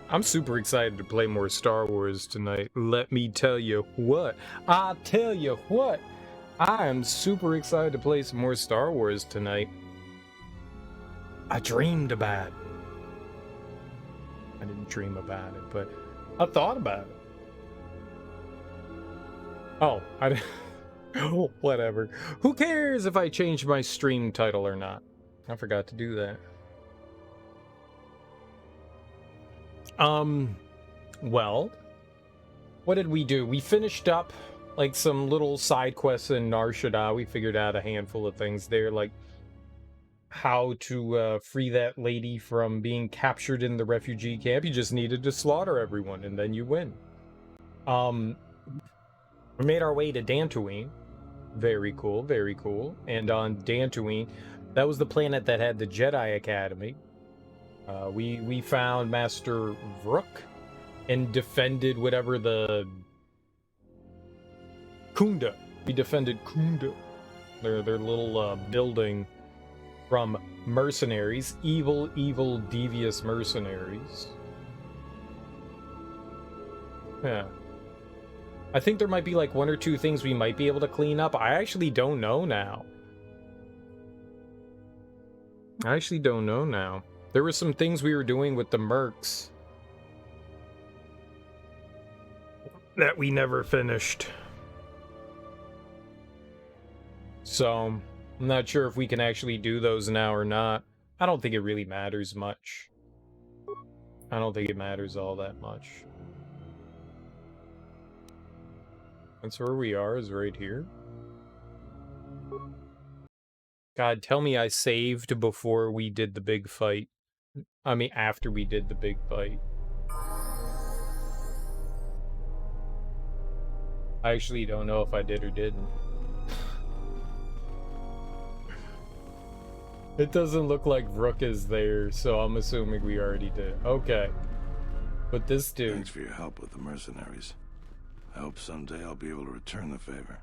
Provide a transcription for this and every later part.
I'm super excited to play more Star Wars tonight. Let me tell you what. I tell you what. I am super excited to play some more Star Wars tonight. I dreamed about it. I didn't dream about it, but I thought about it. Oh, I whatever. Who cares if I change my stream title or not? I forgot to do that. Well, what did we do? We finished up like some little side quests in Nar Shadaa. We figured out a handful of things there, like how to free that lady from being captured in the refugee camp. You just needed to slaughter everyone and then you win. We made our way to Dantooine. Very cool, very cool. And on Dantooine, that was the planet that had the Jedi Academy. We found Master Vrook and defended whatever the Kunda. We defended Kunda. Their little building from mercenaries. Evil, devious mercenaries. Yeah. I think there might be like one or two things we might be able to clean up. I actually don't know now. There were some things we were doing with the mercs that we never finished. So, I'm not sure if we can actually do those now or not. I don't think it really matters much. I don't think it matters all that much. That's where we are, is right here. God, tell me I saved before we did the big fight. I mean, after we did the big fight. I actually don't know if I did or didn't. It doesn't look like Rook is there, so I'm assuming we already did. Okay. But this dude... Thanks for your help with the mercenaries. I hope someday I'll be able to return the favor.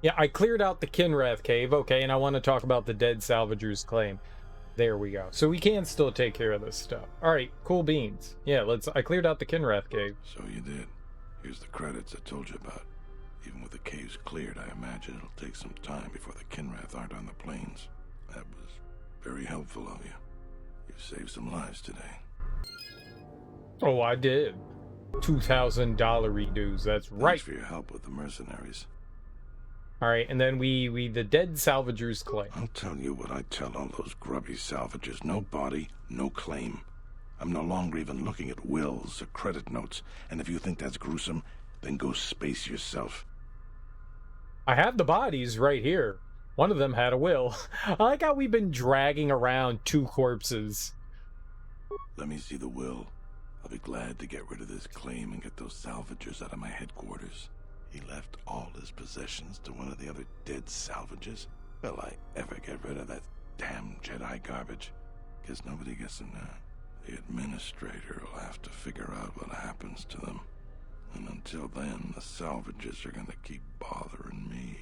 Yeah, I cleared out the Kinrath cave, okay, and I want to talk about the dead salvager's claim. There we go. So we can still take care of this stuff. Alright, cool beans. Yeah, I cleared out the Kinrath cave. So you did. Here's the credits I told you about. Even with the caves cleared, I imagine it'll take some time before the Kinrath aren't on the plains. That was very helpful of you. You've saved some lives today. Oh, I did. $2,000 redos, that's right. Thanks for your help with the mercenaries. Alright, and then the dead salvager's claim. I'll tell you what I tell all those grubby salvagers. No body, no claim. I'm no longer even looking at wills or credit notes, and if you think that's gruesome, then go space yourself. I have the bodies right here. One of them had a will. I like how we've been dragging around 2 corpses. Let me see the will. I'll be glad to get rid of this claim and get those salvagers out of my headquarters. He left all his possessions to one of the other dead salvages. Will I ever get rid of that damn Jedi garbage? Guess nobody gets them now. The administrator will have to figure out what happens to them. And until then, the salvages are gonna keep bothering me.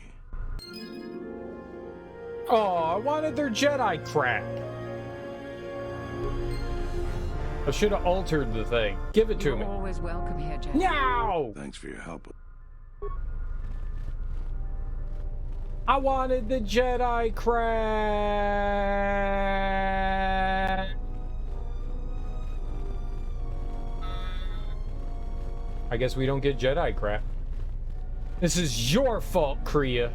Oh, I wanted their Jedi crap. I should have altered the thing. Give it to me. You're always welcome here, Jedi. No! Thanks for your help. I wanted the Jedi crap. I guess we don't get Jedi crap. This is your fault, Kriea.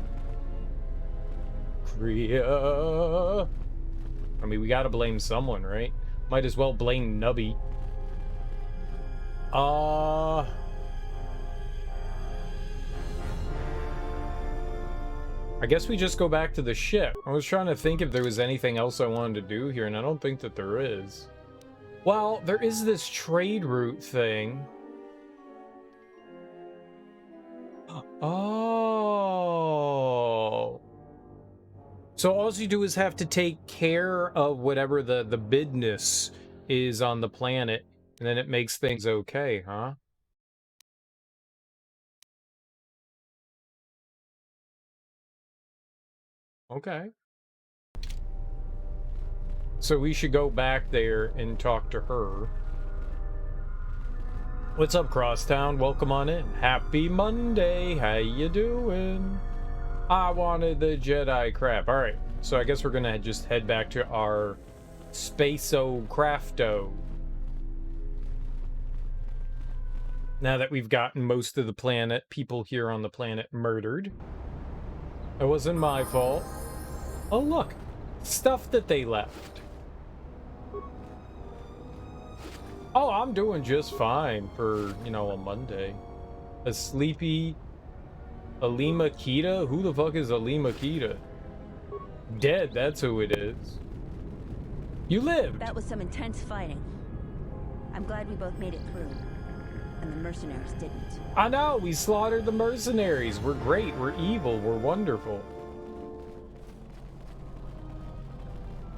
Kriea. I mean, we gotta blame someone, right? Might as well blame Nubby. I guess we just go back to the ship. I was trying to think if there was anything else I wanted to do here, and I don't think that there is. Well, there is this trade route thing. Oh. So all you do is have to take care of whatever the bidness is on the planet, and then it makes things okay, huh? Okay. So we should go back there and talk to her. What's up, Crosstown? Welcome on in. Happy Monday. How you doing? I wanted the Jedi crap. All right, so I guess we're gonna just head back to our Space-O Crafto. Now that we've gotten most of the planet, people here on the planet murdered. It wasn't my fault. Oh, look. Stuff that they left. Oh, I'm doing just fine for, you know, a Monday. A sleepy Alima Kita? Who the fuck is Alima Kita? Dead, that's who it is. You lived! That was some intense fighting. I'm glad we both made it through. And the mercenaries didn't. I know, we slaughtered the mercenaries. We're great, we're evil, we're wonderful.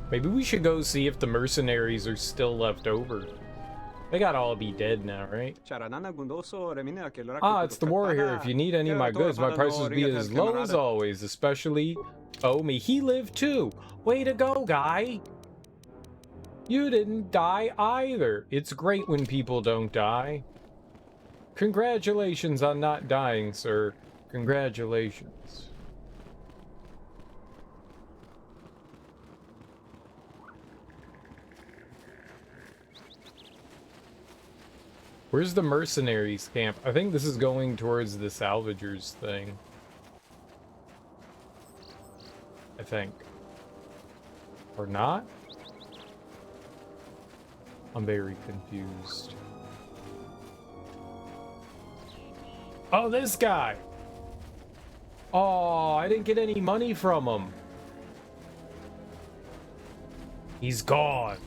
Maybe we should go see if the mercenaries are still left over. They gotta all be dead now, right? Ah, it's the war here. If you need any of my goods, my price will be as low as always, especially... Oh, me. He lived too! Way to go, guy! You didn't die either. It's great when people don't die. Congratulations on not dying, sir. Congratulations. Where's the mercenaries camp? I think this is going towards the salvagers thing. I think. Or not? I'm very confused. Oh, this guy! Oh, I didn't get any money from him. He's gone.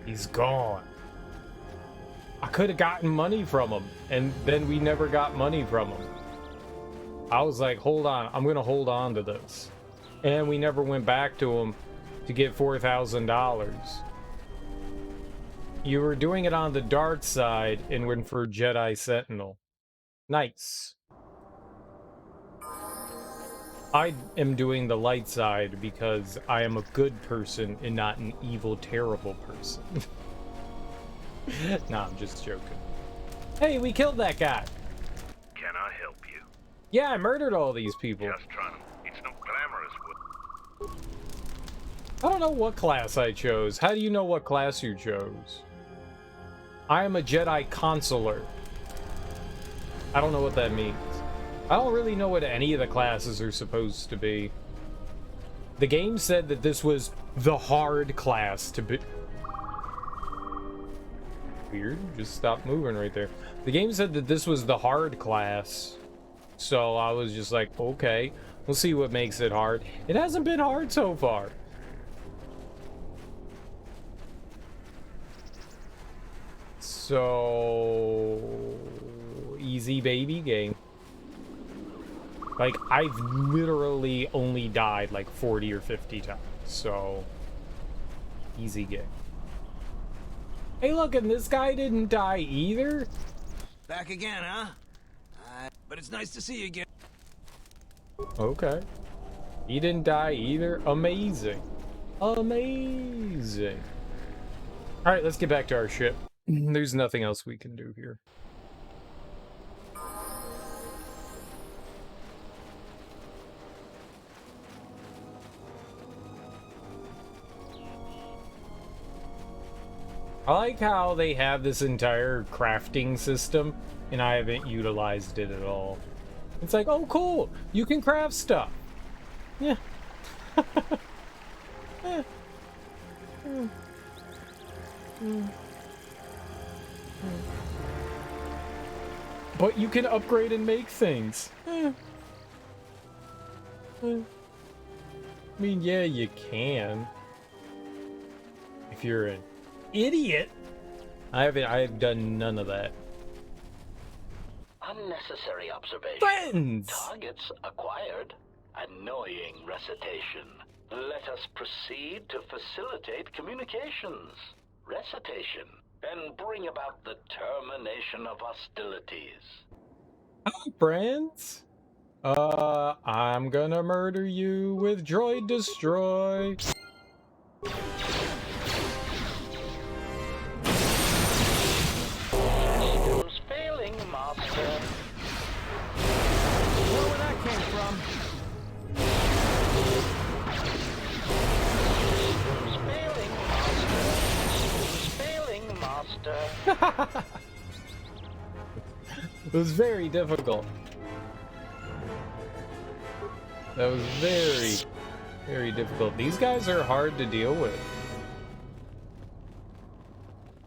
He's gone. I could have gotten money from him, and then we never got money from him. I was like, hold on, I'm gonna hold on to this. And we never went back to him to get $4,000. You were doing it on the dark side and went for Jedi Sentinel. Nice. I am doing the light side because I am a good person and not an evil, terrible person. Nah, I'm just joking. Hey, we killed that guy. Can I help you? Yeah, I murdered all these people. Just trying. It's no glamorous work. I don't know what class I chose. How do you know what class you chose? I am a Jedi Consular. I don't know what that means. I don't really know what any of the classes are supposed to be. The game said that this was the hard class to be... Weird, just stop moving right there. The game said that this was the hard class. So I was just like, okay, we'll see what makes it hard. It hasn't been hard so far. So... easy baby game. Like, I've literally only died like 40 or 50 times, so easy game. Hey, look, and this guy didn't die either? Back again, huh? But it's nice to see you again. Okay. He didn't die either? Amazing. Amazing. Alright, let's get back to our ship. There's nothing else we can do here. I like how they have this entire crafting system, and I haven't utilized it at all. It's like, oh cool, you can craft stuff. Yeah. But you can upgrade and make things. I mean, yeah, you can. If you're an idiot. I've done none of that. Unnecessary observation. Friends! Targets acquired. Annoying recitation. Let us proceed to facilitate communications. Recitation. And bring about the termination of hostilities. Hi, friends. I'm gonna murder you with droid destroy. was very difficult. That was very, very difficult. These guys are hard to deal with.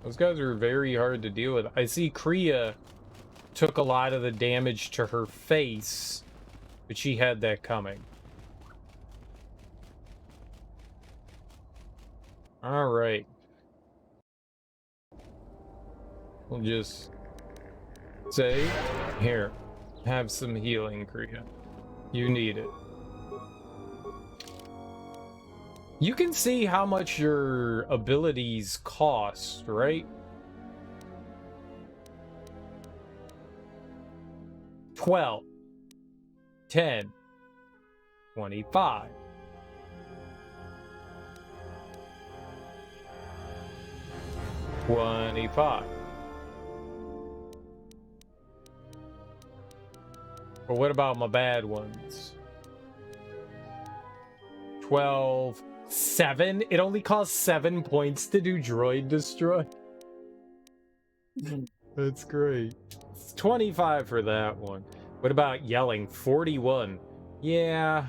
Those guys are very hard to deal with. I see Kriea took a lot of the damage to her face, but she had that coming. All right. We'll just say, here, have some healing, Kriea. You need it. You can see how much your abilities cost, right? 12, 10, 25. 25. But what about my bad ones? 12, 7. It only costs 7 points to do droid destroy. That's great. It's 25 for that one. What about yelling? 41. Yeah.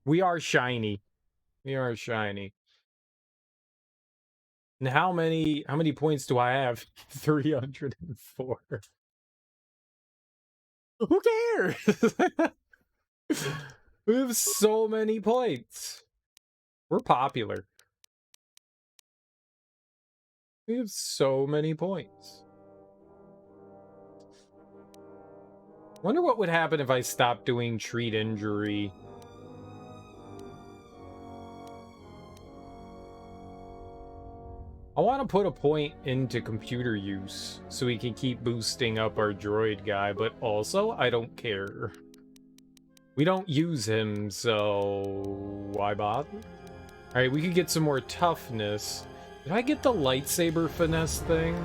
We are shiny. We are shiny. And how many points do I have? 304. Who cares? We have so many points. We're popular. We have so many points. Wonder what would happen if I stopped doing treat injury. I want to put a point into computer use so we can keep boosting up our droid guy, but also I don't care. We don't use him, so why bother? Alright, we could get some more toughness. Did I get the lightsaber finesse thing?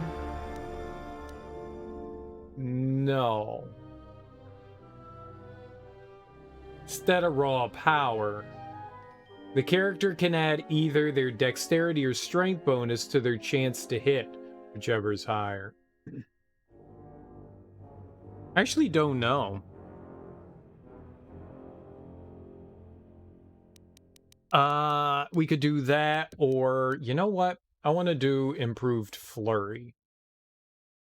No. Instead of raw power, the character can add either their dexterity or strength bonus to their chance to hit, whichever is higher. I actually don't know. We could do that, or you know what? I want to do improved flurry.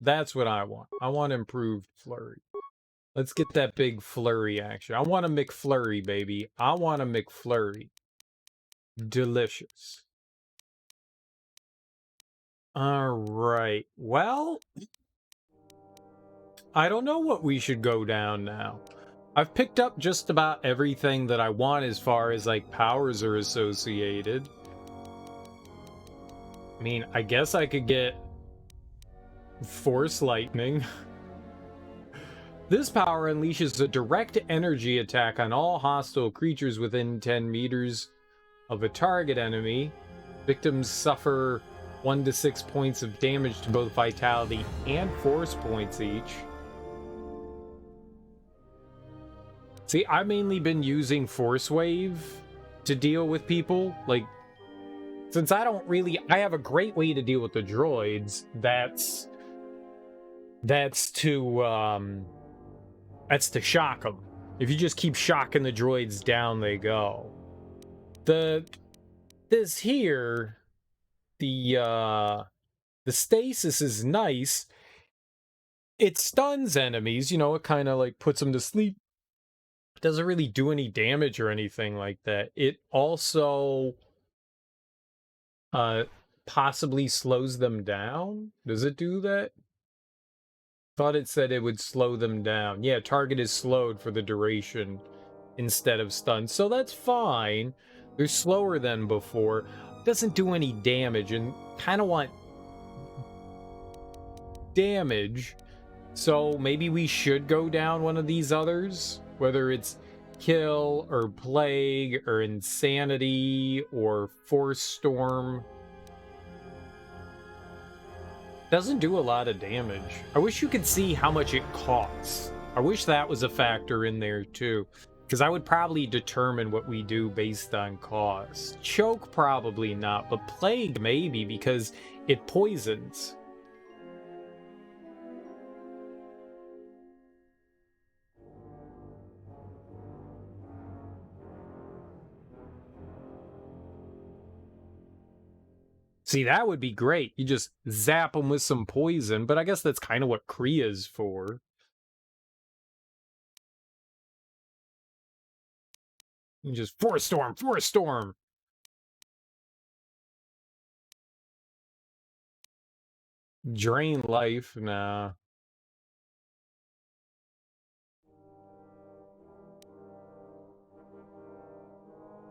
That's what I want. I want improved flurry. Let's get that big flurry action. I want a McFlurry, baby. I want a McFlurry. Delicious. All right. Well, I don't know what we should go down now. I've picked up just about everything that I want as far as like powers are associated. I mean, I guess I could get Force Lightning. This power unleashes a direct energy attack on all hostile creatures within 10 meters of a target enemy. Victims suffer 1 to 6 points of damage to both vitality and force points each. See, I've mainly been using Force Wave to deal with people. Like, since I have a great way to deal with the droids. That's to shock them. If you just keep shocking the droids down, they go. This here, the stasis is nice. It stuns enemies, you know, it kind of like puts them to sleep. It doesn't really do any damage or anything like that. It also possibly slows them down. Does it do that? Thought it said it would slow them down. Yeah, target is slowed for the duration instead of stunned. So that's fine. They're slower than before. Doesn't do any damage, and kind of want damage. So maybe we should go down one of these others. Whether it's Kill, or Plague, or Insanity, or Force Storm. Doesn't do a lot of damage. I wish you could see how much it costs. I wish that was a factor in there too. Because I would probably determine what we do based on cost. Choke, probably not, but Plague maybe, because it poisons. See, that would be great. You just zap them with some poison, but I guess that's kind of what Kria's for. You just Force Storm, Force Storm. Drain life, nah.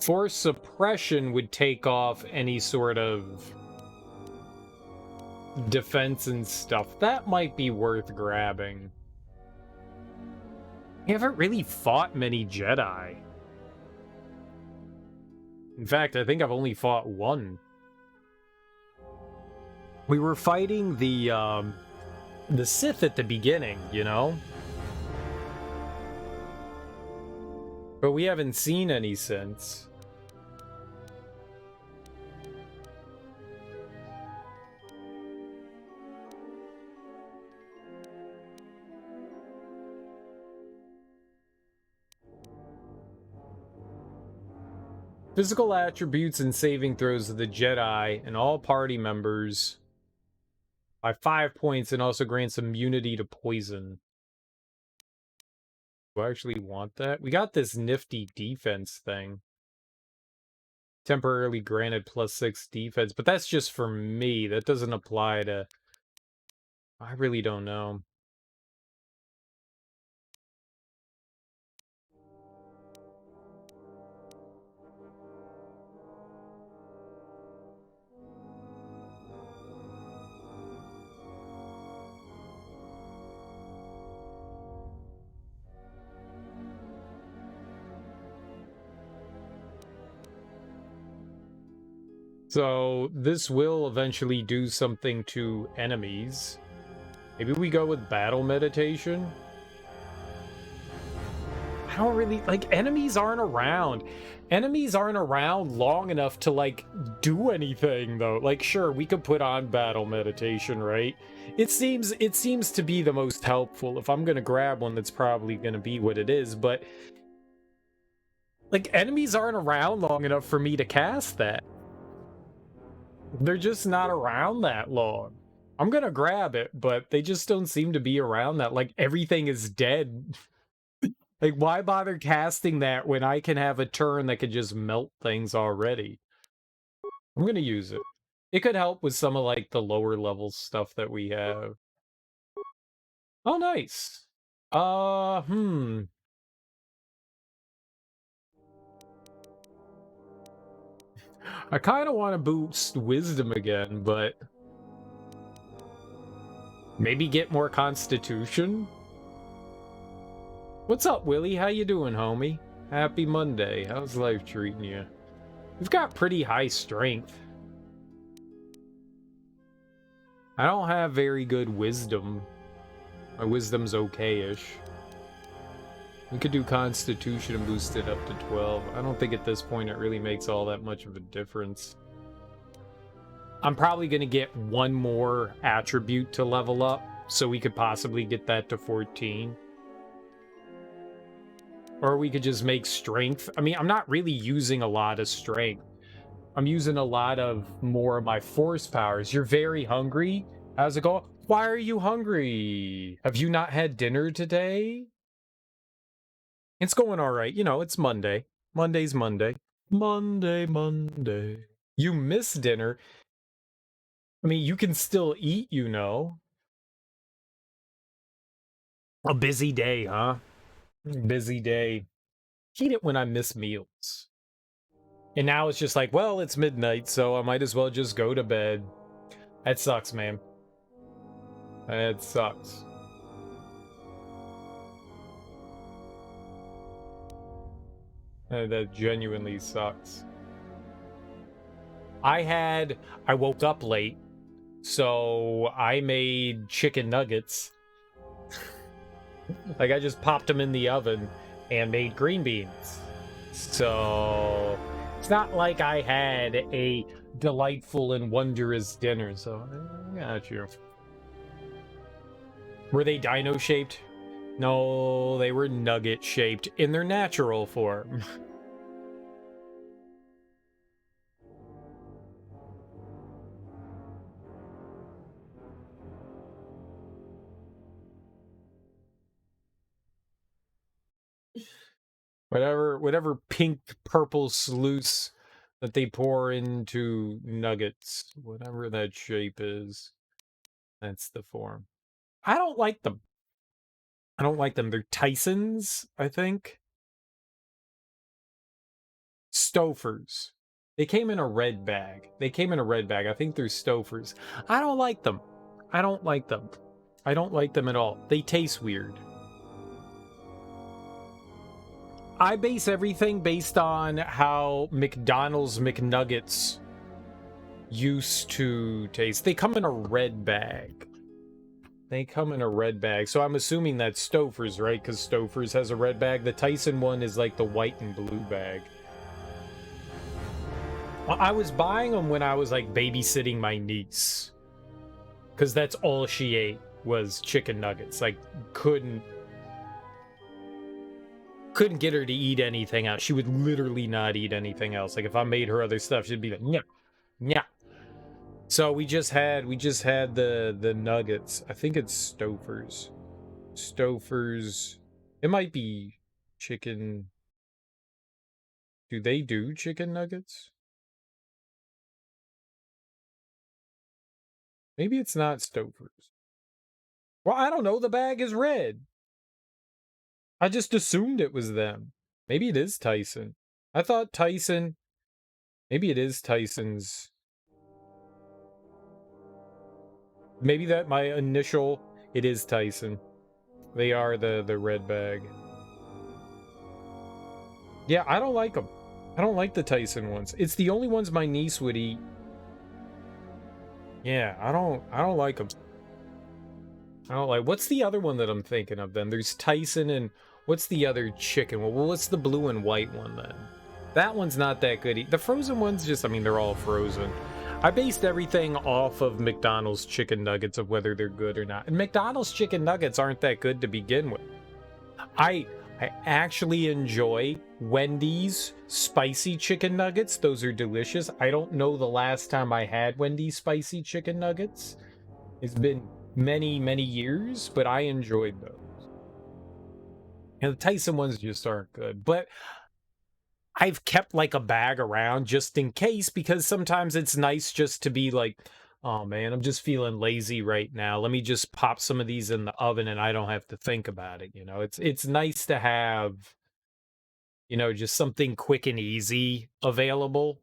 Force suppression would take off any sort of defense and stuff. That might be worth grabbing. We haven't really fought many Jedi. In fact, I think I've only fought one. We were fighting the Sith at the beginning, you know? But we haven't seen any since. Physical attributes and saving throws of the Jedi and all party members by 5 points, and also grants immunity to poison. Do I actually want that? We got this nifty defense thing. Temporarily granted +6 defense, but that's just for me. That doesn't apply to... I really don't know. So this will eventually do something to enemies. Maybe we go with battle meditation? I don't really... like, enemies aren't around. Enemies aren't around long enough to, like, do anything, though. Like, sure, we could put on battle meditation, right? It seems to be the most helpful. If I'm gonna grab one, that's probably gonna be what it is, but... like, enemies aren't around long enough for me to cast that. They're just not around that long. I'm gonna grab it, but they just don't seem to be around that. Like, everything is dead. Like, why bother casting that when I can have a turn that could just melt things already? I'm gonna use it. It could help with some of, like, the lower level stuff that we have. Oh, nice. I kind of want to boost wisdom again, but maybe get more constitution? What's up, Willie? How you doing, homie? Happy Monday. How's life treating you? We've got pretty high strength. I don't have very good wisdom. My wisdom's okay-ish. We could do Constitution and boost it up to 12. I don't think at this point it really makes all that much of a difference. I'm probably going to get one more attribute to level up, so we could possibly get that to 14. Or we could just make strength. I mean, I'm not really using a lot of strength. I'm using a lot of more of my force powers. You're very hungry? How's it going? Why are you hungry? Have you not had dinner today? It's going all right. You know, it's Monday. Monday's Monday. Monday. You miss dinner. I mean, you can still eat, you know. A busy day, huh? Busy day. Hate it when I miss meals. And now it's just like, well, it's midnight, so I might as well just go to bed. That sucks, man. That sucks. That genuinely sucks. I woke up late, so I made chicken nuggets. Like, I just popped them in the oven and made green beans. So it's not like I had a delightful and wondrous dinner, so I got you. Were they dino shaped? No, they were nugget shaped in their natural form. Whatever pink purple sluice that they pour into nuggets, whatever that shape is, that's the form. I don't like them. I don't like them. They're Tysons, I think. Stofers. They came in a red bag. I think they're Stofers. I don't like them. I don't like them at all. They taste weird. I base everything based on how McDonald's McNuggets used to taste. They come in a red bag. So I'm assuming that's Stouffer's, right? Because Stouffer's has a red bag. The Tyson one is like the white and blue bag. I was buying them when I was like babysitting my niece. Because that's all she ate was chicken nuggets. Like, couldn't get her to eat anything else. She would literally not eat anything else. Like, if I made her other stuff, she'd be like, yeah, yeah. So we just had the nuggets. I think it's Stouffer's. It might be chicken. Do they do chicken nuggets? Maybe it's not Stouffer's. Well, I don't know. The bag is red. I just assumed it was them. Maybe it is Tyson. I thought Tyson. Maybe it is Tyson's. Maybe that my initial. It is Tyson. They are the red bag. Yeah, I don't like them. I don't like the Tyson ones. It's the only ones my niece would eat. Yeah, I don't like them. I don't like. What's the other one that I'm thinking of then? There's Tyson and what's the other chicken? Well, what's the blue and white one then? That one's not that good. The frozen ones just, I mean, they're all frozen. I based everything off of McDonald's chicken nuggets of whether they're good or not. And McDonald's chicken nuggets aren't that good to begin with. I actually enjoy Wendy's spicy chicken nuggets. Those are delicious. I don't know the last time I had Wendy's spicy chicken nuggets. It's been many, many years, but I enjoyed those. And the Tyson ones just aren't good. But I've kept like a bag around just in case, because sometimes it's nice just to be like, oh man, I'm just feeling lazy right now. Let me just pop some of these in the oven and I don't have to think about it. You know, it's nice to have, you know, just something quick and easy available.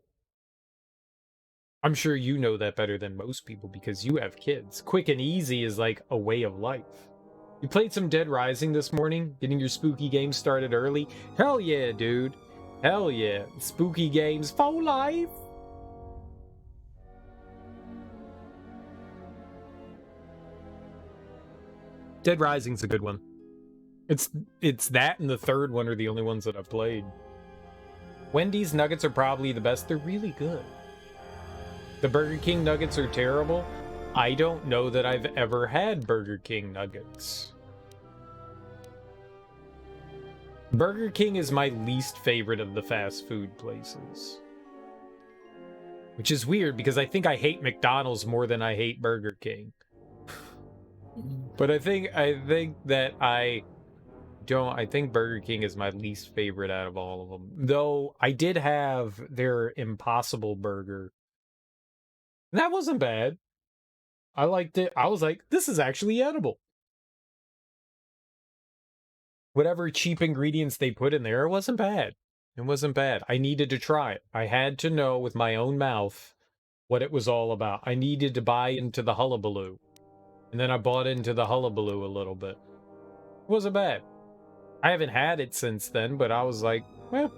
I'm sure you know that better than most people because you have kids. Quick and easy is like a way of life. You played some Dead Rising this morning, getting your spooky game started early. Hell yeah, dude. Hell yeah. Spooky games for life. Dead Rising's a good one. It's that and the third one are the only ones that I've played. Wendy's nuggets are probably the best. They're really good. The Burger King nuggets are terrible. I don't know that I've ever had Burger King nuggets. Burger King is my least favorite of the fast food places. Which is weird because I think I hate McDonald's more than I hate Burger King. But I think that I think Burger King is my least favorite out of all of them. Though I did have their Impossible Burger. That wasn't bad. I liked it. I was like, this is actually edible. Whatever cheap ingredients they put in there, it wasn't bad. It wasn't bad. I needed to try it. I had to know with my own mouth what it was all about. I needed to buy into the hullabaloo. And then I bought into the hullabaloo a little bit. It wasn't bad. I haven't had it since then, but I was like, well,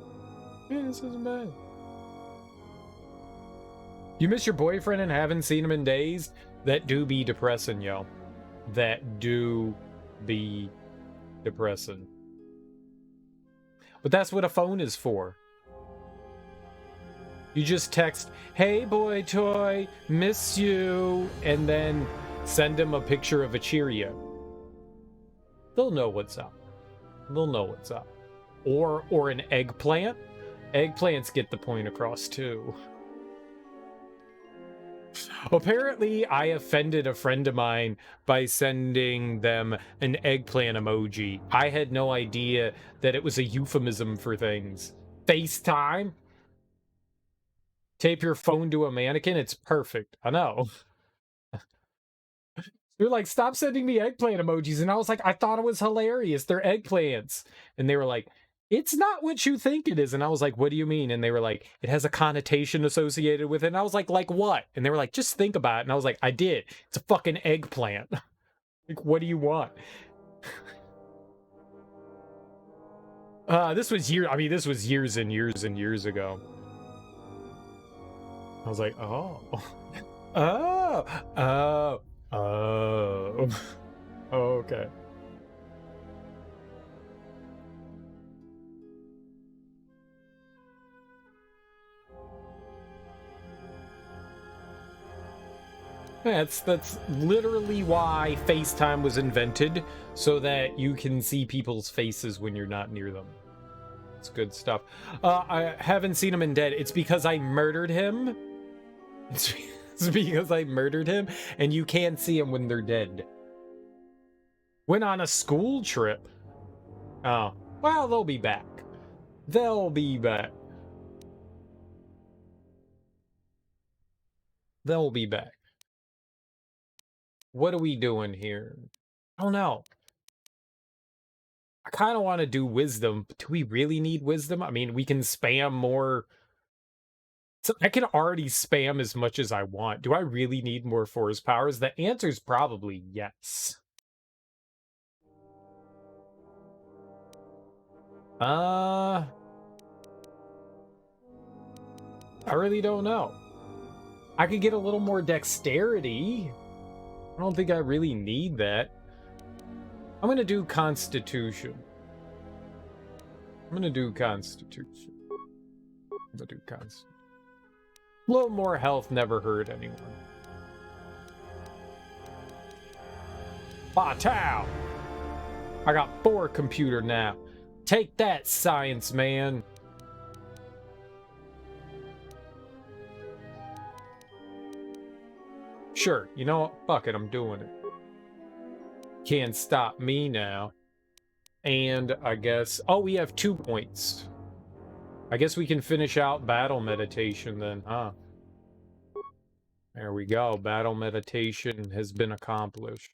yeah, this isn't bad. You miss your boyfriend and haven't seen him in days? That do be depressing, yo. That do be depressing. But that's what a phone is for. You just text, hey boy toy, miss you, and then send him a picture of a Cheerio. They'll know what's up. They'll know what's up. Or an eggplant. Eggplants get the point across too. Apparently, I offended a friend of mine by sending them an eggplant emoji. I had no idea that it was a euphemism for things. FaceTime? Tape your phone to a mannequin? It's perfect. I know. They're like, stop sending me eggplant emojis. And I was like, I thought it was hilarious. They're eggplants. And they were like, it's not what you think it is. And I was like, what do you mean? And they were like, it has a connotation associated with it. And I was like what? And they were like, just think about it. And I was like, I did. It's a fucking eggplant. Like, what do you want? This was years and years and years ago. I was like, oh. Oh, okay. That's literally why FaceTime was invented, so that you can see people's faces when you're not near them. It's good stuff. I haven't seen him in Dead. It's because I murdered him. It's because I murdered him, and you can't see him when they're dead. Went on a school trip. Oh, well, they'll be back. They'll be back. They'll be back. What are we doing here? I don't know. I kind of want to do wisdom, but do we really need wisdom? I mean, we can spam more. So I can already spam as much as I want. Do I really need more force powers? The answer is probably yes. I really don't know. I could get a little more dexterity. I don't think I really need that. I'm gonna do Constitution. I'm gonna do Constitution. A little more health never hurt anyone. Ba-tow! I got 4 computer now. Take that, science man. Sure, you know what? Fuck it, I'm doing it. Can't stop me now. And I guess... Oh, we have 2 points. I guess we can finish out battle meditation then, huh? There we go. Battle meditation has been accomplished.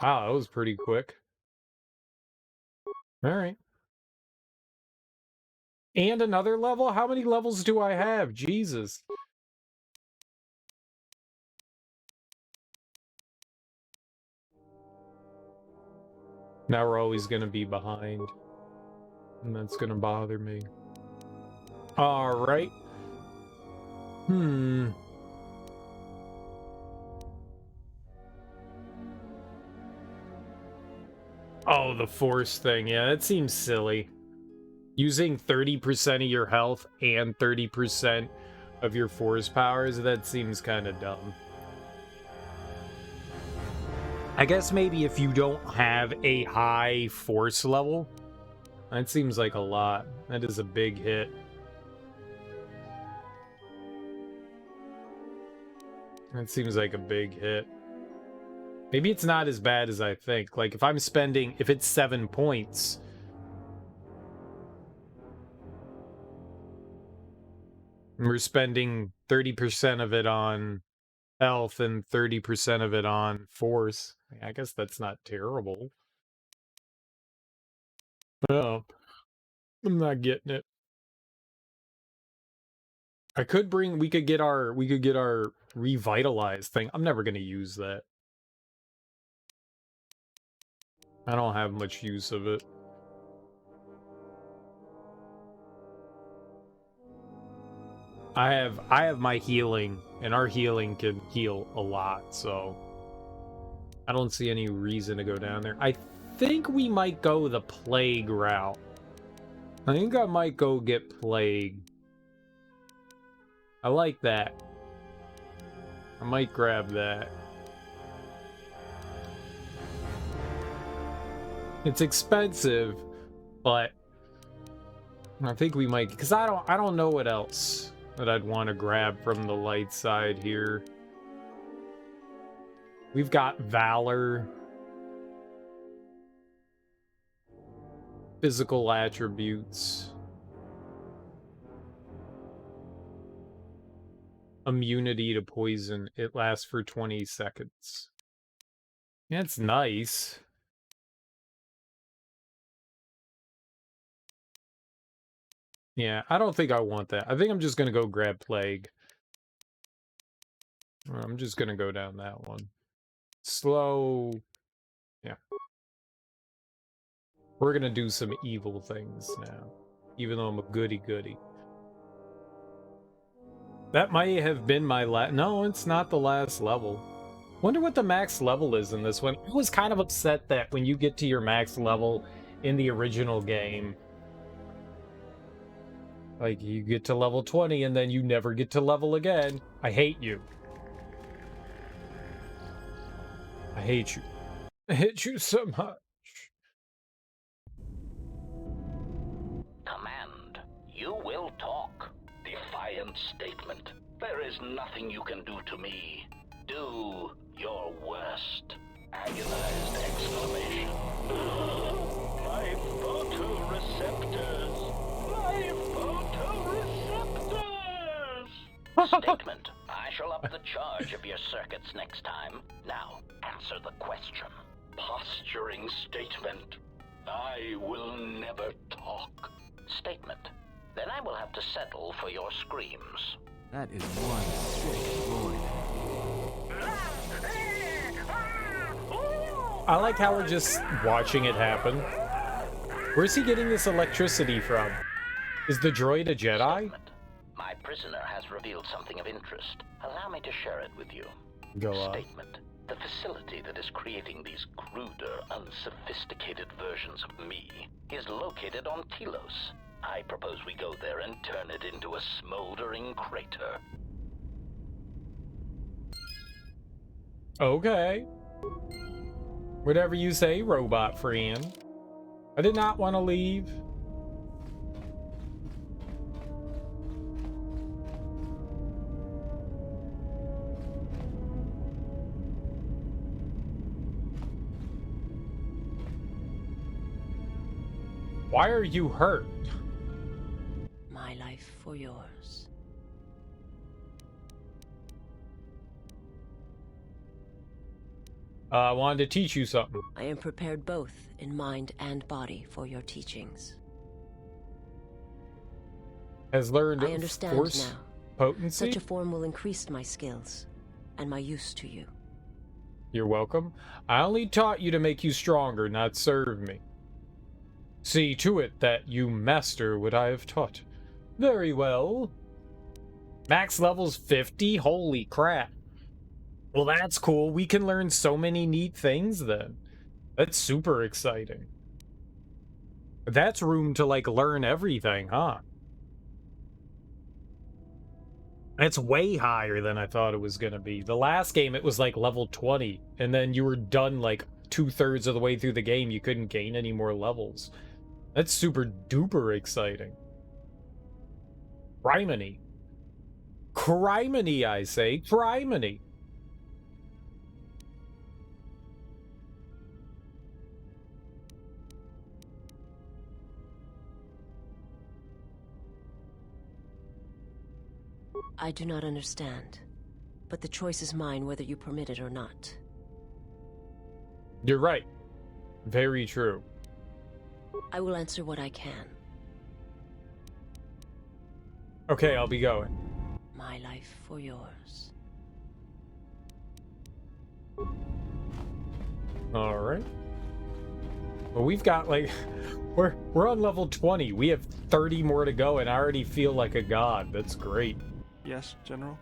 Wow, that was pretty quick. Alright. And another level? How many levels do I have? Jesus. Now we're always going to be behind. And that's going to bother me. Alright. Oh, the force thing. Yeah, that seems silly. Using 30% of your health and 30% of your force powers, that seems kind of dumb. I guess maybe if you don't have a high force level, that seems like a lot. That is a big hit. That seems like a big hit. Maybe it's not as bad as I think. Like, if I'm spending... If it's 7 points... We're spending 30% of it on health and 30% of it on force. I guess that's not terrible. Oh, I'm not getting it. I could bring... We could get our revitalized thing. I'm never going to use that. I don't have much use of it. I have my healing, and our healing can heal a lot, so I don't see any reason to go down there. I think we might go the plague route. I think I might go get plague. I like that. I might grab that. It's expensive, but I think we might, because I don't know what else. that I'd want to grab from the light side here. We've got Valor. Physical attributes. Immunity to poison. It lasts for 20 seconds. That's nice. Yeah, I don't think I want that. I think I'm just going to go grab Plague. I'm just going to go down that one. Slow. Yeah. We're going to do some evil things now. Even though I'm a goody-goody. That might have been my last... No, it's not the last level. Wonder what the max level is in this one. I was kind of upset that when you get to your max level in the original game, like, you get to level 20 and then you never get to level again. I hate you. I hate you. I hate you so much. Command, you will talk. Defiant statement. There is nothing you can do to me. Do your worst. Agonized exclamation. My photoreceptors. My photoreceptors. Statement. I shall up the charge of your circuits next time. Now, answer the question. Posturing statement. I will never talk. Statement. Then I will have to settle for your screams. That is one sick droid. I like how we're just watching it happen. Where's he getting this electricity from? Is the droid a Jedi? Statement. My prisoner has revealed something of interest. Allow me to share it with you. Go on. Statement. The facility that is creating these cruder, unsophisticated versions of me is located on Telos. I propose we go there and turn it into a smoldering crater. Okay. Whatever you say, robot friend. I did not want to leave. Why are you hurt? My life for yours. I wanted to teach you something. I am prepared both in mind and body for your teachings. Has learned I understand force now. potency. Such a form will increase my skills and my use to you. You're welcome. I only taught you to make you stronger, not serve me. See to it that you master what I have taught. Very well. Max level's 50? Holy crap. Well, that's cool. We can learn so many neat things then. That's super exciting. That's room to, like, learn everything, huh? That's way higher than I thought it was gonna be. The last game, it was, like, level 20. And then you were done, like, 2/3 of the way through the game. You couldn't gain any more levels. That's super duper exciting. Criminy. Criminy, I say. Criminy. I do not understand, but the choice is mine whether you permit it or not. You're right. Very true. I will answer what I can. Okay, I'll be going. My life for yours. All right. Well, we've got like we're on level 20. We have 30 more to go, and I already feel like a god. That's great. Yes, General?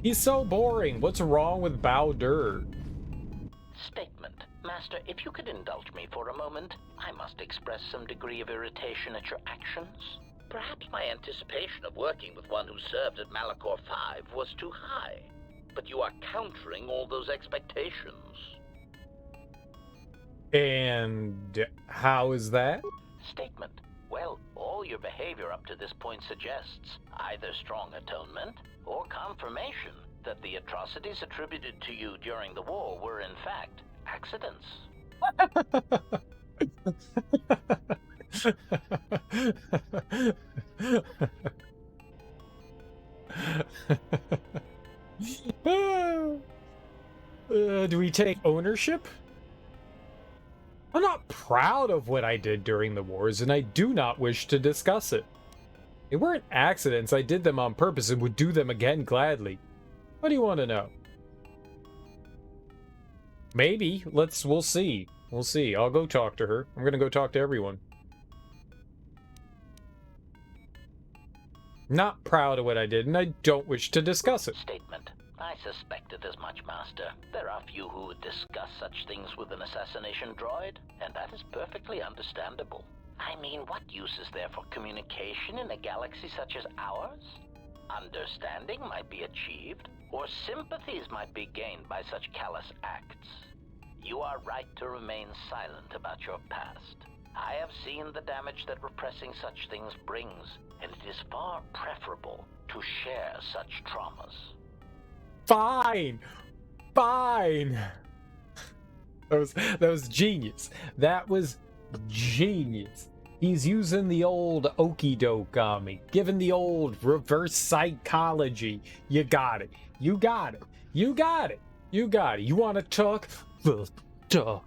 He's so boring. What's wrong with Bowder? Statement. Master, if you could indulge me for a moment, I must express some degree of irritation at your actions. Perhaps my anticipation of working with one who served at Malachor 5 was too high, but you are countering all those expectations. And how is that? Statement. Well, all all your behavior up to this point suggests either strong atonement or confirmation that the atrocities attributed to you during the war were in fact accidents. Do we take ownership? I'm not proud of what I did during the wars, and I do not wish to discuss it. They weren't accidents. I did them on purpose and would do them again gladly. What do you want to know? Maybe. We'll see. We'll see. I'll go talk to her. I'm gonna go talk to everyone. Not proud of what I did, and I don't wish to discuss it. Statement. I suspected as much, Master. There are few who would discuss such things with an assassination droid, and that is perfectly understandable. I mean, what use is there for communication in a galaxy such as ours? Understanding might be achieved, or sympathies might be gained by such callous acts. You are right to remain silent about your past. I have seen the damage that repressing such things brings, and it is far preferable to share such traumas. Fine! Fine! That was genius. That was genius. He's using the old okey doke on me, giving the old reverse psychology. You got it. You got it. You got it. You got it. You want to talk? We'll talk.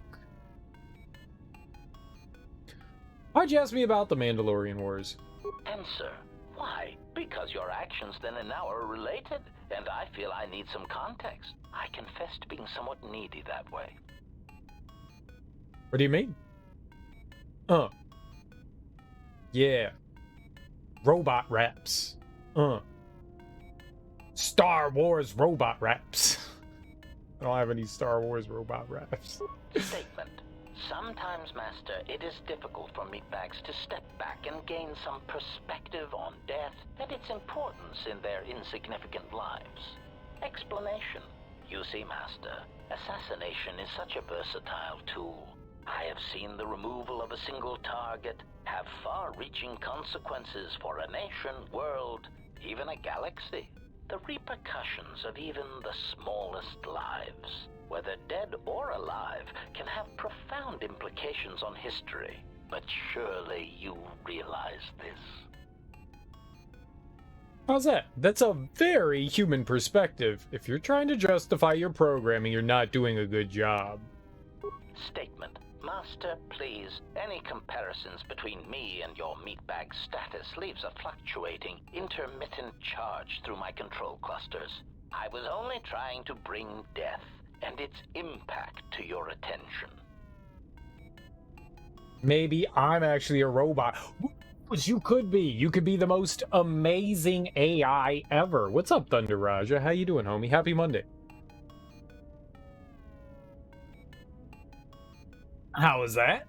Why'd you ask me about the Mandalorian Wars? Answer. Why? Because your actions then and now are related, and I feel I need some context. I confess to being somewhat needy that way. What do you mean? Yeah. Robot raps. Star Wars robot raps. I don't have any Star Wars robot raps. Statement. Sometimes, Master, it is difficult for meatbags to step back and gain some perspective on death and its importance in their insignificant lives. Explanation. You see, Master, assassination is such a versatile tool. I have seen the removal of a single target have far-reaching consequences for a nation, world, even a galaxy. The repercussions of even the smallest lives, whether dead or alive, can have profound implications on history. But surely you realize this. How's that? That's a very human perspective. If you're trying to justify your programming, you're not doing a good job. Statement. Master, please, any comparisons between me and your meatbag status leaves a fluctuating, intermittent charge through my control clusters. I was only trying to bring death and its impact to your attention. Maybe I'm actually a robot. You could be. You could be the most amazing AI ever. What's up, Thunder Raja? How you doing, homie? Happy Monday. How is that?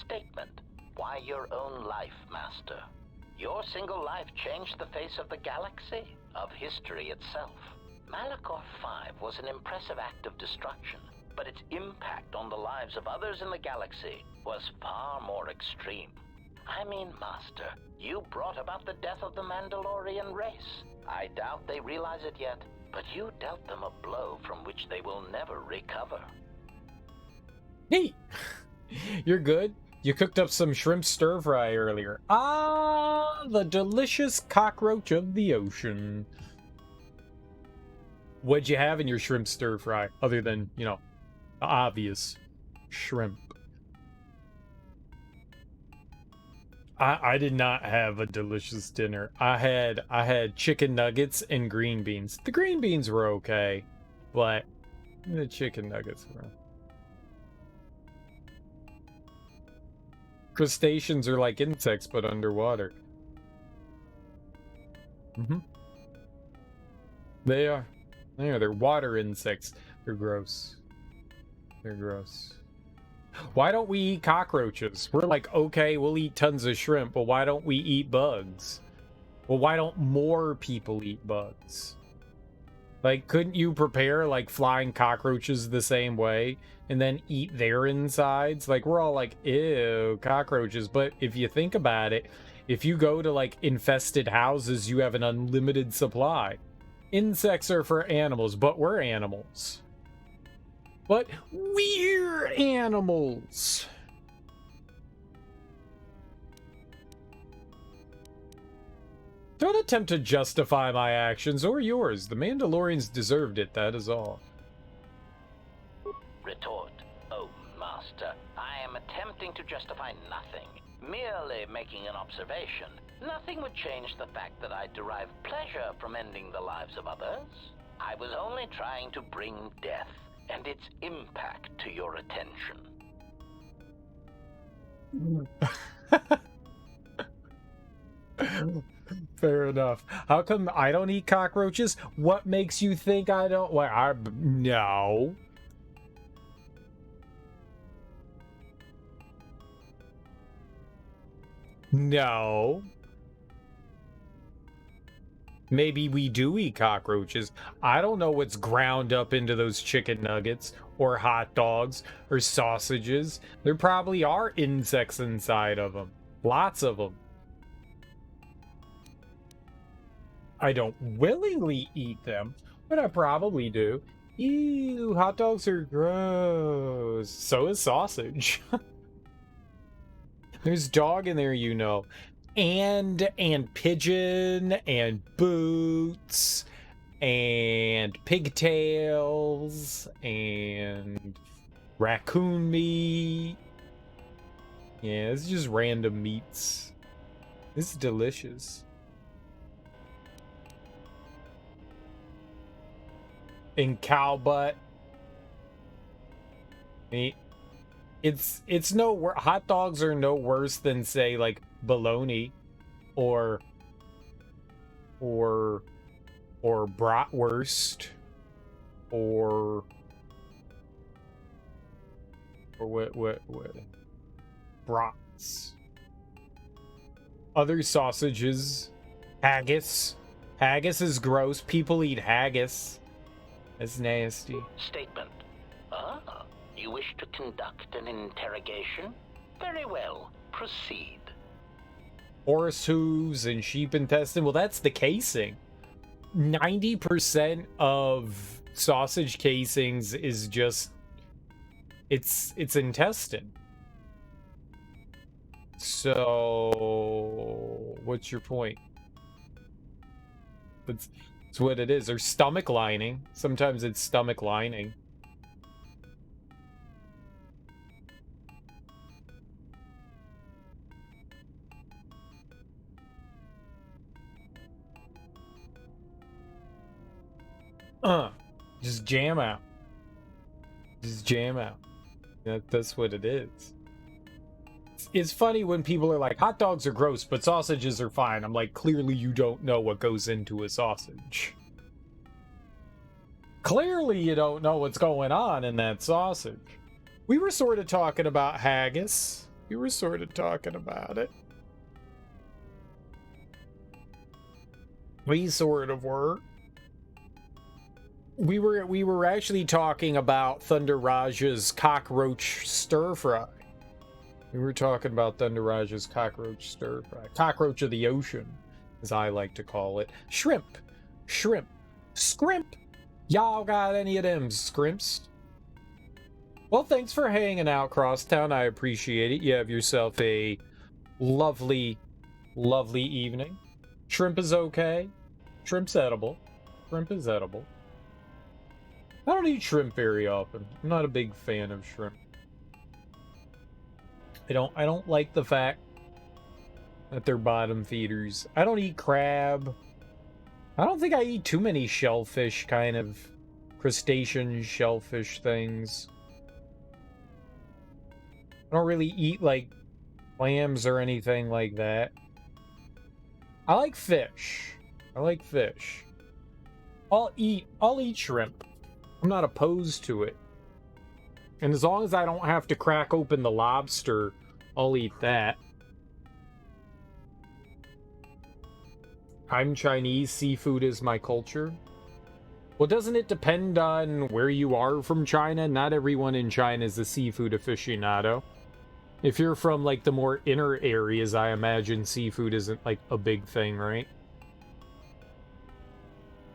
Statement. Why your own life, Master? Your single life changed the face of the galaxy, of history itself. Malachor 5 was an impressive act of destruction, but its impact on the lives of others in the galaxy was far more extreme. I mean, Master, you brought about the death of the Mandalorian race. I doubt they realize it yet, but you dealt them a blow from which they will never recover. Hey, you're good. You cooked up some shrimp stir fry earlier. Ah, the delicious cockroach of the ocean. What'd you have in your shrimp stir fry, other than, you know, the obvious shrimp? I did not have a delicious dinner. I had chicken nuggets and green beans. The green beans were okay, but the chicken nuggets were. Crustaceans are like insects, but underwater. They are. They're water insects. They're gross. They're gross. Why don't we eat cockroaches? We're like, okay, we'll eat tons of shrimp, but why don't we eat bugs? Well, why don't more people eat bugs? Like, couldn't you prepare, like, flying cockroaches the same way and then eat their insides? Like, we're all like, ew, cockroaches. But if you think about it, If you go to, like, infested houses, you have an unlimited supply. Insects are for animals, but we're animals. But we're animals. Don't attempt to justify my actions or yours. The Mandalorians deserved it, that is all. Retort. Oh, Master, I am attempting to justify nothing. Merely making an observation. Nothing would change the fact that I derive pleasure from ending the lives of others. I was only trying to bring death and its impact to your attention. Fair enough. How come I don't eat cockroaches? What makes you think I don't? Well, no. No. Maybe we do eat cockroaches. I don't know what's ground up into those chicken nuggets or hot dogs or sausages. There probably are insects inside of them. Lots of them. I don't willingly eat them, but I probably do. Ew, hot dogs are gross. So is sausage. There's dog in there, you know. And pigeon and boots and pigtails and raccoon meat. Yeah, it's just random meats. This is delicious. And cow butt. Meat. It's no hot dogs are no worse than, say, like bologna or bratwurst or what brats. Other sausages. Haggis. Haggis is gross. People eat haggis. It's nasty. Statement. Ah, you wish to conduct an interrogation? Very well, proceed. Horse hooves and sheep intestine. Well, that's the casing. 90% of sausage casings is just it's intestine. So what's your point? It's what it is. Or stomach lining. Sometimes it's stomach lining. Just jam out. Just jam out. That's what it is. It's funny when people are like, hot dogs are gross, but sausages are fine. I'm like, clearly you don't know what goes into a sausage. Clearly you don't know what's going on in that sausage. We were sort of talking about haggis. We were sort of talking about it. We sort of were. We were actually talking about Thunder Raja's cockroach stir fry. We were talking about Thunder Raja's cockroach stir fry. Cockroach of the ocean, as I like to call it. Shrimp. Shrimp. Scrimp. Y'all got any of them scrimps? Well, thanks for hanging out, Crosstown. I appreciate it. You have yourself a lovely, lovely evening. Shrimp is okay. Shrimp's edible. Shrimp is edible. I don't eat shrimp very often. I'm not a big fan of shrimp. I don't like the fact that they're bottom feeders. I don't eat crab. I don't think I eat too many shellfish, kind of crustacean shellfish things. I don't really eat like clams or anything like that. I like fish. I like fish. I'll eat shrimp. I'm not opposed to it. And as long as I don't have to crack open the lobster, I'll eat that. I'm Chinese. Seafood is my culture. Well, doesn't it depend on where you are from China? Not everyone in China is a seafood aficionado. If you're from, like, the more inner areas, I imagine seafood isn't, like, a big thing, right?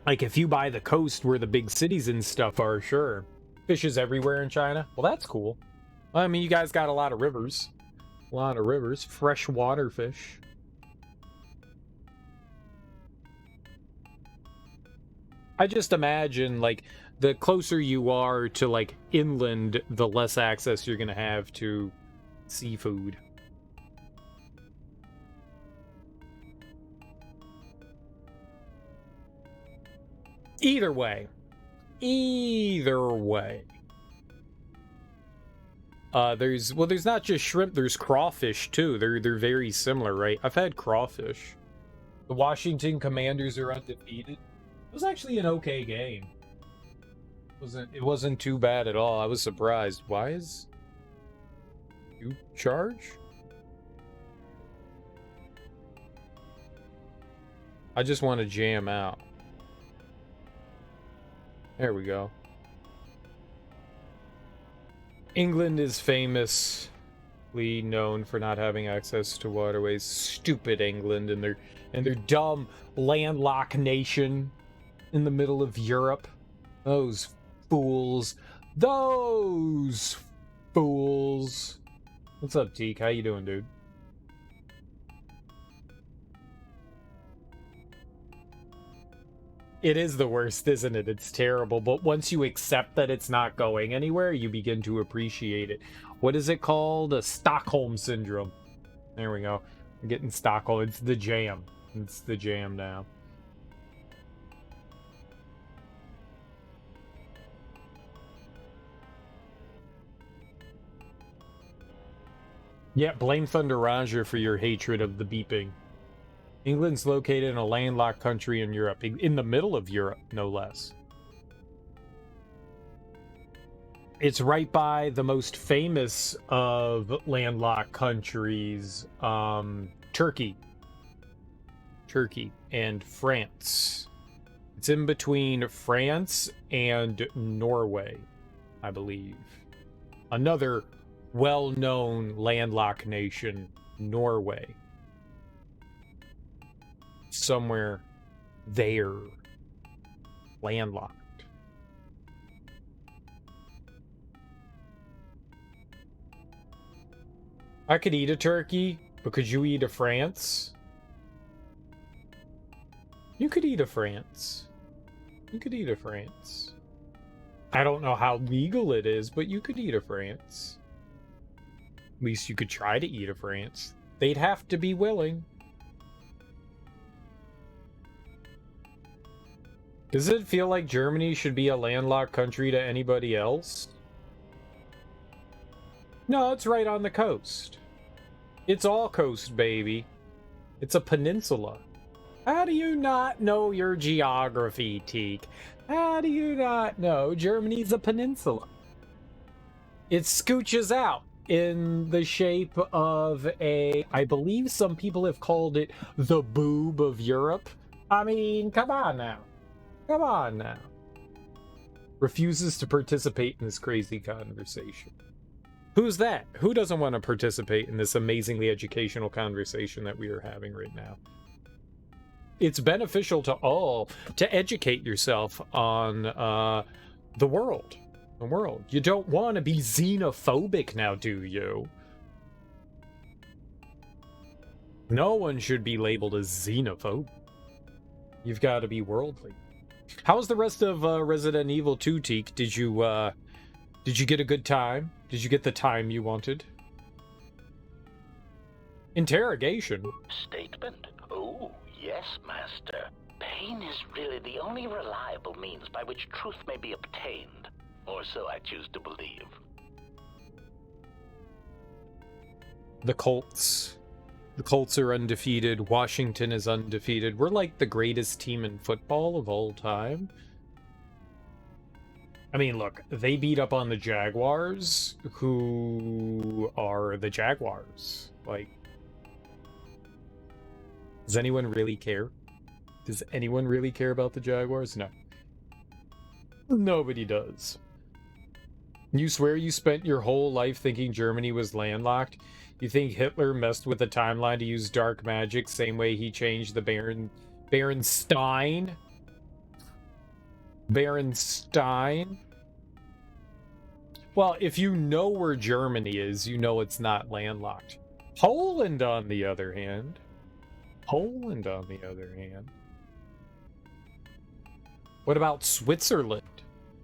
Like, if you buy the coast where the big cities and stuff are, sure. Fish is everywhere in China. Well, that's cool. I mean, you guys got a lot of rivers. A lot of rivers. Freshwater fish. I just imagine, like, the closer you are to, like, inland, the less access you're going to have to seafood. Either way. There's not just shrimp, there's crawfish too. They're very similar, right? I've had crawfish. The Washington Commanders are undefeated. It was actually an okay game. It wasn't too bad at all. I was surprised. Why is you charge? I just want to jam out. There we go. England is famously known for not having access to waterways. Stupid England and their dumb landlocked nation in the middle of Europe. Those fools. Those fools. What's up, Teak? How you doing, dude? It is the worst, isn't it? It's terrible. But once you accept that it's not going anywhere, you begin to appreciate it. What is it called? A Stockholm Syndrome. There we go. I'm getting Stockholm. It's the jam. It's the jam now. Yeah, blame Thunder Roger for your hatred of the beeping. England's located in a landlocked country in Europe. In the middle of Europe, no less. It's right by the most famous of landlocked countries, Turkey. Turkey and France. It's in between France and Norway, I believe. Another well-known landlocked nation, Norway. Somewhere there. Landlocked. I could eat a turkey, but could you eat a France? You could eat a France. You could eat a France. I don't know how legal it is, but you could eat a France. At least you could try to eat a France. They'd have to be willing. Does it feel like Germany should be a landlocked country to anybody else? No, it's right on the coast. It's all coast, baby. It's a peninsula. How do you not know your geography, Teak? How do you not know Germany's a peninsula? It scooches out in the shape of a... I believe some people have called it the boob of Europe. I mean, come on now. Come on now. Refuses to participate in this crazy conversation. Who's that? Who doesn't want to participate in this amazingly educational conversation that we are having right now? It's beneficial to all to educate yourself on the world. The world. You don't want to be xenophobic now, do you? No one should be labeled as xenophobic. You've got to be worldly. How's the rest of Resident Evil 2, Teak? Did you get a good time? Did you get the time you wanted? Interrogation. Statement? Oh, yes, Master. Pain is really the only reliable means by which truth may be obtained. Or so I choose to believe. The Colts. The Colts are undefeated. Washington is undefeated. We're like the greatest team in football of all time. I mean, look, they beat up on the Jaguars, who are the Jaguars. Like, does anyone really care? Does anyone really care about the Jaguars? No. Nobody does. You swear you spent your whole life thinking Germany was landlocked? You think Hitler messed with the timeline to use dark magic, same way he changed the Baronstein? Baronstein? Well, if you know where Germany is, you know it's not landlocked. Poland, on the other hand. Poland, on the other hand. What about Switzerland?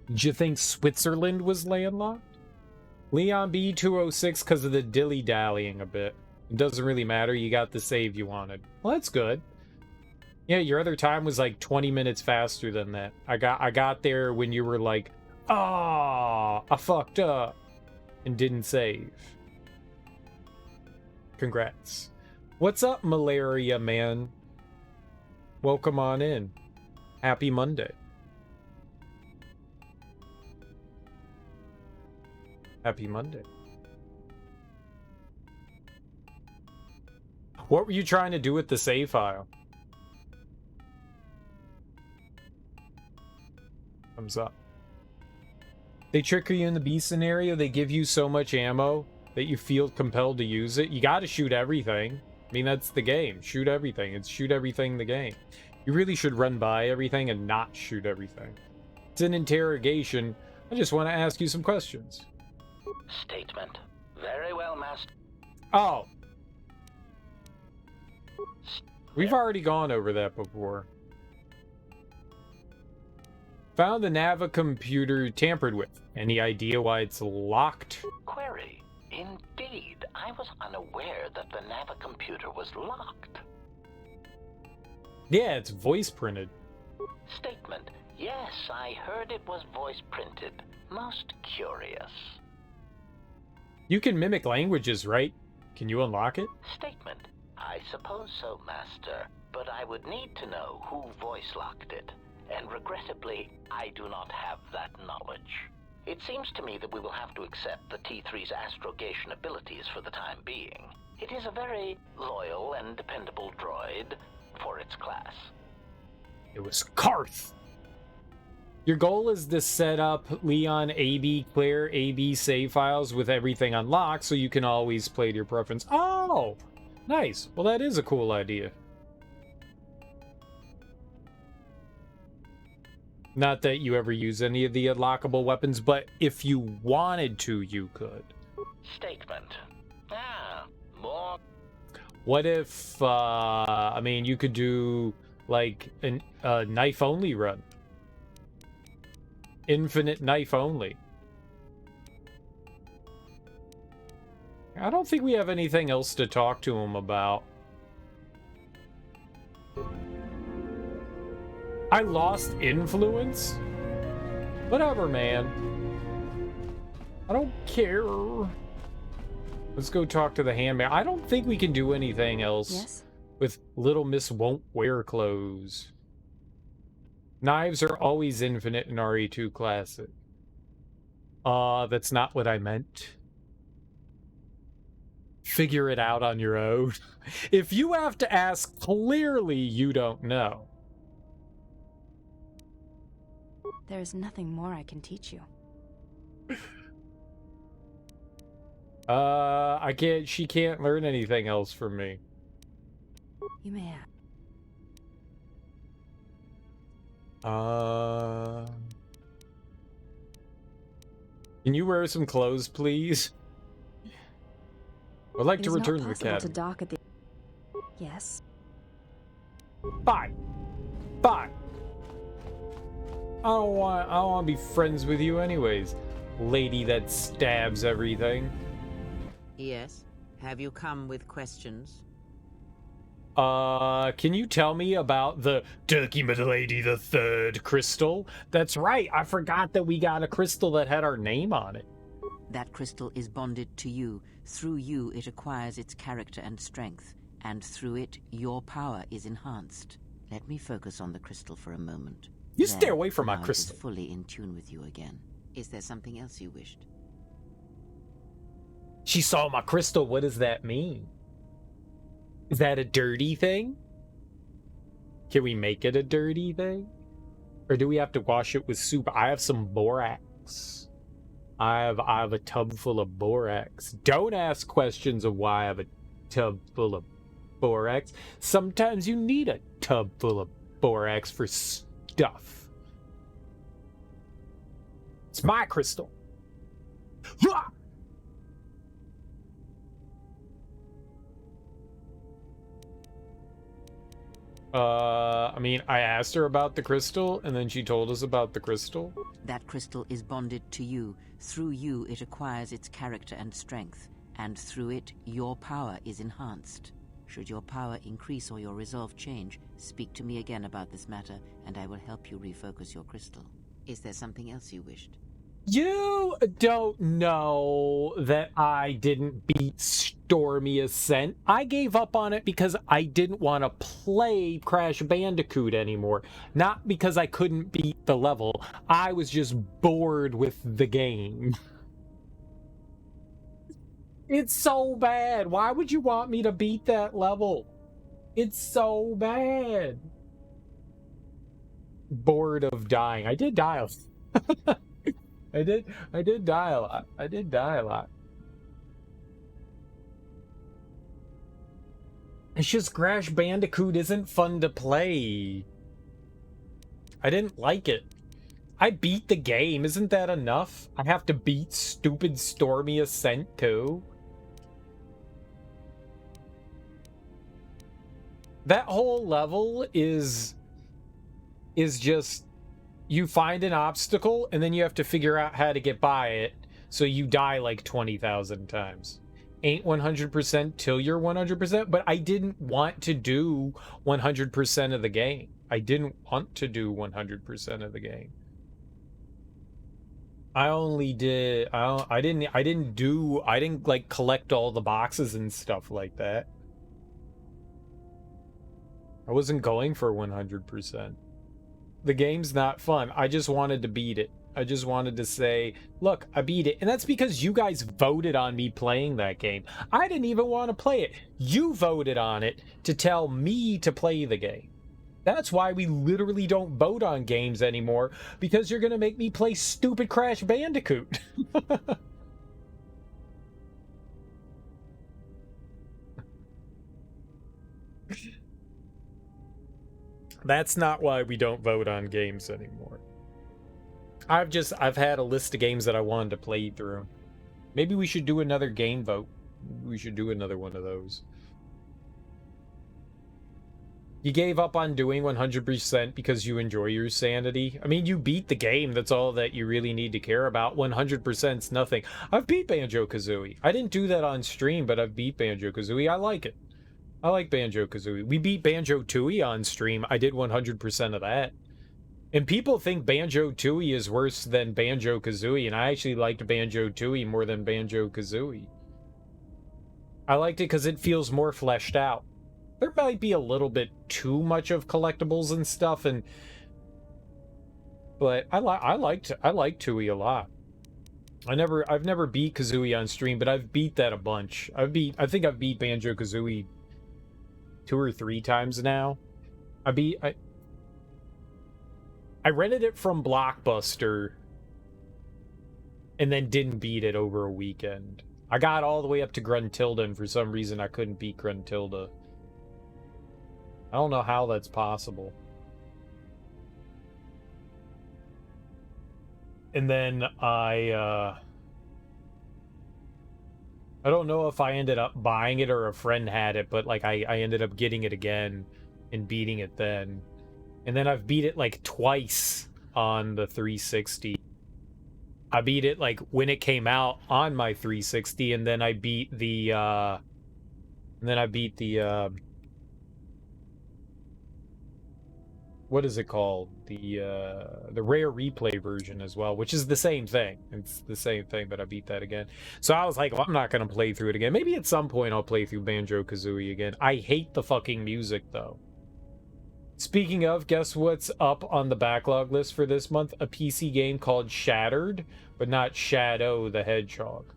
Did you think Switzerland was landlocked? Leon B206 because of the dilly-dallying a bit. It doesn't really matter. You got the save you wanted. Well, that's good. Yeah, your other time was like 20 minutes faster than that. I got there when you were like, ah, I fucked up and didn't save. Congrats. What's up, Malaria Man? Welcome on in. Happy Monday. Happy Monday. What were you trying to do with the save file? Thumbs up. They trick you in the B scenario. They give you so much ammo that you feel compelled to use it. You gotta shoot everything. I mean, that's the game. Shoot everything. It's shoot everything the game. You really should run by everything and not shoot everything. It's an interrogation. I just want to ask you some questions. Statement. Very well, Master. Oh. We've already gone over that before. Found the Nava computer tampered with. Any idea why it's locked? Query. Indeed, I was unaware that the Nava computer was locked. Yeah, it's voice printed. Statement. Yes, I heard it was voice printed. Most curious. You can mimic languages, right? Can you unlock it? Statement. I suppose so, Master, but I would need to know who voice locked it, and regrettably, I do not have that knowledge. It seems to me that we will have to accept the T3's astrogation abilities for the time being. It is a very loyal and dependable droid for its class. It was Karth. Your goal is to set up Leon AB clear AB save files with everything unlocked so you can always play to your preference. Oh, nice. Well, that is a cool idea. Not that you ever use any of the unlockable weapons, but if you wanted to, you could. Statement. More. What if, I mean, you could do, like, a knife-only run. Infinite knife only. I don't think we have anything else to talk to him about. I lost influence? Whatever, man. I don't care. Let's go talk to the handmaid. I don't think we can do anything else with Little Miss Won't Wear Clothes. Knives are always infinite in RE2 Classic. That's not what I meant. Figure it out on your own. If you have to ask, clearly you don't know. There is nothing more I can teach you. She can't learn anything else from me. You may have. Can you wear some clothes, please? I'd like to return to the academy. academy. To dock at the... Yes. Bye. Bye. I don't want to be friends with you anyways, lady that stabs everything. Yes. Have you come with questions? Can you tell me about the Turkey Lady the Third crystal? That's right, I forgot that we got a crystal that had our name on it. That crystal is bonded to you. Through you, it acquires its character and strength, and through it, your power is enhanced. Let me focus on the crystal for a moment. You stay away from my now crystal. It is fully in tune with you again. Is there something else you wished? She saw my crystal. What does that mean? Is that a dirty thing? Can we make it a dirty thing? Or do we have to wash it with soup? I have some borax. I have a tub full of borax. Don't ask questions of why I have a tub full of borax. Sometimes you need a tub full of borax for stuff. It's my crystal. I mean, I asked her about the crystal, and then she told us about the crystal. That crystal is bonded to you. Through you, it acquires its character and strength, and through it, your power is enhanced. Should your power increase or your resolve change, speak to me again about this matter, and I will help you refocus your crystal. Is there something else you wished? You don't know that I didn't beat Stormy Ascent. I gave up on it because I didn't want to play Crash Bandicoot anymore. Not because I couldn't beat the level. I was just bored with the game. It's so bad. Why would you want me to beat that level? It's so bad. Bored of dying. I did die. I did die a lot. I did die a lot. It's just Crash Bandicoot isn't fun to play. I didn't like it. I beat the game. Isn't that enough? I have to beat stupid Stormy Ascent too. That whole level is just, you find an obstacle and then you have to figure out how to get by it, so you die like 20,000 times. Ain't 100% till you're 100%, but I didn't want to do 100% of the game. I didn't want to do 100% of the game. I only did, I didn't like collect all the boxes and stuff like that. I wasn't going for 100%. The game's not fun. I just wanted to beat it. I just wanted to say, look, I beat it. And that's because you guys voted on me playing that game. I didn't even want to play it. You voted on it to tell me to play the game. That's why we literally don't vote on games anymore, because you're going to make me play stupid Crash Bandicoot. That's not why we don't vote on games anymore. I've had a list of games that I wanted to play through. Maybe we should do another game vote. We should do another one of those. You gave up on doing 100% because you enjoy your sanity. I mean, you beat the game. That's all that you really need to care about. 100%'s nothing. I've beat Banjo-Kazooie. I didn't do that on stream, but I've beat Banjo-Kazooie. I like it. I like Banjo-Kazooie. We beat Banjo-Tooie on stream. I did 100% of that. And people think Banjo-Tooie is worse than Banjo-Kazooie, and I actually liked Banjo-Tooie more than Banjo-Kazooie. I liked it because it feels more fleshed out. There might be a little bit too much of collectibles and stuff, but I like Tooie a lot. I've never beat Kazooie on stream, but I've beat that a bunch. I think I've beat Banjo-Kazooie 2 or 3 times now. I rented it from Blockbuster and then didn't beat it over a weekend. I got all the way up to Gruntilda, and for some reason I couldn't beat Gruntilda. I don't know how that's possible. And then I don't know if I ended up buying it or a friend had it, but like I ended up getting it again and beating it then. And then I've beat it like twice on the 360. I beat it like when it came out on my 360, and then I beat the what is it called? The rare replay version as well, which is the same thing. It's the same thing, but I beat that again. So I was like, well, I'm not gonna play through it again. Maybe at some point I'll play through Banjo-Kazooie again. I hate the fucking music though. Speaking of, guess what's up on the backlog list for this month? A PC game called Shattered, but not Shadow the Hedgehog.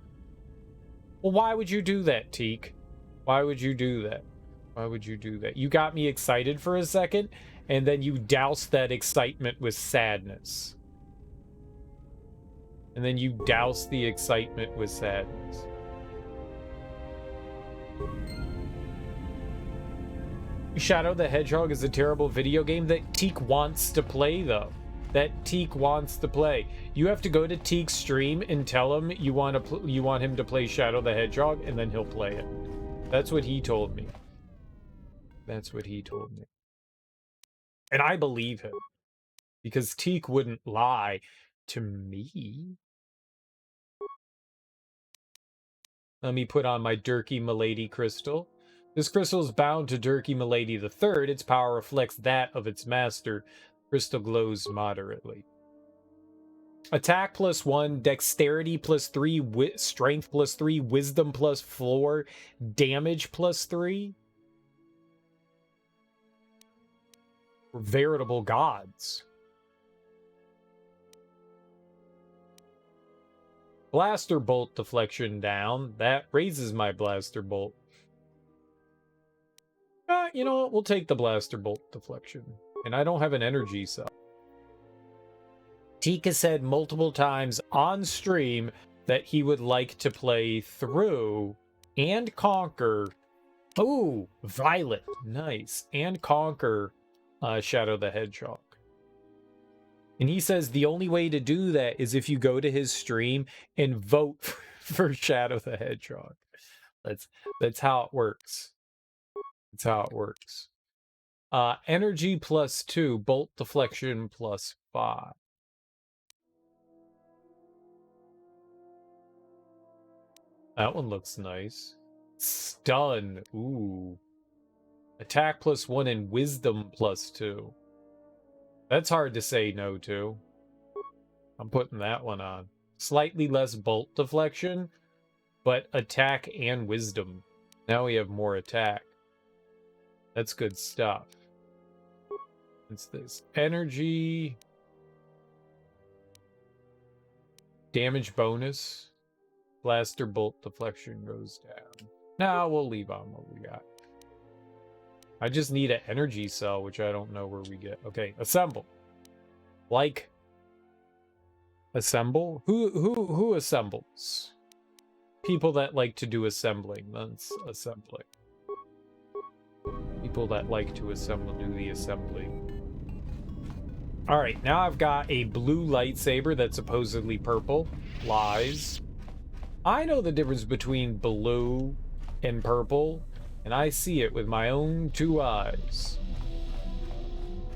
Well, why would you do that, Teak? Why would you do that? Why would you do that? You got me excited for a second, and then you doused that excitement with sadness. And then you douse the excitement with sadness. Shadow the Hedgehog is a terrible video game that Teak wants to play, though. That Teak wants to play. You have to go to Teak's stream and tell him you want him to play Shadow the Hedgehog, and then he'll play it. That's what he told me. That's what he told me. And I believe him. Because Teak wouldn't lie to me. Let me put on my Durkee Milady crystal. This crystal is bound to Durkee Milady III. Its power reflects that of its master. Crystal glows moderately. Attack +1, dexterity +3, strength +3, wisdom +4, damage +3. We're veritable gods. Blaster bolt deflection down. That raises my blaster bolt. You know what? We'll take the blaster bolt deflection. And I don't have an energy cell. Tika said multiple times on stream that he would like to play through and conquer. Oh, Violet. Nice. And conquer Shadow the Hedgehog. And he says the only way to do that is if you go to his stream and vote for Shadow the Hedgehog. That's how it works. That's how it works. Energy +2, bolt deflection +5. That one looks nice. Stun. Ooh. Attack +1 and wisdom +2. That's hard to say no to. I'm putting that one on. Slightly less bolt deflection, but attack and wisdom. Now we have more attack. That's good stuff. What's this? Energy. Damage bonus. Blaster bolt deflection goes down. Now we'll leave on what we got. I just need an energy cell, which I don't know where we get. Okay, assemble. Like assemble? Who assembles? People that like to do assembling. That's assembling. People that like to assemble do the assembling. All right, now I've got a blue lightsaber that's supposedly purple. Lies. I know the difference between blue and purple, and I see it with my own 2 eyes.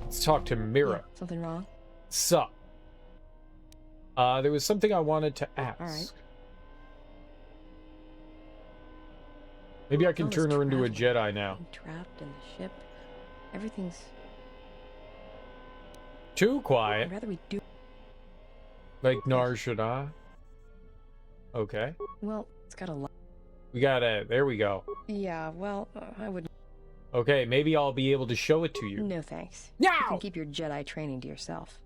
Let's talk to Mira. Yeah, something wrong? Sup? There was something I wanted to ask. All right. Maybe I can All this turn her into a traveling, Jedi now. being trapped in the ship. Everything's... Too quiet. I'd rather we do... Like Nar Shadaa. Okay. Well, it's got a lot... We got it. There we go. Yeah, well, I would... Okay, maybe I'll be able to show it to you. No thanks. No! You can keep your Jedi training to yourself.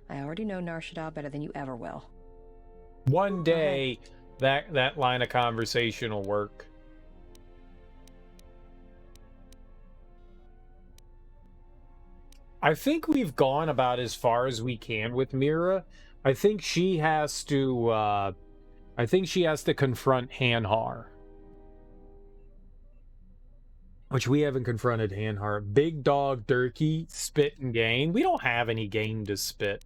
I already know Nar Shadaa better than you ever will. One day, that line of conversation will work. I think we've gone about as far as we can with Mira. I think she has to confront Hanhar. Which we haven't confronted Hanhar. Big Dog Durkee, spit and gain. We don't have any gain to spit.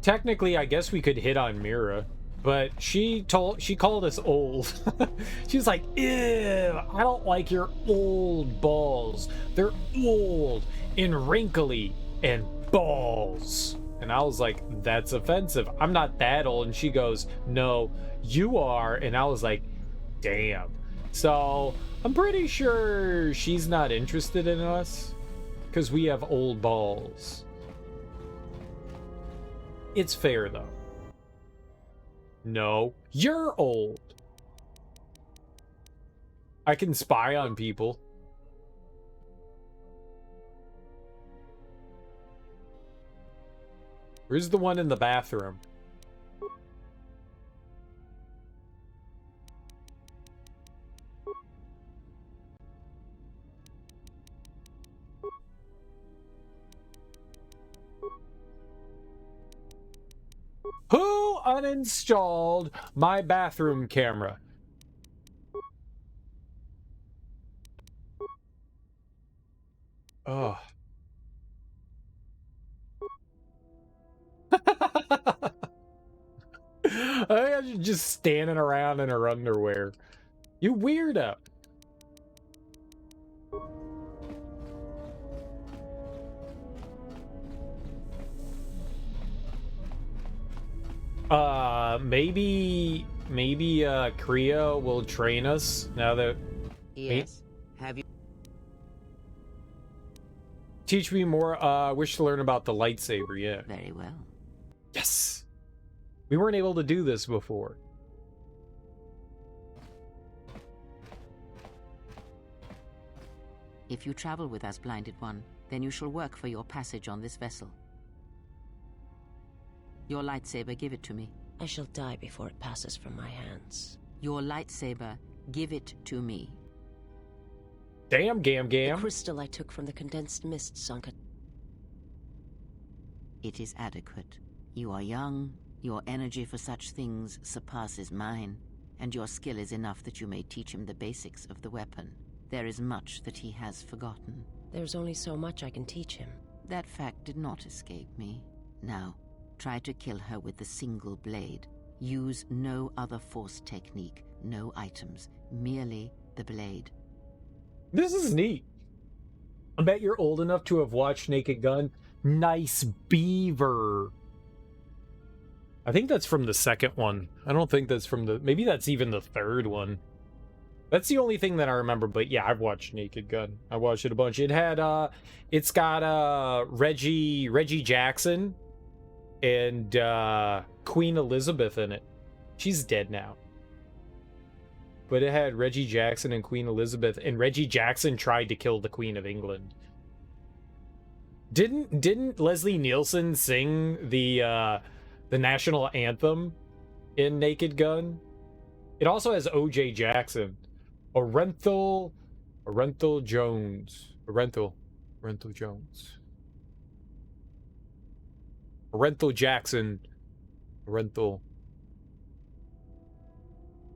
Technically, I guess we could hit on Mira, but she called us old. She's like, ew, I don't like your old balls. They're old and wrinkly and balls. And I was like, that's offensive. I'm not that old. And she goes, no, you are. And I was like, damn. So I'm pretty sure she's not interested in us because we have old balls. It's fair, though. No, you're old. I can spy on people. Where's the one in the bathroom? uninstalled my bathroom camera. Oh. I was just standing around in her underwear. You weirdo. Maybe Kriea will train us now that... Yes. Have you... Teach me more, wish to learn about the lightsaber, yeah. Very well. Yes! We weren't able to do this before. If you travel with us, Blinded One, then you shall work for your passage on this vessel. Your lightsaber, give it to me. I shall die before it passes from my hands. Your lightsaber, give it to me. Damn, Gam The Gam. crystal I took from the condensed mist sunk at... It is adequate. You are young, your energy for such things surpasses mine, and your skill is enough that you may teach him the basics of the weapon. There is much that he has forgotten. There's only so much I can teach him. That fact did not escape me. Now, try to kill her with the single blade. Use no other force technique, no items, merely the blade. This is neat. I bet you're old enough to have watched Naked Gun. Nice beaver. I think that's from the second one. I don't think that's from the... Maybe that's even the third one. That's the only thing that I remember, but yeah, I've watched Naked Gun. I watched it a bunch. It had, it's got, Reggie Jackson and, Queen Elizabeth in it. She's dead now. But it had Reggie Jackson and Queen Elizabeth, and Reggie Jackson tried to kill the Queen of England. Didn't Leslie Nielsen sing the national anthem in Naked Gun? It also has O.J. Jackson. Orenthal Jones. Orenthal Jones. Orenthal Jackson. Orenthal.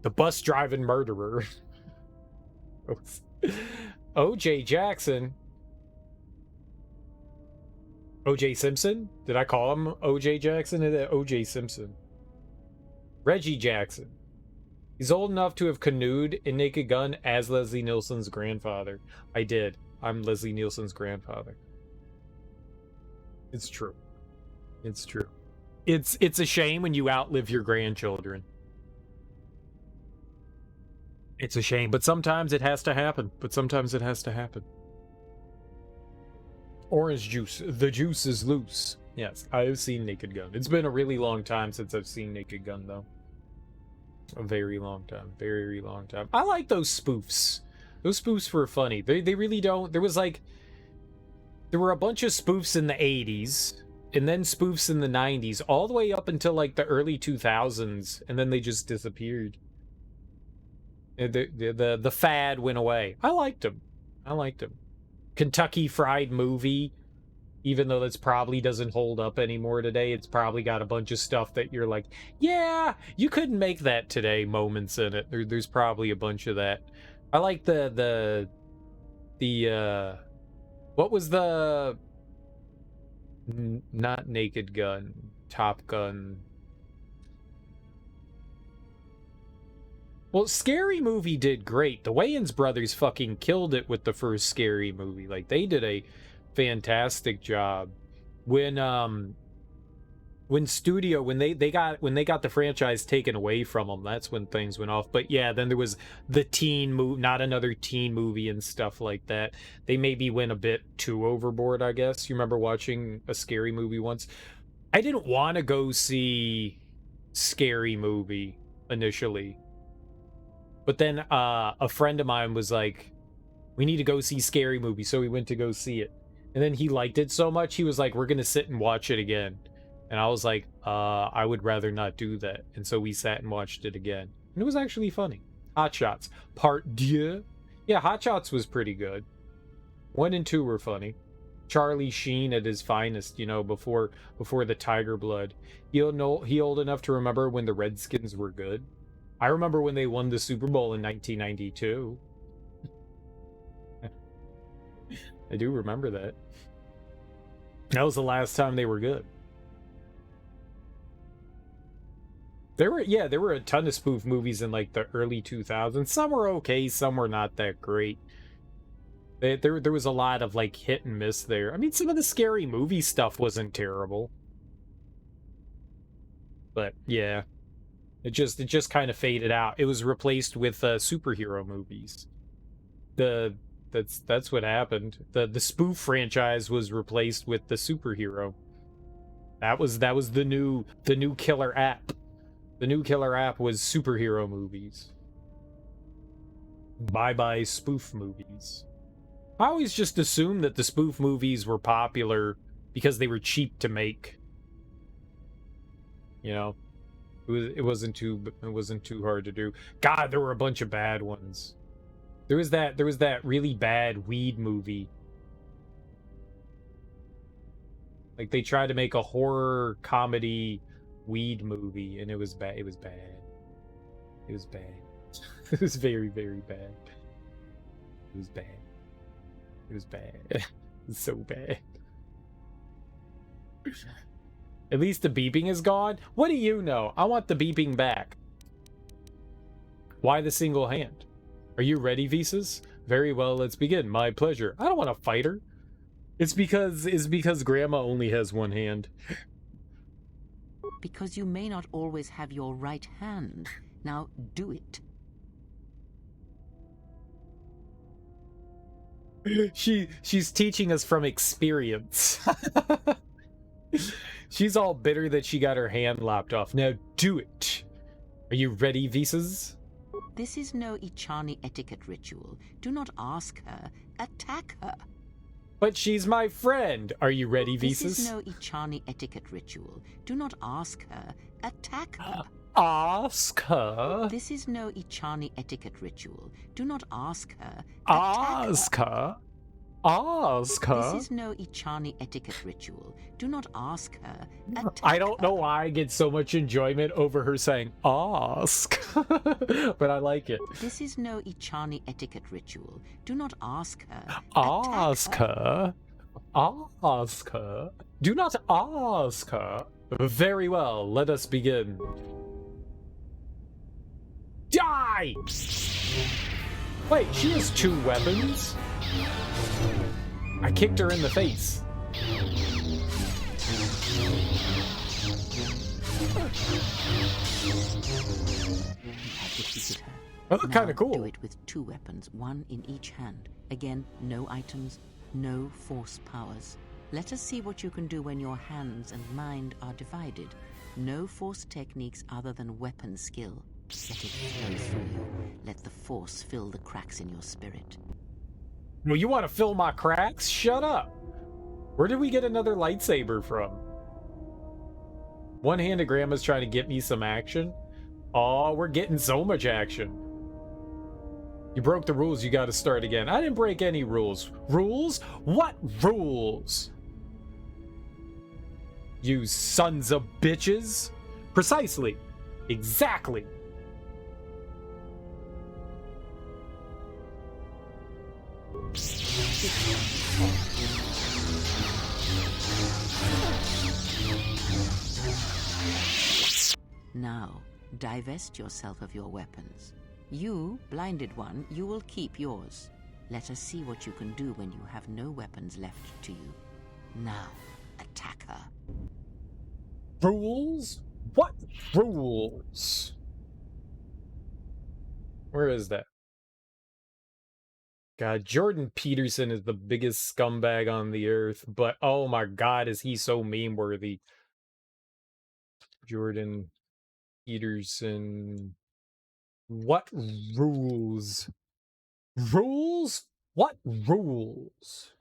The bus driving murderer. O.J. Jackson. O.J. Simpson? Did I call him O.J. Jackson? O.J. Simpson. Reggie Jackson. He's old enough to have canoed in Naked Gun as Leslie Nielsen's grandfather. I did. I'm Leslie Nielsen's grandfather. It's true. It's true. It's a shame when you outlive your grandchildren. It's a shame, but sometimes it has to happen. Orange juice. The juice is loose. Yes, I have seen Naked Gun. It's been a really long time since I've seen Naked Gun, though. A very long time. Very long time. I like those spoofs. Those spoofs were funny. They really don't... There were a bunch of spoofs in the 80s, and then spoofs in the 90s, all the way up until, like, the early 2000s, and then they just disappeared. The fad went away. I liked them. Kentucky Fried Movie, even though that's probably doesn't hold up anymore today, it's probably got a bunch of stuff that you're like, yeah, you couldn't make that today moments in it. There's probably a bunch of that. I like the what was the... Not Naked Gun, Top Gun. Well, Scary Movie did great. The Wayans brothers fucking killed it with the first Scary Movie. Like, they did a fantastic job. When they got the franchise taken away from them, that's when things went off. But yeah, then there was the teen movie, not another teen movie and stuff like that. They maybe went a bit too overboard, I guess. You remember watching a Scary Movie once? I didn't want to go see Scary Movie initially. But then a friend of mine was like, we need to go see Scary Movie. So we went to go see it. And then he liked it so much, he was like, we're going to sit and watch it again. And I was like, I would rather not do that. And so we sat and watched it again. And it was actually funny. Hot Shots. Part 2. Yeah, Hot Shots was pretty good. 1 and 2 were funny. Charlie Sheen at his finest, you know, before the Tiger Blood. He old enough to remember when the Redskins were good. I remember when they won the Super Bowl in 1992. I do remember that. That was the last time they were good. There were a ton of spoof movies in like the early 2000s. Some were okay, some were not that great. There was a lot of like hit and miss there. I mean, some of the Scary Movie stuff wasn't terrible. But yeah, it just kind of faded out. It was replaced with superhero movies. That's what happened. The spoof franchise was replaced with the superhero. That was the new killer app. The new killer app was superhero movies. Bye-bye spoof movies. I always just assumed that the spoof movies were popular because they were cheap to make. You know, it wasn't too hard to do. God, there were a bunch of bad ones. There was that really bad weed movie. Like they tried to make a horror comedy weed movie, and it was bad. It was bad. It was bad. It was very, very bad. It was bad. It was bad. It was so bad. At least the beeping is gone. What do you know? I want the beeping back. Why the single hand? Are you ready, Visas? Very well, let's begin. My pleasure. I don't want to fight her. It's because Grandma only has one hand. Because you may not always have your right hand. Now do it. She's teaching us from experience. She's all bitter that she got her hand lopped off. Now do it. Are you ready, Visas? This is no Ichani etiquette ritual. Do not ask her. Attack her. But she's my friend. Are you ready, This Visas? is no Ichani etiquette ritual. Do not ask her. Attack her. Ask her. This is no Ichani etiquette ritual. Do not ask her. Ask her. Ask her. This is no Ichani etiquette ritual. Do not ask her. Attack I don't know why I get so much enjoyment over her saying ask, but I like it. This is no Ichani etiquette ritual. Do not ask her. Ask her. Ask her. Do not ask her. Very well, let us begin. Die! Wait, she has 2 weapons? I kicked her in the face. That looked kind of cool. Do it with 2 weapons, 1 in each hand. Again, no items, no force powers. Let us see what you can do when your hands and mind are divided. No force techniques other than weapon skill. Let it flow through you. Let the force fill the cracks in your spirit. Well, you want to fill my cracks? Shut up. Where did we get another lightsaber from? One-handed Grandma's trying to get me some action. Oh, we're getting so much action. You broke the rules, you gotta start again. I didn't break any rules. Rules? What rules? You sons of bitches. Precisely. Exactly. Now, divest yourself of your weapons. You, blinded one, you will keep yours. Let us see what you can do when you have no weapons left to you. Now, attack her. Rules? What rules? Where is that? God, Jordan Peterson is the biggest scumbag on the earth, but oh my God, is he so meme-worthy. Jordan Peterson. What rules? Rules? What rules?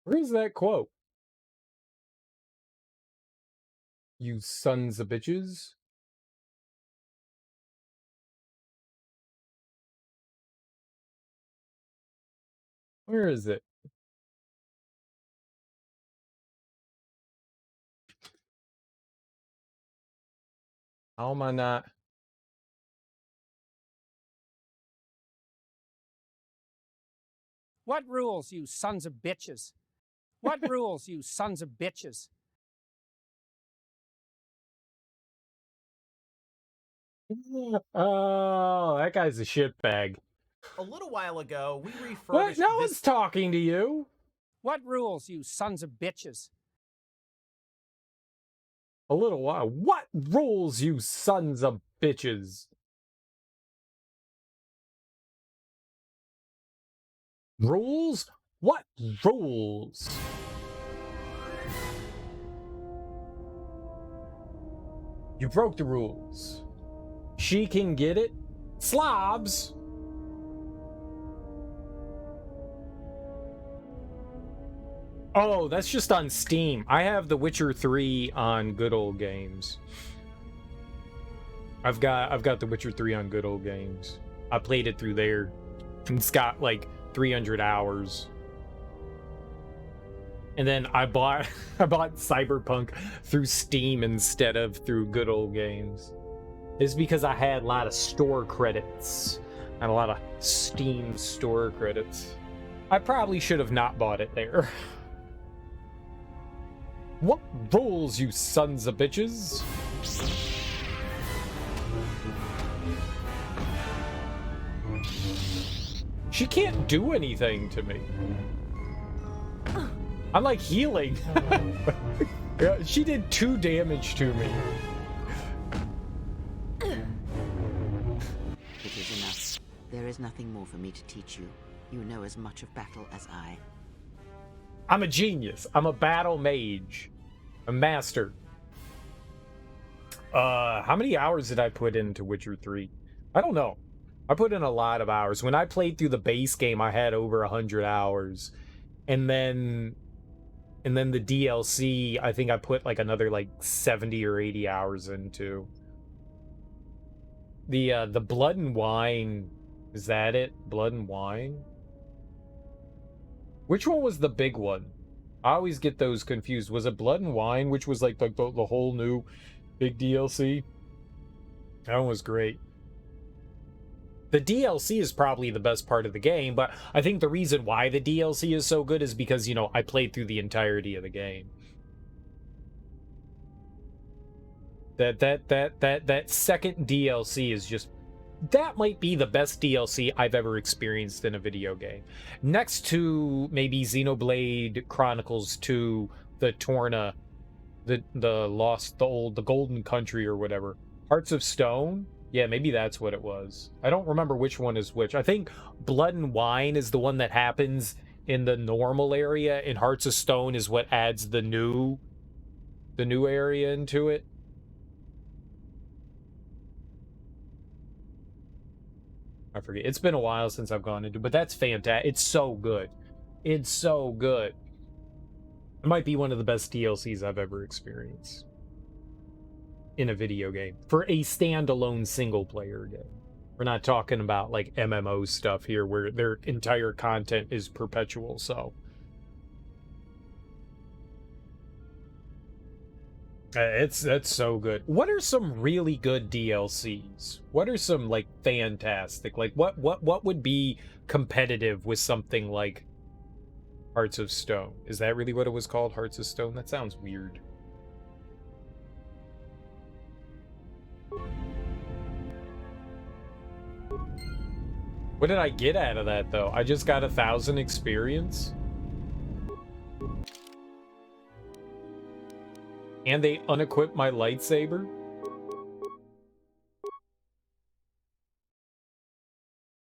Where's that quote? you sons of bitches. Where is it? How am I not? What rules, you sons of bitches? What rules, you sons of bitches? Oh, that guy's a shitbag. A little while ago, we refurbished What? No this... one's talking to you. What rules, you sons of bitches? A little while. What rules, you sons of bitches? Rules? What rules? You broke the rules. She can get it. Slobs. Oh, that's just on Steam. I have The Witcher 3 on Good Old Games. I've got The Witcher 3 on Good Old Games. I played it through there. It's got like 300 hours. And then I bought Cyberpunk through Steam instead of through Good Old Games. It's because I had a lot of store credits and a lot of Steam store credits. I probably should have not bought it there. What rules, you sons of bitches? She can't do anything to me. I'm like healing. She did 2 damage to me. It is enough. There is nothing more for me to teach you. You know as much of battle as I. I'm a genius. I'm a battle mage. A master. How many hours did I put into Witcher 3? I don't know. I put in a lot of hours. When I played through the base game, I had over 100 hours. And then the DLC, I think I put like another like 70 or 80 hours into. The Blood and Wine, is that it? Blood and Wine? Which one was the big one? I always get those confused. Was it Blood and Wine, which was like the whole new big DLC? That one was great. The DLC is probably the best part of the game, but I think the reason why the DLC is so good is because, you know, I played through the entirety of the game. That second DLC is just... That might be the best DLC I've ever experienced in a video game. Next to maybe Xenoblade Chronicles 2, the Torna, the Golden Country or whatever. Hearts of Stone? Yeah, maybe that's what it was. I don't remember which one is which. I think Blood and Wine is the one that happens in the normal area, and Hearts of Stone is what adds the new area into it. I forget. It's been a while since I've gone into, but that's fantastic. It's so good. It's so good. It might be one of the best DLCs I've ever experienced in a video game for a standalone single player game. We're not talking about like MMO stuff here where their entire content is perpetual, so that's so good. What are some really good DLCs? What are some like fantastic, like what would be competitive with something like Hearts of Stone? Is that really what it was called, Hearts of Stone? That sounds weird. What did I get out of that, though? I just got 1,000 experience? And they unequipped my lightsaber?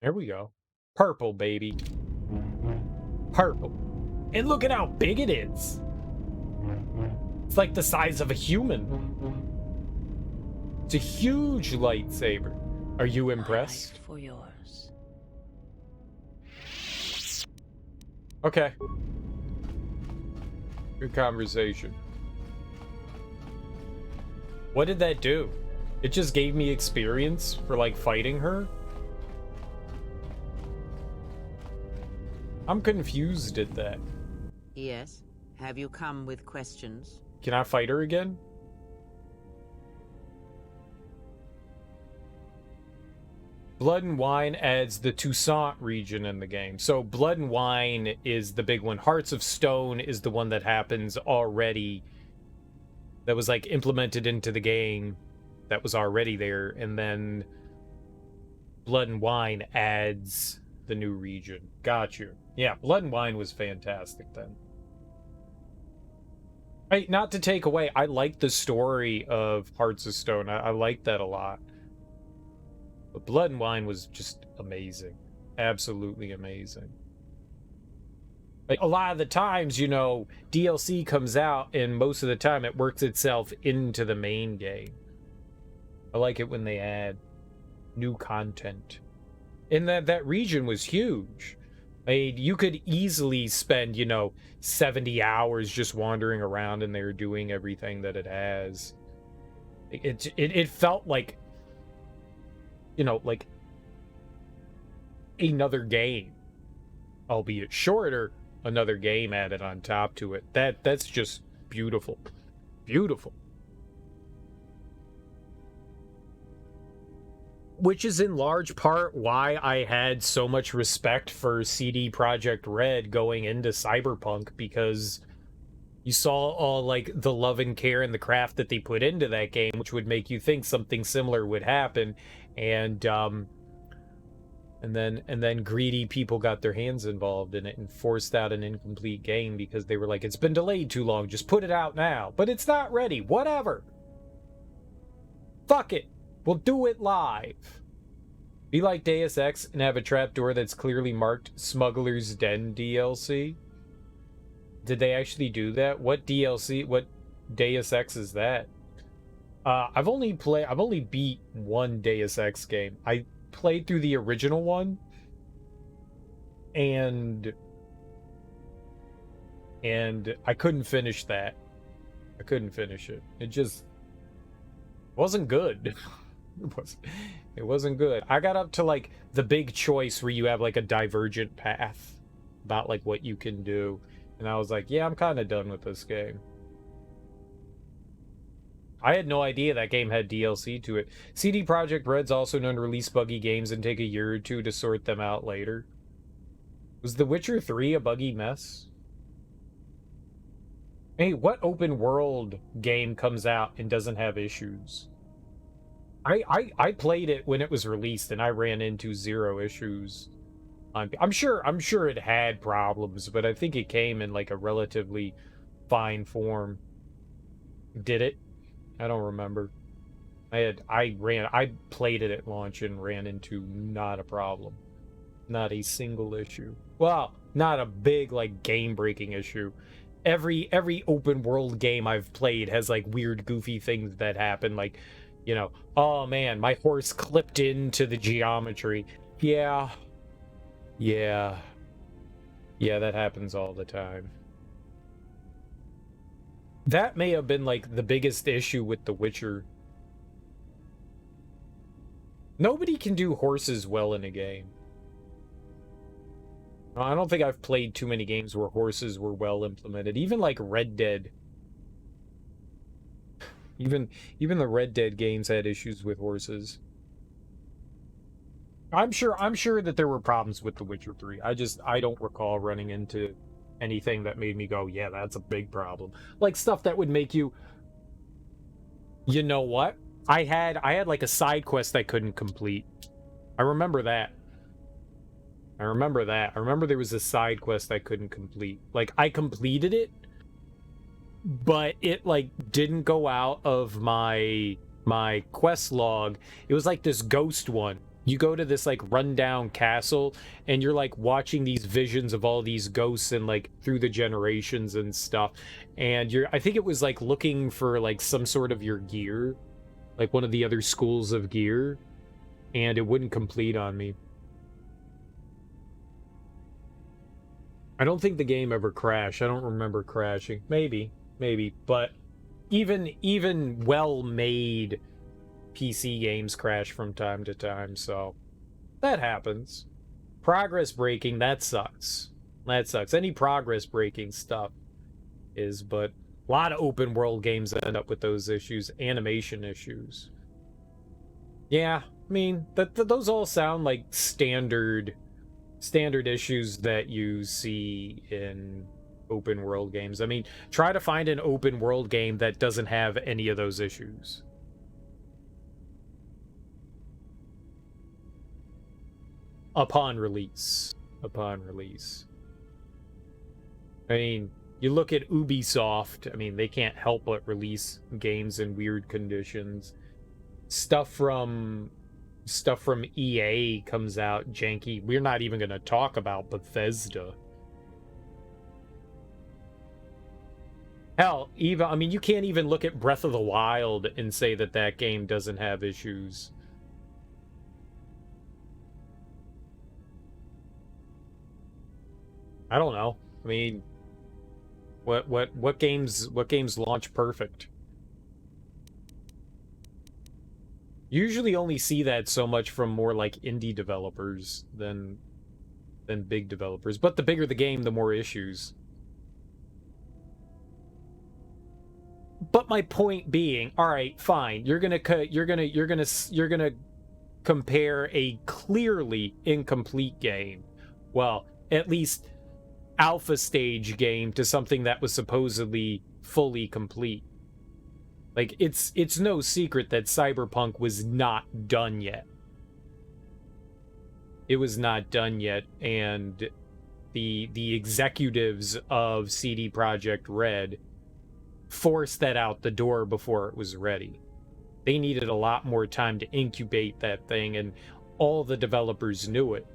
There we go. Purple, baby. Purple. And look at how big it is! It's like the size of a human. It's a huge lightsaber. Are you impressed? For yours. Okay. Good conversation. What did that do? It just gave me experience for, like, fighting her? I'm confused at that. Yes. Have you come with questions? Can I fight her again? Blood and Wine adds the Toussaint region in the game. So Blood and Wine is the big one. Hearts of Stone is the one that happens already. That was like implemented into the game. That was already there. And then Blood and Wine adds the new region. Got you. Yeah, Blood and Wine was fantastic then. Hey, not to take away, I like the story of Hearts of Stone. I like that a lot. But Blood and Wine was just amazing. Absolutely amazing. Like, a lot of the times, you know, DLC comes out, and most of the time it works itself into the main game. I like it when they add new content. And that region was huge. I mean, you could easily spend, you know, 70 hours just wandering around in there doing everything that it has. It felt like, you know, like another game, albeit shorter, another game added on top to it. That's just beautiful. Beautiful. Which is in large part why I had so much respect for CD Projekt Red going into Cyberpunk, because you saw all like the love and care and the craft that they put into that game, which would make you think something similar would happen, and then greedy people got their hands involved in it and forced out an incomplete game because they were like, it's been delayed too long, just put it out now. But it's not ready, whatever. Fuck it. We'll do it live. Be like Deus Ex and have a trapdoor that's clearly marked Smuggler's Den DLC. Did they actually do that? What DLC? What Deus Ex is that? I've only beat one Deus Ex game. I played through the original one, and I couldn't finish that. I couldn't finish it. It just wasn't good. It wasn't good. I got up to like the big choice where you have like a divergent path about like what you can do, and I was like, yeah, I'm kind of done with this game. I had no idea that game had DLC to it. CD Projekt Red's also known to release buggy games and take a year or two to sort them out later. Was The Witcher 3 a buggy mess? Hey, what open world game comes out and doesn't have issues? I played it when it was released and I ran into 0 issues. I'm sure it had problems, but I think it came in like a relatively fine form. Did it? I don't remember. I played it at launch and ran into not a problem. Not a single issue. Well, not a big like game-breaking issue. Every open world game I've played has like weird goofy things that happen, like, you know, oh man, my horse clipped into the geometry. Yeah, that happens all the time. That may have been like the biggest issue with The Witcher. Nobody can do horses well in a game. I don't think I've played too many games where horses were well implemented. Even like Red Dead. Even the Red Dead games had issues with horses. I'm sure that there were problems with The Witcher 3. I don't recall running into anything that made me go, yeah, that's a big problem. Like stuff that would make you, you know what? I had like a side quest I couldn't complete. I remember that. I remember there was a side quest I couldn't complete. Like, I completed it, but it like didn't go out of my quest log. It was like this ghost one. You go to this like rundown castle and you're like watching these visions of all these ghosts and like through the generations and stuff. And I think it was like looking for like some sort of your gear, like one of the other schools of gear, and it wouldn't complete on me. I don't think the game ever crashed. I don't remember crashing. Maybe, but even well-made PC games crash from time to time, so that happens. Progress breaking, that sucks. That sucks. Any progress breaking stuff is, but a lot of open world games end up with those issues, animation issues. Yeah, I mean, those all sound like standard issues that you see in open world games. I mean, try to find an open world game that doesn't have any of those issues. Upon release. I mean, you look at Ubisoft, I mean, they can't help but release games in weird conditions. Stuff from EA comes out janky. We're not even going to talk about Bethesda. Hell, even, I mean, you can't even look at Breath of the Wild and say that that game doesn't have issues. I don't know. I mean, what games launch perfect? Usually only see that so much from more like indie developers than big developers. But the bigger the game, the more issues. But my point being, all right, fine. You're gonna compare a clearly incomplete game, well, at least alpha stage game, to something that was supposedly fully complete. Like, it's no secret that Cyberpunk was not done yet. It was not done yet, and the executives of CD Projekt Red forced that out the door before it was ready. They needed a lot more time to incubate that thing, and all the developers knew it.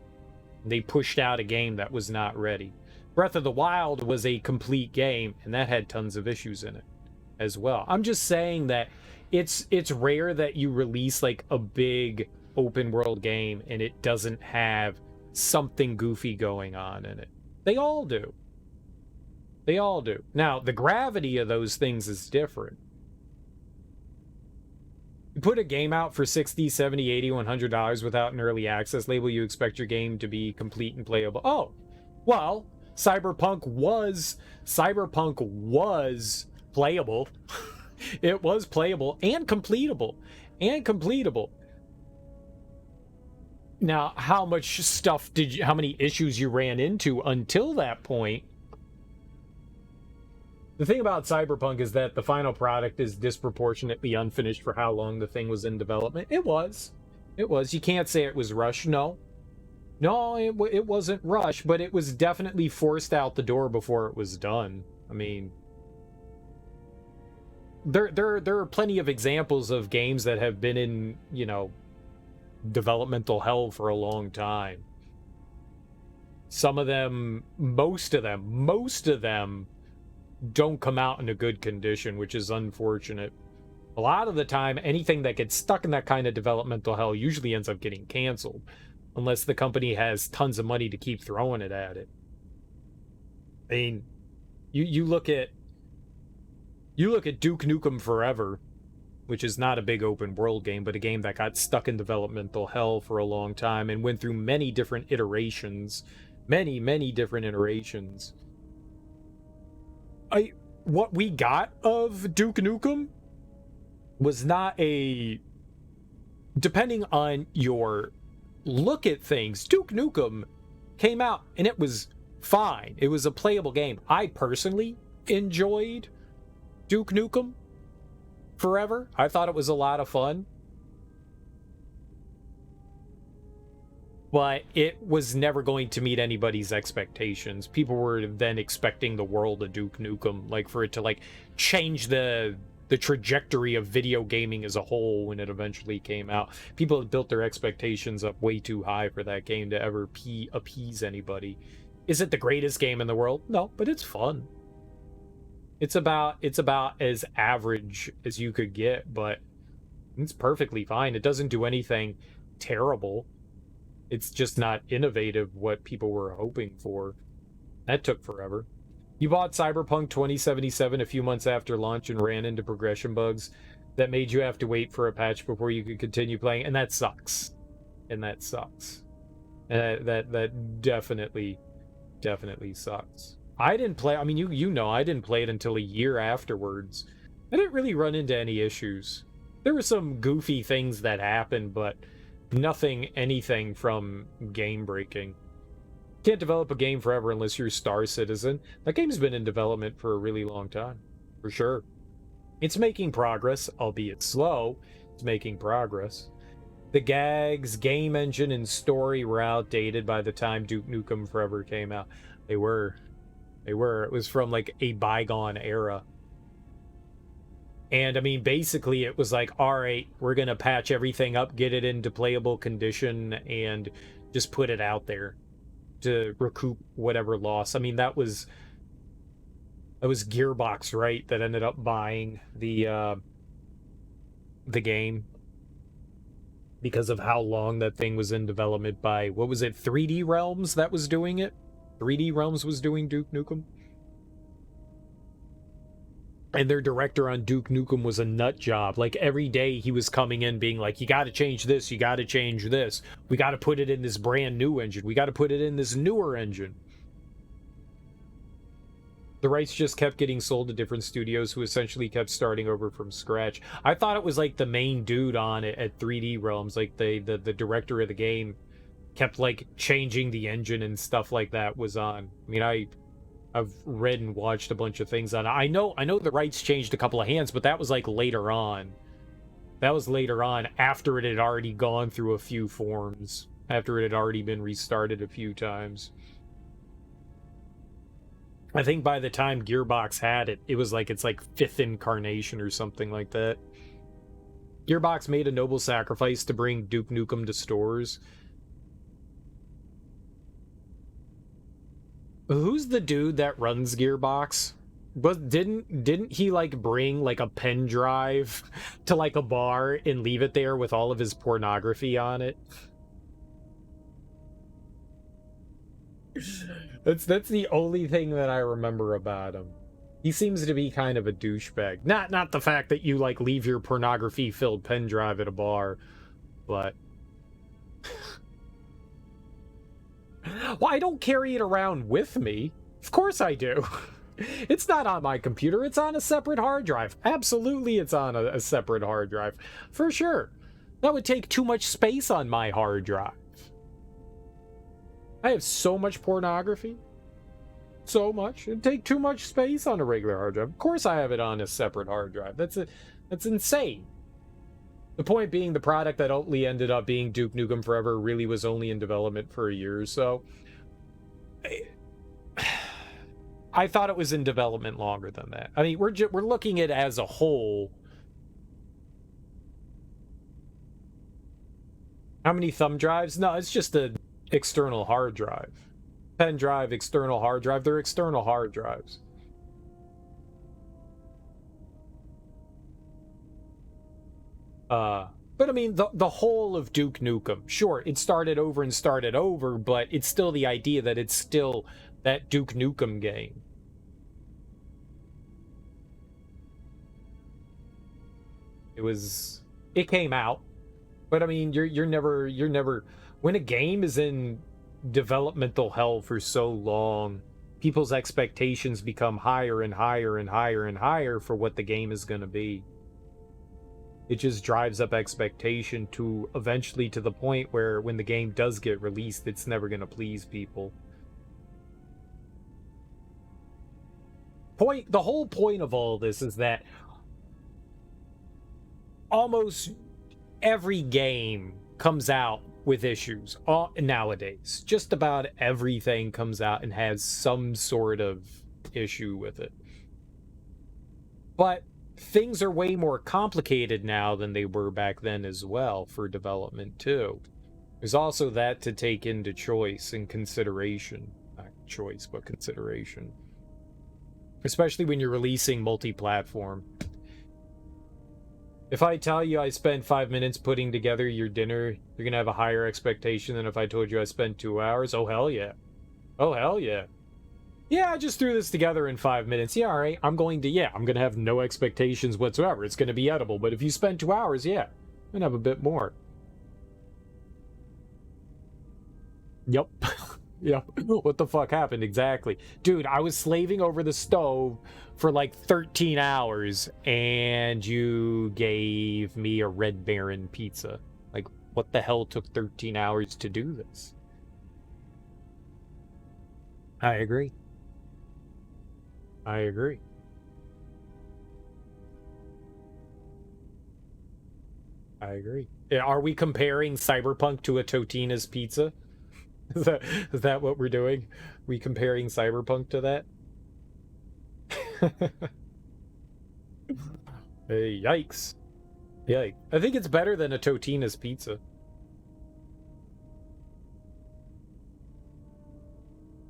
They pushed out a game that was not ready. Breath of the Wild was a complete game, and that had tons of issues in it as well. I'm just saying that it's rare that you release like a big open world game and it doesn't have something goofy going on in it. They all do. They all do. Now, the gravity of those things is different. You put a game out for $60, $70, $80, $100 without an early access label, you expect your game to be complete and playable. Oh, well, Cyberpunk was playable. It was playable and completable. Now, how many issues you ran into until that point? The thing about Cyberpunk is that the final product is disproportionately unfinished for how long the thing was in development. It was. You can't say it was rushed. No, it wasn't rushed, but it was definitely forced out the door before it was done. I mean, there are plenty of examples of games that have been in, developmental hell for a long time. Some of them, most of them don't come out in a good condition, which is unfortunate. A lot of the time, anything that gets stuck in that kind of developmental hell usually ends up getting canceled, unless the company has tons of money to keep throwing it at it. I mean, you look at Duke Nukem Forever, which is not a big open world game, but a game that got stuck in developmental hell for a long time and went through many different iterations. Many different iterations. What we got of Duke Nukem was not depending on your look at things, Duke Nukem came out and it was fine. It was a playable game. I personally enjoyed Duke Nukem Forever. I thought it was a lot of fun. But it was never going to meet anybody's expectations. People were then expecting the world of Duke Nukem, like for it to like change the trajectory of video gaming as a whole when it eventually came out. People had built their expectations up way too high for that game to ever appease anybody. Is it the greatest game in the world? No, but it's fun. It's about as average as you could get, but it's perfectly fine. It doesn't do anything terrible. It's just not innovative what people were hoping for. That took forever. You bought Cyberpunk 2077 a few months after launch and ran into progression bugs that made you have to wait for a patch before you could continue playing, and that sucks. And that sucks. And that definitely sucks. I didn't play, I mean, you know, I didn't play it until a year afterwards. I didn't really run into any issues. There were some goofy things that happened, but anything from game breaking. Can't develop a game forever unless you're Star Citizen. That game's been in development for a really long time, for sure. It's making progress, albeit slow. It's making progress. The gags, game engine, and story were outdated by the time Duke Nukem Forever came out. They were. It was from like a bygone era. And I mean, basically it was like, all right, we're going to patch everything up, get it into playable condition, and just put it out there to recoup whatever loss. I mean, that was Gearbox, right, that ended up buying the game because of how long that thing was in development by, what was it, 3D Realms that was doing it? 3D Realms was doing Duke Nukem? And their director on Duke Nukem was a nut job. Like, every day he was coming in being like, you gotta change this, you gotta change this. We gotta put it in this brand new engine. We gotta put it in this newer engine. The rights just kept getting sold to different studios who essentially kept starting over from scratch. I thought it was like the main dude on it at 3D Realms, like the director of the game kept like changing the engine and stuff like that was on. I mean, I've read and watched a bunch of things on it. I know the rights changed a couple of hands, but that was like later on. That was later on, after it had already gone through a few forms, after it had already been restarted a few times. I think by the time Gearbox had it, it was like its like 5th incarnation or something like that. Gearbox made a noble sacrifice to bring Duke Nukem to stores. Who's the dude that runs Gearbox? Didn't he like bring like a pen drive to like a bar and leave it there with all of his pornography on it? That's the only thing that I remember about him. He seems to be kind of a douchebag. Not the fact that you like leave your pornography filled pen drive at a bar, but well, I don't carry it around with me. Of course I do. It's not on my computer. It's on a separate hard drive. Absolutely, it's on a separate hard drive. For sure. That would take too much space on my hard drive. I have so much pornography. So much. It'd take too much space on a regular hard drive. Of course I have it on a separate hard drive. That's insane. The point being, the product that ultimately ended up being Duke Nukem Forever really was only in development for a year or so. I thought it was in development longer than that. I mean, we're looking at it as a whole. How many thumb drives? No, it's just an external hard drive. Pen drive, external hard drive. They're external hard drives. But I mean, the whole of Duke Nukem, sure, it started over, but it's still the idea that it's still that Duke Nukem game. It came out, but I mean, you're never, when a game is in developmental hell for so long, people's expectations become higher and higher and higher and higher for what the game is going to be. It just drives up expectation to eventually to the point where when the game does get released, it's never going to please people. The whole point of all this is that almost every game comes out with issues nowadays. Just about everything comes out and has some sort of issue with it. But things are way more complicated now than they were back then as well for development too. There's also that to take into choice and consideration. Not choice, but consideration. Especially when you're releasing multi-platform. If I tell you I spent 5 minutes putting together your dinner, you're gonna have a higher expectation than if I told you I spent 2 hours? Oh hell yeah. Oh hell yeah. Yeah, I just threw this together in 5 minutes. Yeah, all right. I'm going to have no expectations whatsoever. It's going to be edible. But if you spend 2 hours, yeah, I'm going to have a bit more. Yep. Yeah. What the fuck happened exactly? Dude, I was slaving over the stove for like 13 hours and you gave me a Red Baron pizza. Like, what the hell took 13 hours to do this? I agree. I agree. I agree. Yeah, are we comparing Cyberpunk to a Totina's pizza? Is that what we're doing? We comparing Cyberpunk to that? Hey, yikes. Yikes. I think it's better than a Totina's pizza.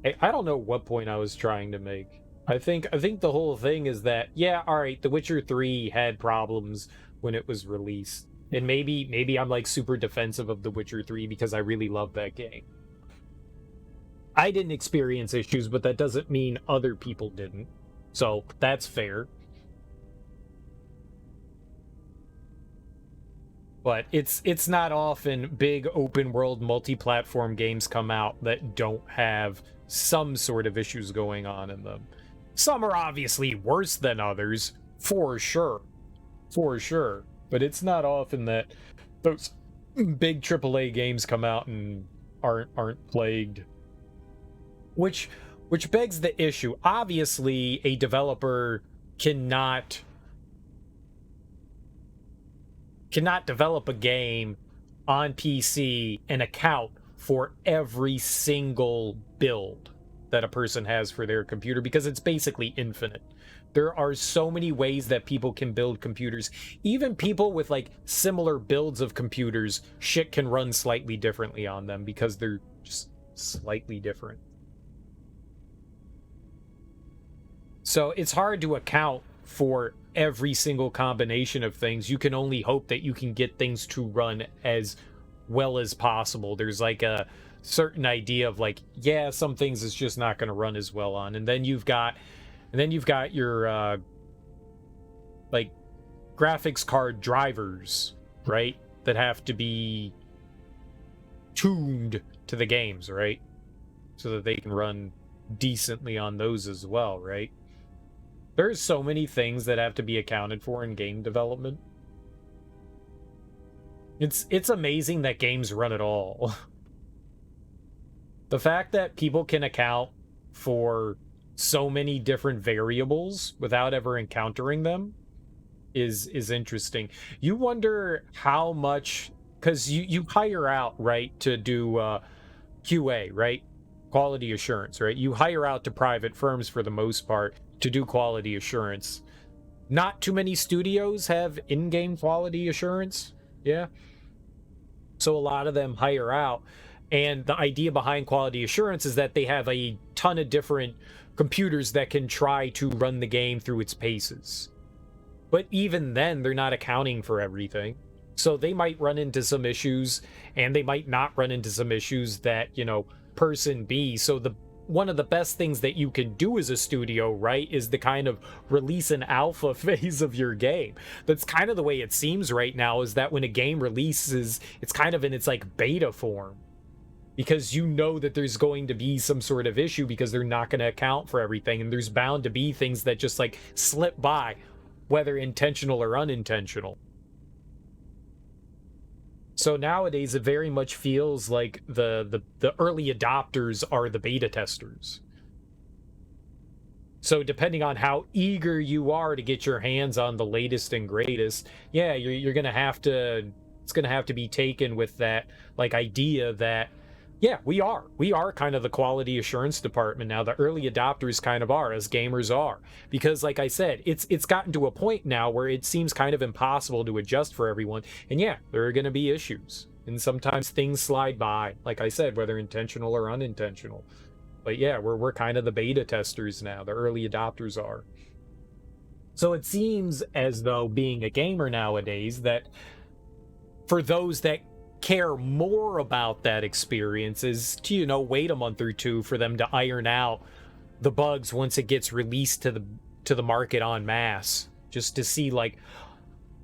I don't know what point I was trying to make. I think the whole thing is that, yeah, all right, The Witcher 3 had problems when it was released. And maybe I'm like super defensive of The Witcher 3 because I really love that game. I didn't experience issues, but that doesn't mean other people didn't. So that's fair. But it's not often big open world multi-platform games come out that don't have some sort of issues going on in them. Some are obviously worse than others, for sure. For sure. But it's not often that those big AAA games come out and aren't plagued. Which begs the issue. Obviously, a developer cannot develop a game on PC and account for every single build that a person has for their computer because it's basically infinite. There are so many ways that people can build computers. Even people with like similar builds of computers, shit can run slightly differently on them because they're just slightly different. So it's hard to account for every single combination of things. You can only hope that you can get things to run as well as possible. There's like a certain idea of like, yeah, some things it's just not going to run as well on. And then you've got your like graphics card drivers, right? That have to be tuned to the games, right? So that they can run decently on those as well, right? There's so many things that have to be accounted for in game development. It's amazing that games run at all. The fact that people can account for so many different variables without ever encountering them is interesting. You wonder how much, because you hire out, right, to do QA, right? Quality assurance, right? You hire out to private firms for the most part to do quality assurance. Not too many studios have in-game quality assurance, yeah? So a lot of them hire out, and the idea behind quality assurance is that they have a ton of different computers that can try to run the game through its paces. But even then, they're not accounting for everything. So they might run into some issues, and they might not run into some issues that, you know, person B. So one of the best things that you can do as a studio, right, is the kind of release an alpha phase of your game. That's kind of the way it seems right now, is that when a game releases, it's kind of in its like beta form. Because you know that there's going to be some sort of issue because they're not going to account for everything. And there's bound to be things that just like slip by, whether intentional or unintentional. So nowadays, it very much feels like the early adopters are the beta testers. So depending on how eager you are to get your hands on the latest and greatest, yeah, you're gonna have to. It's gonna have to be taken with that like idea that, yeah, we are kind of the quality assurance department now. The early adopters kind of are, as gamers are, because like I said, it's gotten to a point now where it seems kind of impossible to adjust for everyone. And yeah, there are going to be issues, and sometimes things slide by, like I said, whether intentional or unintentional. But yeah, we're kind of the beta testers now. The early adopters are. So it seems as though being a gamer nowadays, that for those that care more about that experience is to, you know, wait a month or two for them to iron out the bugs once it gets released to the market en masse, just to see, like,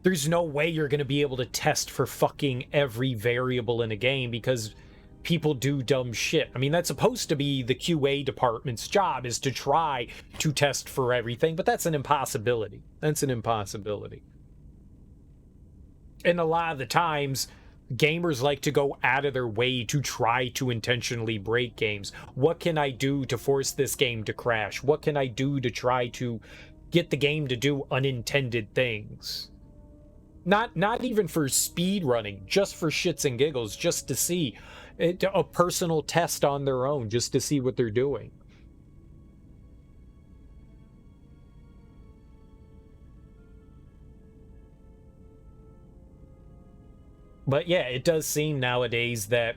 there's no way you're going to be able to test for fucking every variable in a game because people do dumb shit. I mean, that's supposed to be the QA department's job, is to try to test for everything, but that's an impossibility. That's an impossibility. And a lot of the times, gamers like to go out of their way to try to intentionally break games. What can I do to force this game to crash? What can I do to try to get the game to do unintended things? Not even for speed running, just for shits and giggles, just to see a personal test on their own, just to see what they're doing. But yeah, it does seem nowadays that,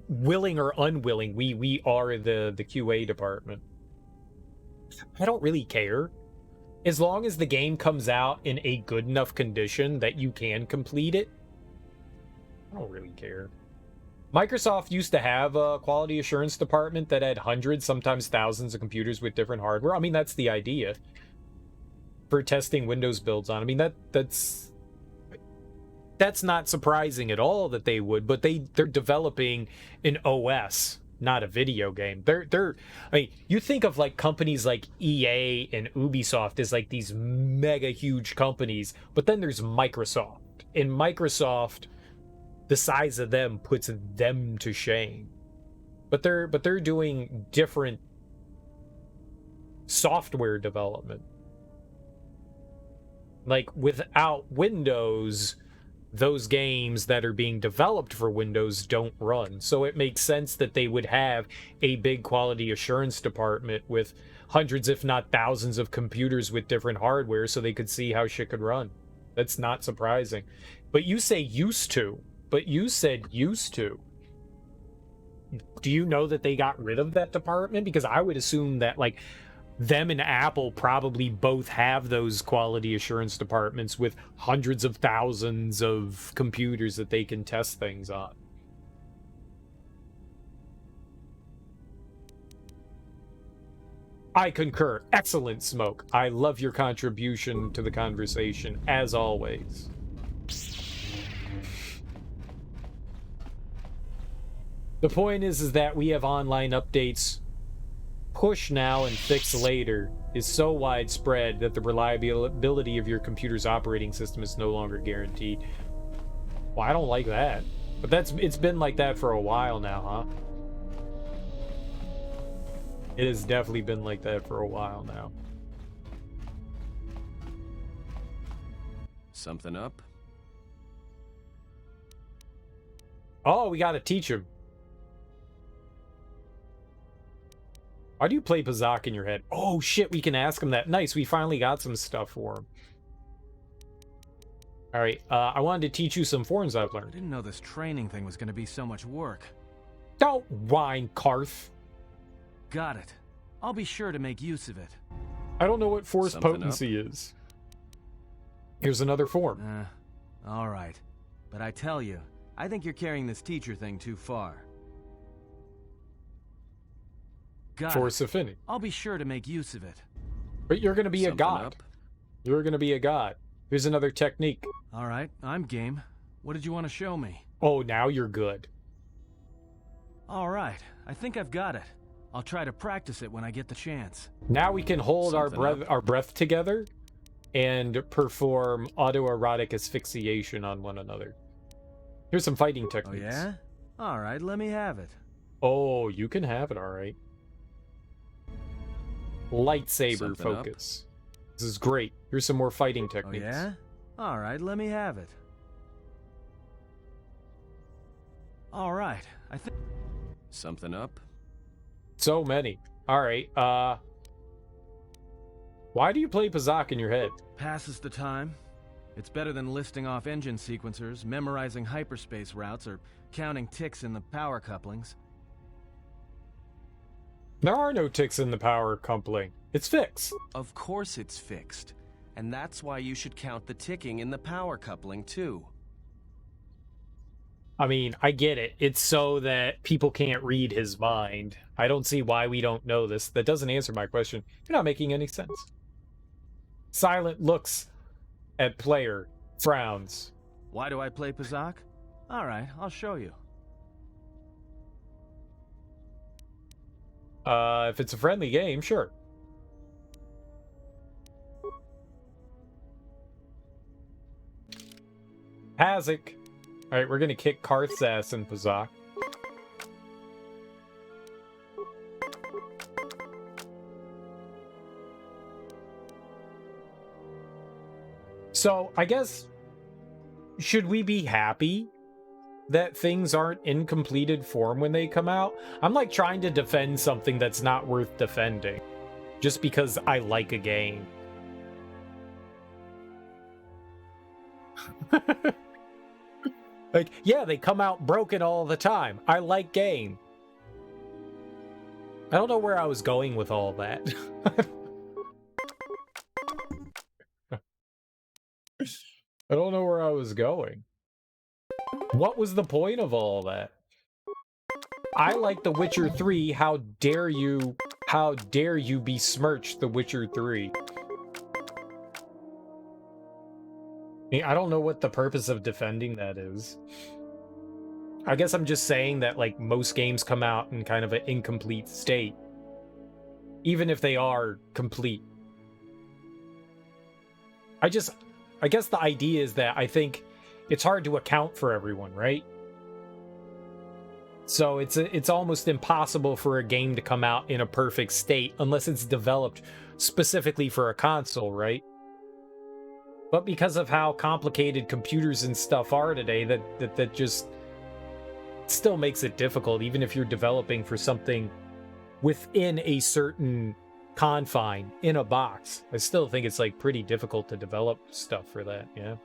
willing or unwilling, we are the QA department. I don't really care. As long as the game comes out in a good enough condition that you can complete it, I don't really care. Microsoft used to have a quality assurance department that had hundreds, sometimes thousands of computers with different hardware. I mean, that's the idea for testing Windows builds on. I mean, that's not surprising at all that they would, but they're developing an OS, not a video game. I mean, you think of like companies like EA and Ubisoft as like these mega huge companies, but then there's Microsoft, and Microsoft, the size of them puts them to shame. But they're doing different software development. Like, without Windows, those games that are being developed for Windows don't run. So it makes sense that they would have a big quality assurance department with hundreds, if not thousands, of computers with different hardware so they could see how shit could run. That's not surprising. But you say used to. But you said used to. Do you know that they got rid of that department? Because I would assume that, like, them and Apple probably both have those quality assurance departments with hundreds of thousands of computers that they can test things on. I concur. Excellent, Smoke. I love your contribution to the conversation, as always. The point is that we have online updates. Push now and fix later is so widespread that the reliability of your computer's operating system is no longer guaranteed. Well, I don't like that. But it's been like that for a while now, huh? It has definitely been like that for a while now. Something up? Oh, we gotta teach him. Why do you play Pazak in your head? Oh shit, we can ask him that. Nice, we finally got some stuff for him. Alright, I wanted to teach you some forms I've learned. I didn't know this training thing was gonna be so much work. Don't whine, Karth. Got it. I'll be sure to make use of it. I don't know what force potency is. Here's another form. Alright. But I tell you, I think you're carrying this teacher thing too far. Force affinity. I'll be sure to make use of it. But you're going to be a god. You're going to be a god. Here's another technique. All right, I'm game. What did you want to show me? Oh, now you're good. All right, I think I've got it. I'll try to practice it when I get the chance. Now we can hold our breath together and perform autoerotic asphyxiation on one another. Here's some fighting techniques. Oh, yeah? All right, let me have it. Oh, you can have it, all right. Lightsaber focus. This is great. Here's some more fighting techniques. Oh, yeah? All right, let me have it. All right, I think... Something up? So many. All right, why do you play Pazak in your head? Passes the time. It's better than listing off engine sequencers, memorizing hyperspace routes, or counting ticks in the power couplings. There are no ticks in the power coupling. It's fixed. Of course it's fixed. And that's why you should count the ticking in the power coupling, too. I mean, I get it. It's so that people can't read his mind. I don't see why we don't know this. That doesn't answer my question. You're not making any sense. Silent looks at player, frowns. Why do I play Pazak? Alright, I'll show you. If it's a friendly game, sure. Hazik. Alright, we're gonna kick Karth's ass in Pazak. So, I guess, should we be happy that things aren't in completed form when they come out? I'm like trying to defend something that's not worth defending just because I like a game. Like, yeah, they come out broken all the time. I like game. I don't know where I was going with all that. I don't know where I was going. What was the point of all that? I like The Witcher 3. How dare you besmirch The Witcher 3? I don't know what the purpose of defending that is. I guess I'm just saying that, like, most games come out in kind of an incomplete state. Even if they are complete. I guess the idea is that I think it's hard to account for everyone, right? So it's almost impossible for a game to come out in a perfect state unless it's developed specifically for a console, right? But because of how complicated computers and stuff are today, that just still makes it difficult, even if you're developing for something within a certain confine, in a box. I still think it's like pretty difficult to develop stuff for that, yeah.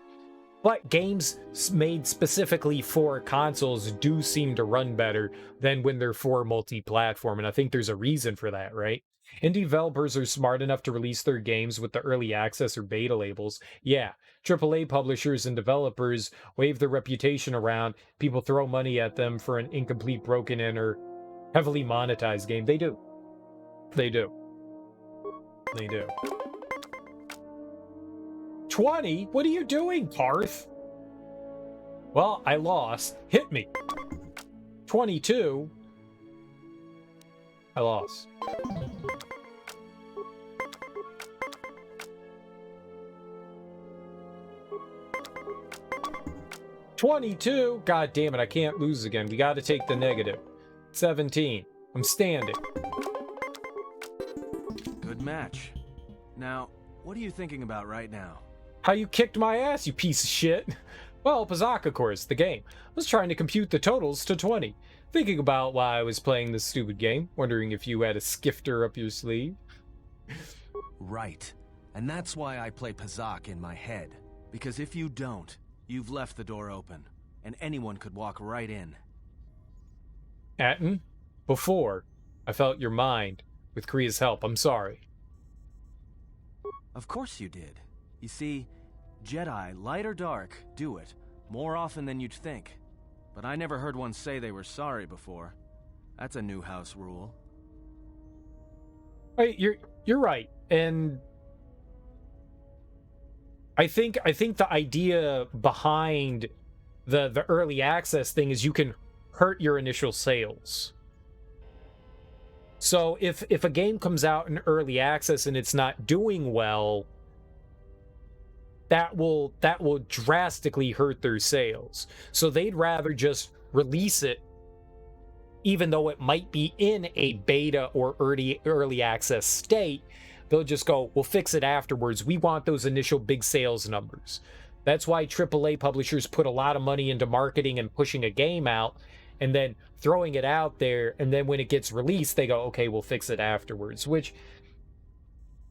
But games made specifically for consoles do seem to run better than when they're for multi-platform, and I think there's a reason for that, right? Indie developers are smart enough to release their games with the early access or beta labels. Yeah, AAA publishers and developers wave their reputation around. People throw money at them for an incomplete, broken in, or heavily monetized game. They do. They do. They do. 20? What are you doing, Karth? Well, I lost. Hit me. 22. I lost. $22. God damn it, I can't lose again. We got to take the negative. 17. I'm standing. Good match. Now, what are you thinking about right now? How you kicked my ass, you piece of shit. Well, Pazak, of course, the game. I was trying to compute the totals to 20. Thinking about why I was playing this stupid game. Wondering if you had a skifter up your sleeve. Right. And that's why I play Pazak in my head. Because if you don't, you've left the door open. And anyone could walk right in. Atton, before I felt your mind with Kria's help. I'm sorry. Of course you did. You see, Jedi, light or dark, do it. More often than you'd think. But I never heard one say they were sorry before. That's a new house rule. Right, you're right. And I think the idea behind the early access thing is you can hurt your initial sales. So if a game comes out in early access and it's not doing well, that will drastically hurt their sales. So they'd rather just release it, even though it might be in a beta or early access state. They'll just go, we'll fix it afterwards. We want those initial big sales numbers. That's why AAA publishers put a lot of money into marketing and pushing a game out and then throwing it out there. And then when it gets released, they go, okay, we'll fix it afterwards, which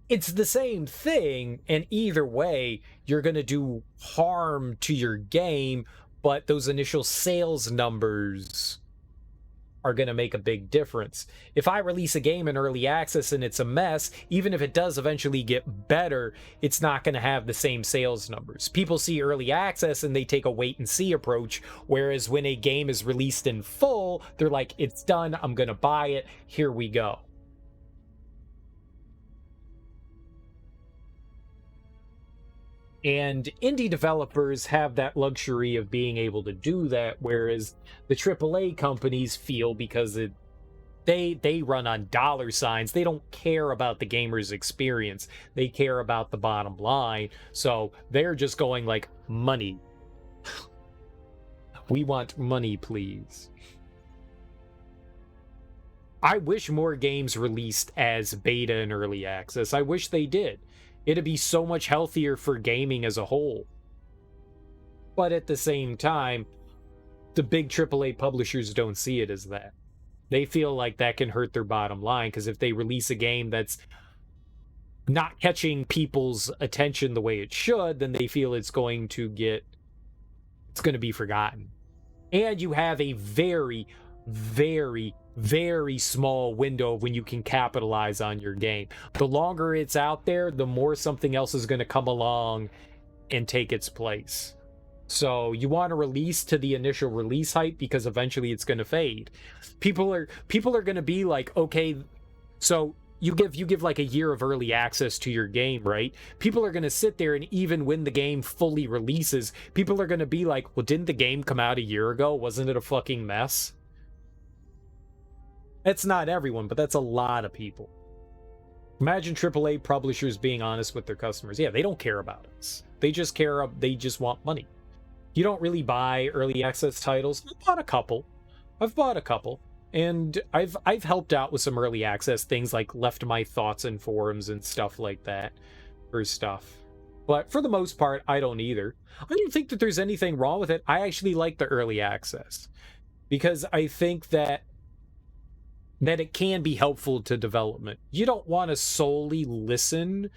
it's the same thing. And either way, you're going to do harm to your game, but those initial sales numbers are going to make a big difference. If I release a game in early access and it's a mess, even if it does eventually get better, it's not going to have the same sales numbers. People see early access and they take a wait and see approach, whereas when a game is released in full, they're like, it's done, I'm going to buy it, here we go. And indie developers have that luxury of being able to do that, whereas the AAA companies feel, because they run on dollar signs, they don't care about the gamer's experience. They care about the bottom line. So they're just going like, money. We want money, please. I wish more games released as beta and early access. I wish they did. It'd be so much healthier for gaming as a whole. But at the same time, the big AAA publishers don't see it as that. They feel like that can hurt their bottom line, because if they release a game that's not catching people's attention the way it should, then they feel it's going to be forgotten. And you have a very, very, very small window when you can capitalize on your game. The longer it's out there, the more something else is going to come along and take its place. So you want to release to the initial release hype, because eventually it's going to fade. People are going to be like, okay, so you give like a year of early access to your game, right? People are going to sit there, and even when the game fully releases, people are going to be like, well, didn't the game come out a year ago? Wasn't it a fucking mess? That's not everyone, but that's a lot of people. Imagine AAA publishers being honest with their customers. Yeah, they don't care about us. They just want money. You don't really buy early access titles. I've bought a couple. And I've helped out with some early access things, like left my thoughts in forums and stuff like that for stuff. But for the most part, I don't either. I don't think that there's anything wrong with it. I actually like the early access, because I think that it can be helpful to development. You don't want to solely listen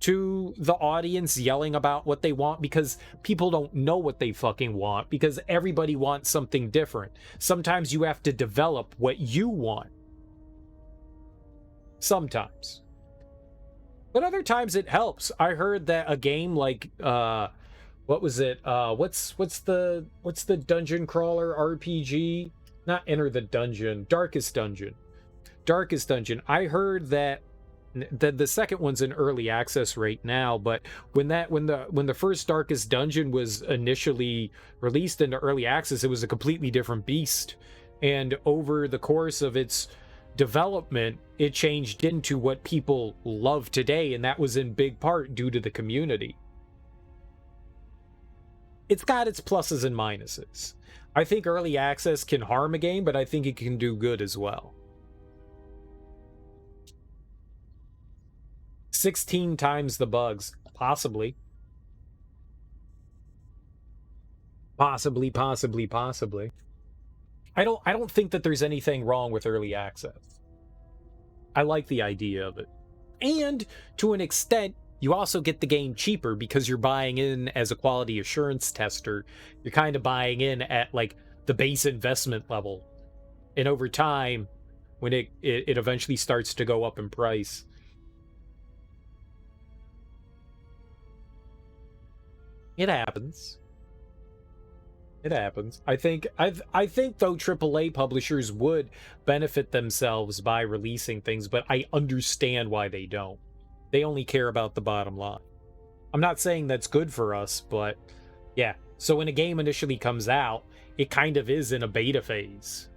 to the audience yelling about what they want, because people don't know what they fucking want, because everybody wants something different. Sometimes you have to develop what you want. Sometimes. But other times it helps. I heard that a game like what was it? What's the dungeon crawler RPG? Not Enter the Dungeon, Darkest Dungeon. I heard that the second one's in early access right now, but when the first Darkest Dungeon was initially released into early access, it was a completely different beast. And over the course of its development, it changed into what people love today, and that was in big part due to the community. It's got its pluses and minuses. I think early access can harm a game, but I think it can do good as well. 16 times the bugs. Possibly. Possibly. I don't think that there's anything wrong with early access. I like the idea of it. And to an extent, you also get the game cheaper, because you're buying in as a quality assurance tester. You're kind of buying in at like the base investment level. And over time, when it eventually starts to go up in price, it happens. I think though AAA publishers would benefit themselves by releasing things, but I understand why they don't. They only care about the bottom line. I'm not saying that's good for us, but yeah. So when a game initially comes out, it kind of is in a beta phase.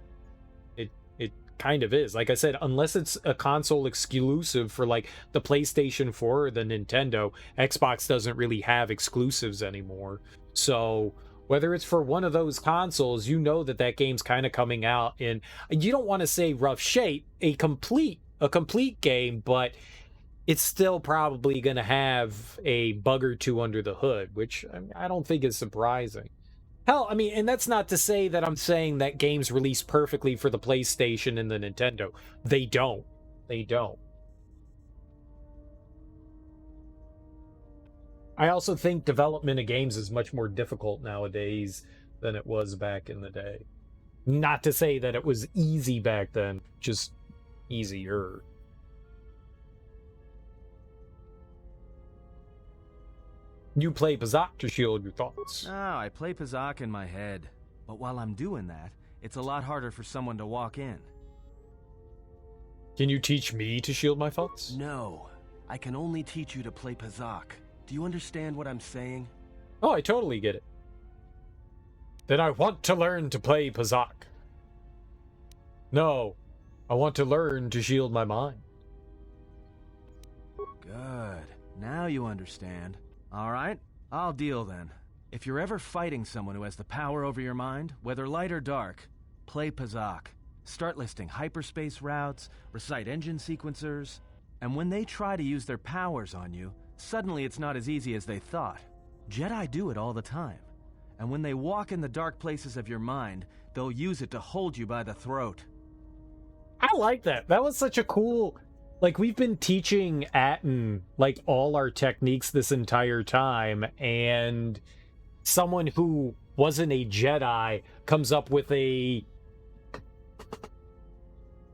It kind of is. Like I said, unless it's a console exclusive for like the PlayStation 4 or the Nintendo, Xbox doesn't really have exclusives anymore. So whether it's for one of those consoles, you know that game's kind of coming out in, you don't want to say rough shape, a complete game, but it's still probably going to have a bug or two under the hood, which I don't think is surprising. Hell, I mean, and that's not to say that I'm saying that games release perfectly for the PlayStation and the Nintendo. They don't. I also think development of games is much more difficult nowadays than it was back in the day. Not to say that it was easy back then, just easier. You play Pazak to shield your thoughts. No, I play Pazak in my head. But while I'm doing that, it's a lot harder for someone to walk in. Can you teach me to shield my thoughts? No. I can only teach you to play Pazak. Do you understand what I'm saying? Oh, I totally get it. Then I want to learn to play Pazak. No, I want to learn to shield my mind. Good. Now you understand. Alright, I'll deal then. If you're ever fighting someone who has the power over your mind, whether light or dark, play Pazak. Start listing hyperspace routes, recite engine sequencers, and when they try to use their powers on you, suddenly it's not as easy as they thought. Jedi do it all the time. And when they walk in the dark places of your mind, they'll use it to hold you by the throat. I like that. That was such a cool... Like, we've been teaching Atton, like, all our techniques this entire time, and someone who wasn't a Jedi comes up with a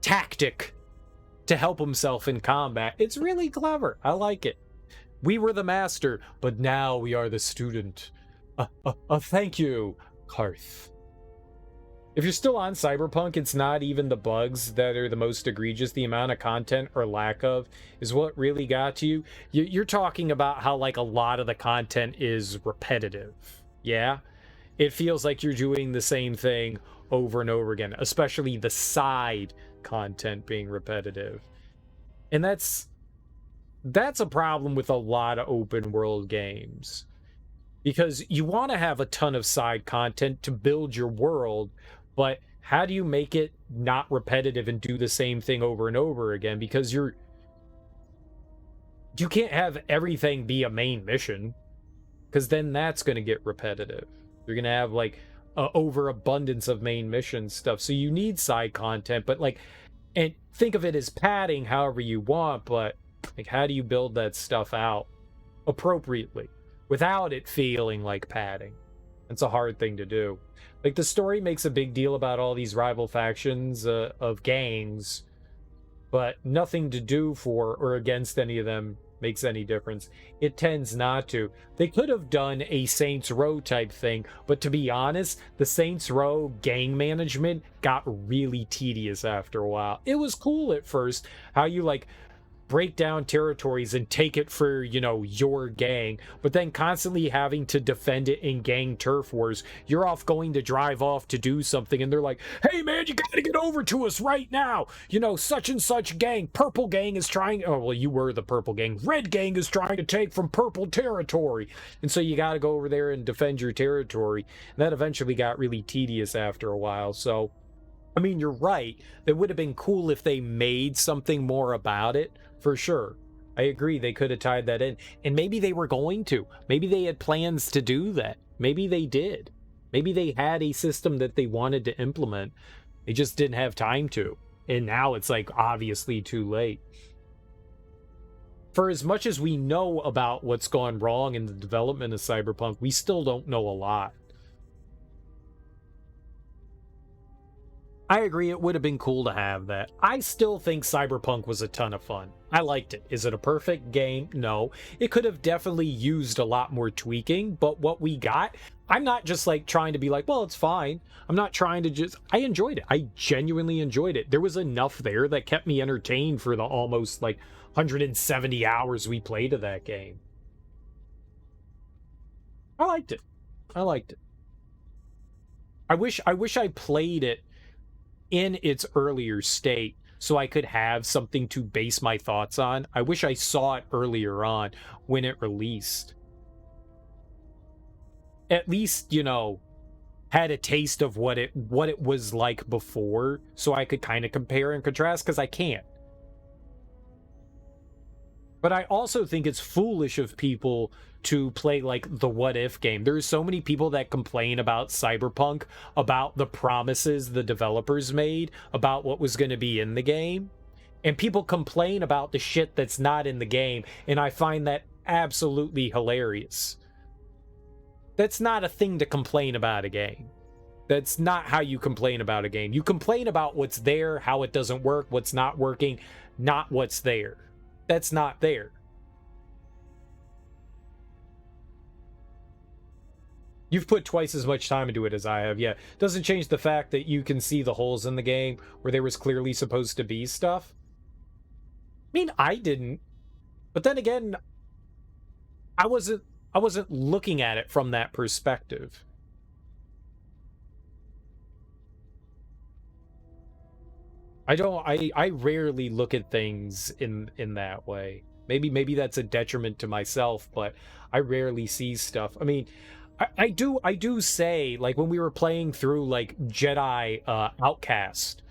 tactic to help himself in combat. It's really clever. I like it. We were the master, but now we are the student. Thank you, Karth. If you're still on Cyberpunk, it's not even the bugs that are the most egregious. The amount of content or lack of is what really got to you. You're talking about how, like, a lot of the content is repetitive. Yeah? It feels like you're doing the same thing over and over again, especially the side content being repetitive. And that's a problem with a lot of open world games. Because you want to have a ton of side content to build your world, but how do you make it not repetitive and do the same thing over and over again? Because you can't have everything be a main mission, because then that's going to get repetitive. You're going to have, like, overabundance of main mission stuff. So you need side content, but, like, and think of it as padding however you want, but, like, how do you build that stuff out appropriately without it feeling like padding? It's a hard thing to do. Like, the story makes a big deal about all these rival factions of gangs, but nothing to do for or against any of them makes any difference. It tends not to. They could have done a Saints Row type thing, but to be honest, the Saints Row gang management got really tedious after a while. It was cool at first, how you, like, break down territories and take it for, you know, your gang, but then constantly having to defend it in gang turf wars. You're off going to drive off to do something, and they're like, hey man, you gotta get over to us right now, you know, such and such gang, purple gang is trying, oh well, you were the purple gang, red gang is trying to take from purple territory, and so you gotta go over there and defend your territory. And that eventually got really tedious after a while. So I mean, you're right, it would have been cool if they made something more about it. For sure. I agree, they could have tied that in. And maybe they were going to. Maybe they had plans to do that. Maybe they did. Maybe they had a system that they wanted to implement. They just didn't have time to. And now it's, like, obviously too late. For as much as we know about what's gone wrong in the development of Cyberpunk, we still don't know a lot. I agree, it would have been cool to have that. I still think Cyberpunk was a ton of fun. I liked it. Is it a perfect game? No. It could have definitely used a lot more tweaking, but what we got, I'm not just, like, trying to be like, well, it's fine. I'm not trying to just... I enjoyed it. I genuinely enjoyed it. There was enough there that kept me entertained for the almost, like, 170 hours we played of that game. I liked it. I liked it. I wish I played it in its earlier state so I could have something to base my thoughts on. I wish I saw it earlier on when it released. At least, you know, had a taste of what it was like before, so I could kind of compare and contrast, because I can't. But I also think it's foolish of people to play, like, the what if game. There's so many people that complain about Cyberpunk, about the promises the developers made, about what was going to be in the game. And people complain about the shit that's not in the game, and I find that absolutely hilarious. That's not a thing to complain about a game. That's not how you complain about a game. You complain about what's there, how it doesn't work, what's not working, not what's there. That's not there. You've put twice as much time into it as I have, yeah. Doesn't change the fact that you can see the holes in the game where there was clearly supposed to be stuff. I mean, I didn't. But then again, I wasn't looking at it from that perspective. I rarely look at things in that way. Maybe that's a detriment to myself, but I rarely see stuff. I mean, I do say, like, when we were playing through, like, Jedi Outcast,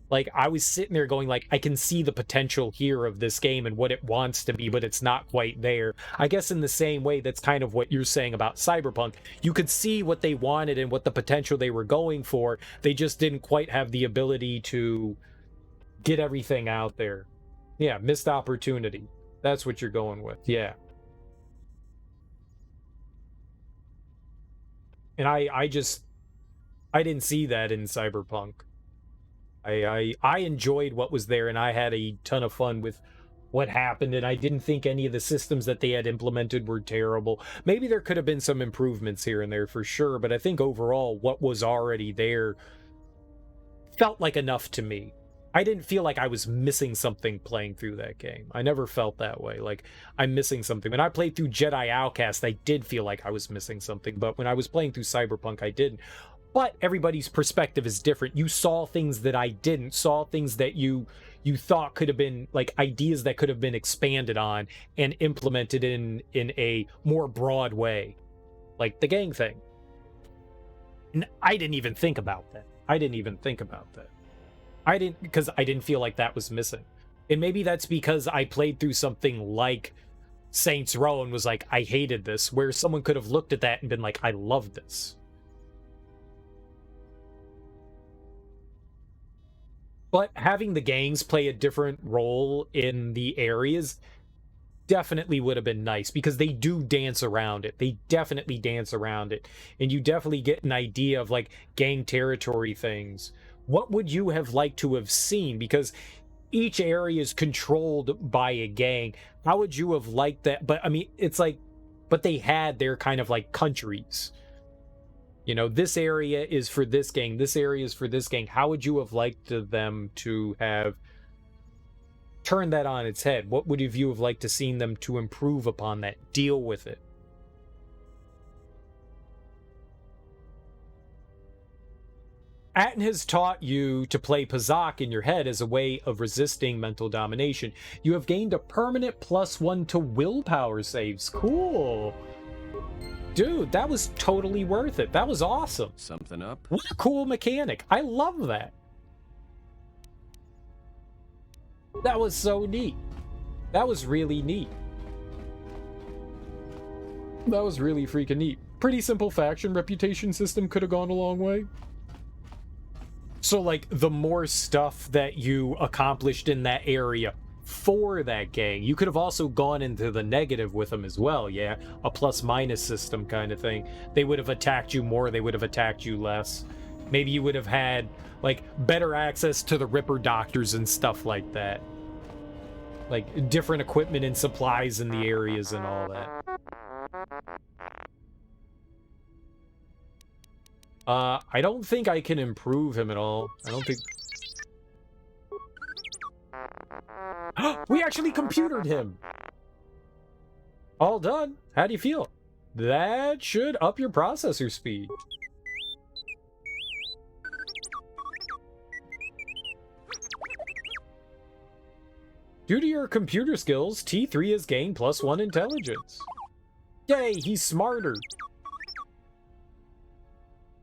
like, I was sitting there going, like, I can see the potential here of this game and what it wants to be, but it's not quite there. I guess in the same way, that's kind of what you're saying about Cyberpunk. You could see what they wanted and what the potential they were going for. They just didn't quite have the ability to get everything out there. Yeah, missed opportunity. That's what you're going with. Yeah. And I didn't see that in Cyberpunk. I enjoyed what was there, and I had a ton of fun with what happened, and I didn't think any of the systems that they had implemented were terrible. Maybe there could have been some improvements here and there for sure, but I think overall what was already there felt like enough to me. I didn't feel like I was missing something playing through that game. I never felt that way. Like, I'm missing something. When I played through Jedi Outcast, I did feel like I was missing something. But when I was playing through Cyberpunk, I didn't. But everybody's perspective is different. You saw things that I didn't. Saw things that you thought could have been, like, ideas that could have been expanded on and implemented in a more broad way. Like the gang thing. And I didn't even think about that. Because I didn't feel like that was missing. And maybe that's because I played through something like Saints Row and was like, I hated this, where someone could have looked at that and been like, I love this. But having the gangs play a different role in the areas definitely would have been nice, because they do dance around it. They definitely dance around it. And you definitely get an idea of, like, gang territory things. What would you have liked to have seen? Because each area is controlled by a gang. How would you have liked that? But I mean, it's like, but they had their kind of like countries. You know, this area is for this gang. This area is for this gang. How would you have liked them to have turned that on its head? What would you have liked to seen them to improve upon that? Deal with it. Atton has taught you to play Pazak in your head as a way of resisting mental domination. You have gained a permanent +1 to willpower saves. Cool. Dude, that was totally worth it. That was awesome. Something up? What a cool mechanic. I love that. That was so neat. That was really neat. That was really freaking neat. Pretty simple faction reputation system could have gone a long way. So, like, the more stuff that you accomplished in that area for that gang, you could have also gone into the negative with them as well, yeah? A plus-minus system kind of thing. They would have attacked you more, they would have attacked you less. Maybe you would have had, like, better access to the Ripper doctors and stuff like that. Like, different equipment and supplies in the areas and all that. I don't think I can improve him at all. I don't think... We actually computered him! All done. How do you feel? That should up your processor speed. Due to your computer skills, T3 has gained +1 intelligence. Yay, he's smarter.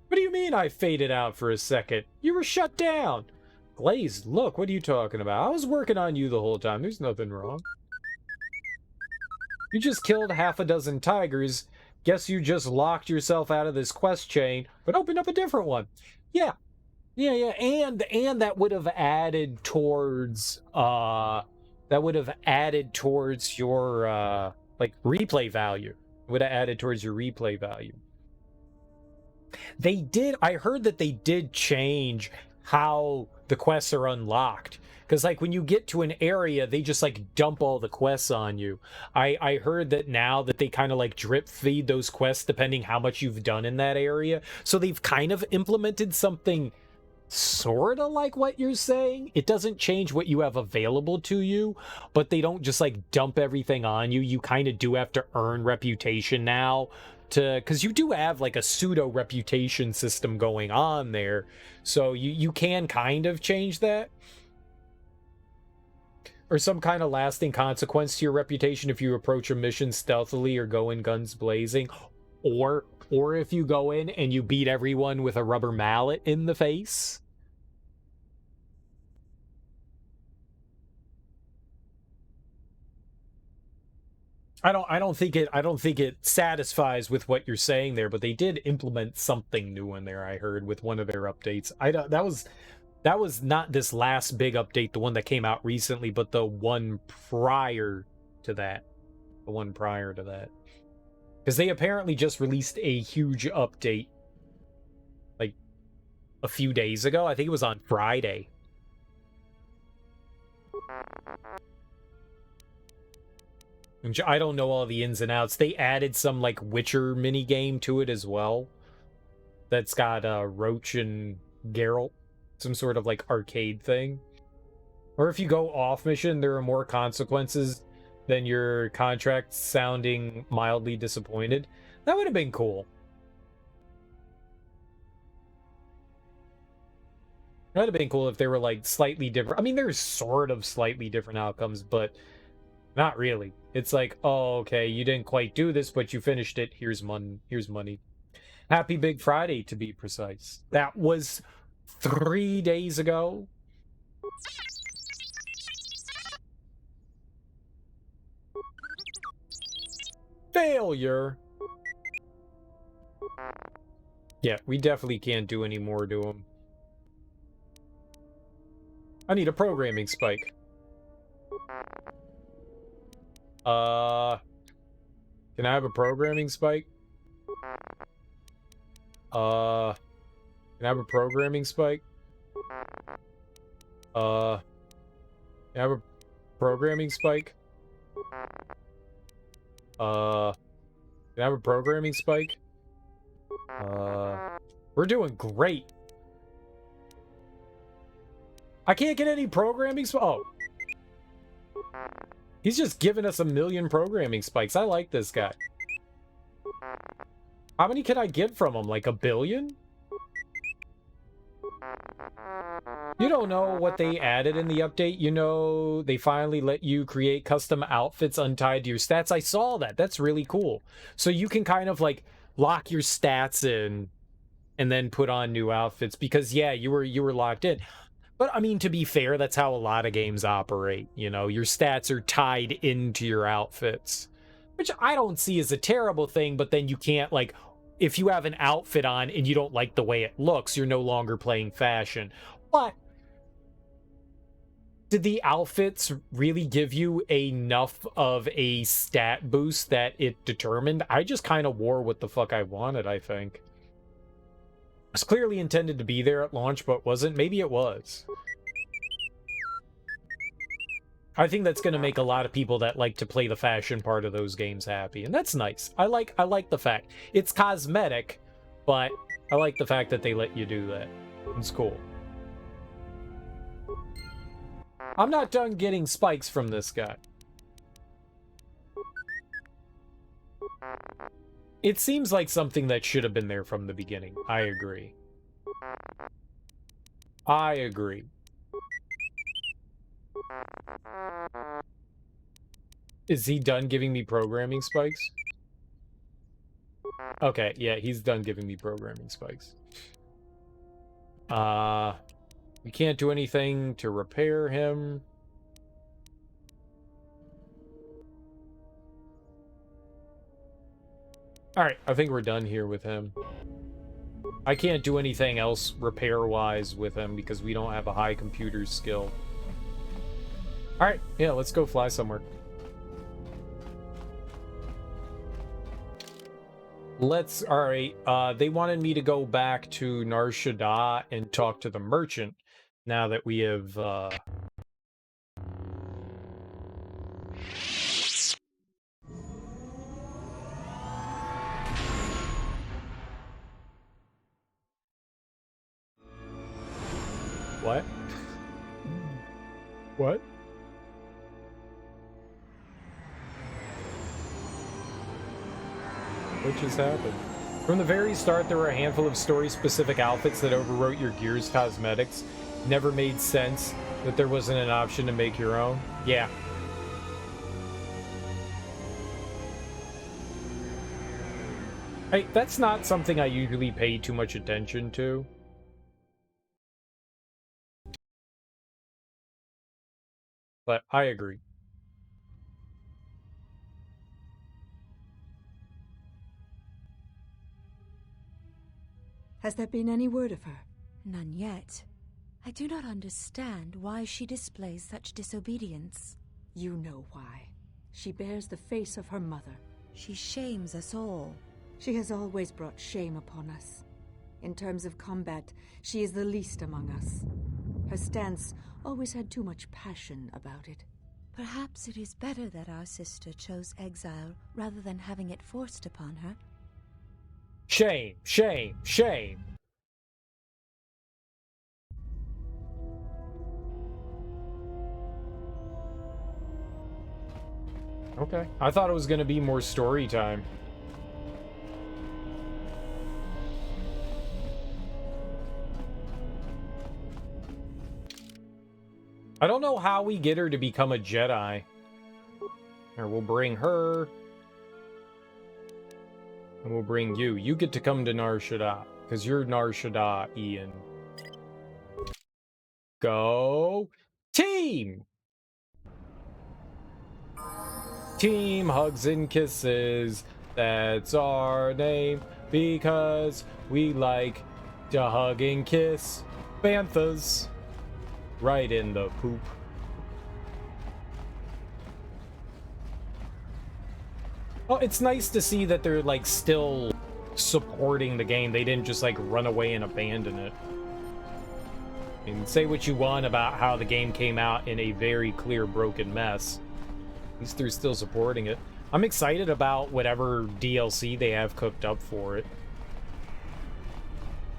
What do you mean I faded out for a second? You were shut down. Glazed, look, what are you talking about? I was working on you the whole time. There's nothing wrong. You just killed half a dozen tigers. Guess you just locked yourself out of this quest chain, but opened up a different one. Yeah. Yeah. And that would have added towards your like replay value. Would have added towards your replay value. They did. I heard that they did change how the quests are unlocked. Because, like, when you get to an area, they just, like, dump all the quests on you. I heard that now that they kind of, like, drip feed those quests depending how much you've done in that area. So they've kind of implemented something sort of like what you're saying. It doesn't change what you have available to you, but they don't just, like, dump everything on you. You kind of do have to earn reputation now. Because you do have like a pseudo reputation system going on there, so you can kind of change that, or some kind of lasting consequence to your reputation if you approach a mission stealthily or go in guns blazing, or if you go in and you beat everyone with a rubber mallet in the face. I don't think it satisfies with what you're saying there, but they did implement something new in there, I heard, with one of their updates. That was not this last big update, the one that came out recently, but the one prior to that. The one prior to that. Because they apparently just released a huge update like a few days ago. I think it was on Friday. I don't know all the ins and outs. They added some, like, Witcher minigame to it as well. That's got Roach and Geralt. Some sort of, like, arcade thing. Or if you go off mission, there are more consequences than your contract sounding mildly disappointed. That would have been cool. That would have been cool if they were, like, slightly different. I mean, there's sort of slightly different outcomes, but not really. It's like, oh, okay, you didn't quite do this, but you finished it. Here's money. Happy Big Friday, to be precise. That was 3 days ago. Failure. Yeah, we definitely can't do any more to him. I need a programming spike. Can I have a programming spike? Can I have a programming spike? Can I have a programming spike? Can I have a programming spike? We're doing great. I can't get any programming spikes. Oh. He's just giving us 1 million programming spikes. I like this guy. How many can I get from him? Like 1 billion? You don't know what they added in the update. You know, they finally let you create custom outfits untied to your stats. I saw that. That's really cool. So you can kind of like lock your stats in and then put on new outfits because, yeah, you were locked in. But, I mean, to be fair, that's how a lot of games operate. You know, your stats are tied into your outfits, which I don't see as a terrible thing, but then you can't, like, if you have an outfit on and you don't like the way it looks, you're no longer playing fashion. But did the outfits really give you enough of a stat boost that it determined? I just kind of wore what the fuck I wanted, I think. It's clearly intended to be there at launch, but wasn't. Maybe it was. I think that's going to make a lot of people that like to play the fashion part of those games happy, and that's nice. I like the fact it's cosmetic, but I like the fact that they let you do that. It's cool. I'm not done getting spikes from this guy. It seems like something that should have been there from the beginning. I agree. I agree. Is he done giving me programming spikes? Okay, yeah, he's done giving me programming spikes. We can't do anything to repair him. Alright, I think we're done here with him. I can't do anything else repair-wise with him because we don't have a high computer skill. Alright, yeah, let's go fly somewhere. Let's... Alright, they wanted me to go back to Nar Shadaa and talk to the merchant, now that we have, What? What? What just happened? From the very start, there were a handful of story-specific outfits that overwrote your gear's cosmetics. Never made sense that there wasn't an option to make your own. Yeah. Hey, that's not something I usually pay too much attention to. But I agree. Has there been any word of her? None yet. I do not understand why she displays such disobedience. You know why. She bears the face of her mother. She shames us all. She has always brought shame upon us. In terms of combat, she is the least among us. Her stance always had too much passion about it. Perhaps it is better that our sister chose exile rather than having it forced upon her. Shame, shame, shame. Okay. I thought it was going to be more story time. I don't know how we get her to become a Jedi. Or we'll bring her. And we'll bring you. You get to come to Nar Shadaa. Because you're Nar Shadaa, Ian. Go. Team! Team hugs and kisses. That's our name. Because we like to hug and kiss. Banthas. Right in the poop. Oh, it's nice to see that they're, like, still supporting the game. They didn't just, like, run away and abandon it. I mean, say what you want about how the game came out in a very clear broken mess. At least they're still supporting it. I'm excited about whatever DLC they have cooked up for it.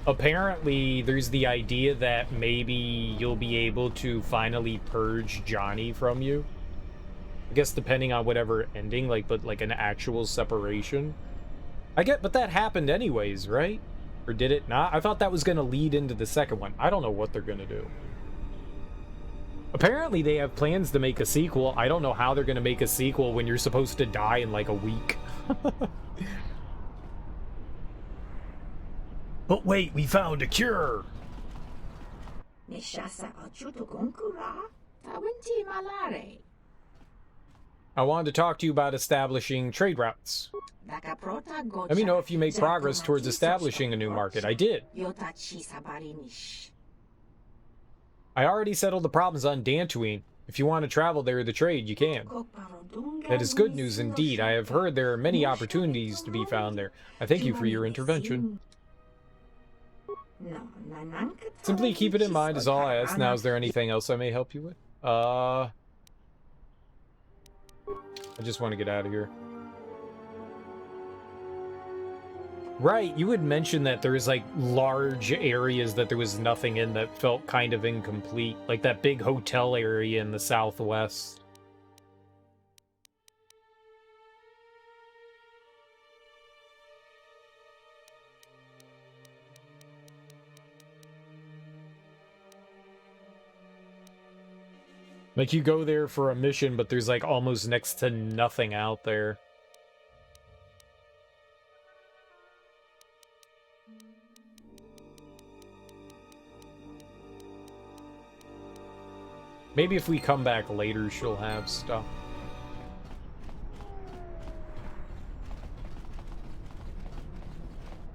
Apparently, there's the idea that maybe you'll be able to finally purge Johnny from you. I guess depending on whatever ending, but like an actual separation. But that happened anyways, right? Or did it not? I thought that was going to lead into the second one. I don't know what they're going to do. Apparently, they have plans to make a sequel. I don't know how they're going to make a sequel when you're supposed to die in like a week. But wait, we found a cure! I wanted to talk to you about establishing trade routes. Let me know if you make progress towards establishing a new market. I did. I already settled the problems on Dantooine. If you want to travel there to trade, you can. That is good news indeed. I have heard there are many opportunities to be found there. I thank you for your intervention. Simply keep it in mind is all I ask. Now, is there anything else I may help you with? I just want to get out of here. Right, you had mentioned that there was like large areas that there was nothing in that felt kind of incomplete. Like that big hotel area in the southwest. Like, you go there for a mission, but there's, like, almost next to nothing out there. Maybe if we come back later, she'll have stuff.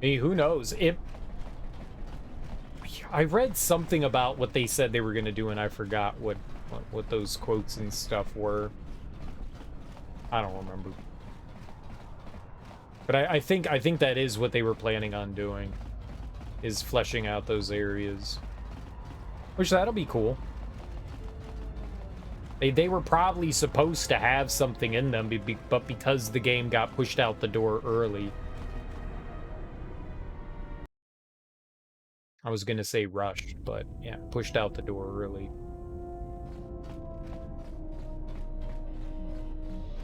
Hey, who knows? I read something about what they said they were going to do, and I forgot what those quotes and stuff were. I don't remember. But I think that is what they were planning on doing, is fleshing out those areas. Which that'll be cool. They were probably supposed to have something in them, but because the game got pushed out the door early. I was gonna say rushed, but yeah, pushed out the door early.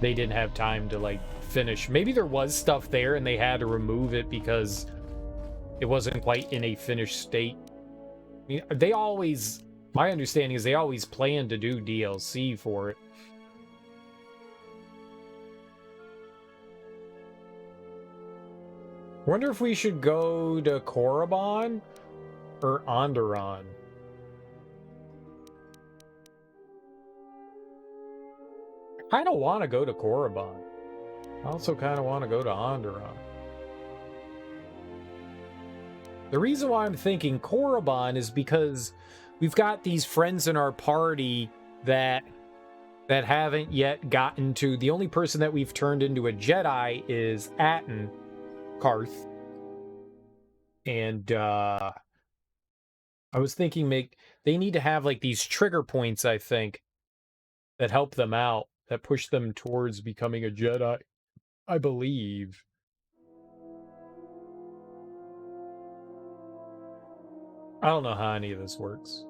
They didn't have time to, like, finish. Maybe there was stuff there and they had to remove it because it wasn't quite in a finished state. I mean, they always... My understanding is they always plan to do DLC for it. Wonder if we should go to Korriban or Onderon. I kind of want to go to Korriban. I also kind of want to go to Onderon. The reason why I'm thinking Korriban is because we've got these friends in our party that haven't yet gotten to... The only person that we've turned into a Jedi is Atton, Karth. And I was thinking they need to have like these trigger points, I think, that help them out, that push them towards becoming a Jedi, I believe. I don't know how any of this works.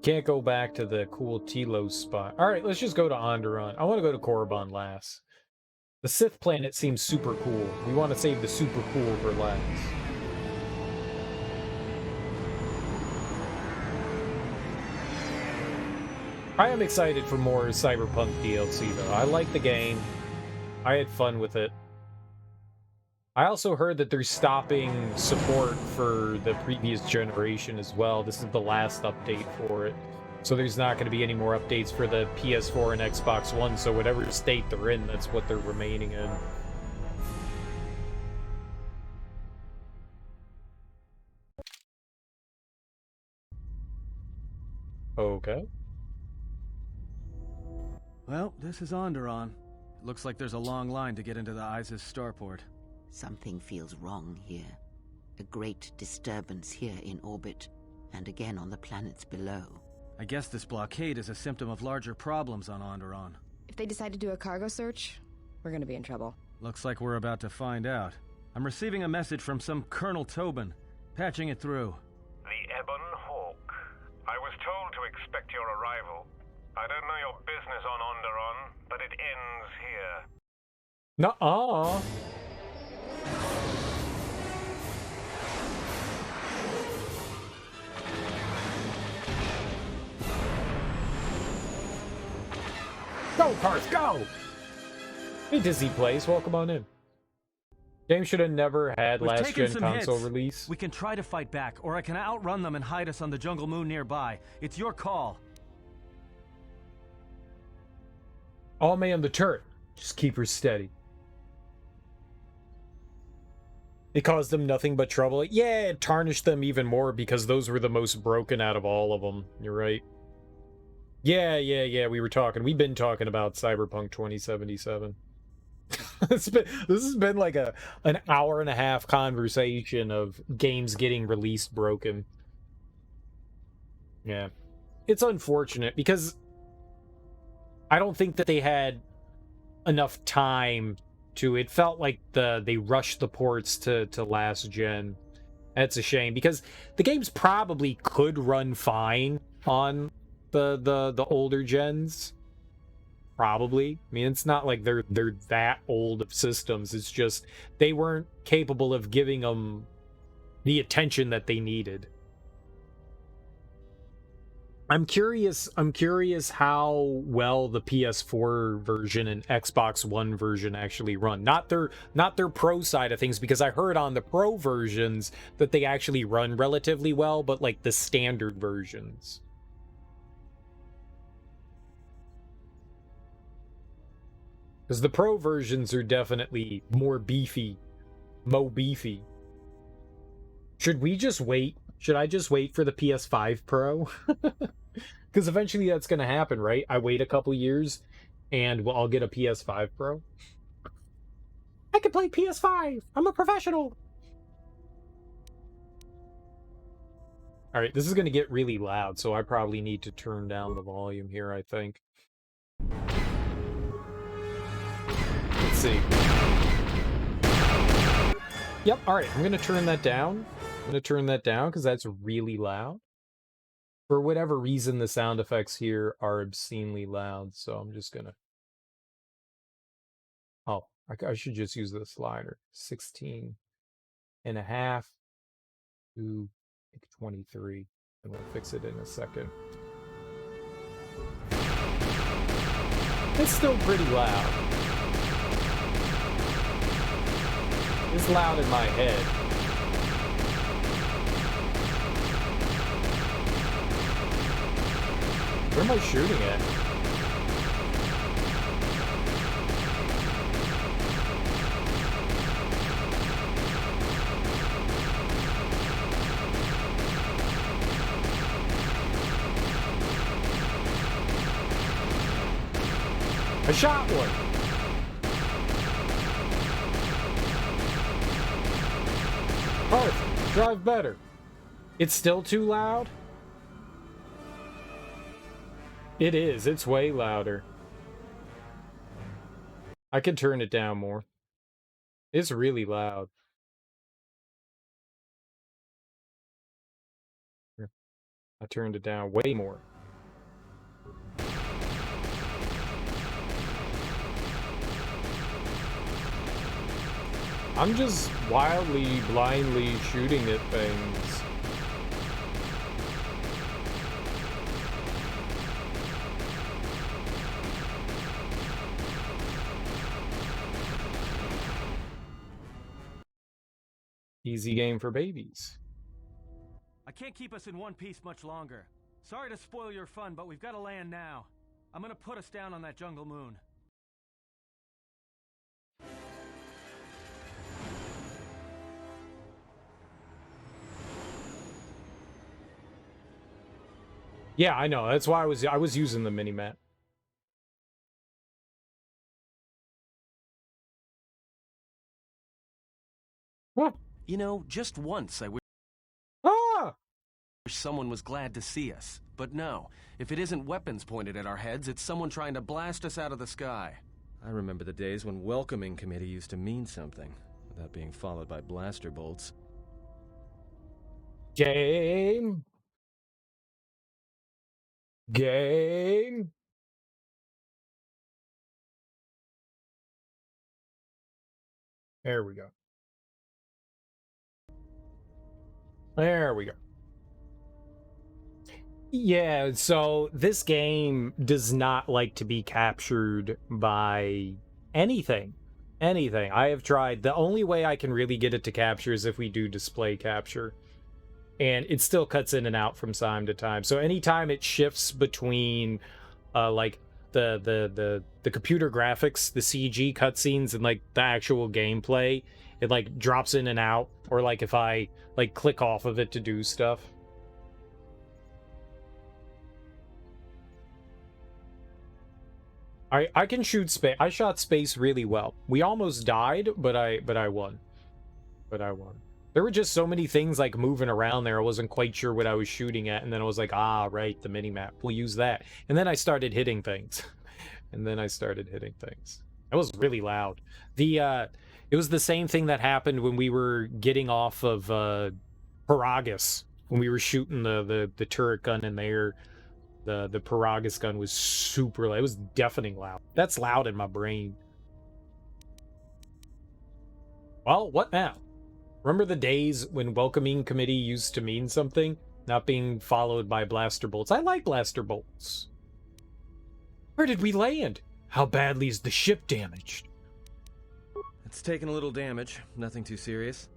Can't go back to the cool Telos spot. All right, let's just go to Onderon. I want to go to Korriban last. The Sith planet seems super cool. We want to save the super cool for last. I am excited for more Cyberpunk DLC, though. I like the game. I had fun with it. I also heard that they're stopping support for the previous generation as well. This is the last update for it. So there's not going to be any more updates for the PS4 and Xbox One, so whatever state they're in, that's what they're remaining in. Okay. Well, this is Onderon. Looks like there's a long line to get into the ISIS starport. Something feels wrong here. A great disturbance here in orbit, and again on the planets below. I guess this blockade is a symptom of larger problems on Onderon. If they decide to do a cargo search, we're gonna be in trouble. Looks like we're about to find out. I'm receiving a message from some Colonel Tobin. Patching it through. The Ebon Hawk. I was told to expect your arrival. I don't know your business on Onderon, but it ends here. Nuh-uh. Go, Karth, go! Hey, Disney Plays, welcome on in. Game should have never had last-gen console release. We can try to fight back, or I can outrun them and hide us on the jungle moon nearby. It's your call. All man the turret. Just keep her steady. It caused them nothing but trouble. Yeah, it tarnished them even more because those were the most broken out of all of them. You're right. Yeah, we've been talking about Cyberpunk 2077. This has been like an hour and a half conversation of games getting released broken. Yeah. It's unfortunate because I don't think that they had enough time to... It felt like they rushed the ports to last gen. That's a shame because the games probably could run fine on the older gens. Probably. I mean, it's not like they're that old of systems. It's just they weren't capable of giving them the attention that they needed. I'm curious how well the PS4 version and Xbox One version actually run. Not their pro side of things, because I heard on the pro versions that they actually run relatively well, but like the standard versions. Because the pro versions are definitely more beefy. Mo beefy. Should we just wait? Should I just wait for the PS5 Pro? Because eventually that's going to happen, right? I wait a couple years and I'll get a PS5 Pro. I can play PS5. I'm a professional. All right, this is going to get really loud, so I probably need to turn down the volume here, I think. Let's see. Yep, all right, I'm going to turn that down. I'm going to turn that down because that's really loud. For whatever reason, the sound effects here are obscenely loud, so I'm just going to... Oh, I should just use the slider. 16 and a half to 23. And we'll fix it in a second. It's still pretty loud. It's loud in my head. Where am I shooting at? I shot one. Perfect. Drive better. It's still too loud? It is. It's way louder. I could turn it down more. It's really loud. I turned it down way more. I'm just wildly, blindly shooting at things. Easy game for babies. I can't keep us in one piece much longer. Sorry to spoil your fun, but we've got to land now. I'm gonna put us down on that jungle moon. Yeah, I know. That's why I was using the mini-map. Huh. You know, just once I wish someone was glad to see us. But no, if it isn't weapons pointed at our heads, it's someone trying to blast us out of the sky. I remember the days when welcoming committee used to mean something, without being followed by blaster bolts. Game. Game. There we go. There we go. Yeah, so this game does not like to be captured by anything. Anything. I have tried. The only way I can really get it to capture is if we do display capture. And it still cuts in and out from time to time. So anytime it shifts between like the computer graphics, the CG cutscenes, and like the actual gameplay, it like drops in and out. Or like if I like click off of it to do stuff. I can shoot space. I shot space really well. We almost died, but I won. But I won. There were just so many things like moving around there. I wasn't quite sure what I was shooting at, and then I was like, ah, right, the mini-map. We'll use that. And then I started hitting things. It was really loud. It was the same thing that happened when we were getting off of Paragus, when we were shooting the turret gun in there. The Paragus gun was super loud. It was deafening loud. That's loud in my brain. Well, what now? Remember the days when welcoming committee used to mean something? Not being followed by blaster bolts. I like blaster bolts. Where did we land? How badly is the ship damaged? It's taken a little damage. Nothing too serious.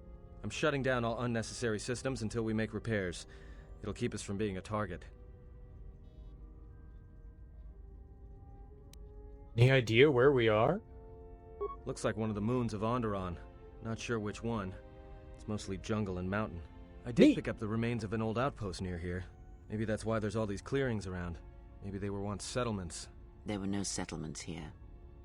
I'm shutting down all unnecessary systems until we make repairs. It'll keep us from being a target. Any idea where we are? Looks like one of the moons of Onderon. Not sure which one. It's mostly jungle and mountain. I did pick up the remains of an old outpost near here. Maybe that's why there's all these clearings around. Maybe they were once settlements. There were no settlements here.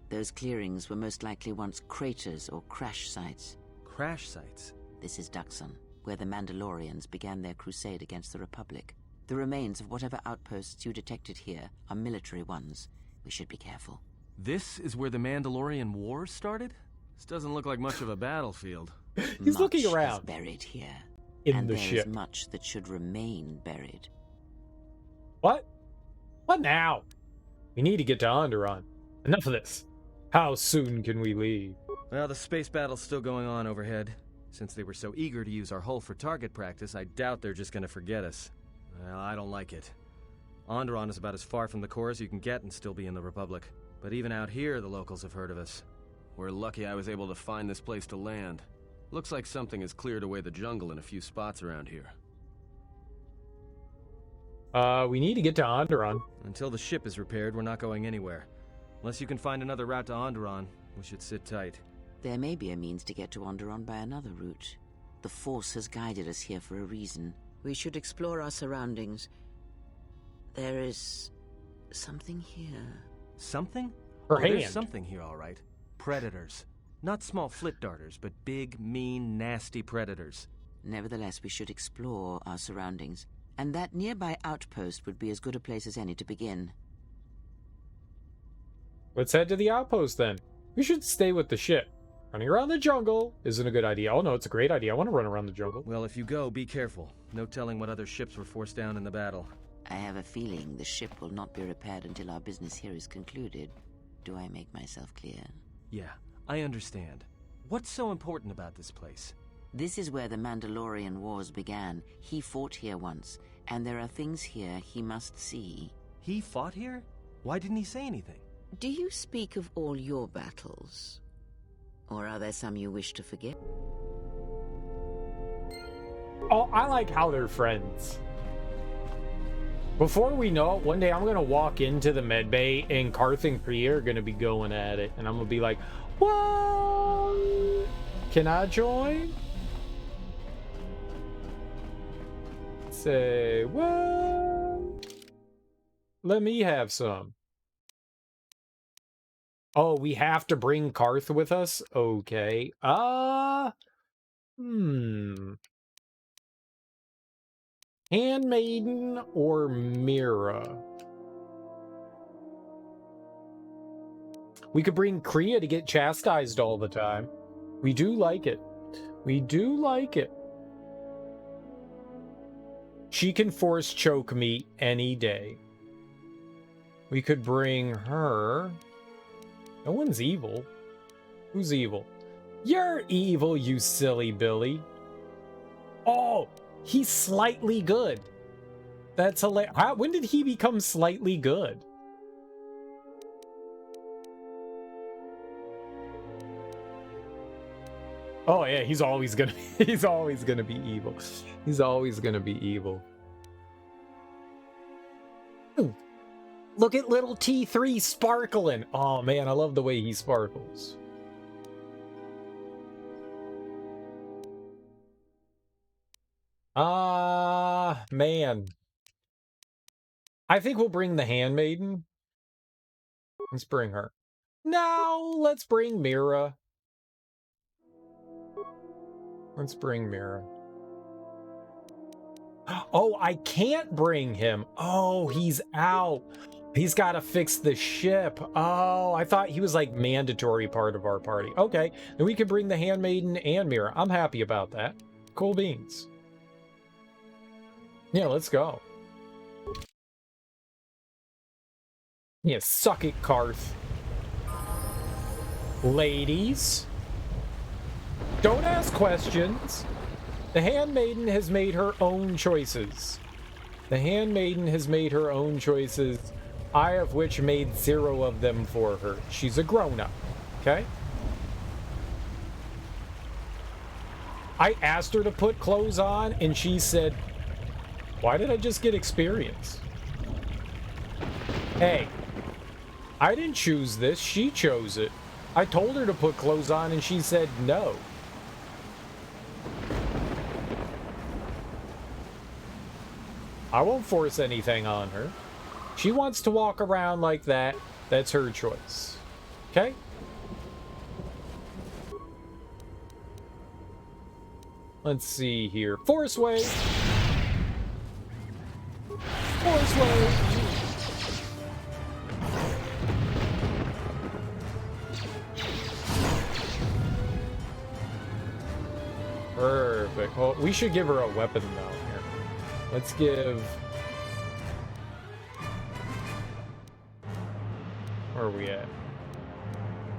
Those clearings were most likely once craters or crash sites. Crash sites? This is Dxun, where the Mandalorians began their crusade against the Republic. The remains of whatever outposts you detected here are military ones. We should be careful. This is where the Mandalorian Wars started? This doesn't look like much of a battlefield. He's looking around. Much is buried here. In the there ship. is much that should remain buried. What? What now? We need to get to Onderon. Enough of this. How soon can we leave? Well, the space battle's still going on overhead. Since they were so eager to use our hull for target practice, I doubt they're just gonna forget us. Well, I don't like it. Onderon is about as far from the core as you can get and still be in the Republic. But even out here, the locals have heard of us. We're lucky I was able to find this place to land. Looks like something has cleared away the jungle in a few spots around here. We need to get to Onderon. Until the ship is repaired, we're not going anywhere. Unless you can find another route to Onderon, we should sit tight. There may be a means to get to Onderon by another route. The Force has guided us here for a reason. We should explore our surroundings. There is something here. Something? Her hand. There's something here, all right. Predators. Not small flit darters, but big, mean, nasty predators. Nevertheless, we should explore our surroundings. And that nearby outpost would be as good a place as any to begin. Let's head to the outpost then. We should stay with the ship. Running around the jungle isn't a good idea. Oh no, it's a great idea. I want to run around the jungle. Well, if you go, be careful. No telling what other ships were forced down in the battle. I have a feeling the ship will not be repaired until our business here is concluded. Do I make myself clear? Yeah, I understand. What's so important about this place? This is where the Mandalorian Wars began. He fought here once, and there are things here he must see. He fought here? Why didn't he say anything? Do you speak of all your battles? Or are there some you wish to forget? Oh, I like how they're friends. Before we know it, one day I'm going to walk into the medbay and Karth and Kriea are going to be going at it. And I'm going to be like, what? Can I join? Say, what? Let me have some. Oh, we have to bring Karth with us? Okay. Handmaiden or Mira? We could bring Kriea to get chastised all the time. We do like it. We do like it. She can force choke me any day. We could bring her. No one's evil. Who's evil? You're evil, you silly Billy. Oh, he's slightly good. That's hilarious. When did he become slightly good? Oh yeah, he's always gonna be evil. He's always gonna be evil. Ooh. Look at little T3 sparkling. Oh man, I love the way he sparkles. Man. I think we'll bring the handmaiden. Let's bring her. No, let's bring Mira. Let's bring Mira. Oh, I can't bring him. Oh, he's out. He's got to fix the ship. Oh, I thought he was like mandatory part of our party. Okay, then we can bring the handmaiden and Mira. I'm happy about that. Cool beans. Yeah, let's go. Yeah, suck it, Karth. Ladies, don't ask questions. The handmaiden has made her own choices. The handmaiden has made her own choices, I of which made 0 of them for her. She's a grown-up, okay? I asked her to put clothes on, and she said, why did I just get experience? Hey, I didn't choose this. She chose it. I told her to put clothes on, and she said no. I won't force anything on her. She wants to walk around like that. That's her choice. Okay. Let's see here. Force wave. Force wave. Perfect. Well, we should give her a weapon though. Here. Let's give... Where are we at?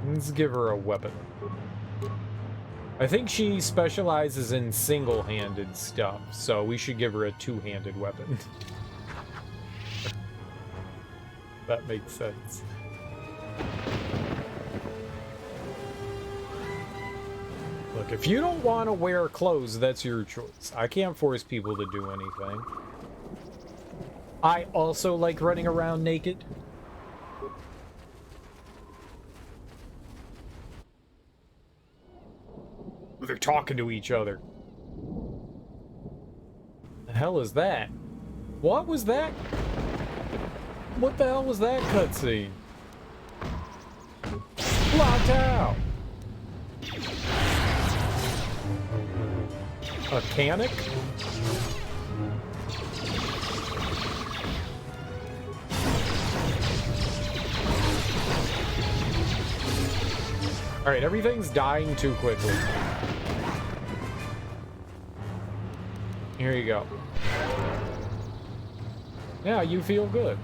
Let's give her a weapon. I think she specializes in single-handed stuff, so we should give her a two-handed weapon. That makes sense. Look, if you don't want to wear clothes, that's your choice. I can't force people to do anything. I also like running around naked. They're talking to each other. The hell is that? What was that? What the hell was that cutscene? Locked out. A canic? All right, everything's dying too quickly. Here you go. Yeah, you feel good.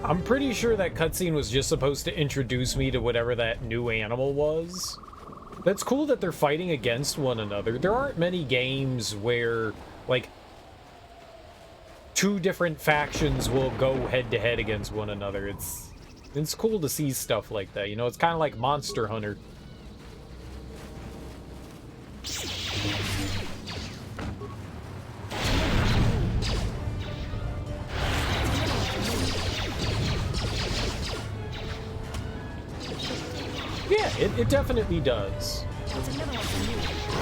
I'm pretty sure that cutscene was just supposed to introduce me to whatever that new animal was. That's cool that they're fighting against one another. There aren't many games where, like, two different factions will go head-to-head against one another. It's cool to see stuff like that, you know? It's kind of like Monster Hunter. Yeah, it definitely does.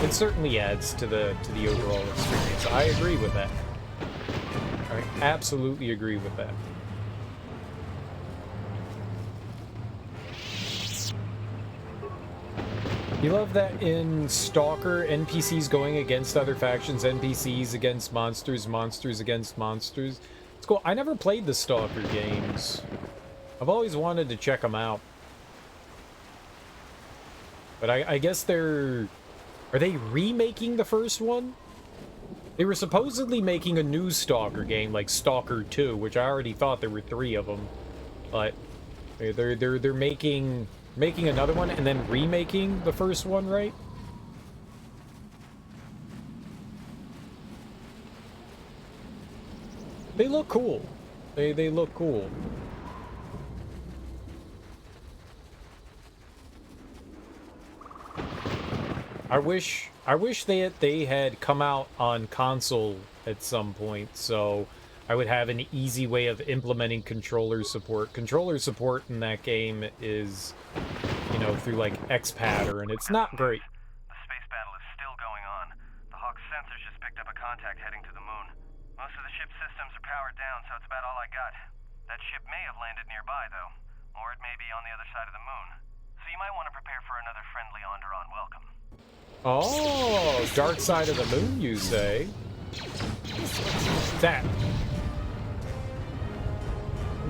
It certainly adds to the overall experience. I agree with that. I absolutely agree with that. You love that in Stalker, NPCs going against other factions, NPCs against monsters, monsters against monsters. It's cool. I never played the Stalker games. I've always wanted to check them out. But I guess are they remaking the first one? They were supposedly making a new Stalker game, like Stalker 2, which I already thought there were 3 of them. But they're making another one and then remaking the first one, right? They look cool. They look cool. I wish they had come out on console at some point, so I would have an easy way of implementing controller support. Controller support in that game is, you know, through like X-Pattern, and it's not great. The space battle is still going on. The Hawk's sensors just picked up a contact heading to the moon. Most of the ship's systems are powered down, so it's about all I got. That ship may have landed nearby, though, or it may be on the other side of the moon. So you might want to prepare for another friendly Onderon welcome. Oh, dark side of the moon, you say? That.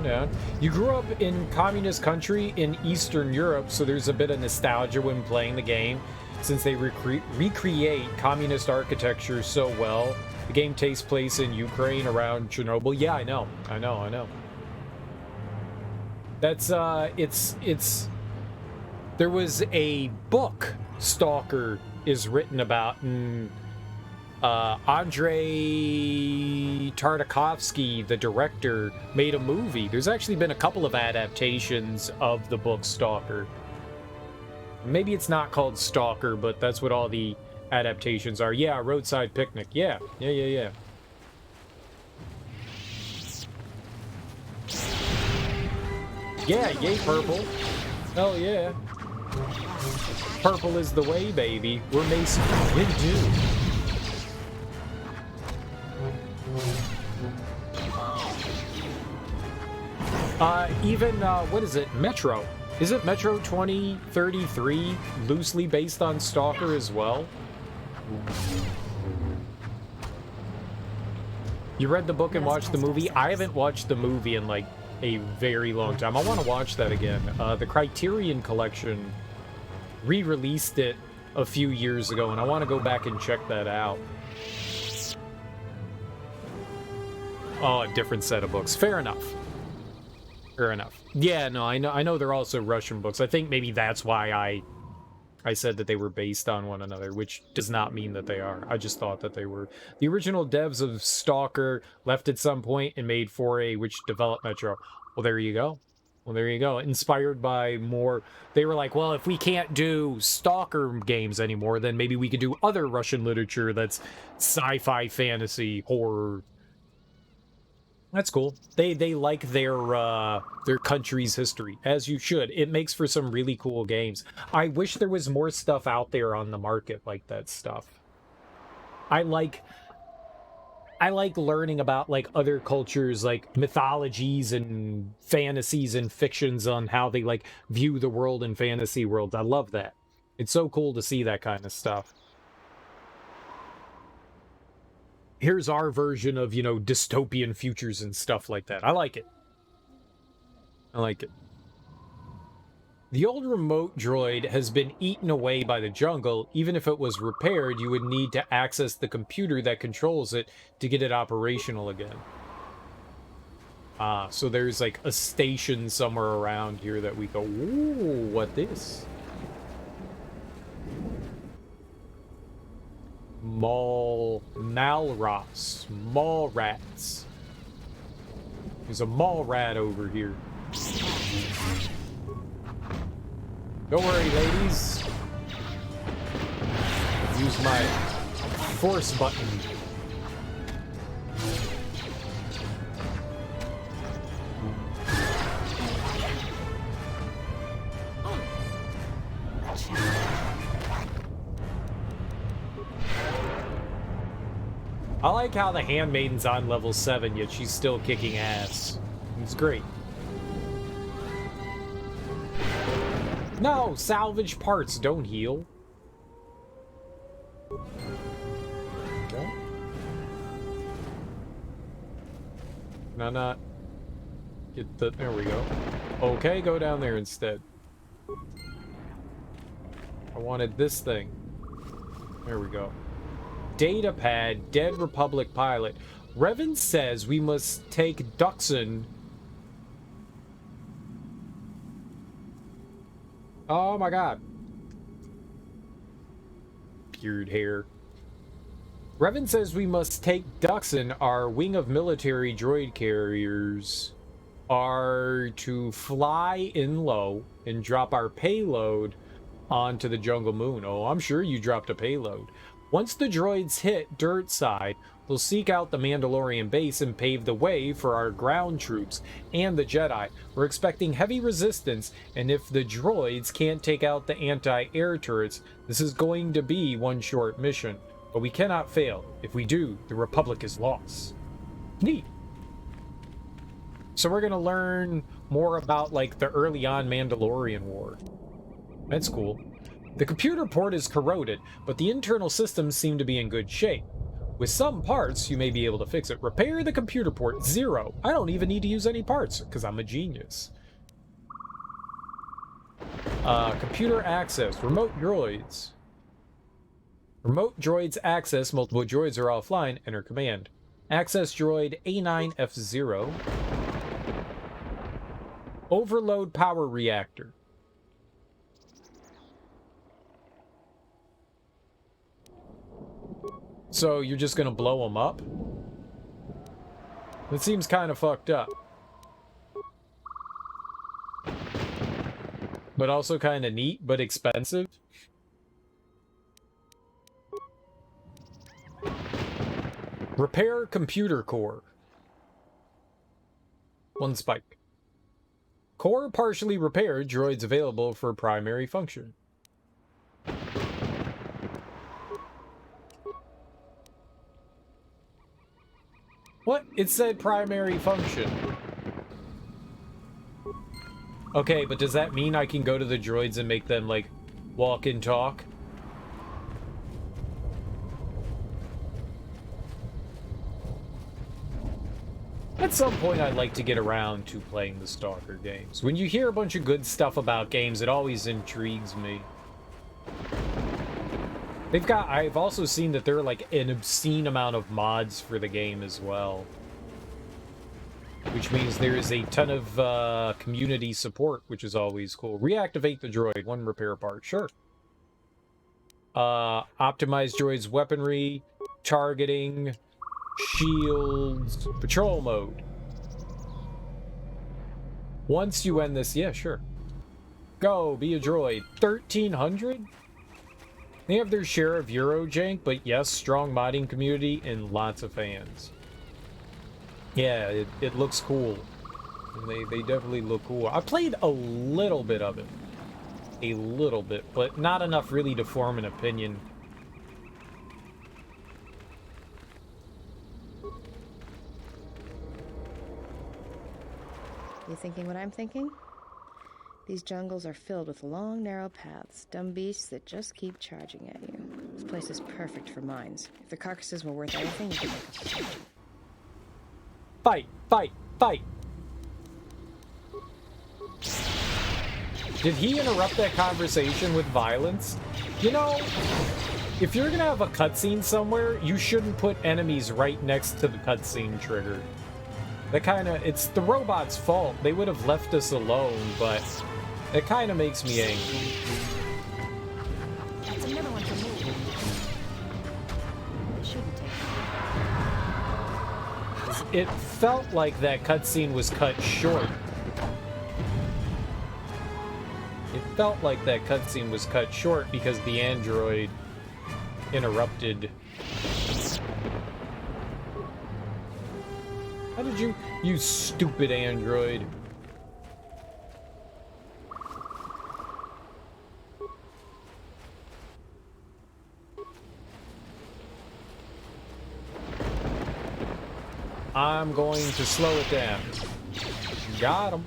Yeah. You grew up in communist country in Eastern Europe, so there's a bit of nostalgia when playing the game, since they recreate communist architecture so well. The game takes place in Ukraine around Chernobyl. Yeah, I know. That's there was a book Stalker is written about, and Andrei Tartakovsky, the director, made a movie. There's actually been a couple of adaptations of the book Stalker. Maybe it's not called Stalker, but that's what all the adaptations are. Yeah, Roadside Picnic. Yeah. Yeah, yay purple. Hell yeah. Purple is the way, baby. We're Mason. We do. Even, what is it? Metro. Is it Metro 2033 loosely based on Stalker as well? You read the book and watched the movie? I haven't watched the movie in, like, a very long time. I want to watch that again. The Criterion Collection re-released it a few years ago, and I want to go back and check that out. Oh, a different set of books. Fair enough. Fair enough. Yeah, no, I know they're also Russian books. I think maybe that's why I said that they were based on one another, which does not mean that they are. I just thought that they were. The original devs of Stalker left at some point and made 4A, which developed Metro. Well, there you go. Well, there you go. Inspired by more... They were like, well, if we can't do Stalker games anymore, then maybe we could do other Russian literature that's sci-fi, fantasy, horror. That's cool. They like their country's history, as you should. It makes for some really cool games. I wish there was more stuff out there on the market like that stuff. I like learning about like other cultures, like mythologies and fantasies and fictions on how they like view the world and fantasy worlds. I love that. It's so cool to see that kind of stuff. Here's our version of, you know, dystopian futures and stuff like that. I like it. I like it. The old remote droid has been eaten away by the jungle. Even if it was repaired, you would need to access the computer that controls it to get it operational again. So there's like a station somewhere around here that we go, ooh, what this? Malrats. Mallrats. There's a mall rat over here. Don't worry, ladies. Use my force button. I like how the handmaiden's on level 7, yet she's still kicking ass. It's great. No, salvage parts don't heal. Okay. No, not. Get the. There we go. Okay, go down there instead. I wanted this thing. There we go. Data pad, Dead Republic pilot. Revan says we must take Dxun. Oh my god. Beard hair. Revan says we must take Dxun, our wing of military droid carriers, are to fly in low and drop our payload onto the jungle moon. Oh, I'm sure you dropped a payload. Once the droids hit dirt side, we'll seek out the Mandalorian base and pave the way for our ground troops and the Jedi. We're expecting heavy resistance, and if the droids can't take out the anti-air turrets, this is going to be one short mission. But we cannot fail. If we do, the Republic is lost. Neat. So we're going to learn more about, like, the early on Mandalorian War. That's cool. The computer port is corroded, but the internal systems seem to be in good shape. With some parts, you may be able to fix it. Repair the computer port. 0. I don't even need to use any parts, because I'm a genius. Computer access. Remote droids. Remote droids access. Multiple droids are offline. Enter command. Access droid A9F0. Overload power reactor. So you're just gonna blow them up? That seems kind of fucked up. But also kind of neat, but expensive. Repair computer core. 1 spike. Core partially repaired. Droids available for primary function. What? It said primary function. Okay, but does that mean I can go to the droids and make them, like, walk and talk? At some point, I'd like to get around to playing the Stalker games. When you hear a bunch of good stuff about games, it always intrigues me. I've also seen that there are, like, an obscene amount of mods for the game as well. Which means there is a ton of community support, which is always cool. Reactivate the droid, 1 repair part, sure. Optimize droid's weaponry, targeting, shields, patrol mode. Once you end this, yeah, sure. Go, be a droid. 1,300? They have their share of Eurojank, but yes, strong modding community and lots of fans. Yeah, it looks cool. They definitely look cool. I played a little bit of it. A little bit, but not enough really to form an opinion. You thinking what I'm thinking? These jungles are filled with long, narrow paths, dumb beasts that just keep charging at you. This place is perfect for mines. If the carcasses were worth anything, you could make a fortune. Fight! Fight! Fight! Did he interrupt that conversation with violence? You know, if you're gonna have a cutscene somewhere, you shouldn't put enemies right next to the cutscene trigger. That kinda, it's the robot's fault. They would have left us alone, but it kinda makes me angry. That's another one to move. It shouldn't take. It felt like that cutscene was cut short. It felt like that cutscene was cut short because the android interrupted. How did you stupid android? I'm going to slow it down. Got him.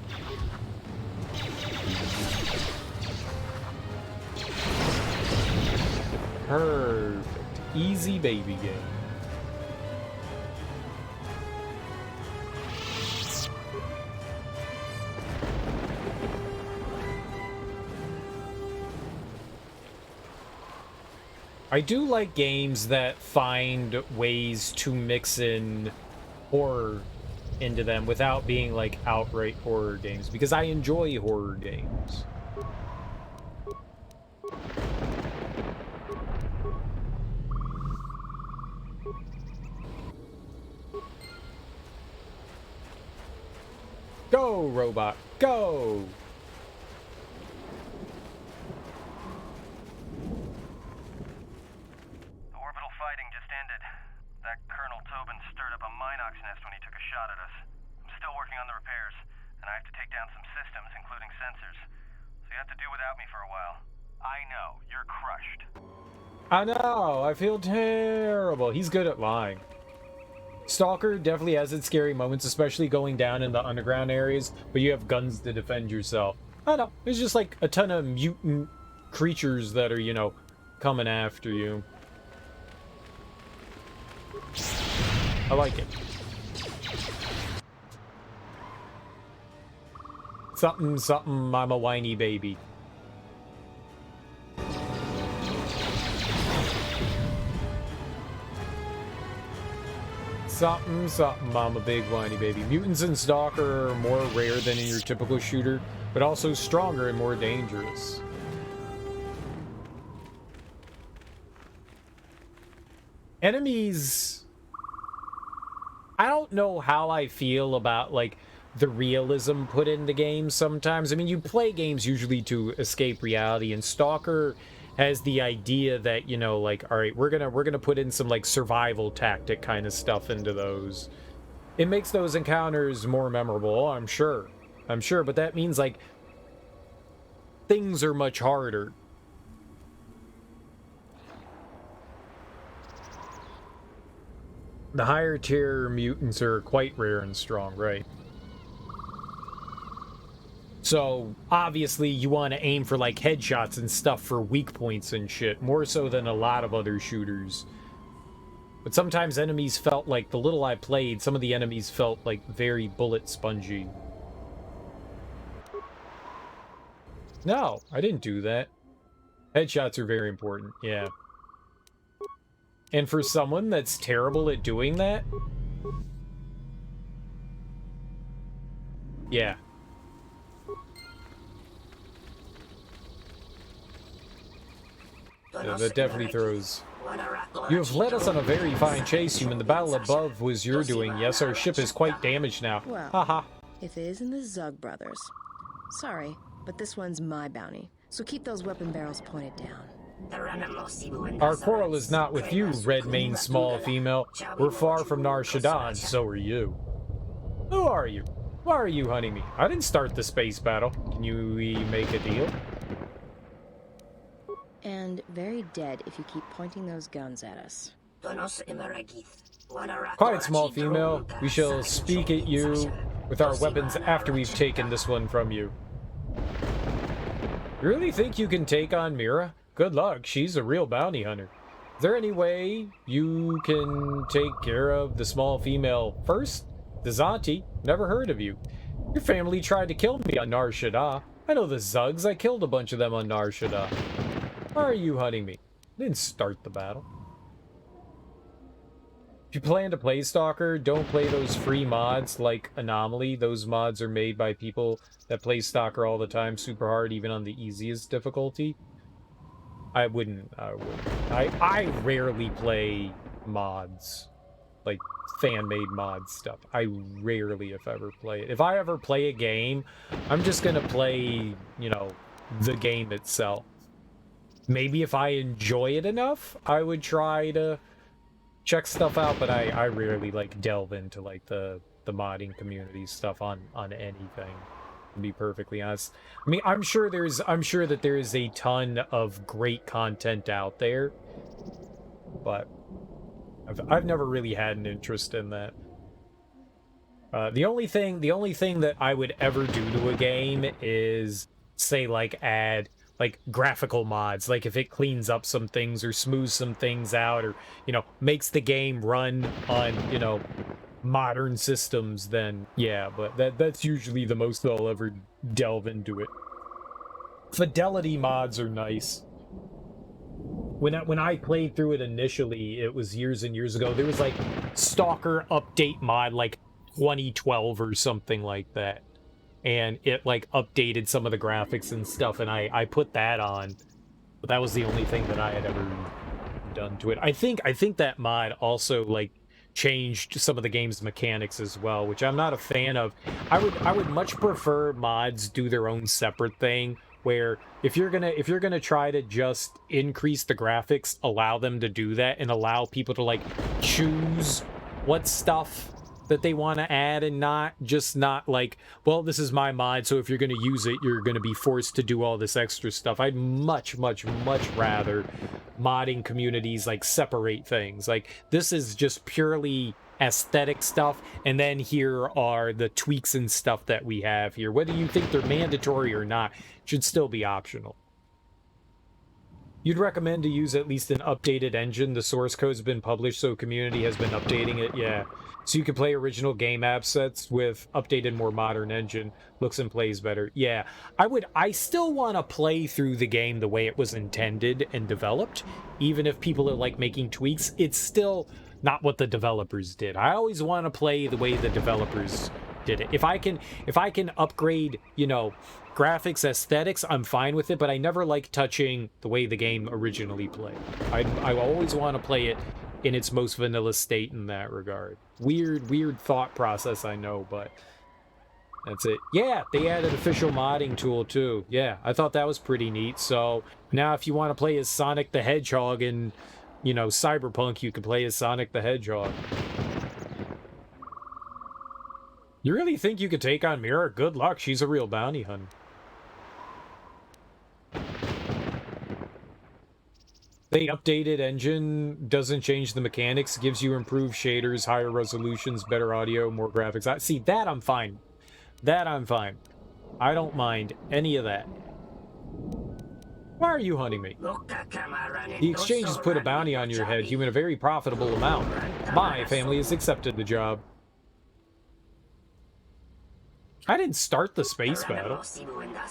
Perfect. Easy baby game. I do like games that find ways to mix in horror into them without being like outright horror games, because I enjoy horror games. Go, robot, go! The orbital fighting just ended. That Colonel Tobin stirred up a Minox nest when he took a shot at us. I'm still working on the repairs, and I have to take down some systems, including sensors. So you have to do without me for a while. I know, you're crushed. I know, I feel terrible. He's good at lying. Stalker definitely has its scary moments, especially going down in the underground areas, but you have guns to defend yourself. I don't know, there's just like a ton of mutant creatures that are, you know, coming after you. I like it. Something, something, I'm a whiny baby. Something, something, I'm a big whiny baby. Mutants in Stalker are more rare than in your typical shooter, but also stronger and more dangerous. Enemies... I don't know how I feel about, like, the realism put into games sometimes. I mean, you play games usually to escape reality, and Stalker has the idea that, you know, like, all right, we're gonna put in some like survival tactic kind of stuff into those. It makes those encounters more memorable, I'm sure, but that means like things are much harder. The higher tier mutants are quite rare and strong, right? So, obviously, you want to aim for, like, headshots and stuff for weak points and shit, more so than a lot of other shooters. But sometimes enemies felt like, the little I played, some of the enemies felt, like, very bullet spongy. No, I didn't do that. Headshots are very important, yeah. And for someone that's terrible at doing that... Yeah. Yeah, that definitely throws... You have led us on a very fine chase, human. The battle above was your doing. Yes, our ship is quite damaged now. Well, haha. If it isn't the Zug brothers. Sorry, but this one's my bounty. So keep those weapon barrels pointed down. Our quarrel is not with you, red-maned small female. We're far from Nar Shadaa, and so are you. Who are you? Why are you hunting me? I didn't start the space battle. Can you make a deal? And very dead if you keep pointing those guns at us. Quiet, small female. We shall speak at you with our weapons after we've taken this one from you. You really think you can take on Mira? Good luck. She's a real bounty hunter. Is there any way you can take care of the small female first? Dxun, never heard of you. Your family tried to kill me on Nar Shadaa. I know the Zugs. I killed a bunch of them on Nar Shadaa. Why are you hunting me? I didn't start the battle. If you plan to play Stalker, don't play those free mods like Anomaly. Those mods are made by people that play Stalker all the time, super hard, even on the easiest difficulty. I wouldn't. I rarely play mods. Like, fan-made mod stuff. I rarely, if ever, play it. If I ever play a game, I'm just gonna play, you know, the game itself. Maybe if I enjoy it enough, I would try to check stuff out, but I rarely, like, delve into, like, the modding community stuff on anything, to be perfectly honest. I mean, I'm sure that there is a ton of great content out there, but I've never really had an interest in that. The only thing that I would ever do to a game is, say, like, add like graphical mods, like if it cleans up some things or smooths some things out, or, you know, makes the game run on, you know, modern systems, then yeah, but that's usually the most I'll ever delve into it. Fidelity mods are nice. When I played through it initially, it was years and years ago, there was like Stalker update mod like 2012 or something like that. And it like updated some of the graphics and stuff, and I put that on. But that was the only thing that I had ever done to it. I think that mod also like changed some of the game's mechanics as well, which I'm not a fan of. I would much prefer mods do their own separate thing, where if you're gonna try to just increase the graphics, allow them to do that and allow people to like choose what stuff that they want to add, and not like, well, this is my mod, so if you're going to use it, you're going to be forced to do all this extra stuff. I'd much rather modding communities like separate things. Like, this is just purely aesthetic stuff, and then here are the tweaks and stuff that we have here. Whether you think they're mandatory or not, should still be optional. You'd recommend to use at least an updated engine. The source code's been published, so community has been updating it. Yeah. So you can play original game assets with updated, more modern engine. Looks and plays better. Yeah. I still want to play through the game the way it was intended and developed. Even if people are like making tweaks, it's still not what the developers did. I always want to play the way the developers did it. If I can upgrade, you know, graphics, aesthetics, I'm fine with it, but I never like touching the way the game originally played. I always want to play it in its most vanilla state in that regard. Weird thought process, I know, but that's it. Yeah, they added official modding tool too. Yeah, I thought that was pretty neat. So now if you want to play as Sonic the Hedgehog in, you know, Cyberpunk, you can play as Sonic the Hedgehog. You really think you could take on Mira? Good luck, she's a real bounty hunter. The updated engine doesn't change the mechanics, gives you improved shaders, higher resolutions, better audio, more graphics. See, that I'm fine. That I'm fine. I don't mind any of that. Why are you hunting me? The exchange has put a bounty on your head, human, a very profitable amount. My family has accepted the job. I didn't start the space battle.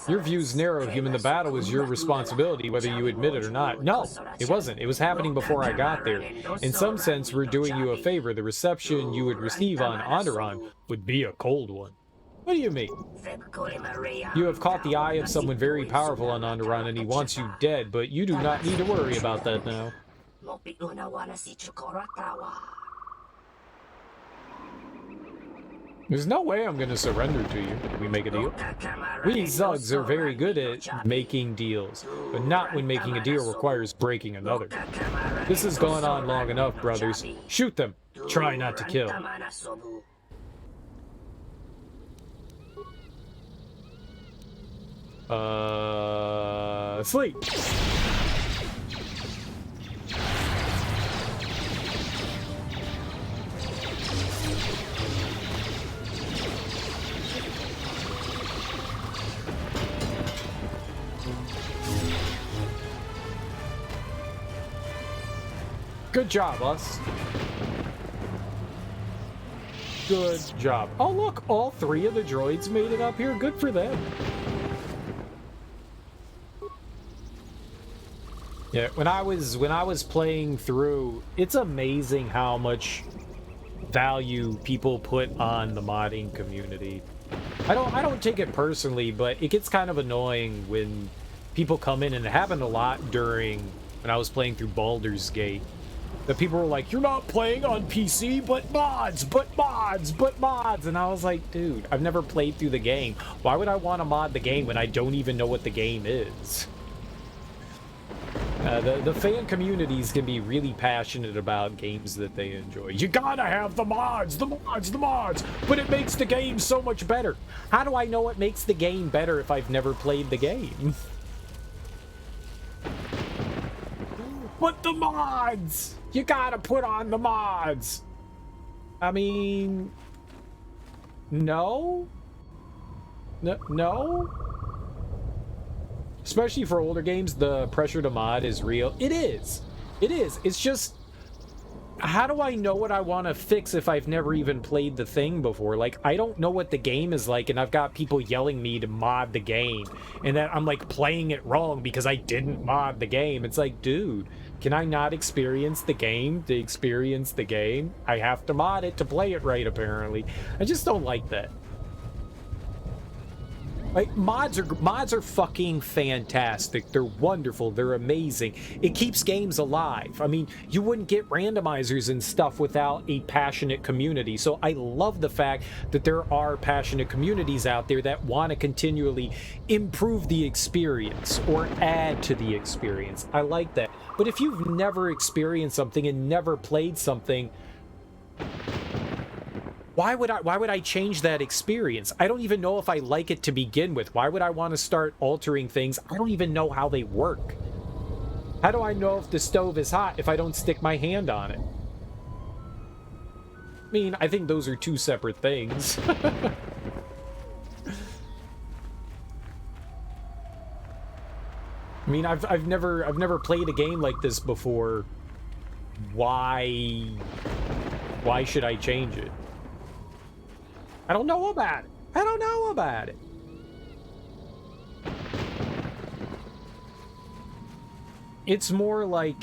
Your view's narrow, human. The battle was your responsibility, whether you admit it or not. No, it wasn't. It was happening before I got there. In some sense, we're doing you a favor. The reception you would receive on Onderon would be a cold one. What do you mean? You have caught the eye of someone very powerful on Onderon, and he wants you dead, but you do not need to worry about that now. There's no way I'm gonna surrender to you. We make a deal? We Zugs are very good at making deals, but not when making a deal requires breaking another. This has gone on long enough, brothers. Shoot them. Try not to kill. Sleep. Good job, us. Good job. Oh, look, all 3 of the droids made it up here. Good for them. Yeah, when I was playing through, it's amazing how much value people put on the modding community. I don't take it personally, but it gets kind of annoying when people come in, and it happened a lot during when I was playing through Baldur's Gate. That people were like, "You're not playing on PC, but mods, but mods, but mods," and I was like, dude, I've never played through the game. Why would I want to mod the game when I don't even know what the game is? The fan communities can be really passionate about games that they enjoy. You gotta have the mods, the mods, the mods, but it makes the game so much better. How do I know what makes the game better if I've never played the game? But the mods! You gotta put on the mods! I mean... No? No? Especially for older games, the pressure to mod is real. It is. It is. It's just... How do I know what I want to fix if I've never even played the thing before? Like, I don't know what the game is like, and I've got people yelling me to mod the game. And then I'm, like, playing it wrong because I didn't mod the game. It's like, dude, can I not experience the game to experience the game? I have to mod it to play it right, apparently. I just don't like that. Like, mods are fucking fantastic. They're wonderful. They're amazing. It keeps games alive. I mean, you wouldn't get randomizers and stuff without a passionate community. So I love the fact that there are passionate communities out there that want to continually improve the experience or add to the experience. I like that. But if you've never experienced something and never played something, why would I change that experience? I don't even know if I like it to begin with. Why would I want to start altering things? I don't even know how they work. How do I know if the stove is hot if I don't stick my hand on it? I mean, I think those are two separate things. I mean, I've never played a game like this before. Why should I change it? I don't know about it. I don't know about it. It's more like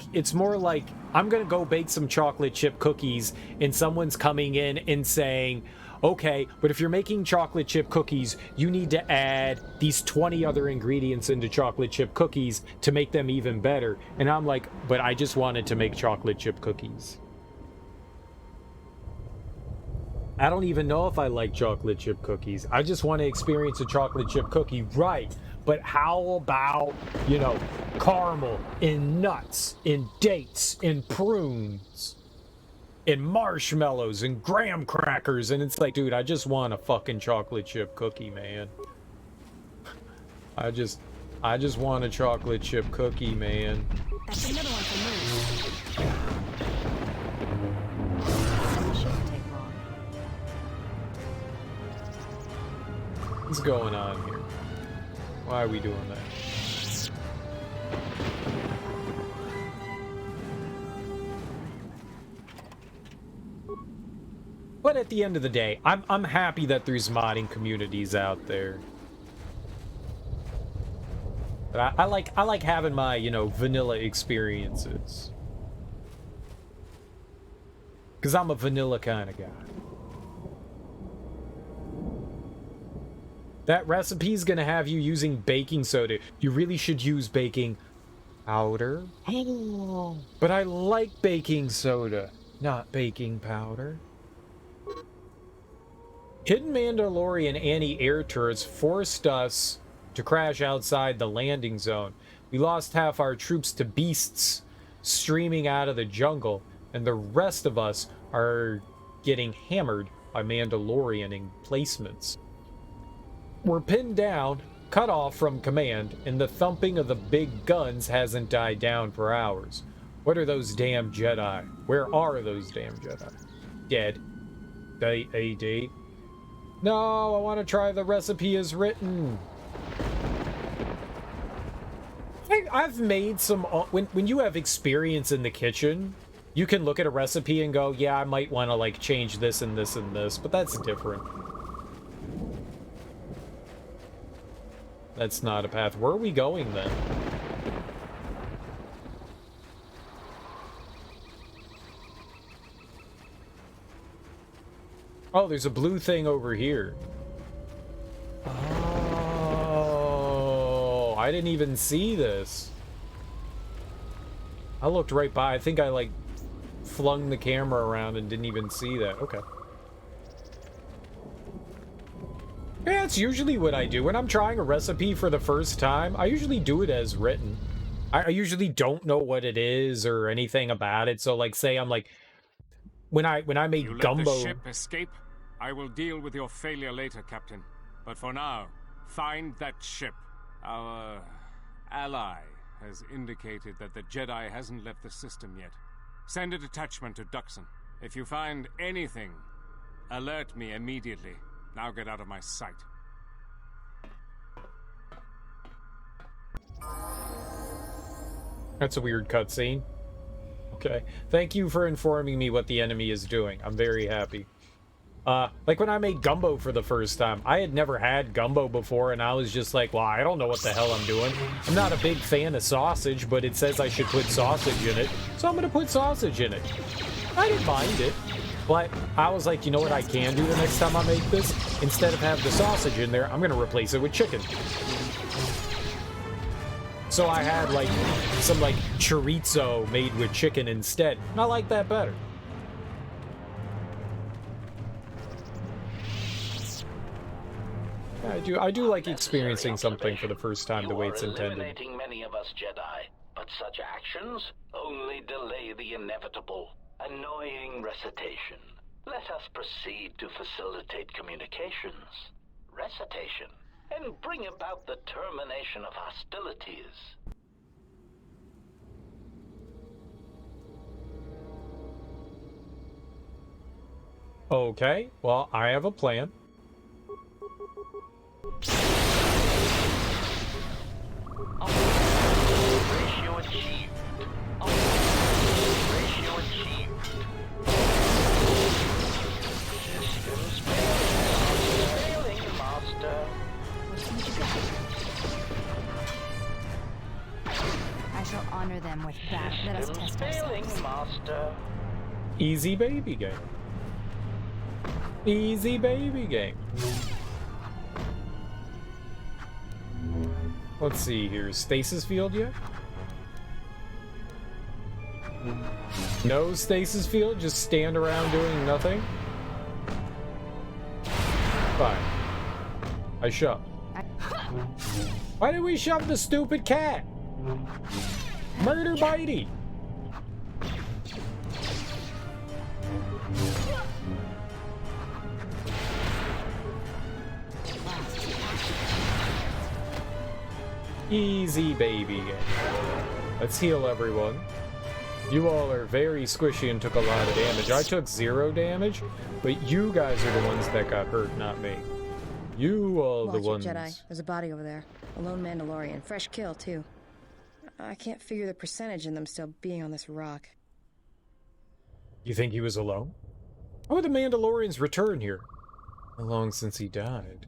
I'm gonna go bake some chocolate chip cookies and someone's coming in and saying, okay, but if you're making chocolate chip cookies, you need to add these 20 other ingredients into chocolate chip cookies to make them even better. And I'm like, but I just wanted to make chocolate chip cookies. I don't even know if I like chocolate chip cookies. I just want to experience a chocolate chip cookie, right? But how about, you know, caramel and nuts and dates and prunes and marshmallows and graham crackers? And it's like, dude, I just want a fucking chocolate chip cookie, man. I just want a chocolate chip cookie, man. That's another one for me. What's going on here? Why are we doing that? But at the end of the day, I'm happy that there's modding communities out there. But I like having my, you know, vanilla experiences. Because I'm a vanilla kind of guy. That recipe is going to have you using baking soda. You really should use baking powder. But I like baking soda, not baking powder. Hidden Mandalorian anti-air turrets forced us to crash outside the landing zone. We lost half our troops to beasts streaming out of the jungle, and the rest of us are getting hammered by Mandalorian emplacements. We're pinned down, cut off from command, and the thumping of the big guns hasn't died down for hours. What are those damn Jedi? Where are those damn Jedi? Dead. AD. No, I want to try the recipe as written. I've made some... When you have experience in the kitchen, you can look at a recipe and go, yeah, I might want to, like, change this and this and this, but that's different. That's not a path. Where are we going, then? Oh, there's a blue thing over here. Oh, I didn't even see this. I looked right by. I think I, like, flung the camera around and didn't even see that. Okay. Yeah, that's usually what I do. When I'm trying a recipe for the first time, I usually do it as written. I usually don't know what it is or anything about it. So, like, say I'm like... When I made you gumbo... let the ship escape, I will deal with your failure later, Captain. But for now, find that ship. Our ally has indicated that the Jedi hasn't left the system yet. Send a detachment to Dxun. If you find anything, alert me immediately. Now get out of my sight. That's a weird cutscene. Okay. Thank you for informing me what the enemy is doing. I'm very happy. Like when I made gumbo for the first time, I had never had gumbo before, and I was just like, well, I don't know what the hell I'm doing. I'm not a big fan of sausage, but it says I should put sausage in it, so I'm gonna put sausage in it. I didn't mind it, but I was like, you know what I can do the next time I make this? Instead of having the sausage in there, I'm gonna replace it with chicken. So I had like some like chorizo made with chicken instead, and I like that better. I do like experiencing something for the first time the way it's intended. Eliminating many of us Jedi, but such actions only delay the inevitable. Annoying recitation. Let us proceed to facilitate communications, recitation, and bring about the termination of hostilities. Okay, well, I have a plan. Ratio achieved. Ratio achieved. Systems failing, master. I shall honor them with that. Let us test ourselves. Master. Easy baby game. Easy baby game. Let's see here. Stasis field yet? No stasis field? Just stand around doing nothing? Fine. I shove. Why did we shove the stupid cat? Murder Bitey! Easy baby game. Let's heal everyone. You all are very squishy and took a lot of damage. I took 0 damage, but you guys are the ones that got hurt, not me. You are Watch the it, ones. Jedi. There's a body over there. A lone Mandalorian. Fresh kill, too. I can't figure the percentage in them still being on this rock. You think he was alone? How would the Mandalorians return here? How long since he died?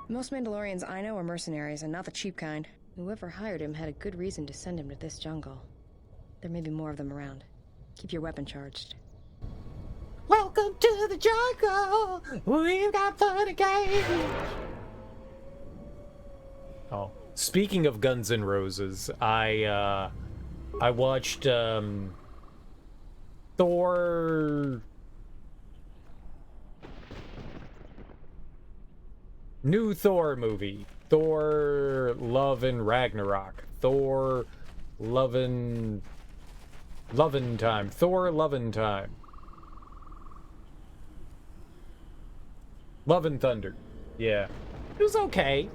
Most Mandalorians I know are mercenaries, and not the cheap kind. Whoever hired him had a good reason to send him to this jungle. There may be more of them around. Keep your weapon charged. Welcome to the jungle! We've got fun again! Oh. Speaking of Guns N' Roses, I watched, Thor... New Thor movie. Thor Love and Ragnarok. Thor Lovin' Time. Thor Lovin' Time. Love and Thunder. Yeah. It was okay.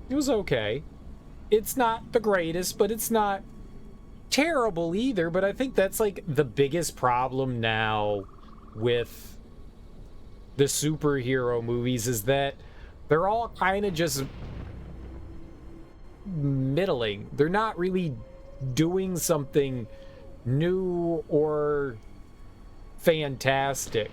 It was okay. It's not the greatest, but it's not terrible either. But I think that's like the biggest problem now with the superhero movies is that they're all kind of just middling. They're not really doing something new or fantastic.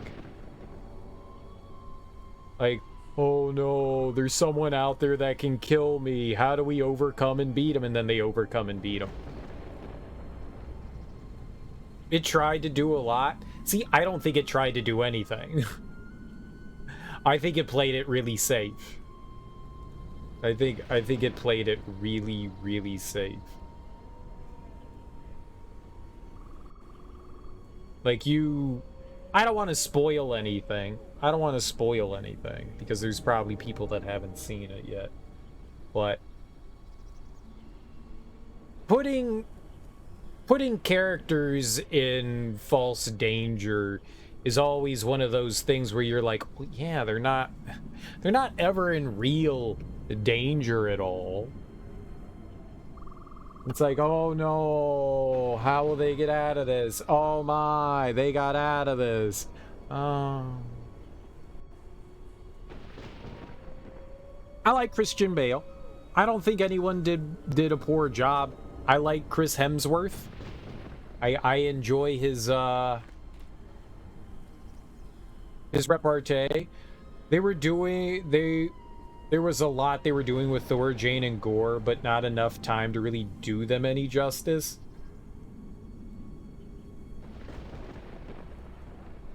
Like, oh no, there's someone out there that can kill me. How do we overcome and beat him? And then they overcome and beat him. It tried to do a lot. See, I don't think it tried to do anything. I think it played it really safe. I think it played it really, really safe. Like I don't want to spoil anything. I don't want to spoil anything because there's probably people that haven't seen it yet. But putting characters in false danger is always one of those things where you're like, well, yeah, they're not ever in real danger at all. It's like, oh no, how will they get out of this? Oh my, they got out of this. I like Christian Bale. I don't think anyone did a poor job. I like Chris Hemsworth. I enjoy his repartee. There was a lot they were doing with Thor, Jane, and Gore, but not enough time to really do them any justice.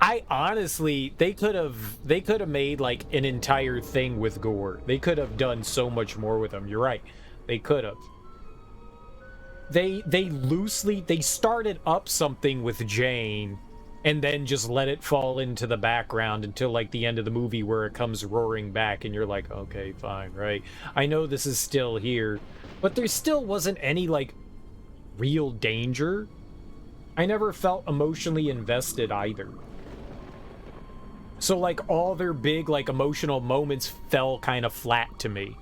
I honestly, they could have made like an entire thing with Gore. They could have done so much more with him. You're right. They could have. They started up something with Jane and then just let it fall into the background until like the end of the movie where it comes roaring back and you're like, okay, fine, right? I know this is still here, but there still wasn't any like real danger. I never felt emotionally invested either. So like all their big like emotional moments fell kind of flat to me.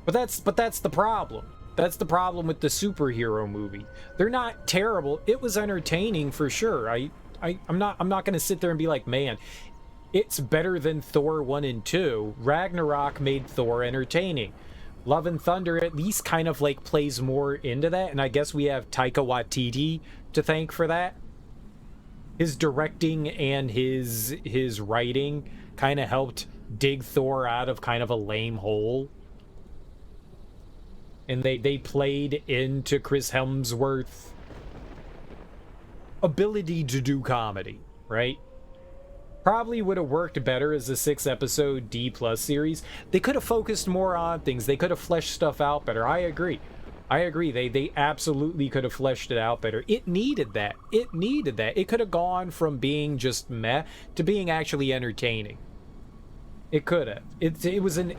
But that's the problem. That's the problem with the superhero movie. They're not terrible. It was entertaining for sure. I'm not going to sit there and be like, man, it's better than Thor 1 and 2. Ragnarok made Thor entertaining. Love and Thunder at least kind of like plays more into that, and I guess we have Taika Waititi to thank for that. His directing and his writing kind of helped dig Thor out of kind of a lame hole. And they played into Chris Hemsworth's ability to do comedy, right? Probably would have worked better as a 6-episode D+ series. They could have focused more on things. They could have fleshed stuff out better. I agree. They absolutely could have fleshed it out better. It needed that. It could have gone from being just meh to being actually entertaining. It could have. It was an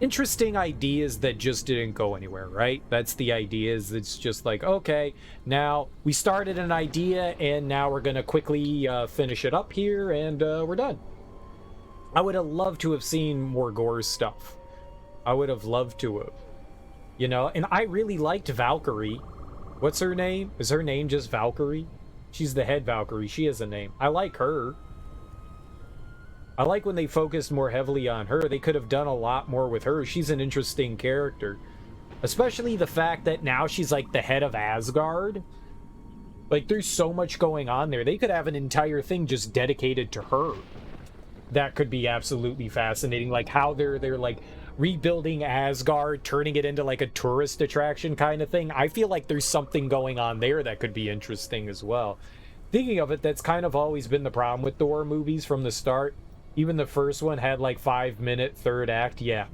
interesting ideas that just didn't go anywhere, right? That's the idea. Is it's just like, okay, now we started an idea and now we're gonna quickly finish it up here and we're done. I would have loved to have seen more Gore stuff. I would have loved to have, you know. And I really liked Valkyrie. What's her name? Is her name just Valkyrie? She's the head Valkyrie. She has a name. I like her. I like when they focused more heavily on her. They could have done a lot more with her. She's an interesting character. Especially the fact that now she's like the head of Asgard. Like, there's so much going on there. They could have an entire thing just dedicated to her. That could be absolutely fascinating. Like, how they're like rebuilding Asgard, turning it into like a tourist attraction kind of thing. I feel like there's something going on there that could be interesting as well. Thinking of it, that's kind of always been the problem with Thor movies from the start. Even the first one had like 5-minute third act. Yeah.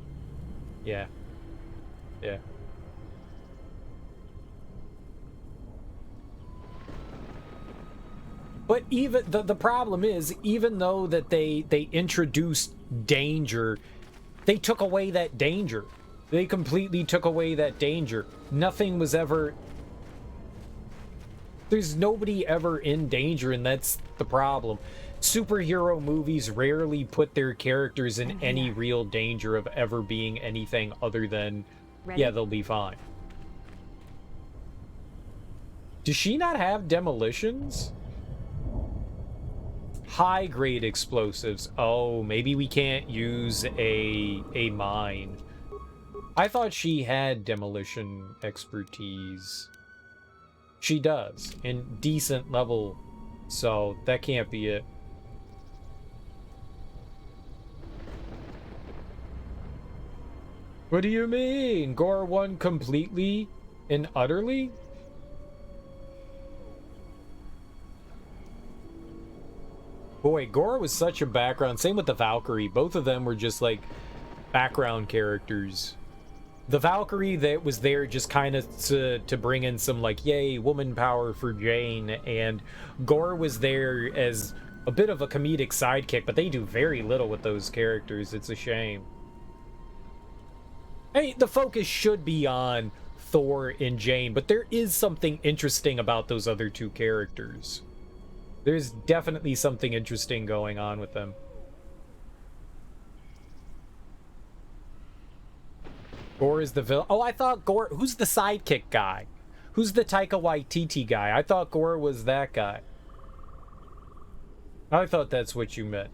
But even the problem is, even though that they introduced danger, they took away that danger. They completely took away that danger. Nothing was ever... There's nobody ever in danger, and that's the problem. Superhero movies rarely put their characters in any real danger of ever being anything other than, yeah, they'll be fine. Does she not have demolitions? High-grade explosives. Oh, maybe we can't use a mine. I thought she had demolition expertise. She does, in decent level, so that can't be it. What do you mean? Gore won completely and utterly? Boy, Gore was such a background. Same with the Valkyrie. Both of them were just like background characters. The Valkyrie that was there just kind of to bring in some like, yay, woman power for Jane. And Gore was there as a bit of a comedic sidekick, but they do very little with those characters. It's a shame. Hey, the focus should be on Thor and Jane, but there is something interesting about those other two characters. There's definitely something interesting going on with them. Gore is the villain. Oh, I thought Gore... Who's the sidekick guy? Who's the Taika Waititi guy? I thought Gore was that guy. I thought that's what you meant.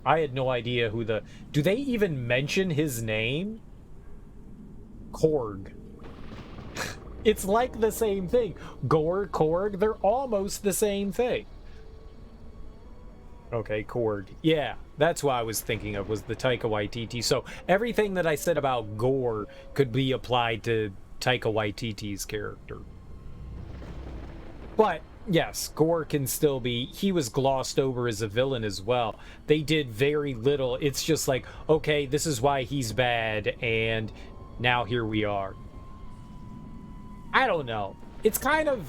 I had no idea who the... Do they even mention his name? Korg. It's like the same thing. Gore, Korg, they're almost the same thing. Okay, Korg. Yeah, that's what I was thinking of, was the Taika Waititi. So everything that I said about Gore could be applied to Taika Waititi's character. But yes, Gore can still be... He was glossed over as a villain as well. They did very little. It's just like, okay, this is why he's bad, and now here we are. I don't know. It's kind of...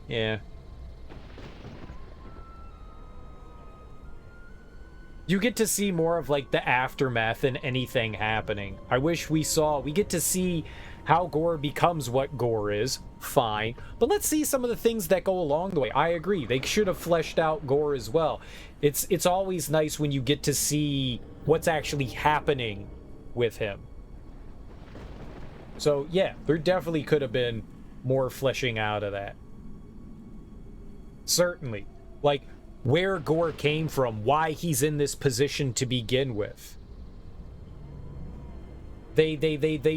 Yeah. You get to see more of like the aftermath than anything happening. I wish we get to see how Gore becomes what Gore is. Fine. But let's see some of the things that go along the way. I agree. They should have fleshed out Gore as well. It's always nice when you get to see what's actually happening with him. So yeah, there definitely could have been more fleshing out of that. Certainly. Like, where Gore came from, why he's in this position to begin with. They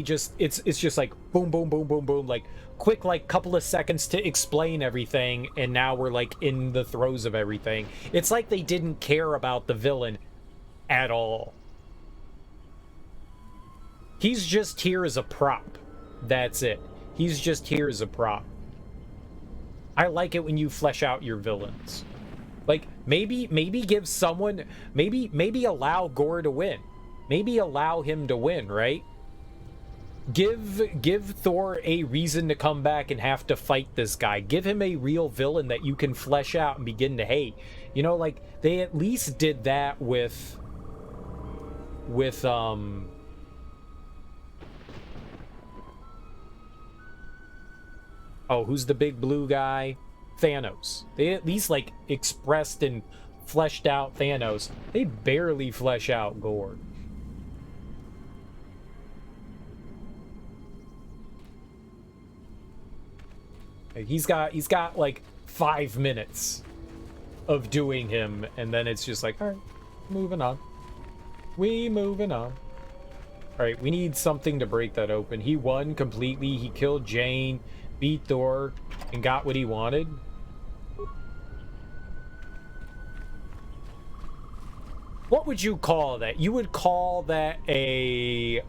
just, it's just like, boom, boom, boom, boom, boom, like, quick, like, couple of seconds to explain everything, and now we're, like, in the throes of everything. It's like they didn't care about the villain at all. He's just here as a prop. That's it. He's just here as a prop. I like it when you flesh out your villains. Like, maybe give someone... Maybe allow Gore to win. Maybe allow him to win, right? Give Thor a reason to come back and have to fight this guy. Give him a real villain that you can flesh out and begin to hate. You know, like, they at least did that with oh, who's the big blue guy? Thanos. They at least, like, expressed and fleshed out Thanos. They barely flesh out Gore. He's got like 5 minutes of doing him, and then it's just like, all right, moving on. We moving on. All right, we need something to break that open. He won completely. He killed Jane, beat Thor, and got what he wanted. What would you call that? You would call that a,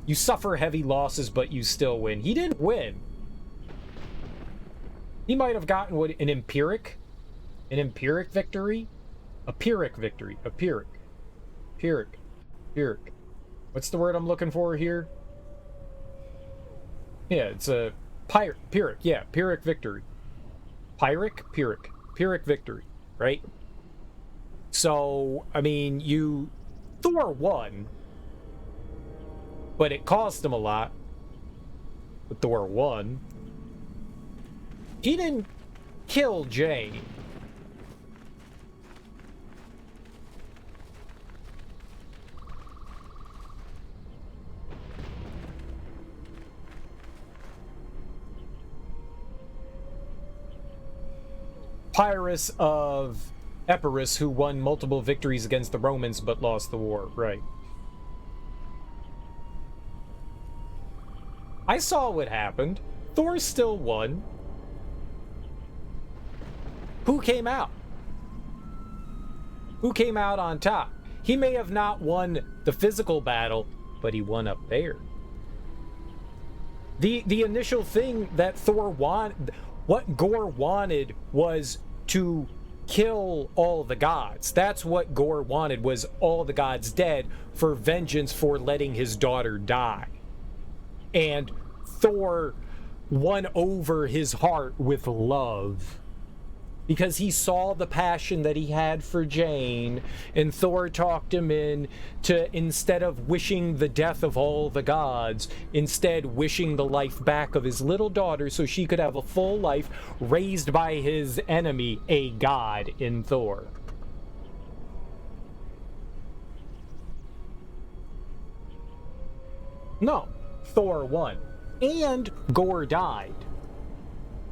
you suffer heavy losses, but you still win. He didn't win. He might have gotten what, an empiric victory? A pyrrhic victory. A pyrrhic. Pyrrhic. What's the word I'm looking for here? Yeah, it's a pyrrhic. Yeah, pyrrhic victory. Pyrrhic victory, right? So, I mean, Thor won, but it cost him a lot. But Thor won. He didn't kill Jane. Pyrrhus of Epirus, who won multiple victories against the Romans but lost the war, right? I saw what happened. Thor still won. Who came out? Who came out on top? He may have not won the physical battle, but he won up there. The initial thing that Thor wanted, what Gorr wanted, was to kill all the gods. That's what Gorr wanted, was all the gods dead, for vengeance for letting his daughter die. And Thor won over his heart with love, because he saw the passion that he had for Jane, and Thor talked him in to, instead of wishing the death of all the gods, instead wishing the life back of his little daughter so she could have a full life raised by his enemy, a god in Thor. No, Thor won. And Gorr died.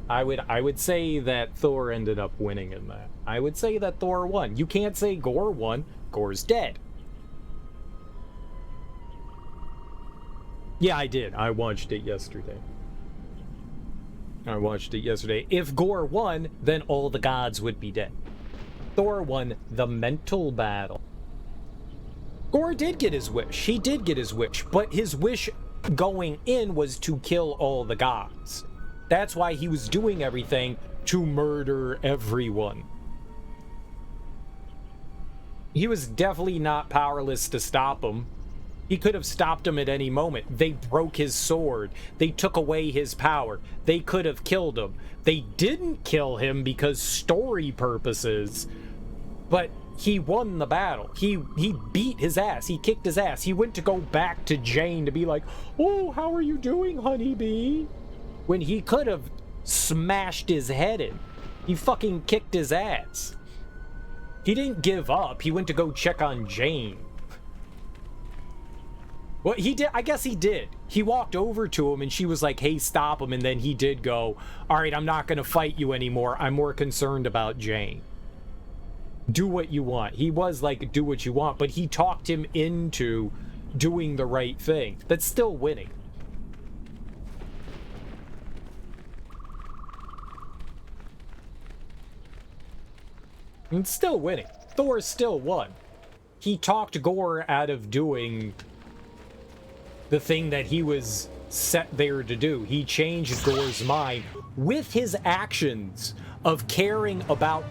I would say that Thor ended up winning in that. I would say that Thor won. You can't say Gorr won. Gorr's dead. Yeah, I did. I watched it yesterday. If Gorr won, then all the gods would be dead. Thor won the mental battle. Gorr did get his wish. He did get his wish, but his wish going in was to kill all the gods. That's why he was doing everything to murder everyone. He was definitely not powerless to stop him. He could have stopped him at any moment. They broke his sword. They took away his power. They could have killed him. They didn't kill him because story purposes, but he won the battle. He beat his ass. He kicked his ass. He went to go back to Jane to be like, "Oh, how are you doing, honeybee?" When he could have smashed his head in. He fucking kicked his ass. He didn't give up. He went to go check on Jane. Well, he did. I guess he did. He walked over to him and she was like, "Hey, stop him." And then he did go, "All right, I'm not going to fight you anymore. I'm more concerned about Jane. Do what you want." He was like, "Do what you want." But he talked him into doing the right thing. That's still winning. It's still winning. Thor still won. He talked Gorr out of doing the thing that he was set there to do. He changed Gorr's mind with his actions of caring about,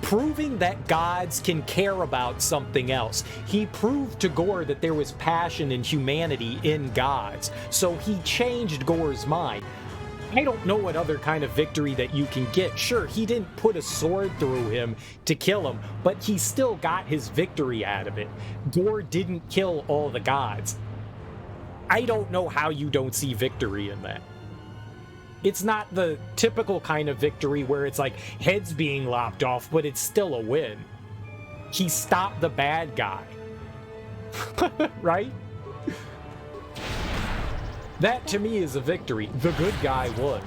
proving that gods can care about something else. He proved to Gorr that there was passion and humanity in gods. So he changed Gorr's mind. I don't know what other kind of victory that you can get. Sure, he didn't put a sword through him to kill him, but he still got his victory out of it. Gorr didn't kill all the gods. I don't know how you don't see victory in that. It's not the typical kind of victory where it's like heads being lopped off, but it's still a win. He stopped the bad guy. Right? That to me is a victory. The good guy won.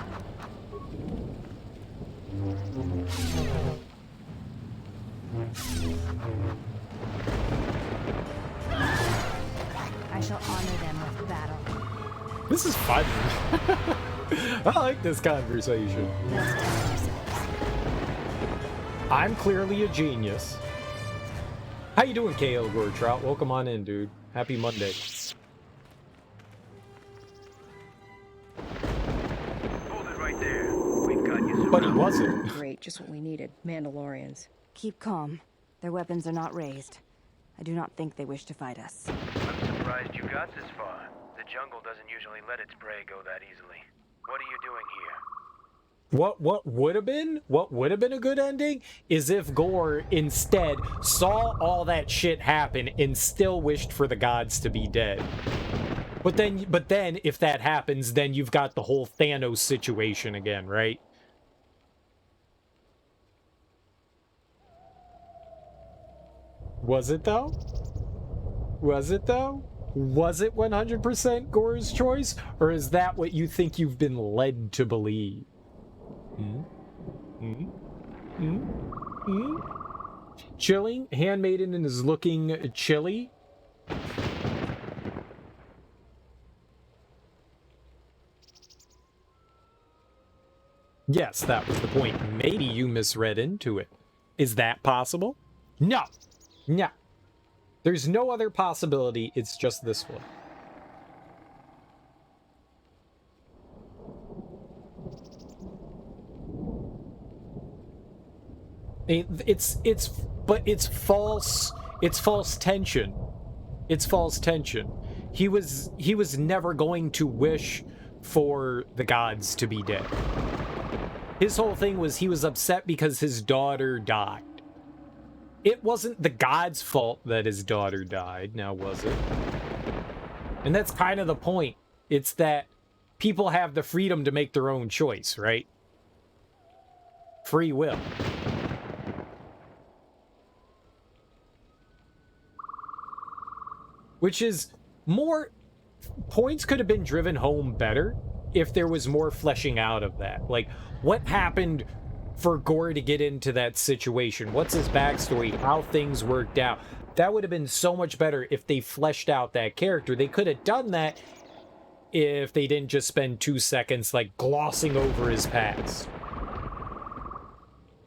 I shall honor them with battle. This is fun. I like this conversation. I'm clearly a genius. How you doing, KL Gortrout? Welcome on in, dude. Happy Monday. Hold it right there. We've got you. But he wasn't. Great, just what we needed. Mandalorians. Keep calm. Their weapons are not raised. I do not think they wish to fight us. I'm surprised you got this far. The jungle doesn't usually let its prey go that easily. What are you doing here? What would have been a good ending is if Gore instead saw all that shit happen and still wished for the gods to be dead. But then if that happens, then you've got the whole Thanos situation again, right? Was it though? Was it though? Was it 100% Gore's choice? Or is that what you think you've been led to believe? Chilling? Handmaiden is looking chilly? Yes, that was the point. Maybe you misread into it. Is that possible? No! No. There's no other possibility, it's just this one. It's false tension. It's false tension. He was never going to wish for the gods to be dead. His whole thing was he was upset because his daughter died. It wasn't the god's fault that his daughter died, now was it? And that's kind of the point. It's that people have the freedom to make their own choice, right? Free will. Which is more... Points could have been driven home better if there was more fleshing out of that. Like, what happened for Gore to get into that situation? What's his backstory? How things worked out? That would have been so much better if they fleshed out that character. They could have done that if they didn't just spend 2 seconds, like, glossing over his past.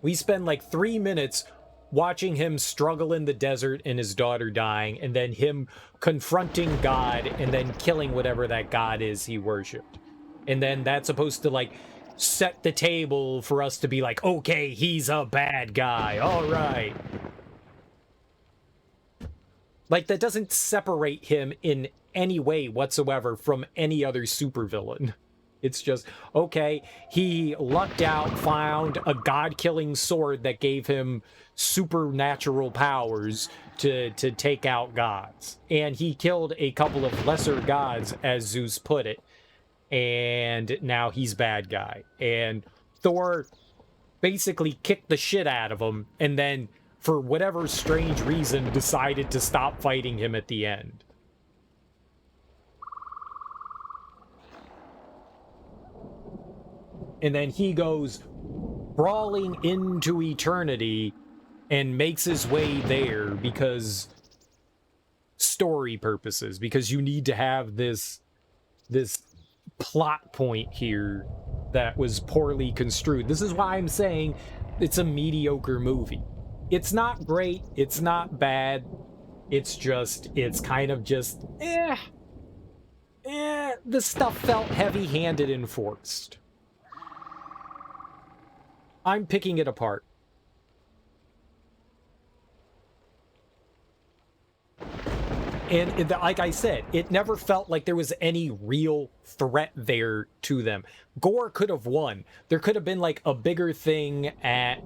We spend, like, 3 minutes watching him struggle in the desert and his daughter dying, and then him confronting God and then killing whatever that God is he worshipped. And then that's supposed to, like, set the table for us to be like, okay, he's a bad guy, all right. Like, that doesn't separate him in any way whatsoever from any other supervillain. It's just, okay, he lucked out, found a god-killing sword that gave him supernatural powers to take out gods. And he killed a couple of lesser gods, as Zeus put it. And now he's bad guy. And Thor basically kicked the shit out of him, and then, for whatever strange reason, decided to stop fighting him at the end. And then he goes brawling into eternity and makes his way there because story purposes, because you need to have this plot point here that was poorly construed. This is why I'm saying it's a mediocre movie. It's not great, it's not bad, it's kind of just the stuff felt heavy-handed and forced. I'm picking it apart. And like I said, it never felt like there was any real threat there to them. Gore could have won. There could have been like a bigger thing at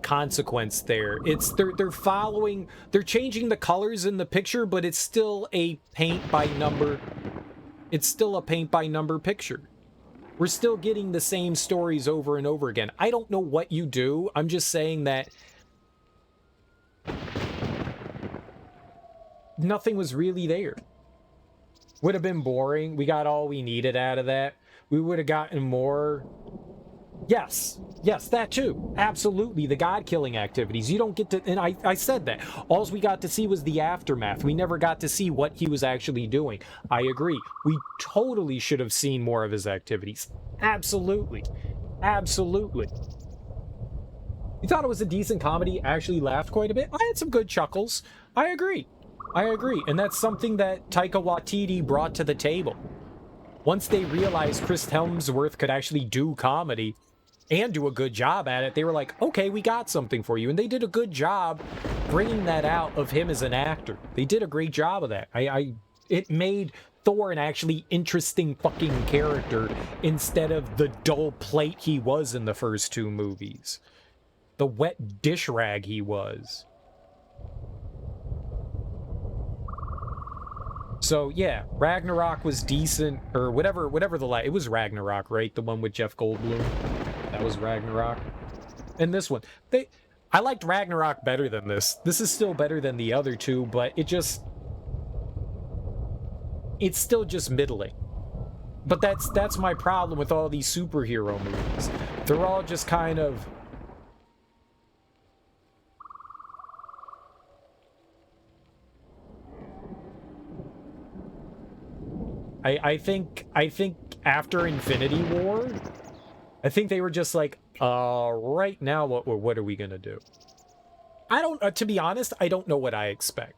consequence there. They're changing the colors in the picture, but it's still a paint by number. It's still a paint by number picture. We're still getting the same stories over and over again. I don't know what you do. I'm just saying that nothing was really there. would have been boring. We got all we needed out of that. We would have gotten more. Yes, that too. Absolutely, the god-killing activities. You don't get to, and I said that. All we got to see was the aftermath. We never got to see what he was actually doing. I agree. We totally should have seen more of his activities. Absolutely. Absolutely. You thought it was a decent comedy? I actually laughed quite a bit. I had some good chuckles. I agree. And that's something that Taika Waititi brought to the table. Once they realized Chris Hemsworth could actually do comedy and do a good job at it, they were like, okay, we got something for you. And they did a good job bringing that out of him as an actor. They did a great job of that. It made Thor an actually interesting fucking character instead of the dull plate he was in the first two movies. The wet dish rag he was. So yeah, Ragnarok was decent, or whatever it was Ragnarok, right? The one with Jeff Goldblum. That was Ragnarok. And this one, I liked Ragnarok better than this. This is still better than the other two, but it's still just middling. But that's my problem with all these superhero movies. They're all just kind of I think after Infinity War, I think they were just like, right now, what are we gonna do? I don't, to be honest, I don't know what I expect.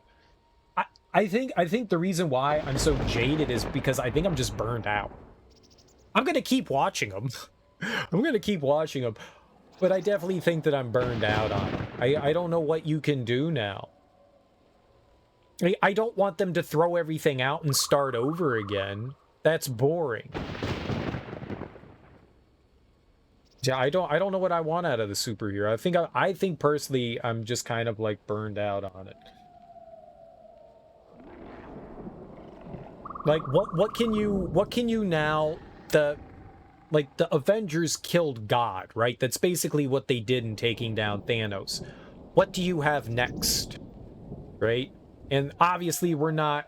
I think the reason why I'm so jaded is because I think I'm just burned out. I'm gonna keep watching them. But I definitely think that I'm burned out on them. I don't know what you can do now. I don't want them to throw everything out and start over again. That's boring. Yeah, I don't know what I want out of the superhero. I think personally I'm just kind of like burned out on it. Like what can you now, the Avengers killed God, right? That's basically what they did in taking down Thanos. What do you have next? Right? And obviously we're not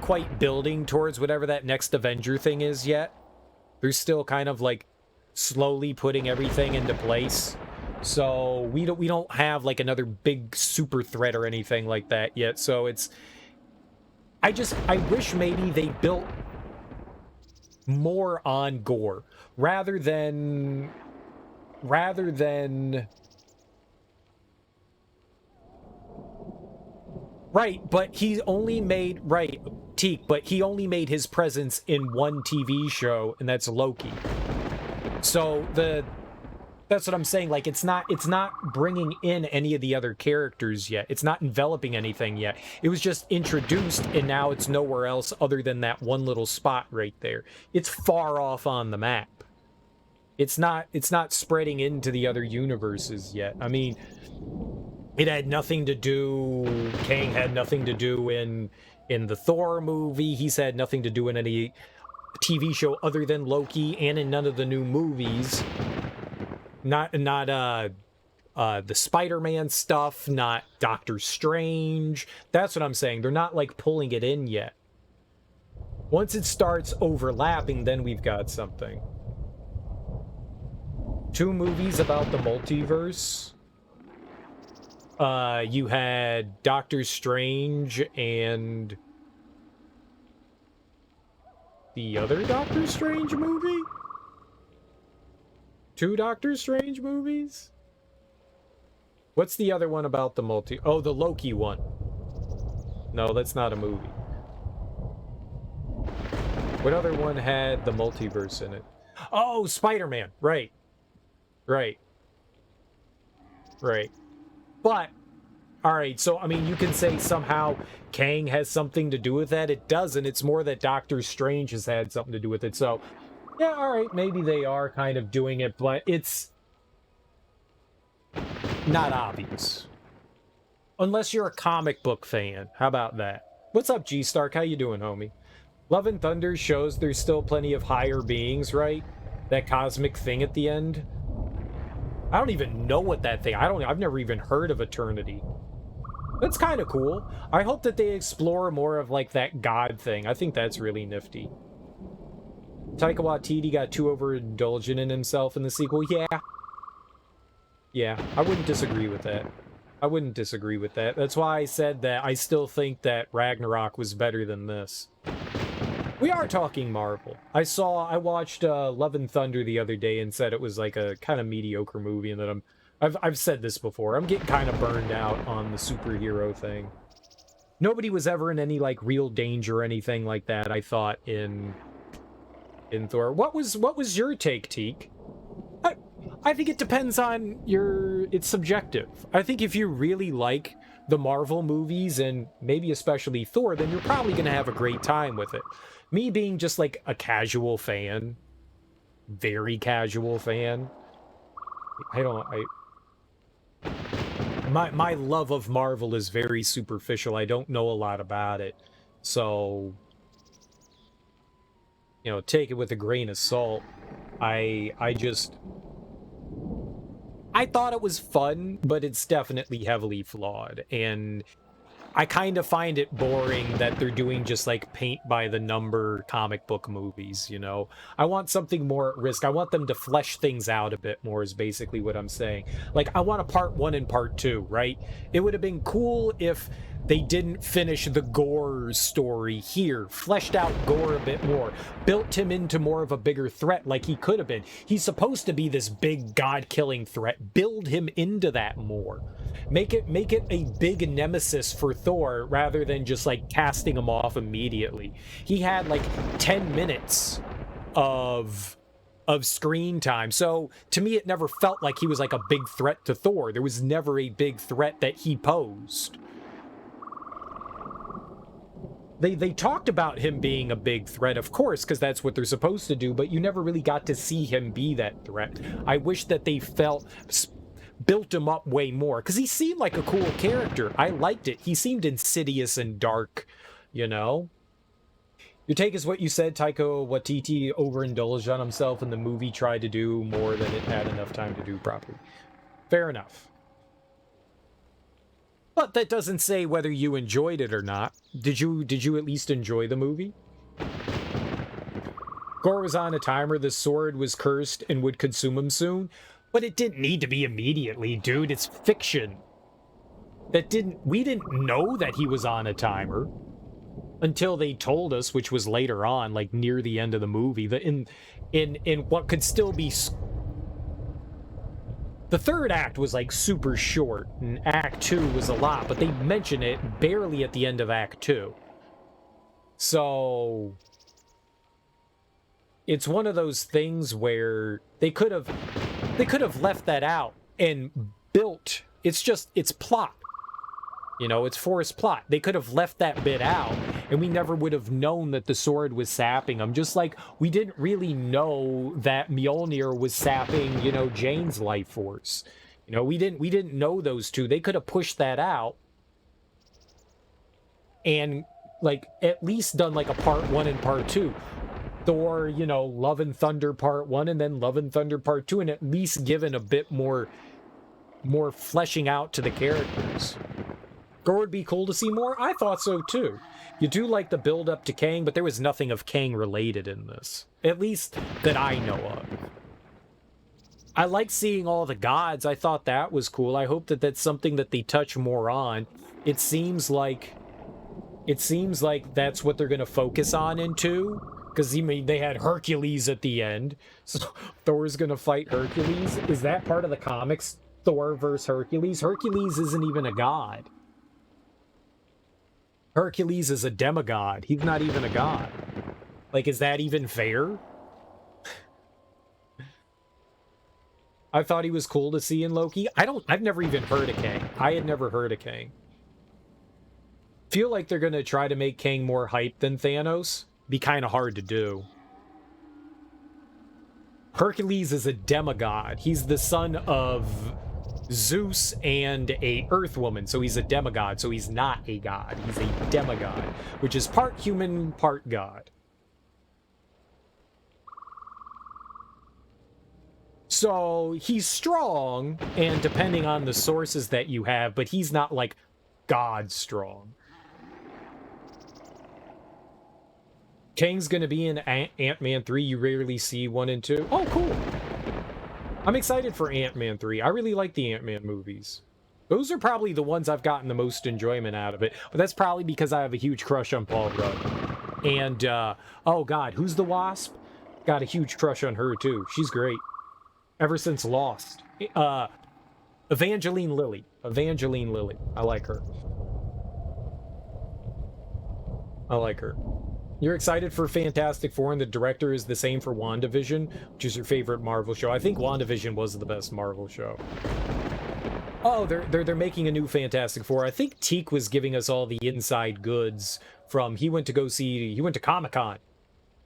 quite building towards whatever that next Avenger thing is yet. They're still kind of like slowly putting everything into place. So we don't have like another big super threat or anything like that yet. So I wish maybe they built more on Gore rather than right, but he only made but he only made his presence in one TV show, and that's Loki. So that's what I'm saying. Like, it's not bringing in any of the other characters yet. It's not enveloping anything yet. It was just introduced, and now it's nowhere else other than that one little spot right there. It's far off on the map. It's not spreading into the other universes yet. I mean, it had nothing to do. Kang had nothing to do in the Thor movie. He's had nothing to do in any TV show other than Loki, and in none of the new movies. Not the Spider-Man stuff, not Doctor Strange. That's what I'm saying. They're not like pulling it in yet. Once it starts overlapping, then we've got something. 2 movies about the multiverse. You had Doctor Strange and the other Doctor Strange movie? 2 Doctor Strange movies? What's the other one about the Oh, the Loki one. No, that's not a movie. What other one had the multiverse in it? Oh, Spider-Man. Right. But, alright, so, I mean, you can say somehow Kang has something to do with that. It doesn't. It's more that Doctor Strange has had something to do with it. So, yeah, alright, maybe they are kind of doing it, but it's not obvious. Unless you're a comic book fan. How about that? What's up, G-Stark? How you doing, homie? Love and Thunder shows there's still plenty of higher beings, right? That cosmic thing at the end. I don't even know what that thing... I've never even heard of Eternity. That's kind of cool. I hope that they explore more of like that god thing. I think that's really nifty. Taika Waititi got too overindulgent in himself in the sequel. Yeah, I wouldn't disagree with that. I wouldn't disagree with that. That's why I said that I still think that Ragnarok was better than this. We are talking Marvel. I watched Love and Thunder the other day and said it was like a kind of mediocre movie, and that I've said this before. I'm getting kind of burned out on the superhero thing. Nobody was ever in any like real danger or anything like that, I thought, in Thor. What was your take, Teak? I think it depends on it's subjective. I think if you really like the Marvel movies, and maybe especially Thor, then you're probably going to have a great time with it. Me being just like a casual fan, very casual fan, my love of Marvel is very superficial. I don't know a lot about it. So, you know, take it with a grain of salt. I thought it was fun, but it's definitely heavily flawed, and I kind of find it boring that they're doing just like paint by the number comic book movies, you know? I want something more at risk. I want them to flesh things out a bit more is basically what I'm saying. Like, I want a part 1 and part 2, right? It would have been cool if they didn't finish the Gore story here, fleshed out Gore a bit more, built him into more of a bigger threat like he could have been. He's supposed to be this big god-killing threat. Build him into that more. Make it a big nemesis for Thor rather than just like casting him off immediately. He had like 10 minutes of screen time. So to me, it never felt like he was like a big threat to Thor. There was never a big threat that he posed. They talked about him being a big threat, of course, because that's what they're supposed to do, but you never really got to see him be that threat. I wish that they built him up way more, because he seemed like a cool character. I liked it. He seemed insidious and dark, you know? Your take is what you said, Taika Waititi overindulged on himself and the movie tried to do more than it had enough time to do properly. Fair enough. But that doesn't say whether you enjoyed it or not. Did you at least enjoy the movie? Gore was on a timer, the sword was cursed and would consume him soon. But it didn't need to be immediately, dude. It's fiction. We didn't know that he was on a timer until they told us, which was later on, like near the end of the movie, that in what could still be. The third act was like super short, and Act 2 was a lot, but they mention it barely at the end of Act 2. So it's one of those things where they could have left that out and built. It's plot. You know, it's forced plot. They could have left that bit out, and we never would have known that the sword was sapping him. Just like we didn't really know that Mjolnir was sapping, you know, Jane's life force. You know, we didn't know those two. They could have pushed that out and like at least done like a part 1 and part 2. Thor, you know, Love and Thunder part 1 and then Love and Thunder part 2, and at least given a bit more fleshing out to the characters. Gore would be cool to see more? I thought so too. You do like the build up to Kang, but there was nothing of Kang related in this. At least that I know of. I like seeing all the gods. I thought that was cool. I hope that that's something that they touch more on. It seems like that's what they're going to focus on in 2. Because they had Hercules at the end. So Thor's going to fight Hercules. Is that part of the comics? Thor versus Hercules? Hercules isn't even a god. Hercules is a demigod. He's not even a god. Like, is that even fair? I thought he was cool to see in Loki. I've never even heard of Kang. I had never heard of Kang. Feel like they're gonna try to make Kang more hype than Thanos. Be kind of hard to do. Hercules is a demigod. He's the son of Zeus and a Earth woman, so he's a demigod, so he's not a god. He's a demigod, which is part human, part god. So he's strong, and depending on the sources that you have, but he's not like god strong. Kang's gonna be in Ant-Man 3. You rarely see 1 and 2. Oh, cool. I'm excited for Ant-Man 3. I really like the Ant-Man movies. Those are probably the ones I've gotten the most enjoyment out of it. But that's probably because I have a huge crush on Paul Rudd. And, oh god, who's the Wasp? Got a huge crush on her, too. She's great. Ever since Lost. Evangeline Lilly. Evangeline Lilly. I like her. I like her. You're excited for Fantastic Four, and the director is the same for WandaVision, which is your favorite Marvel show. I think WandaVision was the best Marvel show. Oh, they're making a new Fantastic Four. I think Teak was giving us all the inside goods from, he went to Comic-Con.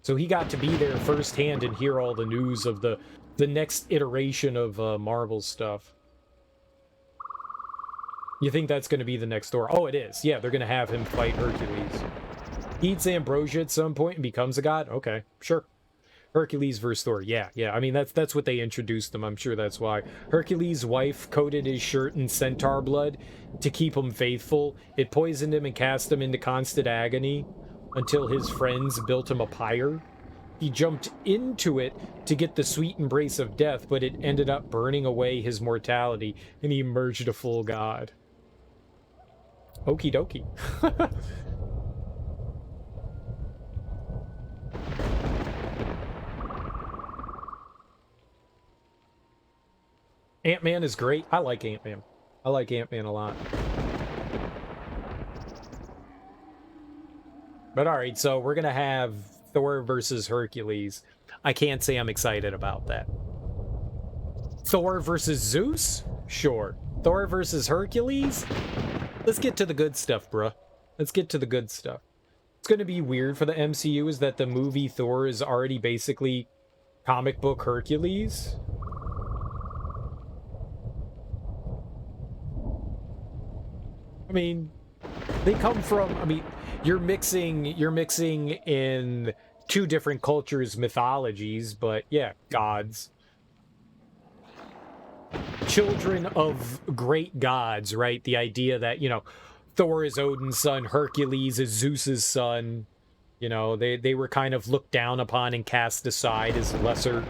So he got to be there firsthand and hear all the news of the next iteration of Marvel stuff. You think that's going to be the next Thor? Oh, it is. Yeah, they're going to have him fight Hercules. He eats ambrosia at some point and becomes a god? Okay, sure. Hercules versus Thor. Yeah. I mean, that's what they introduced them. I'm sure that's why. Hercules' wife coated his shirt in centaur blood to keep him faithful. It poisoned him and cast him into constant agony until his friends built him a pyre. He jumped into it to get the sweet embrace of death, but it ended up burning away his mortality, and he emerged a full god. Okie dokie. Ant-Man is great. I like Ant-Man. I like Ant-Man a lot. But alright, so we're gonna have Thor versus Hercules. I can't say I'm excited about that. Thor versus Zeus? Sure. Thor versus Hercules? Let's get to the good stuff, bruh. Let's get to the good stuff. It's gonna be weird for the MCU is that the movie Thor is already basically comic book Hercules. I mean, they come from, I mean, you're mixing in two different cultures' mythologies, but yeah, gods. Children of great gods, right? The idea that, you know, Thor is Odin's son, Hercules is Zeus's son. You know, they were kind of looked down upon and cast aside as lesser.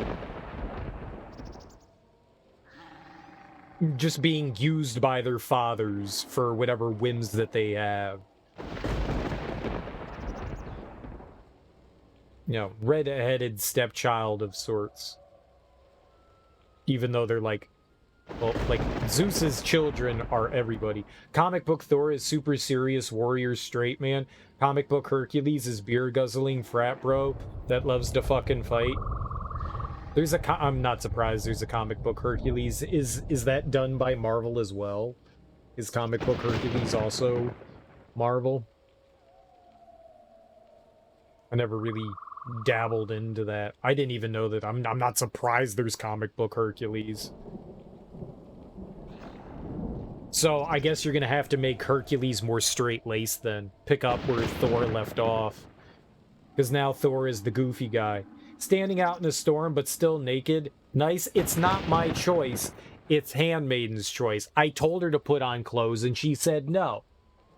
Just being used by their fathers for whatever whims that they have. You know, red-headed stepchild of sorts. Even though they're like, well, like, Zeus's children are everybody. Comic book Thor is super serious warrior straight man. Comic book Hercules is beer-guzzling frat bro that loves to fucking fight. There's a I'm not surprised there's a comic book Hercules. Is that done by Marvel as well? Is comic book Hercules also Marvel? I never really dabbled into that. I didn't even know that. I'm not surprised there's comic book Hercules. So I guess you're gonna have to make Hercules more straight-laced then. Pick up where Thor left off. Because now Thor is the goofy guy. Standing out in a storm, but still naked. Nice. It's not my choice. It's Handmaiden's choice. I told her to put on clothes, and she said no.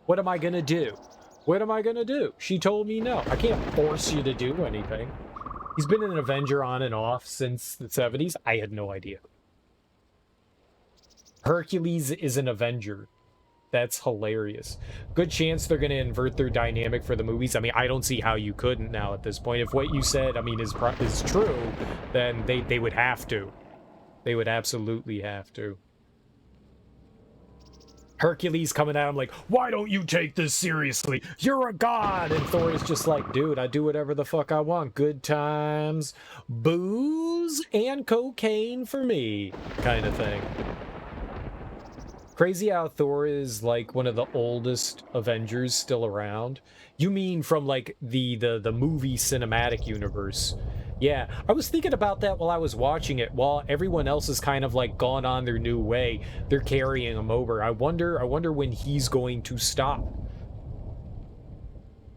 What am I gonna do? What am I gonna do? She told me no. I can't force you to do anything. He's been an Avenger on and off since the 70s. I had no idea. Hercules is an Avenger. That's hilarious. Good chance they're going to invert their dynamic for the movies. I mean, I don't see how you couldn't now at this point. If what you said, I mean, is true, then they would have to. They would absolutely have to. Hercules coming at him like, why don't you take this seriously? You're a god! And Thor is just like, dude, I do whatever the fuck I want. Good times, booze, and cocaine for me, kind of thing. Crazy how Thor is like one of the oldest Avengers still around. You mean from like the movie cinematic universe? Yeah, I was thinking about that while I was watching it. While everyone else is kind of like gone on their new way, they're carrying him over. I wonder when he's going to stop.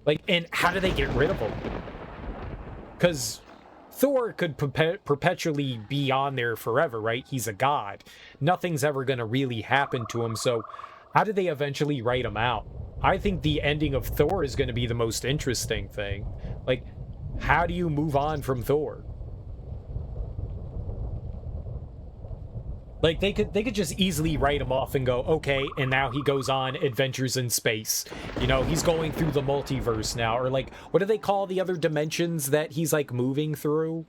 Like, and how do they get rid of him? Because Thor could perpetually be on there forever, right? He's a god. Nothing's ever going to really happen to him, so How did they eventually write him out? I think the ending of Thor is going to be the most interesting thing. Like, how do you move on from Thor? Like, they could just easily write him off and go, okay, and now he goes on adventures in space. You know, he's going through the multiverse now. Or, like, what do they call the other dimensions that he's, like, moving through?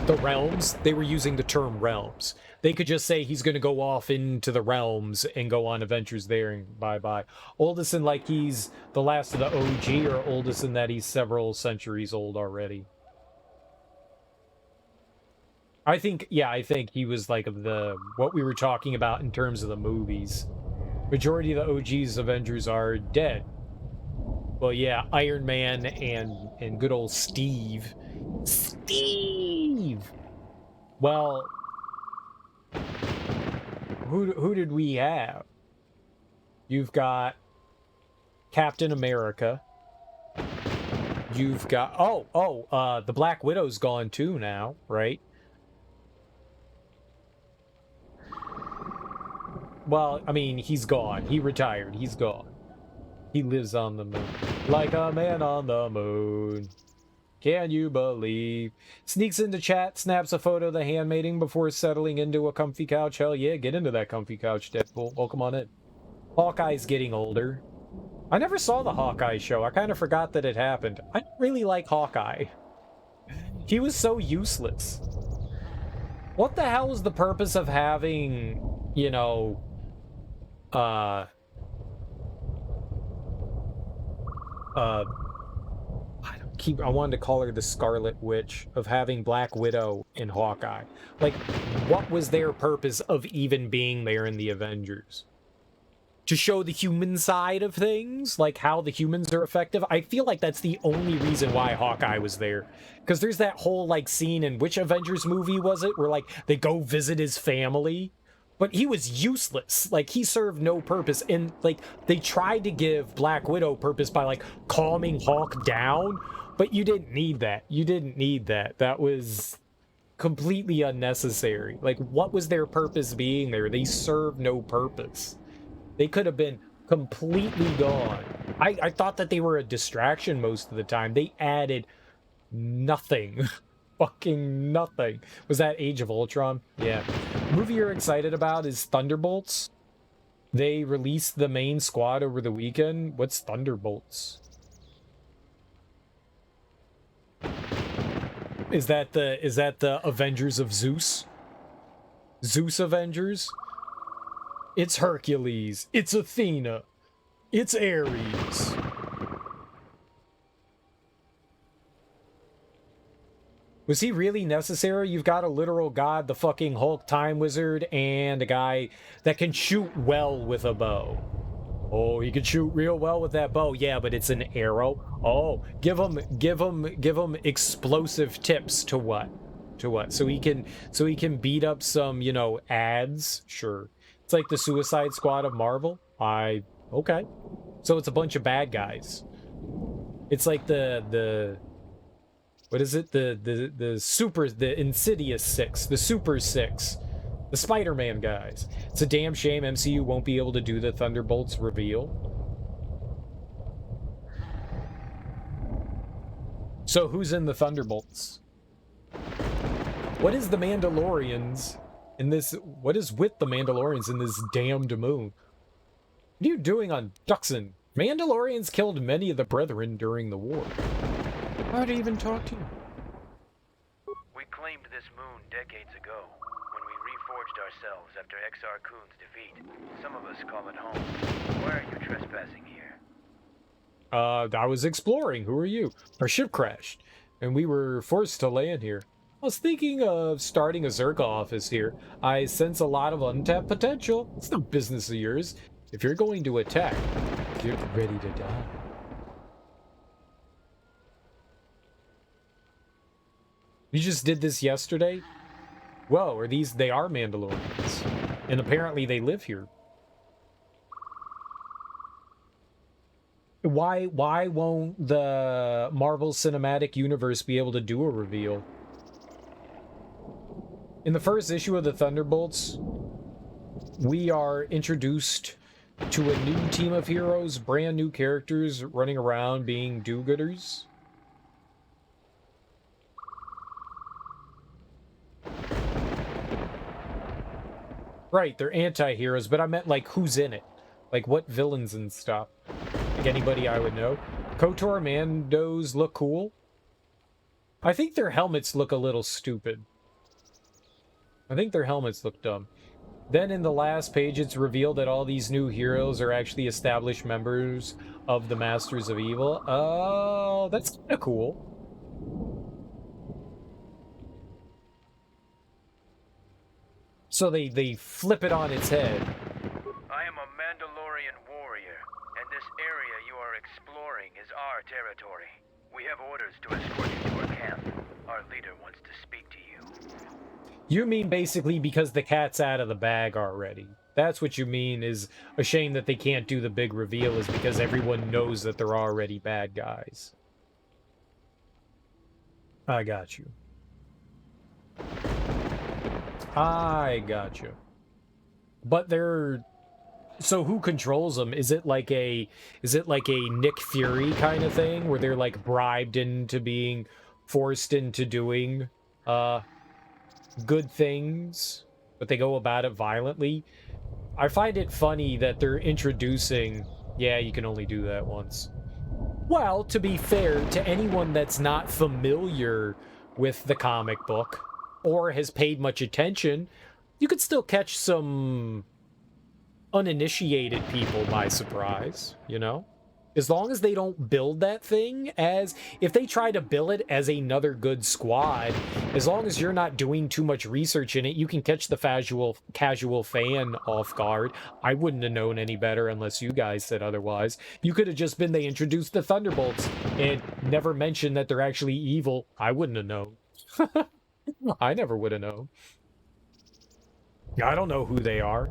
The realms? They were using the term realms. They could just say he's going to go off into the realms and go on adventures there and bye-bye. Oldest in, like, he's the last of the OG, or oldest in that he's several centuries old already? I think he was like what we were talking about in terms of the movies. Majority of the OG's Avengers are dead. Well, yeah, Iron Man and good old Steve. Steve! Well, who did we have? You've got Captain America. You've got, the Black Widow's gone too now, right? Well, I mean, he's gone. He retired. He's gone. He lives on the moon. Like a man on the moon. Can you believe? Sneaks into chat, snaps a photo of the handmaiden before settling into a comfy couch. Hell yeah, get into that comfy couch, Deadpool. Welcome on in. Hawkeye's getting older. I never saw the Hawkeye show. I kind of forgot that it happened. I didn't really like Hawkeye. He was so useless. What the hell is the purpose of having, you know, I wanted to call her the Scarlet Witch, of having Black Widow and Hawkeye. Like, what was their purpose of even being there in the Avengers? To show the human side of things? Like, how the humans are effective? I feel like that's the only reason why Hawkeye was there. Because there's that whole, like, scene in which Avengers movie was it? Where, like, they go visit his family. But he was useless. Like, he served no purpose. And, like, they tried to give Black Widow purpose by, like, calming Hawk down. But you didn't need that. You didn't need that. That was completely unnecessary. Like, what was their purpose being there? They served no purpose. They could have been completely gone. I thought that they were a distraction most of the time. They added nothing. Fucking nothing. Was that Age of Ultron? Yeah. The movie you're excited about is Thunderbolts. They released the main squad over the weekend. What's Thunderbolts? Is that the Avengers of Zeus? Zeus Avengers? It's Hercules. It's Athena. It's Ares. Was he really necessary? You've got a literal god, the fucking Hulk time wizard, and a guy that can shoot well with a bow. Oh, he can shoot real well with that bow. Yeah, but it's an arrow. Oh, give him explosive tips to what? To what? So he can beat up some, you know, ads. Sure. It's like the Suicide Squad of Marvel. Okay. So it's a bunch of bad guys. It's like the what is it? The Insidious Six, the Super Six, the Spider-Man guys. It's a damn shame MCU won't be able to do the Thunderbolts reveal. So who's in the Thunderbolts? What is the Mandalorians in this? What is with the Mandalorians in this damned moon? What are you doing on Dxun? Mandalorians killed many of the Brethren during the war. How do I even talk to you? We claimed this moon decades ago, when we reforged ourselves after Exar Kun's defeat. Some of us call it home. Why are you trespassing here? I was exploring. Who are you? Our ship crashed, and we were forced to land here. I was thinking of starting a Zerka office here. I sense a lot of untapped potential. It's no business of yours. If you're going to attack, get ready to die. You just did this yesterday? Whoa, they are Mandalorians. And apparently they live here. Why won't the Marvel Cinematic Universe be able to do a reveal? In the first issue of the Thunderbolts, we are introduced to a new team of heroes, brand new characters running around being do-gooders. Right, they're anti-heroes, but I meant, like, who's in it? Like, what villains and stuff? Like, anybody I would know? KOTOR Mandos look cool. I think their helmets look a little stupid. I think their helmets look dumb. Then in the last page, it's revealed that all these new heroes are actually established members of the Masters of Evil. Oh, that's kind of cool. So they flip it on its head. I am a Mandalorian warrior, and this area you are exploring is our territory. We have orders to escort you to our camp. Our leader wants to speak to you. You mean basically because the cat's out of the bag already. That's what you mean is a shame that they can't do the big reveal is because everyone knows that they're already bad guys. I got you. I got you. But they're... So who controls them? Is it like a Nick Fury kind of thing where they're like bribed into being forced into doing good things, but they go about it violently? I find it funny that they're introducing, yeah, you can only do that once. Well, to be fair, to anyone that's not familiar with the comic book or has paid much attention, you could still catch some uninitiated people by surprise, you know? As long as they don't build that thing as... If they try to build it as another good squad, as long as you're not doing too much research in it, you can catch the casual fan off guard. I wouldn't have known any better unless you guys said otherwise. You could have just been they introduced the Thunderbolts and never mentioned that they're actually evil. I wouldn't have known. I never would have known. I don't know who they are.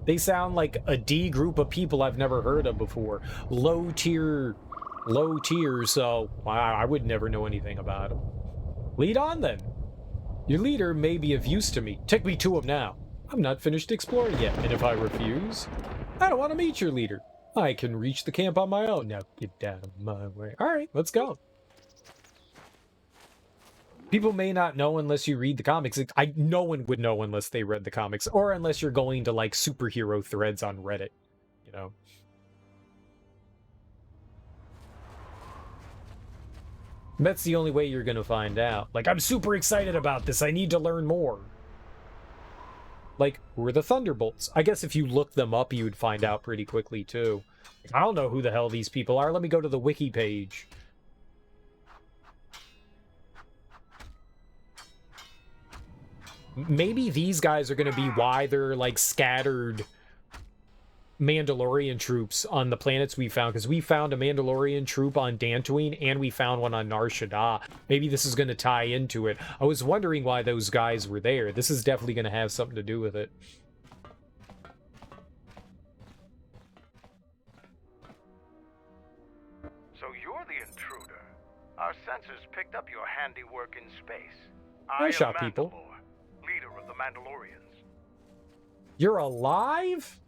They sound like a D group of people I've never heard of before. Low tier, so I would never know anything about them. Lead on, then. Your leader may be of use to me. Take me to him now. I'm not finished exploring yet, and if I refuse, I don't want to meet your leader. I can reach the camp on my own. Now get down my way. All right, let's go. People may not know unless you read the comics. No one would know unless they read the comics, or unless you're going to, like, superhero threads on Reddit, you know? That's the only way you're gonna find out. Like, I'm super excited about this. I need to learn more. Like, who are the Thunderbolts? I guess if you look them up, you would find out pretty quickly, too. I don't know who the hell these people are. Let me go to the wiki page. Maybe these guys are going to be why they're, like, scattered Mandalorian troops on the planets we found, because we found a Mandalorian troop on Dantooine, and we found one on Nar Shadaa. Maybe this is going to tie into it. I was wondering why those guys were there. This is definitely going to have something to do with it. So you're the intruder. Our sensors picked up your handiwork in space. I shot people. Leader of the Mandalorians. You're alive?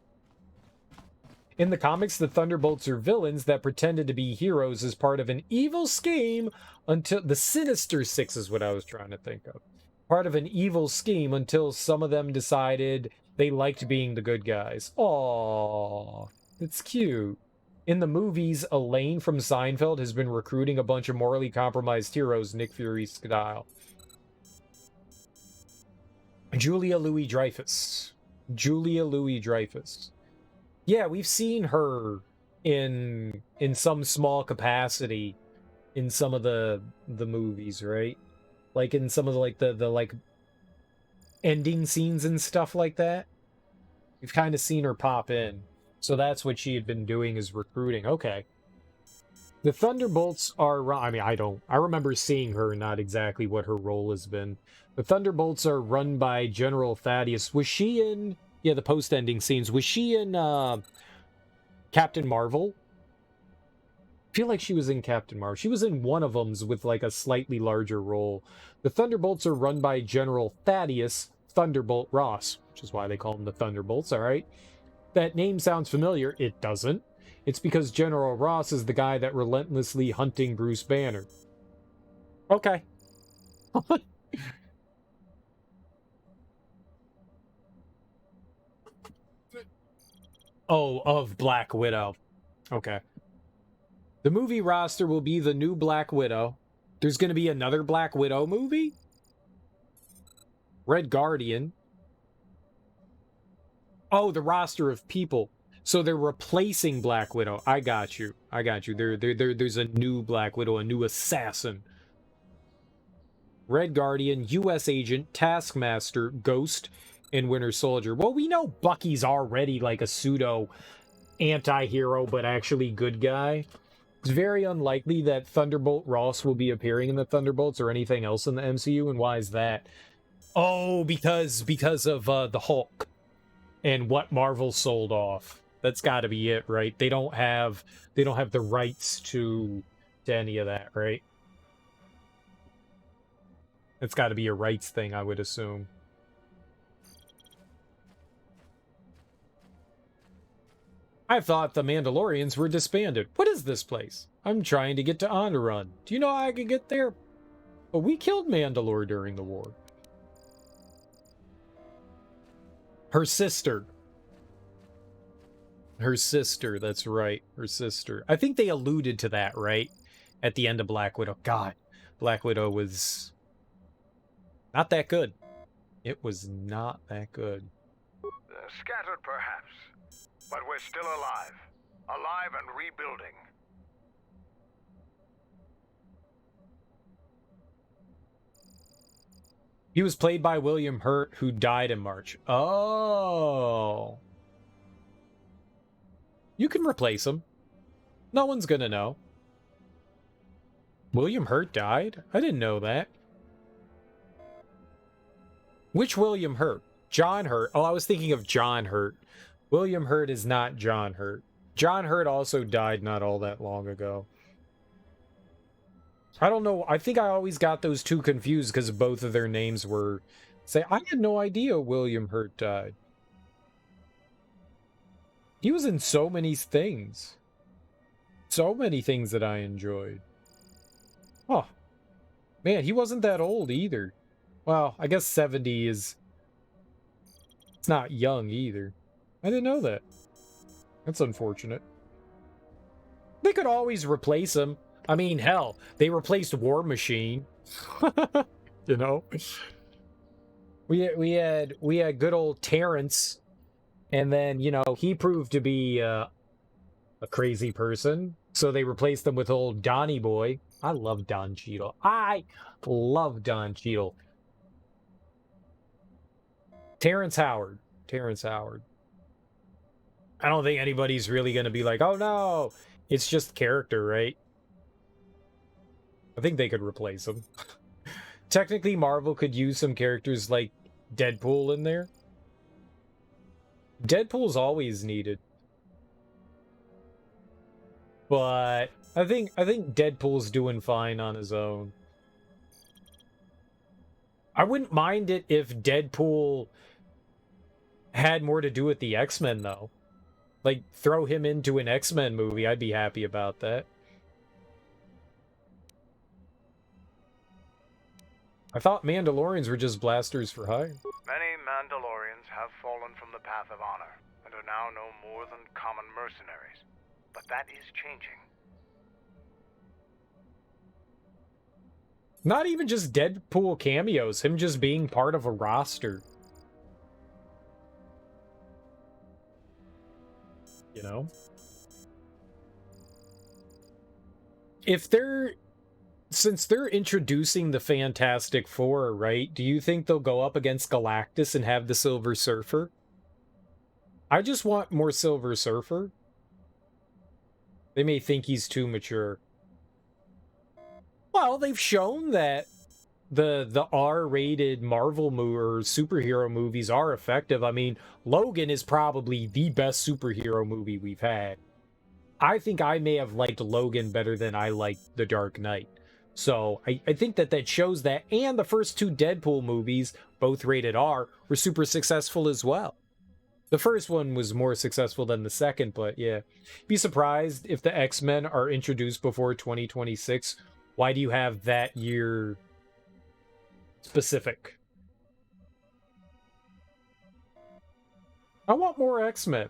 In the comics, the Thunderbolts are villains that pretended to be heroes as part of an evil scheme until... The Sinister Six is what I was trying to think of. Part of an evil scheme until some of them decided they liked being the good guys. Aww, it's cute. In the movies, Elaine from Seinfeld has been recruiting a bunch of morally compromised heroes, Nick Fury style. Julia Louis-Dreyfus. Yeah, we've seen her in some small capacity in some of the movies, right? Like in some of the like ending scenes and stuff like that. We've kind of seen her pop in. So that's what she had been doing, is recruiting. Okay. The Thunderbolts are... I mean, I remember seeing her, not exactly what her role has been. The Thunderbolts are run by General Thaddeus. Was she in... Yeah, the post-ending scenes. Was she in Captain Marvel? I feel like she was in Captain Marvel. She was in one of them with, like, a slightly larger role. The Thunderbolts are run by General Thaddeus, Thunderbolt Ross, which is why they call them the Thunderbolts, alright? That name sounds familiar. It doesn't. It's because General Ross is the guy that relentlessly hunting Bruce Banner. Okay. Oh, of Black Widow. Okay. The movie roster will be the new Black Widow. There's going to be another Black Widow movie? Red Guardian. Oh, the roster of people. So they're replacing Black Widow. I got you. I got you. There's a new Black Widow, a new assassin. Red Guardian, U.S. Agent, Taskmaster, Ghost, and Winter Soldier. Well, we know Bucky's already like a pseudo anti-hero, but actually good guy. It's very unlikely that Thunderbolt Ross will be appearing in the Thunderbolts or anything else in the MCU, and why is that? Oh, because of the Hulk and what Marvel sold off. That's got to be it, right? They don't have the rights to any of that, right? It's got to be a rights thing, I would assume. I thought the Mandalorians were disbanded. What is this place? I'm trying to get to Onderon. Do you know how I can get there? But we killed Mandalore during the war. Her sister. Her sister, that's right. Her sister. I think they alluded to that, right? At the end of Black Widow. God, Black Widow was not that good. It was not that good. Scattered, perhaps. But we're still alive. Alive and rebuilding. He was played by William Hurt, who died in March. Oh. You can replace him. No one's gonna know. William Hurt died? I didn't know that. Which William Hurt? John Hurt. Oh, I was thinking of John Hurt. William Hurt is not John Hurt. John Hurt also died not all that long ago. I don't know. I think I always got those two confused because both of their names were... Say, I had no idea William Hurt died. He was in so many things. So many things that I enjoyed. Oh. Man, he wasn't that old either. Well, I guess 70 is... It's not young either. I didn't know that. That's unfortunate. They could always replace him. I mean, hell, they replaced War Machine. You know? We had good old Terrence, and then, you know, he proved to be a crazy person. So they replaced him with old Donnie Boy. I love Don Cheadle. I love Don Cheadle. Terrence Howard. Terrence Howard. I don't think anybody's really going to be like, oh no, it's just character, right? I think they could replace him. Technically, Marvel could use some characters like Deadpool in there. Deadpool's always needed. But I think Deadpool's doing fine on his own. I wouldn't mind it if Deadpool had more to do with the X-Men, though. Like, throw him into an X-Men movie. I'd be happy about that. I thought Mandalorians were just blasters for hire. Many Mandalorians have fallen from the path of honor and are now no more than common mercenaries. But that is changing. Not even just Deadpool cameos, him just being part of a roster. You know? If they're... Since they're introducing the Fantastic Four, right? Do you think they'll go up against Galactus and have the Silver Surfer? I just want more Silver Surfer. They may think he's too mature. Well, they've shown that the R-rated Marvel or superhero movies are effective. I mean, Logan is probably the best superhero movie we've had. I think I may have liked Logan better than I liked The Dark Knight. So I think that shows that. And the first two Deadpool movies, both rated R, were super successful as well. The first one was more successful than the second, but yeah. Be surprised if the X-Men are introduced before 2026. Why do you have that year specific? I want more X-Men.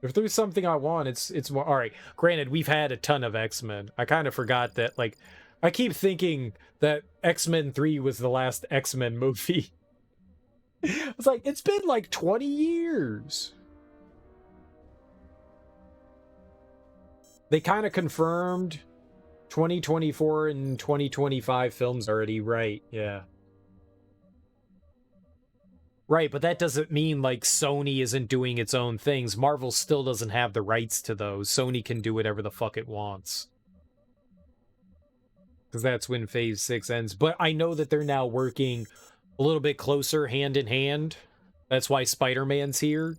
If there's something I want, it's more. All right, granted, we've had a ton of X-Men. I kind of forgot that, like, I keep thinking that X-Men 3 was the last X-Men movie. It's like, it's been like 20 years. They kind of confirmed 2024 and 2025 films already, right? Yeah. Right, but that doesn't mean, like, Sony isn't doing its own things. Marvel still doesn't have the rights to those. Sony can do whatever the fuck it wants. Because that's when Phase 6 ends. But I know that they're now working a little bit closer, hand in hand. That's why Spider-Man's here.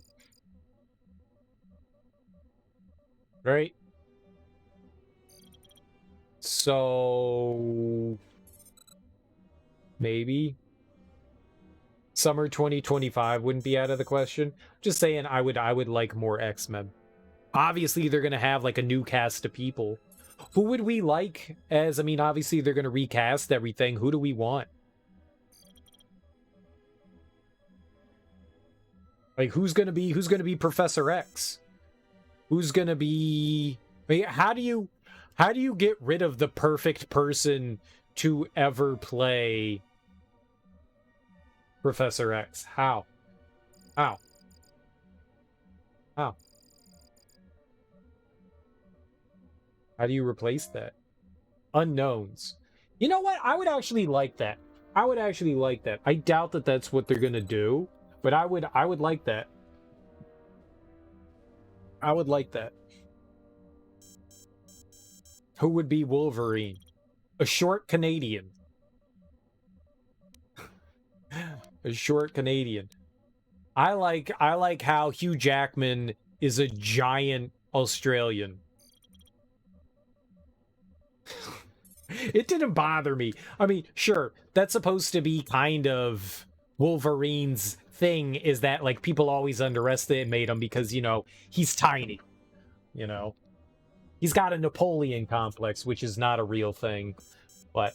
Right? So... maybe... summer 2025 wouldn't be out of the question. Just saying, I would like more X-Men. Obviously, they're gonna have like a new cast of people. Who would we like as? I mean, obviously they're gonna recast everything. Who do we want? Like, who's gonna be Professor X? Who's gonna be? I mean, how do you get rid of the perfect person to ever play Professor X? How? How? How? How do you replace that? Unknowns. You know what? I would actually like that. I would actually like that. I doubt that that's what they're gonna do, but I would like that. I would like that. Who would be Wolverine? A short Canadian. A short Canadian. I like how Hugh Jackman is a giant Australian. It didn't bother me. I mean, sure, that's supposed to be kind of Wolverine's thing, is that, like, people always underestimate him because, you know, he's tiny. You know? He's got a Napoleon complex, which is not a real thing, but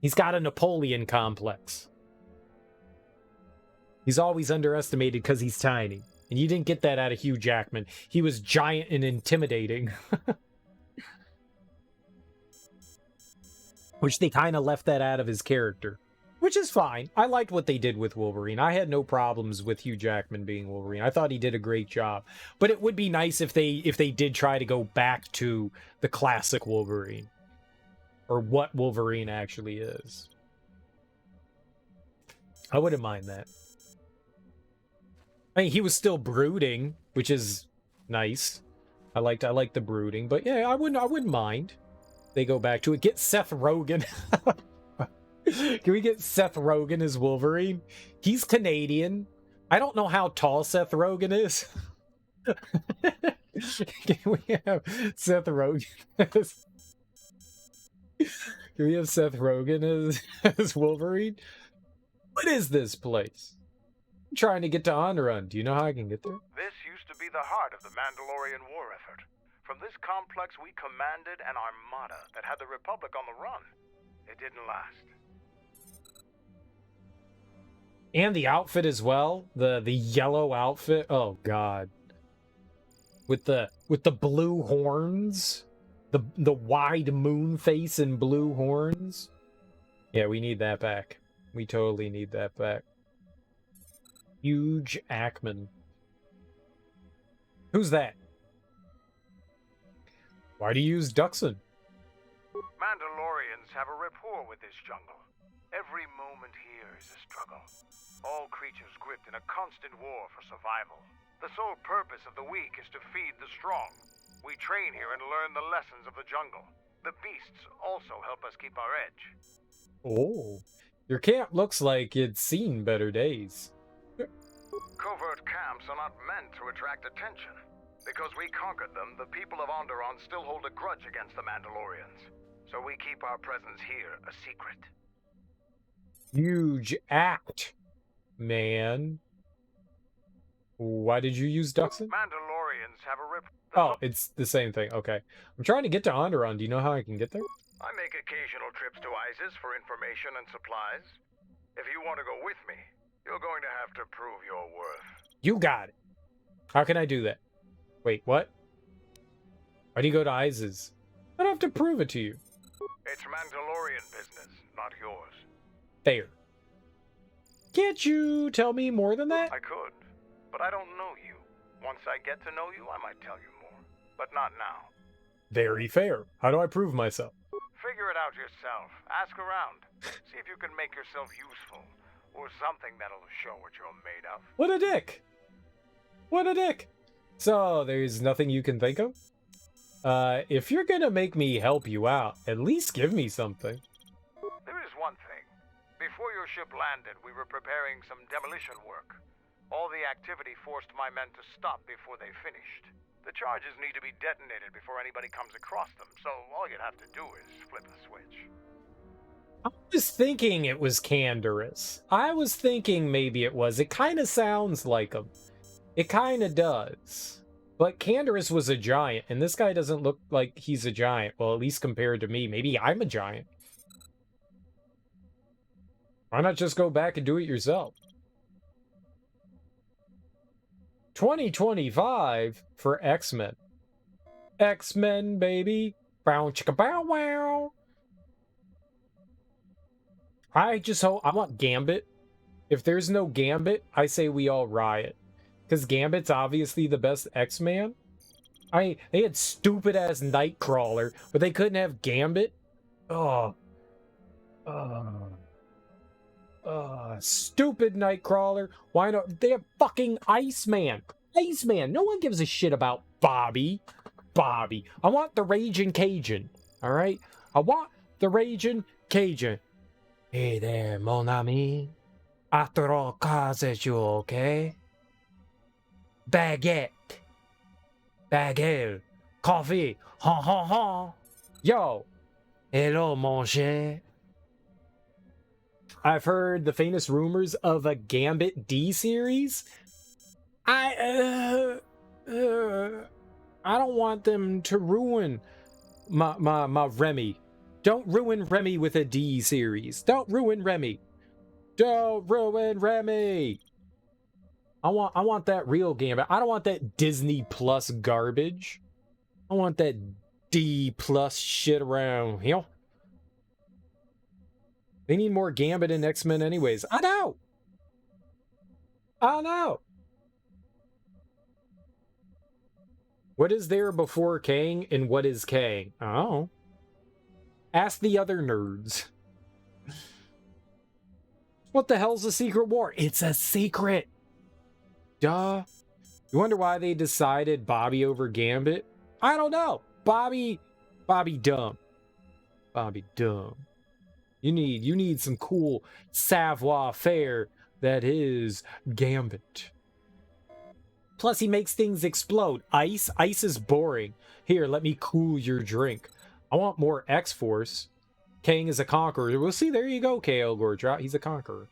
he's got a Napoleon complex. He's always underestimated because he's tiny. And you didn't get that out of Hugh Jackman. He was giant and intimidating. Which they kind of left that out of his character. Which is fine. I liked what they did with Wolverine. I had no problems with Hugh Jackman being Wolverine. I thought he did a great job. But it would be nice if they did try to go back to the classic Wolverine. Or what Wolverine actually is. I wouldn't mind that. I mean, he was still brooding, which is nice. I liked the brooding, but yeah, I wouldn't mind. They go back to it. Get Seth Rogen. Can we get Seth Rogen as Wolverine? He's Canadian. I don't know how tall Seth Rogen is. Can we have Seth Rogen as... Can we have Seth Rogen as Wolverine? What is this place? I'm trying to get to Onderon. Do you know how I can get there? This used to be the heart of the Mandalorian war effort. From this complex, we commanded an armada that had the Republic on the run. It didn't last. And the outfit as well, the yellow outfit. Oh God, with the blue horns, the wide moon face and blue horns. Yeah, we need that back. We totally need that back. Huge Ackman. Who's that? Why do you use Dxun? Mandalorians have a rapport with this jungle. Every moment here is a struggle. All creatures gripped in a constant war for survival. The sole purpose of the weak is to feed the strong. We train here and learn the lessons of the jungle. The beasts also help us keep our edge. Oh, your camp looks like it's seen better days. Covert camps are not meant to attract attention. Because we conquered them, the people of Onderon still hold a grudge against the Mandalorians. so we keep our presence here a secret. Huge act, man. Why did you use Dxun? Mandalorians have a Oh, it's the same thing. Okay. I'm trying to get to Onderon. Do you know how I can get there? I make occasional trips to ISIS for information and supplies. If you want to go with me, you're going to have to prove your worth. You got it. How can I do that? Wait, what? Why do you go to ISIS? I don't have to prove it to you. It's Mandalorian business, not yours. Fair. Can't you tell me more than that? I could, but I don't know you. Once I get to know you, I might tell you more, but not now. Very fair. How do I prove myself? Figure it out yourself. Ask around. See if you can make yourself useful, or something that'll show what you're made of. What a dick. What a dick. So, there's nothing you can think of? If you're gonna make me help you out, at least give me something. There is one thing. Before your ship landed, we were preparing some demolition work. All the activity forced my men to stop before they finished. The charges need to be detonated before anybody comes across them, so all you'd have to do is flip the switch. I was thinking it was Canderous. I was thinking maybe it was. It kind of sounds like him. It kind of does. But Canderous was a giant, and this guy doesn't look like he's a giant. Well, at least compared to me. Maybe I'm a giant. Why not just go back and do it yourself? 2025 for X-Men. X-Men, baby. Bow chicka bow wow. I just hope I want Gambit. If there's no Gambit, I say we all riot. Because Gambit's obviously the best X-Man. They had stupid ass Nightcrawler, but they couldn't have Gambit. Stupid Nightcrawler. Why not? They have fucking Iceman. Iceman. No one gives a shit about Bobby. I want the Raging Cajun. All right? I want the Raging Cajun. Hey there, mon ami. After all causes you, okay? Baguette. Baguette. Coffee. Ha ha ha. Yo. Hello, mon cher. I've heard the famous rumors of a Gambit D series. I don't want them to ruin my Remy. Don't ruin Remy with a D series. Don't ruin Remy. Don't ruin Remy. I want that real Gambit. I don't want that Disney Plus garbage. I want that D Plus shit around here. They need more Gambit in X-Men anyways. I know. What is there before Kang and what is Kang? Oh. Ask the other nerds. What the hell's a secret war? It's a secret. Duh. You wonder why they decided Bobby over Gambit? I don't know. Bobby dumb. Bobby dumb. You need some cool savoir-faire that is Gambit. Plus, he makes things explode. Ice is boring. Here, let me cool your drink. I want more X-Force. Kang is a conqueror. We'll see, there you go, K.O. Gordrot. He's a conqueror.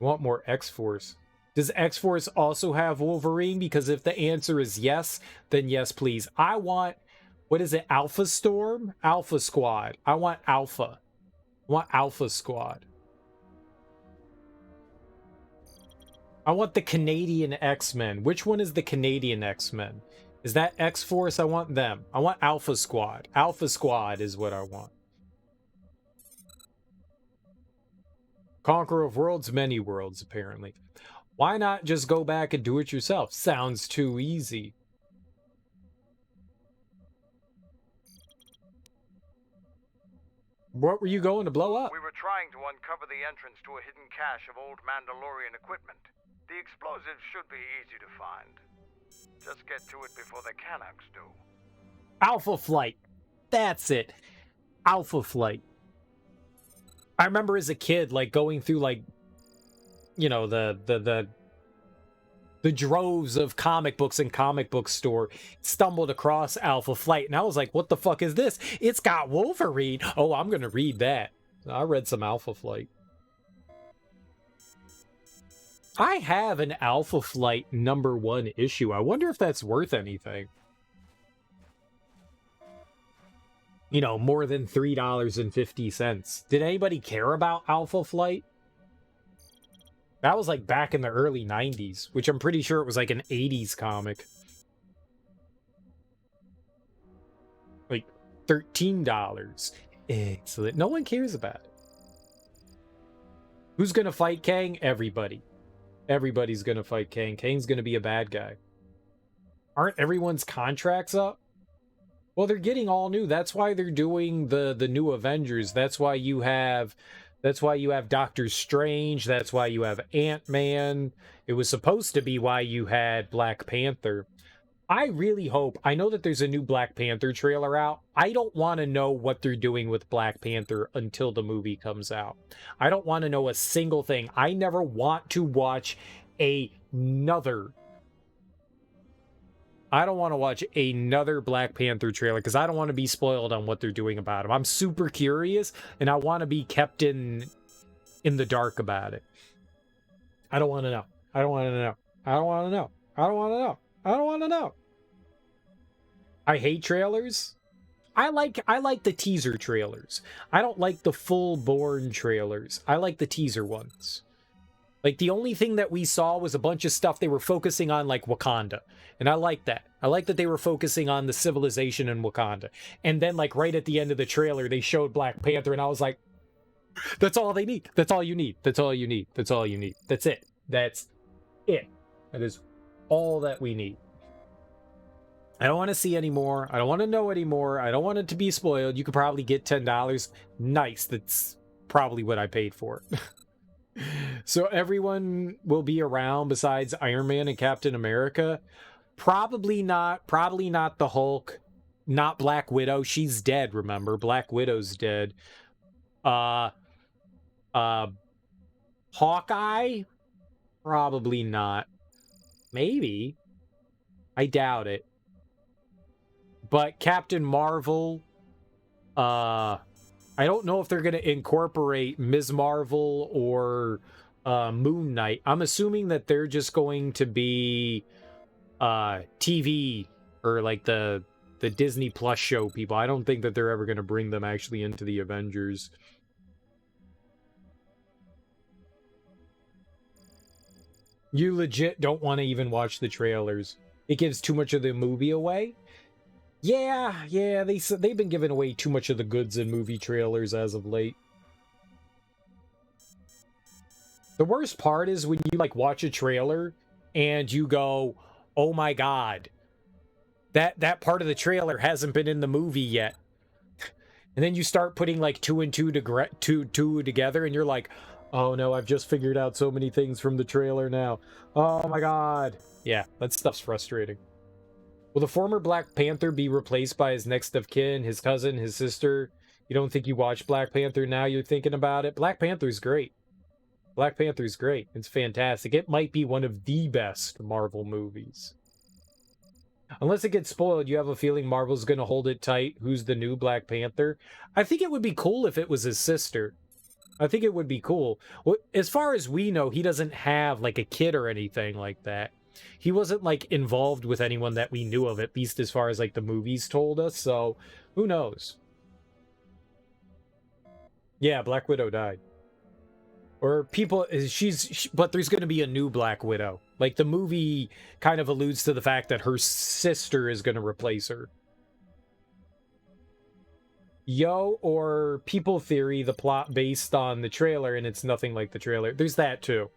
I want more X-Force. Does X-Force also have Wolverine? Because if the answer is yes, then yes, please. I want, what is it, Alpha Storm? Alpha Squad. I want Alpha. I want Alpha Squad. I want the Canadian X-Men. Which one is the Canadian X-Men? Is that X-Force? I want them. I want Alpha Squad. Alpha Squad is what I want. Conqueror of worlds, many worlds, apparently. Why not just go back and do it yourself? Sounds too easy. What were you going to blow up? We were trying to uncover the entrance to a hidden cache of old Mandalorian equipment. The explosives should be easy to find. Just get to it before the Canucks do. Alpha Flight. That's it. Alpha Flight. I remember as a kid, like, going through, like, you know, the the droves of comic books and comic book store, stumbled across Alpha Flight, and I was like, what the fuck is this? It's got Wolverine. Oh, I'm gonna read that. I read some Alpha Flight. I have an Alpha Flight #1 issue. I wonder if that's worth anything. You know, more than $3.50. Did anybody care about Alpha Flight? That was like back in the early 90s, which I'm pretty sure it was like an 80s comic. Like $13. Excellent. No one cares about it. Who's gonna fight Kang? Everybody. Everybody's gonna fight Kang. Kang's gonna be a bad guy. Aren't everyone's contracts up? Well, they're getting all new. That's why they're doing the new Avengers. That's why you have Doctor Strange. That's why you have Ant-Man. It was supposed to be why you had Black Panther. I really hope, I know that there's a new Black Panther trailer out. I don't want to know what they're doing with Black Panther until the movie comes out. I don't want to know a single thing. I never want to watch another Black Panther trailer because I don't want to be spoiled on what they're doing about him. I'm super curious and I want to be kept in the dark about it. I don't want to know. I don't want to know. I don't want to know. I don't want to know. I don't want to know. I hate trailers. I like the teaser trailers. I don't like the full-born trailers. I like the teaser ones. Like, the only thing that we saw was a bunch of stuff they were focusing on, like Wakanda. And I like that. I like that they were focusing on the civilization in Wakanda. And then, like, right at the end of the trailer, they showed Black Panther, and I was like, that's all they need. That's all you need. That's all you need. That's all you need. That's it. That's it. That is all that we need. I don't want to see anymore. I don't want to know anymore. I don't want it to be spoiled. You could probably get $10. Nice. That's probably what I paid for it. So everyone will be around besides Iron Man and Captain America. Probably not the Hulk. Not Black Widow. She's dead, remember? Black Widow's dead. Hawkeye? Probably not. Maybe. I doubt it. But Captain Marvel, I don't know if they're going to incorporate Ms. Marvel or Moon Knight. I'm assuming that they're just going to be TV or like the Disney Plus show people. I don't think that they're ever going to bring them actually into the Avengers. You legit don't want to even watch the trailers. It gives too much of the movie away. Yeah, they've been giving away too much of the goods in movie trailers as of late. The worst part is when you like watch a trailer and you go, "Oh my god, that part of the trailer hasn't been in the movie yet," and then you start putting like two and two together, and you're like, "Oh no, I've just figured out so many things from the trailer now. Oh my god." Yeah, that stuff's frustrating. Will the former Black Panther be replaced by his next of kin, his cousin, his sister? You don't think you watch Black Panther now you're thinking about it? Black Panther's great. Black Panther's great. It's fantastic. It might be one of the best Marvel movies. Unless it gets spoiled, you have a feeling Marvel's going to hold it tight. Who's the new Black Panther? I think it would be cool if it was his sister. I think it would be cool. Well, as far as we know, he doesn't have like a kid or anything like that. He wasn't like involved with anyone that we knew of, at least as far as like the movies told us, so who knows? Yeah, Black Widow died. Or people, but there's going to be a new Black Widow. Like the movie kind of alludes to the fact that her sister is going to replace her. Or people theory, the plot based on the trailer and it's nothing like the trailer. There's that too.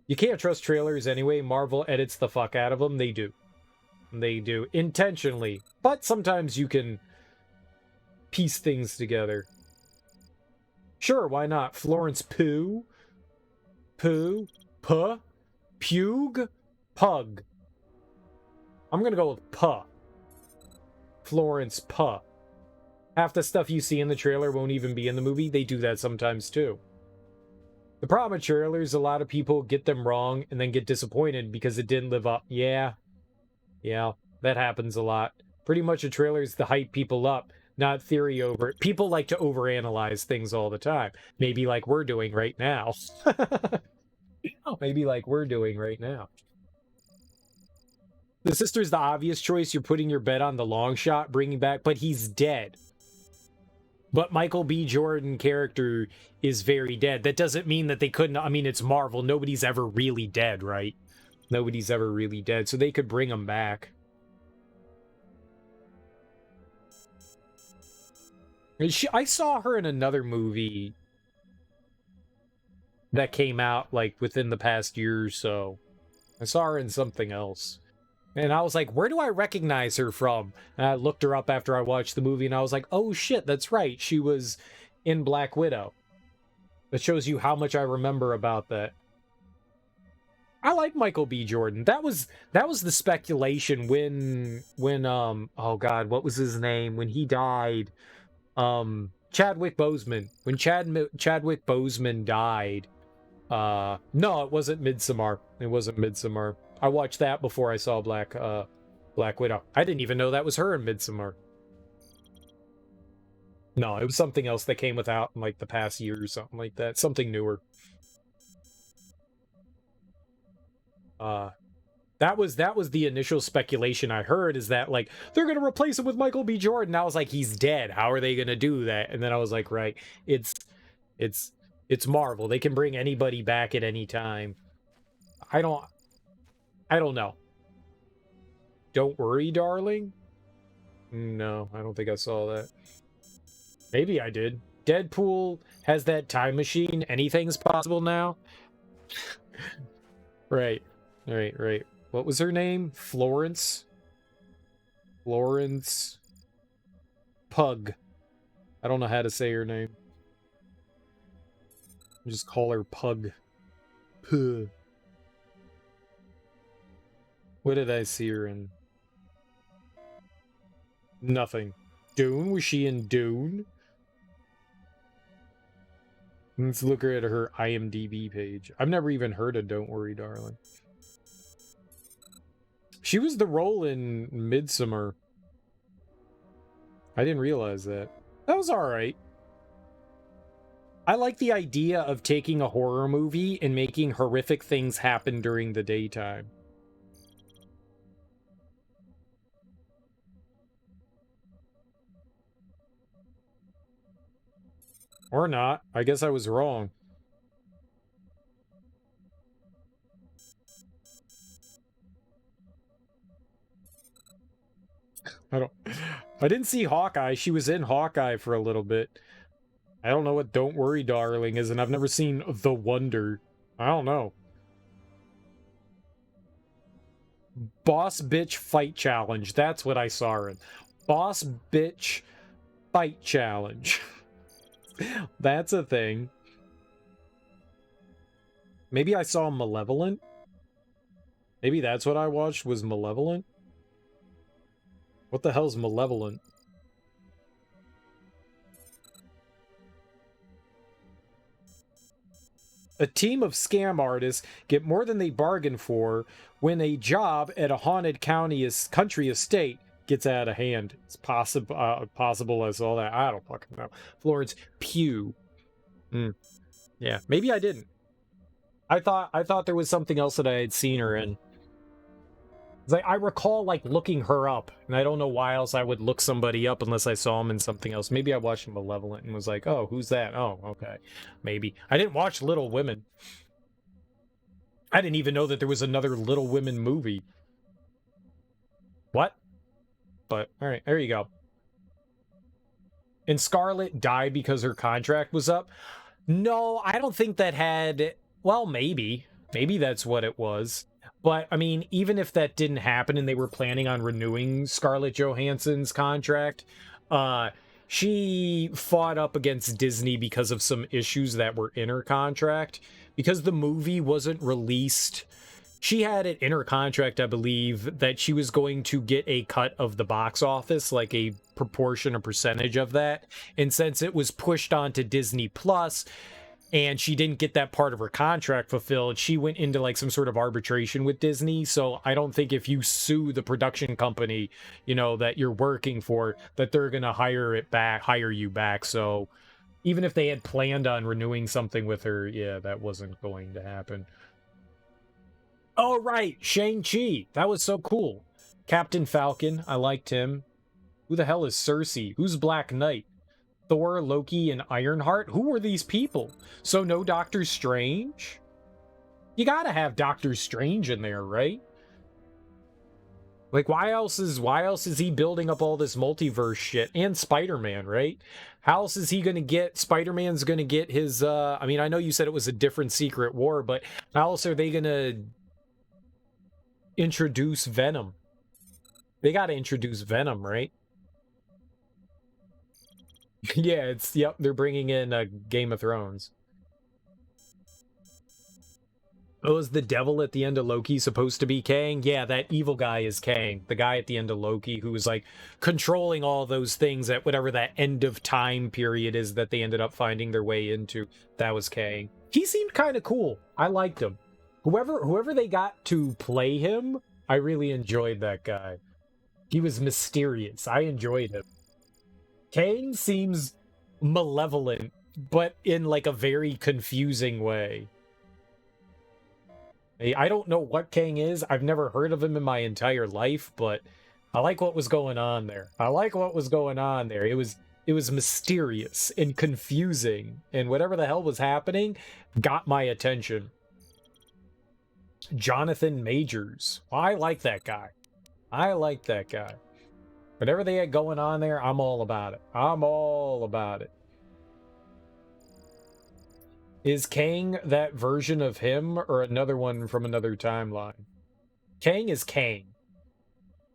You can't trust trailers anyway. Marvel edits the fuck out of them. They do. They do. Intentionally. But sometimes you can piece things together. Sure, why not? Florence Pugh? Pugh? Puh? Pug? Pug. I'm gonna go with Puh. Florence Puh. Half the stuff you see in the trailer won't even be in the movie. They do that sometimes too. The problem with trailers, a lot of people get them wrong and then get disappointed because it didn't live up. Yeah, that happens a lot. Pretty much a trailer is to hype people up, not theory over it. People like to overanalyze things all the time. Maybe like we're doing right now. Maybe like we're doing right now. The sister's the obvious choice. You're putting your bet on the long shot, bringing back, but he's dead. But Michael B. Jordan character is very dead. That doesn't mean that they couldn't. I mean, it's Marvel. Nobody's ever really dead, right? Nobody's ever really dead. So they could bring him back. I saw her in another movie that came out like within the past year or so. I saw her in something else. And I was like, where do I recognize her from? And I looked her up after I watched the movie and I was like, oh shit, that's right. She was in Black Widow. That shows you how much I remember about that. I like Michael B. Jordan. That was the speculation when oh god, what was his name? When he died. Chadwick Boseman. When Chadwick Boseman died. No, it wasn't Midsommar. It wasn't Midsommar. I watched that before I saw Black Widow. I didn't even know that was her in Midsommar. No, it was something else that came without in like the past year or something like that. Something newer. That was the initial speculation I heard, is that like they're gonna replace him with Michael B. Jordan. I was like, he's dead. How are they gonna do that? And then I was like, right, it's Marvel. They can bring anybody back at any time. I don't know. Don't worry, darling? No, I don't think I saw that. Maybe I did. Deadpool has that time machine. Anything's possible now. Right. What was her name? Florence Pug. I don't know how to say her name. I'll just call her Pug. Puh. What did I see her in? Nothing. Dune? Was she in Dune? Let's look at her IMDb page. I've never even heard of Don't Worry, Darling. She was the role in Midsommar. I didn't realize that. That was alright. I like the idea of taking a horror movie and making horrific things happen during the daytime. Or not. I guess I was wrong. I didn't see Hawkeye. She was in Hawkeye for a little bit. I don't know what Don't Worry, Darling is, and I've never seen The Wonder. I don't know. Boss Bitch Fight Challenge. That's what I saw her in. Boss Bitch Fight Challenge. That's a thing. Maybe I saw Malevolent? Maybe that's what I watched, was Malevolent? What the hell's Malevolent? A team of scam artists get more than they bargained for when a job at a haunted country estate gets out of hand. It's possible as all that. I don't fucking know. Florence Pugh. Yeah, maybe I didn't. I thought there was something else that I had seen her in. It's like, I recall like looking her up, and I don't know why else I would look somebody up unless I saw him in something else. Maybe I watched Malevolent and was like, oh, who's that? Oh, okay. Maybe. I didn't watch Little Women. I didn't even know that there was another Little Women movie. What? But, alright, there you go. And Scarlett died because her contract was up? No, I don't think that had... Well, maybe. Maybe that's what it was. But, I mean, even if that didn't happen and they were planning on renewing Scarlett Johansson's contract, she fought up against Disney because of some issues that were in her contract. Because the movie wasn't released, she had it in her contract, I believe, that she was going to get a cut of the box office, like a proportion or percentage of that. And since it was pushed onto Disney Plus, and she didn't get that part of her contract fulfilled. She went into like some sort of arbitration with Disney. So I don't think if you sue the production company, you know, that you're working for, that they're gonna hire you back. So even if they had planned on renewing something with her, yeah, that wasn't going to happen. Oh right, Shang-Chi, that was so cool. Captain Falcon, I liked him. Who the hell is Cersei? Who's Black Knight? Thor, Loki, and Ironheart? Who are these people? So no Doctor Strange? You gotta have Doctor Strange in there, right? Like, why else is he building up all this multiverse shit? And Spider-Man, right? How else is he gonna get, Spider-Man's gonna get his, I mean, I know you said it was a different Secret War, but how else are they gonna introduce Venom? They gotta introduce Venom, right? Yeah, yep, they're bringing in Game of Thrones. Oh, is the devil at the end of Loki supposed to be Kang? Yeah, that evil guy is Kang. The guy at the end of Loki who was like controlling all those things at whatever that end of time period is that they ended up finding their way into. That was Kang. He seemed kind of cool. I liked him. Whoever they got to play him, I really enjoyed that guy. He was mysterious. I enjoyed him. Kang seems malevolent, but in like a very confusing way. I don't know what Kang is. I've never heard of him in my entire life, but I like what was going on there. It was mysterious and confusing, and whatever the hell was happening got my attention. Jonathan Majors. I like that guy. Whatever they had going on there, I'm all about it. Is Kang that version of him or another one from another timeline? Kang is Kang.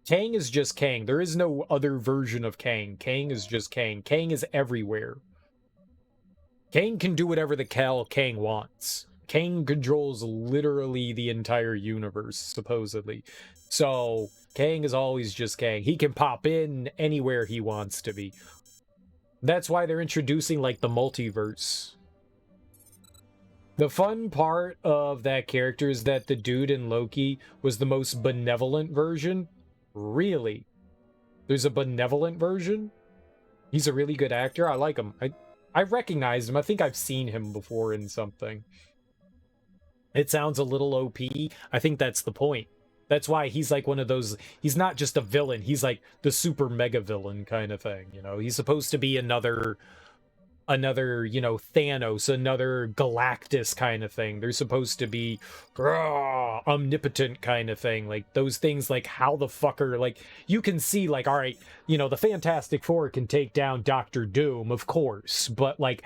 Kang is just Kang. There is no other version of Kang. Kang is just Kang. Kang is everywhere. Kang can do whatever the hell Kang wants. Kang controls literally the entire universe, supposedly. So Kang is always just Kang. He can pop in anywhere he wants to be. That's why they're introducing like the multiverse. The fun part of that character is that the dude in Loki was the most benevolent version. Really? There's a benevolent version? He's a really good actor. I like him. I recognize him. I think I've seen him before in something. It sounds a little OP. I think that's the point. That's why he's like one of those, he's not just a villain, he's like the super mega villain kind of thing, you know? He's supposed to be another, you know, Thanos, another Galactus kind of thing. They're supposed to be omnipotent kind of thing. Like those things, like how the fucker, like you can see like, all right, you know, the Fantastic Four can take down Doctor Doom, of course, but like,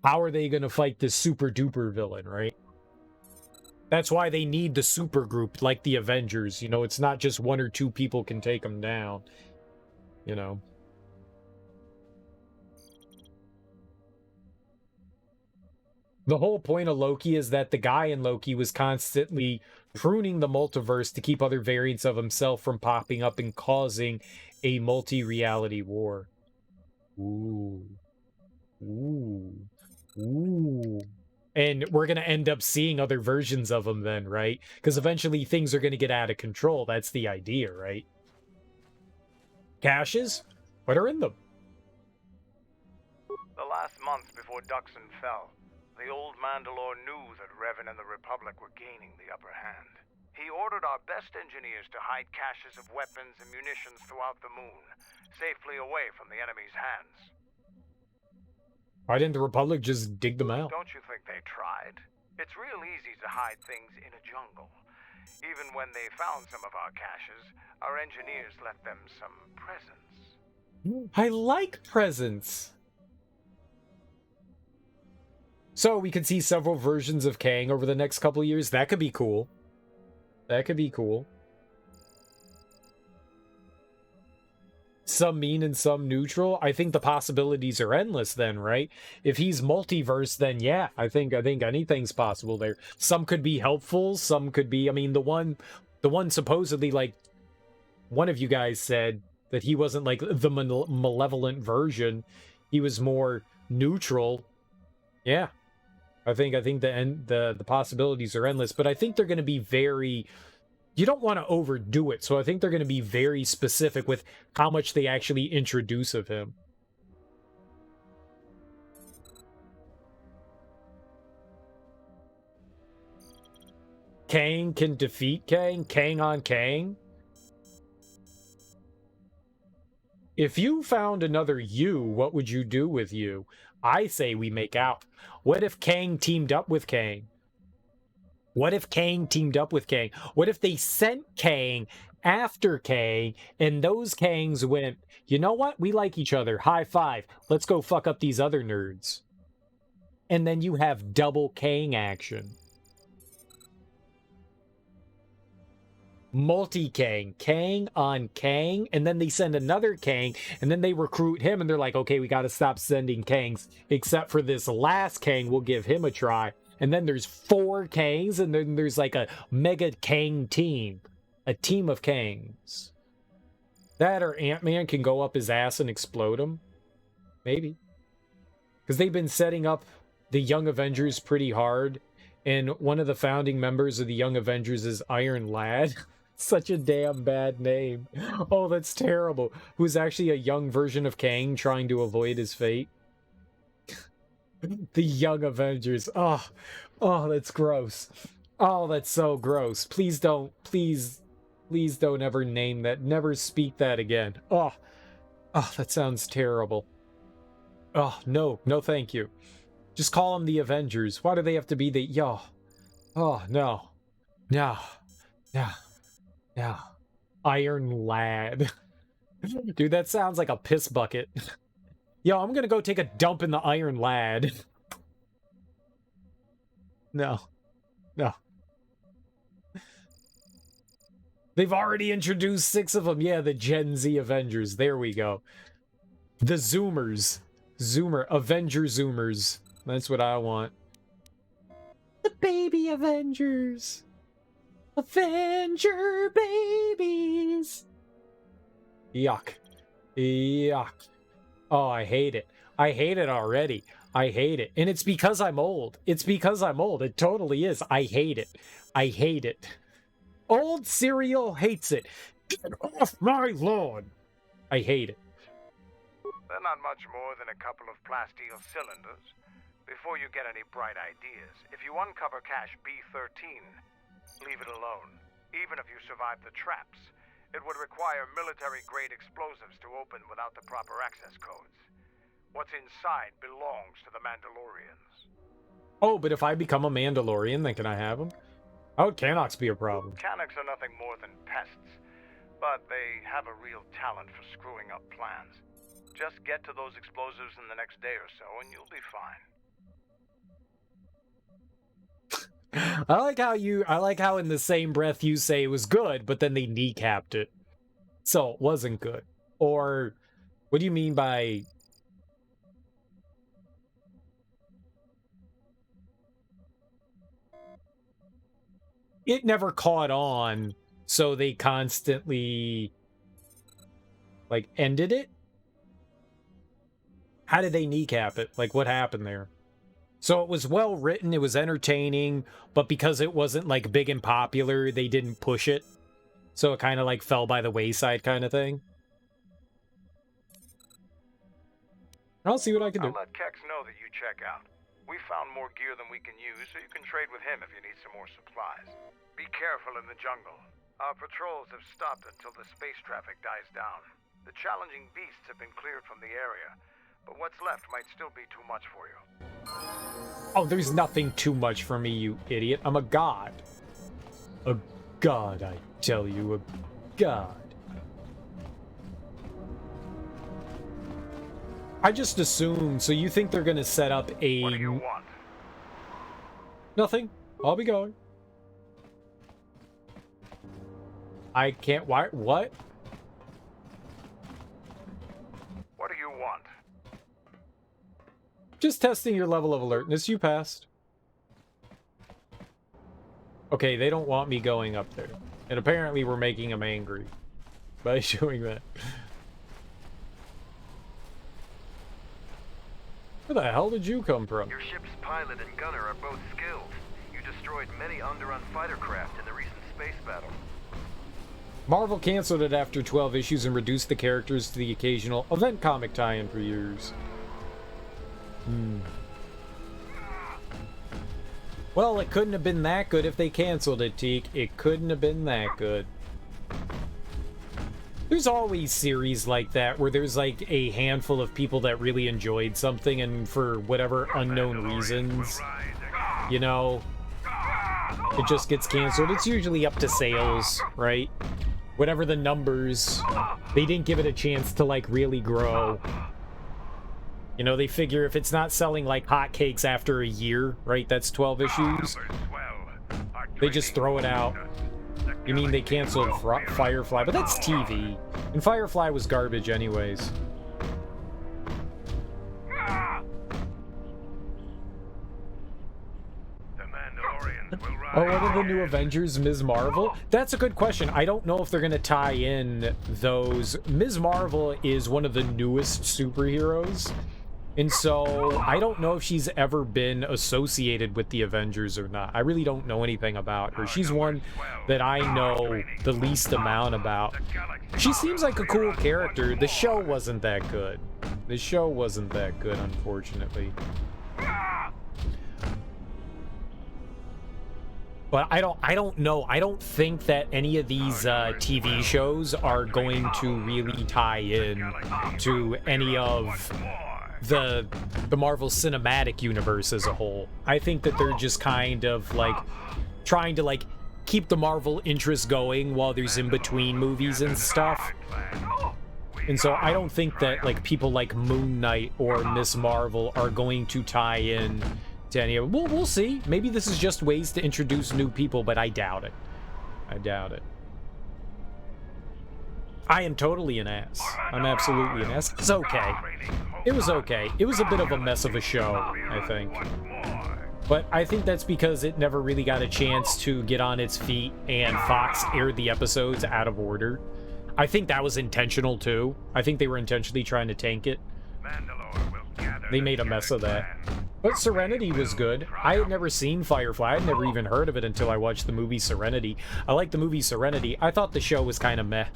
how are they going to fight this super duper villain, right? That's why they need the super group, like the Avengers. You know, it's not just one or two people can take them down. You know. The whole point of Loki is that the guy in Loki was constantly pruning the multiverse to keep other variants of himself from popping up and causing a multi-reality war. Ooh. Ooh. Ooh. And we're going to end up seeing other versions of them then, right? Because eventually things are going to get out of control. That's the idea, right? Caches? What are in them? The last month before Dxun fell, the old Mandalore knew that Revan and the Republic were gaining the upper hand. He ordered our best engineers to hide caches of weapons and munitions throughout the moon, safely away from the enemy's hands. Why didn't the Republic just dig them out? Don't you think they tried? It's real easy to hide things in a jungle. Even when they found some of our caches, our engineers left them some presents. I like presents! So we could see several versions of Kang over the next couple of years. That could be cool. That could be cool. Some mean and some neutral. I think the possibilities are endless then, right? If he's multiverse, then yeah, I think anything's possible there. Some could be helpful, some could be, I mean, the one supposedly, like, one of you guys said that he wasn't like the malevolent version. He was more neutral. Yeah. I think the possibilities are endless, but I think they're going to be very. You don't want to overdo it, so I think they're going to be very specific with how much they actually introduce of him. Kang can defeat Kang? Kang on Kang? If you found another you, what would you do with you? I say we make out. What if Kang teamed up with Kang? What if Kang teamed up with Kang? What if they sent Kang after Kang, and those Kangs went, you know what? We like each other. High five. Let's go fuck up these other nerds. And then you have double Kang action. Multi-Kang, Kang on Kang, and then they send another Kang, and then they recruit him, and they're like, okay, we got to stop sending Kangs, except for this last Kang, we'll give him a try. And then there's 4 Kangs, and then there's like a mega Kang team, a team of Kangs. That or Ant-Man can go up his ass and explode him. Maybe. Because they've been setting up the Young Avengers pretty hard, and one of the founding members of the Young Avengers is Iron Lad. Such a damn bad name. Oh, that's terrible. Who's actually a young version of Kang trying to avoid his fate. The Young Avengers. Oh, that's gross. Oh, that's so gross. Please don't ever name that. Never speak that again. Oh, that sounds terrible. Oh, no, thank you. Just call them the Avengers. Why do they have to be the... Oh, no. Iron Lad. Dude, that sounds like a piss bucket. Yo, I'm gonna go take a dump in the Iron Lad. No. They've already introduced 6 of them. Yeah, the Gen Z Avengers. There we go. The Zoomers. Avenger Zoomers. That's what I want. The baby Avengers. Avenger babies. Yuck. Oh, I hate it. I hate it already. I hate it. And it's because I'm old. It totally is. I hate it. Old cereal hates it. Get off my lawn. I hate it. They're not much more than a couple of plasteel cylinders. Before you get any bright ideas, if you uncover cache B13, leave it alone. Even if you survive the traps, it would require military-grade explosives to open without the proper access codes. What's inside belongs to the Mandalorians. Oh, but if I become a Mandalorian, then can I have them? How would Canox be a problem? Canox are nothing more than pests, but they have a real talent for screwing up plans. Just get to those explosives in the next day or so, and you'll be fine. I like how in the same breath you say it was good, but then they kneecapped it. So it wasn't good. Or what do you mean by... It never caught on, so they constantly like ended it? How did they kneecap it? Like what happened there? So it was well written, it was entertaining, but because it wasn't like big and popular, they didn't push it. So it kind of like fell by the wayside kind of thing. I'll see what I can do. I'll let Kex know that you check out. We found more gear than we can use, so you can trade with him if you need some more supplies. Be careful in the jungle. Our patrols have stopped until the space traffic dies down. The challenging beasts have been cleared from the area, but what's left might still be too much for you. Oh, there's nothing too much for me, you idiot. I'm a god. A god, I tell you, a god. I just assumed, so you think they're gonna set up a... What do you want? Nothing. I'll be going. I can't... Why? What? What do you want? Just testing your level of alertness. You passed. Okay, they don't want me going up there. And apparently we're making them angry by doing that. Where the hell did you come from? Your ship's pilot and gunner are both skilled. You destroyed many Onderon fighter craft in the recent space battle. Marvel canceled it after 12 issues and reduced the characters to the occasional event comic tie-in for years. Well, it couldn't have been that good if they canceled it, Teak. It couldn't have been that good. There's always series like that where there's like a handful of people that really enjoyed something and for whatever unknown reasons, you know, it just gets canceled. It's usually up to sales, right? Whatever the numbers, they didn't give it a chance to like really grow. You know, they figure if it's not selling like hotcakes after a year, right? That's 12 issues. They just throw it out. You mean they canceled Firefly? But that's TV. And Firefly was garbage anyways. Oh, what are the new Avengers? Ms. Marvel? That's a good question. I don't know if they're going to tie in those. Ms. Marvel is one of the newest superheroes. And so I don't know if she's ever been associated with the Avengers or not. I really don't know anything about her. She's one that I know the least amount about. She seems like a cool character. The show wasn't that good. The show wasn't that good, unfortunately. But I don't know. I don't think that any of these TV shows are going to really tie in to any of the Marvel Cinematic Universe as a whole. I think that they're just kind of like trying to like keep the Marvel interest going while there's in between movies and stuff. And so I don't think that like people like Moon Knight or Miss Marvel are going to tie in to any of it. We'll see. Maybe this is just ways to introduce new people, but I doubt it. I doubt it. I am totally an ass. I'm absolutely an ass. It's okay. It was okay. It was a bit of a mess of a show, I think. But I think that's because it never really got a chance to get on its feet, and Fox aired the episodes out of order. I think that was intentional, too. I think they were intentionally trying to tank it. They made a mess of that. But Serenity was good. I had never seen Firefly. I had never even heard of it until I watched the movie Serenity. I liked the movie Serenity. I thought the show was kind of meh.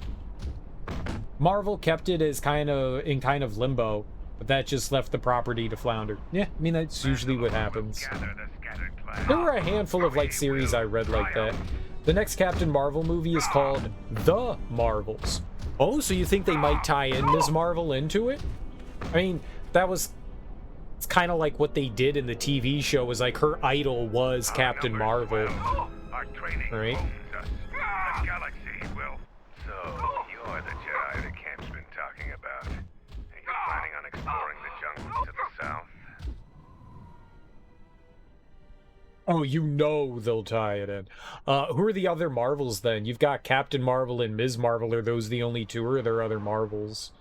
Marvel kept it as kind of limbo, but that just left the property to flounder. Yeah, I mean, that's usually what happens. There were a handful of like series I read like that. The next Captain Marvel movie is called The Marvels. Oh, so you think they might tie in Ms. Marvel into it? I mean, it's kind of like what they did in the TV show, was like her idol was Captain Marvel. Right? You're the Jedi the camp's been talking about. And you're planning on exploring the jungles to the south. Oh, you know they'll tie it in. Who are the other Marvels then? You've got Captain Marvel and Ms. Marvel. Are those the only two, or are there other Marvels?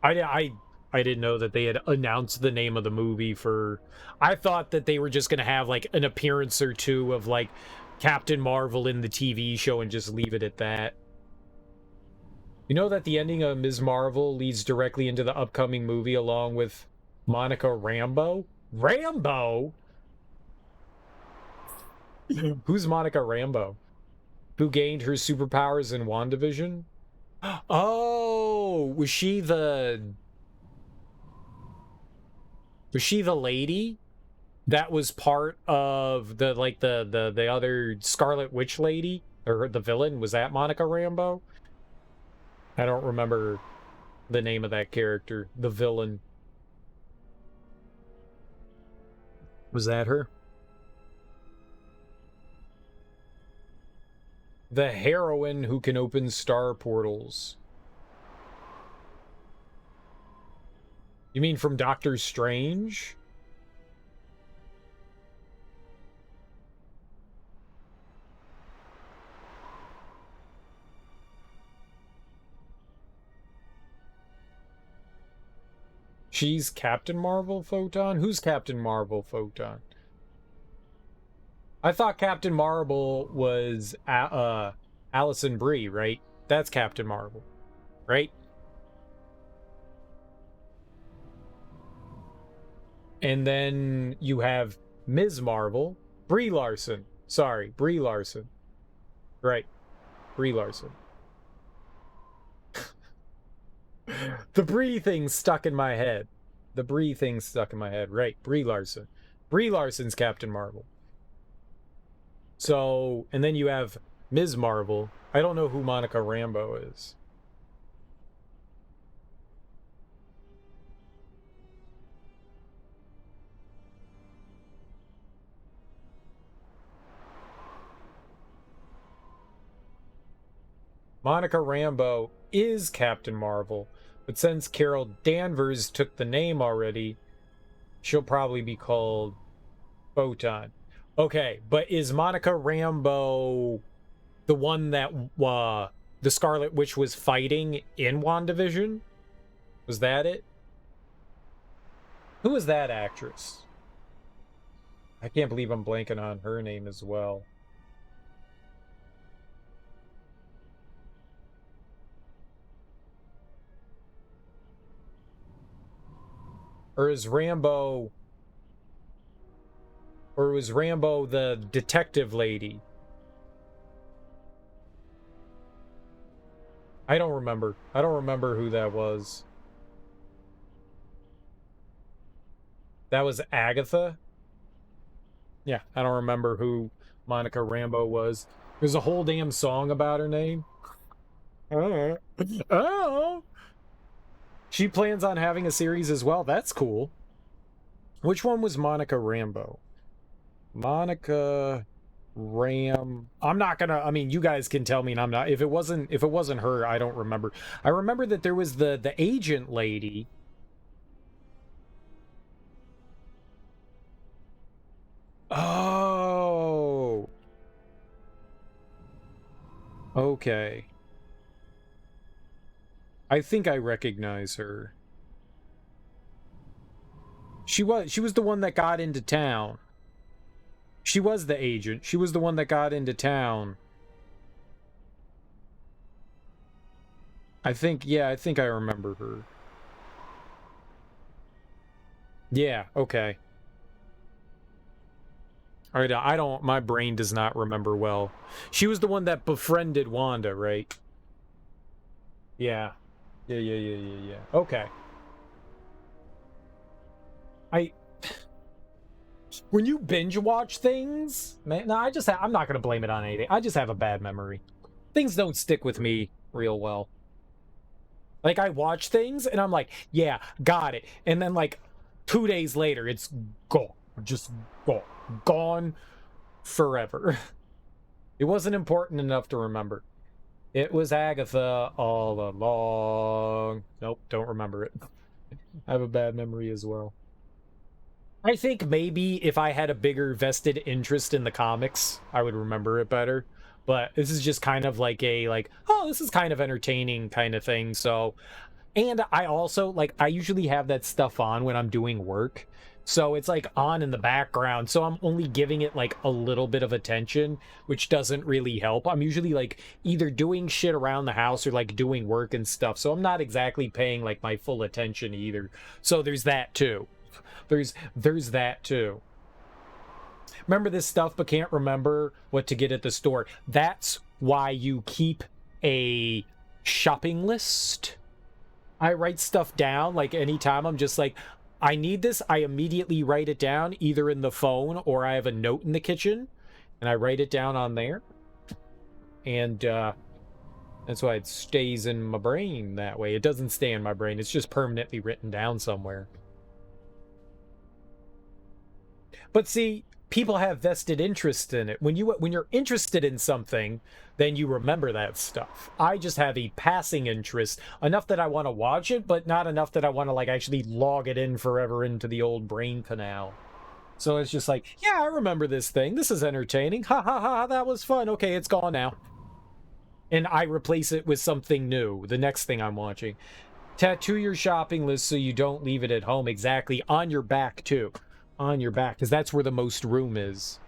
I didn't know that they had announced the name of the movie for... I thought that they were just going to have, like, an appearance or two of, like, Captain Marvel in the TV show and just leave it at that. You know that the ending of Ms. Marvel leads directly into the upcoming movie along with Monica Rambeau? Rambeau? Who's Monica Rambeau? Who gained her superpowers in WandaVision? Oh, was she the lady that was part of the like the other Scarlet Witch lady, or the villain? Was that Monica Rambeau? I don't remember the name of that character. The villain. Was that her? The heroine who can open star portals. You mean from Doctor Strange? She's Captain Marvel Photon? Who's Captain Marvel Photon? I thought Captain Marvel was Allison Brie, right? That's Captain Marvel, right? And then you have Ms. Marvel, Brie Larson. Sorry, Brie Larson. Right, Brie Larson. The Brie thing stuck in my head. The Brie thing stuck in my head. Right, Brie Larson. Brie Larson's Captain Marvel. So, and then you have Ms. Marvel. I don't know who Monica Rambeau is. Monica Rambeau is Captain Marvel, but since Carol Danvers took the name already, she'll probably be called Photon. Okay, but is Monica Rambeau the one that the Scarlet Witch was fighting in WandaVision? Was that it? Who was that actress? I can't believe I'm blanking on her name as well. Or was Rambeau the detective lady? I don't remember. I don't remember who that was. That was Agatha? Yeah, I don't remember who Monica Rambeau was. There's a whole damn song about her name. Oh. She plans on having a series as well. That's cool. Which one was Monica Rambeau? Monica I'm not gonna, I mean, you guys can tell me, and I'm not, if it wasn't her, I don't remember. I remember that there was the agent lady. Oh. Okay. I think I recognize her. She was the one that got into town. She was the agent. She was the one that got into town. I think I remember her. Yeah, okay. All right, my brain does not remember well. She was the one that befriended Wanda, right? Yeah. Yeah. Okay. When you binge watch things, man, no, I'm not gonna blame it on anything. I just have a bad memory. Things don't stick with me real well. Like, I watch things and I'm like, yeah, got it. And then like 2 days later, it's gone. Just gone. Gone forever. It wasn't important enough to remember. It was Agatha all along. Nope, don't remember it. I have a bad memory as well. I think maybe if I had a bigger vested interest in the comics, I would remember it better. But this is just kind of like oh, this is kind of entertaining kind of thing. So, and I also, I usually have that stuff on when I'm doing work. So it's like on in the background. So I'm only giving it like a little bit of attention, which doesn't really help. I'm usually like either doing shit around the house or like doing work and stuff. So I'm not exactly paying like my full attention either. So there's that too. There's that too. Remember this stuff but can't remember what to get at the store. That's why you keep a shopping list. I write stuff down, like anytime I'm just like, I need this, I immediately write it down either in the phone or I have a note in the kitchen and I write it down on there. And that's why it stays in my brain that way. It doesn't stay in my brain. It's just permanently written down somewhere. But see, people have vested interest in it. When you're interested in something, then you remember that stuff. I just have a passing interest, enough that I want to watch it, but not enough that I want to like actually log it in forever into the old brain canal. So it's just like, yeah, I remember this thing. This is entertaining. Ha ha ha, that was fun. Okay, it's gone now. And I replace it with something new, the next thing I'm watching. Tattoo your shopping list so you don't leave it at home. Exactly. On your back, too. On your back, because that's where the most room is.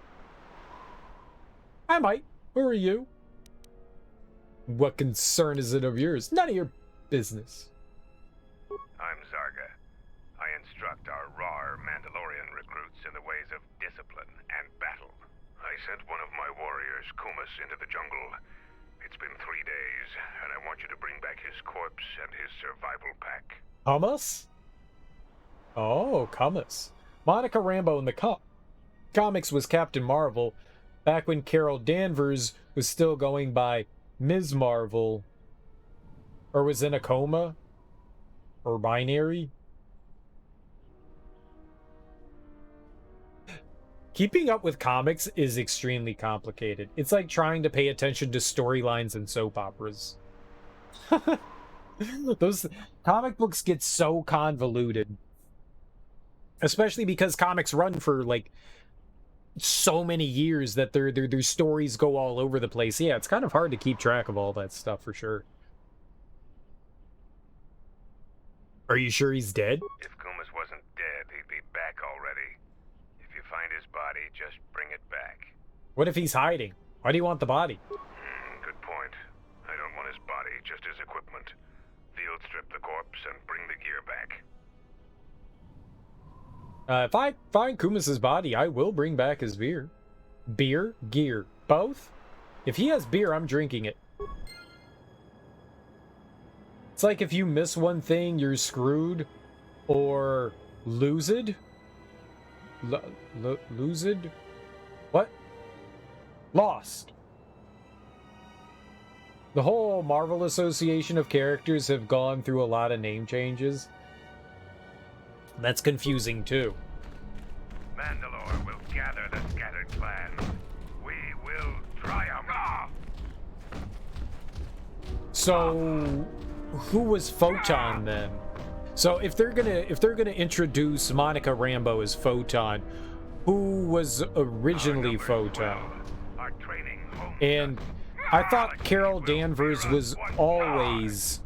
I might. Who are you? What concern is it of yours? None of your business. I'm Zarga. I instruct our raw Mandalorian recruits in the ways of discipline and battle. I sent one of my warriors, Kumas, into the jungle. It's been 3 days, and I want you to bring back his corpse and his survival pack. Kumas? Oh, Kumas. Monica Rambeau in the comics was Captain Marvel, back when Carol Danvers was still going by Ms. Marvel, or was in a coma, or binary. Keeping up with comics is extremely complicated. It's like trying to pay attention to storylines in soap operas. Those comic books get so convoluted. Especially because comics run for, like, so many years that their stories go all over the place. Yeah, it's kind of hard to keep track of all that stuff, for sure. Are you sure he's dead? If Kumas wasn't dead, he'd be back already. If you find his body, just bring it back. What if he's hiding? Why do you want the body? Good point. I don't want his body, just his equipment. Field strip the corpse and bring the gear back. If I find Kumas' body, I will bring back his beer. Beer? Gear? Both? If he has beer, I'm drinking it. It's like if you miss one thing, you're screwed. Or lose it? Lose it? What? Lost. The whole Marvel Association of characters have gone through a lot of name changes. That's confusing too. Mandalore will gather the scattered clans. We will triumph. So, who was Photon then? So if they're gonna introduce Monica Rambeau as Photon, who was originally Photon? And I thought Carol Danvers was always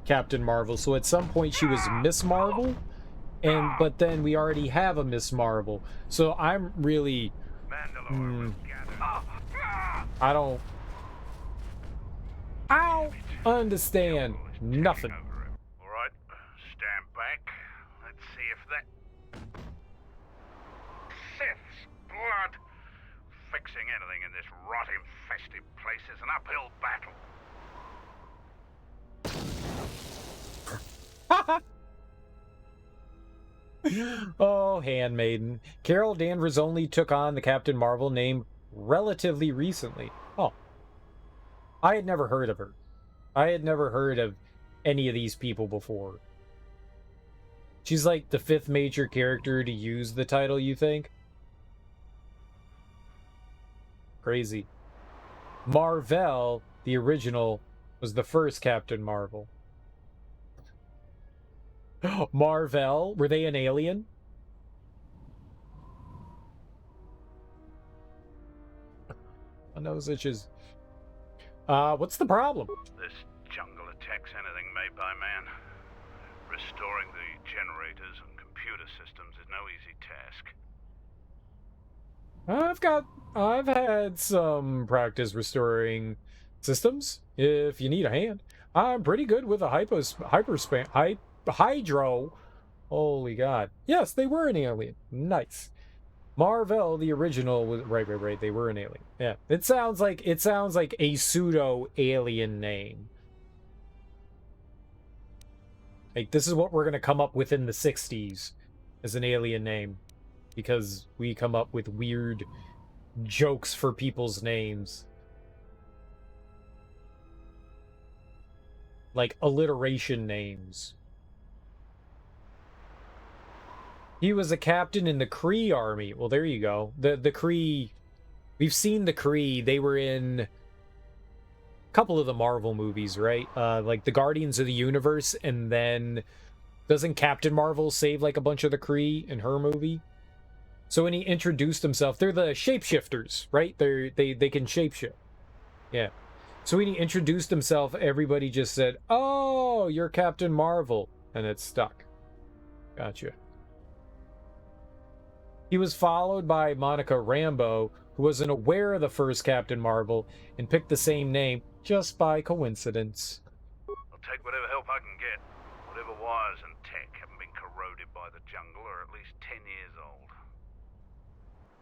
Captain Marvel. So at some point she was Miss Marvel. But then we already have a Miss Marvel, so I'm really, I don't understand nothing. All right, stand back. Let's see if that Sith's blood. Fixing anything in this rot-infested place is an uphill battle. Oh, Handmaiden. Carol Danvers only took on the Captain Marvel name relatively recently. Oh. I had never heard of her. I had never heard of any of these people before. She's like the 5th major character to use the title, you think? Crazy. Marvel, the original, was the first Captain Marvel. Marvel, were they an alien? My nose itches. What's the problem? This jungle attacks anything made by man. Restoring the generators and computer systems is no easy task. I've had some practice restoring systems, if you need a hand. I'm pretty good with a Hydro. Holy God. Yes, they were an alien. Nice. Marvel, the original, was right. They were an alien. Yeah. It sounds like a pseudo alien name. Like, this is what we're gonna come up with in the 60s as an alien name. Because we come up with weird jokes for people's names. Like alliteration names. He was a captain in the Kree army. Well, there you go. The Kree... We've seen the Kree. They were in a couple of the Marvel movies, right? Like the Guardians of the Universe, and then... Doesn't Captain Marvel save like a bunch of the Kree in her movie? So when he introduced himself, they're the shapeshifters, right? They can shapeshift. Yeah. So when he introduced himself, everybody just said, "Oh, you're Captain Marvel," and it stuck. Gotcha. He was followed by Monica Rambeau, who wasn't aware of the first Captain Marvel and picked the same name just by coincidence. I'll take whatever help I can get. Whatever wires and tech haven't been corroded by the jungle are at least 10 years old.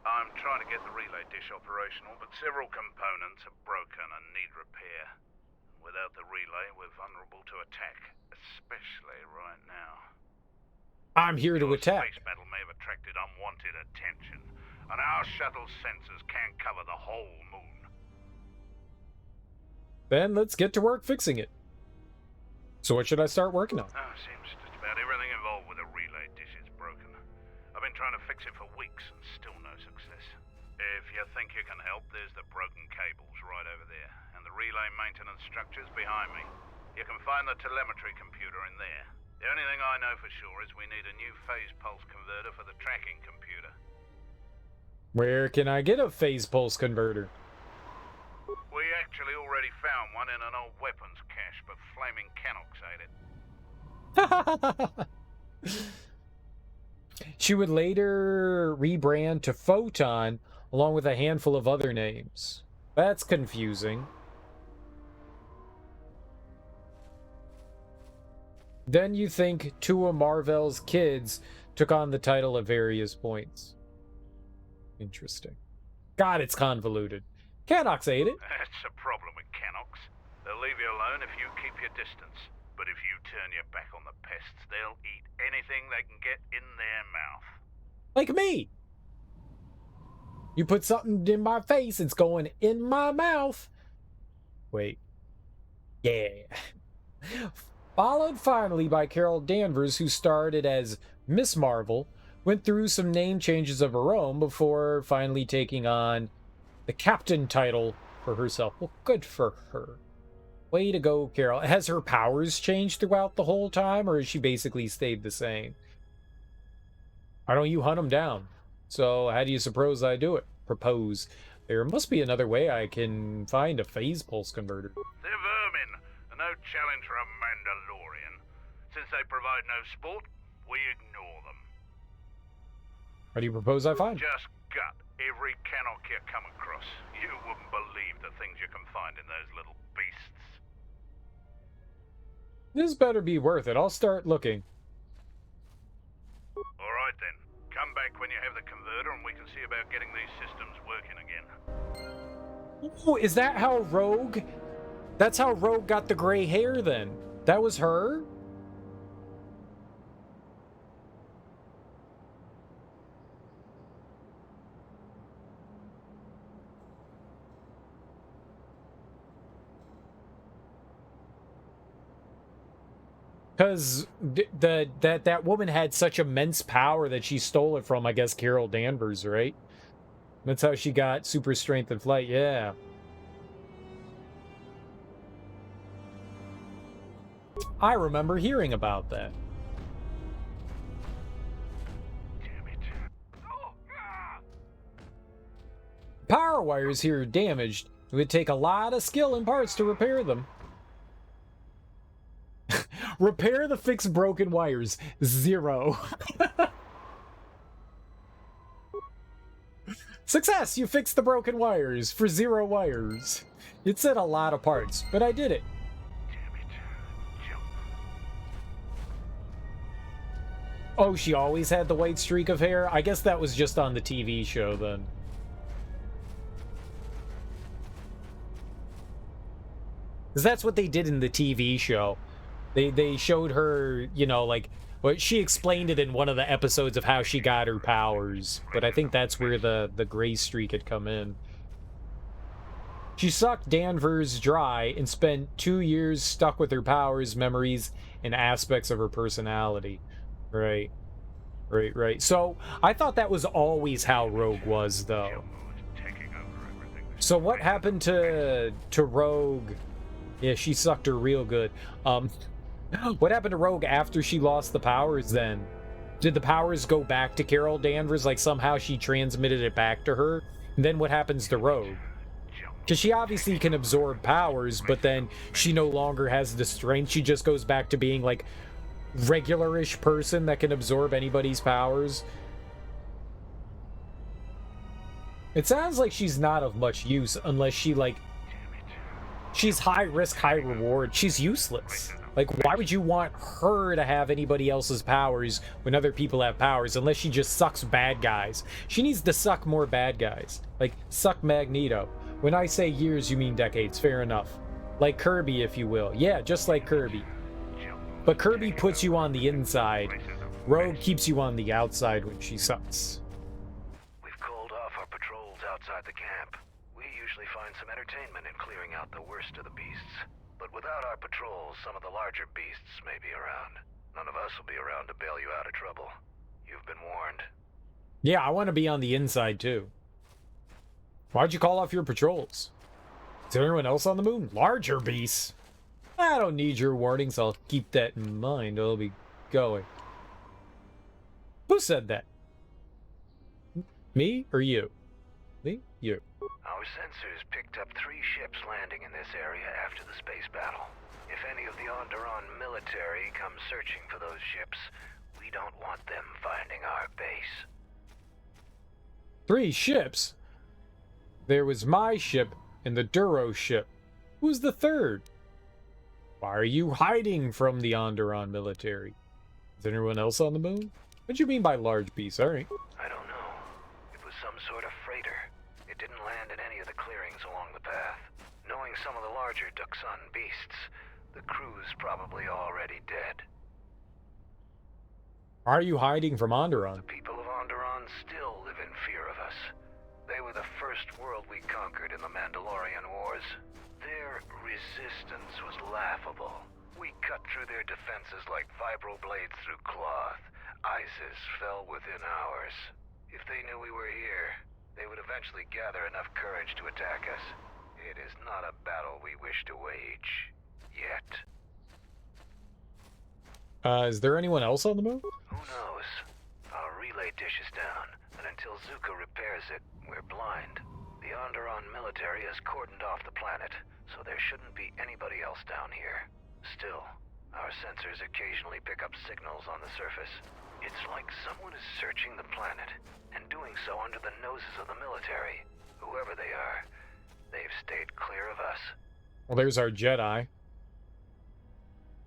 I'm trying to get the relay dish operational, but several components are broken and need repair. Without the relay, we're vulnerable to attack, especially right now. I'm here to attack. Space battle may have attracted unwanted attention, and our shuttle's sensors can't cover the whole moon. Then let's get to work fixing it. So what should I start working on? Seems just about everything involved with a relay dish is broken. I've been trying to fix it for weeks and still no success. If you think you can help, there's the broken cables right over there, and the relay maintenance structures behind me. You can find the telemetry computer in there. The only thing I know for sure is we need a new phase pulse converter for the tracking computer. Where can I get a phase pulse converter? We actually already found one in an old weapons cache, but flaming Canucks ate it. She would later rebrand to Photon, along with a handful of other names. That's confusing. Then you think two of Marvel's kids took on the title at various points. Interesting. God, it's convoluted. Canucks ate it. That's a problem with Canucks. They'll leave you alone if you keep your distance. But if you turn your back on the pests, they'll eat anything they can get in their mouth. Like me. You put something in my face, it's going in my mouth. Wait. Yeah. Followed finally by Carol Danvers, who started as Miss Marvel, went through some name changes of her own before finally taking on the captain title for herself. Well, good for her. Way to go, Carol. Has her powers changed throughout the whole time, or has she basically stayed the same? Why don't you hunt them down? So how do you suppose I do it? Propose. There must be another way I can find a phase pulse converter. They're vermin, and no challenge for a Mandalorian. Since they provide no sport, we ignore them. How do you propose I find? Just gut every Canuck you come across. You wouldn't believe the things you can find in those little beasts. This better be worth it. I'll start looking. Alright then. Come back when you have the converter and we can see about getting these systems working again. Oh, is that how Rogue... That's how Rogue got the gray hair then? That was her? Because that woman had such immense power that she stole it from, I guess, Carol Danvers, right? That's how she got super strength and flight, yeah. I remember hearing about that. Damn it. Power wires here are damaged. It would take a lot of skill and parts to repair them. Repair the fixed broken wires. 0. Success! You fixed the broken wires for 0 wires. It said a lot of parts, but I did it. Damn it. Jump. Oh, she always had the white streak of hair? I guess that was just on the TV show then. Because that's what they did in the TV show. They showed her, you know, like, well, she explained it in one of the episodes of how she got her powers, but I think that's where the gray streak had come in. She sucked Danvers dry and spent 2 years stuck with her powers, memories, and aspects of her personality. Right. So, I thought that was always how Rogue was, though. So what happened to Rogue? Yeah, she sucked her real good. What happened to Rogue after she lost the powers then? Did the powers go back to Carol Danvers? Like somehow she transmitted it back to her? And then what happens to Rogue? Because she obviously can absorb powers, but then she no longer has the strength. She just goes back to being like regular-ish person that can absorb anybody's powers. It sounds like she's not of much use unless she, like... She's high risk, high reward. She's useless. Like, why would you want her to have anybody else's powers when other people have powers unless she just sucks bad guys? She needs to suck more bad guys. Like, suck Magneto. When I say years, you mean decades. Fair enough. Like Kirby, if you will. Yeah, just like Kirby. But Kirby puts you on the inside. Rogue keeps you on the outside when she sucks. We've called off our patrols outside the camp. We usually find some entertainment in clearing out the worst of the beasts. But without our patrols, some of the larger beasts may be around. None of us will be around to bail you out of trouble. You've been warned. Yeah, I want to be on the inside, too. Why'd you call off your patrols? Is there anyone else on the moon? Larger beasts? I don't need your warnings. I'll keep that in mind. I'll be going. Who said that? Me or you? Me? You. Our sensors picked up 3 ships landing in this area after the space battle. If any of the Onderon military come searching for those ships, we don't want them finding our base. 3 ships? There was my ship and the Duro ship. Who's the 3rd? Why are you hiding from the Onderon military? Is anyone else on the moon? What do you mean by large beasts? Alright. I don't know. It was some sort of freighter. It didn't land in any of the clearings along the path. Knowing some of the larger Dxun beasts, the crew's probably already dead. Why are you hiding from Onderon? The people of Onderon still live in fear of us. They were the first world we conquered in the Mandalorian Wars. Their resistance was laughable. We cut through their defenses like vibroblades through cloth. ISIS fell within hours. If they knew we were here, they would eventually gather enough courage to attack us. It is not a battle we wish to wage. Yet. Is there anyone else on the moon? Who knows? Our relay dish is down, and until Zuko repairs it, we're blind. The Onderon military has cordoned off the planet, so there shouldn't be anybody else down here. Still, our sensors occasionally pick up signals on the surface. It's like someone is searching the planet, and doing so under the noses of the military. Whoever they are, they've stayed clear of us. Well, there's our Jedi.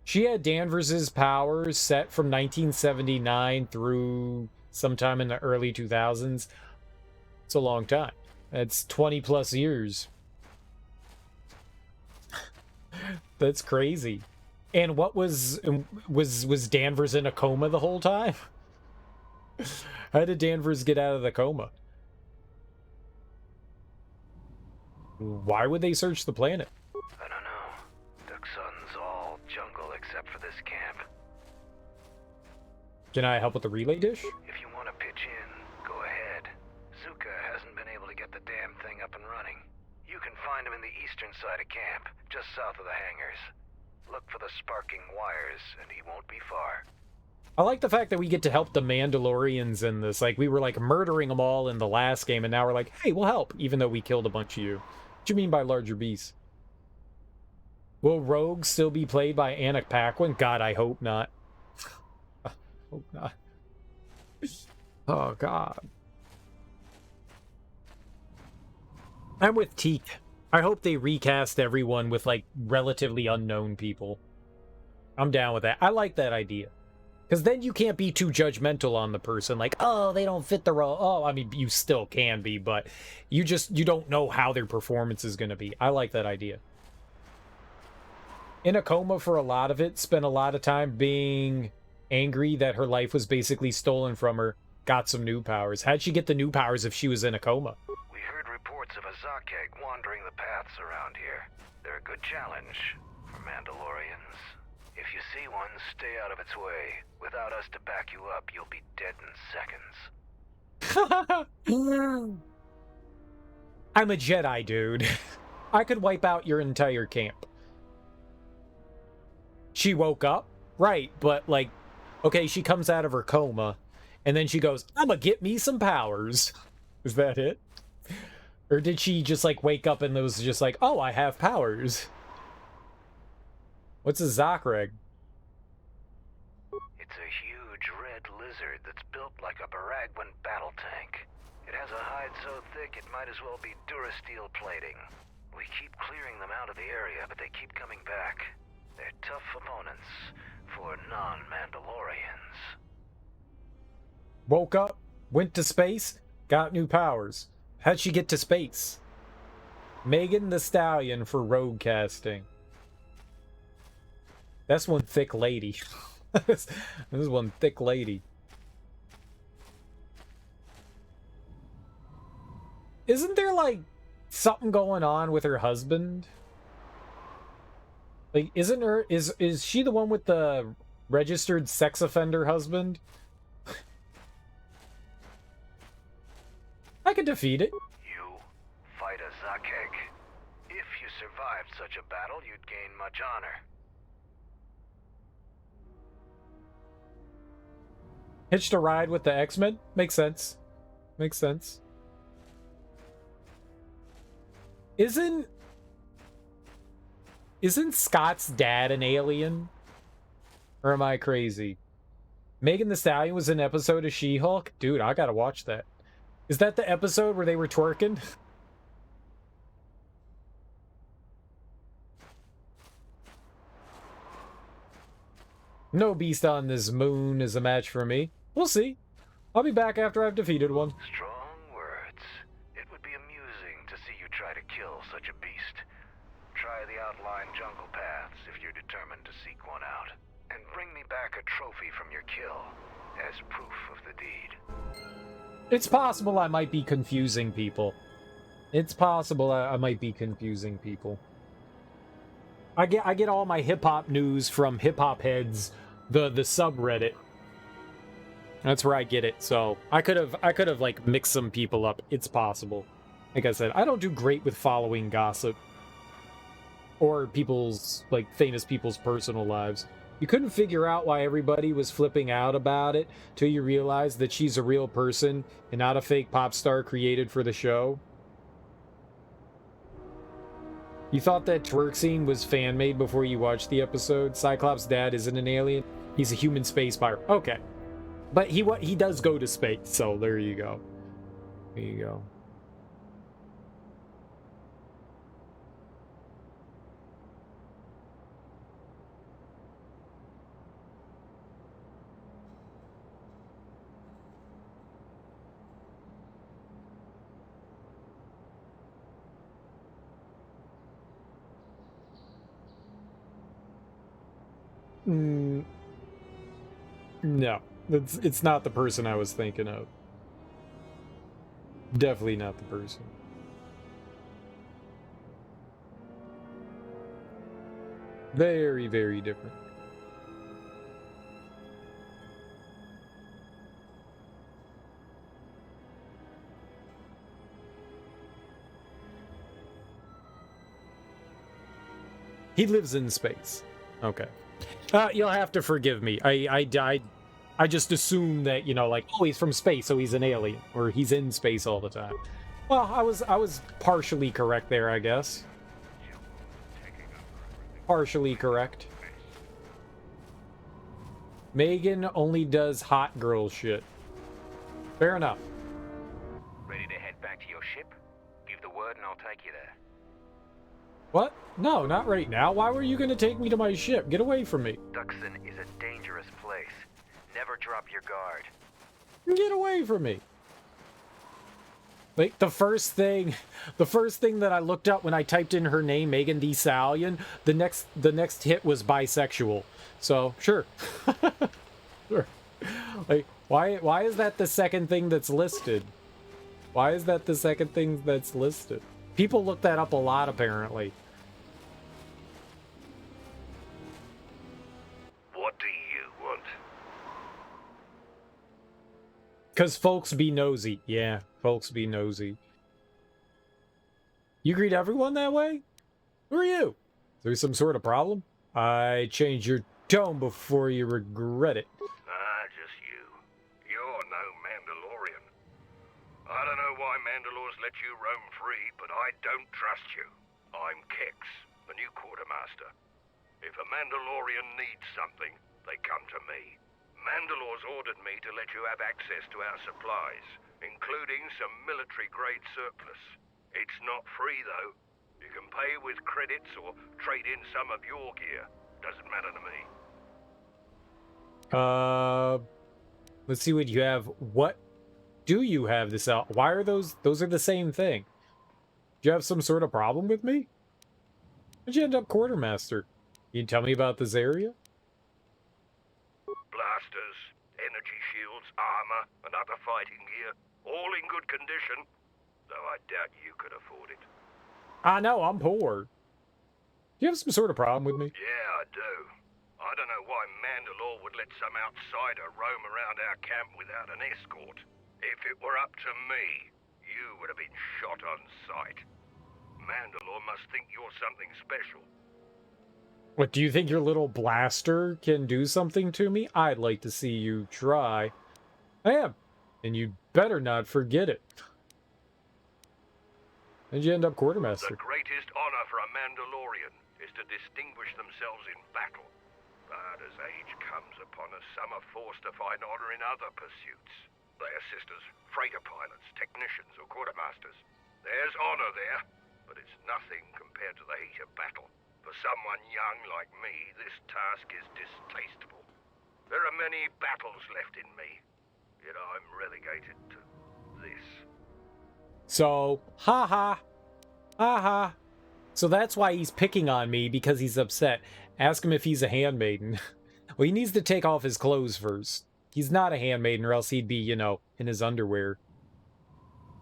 She had Danvers's powers set from 1979 through sometime in the early 2000s. It's a long time. That's 20 plus years. That's crazy. And what was Danvers in a coma the whole time? How did Danvers get out of the coma? Why would they search the planet? I don't know. Dxun's all jungle except for this camp. Can I help with the relay dish? If you want to pitch in, go ahead. Zuka hasn't been able to get the damn thing up and running. You can find him in the eastern side of camp, just south of the hangars. Look for the sparking wires, and he won't be far. I like the fact that we get to help the Mandalorians in this. Like, we were, like, murdering them all in the last game, and now we're like, hey, we'll help, even though we killed a bunch of you. What do you mean by larger beasts? Will Rogue still be played by Anna Paquin? God, I hope not. Hope not. Oh, God. I'm with Teak. I hope they recast everyone with, like, relatively unknown people. I'm down with that. I like that idea. Because then you can't be too judgmental on the person. Like, oh, they don't fit the role. Oh, I mean, you still can be, but you don't know how their performance is going to be. I like that idea. In a coma for a lot of it, spent a lot of time being angry that her life was basically stolen from her. Got some new powers. How'd she get the new powers if she was in a coma? We heard reports of a Zakeg wandering the paths around here. They're a good challenge for Mandalorians. If you see one, stay out of its way. Without us to back you up, you'll be dead in seconds. I'm a Jedi, dude. I could wipe out your entire camp. She woke up? Right, but like, okay, she comes out of her coma, and then she goes, I'm gonna get me some powers. Is that it? Or did she just like wake up and it was just like, oh, I have powers? What's a Zakreg? It's a huge red lizard that's built like a Baragwan battle tank. It It has a hide so thick it might as well be durasteel plating. We keep clearing them out of the area, but they keep coming back. They're tough opponents for non-Mandalorians. Woke up, went to space, got new powers. How'd she get to space? Megan the Stallion for rogue casting. That's one thick lady. This is one thick lady. Isn't there, like, something going on with her husband? Like, isn't her... Is she the one with the registered sex offender husband? I could defeat it. You fight a Zakheg. If you survived such a battle, you'd gain much honor. Hitched a ride with the X-Men? Makes sense. Makes sense. Isn't Scott's dad an alien? Or am I crazy? Megan the Stallion was in an episode of She-Hulk? Dude, I gotta watch that. Is that the episode where they were twerking? No beast on this moon is a match for me. We'll see. I'll be back after I've defeated one. Strong words. It would be amusing to see you try to kill such a beast. Try the outlying jungle paths if you're determined to seek one out. And bring me back a trophy from your kill as proof of the deed. It's possible I might be confusing people. It's possible I might be confusing people. I get all my hip-hop news from hip-hop heads, the subreddit. That's where I get it. So I could have like mixed some people up. It's possible. Like I said, I don't do great with following gossip or people's, like, famous people's personal lives. You couldn't figure out why everybody was flipping out about it till you realized that she's a real person and not a fake pop star created for the show. You thought that twerk scene was fan-made before you watched the episode? Cyclops' dad isn't an alien. He's a human space pirate. Okay. But he does go to space, so there you go. There you go. No, it's not the person I was thinking of. Definitely not the person. Very, very different. He lives in space. Okay. You'll have to forgive me. I just assumed that, you know, like, oh, he's from space, so he's an alien, or he's in space all the time. Well, I was partially correct there, I guess. Partially correct. Megan only does hot girl shit. Fair enough. Ready to head back to your ship? Give the word and I'll take you there. What? No, not right now. Why were you gonna take me to my ship? Get away from me. Dxun is a dangerous place. Never drop your guard. Get away from me. Like, the first thing that I looked up when I typed in her name, Megan the Stallion, the next hit was bisexual. So, sure. Sure. Like, why is that the second thing that's listed? Why is that the second thing that's listed? People look that up a lot, apparently. What do you want? 'Cause folks be nosy. Yeah, folks be nosy. You greet everyone that way? Who are you? Is there some sort of problem? I changed your tone before you regret it. Just you. You're no Mandalorian. I don't know why Mandalores let you roam free, but I don't trust you. I'm Kex, the new quartermaster. If a Mandalorian needs something, they come to me. Mandalore's ordered me to let you have access to our supplies, including some military-grade surplus. It's not free, though. You can pay with credits or trade in some of your gear. Doesn't matter to me. Let's see what you have. What do you have this out? Why are those are the same thing? Do you have some sort of problem with me? How'd you end up quartermaster? You can tell me about this area? Blasters, energy shields, armor, and other fighting gear. All in good condition. Though I doubt you could afford it. I know, I'm poor. Do you have some sort of problem with me? Yeah, I do. I don't know why Mandalore would let some outsider roam around our camp without an escort. If it were up to me, you would have been shot on sight. Mandalore must think you're something special. What, do you think your little blaster can do something to me? I'd like to see you try. I am. And you better not forget it. How'd you end up quartermaster? The greatest honor for a Mandalorian is to distinguish themselves in battle. But as age comes upon us, some are forced to find honor in other pursuits. They assist as freighter pilots, technicians, or quartermasters. There's honor there, but it's nothing compared to the heat of battle. For someone young like me, this task is distasteful. There are many battles left in me, yet I'm relegated to this. So, haha. Haha. So that's why he's picking on me, because he's upset. Ask him if he's a handmaiden. Well, he needs to take off his clothes first. He's not a handmaiden, or else he'd be, you know, in his underwear.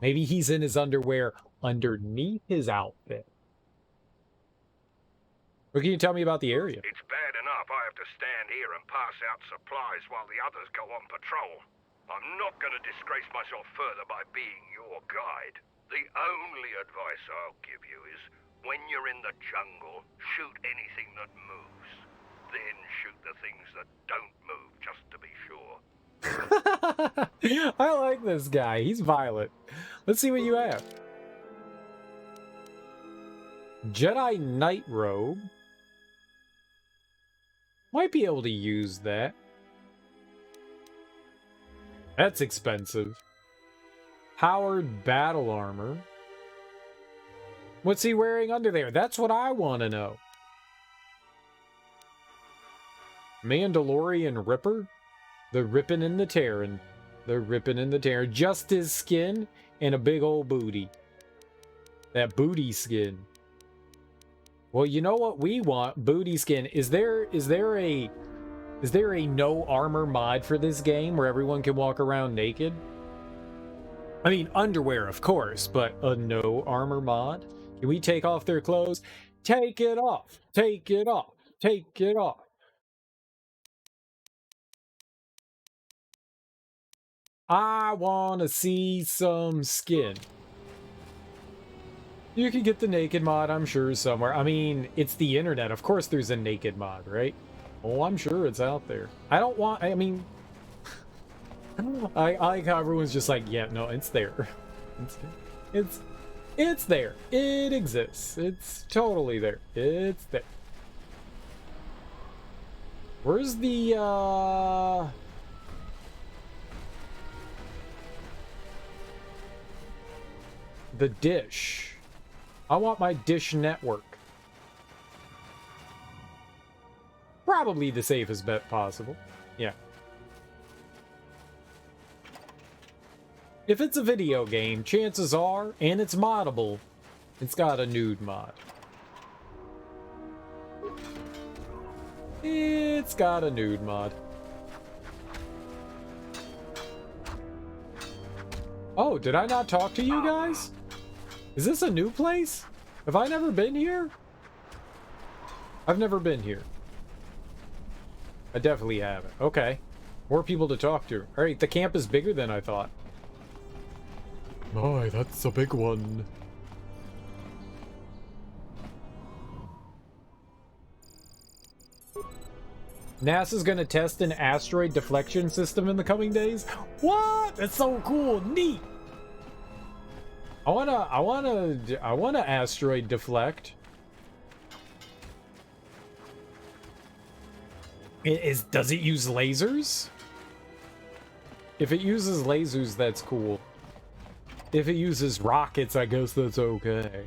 Maybe he's in his underwear underneath his outfit. What can you tell me about the area? It's bad enough I have to stand here and pass out supplies while the others go on patrol. I'm not going to disgrace myself further by being your guide. The only advice I'll give you is, when you're in the jungle, shoot anything that moves. Then shoot the things that don't move, just to be sure. I like this guy. He's violent. Let's see what you have. Jedi Knight Robe. Might be able to use that. That's expensive. Powered battle armor. What's he wearing under there? That's what I want to know. Mandalorian Ripper? The rippin' and the tearin'. The rippin' and the tearin'. Just his skin and a big old booty. That booty skin. Well, you know what we want? Booty skin. Is there a no armor mod for this game where everyone can walk around naked? I mean, underwear, of course, but a no armor mod? Can we take off their clothes? Take it off. Take it off. Take it off. I want to see some skin. You can get the naked mod, I'm sure, somewhere. I mean, it's the internet. Of course there's a naked mod, right? Oh, I'm sure it's out there. I don't want... I mean... I like how everyone's just like, yeah, no, it's there. It's there. It exists. It's totally there. It's there. Where's the, the dish? I want my dish network. Probably the safest bet possible. Yeah. If it's a video game, chances are, and it's moddable, it's got a nude mod. It's got a nude mod. Oh, did I not talk to you guys? Is this a new place? Have I never been here? I've never been here. I definitely haven't. Okay. More people to talk to. Alright, the camp is bigger than I thought. Oh, that's a big one. NASA's gonna test an asteroid deflection system in the coming days? What? That's so cool. Neat. I wanna asteroid deflect. Does it use lasers? If it uses lasers, that's cool. If it uses rockets, I guess that's okay.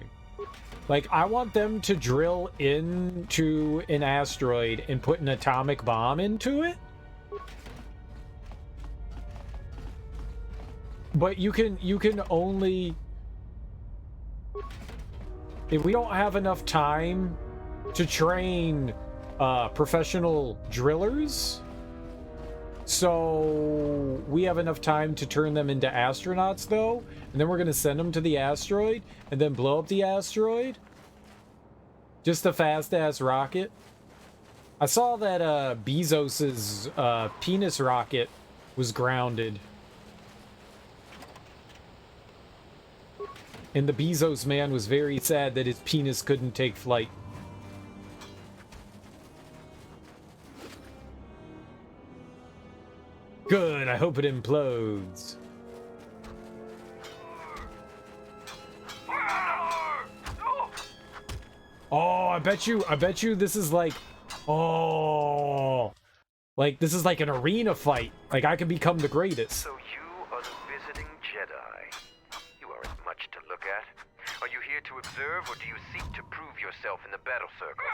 Like, I want them to drill into an asteroid and put an atomic bomb into it. But you can only... If we don't have enough time to train professional drillers, so we have enough time to turn them into astronauts, though, and then we're going to send them to the asteroid and then blow up the asteroid. Just a fast-ass rocket. I saw that Bezos's penis rocket was grounded. And the Bezos man was very sad that his penis couldn't take flight. Good, I hope it implodes. Oh, I bet you this is like, oh, like this is like an arena fight. Like I could become the greatest. So you are the visiting Jedi. You aren't much to look at. Are you here to observe, or do you seek to prove yourself in the battle circle?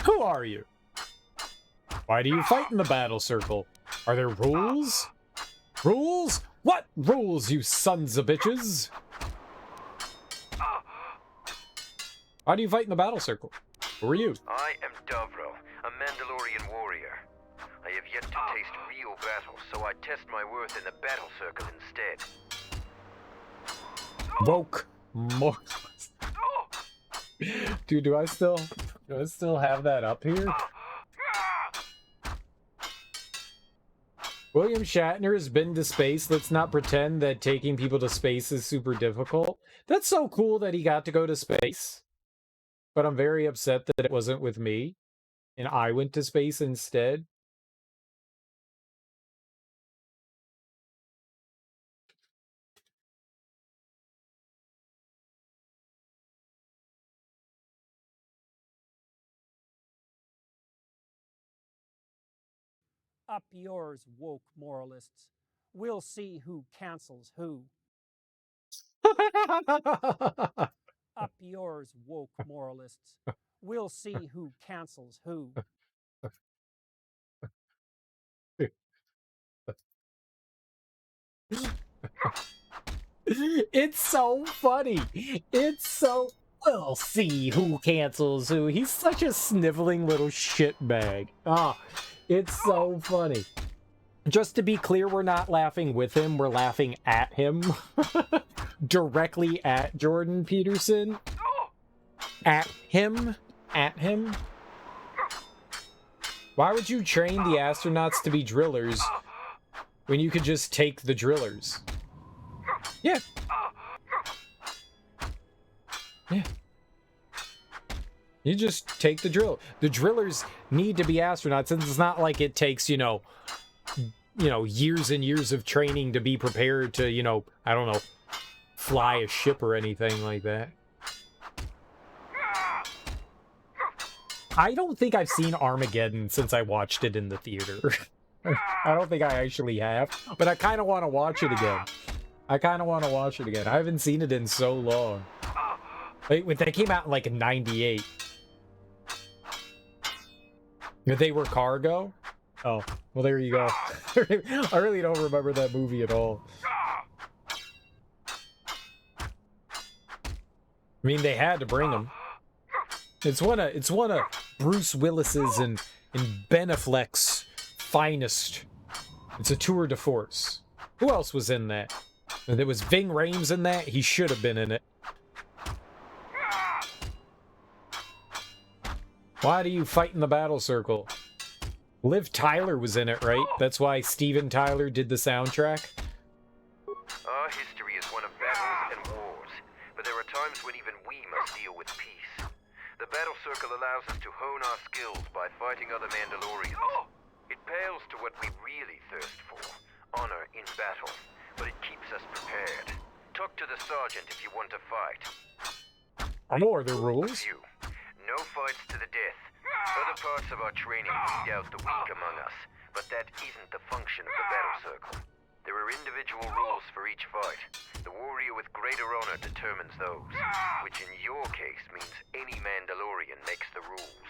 Who are you? Why do you fight in the battle circle? Are there rules? Rules? What rules, you sons of bitches? Why do you fight in the battle circle? Who are you? I am Davro, a Mandalorian warrior. I have yet to taste real battle, so I test my worth in the battle circle instead. Woke more. Dude, do I still have that up here? William Shatner has been to space. Let's not pretend that taking people to space is super difficult. That's so cool that he got to go to space. But I'm very upset that it wasn't with me, and I went to space instead. Up yours, woke moralists. We'll see who cancels who. Up yours, woke moralists. We'll see who cancels who. It's so funny. It's so... We'll see who cancels who. He's such a sniveling little shitbag. Ah, it's so funny. Just to be clear, we're not laughing with him. We're laughing at him. Directly at Jordan Peterson. At him. At him. Why would you train the astronauts to be drillers when you could just take the drillers? Yeah. Yeah. You just take the drill. The drillers need to be astronauts, and it's not like it takes, you know, years and years of training to be prepared to, you know, I don't know, fly a ship or anything like that. I don't think I've seen Armageddon since I watched it in the theater. I don't think I actually have, but I kind of want to watch it again. I haven't seen it in so long. Wait, they came out in like '98. They were cargo? Oh, well, there you go. I really don't remember that movie at all. I mean, they had to bring them. It's one of Bruce Willis's and Ben Affleck's finest. It's a tour de force. Who else was in that? And there was Ving Rhames in that. He should have been in it. Why do you fight in the battle circle? Liv Tyler was in it, right? That's why Steven Tyler did the soundtrack. Our history is one of battles and wars, but there are times when even we must deal with peace. The battle circle allows us to hone our skills by fighting other Mandalorians. It pales to what we really thirst for, honor in battle, but it keeps us prepared. Talk to the sergeant if you want to fight. I know, are there rules? No fights to the death. Other parts of our training weed out the weak among us, but that isn't the function of the battle circle. There are individual rules for each fight. The warrior with greater honor determines those, which in your case means any Mandalorian makes the rules.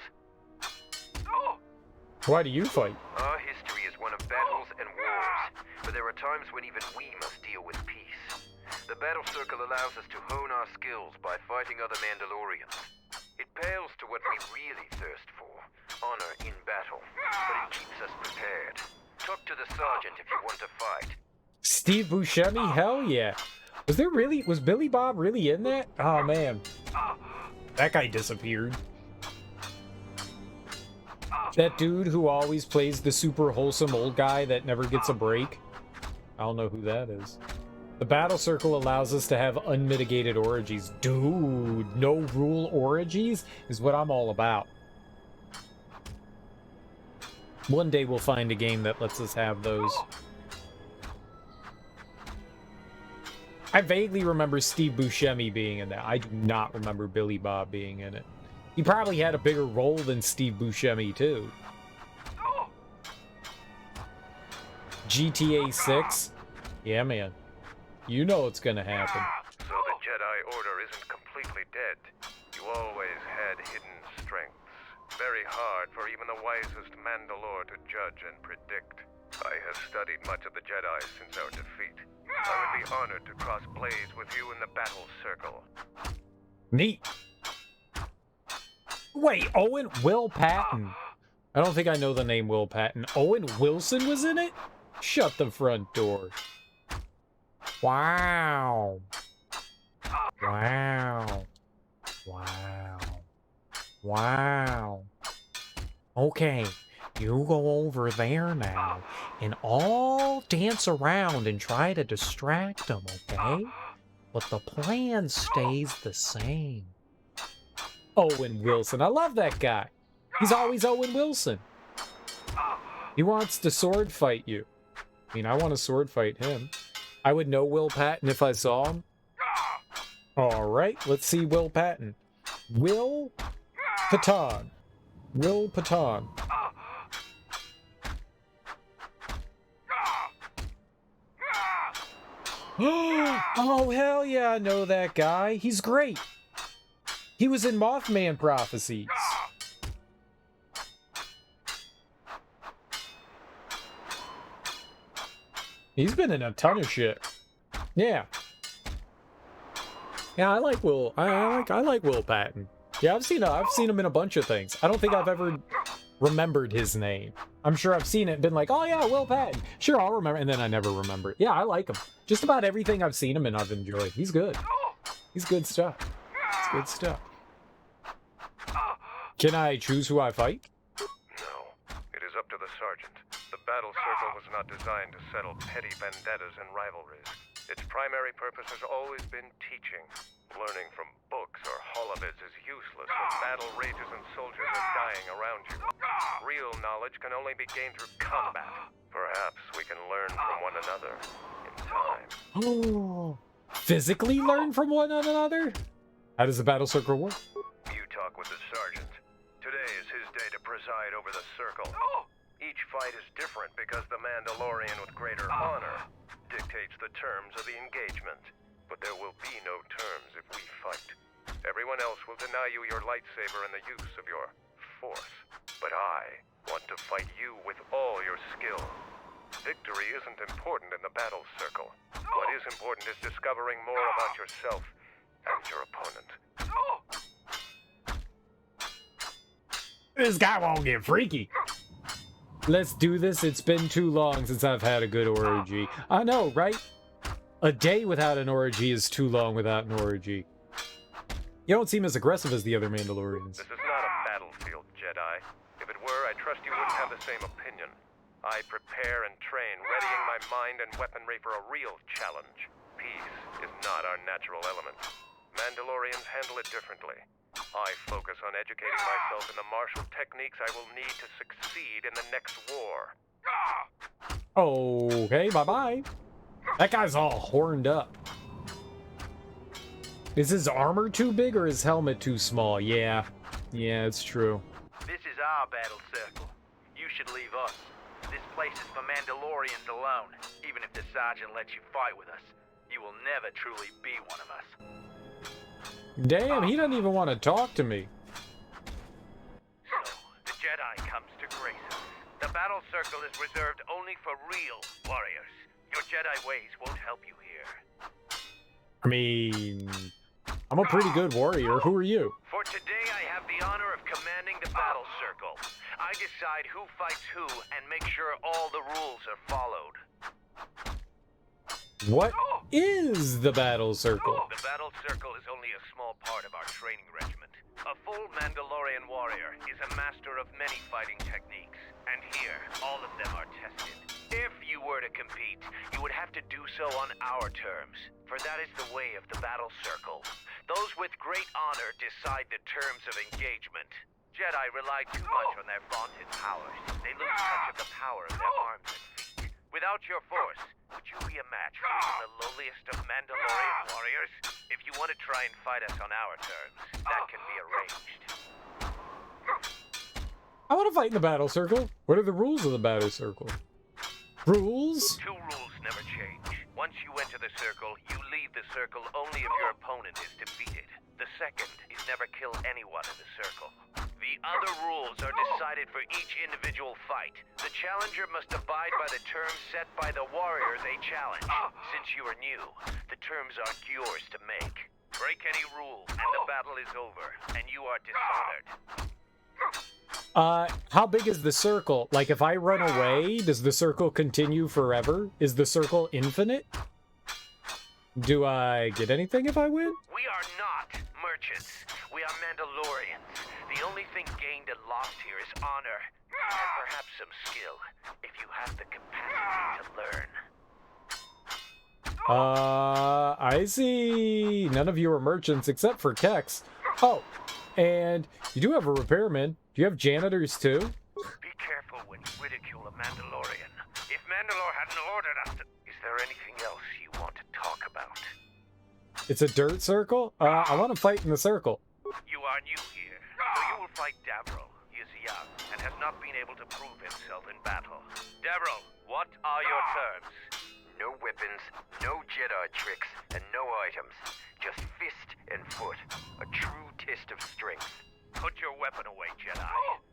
Why do you fight? Our history is one of battles and wars, but there are times when even we must deal with peace. The battle circle allows us to hone our skills by fighting other Mandalorians. It pales to what we really thirst for, honor in battle, but it keeps us prepared. Talk to the sergeant if you want to fight. Steve Buscemi? Hell yeah. Was Billy Bob really in that? Oh man. That guy disappeared. That dude who always plays the super wholesome old guy that never gets a break. I don't know who that is. The battle circle allows us to have unmitigated orgies. Dude, no rule orgies is what I'm all about. One day we'll find a game that lets us have those. I vaguely remember Steve Buscemi being in that. I do not remember Billy Bob being in it. He probably had a bigger role than Steve Buscemi, too. GTA 6? Yeah, man. You know what's gonna happen. So the Jedi Order isn't completely dead. You always had hidden strengths. Very hard for even the wisest Mandalore to judge and predict. I have studied much of the Jedi since our defeat. I would be honored to cross blades with you in the battle circle. Neat. Wait, Will Patton. I don't think I know the name Will Patton. Owen Wilson was in it? Shut the front door. Wow. Wow. Wow. Wow. Okay, you go over there now and all dance around and try to distract them, okay? But the plan stays the same. Owen Wilson. I love that guy. He's always Owen Wilson. He wants to sword fight you. I mean, I want to sword fight him. I would know Will Patton if I saw him. All right, let's see Will Patton. Will Patton. Will Patton. Oh, hell yeah, I know that guy. He's great. He was in Mothman Prophecies. He's been in a ton of shit. Yeah. Yeah, I like Will. I like Will Patton. Yeah, I've seen him in a bunch of things. I don't think I've ever remembered his name. I'm sure I've seen it and been like, oh yeah, Will Patton. Sure, I'll remember, and then I never remember it. Yeah, I like him. Just about everything I've seen him in, I've enjoyed. He's good. He's good stuff. It's good stuff. Can I choose who I fight? No. It is up to the sergeant. The battle circle was not designed to settle petty vendettas and rivalries. Its primary purpose has always been teaching. Learning from books or holovids is useless when battle rages and soldiers are dying around you. Real knowledge can only be gained through combat. Perhaps we can learn from one another in time. Oh, physically learn from one another? How does the battle circle work? You talk with the sergeant. Today is his day to preside over the circle. Each fight is different because the Mandalorian with greater honor dictates the terms of the engagement. But there will be no terms if we fight. Everyone else will deny you your lightsaber and the use of your force. But I want to fight you with all your skill. Victory isn't important in the battle circle. What is important is discovering more about yourself and your opponent. This guy won't get freaky. Let's do this. It's been too long since I've had a good orgy. I know, right? A day without an orgy is too long without an orgy. You don't seem as aggressive as the other Mandalorians. This is not a battlefield, Jedi. If it were, I trust you wouldn't have the same opinion. I prepare and train, readying my mind and weaponry for a real challenge. Peace is not our natural element. Mandalorians handle it differently. I focus on educating myself in the martial techniques I will need to succeed in the next war. Okay, bye-bye. That guy's all horned up. Is his armor too big or his helmet too small? Yeah, it's true. This is our battle circle. You should leave us. This place is for Mandalorians alone. Even if the sergeant lets you fight with us, you will never truly be one of us. Damn, he doesn't even want to talk to me. So, the Jedi comes to grace us. The battle circle is reserved only for real warriors. Your Jedi ways won't help you here. I mean, I'm a pretty good warrior. Who are you? For today, I have the honor of commanding the battle circle. I decide who fights who and make sure all the rules are followed. What is the battle circle? The battle circle is only a small part of our training regiment. A full Mandalorian warrior is a master of many fighting techniques, and here, all of them are tested. If you were to compete, you would have to do so on our terms, for that is the way of the battle circle. Those with great honor decide the terms of engagement. Jedi rely too much on their vaunted powers. They lose touch of the power of their arms and feet. Without your force, would you be a match for even the lowliest of Mandalorian warriors? If you want to try and fight us on our terms, that can be arranged. I want to fight in the battle circle. What are the rules of the battle circle? Rules? Two rules never change. Once you enter the circle, you leave the circle only if your opponent is defeated. The second is never kill anyone in the circle. The other rules are decided for each individual fight. The challenger must abide by the terms set by the warrior they challenge. Since you are new, the terms aren't yours to make. Break any rule, and the battle is over, and you are dishonored. How big is the circle? Like, if I run away, does the circle continue forever? Is the circle infinite? Do I get anything if I win? We are not merchants. We are Mandalorians. The only thing gained and lost here is honor, and perhaps some skill, if you have the capacity to learn. I see. None of you are merchants except for Kex. Oh, and you do have a repairman. Do you have janitors too? Be careful when you ridicule a Mandalorian. If Mandalore hadn't ordered us to... Is there anything else you want to talk about? It's a dirt circle? I want to fight in the circle. You are new here, so you will fight Davril. He is young and has not been able to prove himself in battle. Davril, what are your terms? No weapons, no Jedi tricks, and no items. Just fist and foot. A true test of strength. Put your weapon away, Jedi.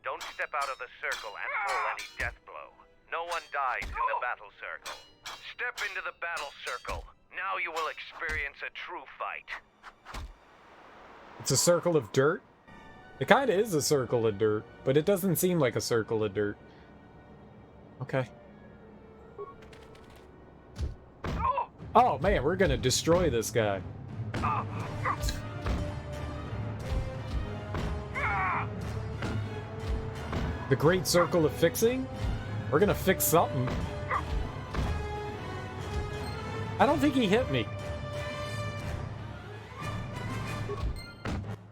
Don't step out of the circle and pull any death blow. No one dies in the battle circle. Step into the battle circle. Now you will experience a true fight. It's a circle of dirt? It kind of is a circle of dirt, but it doesn't seem like a circle of dirt. Okay. Oh man, we're gonna destroy this guy. The Great Circle of Fixing? We're gonna fix something. I don't think he hit me.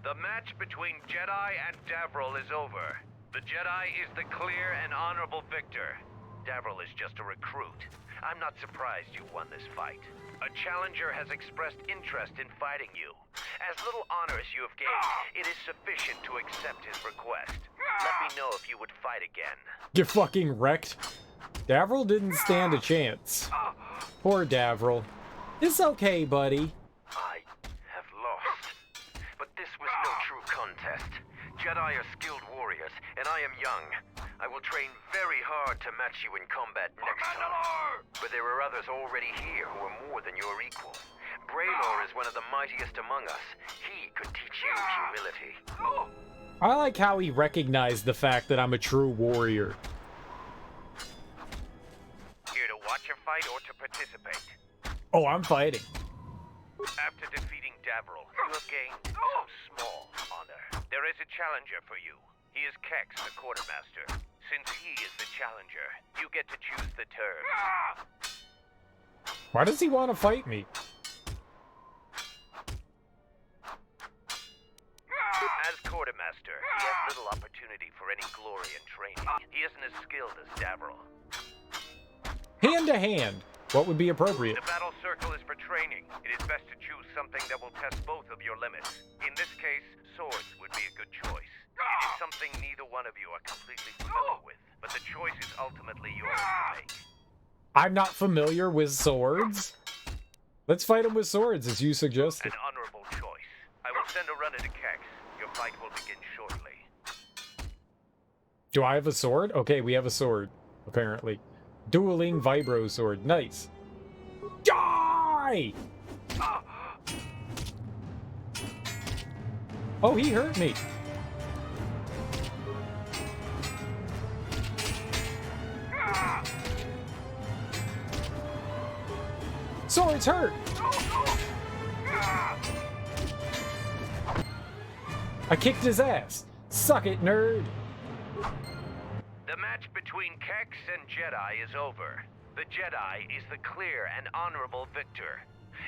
The match between Jedi and Davril is over. The Jedi is the clear and honorable victor. Davril is just a recruit. I'm not surprised you won this fight. A challenger has expressed interest in fighting you. As little honor as you have gained, it is sufficient to accept his request. Let me know if you would fight again. Get fucking wrecked. Davril didn't stand a chance. Poor Davril. It's okay, buddy. I have lost. But this was no true contest. Jedi are skilled warriors, and I am young. I will train very hard to match you in combat next time. But there are others already here who are more than your equal. Braylor is one of the mightiest among us. He could teach you humility. I like how he recognized the fact that I'm a true warrior. Here to watch a fight or to participate? Oh, I'm fighting. After defeating Davril, you have gained some small honor. There is a challenger for you. He is Kex, the quartermaster. Since he is the challenger, you get to choose the terms. Why does he want to fight me? As quartermaster, he has little opportunity for any glory in training. He isn't as skilled as Davril. Hand to hand. What would be appropriate? The battle circle is for training. It is best to choose something that will test both of your limits. In this case, swords would be a good choice. It is something neither one of you are completely familiar with, but the choice is ultimately yours to make. I'm not familiar with swords. Let's fight him with swords, as you suggested. An honorable choice. I will send a runner to Kex. Your fight will begin shortly. Do I have a sword? Okay, we have a sword, apparently. Dueling vibro sword. Nice. Die! Oh, he hurt me. Swords hurt! I kicked his ass. Suck it, nerd. The match between Kex and Jedi is over. The Jedi is the clear and honorable victor.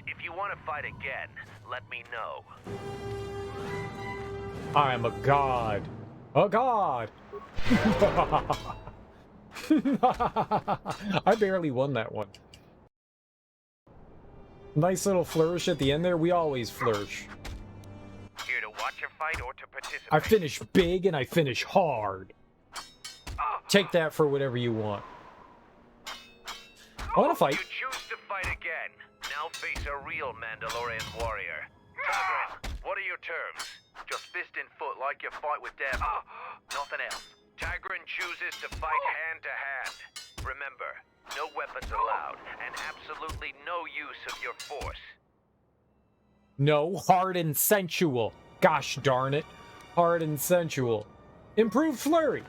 If you want to fight again, let me know. I'm a god. A god. I barely won that one. Nice little flourish at the end there. We always flourish. Here to watch a fight or to participate? I finish big and I finish hard. Take that for whatever you want. I want to fight. You choose to fight again. Now face a real Mandalorian warrior. Tagrin, what are your terms? Just fist and foot like you fight with Dev. Nothing else. Tagrin chooses to fight hand to hand. Remember, no weapons allowed, and absolutely no use of your force. No, hard and sensual. Gosh darn it. Hard and sensual. Improved flurry.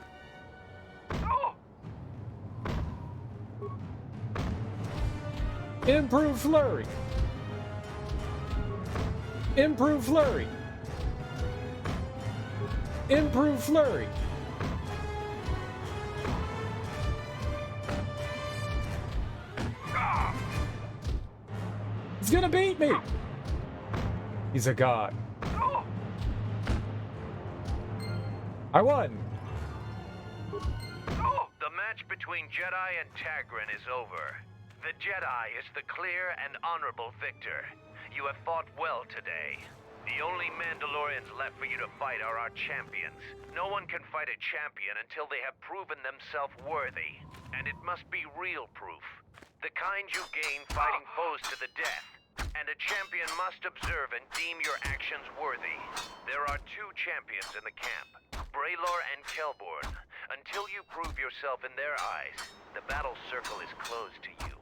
Improved flurry. Improved flurry. Improved flurry. He's gonna beat me. He's a god. I won. The match between Jedi and Tagrin is over. The Jedi is the clear and honorable victor. You have fought well today. The only Mandalorians left for you to fight are our champions. No one can fight a champion until they have proven themselves worthy. And it must be real proof. The kind you gain fighting foes to the death. And a champion must observe and deem your actions worthy. There are two champions in the camp, Braylor and Kelborn. Until you prove yourself in their eyes, the battle circle is closed to you.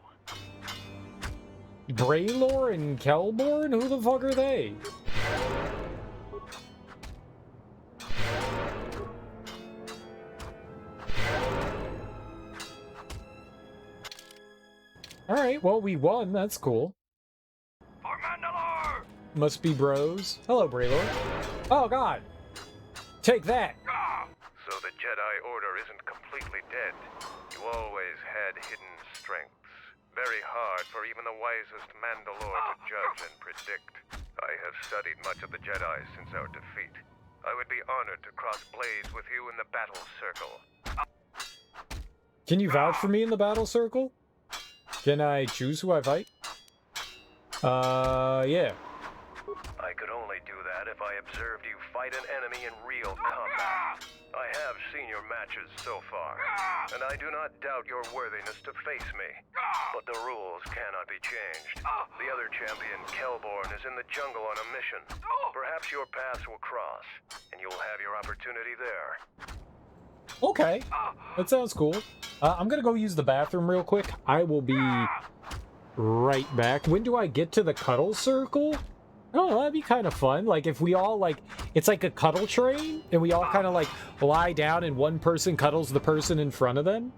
Braylor and Kelborn? Who the fuck are they? Alright, well, we won. That's cool. For Mandalore! Must be bros. Hello, Braylor. Oh, God. Take that. So the Jedi Order isn't completely dead. You always had hidden strengths. Very hard for even the wisest Mandalore to judge and predict. I have studied much of the Jedi since our defeat. I would be honored to cross blades with you in the battle circle. Can you vouch for me in the battle circle? Can I choose who I fight? Yeah. I could only do that if I observed you fight an enemy in real combat. I have seen your matches so far, and I do not doubt your worthiness to face me. But the rules cannot be changed. The other champion, Kelborn, is in the jungle on a mission. Perhaps your paths will cross, and you'll have your opportunity there. Okay. That sounds cool. I'm gonna go use the bathroom real quick. I will be right back. When do I get to the cuddle circle? Oh, that'd be kind of fun. Like, if we all, like, it's like a cuddle train, and we all kind of, like, lie down and one person cuddles the person in front of them.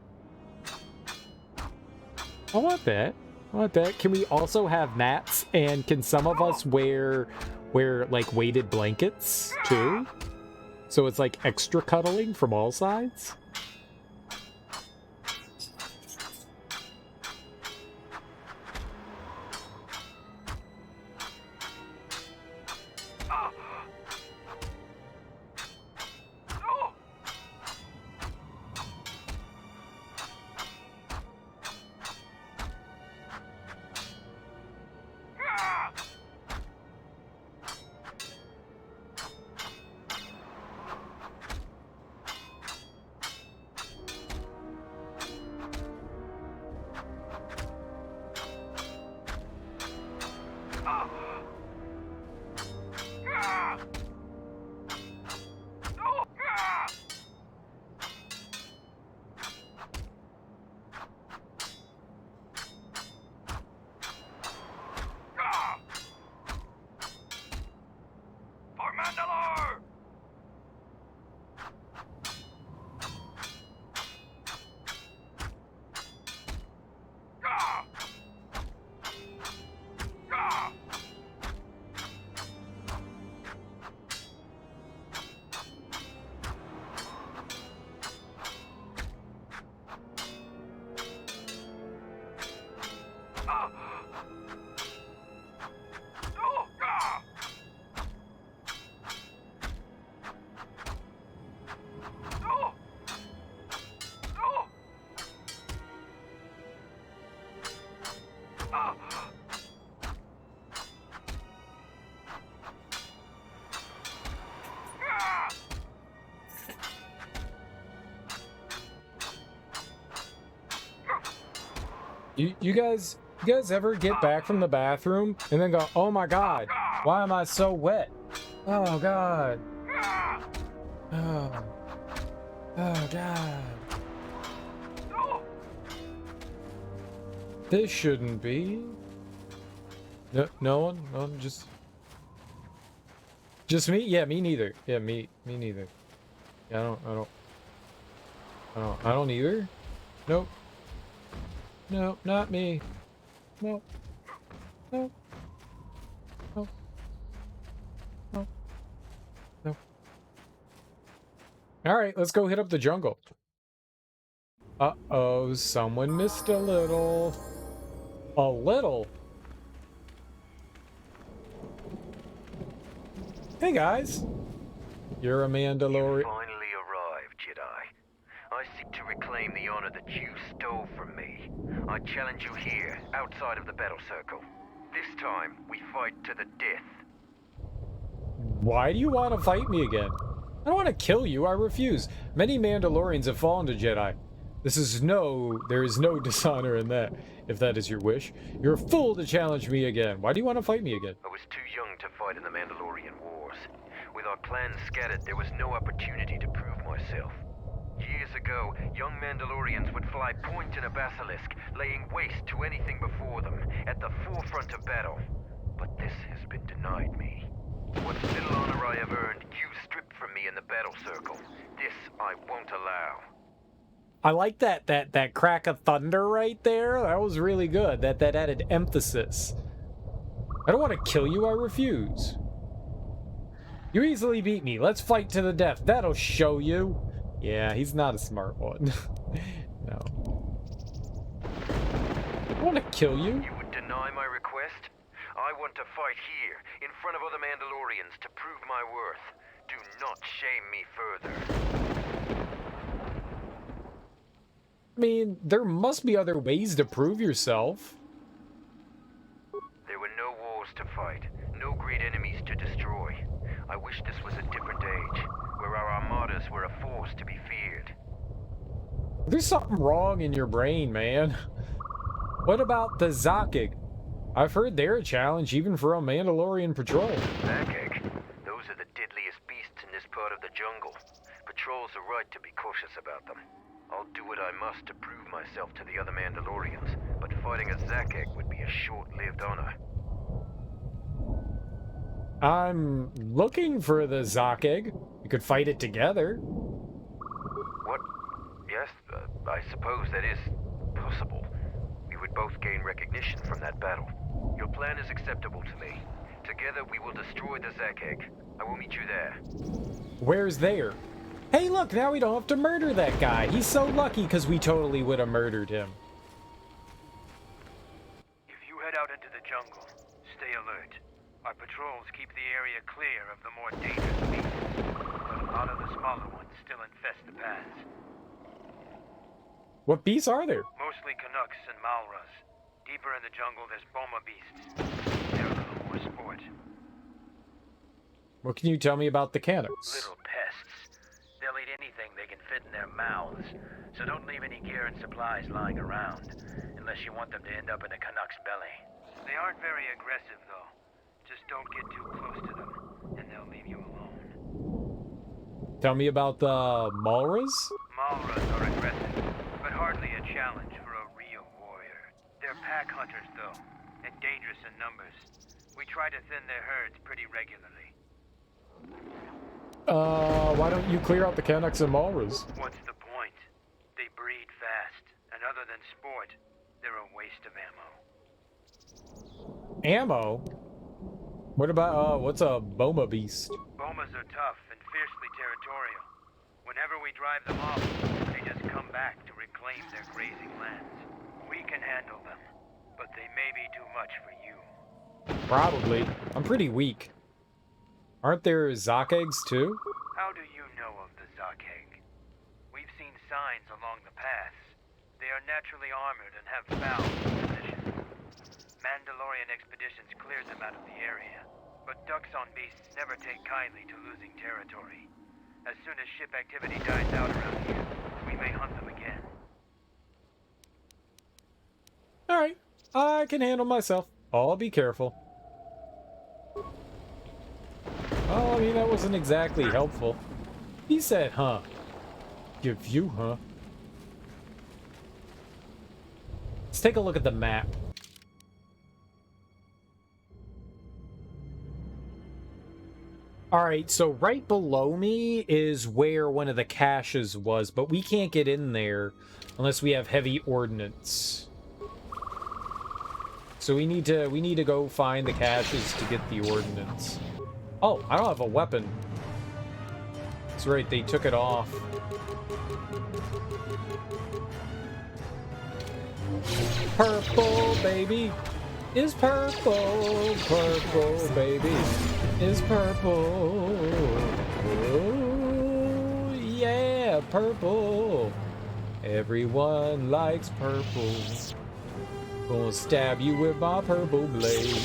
I want that. I want that. Can we also have mats? And can some of us wear like, weighted blankets, too? So it's, like, extra cuddling from all sides? You guys ever get back from the bathroom and then go, oh my god, why am I so wet? Oh god. Oh god. This shouldn't be. No one, just me? Yeah, me neither. Yeah, me neither. Yeah, I don't either. Nope. No, not me. No. No. No. No. No. Alright, let's go hit up the jungle. Uh-oh, someone missed a little. A little? Hey guys. You're a Mandalorian. You finally arrived, Jedi. I seek to reclaim the honor that you stole from me. I challenge you here, outside of the battle circle. This time, we fight to the death. Why do you want to fight me again? I don't want to kill you, I refuse. Many Mandalorians have fallen to Jedi. There is no dishonor in that, if that is your wish. You're a fool to challenge me again. Why do you want to fight me again? I was too young to fight in the Mandalorian Wars. With our plans scattered, there was no opportunity to prove myself. Years ago, young Mandalorians would fly point in a basilisk, laying waste to anything before them, at the forefront of battle. But this has been denied me. What little honor I have earned, you stripped from me in the battle circle. This I won't allow. I like that crack of thunder right there. That was really good. That added emphasis. I don't want to kill you, I refuse. You easily beat me. Let's fight to the death. That'll show you. Yeah, he's not a smart one. No. I want to kill you. You would deny my request? I want to fight here, in front of other Mandalorians, to prove my worth. Do not shame me further. I mean, there must be other ways to prove yourself. There were no wars to fight, no great enemies to destroy. I wish this was a different age, where our armadas were a force to be feared. There's something wrong in your brain, man. What about the Zakig? I've heard they're a challenge even for a Mandalorian patrol. Zakig? Those are the deadliest beasts in this part of the jungle. Patrols are right to be cautious about them. I'll do what I must to prove myself to the other Mandalorians, but fighting a Zakig would be a short-lived honor. I'm looking for the Zakig. We could fight it together. What? Yes, I suppose that is possible. We would both gain recognition from that battle. Your plan is acceptable to me. Together we will destroy the Zakig. I will meet you there. Where's there? Hey look, now we don't have to murder that guy. He's so lucky because we totally would have murdered him. If you head out into the jungle, stay alert. Our patrols keep the area clear of the more dangerous beasts, but a lot of the smaller ones still infest the paths. What beasts are there? Mostly Canucks and Malras. Deeper in the jungle, there's Boma beasts. They're a little more sport. What can you tell me about the Canucks? Little pests. They'll eat anything they can fit in their mouths, so don't leave any gear and supplies lying around, unless you want them to end up in a Canuck's belly. They aren't very aggressive, though. Just don't get too close to them, and they'll leave you alone. Tell me about the Malras? Malras are aggressive, but hardly a challenge for a real warrior. They're pack hunters, though, and dangerous in numbers. We try to thin their herds pretty regularly. Why don't you clear out the Canucks and Malras? What's the point? They breed fast, and other than sport, they're a waste of ammo. Ammo? What about, what's a Boma beast? Bomas are tough and fiercely territorial. Whenever we drive them off, they just come back to reclaim their grazing lands. We can handle them, but they may be too much for you. Probably. I'm pretty weak. Aren't there Zakigs too? How do you know of the Zakig? We've seen signs along the paths. They are naturally armored and have foul positions. Mandalorian expeditions cleared them out of the area, but Dxun beasts never take kindly to losing territory. As soon as ship activity dies out around here, we may hunt them again. I can handle myself. I'll be careful. Oh, I mean, that wasn't exactly helpful. He said, huh? Give you, huh? Let's take a look at the map. Alright, so right below me is where one of the caches was, but we can't get in there unless we have heavy ordnance. So we need to go find the caches to get the ordnance. Oh, I don't have a weapon. That's right, they took it off. Purple, baby, is purple. Purple, baby, is purple. Oh, yeah, purple. Everyone likes purple. Gonna stab you with my purple blade.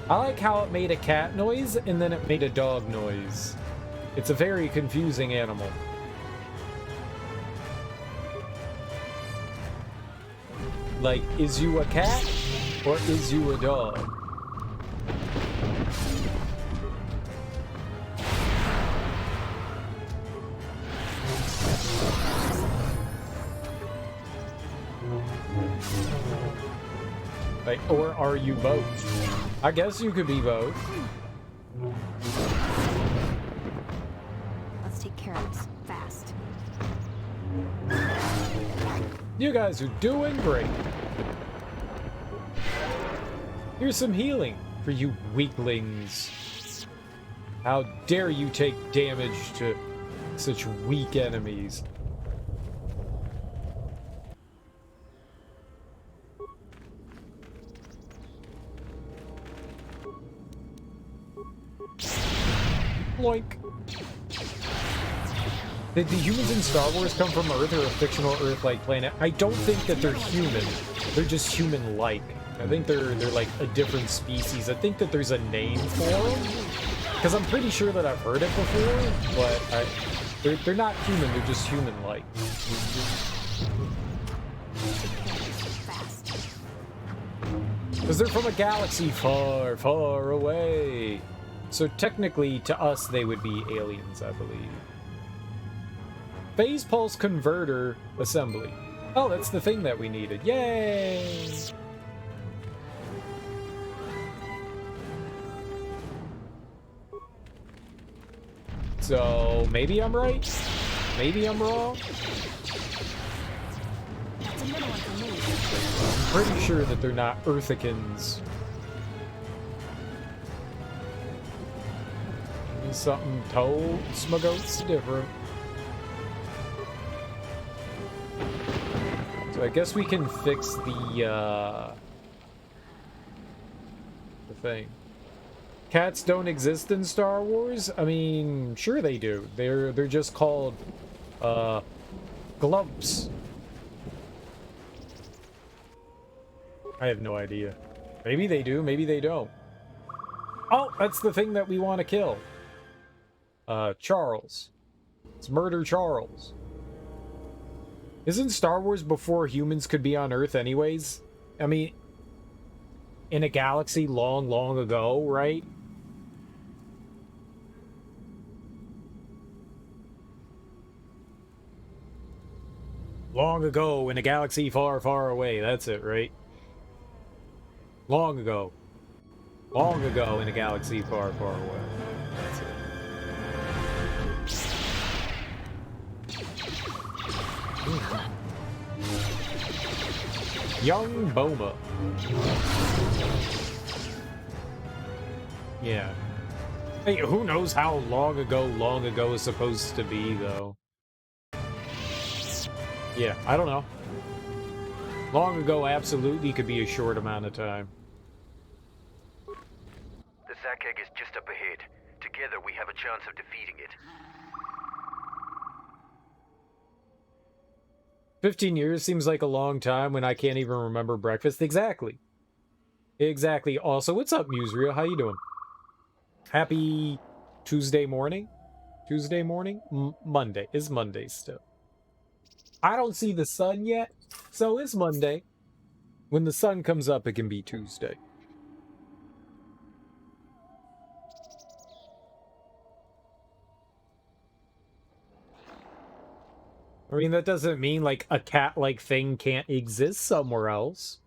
I like how it made a cat noise and then it made a dog noise. It's a very confusing animal. Like, is you a cat or is you a dog? Like, or are you both? I guess you could be both. Let's take care of this fast. You guys are doing great. Here's some healing for you weaklings. How dare you take damage to such weak enemies? Loink. Did the humans in Star Wars come from Earth or a fictional Earth-like planet? I don't think that they're human. They're just human-like. I think they're like a different species. I think that there's a name for them. Because I'm pretty sure that I've heard it before, but they're not human, they're just human-like. Because they're from a galaxy far, far away. So technically, to us, they would be aliens, I believe. Phase pulse converter assembly. Oh, that's the thing that we needed. Yay! So, maybe I'm right? Maybe I'm wrong? I'm pretty sure that they're not Earthicans. Something told Smuggles different. So I guess we can fix the thing. Cats don't exist in Star Wars? I mean, sure they do. They're just called glumps. I have no idea. Maybe they do, maybe they don't. Oh, that's the thing that we want to kill. Charles. It's Murder Charles. Isn't Star Wars before humans could be on Earth anyways? I mean, in a galaxy long, long ago, right? Long ago in a galaxy far, far away. That's it, right? Long ago. Long ago in a galaxy far, far away. That's it. Young Boma. Yeah. Hey, who knows how long ago is supposed to be, though? Yeah, I don't know. Long ago absolutely could be a short amount of time. The Zack egg is just up ahead. Together we have a chance of defeating it. 15 years seems like a long time when I can't even remember breakfast. Exactly. Exactly. Also, what's up, Musria? How you doing? Happy Tuesday morning? Tuesday morning? Monday. It's Monday still. I don't see the sun yet, so it's Monday. When the sun comes up, it can be Tuesday. I mean, that doesn't mean, like, a cat-like thing can't exist somewhere else.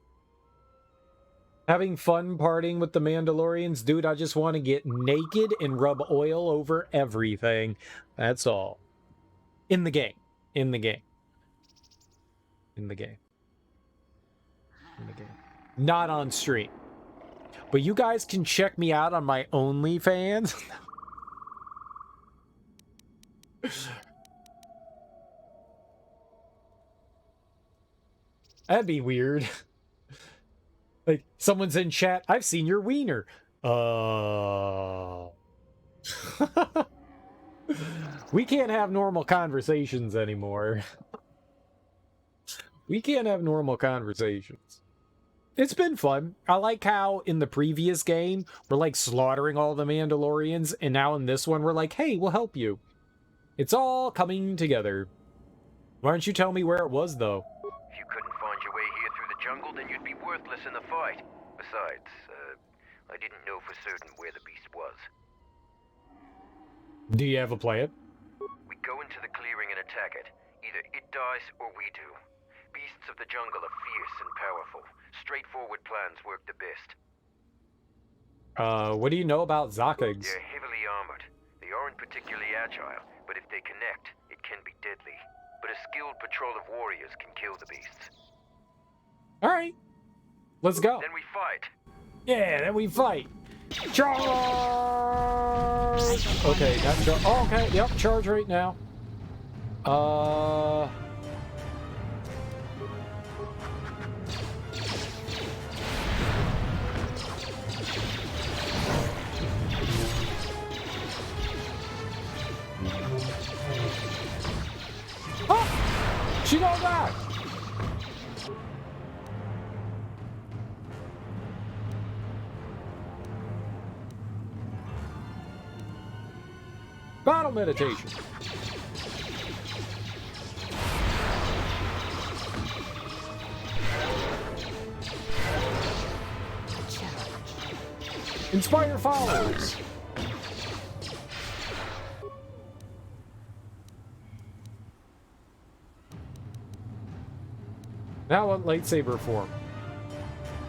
Having fun partying with the Mandalorians? Dude, I just want to get naked and rub oil over everything. That's all. In the game. In the game. In the game. In the game. Not on stream. But you guys can check me out on my OnlyFans. That'd be weird. Like, someone's in chat, I've seen your wiener. We can't have normal conversations anymore. We can't have normal conversations. It's been fun. I like how in the previous game, we're like slaughtering all the Mandalorians, and now in this one, we're like, hey, we'll help you. It's all coming together. Why don't you tell me where it was, though? If you couldn't find your way here through the jungle, then you'd be worthless in the fight. Besides, I didn't know for certain where the beast was. Do you have a plan? We go into the clearing and attack it. Either it dies or we do. Beasts of the jungle are fierce and powerful. Straightforward plans work the best. What do you know about Zakugs? They're heavily armored. They aren't particularly agile, but if they connect, it can be deadly. But a skilled patrol of warriors can kill the beasts. Alright. Let's go. Then we fight. Yeah, then we fight. Charge! Okay, not charge. Oh, okay, yep, charge right now. Oh! She don't die! Battle meditation. Inspire followers. Now on lightsaber form.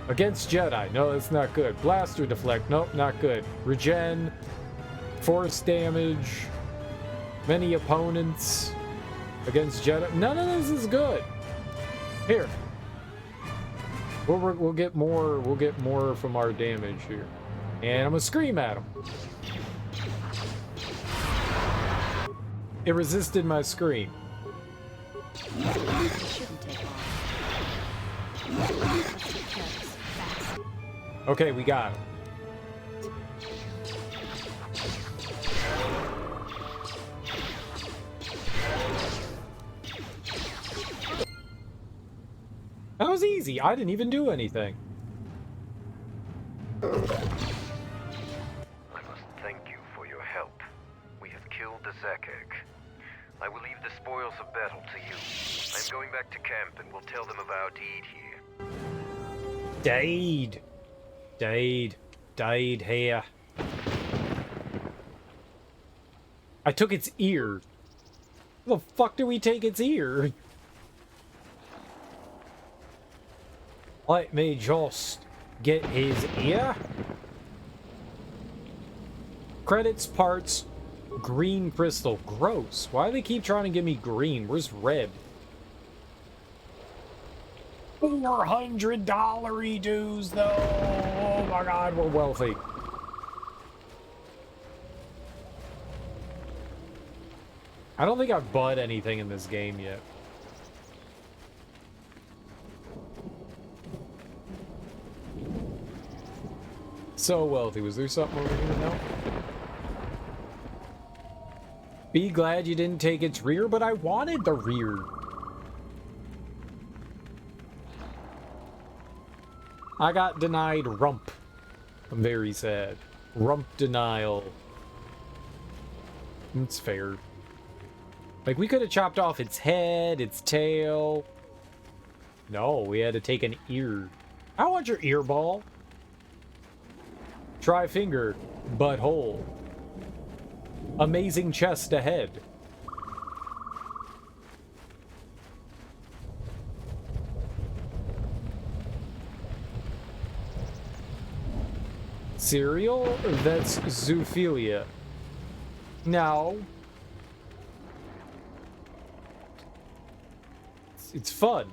Against Jedi. No, that's not good. Blaster deflect. Nope, not good. Regen. Force damage. Many opponents. Against Jedi. None of this is good. Here. We'll get more. We'll get more from our damage here. And I'm gonna scream at him. It resisted my scream. Okay, we got him. That was easy. I didn't even do anything. I must thank you for your help. We have killed the Zakek. I will leave the spoils of battle to you. I'm going back to camp and will tell them of our deed here. Died here. I took its ear. How the fuck do we take its ear? Let me just get his ear. Credits, parts, green crystal. Gross. Why do they keep trying to give me green? Where's red? $400 dues, though. Oh my god, we're wealthy. I don't think I've bought anything in this game yet. So wealthy. Was there something over here? No. Be glad you didn't take its rear, but I wanted the rear. I got denied rump. I'm very sad. Rump denial. It's fair. Like, we could have chopped off its head, its tail. No, we had to take an ear. I want your ear ball. Try finger, butthole. Amazing chest ahead. Cereal? That's zoophilia. No. It's fun.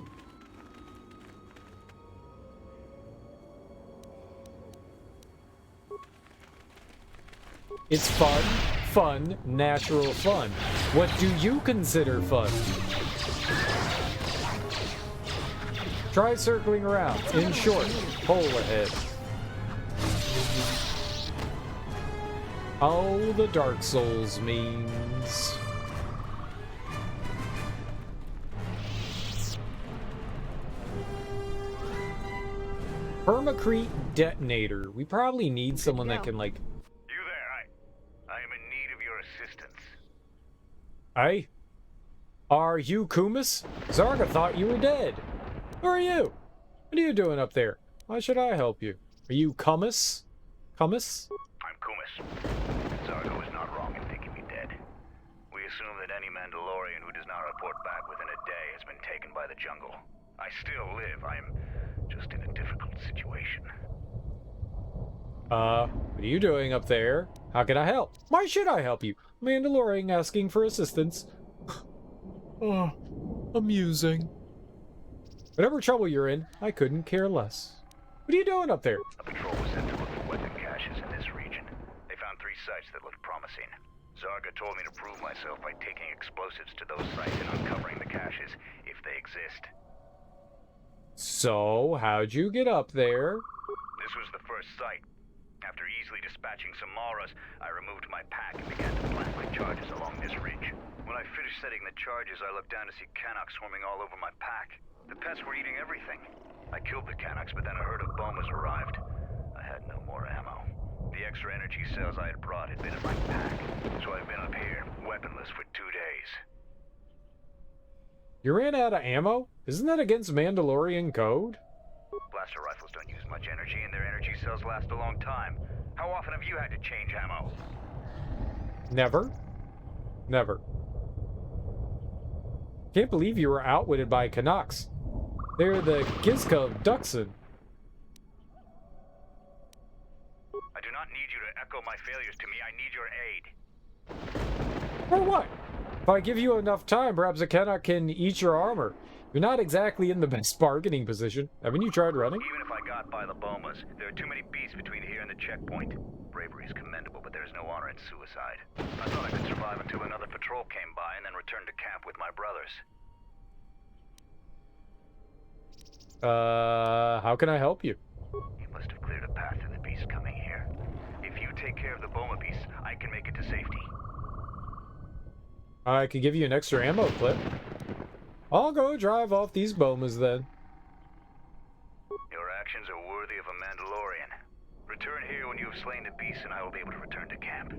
It's fun, natural fun. What do you consider fun? Try circling around. In short, hole ahead. Oh, the Dark Souls memes. Permacrete detonator. We probably need someone that can, like... You there, I am in need of your assistance. Hey? Are you Kumis? Zarga thought you were dead. Who are you? What are you doing up there? Why should I help you? Are you Kumis? Kumis? I'm Kumis. Zarga was not wrong in thinking me dead. We assume that any Mandalorian who does not report back within a day has been taken by the jungle. I still live. I am just in a difficult situation. What are you doing up there? How can I help? Why should I help you? Mandalorian asking for assistance. Oh, amusing. Whatever trouble you're in, I couldn't care less. What are you doing up there? A patrol was sent to look for weapon caches in this region. They found 3 sites that looked promising. Zarga told me to prove myself by taking explosives to those sites and uncovering the caches, if they exist. So, how'd you get up there? This was the first site. After easily dispatching some Maras, I removed my pack and began to plant my charges along this ridge. When I finished setting the charges, I looked down to see Canucks swarming all over my pack. The pests were eating everything. I killed the Canucks, but then a herd of Bomas arrived. I had no more ammo. The extra energy cells I had brought had been in my pack, so I've been up here, weaponless for 2 days. You ran out of ammo? Isn't that against Mandalorian code? Blaster rifles don't use much energy, and their energy cells last a long time. How often have you had to change ammo? Never. Never. Can't believe you were outwitted by Canucks. They're the Gizka of Dxun. I do not need you to echo my failures to me. I need your aid. For what? If I give you enough time, perhaps a Canuck can eat your armor. You're not exactly in the best bargaining position. Haven't you tried running? Even if I got by the Bomas, there are too many beasts between here and the checkpoint. Bravery is commendable, but there is no honor in suicide. I thought I could survive until another patrol came by and then return to camp with my brothers. How can I help you? You must have cleared a path to the beast coming here. If you take care of the Boma beast, I can make it to safety. I could give you an extra ammo clip. I'll go drive off these Bomas then. Your actions are worthy of a Mandalorian. Return here when you have slain the beast and I will be able to return to camp.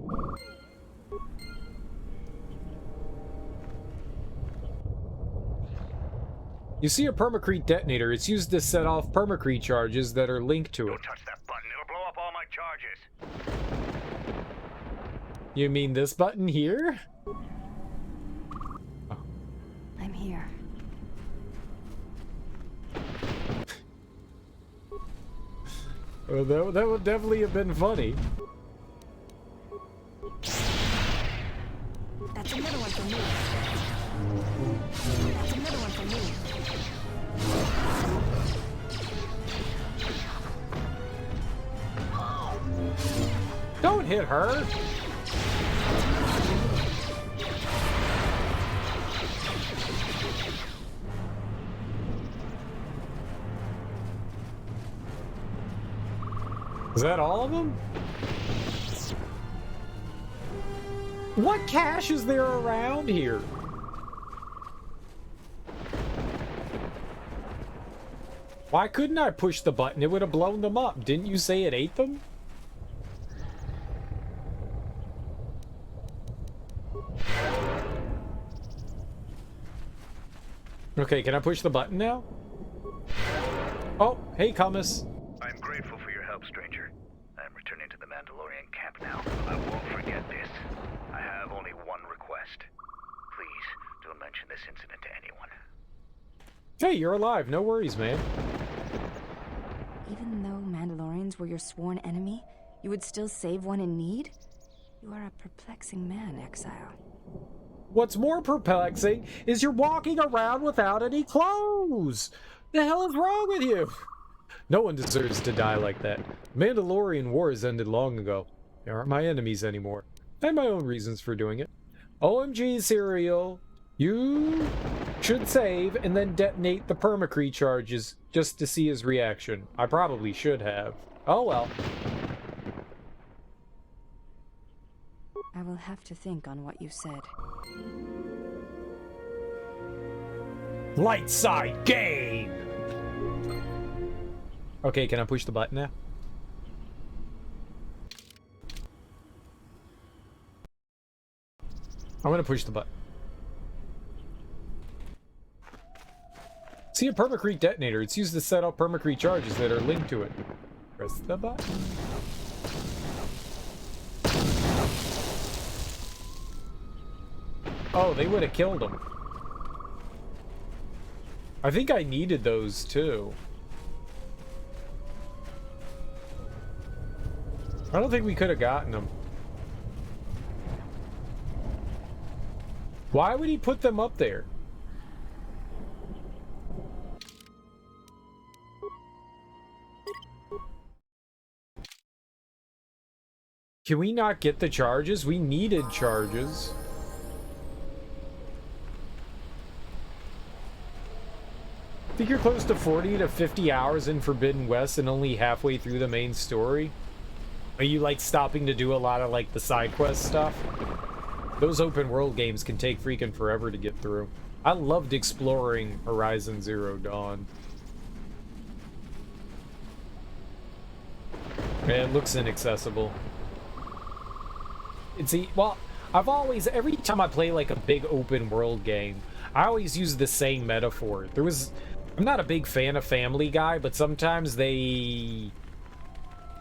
You see a permacrete detonator. It's used to set off permacrete charges that are linked to it. Don't touch that button. It'll blow up all my charges. You mean this button here? I'm here. Well, that would definitely have been funny. That's another one for me. That's another one for me. Don't hit her! Is that all of them? What cache is there around here? Why couldn't I push the button? It would have blown them up. Didn't you say it ate them? Okay, can I push the button now? Oh, hey, Camus. I'm grateful for your help, stranger. I'm returning to the Mandalorian camp now. I won't forget this. I have only one request. Please, don't mention this incident to anyone. Hey, you're alive. No worries, man. Even though Mandalorians were your sworn enemy, you would still save one in need? You are a perplexing man, Exile. What's more perplexing is you're walking around without any clothes. The hell is wrong with you? No one deserves to die like that. Mandalorian wars ended long ago. They aren't my enemies anymore. I have my own reasons for doing it. OMG, Serial. You should save and then detonate the permacree charges just to see his reaction. I probably should have. Oh well. I will have to think on what you said. Light side game! Okay, can I push the button now? I'm gonna push the button. See a permacrete detonator. It's used to set off permacrete charges that are linked to it. Press the button. Oh, they would have killed him. I think I needed those too. I don't think we could have gotten them. Why would he put them up there? Can we not get the charges? We needed charges. I think you're close to 40 to 50 hours in Forbidden West and only halfway through the main story. Are you like stopping to do a lot of like the side quest stuff? Those open world games can take freaking forever to get through. I loved exploring Horizon Zero Dawn. Man, it looks inaccessible. Well, I've always, every time I play like a big open world game, I always use the same metaphor. I'm not a big fan of Family Guy, but sometimes they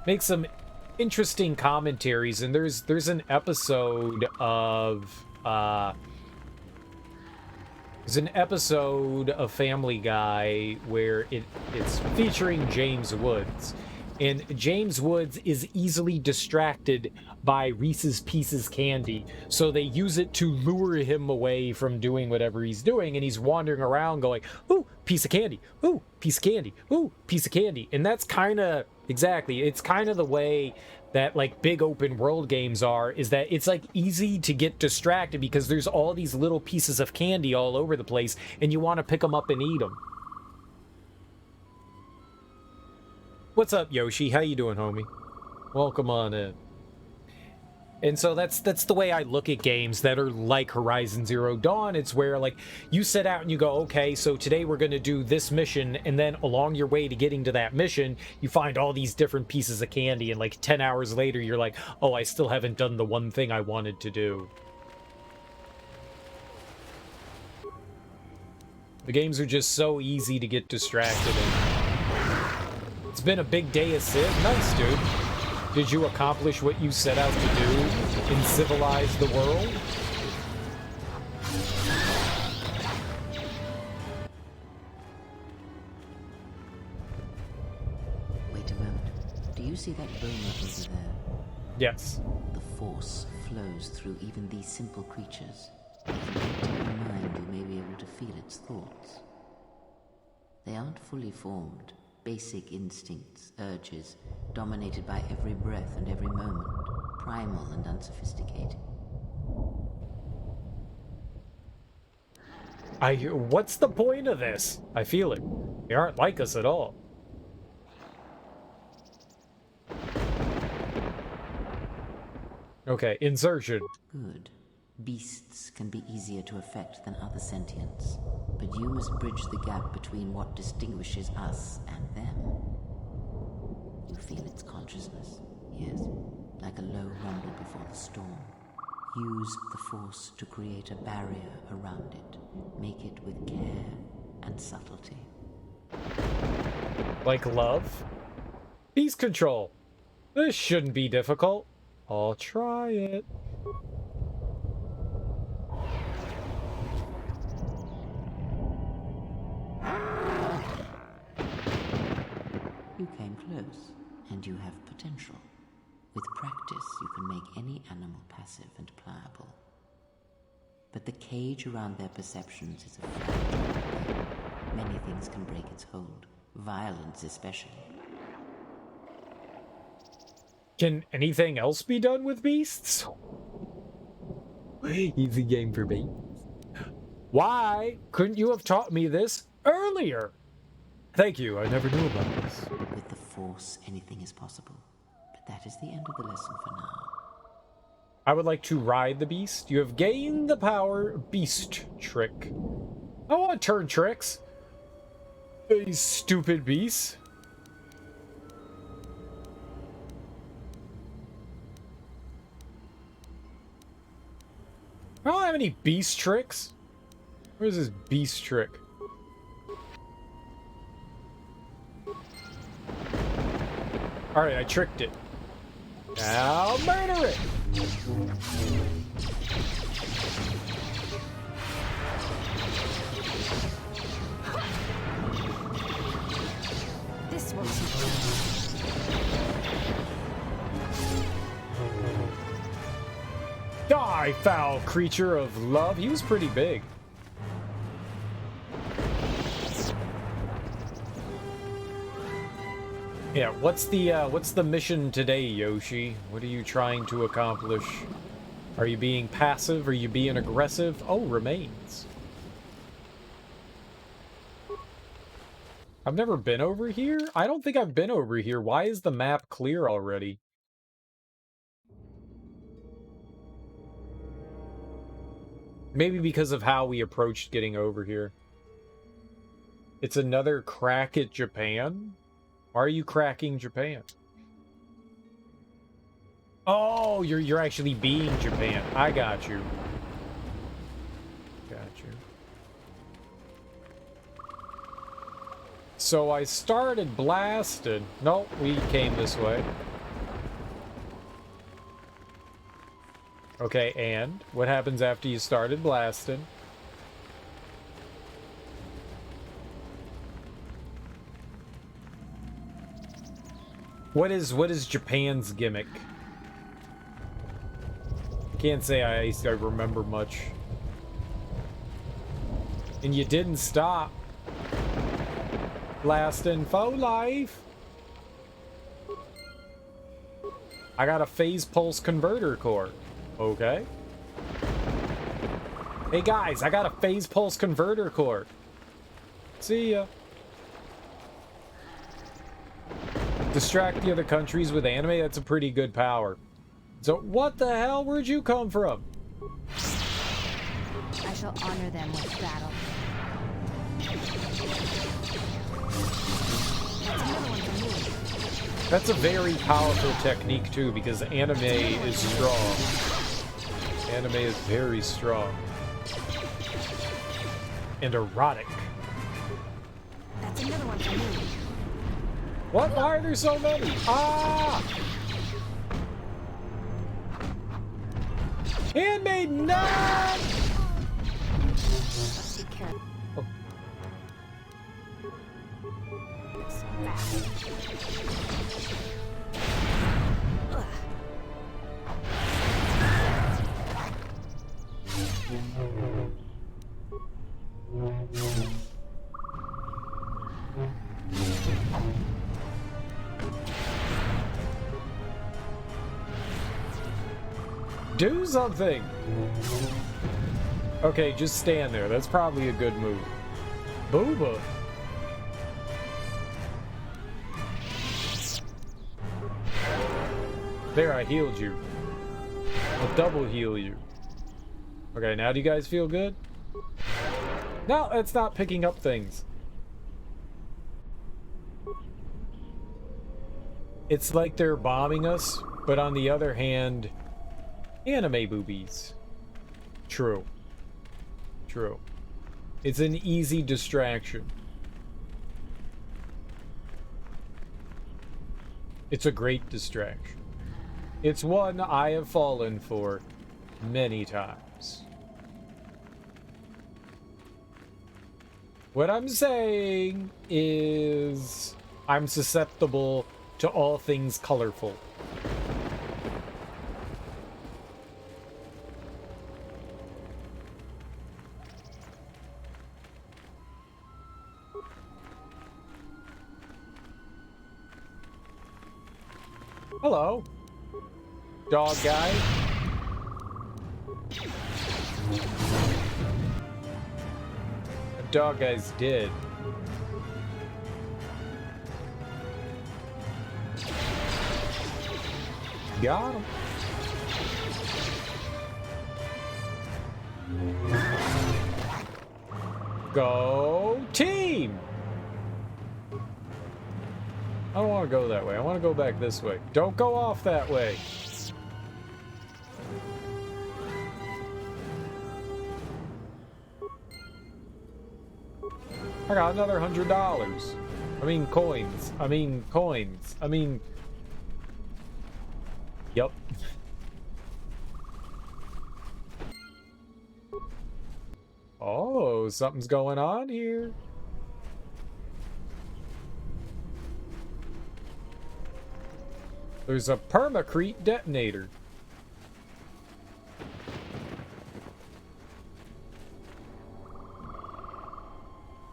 make some interesting commentaries, and there's an episode of Family Guy where it's featuring James Woods. And James Woods is easily distracted by Reese's Pieces candy, so they use it to lure him away from doing whatever he's doing, and he's wandering around going, ooh, piece of candy, ooh, piece of candy, ooh, piece of candy. And that's kind of, exactly, it's kind of the way that like big open world games are, is that it's like easy to get distracted because there's all these little pieces of candy all over the place, and you want to pick them up and eat them. What's up, Yoshi? How you doing, homie? Welcome on in. And so that's the way I look at games that are like Horizon Zero Dawn. It's where like you set out and you go, okay, so today we're going to do this mission, and then along your way to getting to that mission, you find all these different pieces of candy, and like 10 hours later, you're like, oh, I still haven't done the one thing I wanted to do. The games are just so easy to get distracted in. It's been a big day of Sith. Nice, dude. Did you accomplish what you set out to do and civilize the world? Wait a moment. Do you see that bone over there? Yes. The Force flows through even these simple creatures. If you get to your mind, you may be able to feel its thoughts. They aren't fully formed. Basic instincts, urges, dominated by every breath and every moment, primal and unsophisticated. What's the point of this? I feel it. They aren't like us at all. Okay, insertion. Good. Beasts can be easier to affect than other sentients, but you must bridge the gap between what distinguishes us and them. You feel its consciousness, yes, like a low rumble before the storm. Use the Force to create a barrier around it. Make it with care, and subtlety. Like love? Beast control. This shouldn't be difficult. I'll try it. You came close, and you have potential. With practice, you can make any animal passive and pliable. But the cage around their perceptions is a fragile thing. Many things can break its hold, violence especially. Can anything else be done with beasts? Easy game for me. Why couldn't you have taught me this earlier? Thank you, I never knew about this. With the Force, anything is possible. But that is the end of the lesson for now. I would like to ride the beast. You have gained the power beast trick. I want turn tricks. These stupid beasts. I don't have any beast tricks. Where's this beast trick? Alright, I tricked it. Now murder it! This works. Die, foul creature of love. He was pretty big. Yeah, what's the mission today, Yoshi? What are you trying to accomplish? Are you being passive? Are you being aggressive? Oh, remains. I've never been over here? I don't think I've been over here. Why is the map clear already? Maybe because of how we approached getting over here. It's another crack at Japan? Why are you cracking Japan? Oh, you're actually being Japan. I got you. Got you. So I started blasted. Nope, we came this way. Okay, and what happens after you started blasting? What is Japan's gimmick? I can't say I remember much. And you didn't stop. Blasting faux life. I got a phase pulse converter core. Okay. Hey guys, I got a phase pulse converter core. See ya. Distract the other countries with anime? That's a pretty good power. So what the hell? Where'd you come from? I shall honor them with battle. That's a very powerful technique too, because anime is strong. Anime is very strong. And erotic. That's another one for me. What? Why are there so many? Ah! Handmade nut! Let's take care of oh. Do something! Okay, just stand there. That's probably a good move. Booba! There, I healed you. I'll double heal you. Okay, now do you guys feel good? No, it's not picking up things. It's like they're bombing us, but on the other hand, anime boobies. True. True. It's an easy distraction. It's a great distraction. It's one I have fallen for many times. What I'm saying is I'm susceptible to all things colorful. Hello, dog guy. The dog guy's dead. Got him. Go team! I don't want to go that way. I want to go back this way. Don't go off that way. I got another $100. I mean coins. I mean coins. I mean... Yep. Oh, something's going on here. There's a permacrete detonator.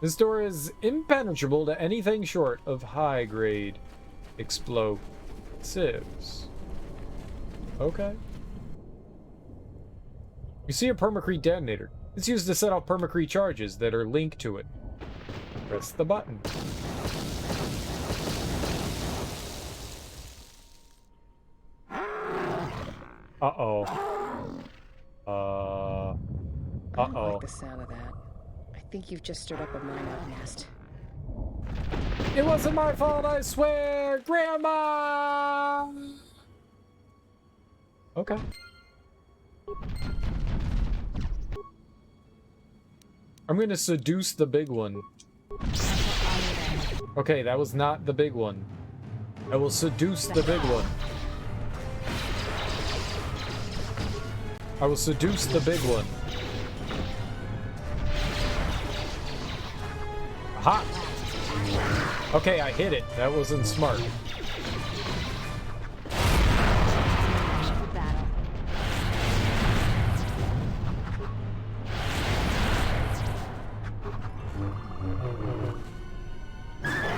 This door is impenetrable to anything short of high-grade explosives. Okay. You see a permacrete detonator. It's used to set off permacrete charges that are linked to it. Press the button. Uh-oh. Uh-oh. I don't like the sound of that. I think you've just stirred up a mine-out nest. It wasn't my fault, I swear! Grandma! Okay. I'm gonna seduce the big one. Okay, that was not the big one. I will seduce the big one. I will seduce the big one. Aha! Okay, I hit it. That wasn't smart.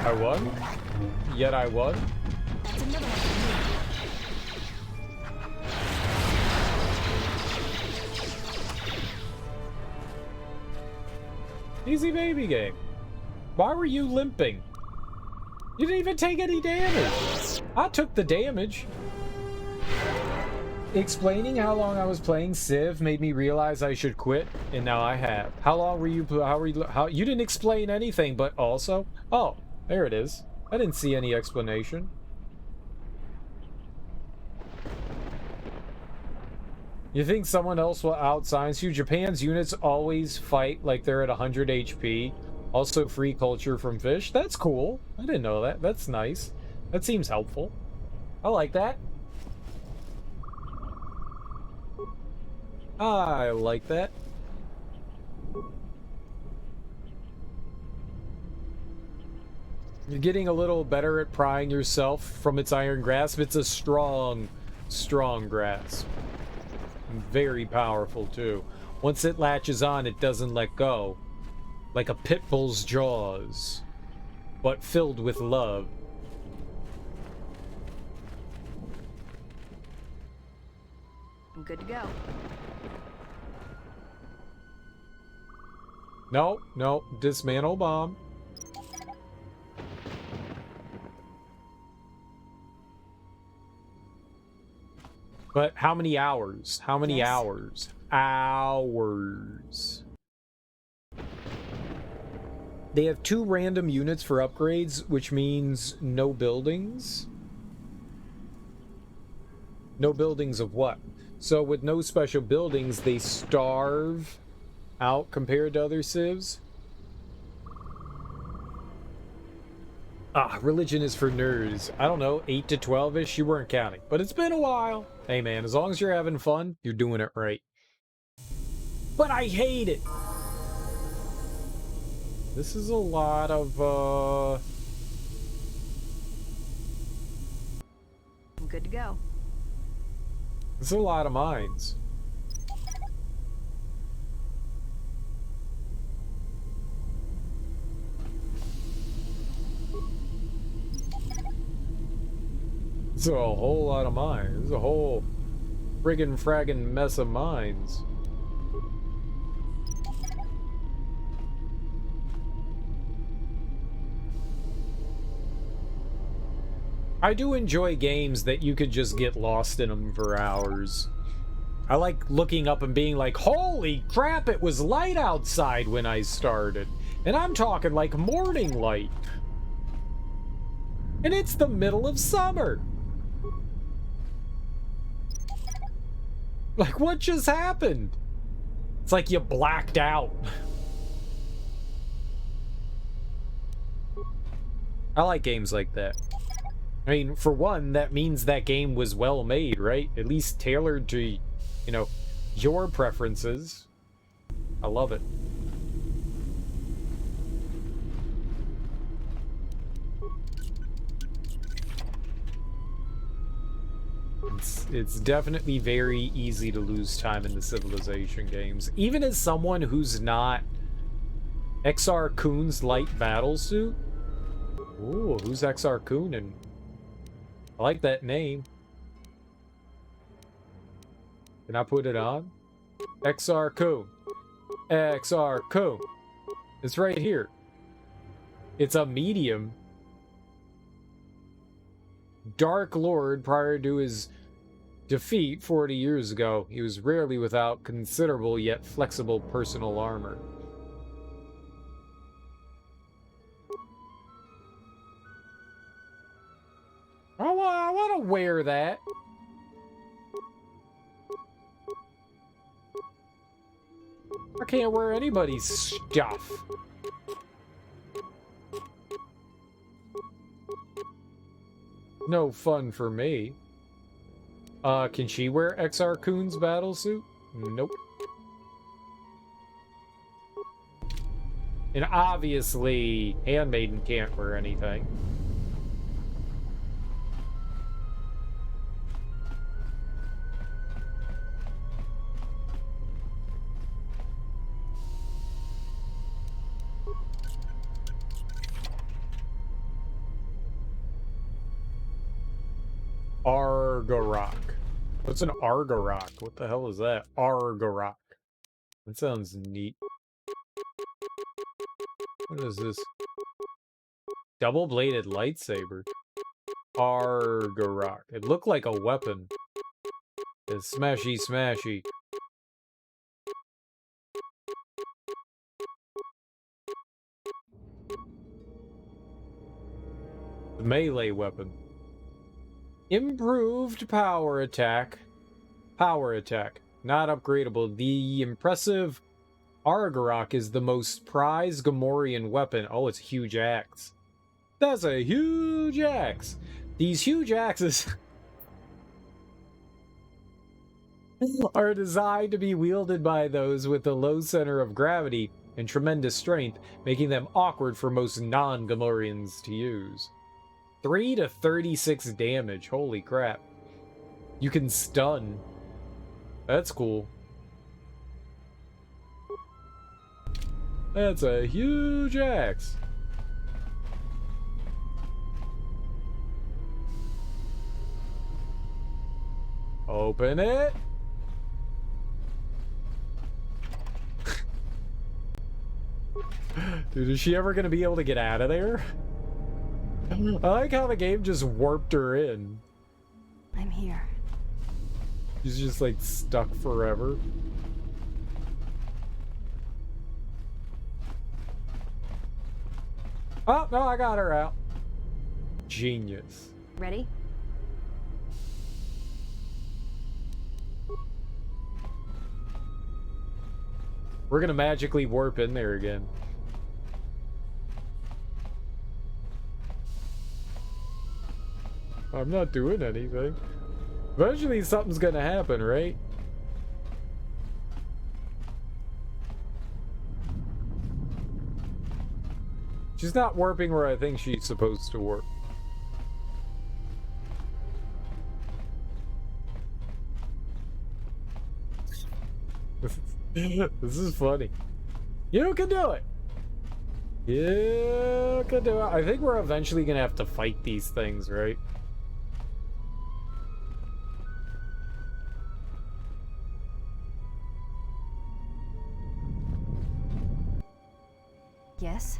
I won? Yet I won? Easy baby game. Why were you limping? You didn't even take any damage. I took the damage. Explaining how long I was playing Civ made me realize I should quit, and now I have. How long were you? You didn't explain anything, but also. Oh, there it is. I didn't see any explanation. You think someone else will out-science you? Japan's units always fight like they're at 100 HP. Also free culture from fish. That's cool. I didn't know that. That's nice. That seems helpful. I like that. I like that. You're getting a little better at prying yourself from its iron grasp. It's a strong, strong grasp. Very powerful, too. Once it latches on, it doesn't let go. Like a pit bull's jaws, but filled with love. I'm good to go. No, no, dismantle bomb. But how many hours? How many hours? Hours. They have 2 random units for upgrades, which means no buildings. No buildings of what? So with no special buildings, they starve out compared to other civs. Religion is for nerds. I don't know, 8 to 12-ish? You weren't counting. But it's been a while. Hey man, as long as you're having fun, you're doing it right. But I hate it! This is a lot of, I'm good to go. This is a lot of mines. It's a whole lot of mines. It's a whole friggin' fraggin' mess of mines. I do enjoy games that you could just get lost in them for hours. I like looking up and being like, holy crap, it was light outside when I started. And I'm talking like morning light. And it's the middle of summer. Like, what just happened? It's like you blacked out. I like games like that. I mean, for one, that means that game was well made, right? At least tailored to, you know, your preferences. I love it. It's definitely very easy to lose time in the Civilization games. Even as someone who's not XR Kuhn's light battle suit. Ooh, who's XR Kuhn? And I like that name. Can I put it on? XR Kuhn. XR Kuhn. It's right here. It's a medium. Dark Lord prior to his defeat 40 years ago. He was rarely without considerable yet flexible personal armor. I want to wear that. I can't wear anybody's stuff. No fun for me. Can she wear XR Kuhn's battle suit? Nope. And obviously, Handmaiden can't wear anything. Argarok. What's an Argarok? What the hell is that? Argarok. That sounds neat. What is this? Double-bladed lightsaber. Argarok. It looked like a weapon. It's smashy smashy. The melee weapon. Improved power attack. Power attack. Not upgradable. The impressive Argarok is the most prized Gamorrean weapon. Oh, it's a huge axe. That's a huge axe. These huge axes are designed to be wielded by those with a low center of gravity and tremendous strength, making them awkward for most non-Gamorreans to use. 3 to 36 damage. Holy crap. You can stun. That's cool. That's a huge axe. Open it. Dude, is she ever gonna be able to get out of there? I like how the game just warped her in. I'm here. She's just like stuck forever. Oh, no, I got her out. Genius. Ready? We're gonna magically warp in there again. I'm not doing anything. Eventually something's gonna happen, right? She's not warping where I think she's supposed to warp. This is funny. You can do it. You can do it. I think we're eventually gonna have to fight these things, right? Yes?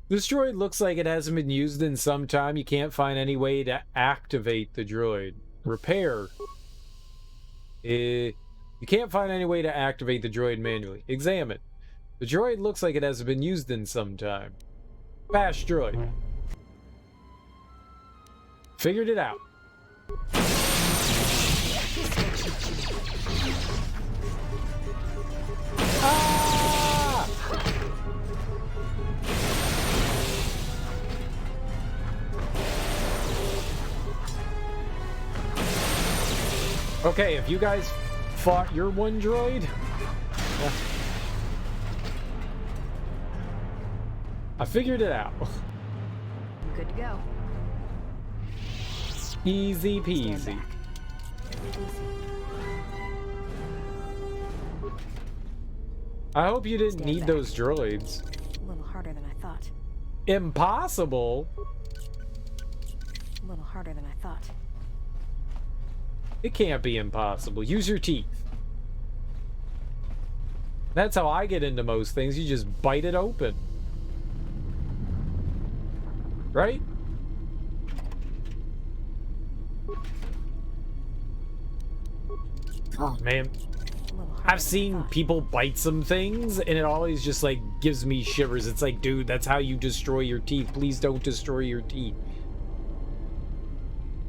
This droid looks like it hasn't been used in some time. You can't find any way to activate the droid. Repair. You can't find any way to activate the droid manually. Examine. The droid looks like it hasn't been used in some time. Bash droid. Figured it out. Ah! Okay, if you guys fought your one droid, I figured it out. Good to go. Easy peasy. I hope you didn't need those droids. A little harder than I thought. Impossible. A little harder than I thought. It can't be impossible. Use your teeth. That's how I get into most things. You just bite it open. Right? Oh, man. I've seen people bite some things, and it always just, like, gives me shivers. It's like, dude, that's how you destroy your teeth. Please don't destroy your teeth.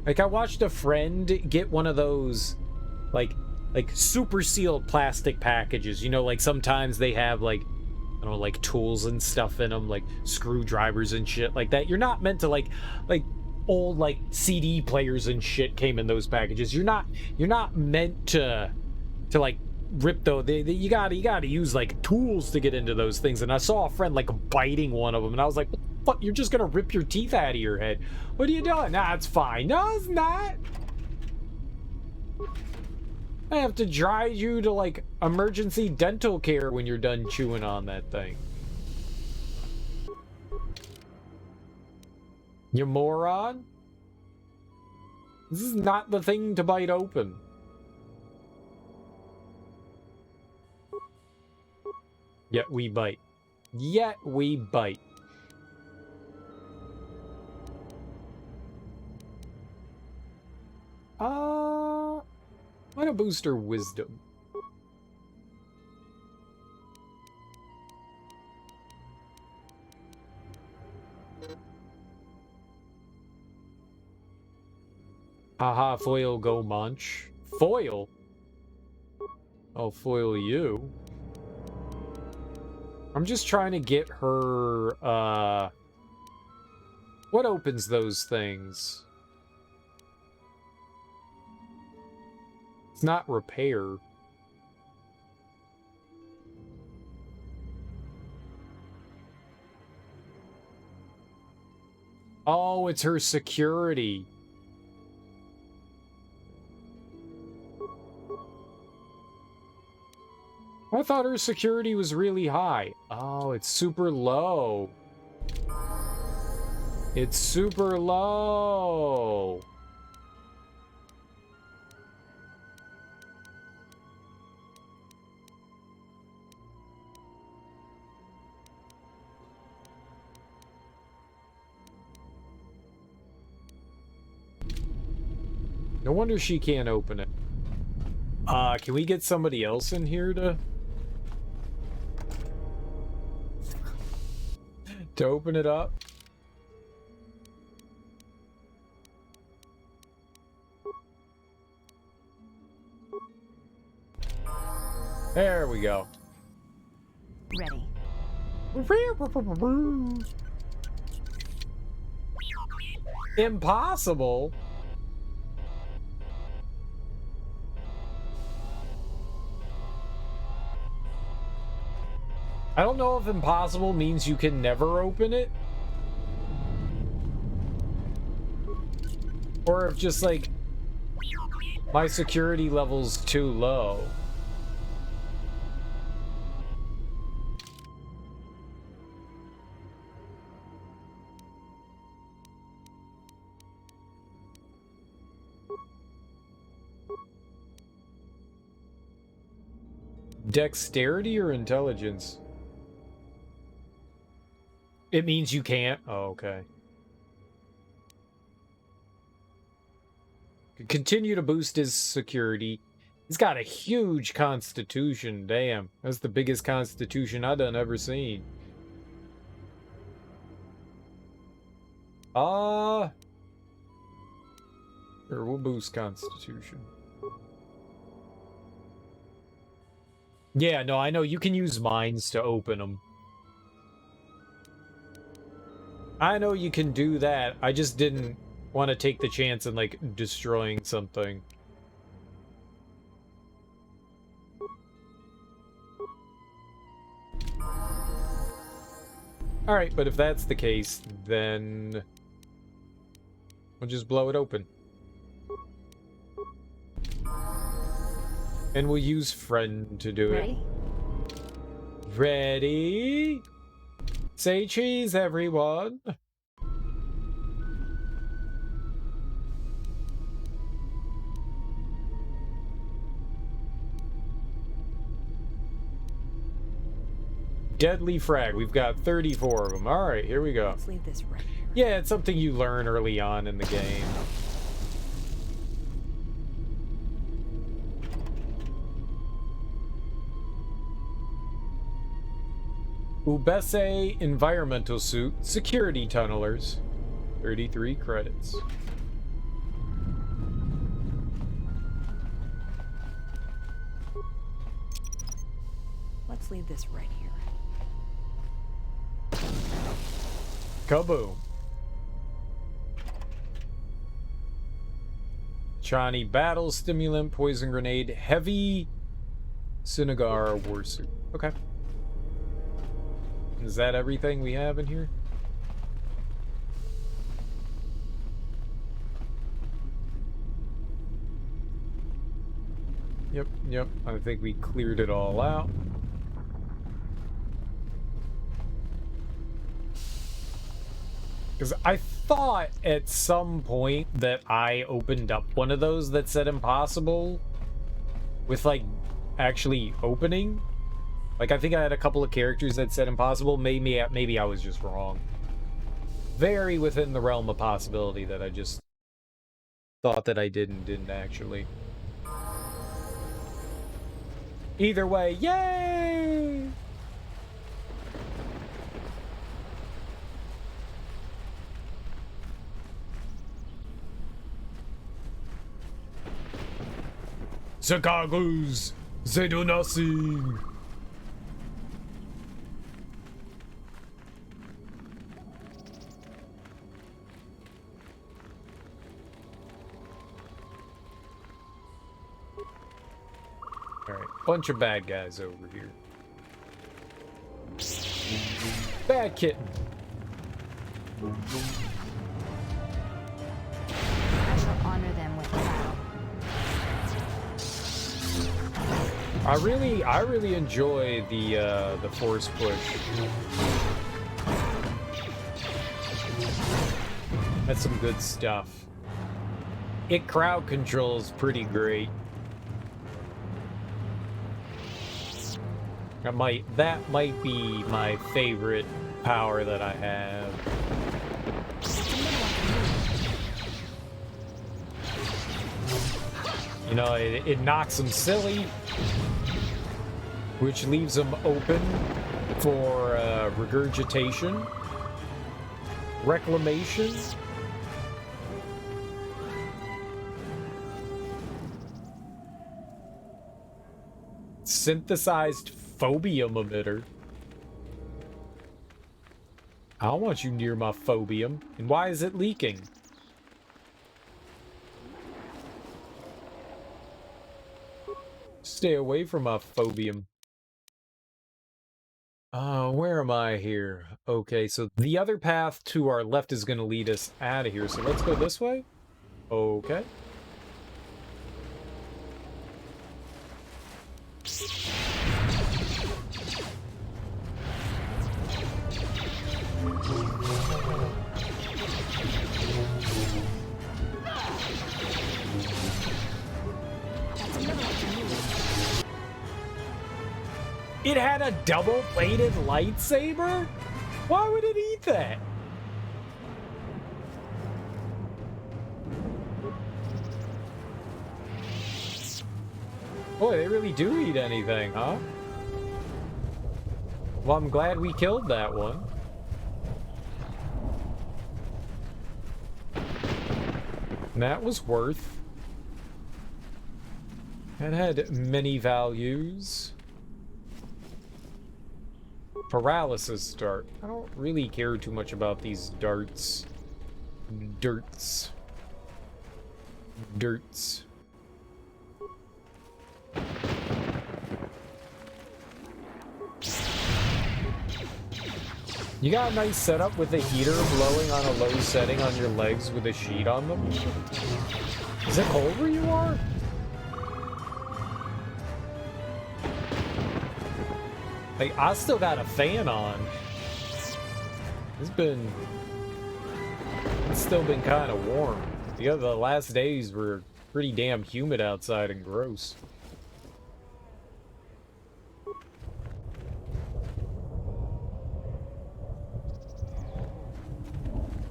Like, I watched a friend get one of those, like super sealed plastic packages. You know, like, sometimes they have, like, I don't know, like, tools and stuff in them, like, screwdrivers and shit like that. You're not meant to, like, old, like, CD players and shit came in those packages. You're not meant to like, rip though. You gotta use, like, tools to get into those things. And I saw a friend, like, biting one of them, and I was like, what the fuck? You're just gonna rip your teeth out of your head. What are you doing? Nah, it's fine. No, it's not. I have to drive you to, like, emergency dental care when you're done chewing on that thing. You moron. This is not the thing to bite open. Yet we bite. Yet we bite. Why not boost her wisdom? Haha, foil go munch. Foil? I'll foil you. I'm just trying to get her, what opens those things? It's not repair. Oh, it's her security. I thought her security was really high. Oh, it's super low. It's super low. No wonder she can't open it. Can we get somebody else in here to open it up? There we go. Ready. Impossible? I don't know if impossible means you can never open it. Or if just like my security level's too low. Dexterity or intelligence? It means you can't? Oh, okay. Continue to boost his security. He's got a huge constitution. Damn. That's the biggest constitution I done ever seen. Or we'll boost constitution. Yeah, no, I know you can use mines to open them. I know you can do that. I just didn't want to take the chance in, like, destroying something. Alright, but if that's the case, then we'll just blow it open. And we'll use friend to do it. Ready? Say cheese, everyone. Deadly frag. We've got 34 of them. All right, here we go. Let's leave this right here. Yeah, it's something you learn early on in the game. Ubese environmental suit, security tunnelers. 33 credits. Let's leave this right here. Kaboom. Chani battle stimulant, poison grenade, heavy Sinagar warsuit. Okay. Is that everything we have in here? Yep. I think we cleared it all out. Because I thought at some point that I opened up one of those that said impossible with, like, actually opening. Like, I think I had a couple of characters that said impossible. Maybe I was just wrong. Very within the realm of possibility that I just thought that I didn't actually. Either way, yay! Chicago's, they do nothing. Alright, bunch of bad guys over here. Bad kitten. I shall honor them with battle. I really enjoy the force push. That's some good stuff. It crowd controls pretty great. That might be my favorite power that I have. You know, it knocks them silly, which leaves them open for regurgitation, reclamation, synthesized phobium emitter. I don't want you near my phobium. And why is it leaking? Stay away from my phobium. Where am I here? Okay, so the other path to our left is going to lead us out of here. So let's go this way. Okay. It had a double-bladed lightsaber? Why would it eat that? Boy, they really do eat anything, huh? Well, I'm glad we killed that one. And that was worth. It had many values. Paralysis dart. I don't really care too much about these darts. Dirts. You got a nice setup with a heater blowing on a low setting on your legs with a sheet on them? Is it cold where you are? Like, I still got a fan on. It's still been kind of warm. The last days were pretty damn humid outside and gross.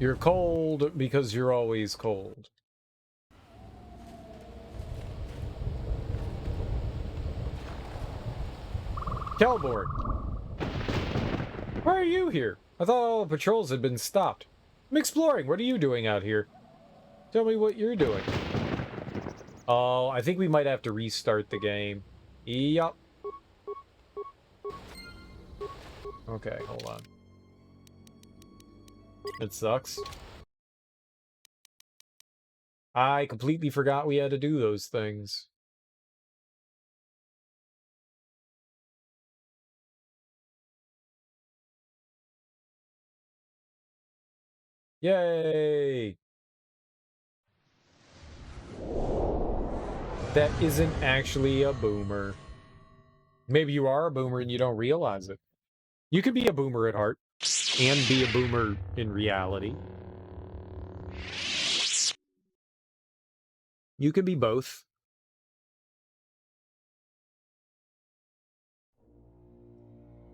You're cold because you're always cold. Kelborn, why are you here? I thought all the patrols had been stopped. I'm exploring. What are you doing out here? Tell me what you're doing. Oh, I think we might have to restart the game. Yup. Okay, hold on. It sucks. I completely forgot we had to do those things. Yay! That isn't actually a boomer. Maybe you are a boomer and you don't realize it. You could be a boomer at heart and be a boomer in reality. You could be both.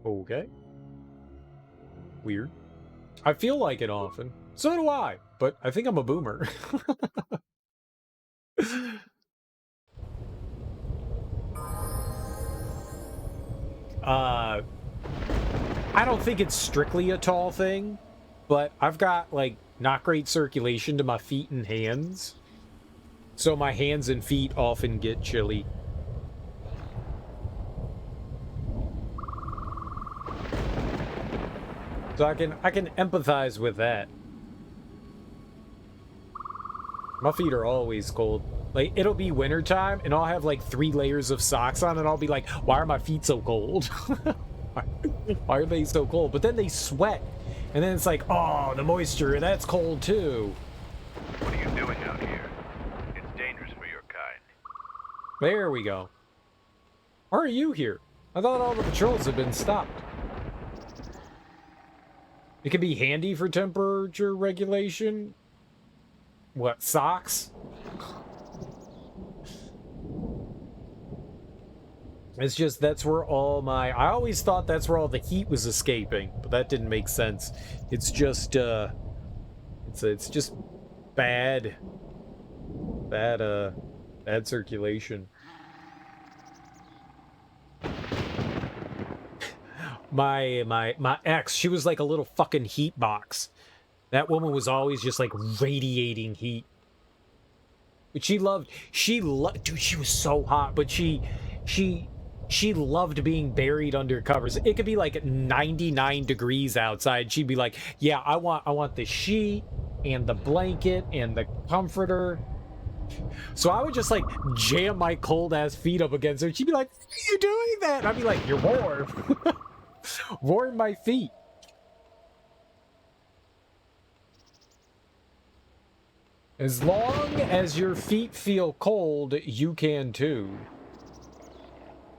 Okay. Weird. I feel like it often. So do I, but I think I'm a boomer. I don't think it's strictly a tall thing, but I've got, like, not great circulation to my feet and hands. So my hands and feet often get chilly. So I can empathize with that. My feet are always cold. Like, it'll be wintertime, and I'll have, like, 3 layers of socks on, and I'll be like, why are my feet so cold? Why are they so cold? But then they sweat, and then it's like, oh, the moisture, that's cold, too. What are you doing out here? It's dangerous for your kind. There we go. Why are you here? I thought all the patrols had been stopped. It can be handy for temperature regulation. What, socks? It's just, that's where all my... I always thought that's where all the heat was escaping, but that didn't make sense. It's just, it's just bad circulation. My ex, she was like a little fucking heat box. That woman was always just like radiating heat. But she loved, dude, she was so hot, but she she loved being buried under covers. It could be like 99 degrees outside. She'd be like, yeah, I want the sheet and the blanket and the comforter. So I would just like jam my cold ass feet up against her. She'd be like, why are you doing that? And I'd be like, you're warm. Warm my feet. As long as your feet feel cold, you can too.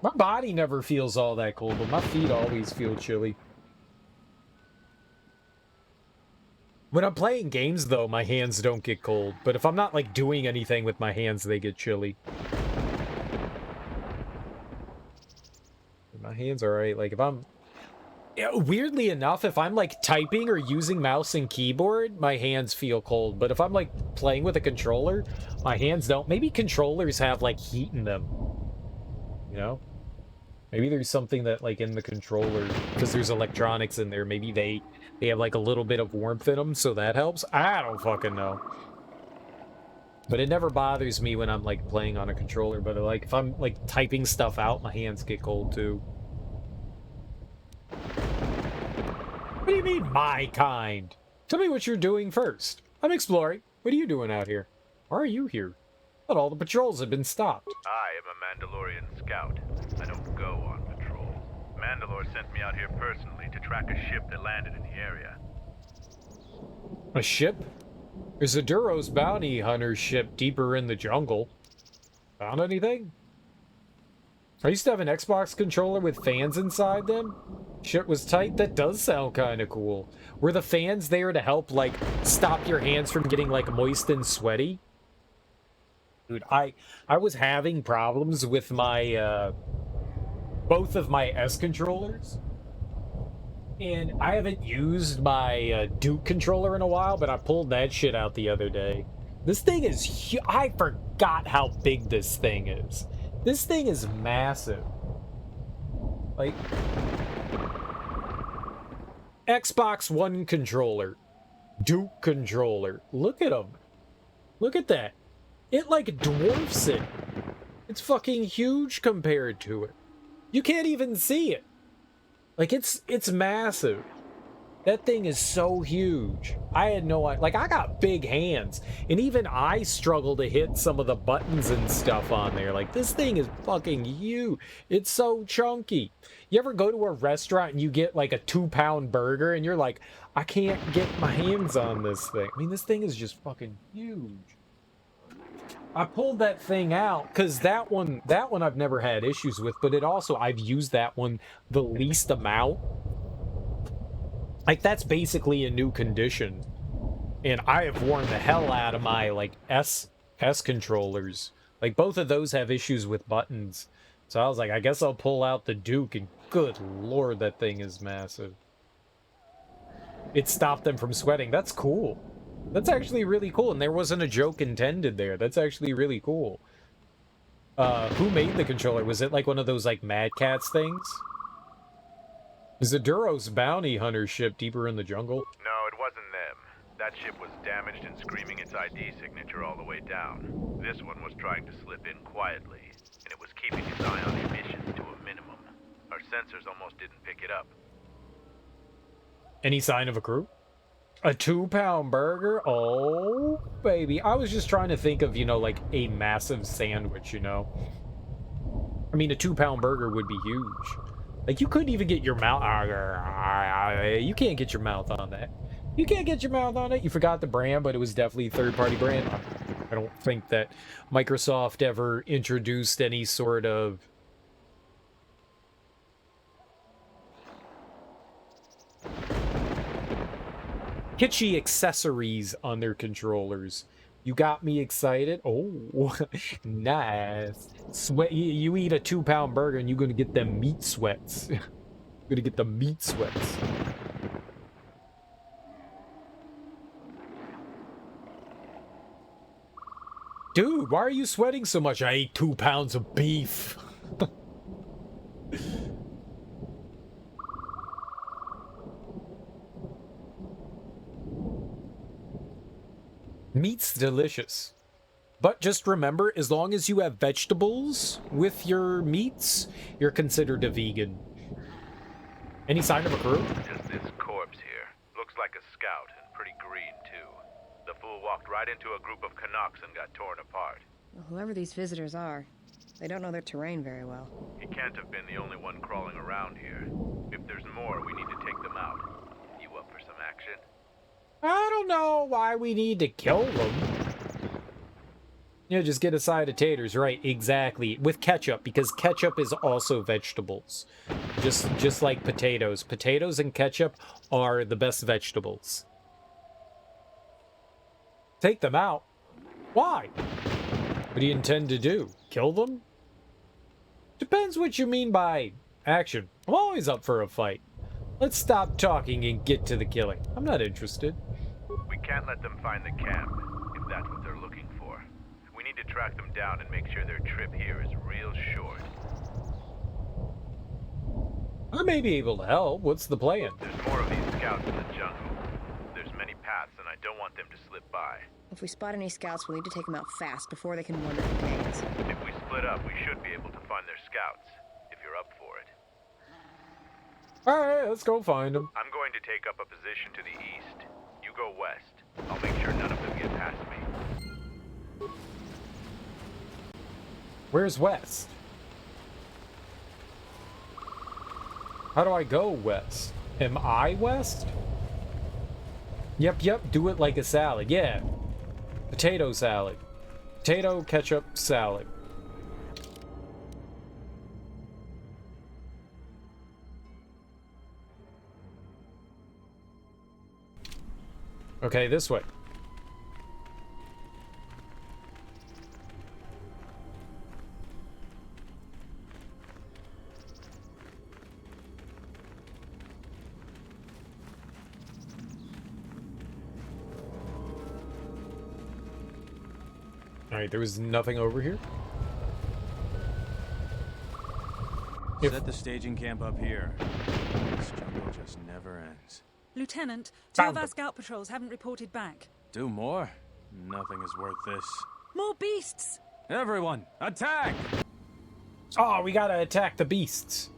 My body never feels all that cold, but my feet always feel chilly. When I'm playing games, though, my hands don't get cold. But if I'm not, like, doing anything with my hands, they get chilly. My hands are alright. Like, if I'm... Yeah, weirdly enough, if I'm, like, typing or using mouse and keyboard, my hands feel cold. But if I'm, like, playing with a controller, my hands don't. Maybe controllers have, like, heat in them. You know? Maybe there's something that, like, in the controller, because there's electronics in there, maybe they have, like, a little bit of warmth in them, so that helps. I don't fucking know. But it never bothers me when I'm, like, playing on a controller, but, like, if I'm, like, typing stuff out, my hands get cold, too. What do you mean, my kind? Tell me what you're doing first. I'm exploring. What are you doing out here? Why are you here? I thought all the patrols had been stopped. I am a Mandalorian scout. I don't go on patrol. Mandalore sent me out here personally to track a ship that landed in the area. A ship? There's a Duro's bounty hunter ship deeper in the jungle. Found anything? I used to have an Xbox controller with fans inside them. Shit was tight. That does sound kind of cool. Were the fans there to help, like, stop your hands from getting, like, moist and sweaty? Dude, I was having problems with my, both of my S controllers. And I haven't used my Duke controller in a while, but I pulled that shit out the other day. This thing is huge. I forgot how big this thing is. This thing is massive. Like, Xbox One controller, Duke controller. Look at them. Look at that. It, like, dwarfs it. It's fucking huge compared to it. You can't even see it. Like, it's massive. That thing is so huge. I had no idea. Like, I got big hands. And even I struggle to hit some of the buttons and stuff on there. Like, this thing is fucking huge. It's so chunky. You ever go to a restaurant and you get, like, a 2-pound burger and you're like, I can't get my hands on this thing. I mean, this thing is just fucking huge. I pulled that thing out because that one I've never had issues with, but it also, I've used that one the least amount. Like, that's basically a new condition. And I have worn the hell out of my, like, S controllers. Like, both of those have issues with buttons. So I was like, I guess I'll pull out the Duke, and good lord, that thing is massive. It stopped them from sweating. That's cool. That's actually really cool, and there wasn't a joke intended there. That's actually really cool. Who made the controller? Was it, like, one of those, like, Mad Cats things? Is the Duro's bounty hunter ship deeper in the jungle? No, it wasn't them. That ship was damaged and screaming its ID signature all the way down. This one was trying to slip in quietly, and it was keeping its eye on emissions to a minimum. Our sensors almost didn't pick it up. Any sign of a crew? A 2-pound burger? Oh, baby. I was just trying to think of, you know, like, a massive sandwich, you know? I mean, a 2-pound burger would be huge. Like, you couldn't even get your mouth... You can't get your mouth on that. You can't get your mouth on it. You forgot the brand, but it was definitely a third-party brand. I don't think that Microsoft ever introduced any sort of... kitschy accessories on their controllers. You got me excited. Oh, nice. Sweat. You eat a 2-pound burger and you're gonna get them meat sweats. You're gonna get the meat sweats. Dude, why are you sweating so much? I ate 2 pounds of beef. Meat's delicious. But just remember, as long as you have vegetables with your meats, you're considered a vegan. Any sign of a crew? Just this corpse here. Looks like a scout, and pretty green, too. The fool walked right into a group of Canucks and got torn apart. Well, whoever these visitors are, they don't know their terrain very well. He can't have been the only one crawling around here. If there's more, we need to take them out. You up for some action? I don't know why we need to kill them. Yeah, just get a side of taters, right? Exactly. With ketchup, because ketchup is also vegetables. Just like potatoes. Potatoes and ketchup are the best vegetables. Take them out? Why? What do you intend to do? Kill them? Depends what you mean by action. I'm always up for a fight. Let's stop talking and get to the killing. I'm not interested. We can't let them find the camp, if that's what they're looking for. We need to track them down and make sure their trip here is real short. I may be able to help. What's the plan? There's more of these scouts in the jungle. There's many paths, and I don't want them to slip by. If we spot any scouts, we'll need to take them out fast before they can warn their companions. If we split up, we should be able to find their scouts, if you're up for it. Alright, let's go find them. I'm going to take up a position to the east. You go west. I'll make sure none of them get past me. Where's west? How do I go west? Am I west? Yep, do it like a salad. Yeah. Potato salad. Potato ketchup salad. Okay, this way. Alright, there was nothing over here. Set the staging camp up here. This jungle just never ends. Lieutenant, two of our scout patrols haven't reported back. Do more? Nothing is worth this. More beasts! Everyone, attack! Oh, we gotta attack the beasts.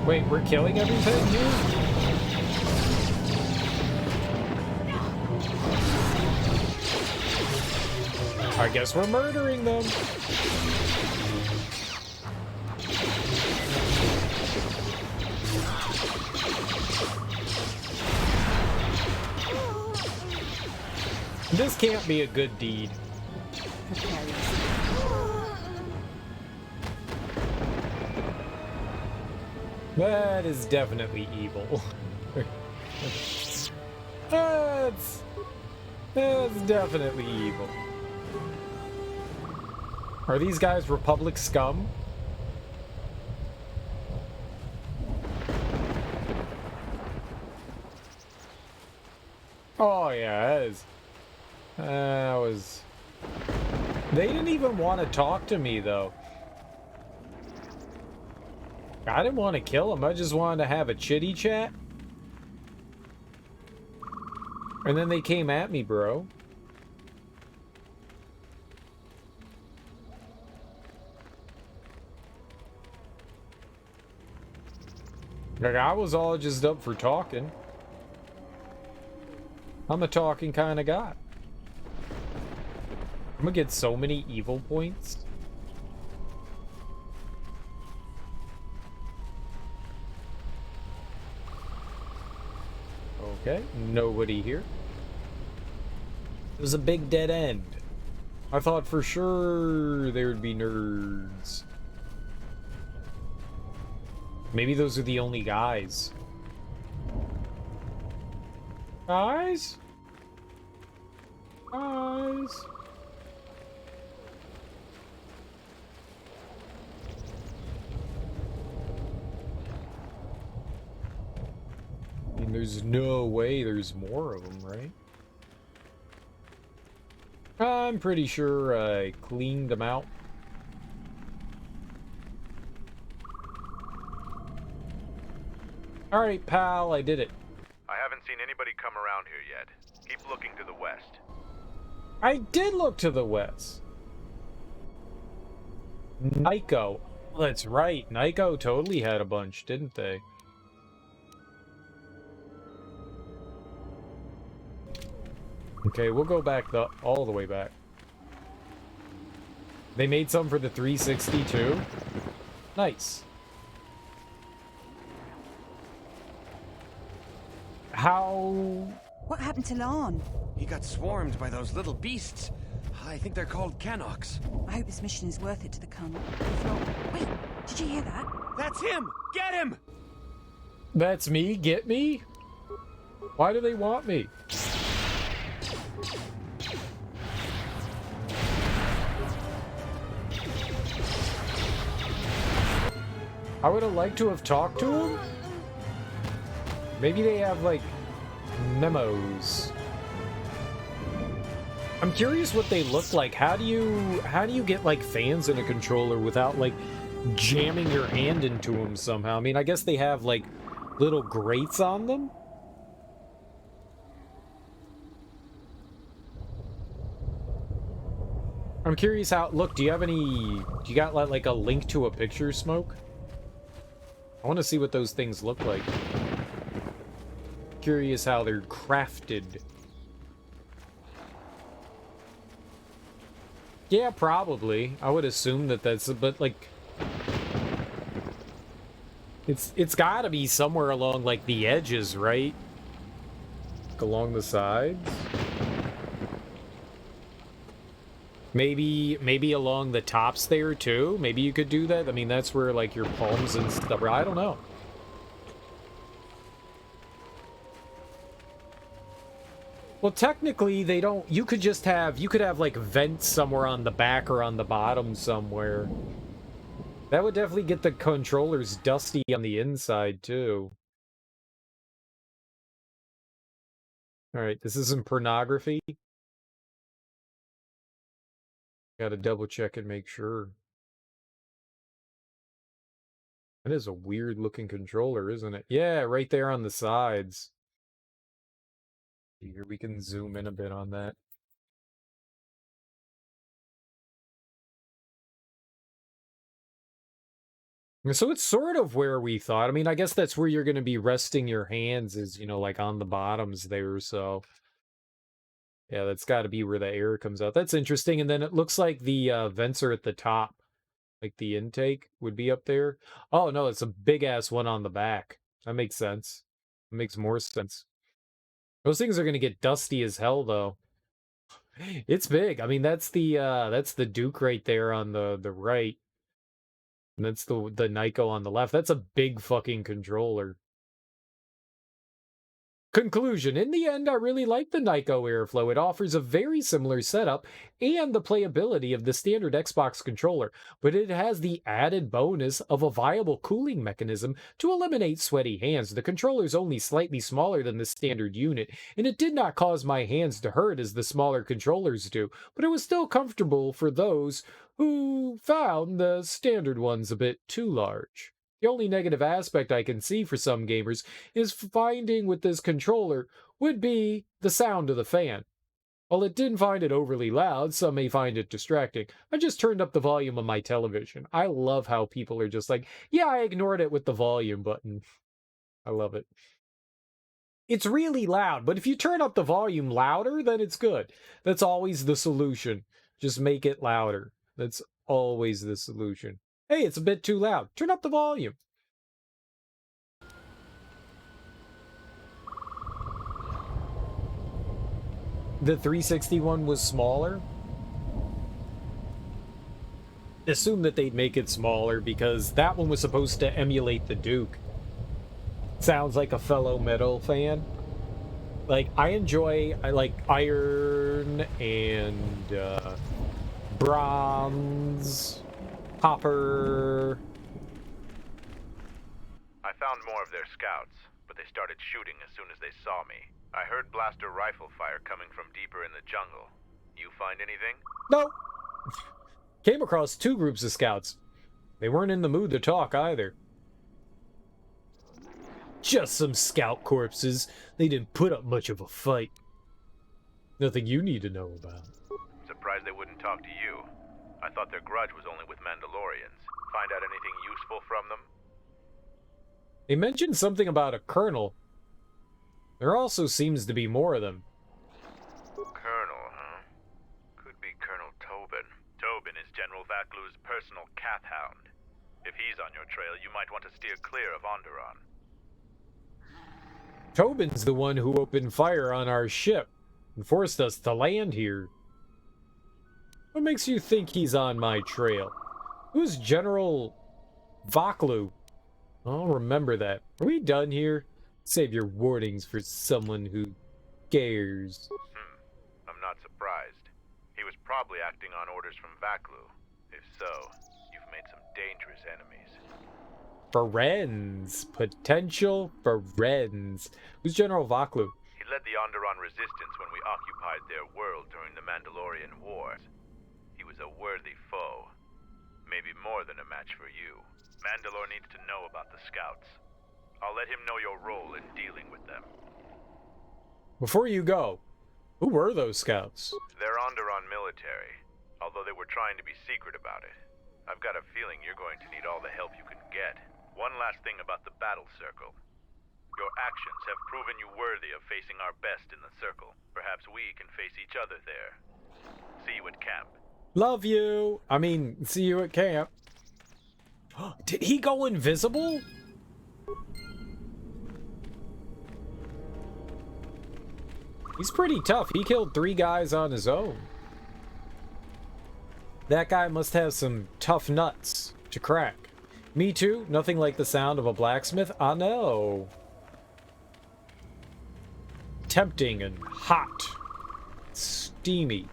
Wait, we're killing everything here? I guess we're murdering them. This can't be a good deed. That is definitely evil. That's definitely evil. Are these guys Republic scum? Oh yeah, that was... They didn't even want to talk to me though. I didn't want to kill him, I just wanted to have a chitty chat. And then they came at me, bro. Like, I was all just up for talking. I'm a talking kind of guy. I'm gonna get so many evil points. Okay, nobody here. It was a big dead end. I thought for sure there would be nerds. Maybe those are the only guys. Guys? Guys? I mean, there's no way there's more of them, right? I'm pretty sure I cleaned them out. Alright, pal, I did it. I haven't seen anybody come around here yet. Keep looking to the west. I did look to the west. Nico. That's right. Nico totally had a bunch, didn't they? Okay, we'll go back all the way back. They made some for the 360 too? Nice. How... What happened to Lon? He got swarmed by those little beasts. I think they're called Canox. I hope this mission is worth it to the Khan. Wait, did you hear that? That's him! Get him! That's me? Get me? Why do they want me? I would have liked to have talked to him. Maybe they have, like, memos. I'm curious what they look like. How do you get, like, fans in a controller without, like, jamming your hand into them somehow? I mean, I guess they have, like, little grates on them. I'm curious how... Look, do you got, like, a link to a picture, Smoke? I want to see what those things look like. Curious how they're crafted. Yeah, probably. I would assume that that's... But, like... It's gotta be somewhere along, like, the edges, right? Like, along the sides? Maybe along the tops there, too? Maybe you could do that? I mean, that's where, like, your palms and stuff... I don't know. Well, technically, they don't... You could have, like, vents somewhere on the back or on the bottom somewhere. That would definitely get the controllers dusty on the inside, too. Alright, this isn't pornography. Gotta double check and make sure. That is a weird looking controller, isn't it? Yeah, right there on the sides. Here, we can zoom in a bit on that. So it's sort of where we thought. I mean, I guess that's where you're going to be resting your hands is, you know, like on the bottoms there, so... Yeah, that's got to be where the air comes out. That's interesting. And then it looks like the vents are at the top. Like the intake would be up there. Oh, no, it's a big-ass one on the back. That makes sense. It makes more sense. Those things are going to get dusty as hell, though. It's big. I mean, that's the Duke right there on the right. And that's the Nico on the left. That's a big fucking controller. Conclusion. In the end, I really like the Nico Airflow. It offers a very similar setup and the playability of the standard Xbox controller, but it has the added bonus of a viable cooling mechanism to eliminate sweaty hands. The controller's only slightly smaller than the standard unit, and it did not cause my hands to hurt as the smaller controllers do, but it was still comfortable for those who found the standard ones a bit too large. The only negative aspect I can see for some gamers is finding with this controller would be the sound of the fan. While it didn't find it overly loud, some may find it distracting. I just turned up the volume of my television. I love how people are just like, yeah, I ignored it with the volume button. I love it. It's really loud, but if you turn up the volume louder, then it's good. That's always the solution. Just make it louder. That's always the solution. Hey, it's a bit too loud. Turn up the volume. The 360 one was smaller? Assume that they'd make it smaller because that one was supposed to emulate the Duke. Sounds like a fellow metal fan. Like, I like iron and bronze. Copper. I found more of their scouts, but they started shooting as soon as they saw me. I heard blaster rifle fire coming from deeper in the jungle. You find anything? No. Came across 2 groups of scouts. They weren't in the mood to talk either. Just some scout corpses. They didn't put up much of a fight. Nothing you need to know about. Surprised they wouldn't talk to you. I thought their grudge was only with Mandalorians. Find out anything useful from them? They mentioned something about a colonel. There also seems to be more of them. Colonel, huh? Could be Colonel Tobin. Tobin is General Vaklu's personal cat hound. If he's on your trail, you might want to steer clear of Onderon. Tobin's the one who opened fire on our ship and forced us to land here. What makes you think he's on my trail? Who's General Vaklu? I'll remember that. Are we done here? Save your warnings for someone who cares. I'm not surprised. He was probably acting on orders from Vaklu. If so, you've made some dangerous enemies. Friends. Potential friends. Who's General Vaklu? He led the Onderon resistance when we occupied their world during the Mandalorian Wars. He was a worthy foe. Maybe more than a match for you. Mandalore needs to know about the scouts. I'll let him know your role in dealing with them. Before you go, who were those scouts? They're Onderon military, although they were trying to be secret about it. I've got a feeling you're going to need all the help you can get. One last thing about the battle circle. Your actions have proven you worthy of facing our best in the circle. Perhaps we can face each other there. See you at camp. Love you. I mean, see you at camp. Did he go invisible? He's pretty tough. He killed 3 guys on his own. That guy must have some tough nuts to crack. Me too. Nothing like the sound of a blacksmith. I know. Tempting and hot. Steamy.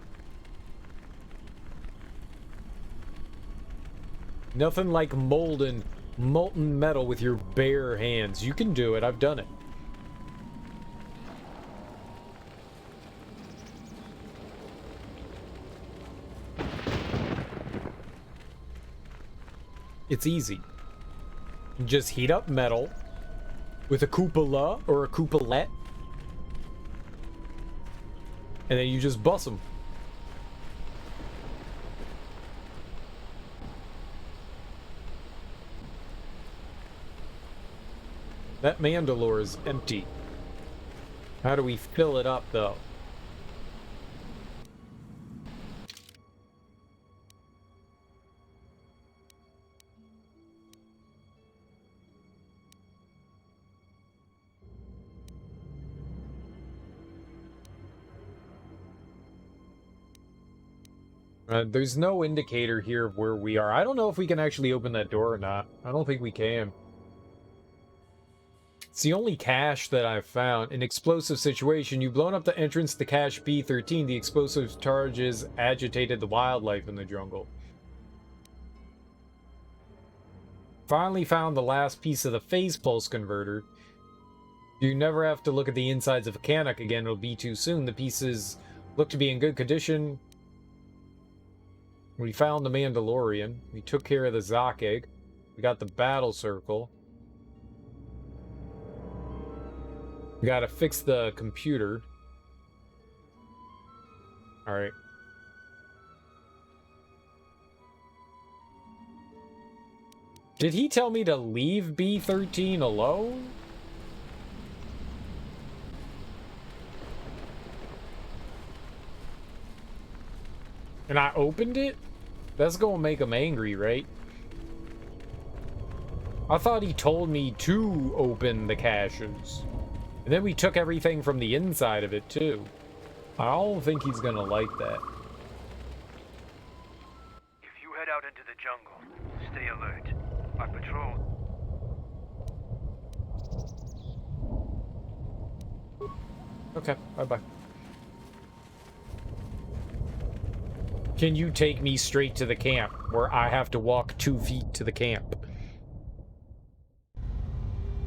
Nothing like molten metal with your bare hands. You can do it. I've done it. It's easy. You just heat up metal with a cupola or a coupolette, and then you just bust them. That Mandalore is empty. How do we fill it up, though? There's no indicator here of where we are. I don't know if we can actually open that door or not. I don't think we can. It's the only cache that I've found. An explosive situation. You've blown up the entrance to cache B13. The explosive charges agitated the wildlife in the jungle. Finally found the last piece of the phase pulse converter. You never have to look at the insides of a Canuck again. It'll be too soon. The pieces look to be in good condition. We found the Mandalorian. We took care of the Zoc egg. We got the battle circle. We gotta fix the computer. Alright. Did he tell me to leave B13 alone? And I opened it? That's gonna make him angry, right? I thought he told me to open the caches. And then we took everything from the inside of it, too. I don't think he's gonna like that. If you head out into the jungle, stay alert. Our patrol... Okay, bye-bye. Can you take me straight to the camp, where I have to walk 2 feet to the camp?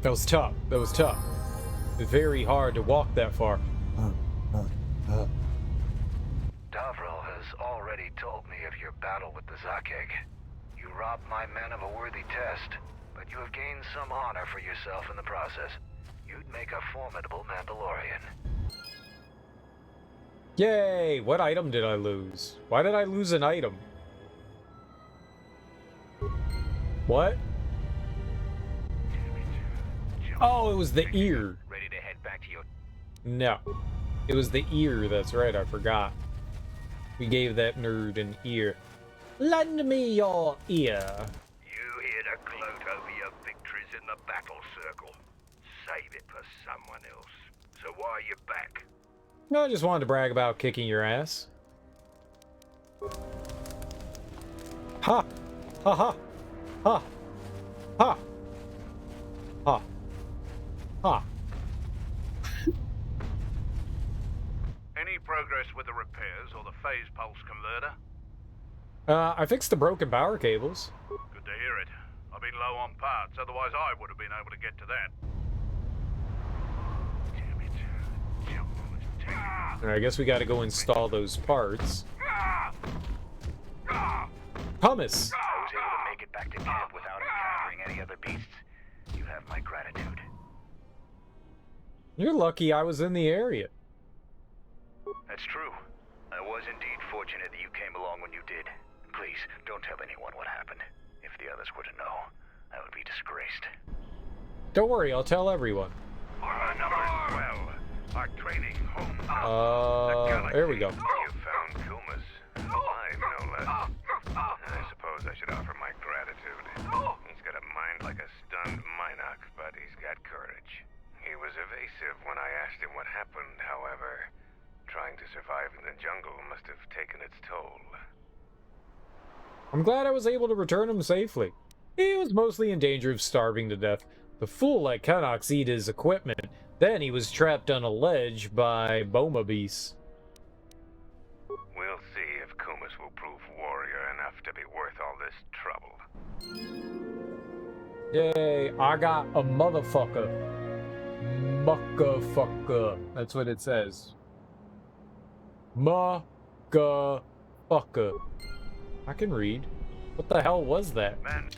That was tough. That was tough. It's very hard to walk that far. Davro, already told me of your battle with the Zakeg. You robbed my men of a worthy test, but you have gained some honor for yourself in the process. You'd make a formidable Mandalorian. Yay! What item did I lose? Why did I lose an item? What? Oh, it was the ear. Ready to head back to your... No. It was the ear, that's right, I forgot. We gave that nerd an ear. Lend me your ear. You here to gloat over your victories in the battle circle. Save it for someone else. So why are you back? No, I just wanted to brag about kicking your ass. Ha! Ha ha! Ha! Ha! Ha! Ha! Any progress with the repairs or the phase pulse converter? I fixed the broken power cables. Good to hear it. I've been low on parts, otherwise I would have been able to get to that. I guess we gotta go install those parts. Pumice! I was able to make it back to camp without encountering any other beasts. You have my gratitude. You're lucky I was in the area. That's true. I was indeed fortunate that you came along when you did. Please, don't tell anyone what happened. If the others were to know, I would be disgraced. Don't worry, I'll tell everyone. Our numbers well. Our training home. There we go. You found Kumas. Alive, no less. I suppose I should offer my gratitude. He's got a mind like a stunned Minoc, but he's got courage. He was evasive when I asked him what happened, however. Trying to survive in the jungle must have taken its toll. I'm glad I was able to return him safely. He was mostly in danger of starving to death. The fool let Canucks eat his equipment. Then he was trapped on a ledge by Boma beasts. We'll see if Kumas will prove warrior enough to be worth all this trouble. Yay, I got a motherfucker. Mucka-fucker. That's what it says. Mucka-fucker. I can read. What the hell was that? Man.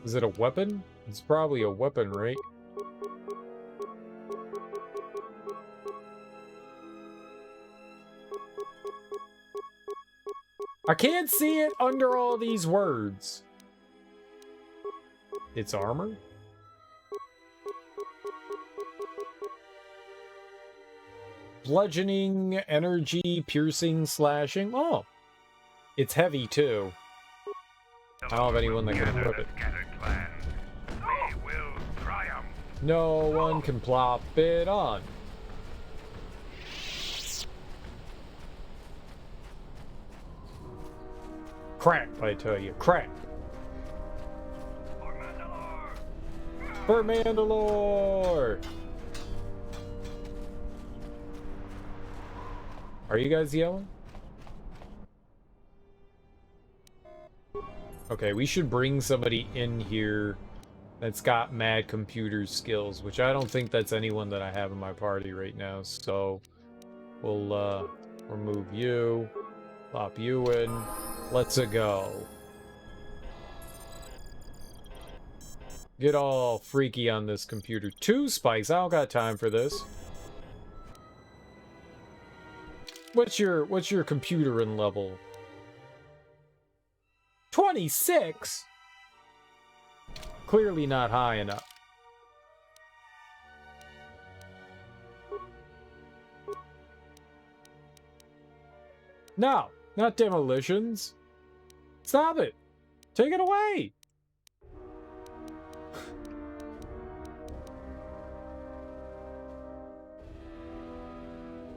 Is it a weapon? It's probably a weapon, right? I can't see it under all these words. It's armor? Bludgeoning, energy, piercing, slashing. Oh, it's heavy too. I don't have anyone that can equip it. No one can plop it on. Crap, I tell you, crap. For Mandalore! Are you guys yelling? Okay, we should bring somebody in here that's got mad computer skills, which I don't think that's anyone that I have in my party right now, so we'll remove you, plop you in, let's go. Get all freaky on this computer. 2 spikes, I don't got time for this. What's your computer in level? 26? Clearly not high enough. No, not demolitions. Stop it. Take it away.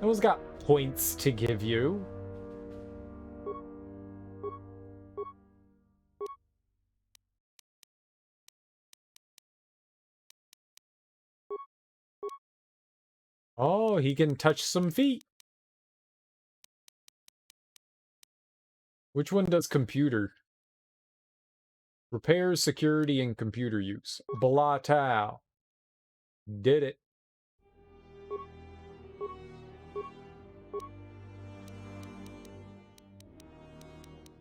No one's got points to give you. Oh, he can touch some feet. Which one does computer? Repairs, security, and computer use. Blatau. Did it.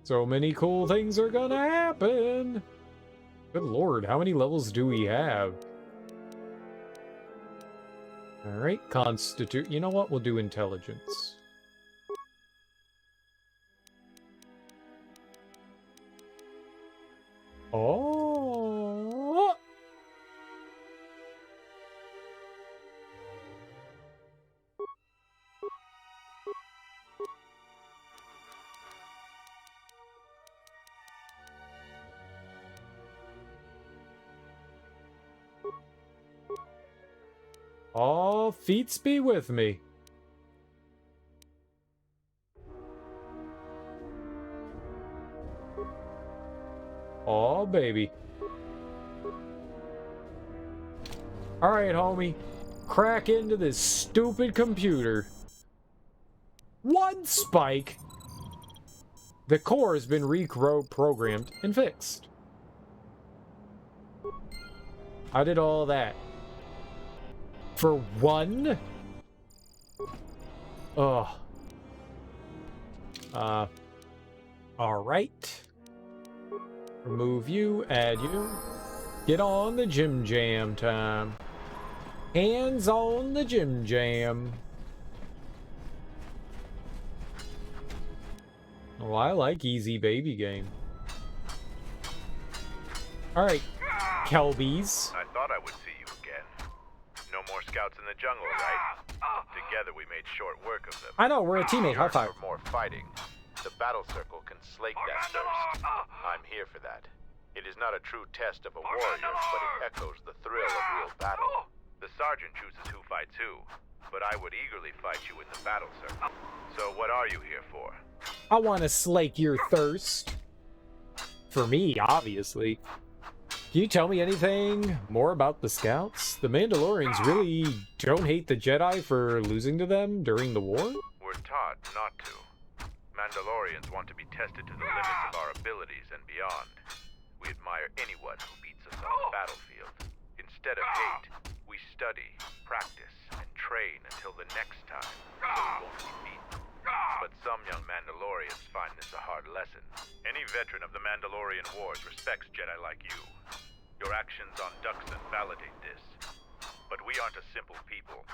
So many cool things are gonna happen. Good lord, how many levels do we have? Alright, constitute. You know what? We'll do intelligence. Oh! All feats be with me. Oh, baby. Alright, homie. Crack into this stupid computer. One spike! The core has been reprogrammed and fixed. I did all that. For one? Ugh. Alright. Remove you, add you. Get on the Jim Jam time. Hands on the Jim Jam. Oh, I like easy baby game. Alright, Kelbies. I thought I would see you again. No more scouts in the jungle, right? Together we made short work of them. I know, we're a teammate. High five. For more fighting. The battle circle can slake that thirst. I'm here for that. It is not a true test of a warrior, but it echoes the thrill of real battle. The sergeant chooses who fights who, but I would eagerly fight you in the battle circle. So what are you here for? I want to slake your thirst. For me, obviously. Can you tell me anything more about the scouts? The Mandalorians really don't hate the Jedi for losing to them during the war? We're taught not to. Mandalorians want to be tested to the limits of our abilities and beyond. We admire anyone who beats us on the battlefield. Instead of hate, we study, practice, and train until the next time, so we won't be beaten. But some young Mandalorians find this a hard lesson. Any veteran of the Mandalorian Wars respects Jedi like you. Your actions on Dxun validate this. But we aren't a simple people.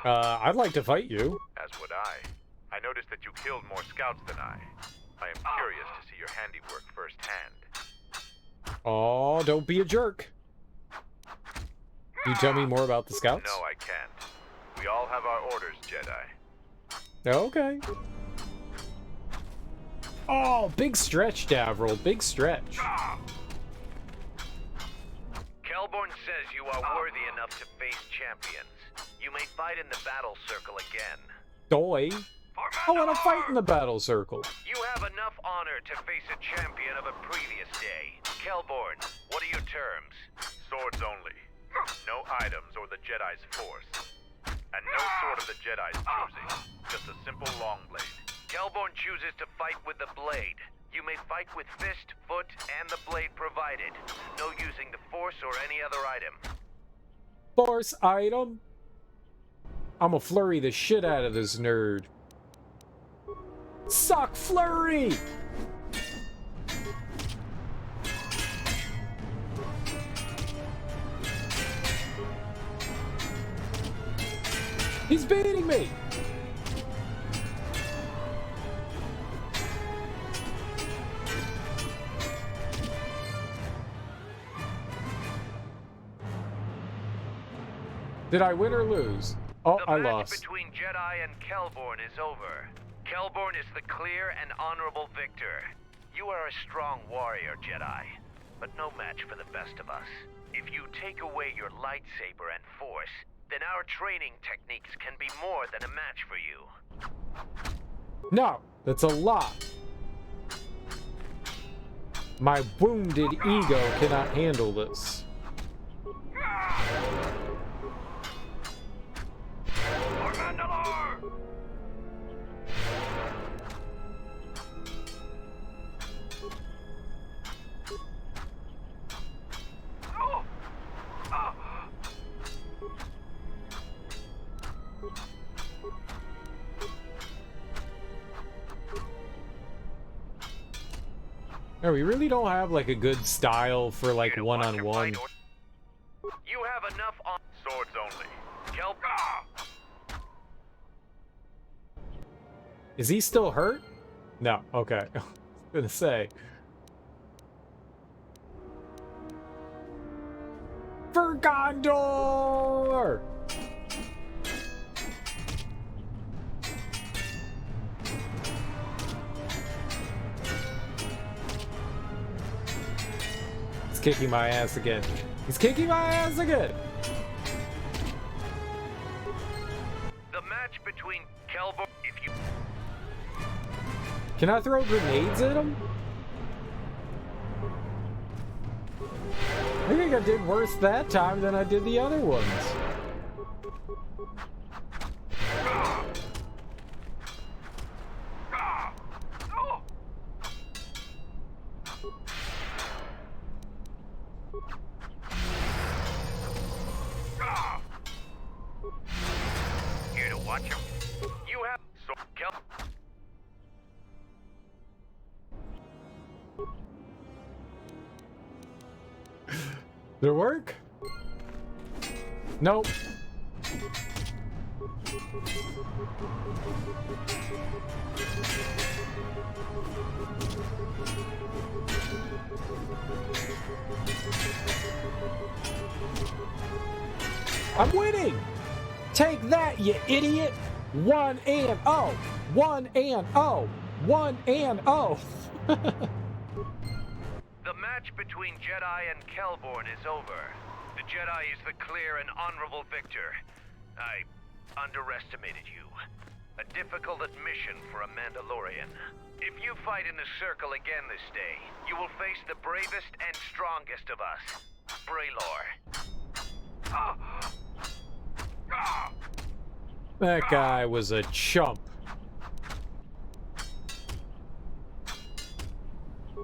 I'd like to fight you. As would I. I noticed that you killed more scouts than I. I am curious to see your handiwork firsthand. Oh, don't be a jerk. Can you tell me more about the scouts? No, I can't. We all have our orders, Jedi. Okay. Oh, big stretch, Davril. Big stretch. Kelborn says you are worthy enough to face champions. You may fight in the battle circle again. Doy. I want to fight in the battle circle. You have enough honor to face a champion of a previous day. Kelborn, what are your terms? Swords only. No items or the Jedi's force. And no sword of the Jedi's choosing. Just a simple long blade. Kelborn chooses to fight with the blade. You may fight with fist, foot, and the blade provided. No using the force or any other item. Force item? I'ma flurry the shit out of this nerd. Sock flurry! He's beating me! Did I win or lose? Oh, I lost. The match between Jedi and Kelborn is over. Kelborn is the clear and honorable victor. You are a strong warrior, Jedi, but no match for the best of us. If you take away your lightsaber and force, then our training techniques can be more than a match for you. No, that's a lie. My wounded ego cannot handle this. Yeah, we really don't have like a good style for like one-on-one. You have enough on swords only. Kelp. Is he still hurt? No. Okay. I was gonna say. For Gondor! He's kicking my ass again. He's kicking my ass again! The match between Kelbo. If you. Can I throw grenades at him? I think I did worse that time than I did the other ones. Here to watch him. You have so Kelp. Did it work? Nope. I'm winning! Take that, you idiot! 1 and 0! 1 and 0! 1 and 0! The match between Jedi and Kelborn is over. The Jedi is the clear and honorable victor. I underestimated you. A difficult admission for a Mandalorian. If you fight in the circle again this day, you will face the bravest and strongest of us, Braylor. That guy was a chump.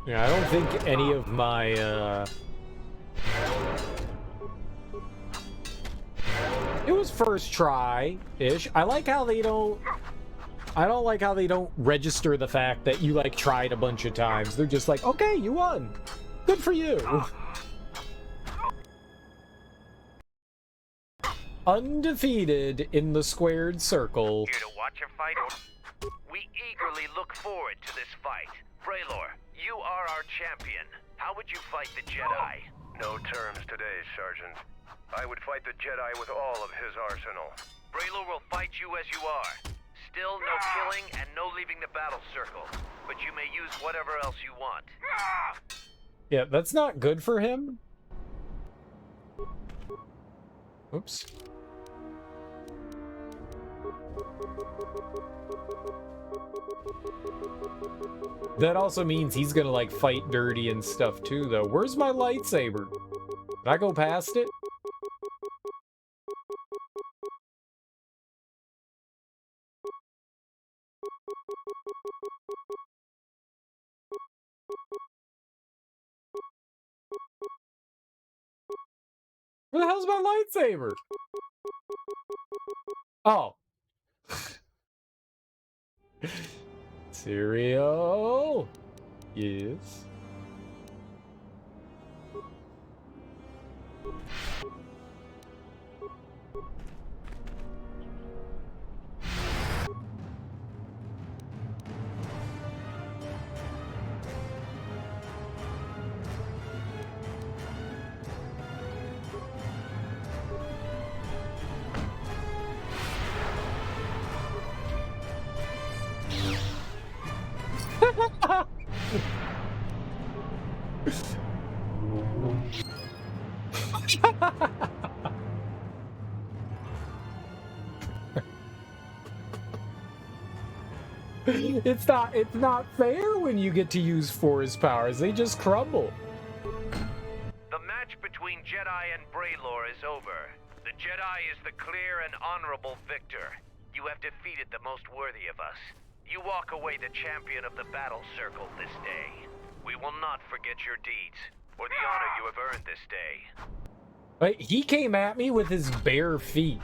Yeah, I don't think any of my, It was first try-ish. I like how they don't... I don't like how they don't register the fact that you, like, tried a bunch of times. They're just like, okay, you won. Good for you. Undefeated in the squared circle. Here to watch a fight? We eagerly look forward to this fight. Braylor, you are our champion. How would you fight the Jedi? No terms today, Sergeant. I would fight the Jedi with all of his arsenal. Braylor will fight you as you are. Still no killing and no leaving the battle circle. But you may use whatever else you want. Yeah, that's not good for him. Oops. That also means he's gonna, like, fight dirty and stuff, too, though. Where's my lightsaber? Did I go past it? Where the hell's my lightsaber? Oh. Cereal. Yes. It's not fair when you get to use Force powers. They just crumble. The match between Jedi and Braylor is over. The Jedi is the clear and honorable victor. You have defeated the most worthy of us. You walk away the champion of the battle circle this day. We will not forget your deeds, or the honor you have earned this day. Like, he came at me with his bare feet.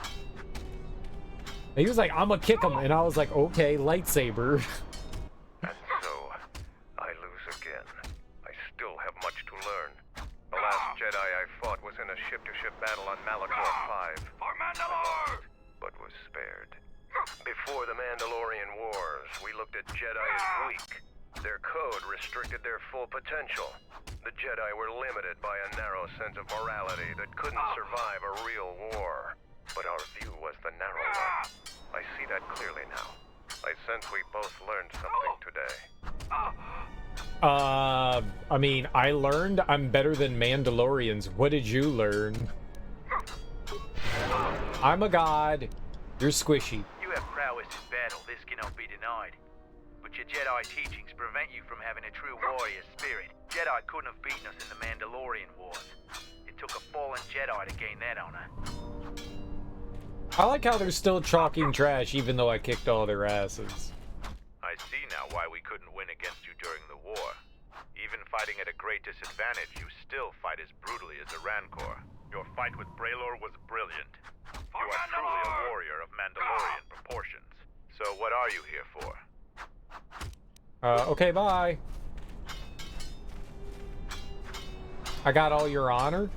He was like, I'm gonna kick him, and I was like, okay, lightsaber. And so, I lose again. I Malachor V, but was spared. Before the Mandalorian Wars, we looked at Jedi as weak. Their code restricted their full potential. The Jedi were limited by a narrow sense of morality that couldn't survive a real war. But our view was the narrow one. I see that clearly now. I sense we both learned something today. I mean, I learned I'm better than Mandalorians. What did you learn? I'm a god. You're squishy. You have prowess in battle, this cannot be denied. But your Jedi teachings prevent you from having a true warrior spirit. Jedi couldn't have beaten us in the Mandalorian Wars. It took a fallen Jedi to gain that honor. I like how they're still chalking trash even though I kicked all their asses. I see now why we couldn't win against you during the war. Even fighting at a great disadvantage, you still fight as brutally as a Rancor. Your fight with Braylor was brilliant. You are truly a warrior of Mandalorian proportions. So what are you here for? Okay, bye. I got all your honor?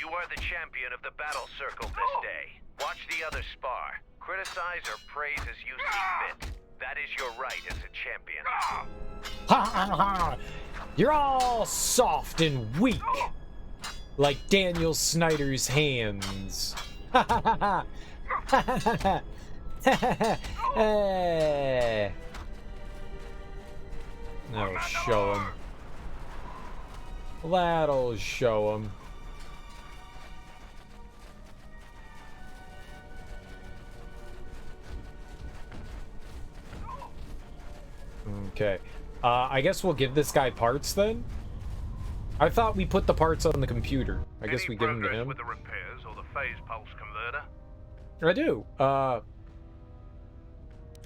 You are the champion of the battle circle this day. Watch the others spar. Criticize or praise as you see fit. That is your right as a champion. Ha ha ha! You're all soft and weak. Like Daniel Snyder's hands. Ha ha ha ha! Ha ha ha ha! That'll show him. That'll show him. Okay. I guess we'll give this guy parts then? I thought we put the parts on the computer. I guess we give them to him. With the repairs or the phase pulse converter? I do.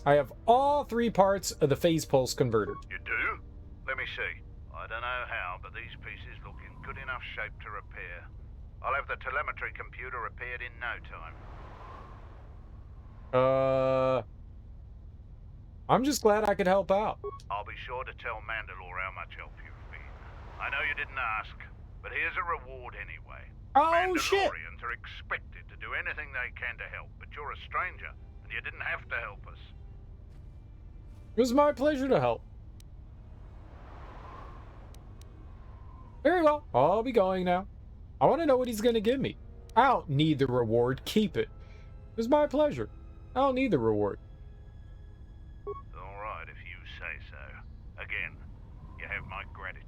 I have all 3 parts of the phase pulse converter. You do? Let me see. I don't know how, but these pieces look in good enough shape to repair. I'll have the telemetry computer repaired in no time. I'm just glad I could help out. I'll be sure to tell Mandalore how much help you've been. I know you didn't ask, but here's a reward anyway. Oh, shit! Mandalorians are expected to do anything they can to help, but you're a stranger, and you didn't have to help us. It was my pleasure to help. Very well, I'll be going now. I want to know what he's going to give me. I don't need the reward, keep it. It was my pleasure. I don't need the reward. Alright, if you say so. Again, you have my gratitude.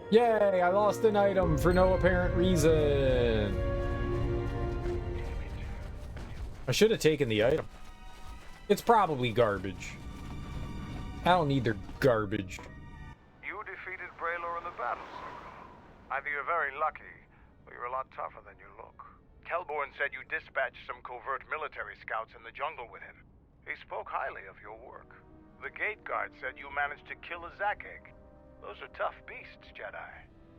Yay, I lost an item for no apparent reason. I should have taken the item. It's probably garbage. I don't need their garbage. You defeated Braylor in the battle circle. Either you're very lucky, or you're a lot tougher than you look. Kelborn said you dispatched some covert military scouts in the jungle with him. He spoke highly of your work. The gate guard said you managed to kill a Zakeg. Those are tough beasts, Jedi.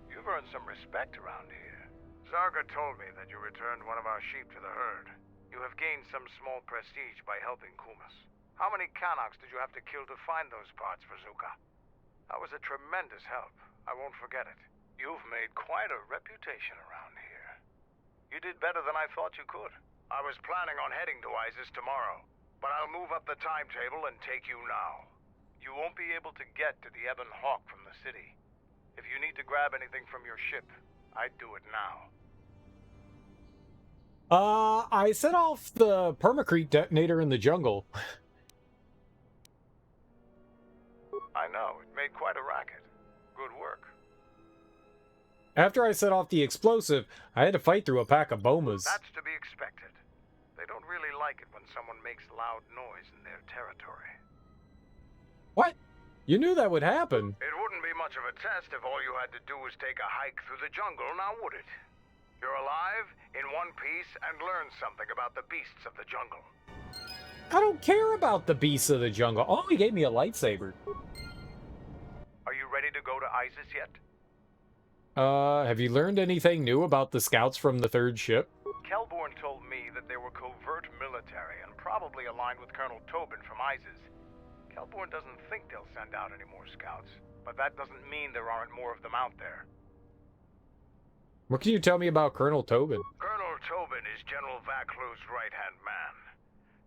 You've earned some respect around here. Zarga told me that you returned one of our sheep to the herd. You have gained some small prestige by helping Kumas. How many Canox did you have to kill to find those parts for Zuka? That was a tremendous help. I won't forget it. You've made quite a reputation around here. You did better than I thought you could. I was planning on heading to Isis tomorrow, but I'll move up the timetable and take you now. You won't be able to get to the Ebon Hawk from the city. If you need to grab anything from your ship, I'd do it now. I set off the permacrete detonator in the jungle. I know, it made quite a racket. Good work. After I set off the explosive, I had to fight through a pack of bomas. That's to be expected. They don't really like it when someone makes loud noise in their territory. What? You knew that would happen. It wouldn't be much of a test if all you had to do was take a hike through the jungle, now would it? You're alive, in one piece, and learn something about the beasts of the jungle. I don't care about the beasts of the jungle. Oh, he gave me a lightsaber. Are you ready to go to Isis yet? Have you learned anything new about the scouts from the 3rd ship? Kelborn told me that they were covert military and probably aligned with Colonel Tobin from Isis. Kelborn doesn't think they'll send out any more scouts, but that doesn't mean there aren't more of them out there. What can you tell me about Colonel Tobin? Colonel Tobin is General Vaklu's right-hand man.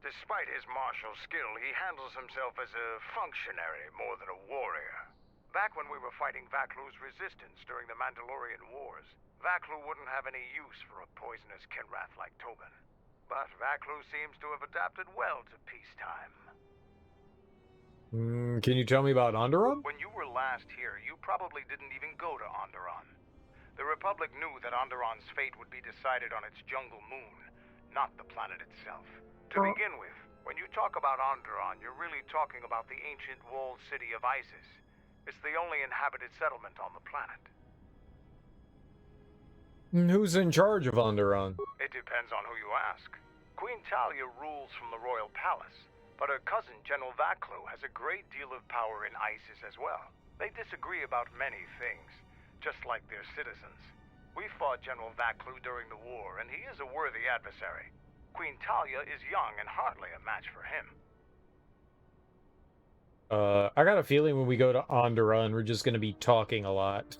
Despite his martial skill, he handles himself as a functionary more than a warrior. Back when we were fighting Vaklu's resistance during the Mandalorian Wars, Vaklu wouldn't have any use for a poisonous Kinrath like Tobin. But Vaklu seems to have adapted well to peacetime. Can you tell me about Onderon? When you were last here, you probably didn't even go to Onderon. The Republic knew that Onderon's fate would be decided on its jungle moon, not the planet itself. To begin with, when you talk about Onderon, you're really talking about the ancient walled city of Isis. It's the only inhabited settlement on the planet. Who's in charge of Onderon? It depends on who you ask. Queen Talia rules from the royal palace, but her cousin, General Vaklu, has a great deal of power in Isis as well. They disagree about many things, just like their citizens. We fought General Vaklu during the war, and he is a worthy adversary. Queen Talia is young and hardly a match for him. I got a feeling when we go to Onderon, we're just going to be talking a lot.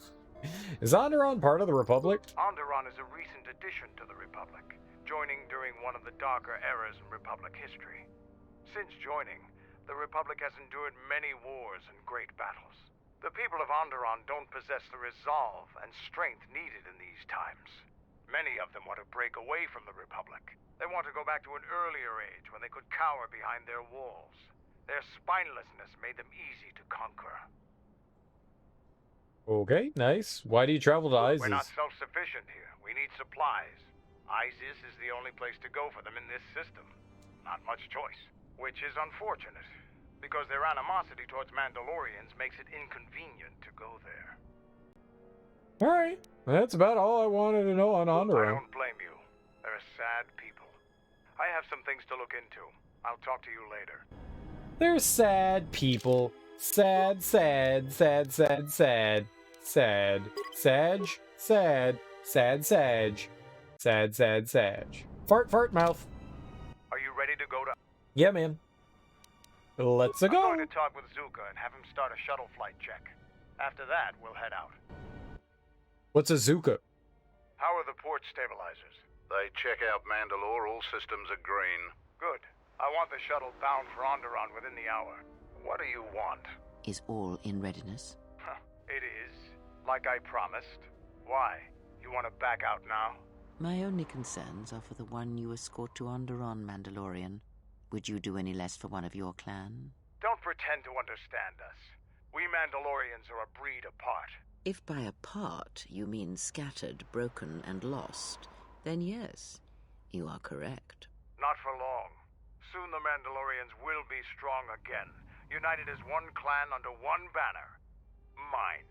Is Onderon part of the Republic? Onderon is a recent addition to the Republic, joining during one of the darker eras in Republic history. Since joining, the Republic has endured many wars and great battles. The people of Onderon don't possess the resolve and strength needed in these times. Many of them want to break away from the Republic. They want to go back to an earlier age when they could cower behind their walls. Their spinelessness made them easy to conquer. Okay, nice. Why do you travel to Isis? We're not self-sufficient here. We need supplies. Isis is the only place to go for them in this system. Not much choice. Which is unfortunate, because their animosity towards Mandalorians makes it inconvenient to go there. Alright, that's about all I wanted to know on Onderon. I don't blame you. They're sad people. I have some things to look into. I'll talk to you later. They're sad people. Sad, sad, sad, sad, sad. Sad. Sag? Sad. Sad, sag. Sad, sad, sag. Fart, fart, mouth. Are you ready to go to... Yeah, man. Let's-a go. I'm going to talk with Zuka and have him start a shuttle flight check. After that, we'll head out. What's a Zuka? How are the port stabilizers? They check out Mandalore. All systems are green. Good. I want the shuttle bound for Onderon within the hour. What do you want? Is all in readiness? It is. Like I promised. Why? You want to back out now? My only concerns are for the one you escort to Onderon, Mandalorian. Would you do any less for one of your clan? Don't pretend to understand us. We Mandalorians are a breed apart. If by apart you mean scattered, broken, and lost, then yes, you are correct. Not for long. Soon the Mandalorians will be strong again, united as one clan under one banner. Mine.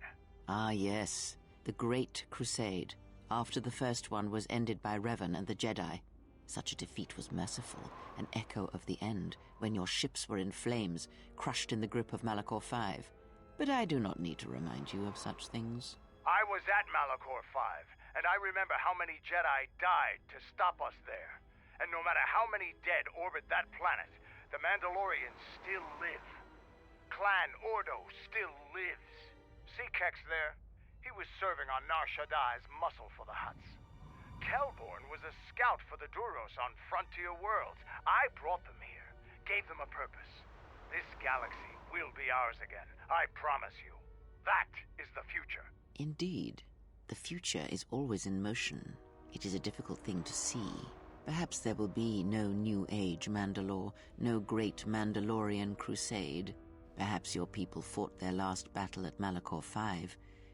Ah, yes. The Great Crusade, after the first one was ended by Revan and the Jedi. Such a defeat was merciful, an echo of the end, when your ships were in flames, crushed in the grip of Malachor V. But I do not need to remind you of such things. I was at Malachor V, and I remember how many Jedi died to stop us there. And no matter how many dead orbit that planet, the Mandalorians still live. Clan Ordo still lives. See Kex there? He was serving on Nar Shadaa as muscle for the Hutts. Kelborn was a scout for the Duros on frontier worlds. I brought them here, gave them a purpose. This galaxy will be ours again, I promise you. That is the future. Indeed. The future is always in motion. It is a difficult thing to see. Perhaps there will be no New Age Mandalore, no great Mandalorian crusade. Perhaps your people fought their last battle at Malachor V,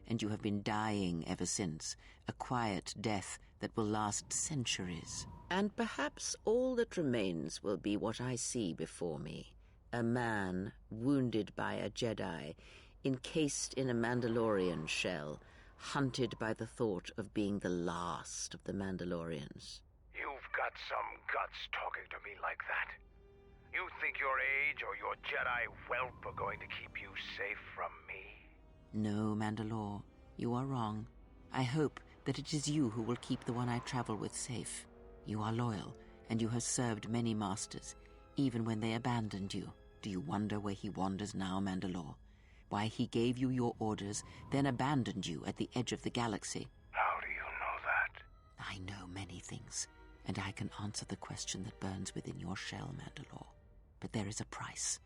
and you have been dying ever since, a quiet death that will last centuries. And perhaps all that remains will be what I see before me. A man wounded by a Jedi, encased in a Mandalorian shell, hunted by the thought of being the last of the Mandalorians. You've got some guts talking to me like that. You think your age or your Jedi whelp are going to keep you safe from me? No, Mandalore, you are wrong. I hope that it is you who will keep the one I travel with safe. You are loyal, and you have served many masters, even when they abandoned you. Do you wonder where he wanders now, Mandalore? Why he gave you your orders, then abandoned you at the edge of the galaxy? How do you know I know many things, and I can answer the question that burns within your shell, Mandalore. But there is a price.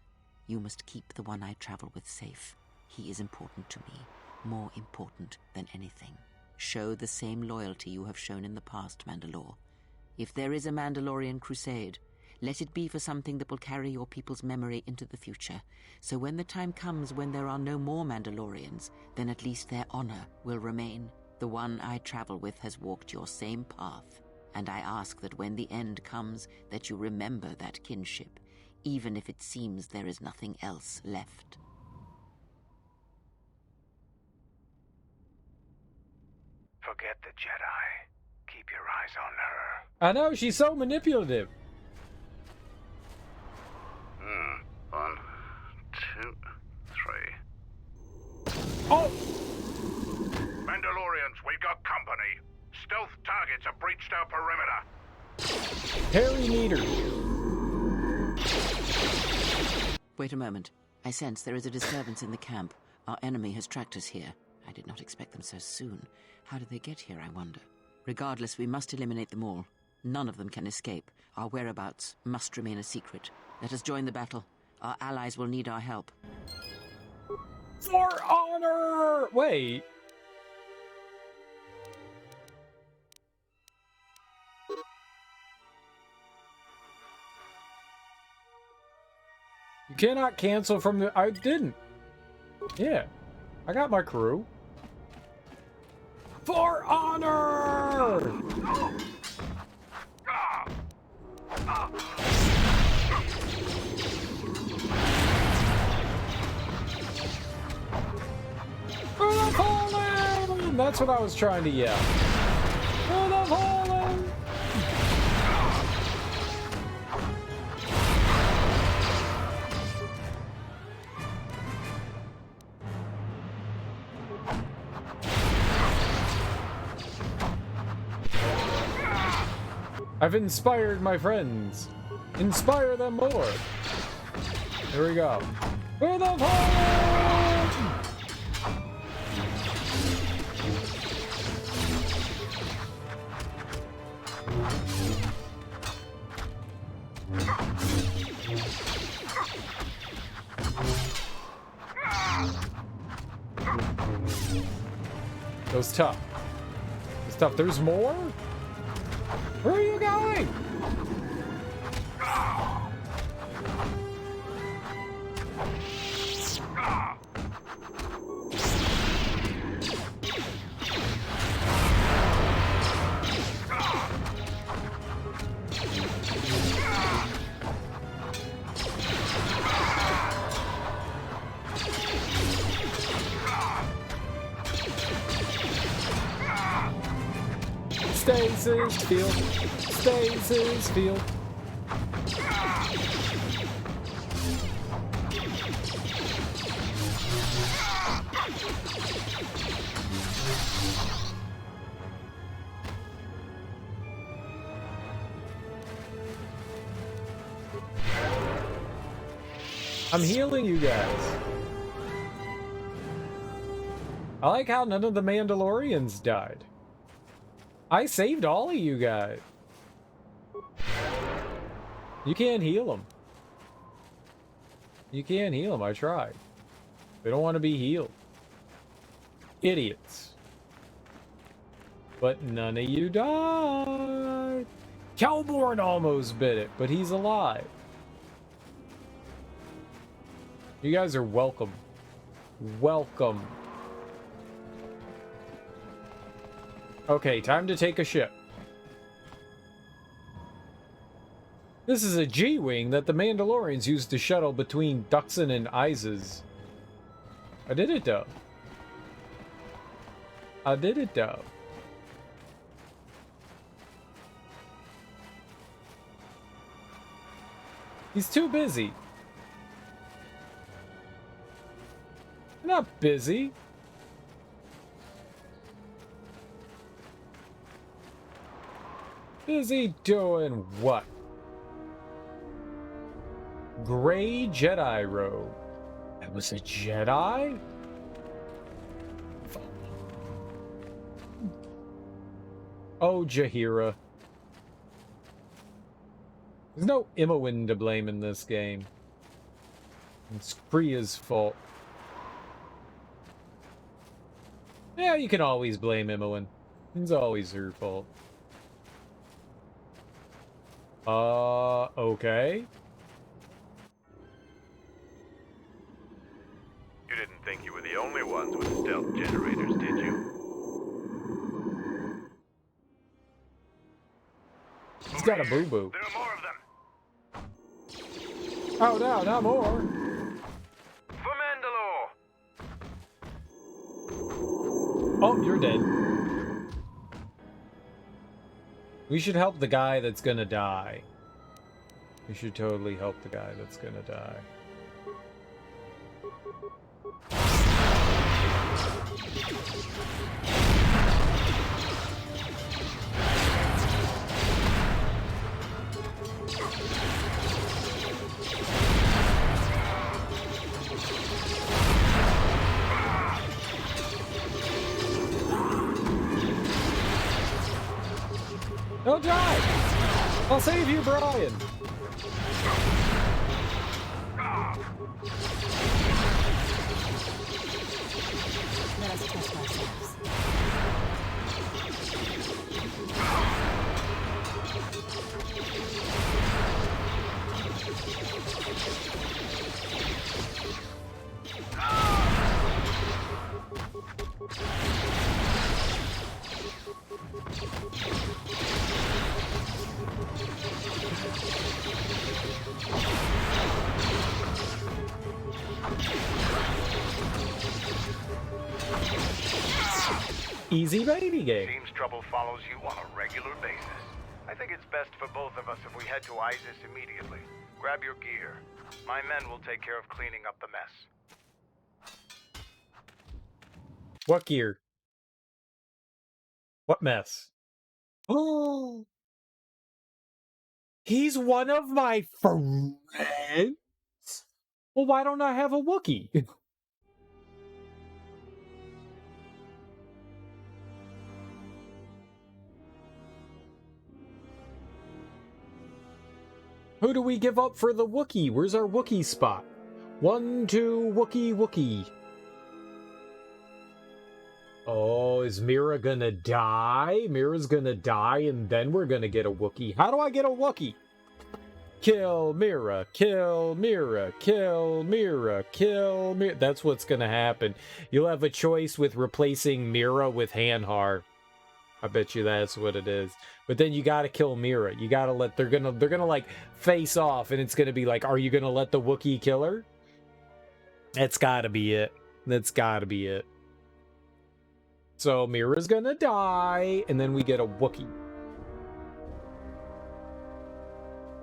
You must keep the one I travel with safe. He is important to me, more important than anything. Show the same loyalty you have shown in the past, Mandalore. If there is a Mandalorian crusade, let it be for something that will carry your people's memory into the future. So when the time comes when there are no more Mandalorians, then at least their honor will remain. The one I travel with has walked your same path, and I ask that when the end comes, that you remember that kinship, even if it seems there is nothing else left. Forget the Jedi. Keep your eyes on her. I know, she's so manipulative. 1, 2, 3. Oh! Mandalorians, we've got company. Stealth targets have breached our perimeter. Harry Meter. Wait a moment. I sense there is a disturbance in the camp. Our enemy has tracked us here. I did not expect them so soon. How did they get here, I wonder? Regardless, we must eliminate them all. None of them can escape. Our whereabouts must remain a secret. Let us join the battle. Our allies will need our help. For honor! Wait. You cannot cancel from the... I didn't. Yeah. I got my crew. For honor! For the fallen! That's what I was trying to yell. For the fallen! I've inspired my friends. Inspire them more. Here we go. For the fallen! That was tough. It's tough. There's more? Where are you going? Stasis field. Stasis field. I'm healing you guys. I like how none of the Mandalorians died. I saved all of you guys. You can't heal them. You can't heal them. I tried. They don't want to be healed. Idiots. But none of you died. Kelborn almost bit it, but he's alive. You guys are welcome. Welcome. Okay, time to take a ship. This is a G-Wing that the Mandalorians used to shuttle between Dxun and I's. I did it though. I did it though. He's too busy. I'm not busy. Busy doing what? Gray Jedi robe. That was a Jedi? Oh, Jaheira. There's no Imoen to blame in this game. It's Kria's fault. Yeah, you can always blame Imoen. It's always her fault. Okay. You didn't think you were the only ones with stealth generators, did you? He's got a boo-boo. There are more of them. Oh no, not more. For Mandalore! Oh, you're dead. We should help the guy that's gonna die. We should totally help the guy that's gonna die. Don't die! I'll save you, Brian! Let us test ourselves. Easy baby game. Seems trouble follows you on a regular basis. I think it's best for both of us if we head to Isis immediately. Grab your gear. My men will take care of cleaning up the mess. What gear? What mess? Oh, he's one of my friends? Well, why don't I have a Wookiee? Who do we give up for the Wookiee? Where's our Wookiee spot? 1, 2, Wookiee. Oh, is Mira gonna die? Mira's gonna die and then we're gonna get a Wookiee. How do I get a Wookiee? Kill Mira, kill Mira, kill Mira, kill Mira. That's what's gonna happen. You'll have a choice with replacing Mira with Hanhar. I bet you that's what it is. But then you gotta kill Mira. You gotta let they're gonna like face off, and it's gonna be like, are you gonna let the Wookiee kill her? That's gotta be it. That's gotta be it. So Mira's gonna die, and then we get a Wookiee.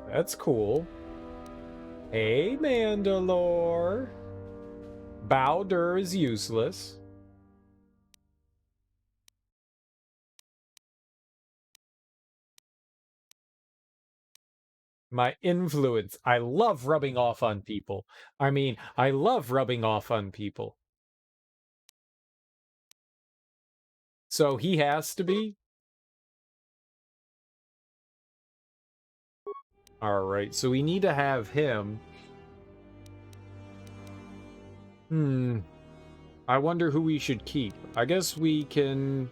That's cool. Hey, Mandalore. Bowder is useless. My influence. I love rubbing off on people. I mean, I love rubbing off on people. So he has to be? Alright, so we need to have him. I wonder who we should keep. I guess we can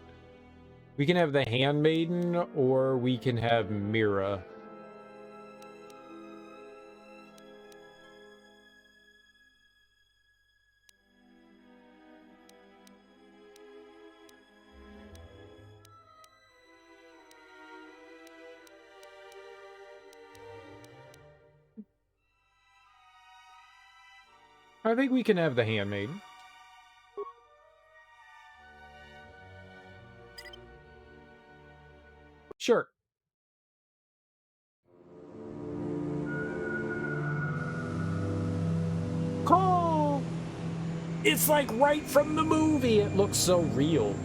have the Handmaiden, or we can have Mira. I think we can have the Handmaiden. Sure. Oh! It's like right from the movie. It looks so real.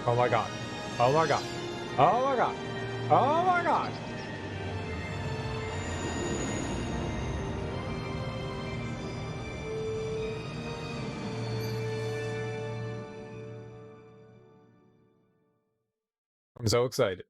Oh my god. Oh my god. Oh my god. Oh my god. I'm so excited.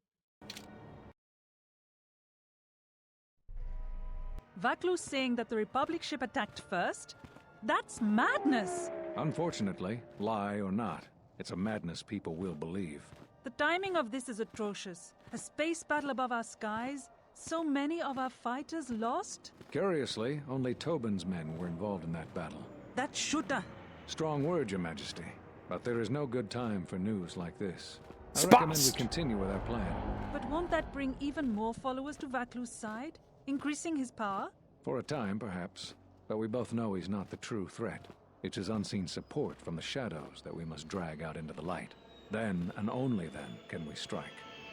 Vaklu's saying that the Republic ship attacked first? That's madness! Unfortunately, lie or not, it's a madness people will believe. The timing of this is atrocious. A space battle above our skies, so many of our fighters lost? Curiously, only Tobin's men were involved in that battle. That shooter! Strong word, Your Majesty, but there is no good time for news like this. I Spast! recommend we continue with our plan. But won't that bring even more followers to Vaklu's side? Increasing his power? For a time, perhaps, but we both know he's not the true threat. It's his unseen support from the shadows that we must drag out into the light. Then, and only then, can we strike.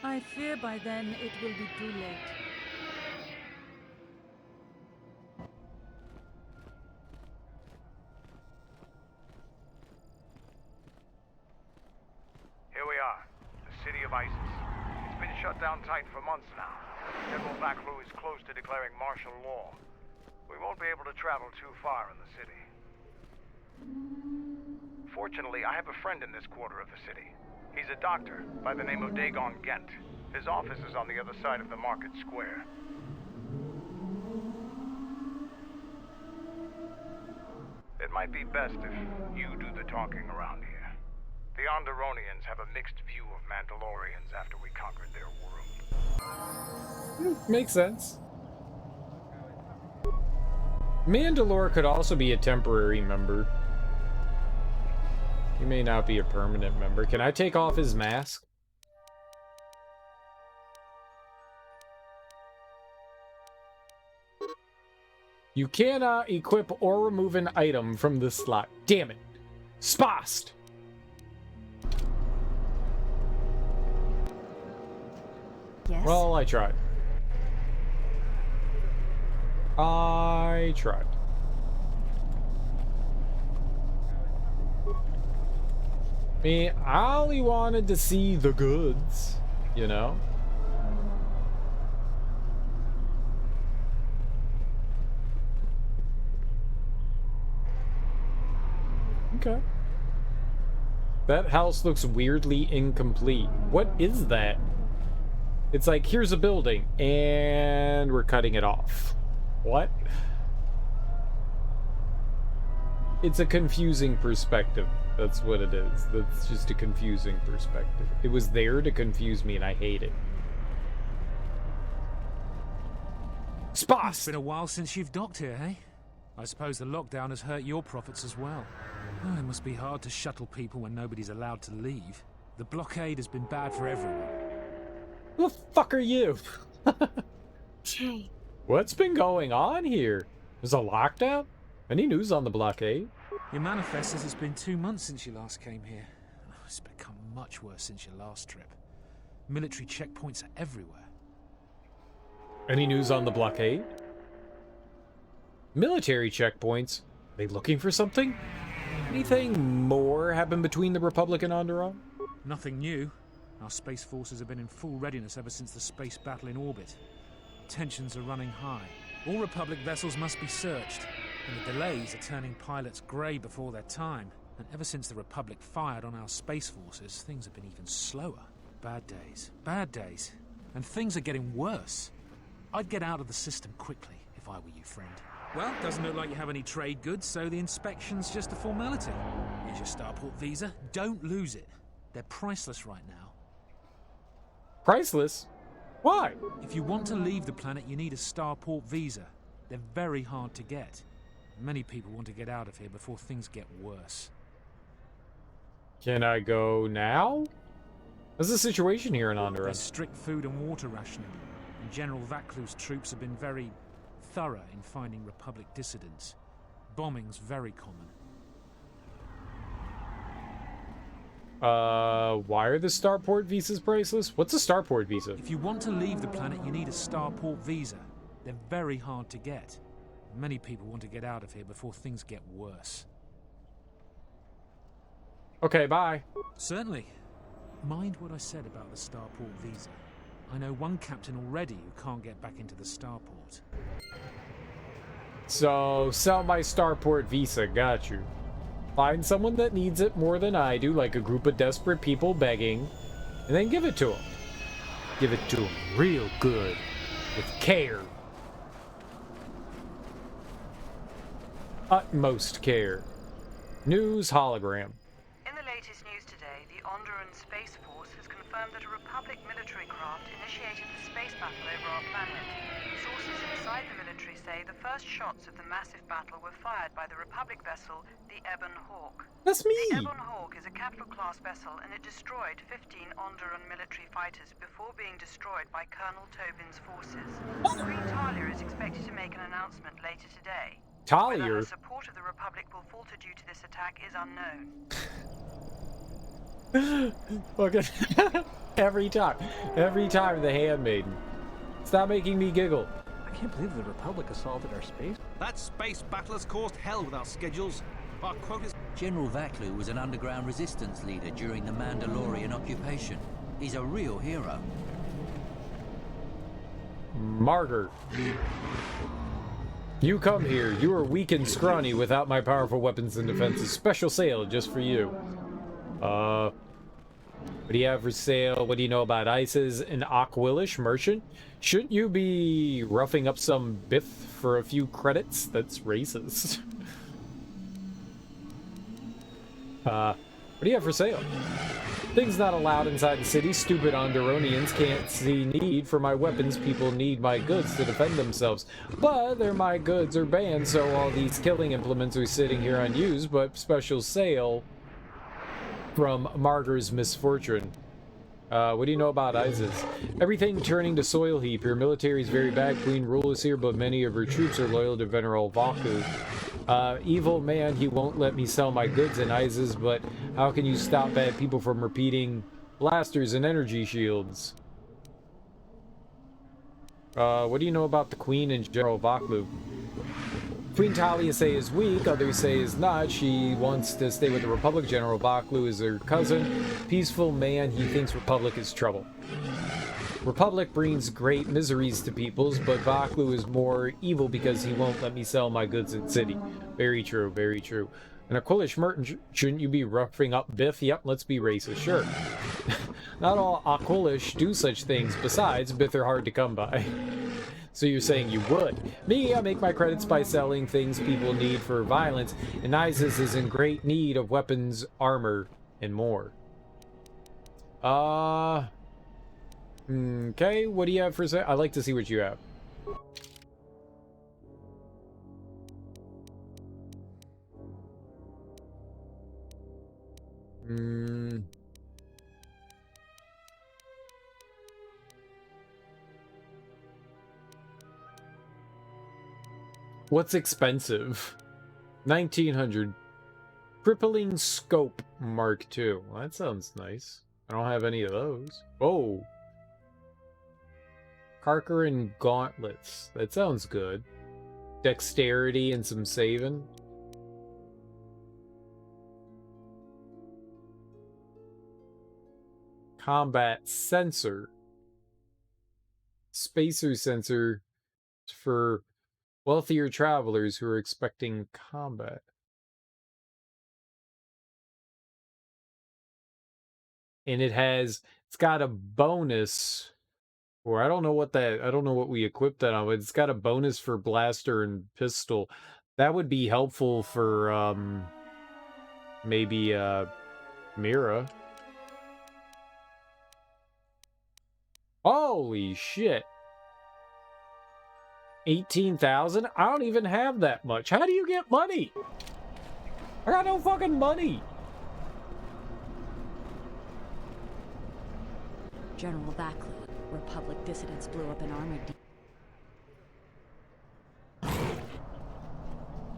I fear by then it will be too late. Here we are, the city of Isis. It's been shut down tight for months now. General Vaklu is close to declaring martial law. We won't be able to travel too far in the city. Fortunately, I have a friend in this quarter of the city. He's a doctor by the name of Dagon Gent. His office is on the other side of the market square. It might be best if you do the talking around here. The Onderonians have a mixed view of Mandalorians after we conquered their world. Makes sense. Mandalore could also be a temporary member. He may not be a permanent member. Can I take off his mask? You cannot equip or remove an item from this slot. Damn it. Spast! Yes? Well, I tried. I tried. I mean, I only wanted to see the goods, you know? Okay. That house looks weirdly incomplete. What is that? It's like, here's a building, and we're cutting it off. What? It's a confusing perspective. That's what it is. That's just a confusing perspective. It was there to confuse me, and I hate it. Spast! It's been a while since you've docked here, eh? I suppose the lockdown has hurt your profits as well. Oh, it must be hard to shuttle people when nobody's allowed to leave. The blockade has been bad for everyone. Who the fuck are you? Jay. What's been going on here? There's a lockdown? Any news on the blockade? Your manifest says it's been 2 months since you last came here. Oh, it's become much worse since your last trip. Military checkpoints are everywhere. Any news on the blockade? Military checkpoints? Are they looking for something? Anything more happened between the Republic and Onderon? Nothing new. Our space forces have been in full readiness ever since the space battle in orbit. Tensions are running high. All Republic vessels must be searched, and the delays are turning pilots grey before their time. And ever since the Republic fired on our space forces, things have been even slower. Bad days. Bad days. And things are getting worse. I'd get out of the system quickly, if I were you, friend. Well, doesn't look like you have any trade goods, so the inspection's just a formality. Here's your starport visa. Don't lose it. They're priceless right now. Priceless? Why? If you want to leave the planet, you need a starport visa. They're very hard to get. Many people want to get out of here before things get worse. Can I go now? What's the situation here in Onderon? There's strict food and water rationing, and General Vaklu's troops have been very thorough in finding Republic dissidents. Bombing's very common. Why are the starport visas priceless? What's a starport visa? If you want to leave the planet, you need a starport visa. They're very hard to get. Many people want to get out of here before things get worse. Okay, bye. Certainly. Mind what I said about the starport visa. I know one captain already who can't get back into the starport. So, sell my starport visa, got you. Find someone that needs it more than I do, like a group of desperate people begging, and then give it to them. Give it to them real good, with care. Utmost care. News hologram. In the latest news today, the Onderon Space Force has confirmed that a Republic military craft initiated the space battle over our planet. Sources inside the military say the first shots of the massive battle were fired by the Republic vessel, the Ebon Hawk. That's me! The Ebon Hawk is a capital-class vessel, and it destroyed 15 Onderon military fighters before being destroyed by Colonel Tobin's forces. Queen Talia is expected to make an announcement later today. Talia? Whether her support of the Republic will falter due to this attack is unknown. Fucking every time the handmaiden. Stop making me giggle. I can't believe the Republic assaulted our space. That space battle has caused hell with our schedules. Our quotas. General Vaklu was an underground resistance leader during the Mandalorian occupation. He's a real hero. Martyr. You come here. You are weak and scrawny without my powerful weapons and defenses. Special sale just for you. What do you have for sale? What do you know about ISIS? An Aquilish merchant? Shouldn't you be roughing up some biff for a few credits? That's racist. What do you have for sale? Things not allowed inside the city. Stupid Onderonians can't see need for my weapons. People need my goods to defend themselves. But my goods are banned, so all these killing implements are sitting here unused, but special sale from Martyr's Misfortune. What do you know about ISIS? Everything turning to soil heap. Your military is very bad. Queen rule is here, but many of her troops are loyal to Veneral Vaku. Evil man, he won't let me sell my goods in ISIS, but how can you stop bad people from repeating blasters and energy shields? What do you know about the Queen and General Vaklu? Queen Talia say is weak, others say is not. She wants to stay with the Republic. General Vaklu is her cousin. Peaceful man, he thinks Republic is trouble. Republic brings great miseries to peoples, but Vaklu is more evil because he won't let me sell my goods in city. Very true, very true. And a Aquilish merchant, shouldn't you be roughing up Biff? Yep, let's be racist, sure. Not all Aquilish do such things. Besides, Biff are hard to come by. So you're saying you would. Me, I make my credits by selling things people need for violence, and ISIS is in great need of weapons, armor, and more. Okay, what do you have for sale? I'd like to see what you have. What's expensive? 1900. Crippling Scope Mark II. Well, that sounds nice. I don't have any of those. Oh. Carker and Gauntlets. That sounds good. Dexterity and some saving. Combat Sensor. Spacer Sensor for wealthier travelers who are expecting combat. And it's got a bonus, or I don't know what we equipped that on, but it's got a bonus for blaster and pistol. That would be helpful for, maybe, Mira. Holy shit. 18,000? I don't even have that much. How do you get money? I got no fucking money. General Vaklu, Republic dissidents blew up an armored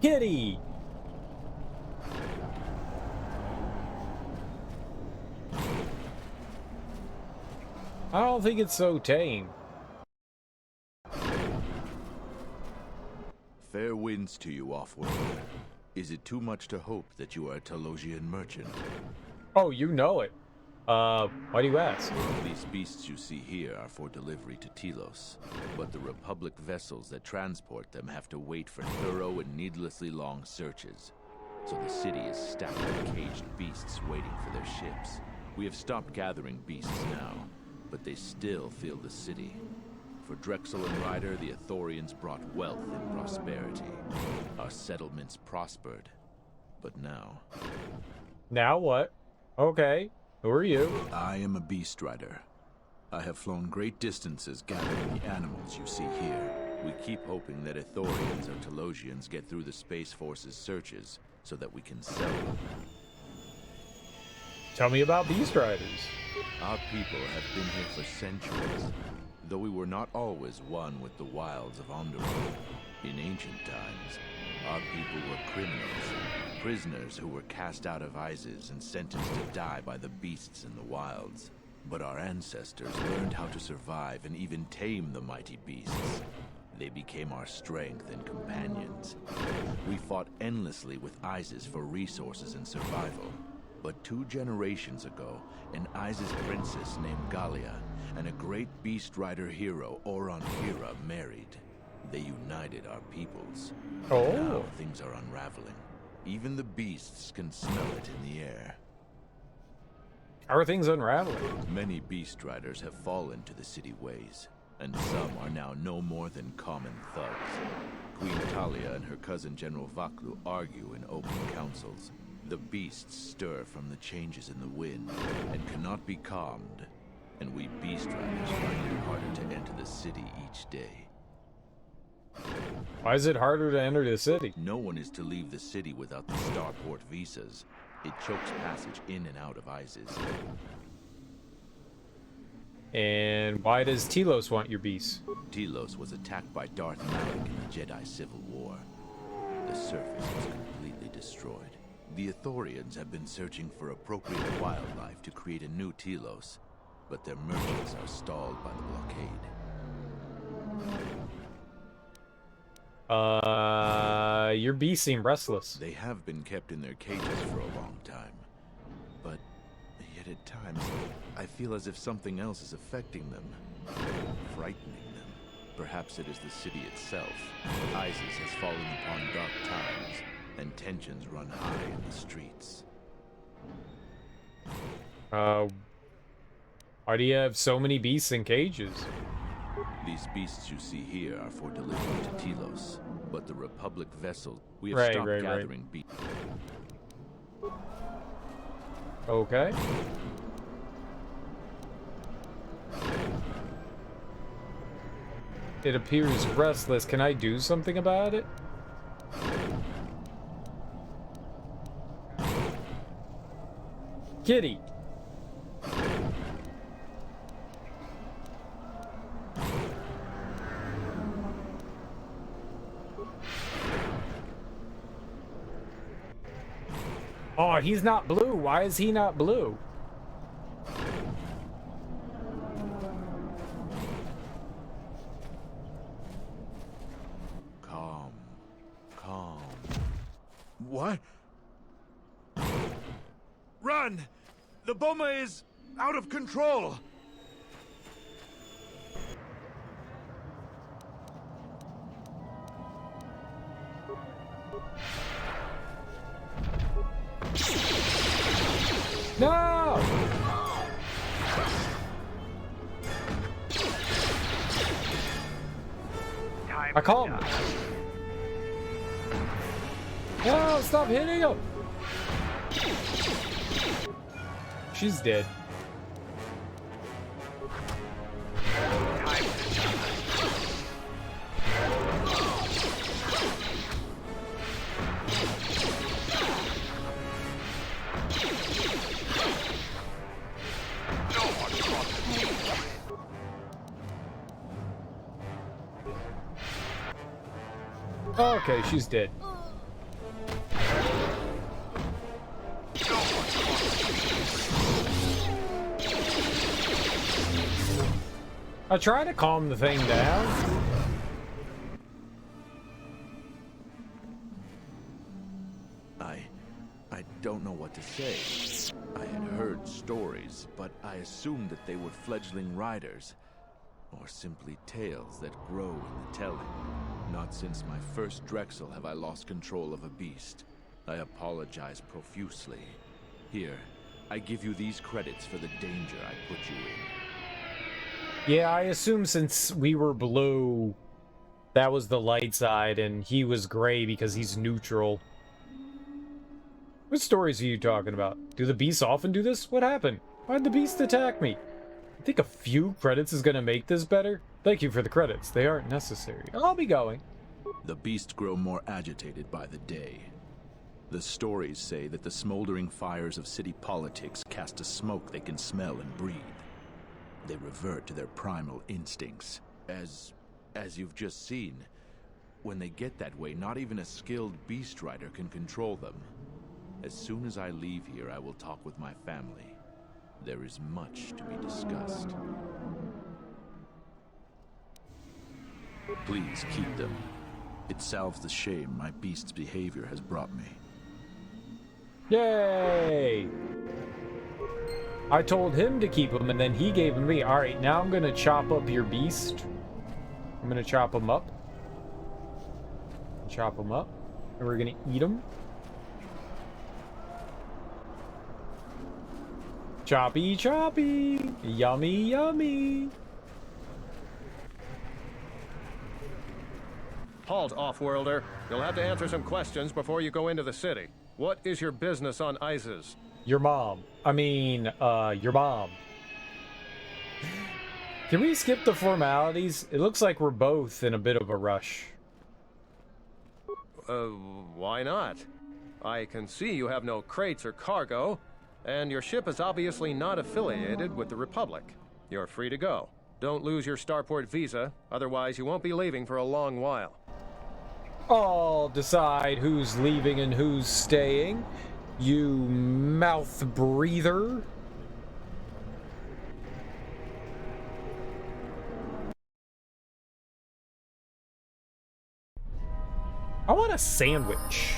Kitty! I don't think it's so tame. Fair winds to you, Offworld. Is it too much to hope that you are a Talosian merchant? Oh, you know it. Why do you ask? These beasts you see here are for delivery to Telos, but the Republic vessels that transport them have to wait for thorough and needlessly long searches. So the city is stacked with caged beasts waiting for their ships. We have stopped gathering beasts now, but they still fill the city. For Drexel and Ryder, the Ithorians brought wealth and prosperity. Our settlements prospered. But now... Now what? Okay. Who are you? I am a beast rider. I have flown great distances gathering the animals you see here. We keep hoping that Ithorians or Telosians get through the Space Force's searches so that we can sell them. Tell me about beast riders. Our people have been here for centuries, though we were not always one with the wilds of Onderon. In ancient times, our people were criminals, prisoners who were cast out of Isis and sentenced to die by the beasts in the wilds. But our ancestors learned how to survive and even tame the mighty beasts. They became our strength and companions. We fought endlessly with Isis for resources and survival. But 2 generations ago, an Isis princess named Gallia and a great beast rider hero, Oron Kira, married. They united our peoples. Oh. Now things are unraveling. Even the beasts can smell it in the air. How are things unraveling? Many beast riders have fallen to the city ways, and some are now no more than common thugs. Queen Talia and her cousin General Vaklu argue in open councils. The beasts stir from the changes in the wind and cannot be calmed, and we beast riders find it harder to enter the city each day. Why is it harder to enter the city? No one is to leave the city without the starport visas. It chokes passage in and out of Isis. And why does Telos want your beasts? Telos was attacked by Darth Malak in the Jedi Civil War. The surface was completely destroyed. The Ithorians have been searching for appropriate wildlife to create a new Telos, but their merchants are stalled by the blockade. Your beasts seem restless. They have been kept in their cages for a long time, but yet at times I feel as if something else is affecting them, frightening them. Perhaps it is the city itself. Isis has fallen upon dark times, and tensions run high in the streets. Why do you have so many beasts in cages? These beasts you see here are for delivery to Telos, but the Republic vessel, we have stopped gathering beasts. Okay. It appears restless. Can I do something about it? Kitty. Oh, he's not blue. Why is he not blue? Calm. Calm. What? Run! The bomber is out of control! No! I called him. No, stop hitting him! She's dead. Okay, she's dead. I try to calm the thing down. I I don't know what to say. I had heard stories, but I assumed that they were fledgling riders, or simply tales that grow in the telling. Not since my first Drexel have I lost control of a beast. I apologize profusely. Here, I give you these credits for the danger I put you in. Yeah, I assume since we were blue, that was the light side, and he was gray because he's neutral. What stories are you talking about? Do the beasts often do this? What happened? Why'd the beast attack me? I think a few credits is gonna make this better. Thank you for the credits. They aren't necessary. I'll be going. The beasts grow more agitated by the day. The stories say that the smoldering fires of city politics cast a smoke they can smell and breathe. They revert to their primal instincts. As you've just seen, when they get that way, not even a skilled beast rider can control them. As soon as I leave here, I will talk with my family. There is much to be discussed. Please keep them. It salves the shame my beast's behavior has brought me. Yay! I told him to keep them, and then he gave them to me. Alright, now I'm gonna chop up your beast. I'm gonna chop him up. Chop him up. And we're gonna eat him. Choppy, choppy. Yummy, yummy. Halt, off-worlder. You'll have to answer some questions before you go into the city. What is your business on Isis? Your mom. I mean, your mom. Can we skip the formalities? It looks like we're both in a bit of a rush. Why not? I can see you have no crates or cargo, and your ship is obviously not affiliated with the Republic. You're free to go. Don't lose your starport visa, otherwise you won't be leaving for a long while. I'll decide who's leaving and who's staying. You mouth breather. I want a sandwich.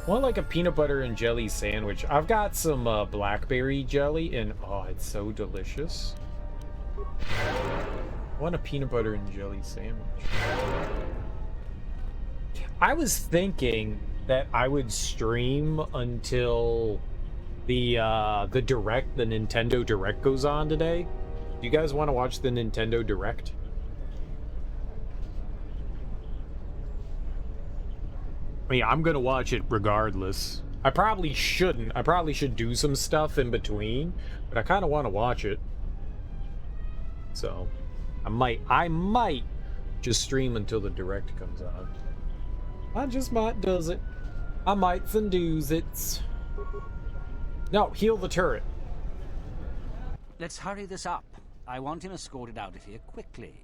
I want like a peanut butter and jelly sandwich. I've got some blackberry jelly and oh, it's so delicious. I want a peanut butter and jelly sandwich. I was thinking that I would stream until the Nintendo Direct goes on today. Do you guys want to watch the Nintendo Direct? I mean, I'm gonna watch it regardless. I probably shouldn't. I probably should do some stuff in between, but I kind of want to watch it. So, I might just stream until the Direct comes on. I just might does it. I mights and do's it. No, heal the turret. Let's hurry this up. I want him escorted out of here quickly.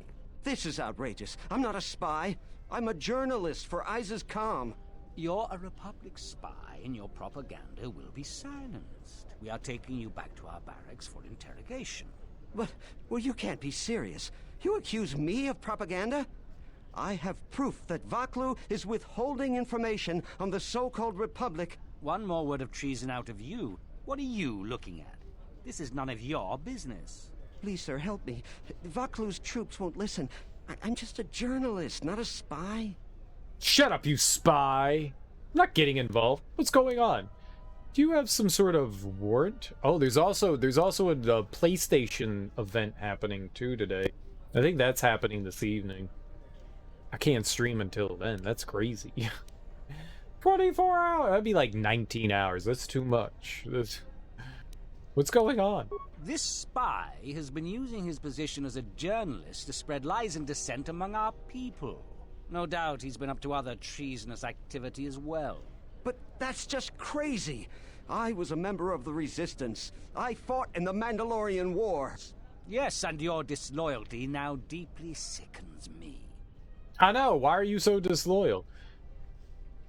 This is outrageous. I'm not a spy. I'm a journalist for Isis Calm. You're a Republic spy, and your propaganda will be silenced. We are taking you back to our barracks for interrogation. But, well, you can't be serious. You accuse me of propaganda? I have proof that Vaklu is withholding information on the so-called Republic. One more word of treason out of you. What are you looking at? This is none of your business. Please, sir, help me. Vaklu's troops won't listen. I'm just a journalist, not a spy. Shut up, you spy! I'm not getting involved. What's going on? Do you have some sort of warrant? Oh, there's also a PlayStation event happening too today. I think that's happening this evening. I can't stream until then. That's crazy. 24 hours? That'd be like 19 hours. That's too much. What's going on? This spy has been using his position as a journalist to spread lies and dissent among our people. No doubt he's been up to other treasonous activity as well. But that's just crazy. I was a member of the Resistance. I fought in the Mandalorian Wars. Yes, and your disloyalty now deeply sickens me. I know. Why are you so disloyal?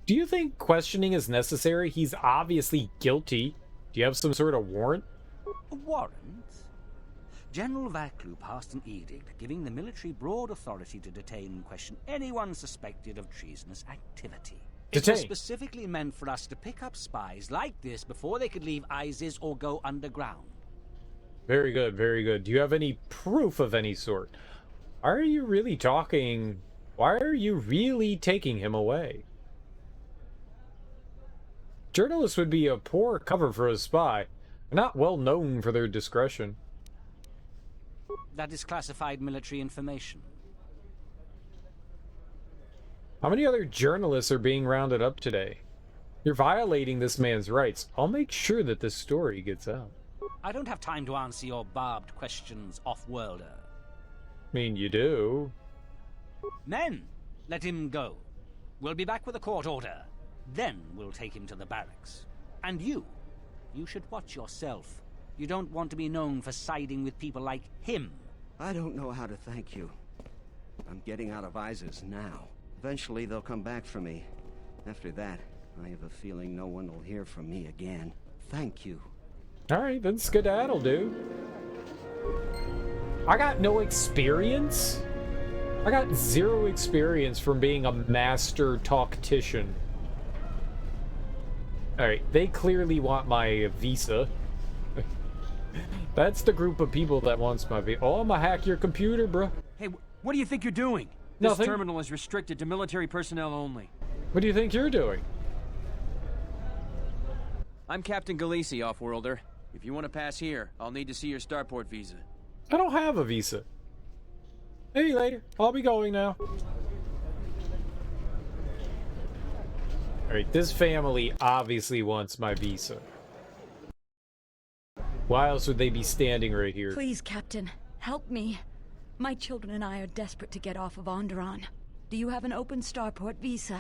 Do you think questioning is necessary? He's obviously guilty. Do you have some sort of warrant? A warrant? General Vaklu passed an edict giving the military broad authority to detain and question anyone suspected of treasonous activity. It was Detain. specifically meant for us to pick up spies like this before they could leave ISIS or go underground. Very good, very good. Do you have any proof of any sort? Why are you really talking? Why are you really taking him away? Journalists would be a poor cover for a spy. They're not well known for their discretion. That is classified military information. How many other journalists are being rounded up today? You're violating this man's rights. I'll make sure that this story gets out. I don't have time to answer your barbed questions, off-worlder. I mean, you do. Men, let him go. We'll be back with a court order. Then we'll take him to the barracks. And you should watch yourself. You don't want to be known for siding with people like him. I don't know how to thank you. I'm getting out of ISIS now. Eventually they'll come back for me. After that, I have a feeling no one will hear from me again. Thank you. Alright, then skedaddle, dude. I got no experience. I got 0 experience from being a master talktician. Alright, they clearly want my visa. That's the group of people that wants my visa. Oh, I'm gonna hack your computer, bro. Hey, what do you think you're doing? Nothing. This terminal is restricted to military personnel only. What do you think you're doing? I'm Captain Galisi, off-worlder. If you want to pass here, I'll need to see your starport visa. I don't have a visa. Maybe later. I'll be going now. Alright, this family obviously wants my visa. Why else would they be standing right here? Please, Captain, help me. My children and I are desperate to get off of Onderon. Do you have an open starport visa?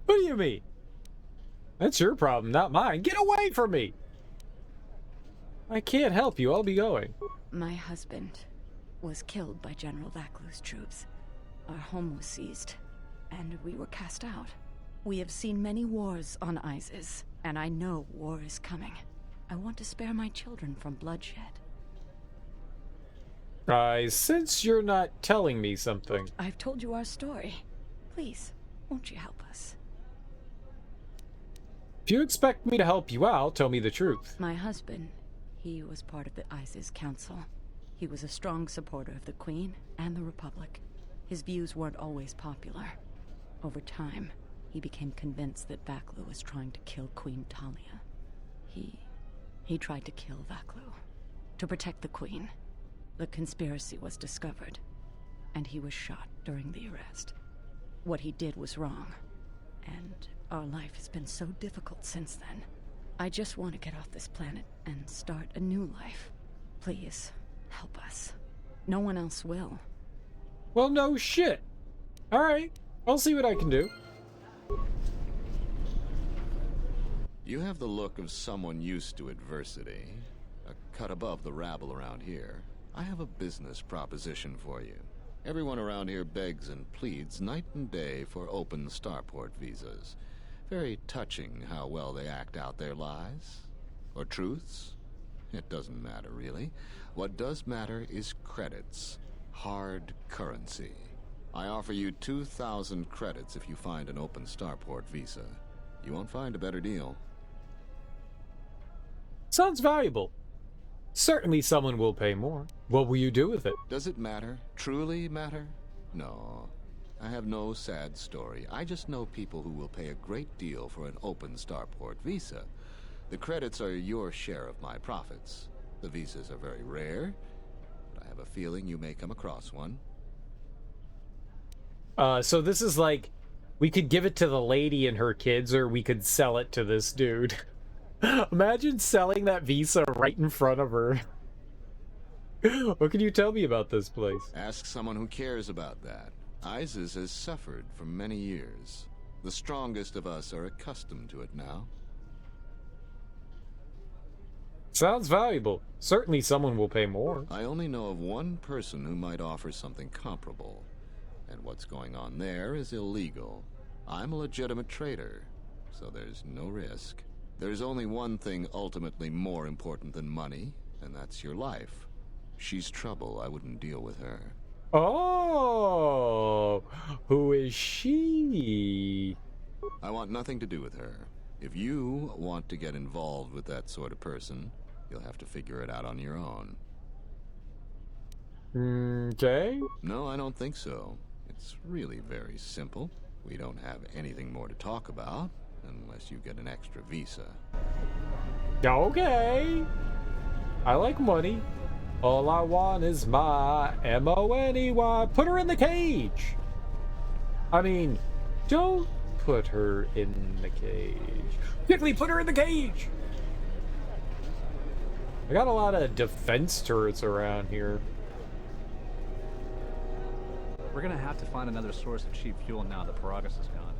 What do you mean? That's your problem, not mine. Get away from me! I can't help you. I'll be going. My husband was killed by General Vaklu's troops. Our home was seized, and we were cast out. We have seen many wars on ISIS, and I know war is coming. I want to spare my children from bloodshed. I sense you're not telling me something. I've told you our story. Please, won't you help us? If you expect me to help you out, tell me the truth. My husband, he was part of the ISIS Council. He was a strong supporter of the Queen and the Republic. His views weren't always popular. Over time, he became convinced that Vaklu was trying to kill Queen Talia. He tried to kill Vaklu to protect the Queen. The conspiracy was discovered, and he was shot during the arrest. What he did was wrong, and our life has been so difficult since then. I just want to get off this planet and start a new life. Please, help us. No one else will. Well, no shit. Alright, I'll see what I can do. You have the look of someone used to adversity, a cut above the rabble around here. I have a business proposition for you. Everyone around here begs and pleads night and day for open starport visas. Very touching how well they act out their lies. Or truths. It doesn't matter, really. What does matter is credits. Hard currency. I offer you 2,000 credits if you find an open starport visa. You won't find a better deal. Sounds valuable. Certainly someone will pay more. What will you do with it? Does it matter? Truly matter? No. I have no sad story. I just know people who will pay a great deal for an open starport visa. The credits are your share of my profits. The visas are very rare, but I have a feeling you may come across one. So this is like, we could give it to the lady and her kids, or we could sell it to this dude. Imagine selling that visa right in front of her. What can you tell me about this place? Ask someone who cares about that. ISIS has suffered for many years. The strongest of us are accustomed to it now. Sounds valuable. Certainly someone will pay more. I only know of one person who might offer something comparable. And what's going on there is illegal. I'm a legitimate trader, so there's no risk. There's only one thing ultimately more important than money, and that's your life. She's trouble. I wouldn't deal with her. Oh, who is she? I want nothing to do with her. If you want to get involved with that sort of person, you'll have to figure it out on your own. Okay. No, I don't think so. It's really very simple. We don't have anything more to talk about, unless you get an extra visa. Okay. I like money. All I want is my M-O-N-E-Y. Put her in the cage. I mean, don't put her in the cage. Quickly, put her in the cage. I got a lot of defense turrets around here. We're gonna have to find another source of cheap fuel now that Paragus is gone.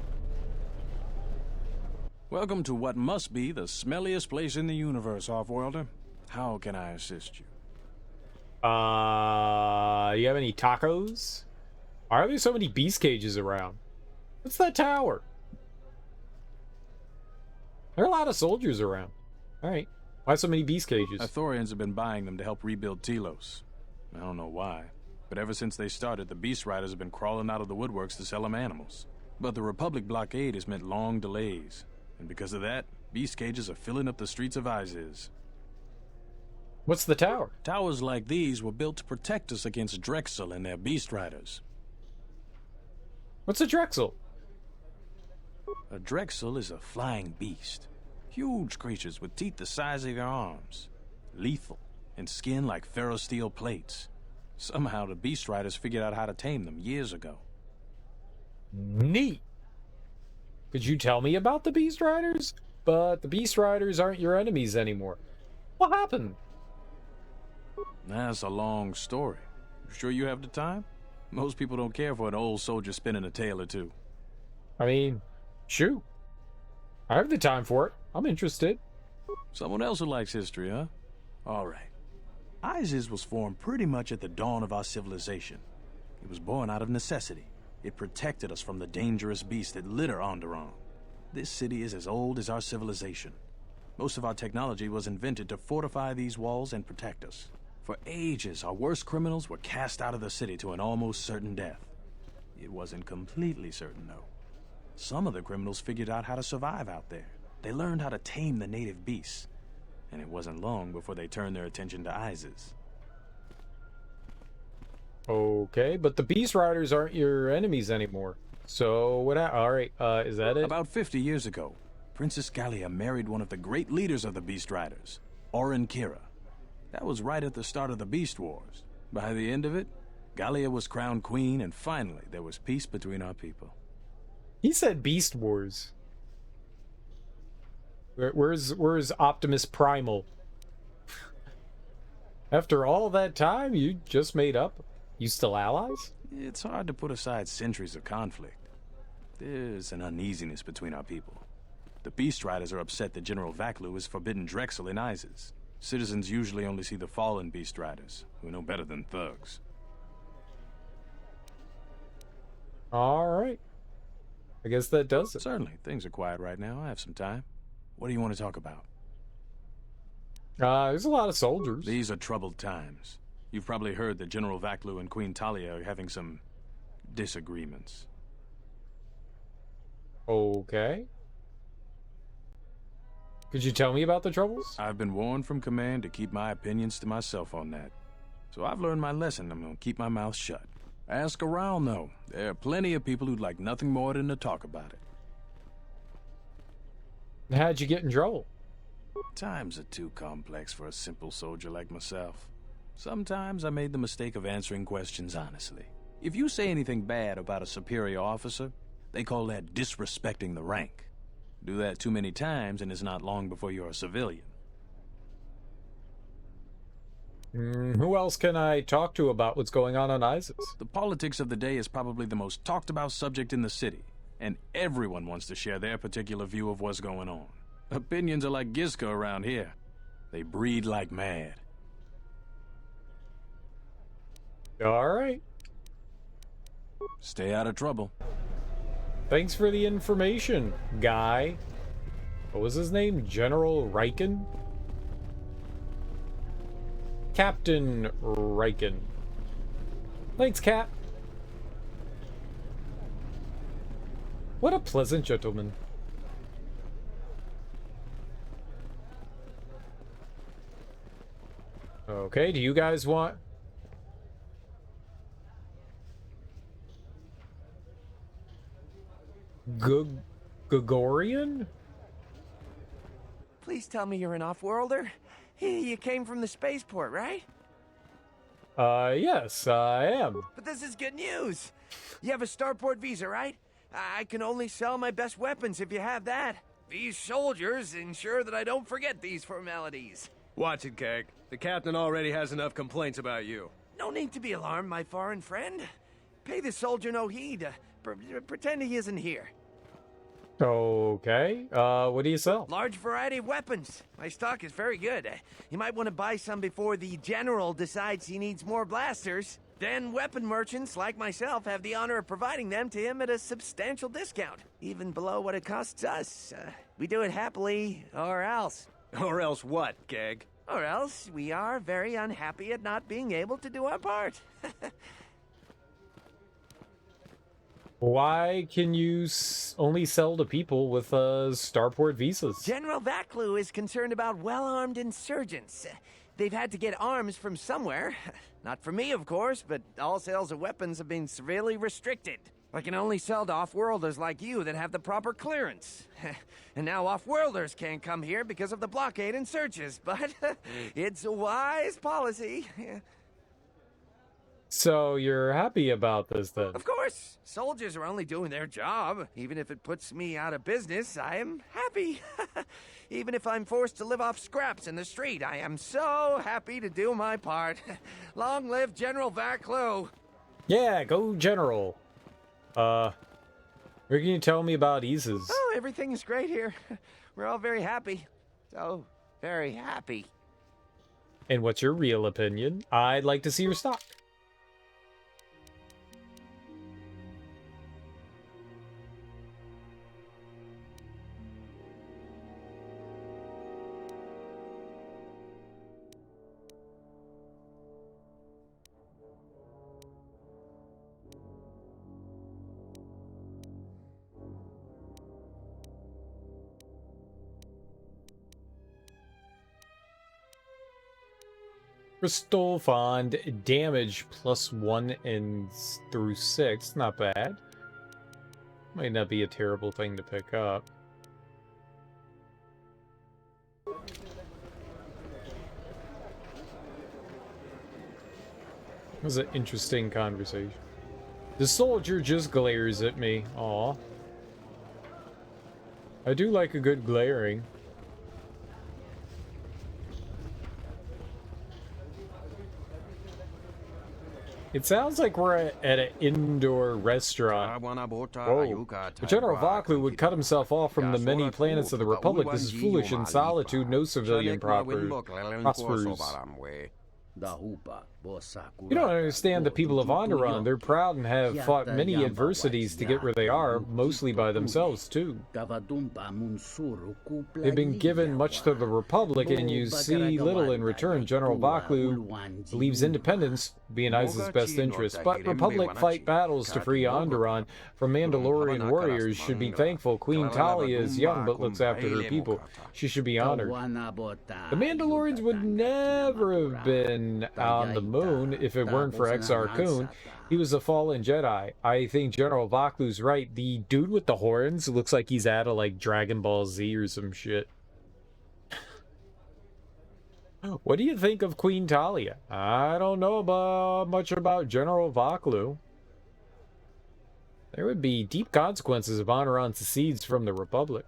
Welcome to what must be the smelliest place in the universe, Offworlder. How can I assist you? Do you have any tacos? Why are there so many beast cages around? What's that tower? There are a lot of soldiers around. Alright. Why so many beast cages? Ithorians have been buying them to help rebuild Telos. I don't know why, but ever since they started, the Beast Riders have been crawling out of the woodworks to sell them animals. But the Republic blockade has meant long delays, and because of that, beast cages are filling up the streets of Isis. What's the tower? Towers like these were built to protect us against Drexel and their Beast Riders. What's a Drexel? A Drexel is a flying beast. Huge creatures with teeth the size of your arms. Lethal, and skin like ferrosteel plates. Somehow the Beast Riders figured out how to tame them years ago. Neat. Could you tell me about the Beast Riders? But the Beast Riders aren't your enemies anymore. What happened? That's a long story. You sure you have the time? Most people don't care for an old soldier spinning a tale or two. I mean, shoot. I have the time for it. I'm interested. Someone else who likes history, huh? All right. Isis was formed pretty much at the dawn of our civilization. It was born out of necessity. It protected us from the dangerous beasts that litter Onderon. This city is as old as our civilization. Most of our technology was invented to fortify these walls and protect us. For ages, our worst criminals were cast out of the city to an almost certain death. It wasn't completely certain, though. Some of the criminals figured out how to survive out there. They learned how to tame the native beasts. And it wasn't long before they turned their attention to Isis. Okay, but the Beast Riders aren't your enemies anymore. So, what alright, is that it? About 50 years ago, Princess Gallia married one of the great leaders of the Beast Riders, Orin Kriea. That was right at the start of the Beast Wars. By the end of it, Gallia was crowned queen, and finally there was peace between our people. He said Beast Wars. Where's Optimus Primal? After all that time, you just made up? You still allies? It's hard to put aside centuries of conflict. There's an uneasiness between our people. The Beast Riders are upset that General Vaklu has forbidden Drexel in Isis. Citizens usually only see the fallen Beast Riders, who know better than thugs. Alright. I guess that does it. Certainly. Things are quiet right now. I have some time. What do you want to talk about? There's a lot of soldiers. These are troubled times. You've probably heard that General Vaklu and Queen Talia are having some disagreements. Okay. Could you tell me about the troubles? I've been warned from command to keep my opinions to myself on that. So I've learned my lesson. I'm going to keep my mouth shut. Ask around, though. There are plenty of people who'd like nothing more than to talk about it. How'd you get in trouble? Times are too complex for a simple soldier like myself. Sometimes I made the mistake of answering questions honestly. If you say anything bad about a superior officer, they call that disrespecting the rank. Do that too many times and it's not long before you're a civilian. Who else can I talk to about what's going on Isis? The politics of the day is probably the most talked about subject in the city, and everyone wants to share their particular view of what's going on. Opinions are like Gizka around here. They breed like mad. Alright. Stay out of trouble. Thanks for the information, guy. What was his name? General Riken? Captain Riken. Thanks, cat. What a pleasant gentleman. Okay, do you guys want... Gregorian? Please tell me you're an off-worlder. You came from the spaceport, right? Yes, I am. But this is good news. You have a starport visa, right? I can only sell my best weapons if you have that. These soldiers ensure that I don't forget these formalities. Watch it, Keg. The captain already has enough complaints about you. No need to be alarmed, my foreign friend. Pay the soldier no heed. Pretend he isn't here. Okay, what do you sell? Large variety of weapons. My stock is very good. You might want to buy some before the general decides he needs more blasters. Then weapon merchants like myself have the honor of providing them to him at a substantial discount, even below what it costs us. We do it happily, or else. Or else what, Keg? Or else we are very unhappy at not being able to do our part. Why can you only sell to people with starport visas? General Vaklu is concerned about well-armed insurgents. They've had to get arms from somewhere. Not from me, of course, but all sales of weapons have been severely restricted. I can only sell to off-worlders like you that have the proper clearance. And now off-worlders can't come here because of the blockade and searches, but it's a wise policy. So you're happy about this then? Of course. Soldiers are only doing their job. Even if it puts me out of business, I am happy. Even if I'm forced to live off scraps in the street, I am so happy to do my part. Long live General Vaklu. Yeah, go General. What can you tell me about Isis? Oh, everything's great here. We're all very happy. So very happy. And what's your real opinion? I'd like to see your stock. Crystal Fond damage +1 and through 6. Not bad. Might not be a terrible thing to pick up. It was an interesting conversation. The soldier just glares at me. Aw. I do like a good glaring. It sounds like we're at an indoor restaurant. Whoa. But General Vaklu would cut himself off from the many planets of the Republic. This is foolish. In solitude, no civilian prospers. You don't understand the people of Onderon. They're proud and have fought many adversities to get where they are, mostly by themselves, too. They've been given much to the Republic, and you see little in return. General Vaklu believes independence will be in Isis' best interest, but Republic fight battles to free Onderon from Mandalorian warriors. Should be thankful. Queen Talia is young, but looks after her people. She should be honored. The Mandalorians would never have been on the moon if it weren't for Exar Kun. He was a fallen Jedi. I think General Vaklu's right. The dude with the horns looks like he's out of like Dragon Ball Z or some shit. What do you think of Queen Talia? I don't know much about General Vaklu. There would be deep consequences if Onderon secedes from the Republic.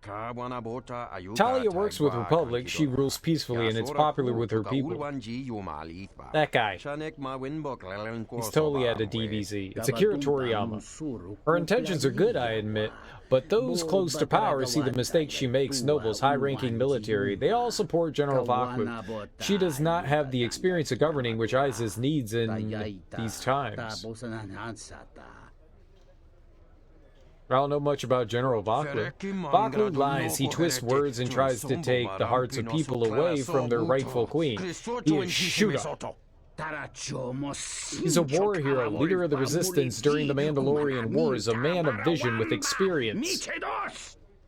Talia works with Republic. She rules peacefully and it's popular with her people. That guy. He's totally at a DBZ. It's Akira Toriyama. Her intentions are good, I admit, but those close to power see the mistakes she makes. Nobles, high-ranking military, they all support General Vaklu. She does not have the experience of governing which Isis needs in these times. I don't know much about General Vaklu. Vaklu lies. He twists words and tries to take the hearts of people away from their rightful queen. He is Shuda. He's a war hero, leader of the resistance during the Mandalorian Wars, a man of vision with experience.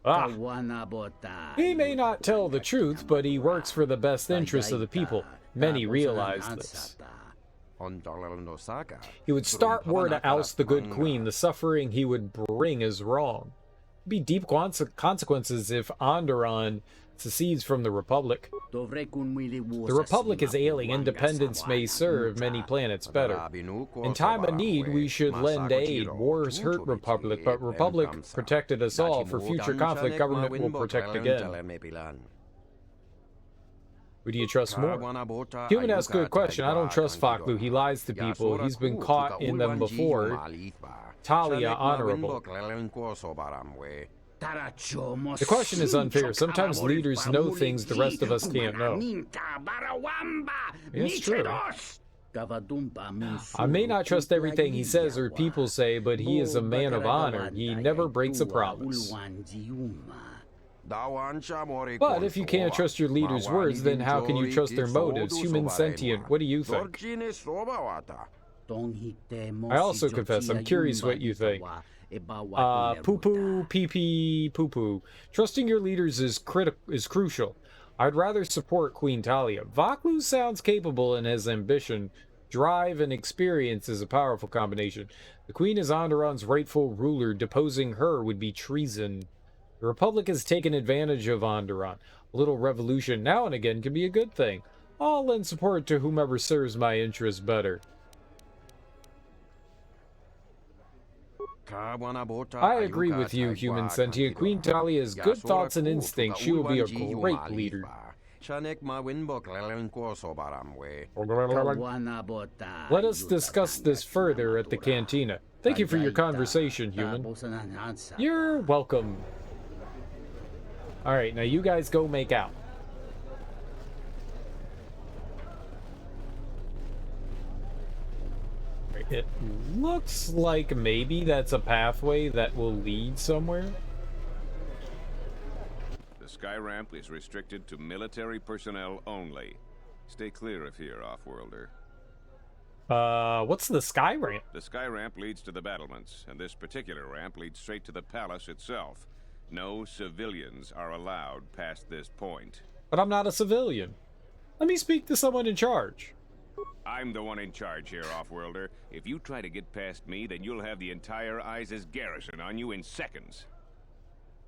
Ah. He may not tell the truth, but he works for the best interests of the people. Many realize this. He would start war to oust the good queen. The suffering he would bring is wrong. There'd be deep consequences if Onderon secedes from the Republic. The Republic is ailing. Independence may serve many planets better. In time of need, we should lend aid. Wars hurt Republic, but Republic protected us all. For future conflict, government will protect again. Who do you trust more? Human asks good question. I don't trust Faklu. He lies to people. He's been caught in them before. Talia, honorable. The question is unfair. Sometimes leaders know things the rest of us can't know. It's true. I may not trust everything he says or people say, but he is a man of honor. He never breaks a promise. But if you can't trust your leader's words, then how can you trust their motives? Human sentient, what do you think? I also confess, I'm curious what you think. Poo-poo, pee-pee, poo-poo. Trusting your leaders is crucial. I'd rather support Queen Talia. Vaklu sounds capable and has ambition. Drive and experience is a powerful combination. The Queen is Onderon's rightful ruler. Deposing her would be treason. The Republic has taken advantage of Onderon. A little revolution now and again can be a good thing. I'll lend support to whomever serves my interests better. I agree with you, human sentient. Queen Talia has good thoughts and instincts. She will be a great leader. Let us discuss this further at the cantina. Thank you for your conversation, human. You're welcome. Alright, now you guys go make out. It looks like maybe that's a pathway that will lead somewhere. The sky ramp is restricted to military personnel only. Stay clear of here, Offworlder. What's the sky ramp? The sky ramp leads to the battlements, and this particular ramp leads straight to the palace itself. No civilians are allowed past this point. But I'm not a civilian. Let me speak to someone in charge. I'm the one in charge here, Offworlder. If you try to get past me, then you'll have the entire ISIS garrison on you in seconds.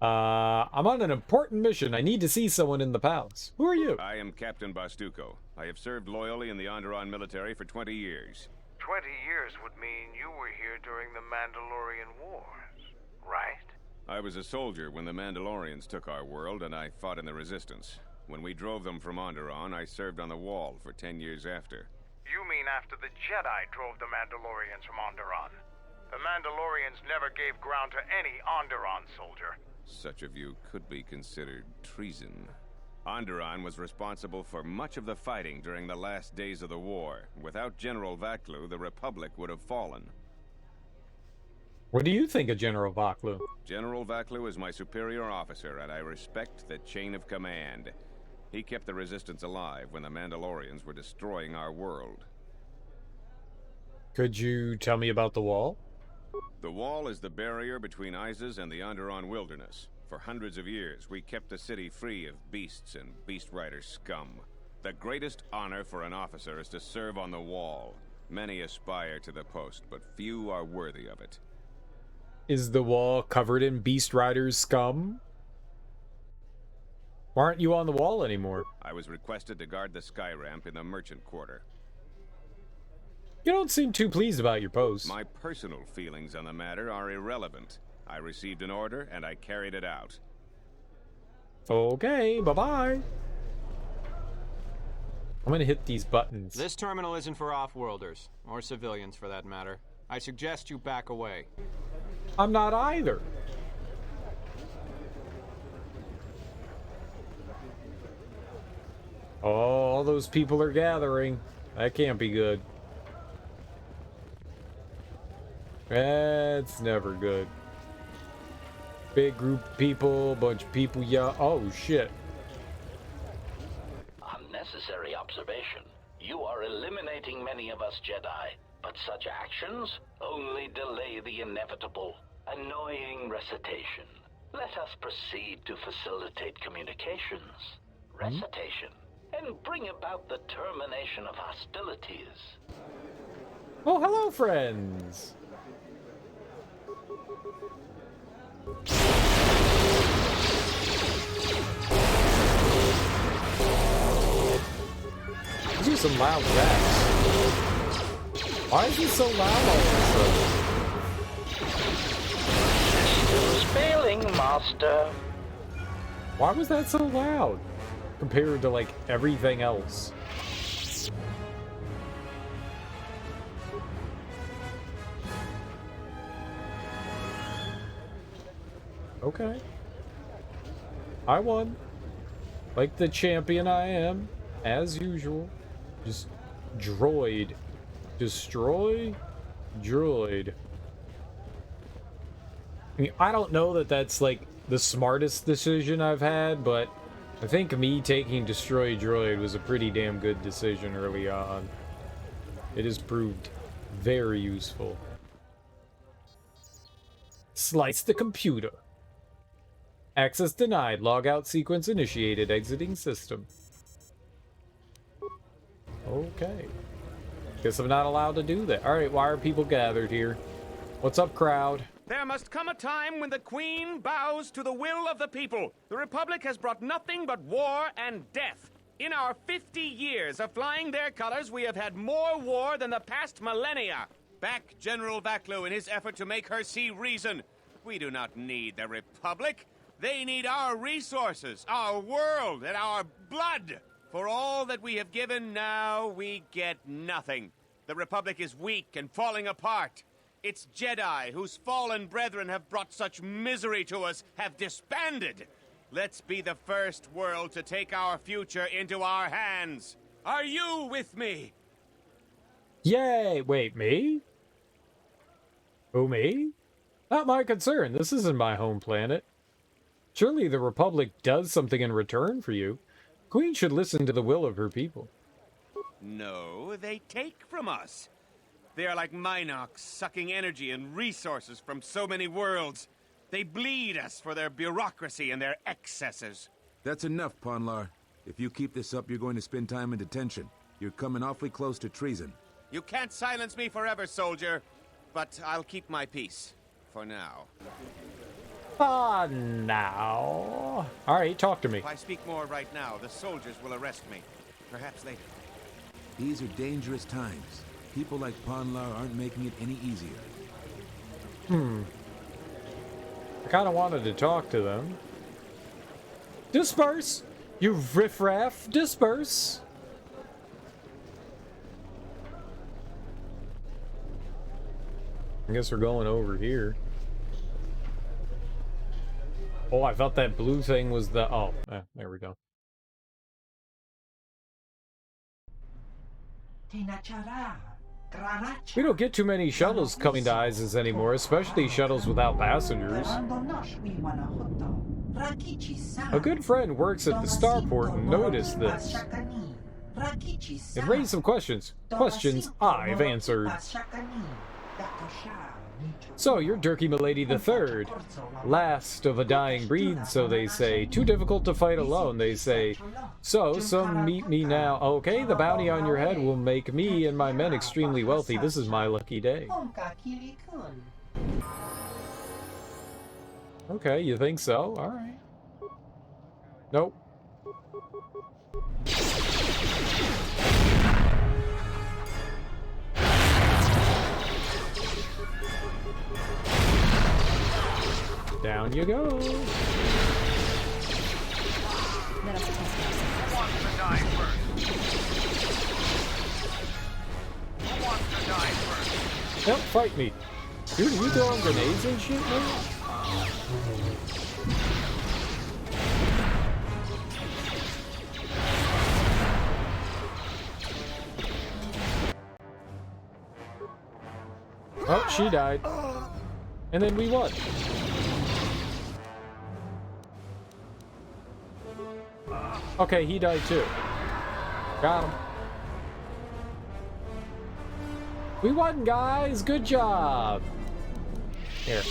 I'm on an important mission. I need to see someone in the palace. Who are you? I am Captain Bastuco. I have served loyally in the Onderon military for 20 years. 20 years would mean you were here during the Mandalorian Wars, right? I was a soldier when the Mandalorians took our world, and I fought in the Resistance. When we drove them from Onderon, I served on the Wall for 10 years after. You mean after the Jedi drove the Mandalorians from Onderon? The Mandalorians never gave ground to any Onderon soldier. Such of you could be considered treason. Onderon was responsible for much of the fighting during the last days of the war. Without General Vaklu, the Republic would have fallen. What do you think of General Vaklu? General Vaklu is my superior officer, and I respect the chain of command. He kept the Resistance alive when the Mandalorians were destroying our world. Could you tell me about the Wall? The Wall is the barrier between ISIS and the Onderon wilderness. For hundreds of years, we kept the city free of beasts and beast rider scum. The greatest honor for an officer is to serve on the Wall. Many aspire to the post, but few are worthy of it. Is the Wall covered in beast riders scum? Why aren't you on the Wall anymore? I was requested to guard the sky ramp in the merchant quarter. You don't seem too pleased about your post. My personal feelings on the matter are irrelevant. I received an order, and I carried it out. Okay, bye-bye. I'm gonna hit these buttons. This terminal isn't for off-worlders, or civilians for that matter. I suggest you back away. I'm not either. Oh, all those people are gathering. That can't be good. That's never good. Big group of people, bunch of people, yeah. Oh, shit. Unnecessary observation. You are eliminating many of us Jedi, but such actions only delay the inevitable. Annoying recitation. Let us proceed to facilitate communications, recitation, and bring about the termination of hostilities. Oh, hello, friends! These are some loud rats. Why is he so loud all of a sudden? Systems failing, Master. Why was that so loud compared to, like, everything else? Okay. I won. Like the champion I am, as usual. Just droid. Destroy droid. I mean, I don't know that that's, like, the smartest decision I've had, but I think me taking destroy droid was a pretty damn good decision early on. It has proved very useful. Slice the computer. Access denied. Logout sequence initiated. Exiting system. Okay. Guess I'm not allowed to do that. Alright, why are people gathered here? What's up, crowd? There must come a time when the Queen bows to the will of the people. The Republic has brought nothing but war and death. In our 50 years of flying their colors, we have had more war than the past millennia. Back General Vaklu in his effort to make her see reason. We do not need the Republic. They need our resources, our world, and our blood. For all that we have given, now we get nothing. The Republic is weak and falling apart. Its Jedi, whose fallen brethren have brought such misery to us, have disbanded. Let's be the first world to take our future into our hands. Are you with me? Yay! Wait, me? Oh, me? Not my concern. This isn't my home planet. Surely the Republic does something in return for you. Queen should listen to the will of her people. No, they take from us. They are like Minox, sucking energy and resources from so many worlds. They bleed us for their bureaucracy and their excesses. That's enough, Ponlar. If you keep this up, you're going to spend time in detention. You're coming awfully close to treason. You can't silence me forever, soldier. But I'll keep my peace. For now. Now. Alright, talk to me. If I speak more right now, the soldiers will arrest me. Perhaps later. These are dangerous times. People like Ponlar aren't making it any easier. I kind of wanted to talk to them. Disperse! You riffraff! Disperse! I guess we're going over here. Oh, I thought that blue thing was the... Oh, there we go. We don't get too many shuttles coming to Isis anymore, especially shuttles without passengers. A good friend works at the starport and noticed this. It raised some questions. Questions I've answered. So, you're Durkee Milady the Third. Last of a dying breed, so they say. Too difficult to fight alone, they say. So, some meet me now. Okay, the bounty on your head will make me and my men extremely wealthy. This is my lucky day. Okay, you think so? Alright. Nope. Down you go. Who wants to die first? Who wants to die first? Yep, fight me. Dude, are you throwing grenades and shit, man? Oh, she died. And then we won. Okay, he died too. Got him. We won, guys! Good job! Here.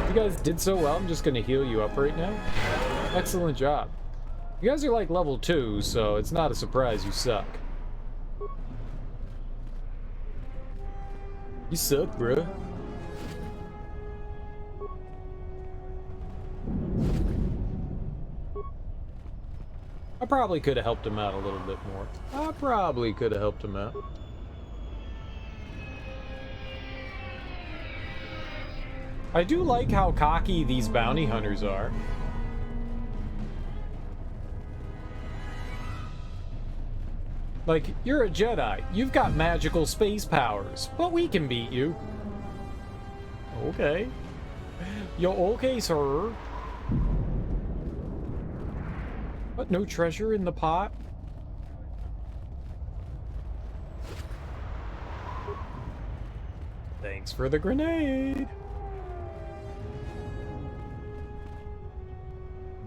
You guys did so well, I'm just gonna heal you up right now. Excellent job. You guys are like level 2, so it's not a surprise you suck. You suck, bruh. I probably could have helped him out a little bit more. I probably could have helped him out. I do like how cocky these bounty hunters are. Like, you're a Jedi. You've got magical space powers, but we can beat you. Okay. Yo, okay, sir. What, no treasure in the pot? Thanks for the grenade.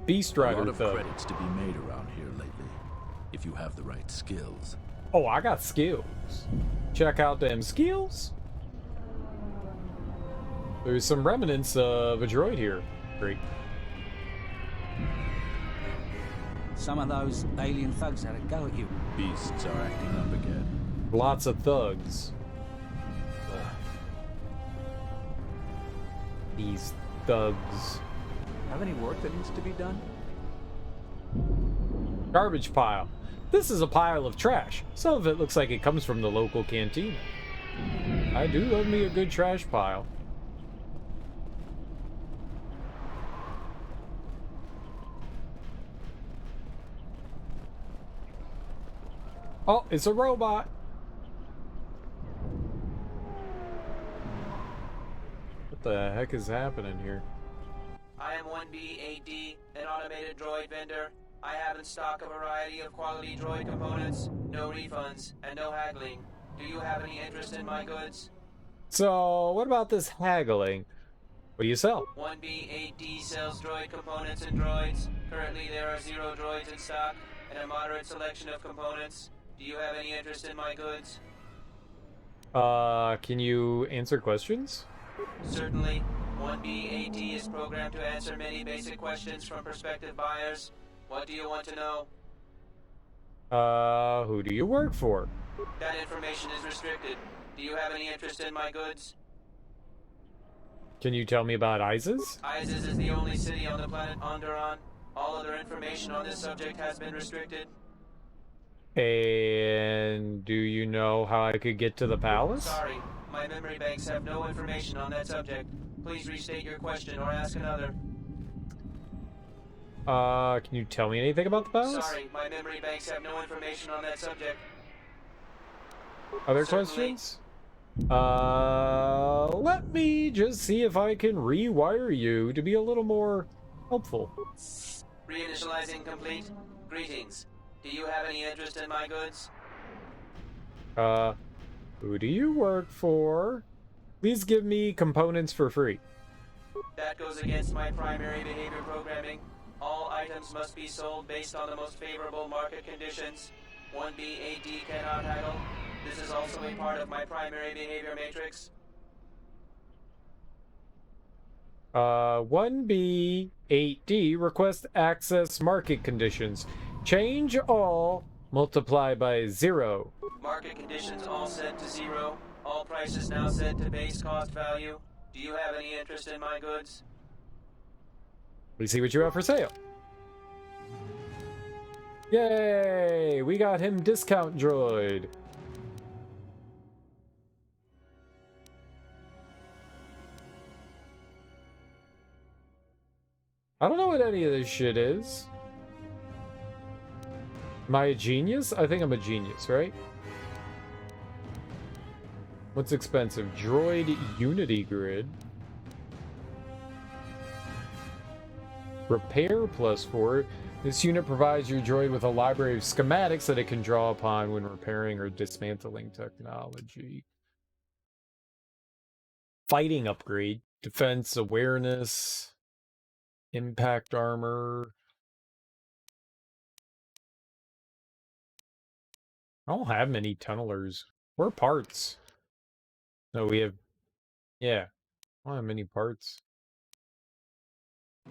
Beast Rider A lot of thug. credits to be made around here lately, if you have the right skills. Oh, I got skills. Check out them skills. There's some remnants of a droid here. Great. Some of those alien thugs had a go at you. Beasts are acting up again. Lots of thugs. Ugh. These thugs. Have any work that needs to be done? Garbage pile. This is a pile of trash. Some of it looks like it comes from the local cantina. I do love me a good trash pile. Oh, it's a robot. What the heck is happening here? I am 1B8D, an automated droid vendor. I have in stock a variety of quality droid components, no refunds, and no haggling. Do you have any interest in my goods? So, what about this haggling? What do you sell? 1B8D sells droid components and droids. Currently there are 0 droids in stock, and a moderate selection of components. Do you have any interest in my goods? Can you answer questions? Certainly. 1B8D is programmed to answer many basic questions from prospective buyers. What do you want to know? Who do you work for? That information is restricted. Do you have any interest in my goods? Can you tell me about ISIS? ISIS is the only city on the planet Onderon. All other information on this subject has been restricted. And do you know how I could get to the palace? Sorry, my memory banks have no information on that subject. Please restate your question or ask another. Can you tell me anything about the palace? Sorry, my memory banks have no information on that subject. Other Certainly. questions? Let me just see if I can rewire you to be a little more helpful. Reinitializing complete. Greetings. Do you have any interest in my goods? Who do you work for? Please give me components for free. That goes against my primary behavior programming. All items must be sold based on the most favorable market conditions. 1B8D cannot haggle. This is also a part of my primary behavior matrix. 1B8D request access market conditions. Change all, multiply by 0. Market conditions all set to 0. All prices now set to base cost value. Do you have any interest in my goods? Let's see what you have for sale. Yay! We got him discount droid. I don't know what any of this shit is. Am I a genius? I think I'm a genius, right? What's expensive? Droid Unity Grid. Repair +4. This unit provides your droid with a library of schematics that it can draw upon when repairing or dismantling technology. Fighting upgrade. Defense, awareness, impact armor. I don't have many tunnelers. Or parts. No, we have... Yeah. I don't have many parts. I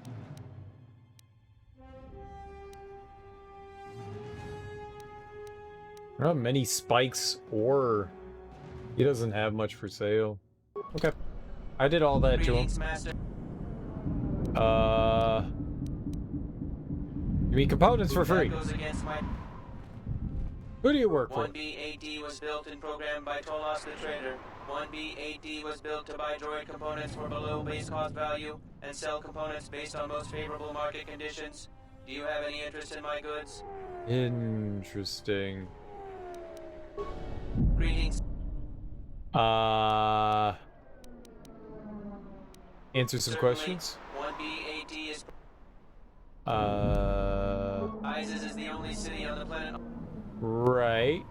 don't have many spikes or... He doesn't have much for sale. Okay. I did all that to him. You mean components for free? Who do you work for? 1B-AD was built and programmed by Tolos the Trader. 1B-AD was built to buy droid components for below base cost value and sell components based on most favorable market conditions. Do you have any interest in my goods? Interesting. Greetings. Answer some questions? 1B-AD is... Isis is the only city on the planet... Right.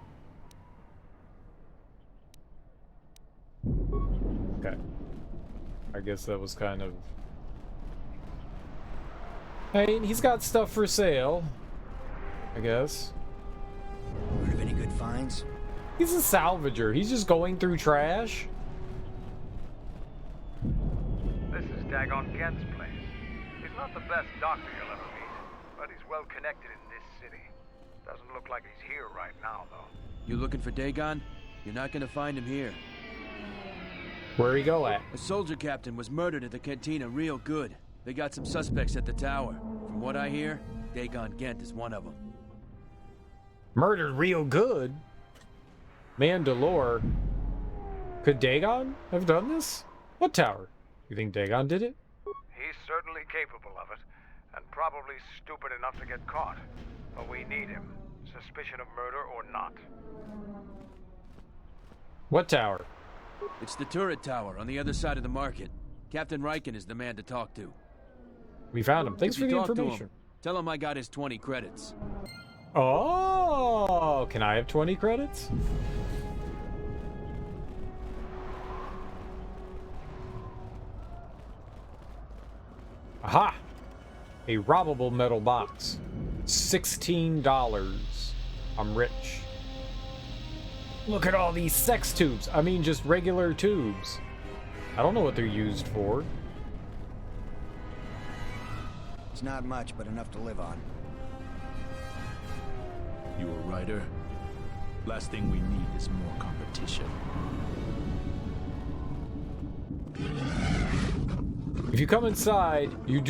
Okay. I guess that was kind of... Hey, he's got stuff for sale. I guess. Heard of any good finds? He's a salvager. He's just going through trash. This is Dagon Gent's place. He's not the best doctor you'll ever meet, but he's well connected in this city. Doesn't look like he's here right now, though. You looking for Dagon? You're not gonna find him here. Where he go at? A soldier captain was murdered at the cantina real good. They got some suspects at the tower. From what I hear, Dagon Gent is one of them. Murdered real good? Mandalore. Could Dagon have done this? What tower? You think Dagon did it? He's certainly capable of it, and probably stupid enough to get caught. But we need him. Suspicion of murder or not. What tower? It's the turret tower on the other side of the market. Captain Riken is the man to talk to. We found him. Thanks for the information. Tell him I got his 20 credits. Oh, can I have 20 credits? Aha! A robbable metal box. $16. I'm rich. Look at all these sex tubes. I mean, just regular tubes. I don't know what they're used for. It's not much, but enough to live on. You a writer? Last thing we need is more competition. If you come inside, you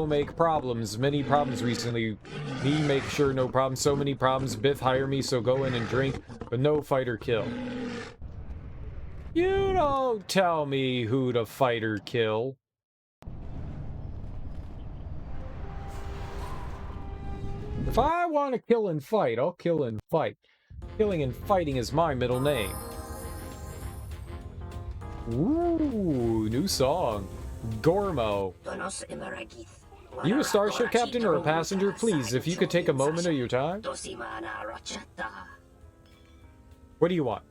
make problems. Many problems recently. Me make sure no problems. So many problems. Biff hire me, so go in and drink, but no fight or kill. You don't tell me who to fight or kill. If I want to kill and fight, I'll kill and fight. Killing and fighting is my middle name. Ooh, new song. Gormo. You a starship captain or a passenger? Please, if you could take a moment of your time. What do you want?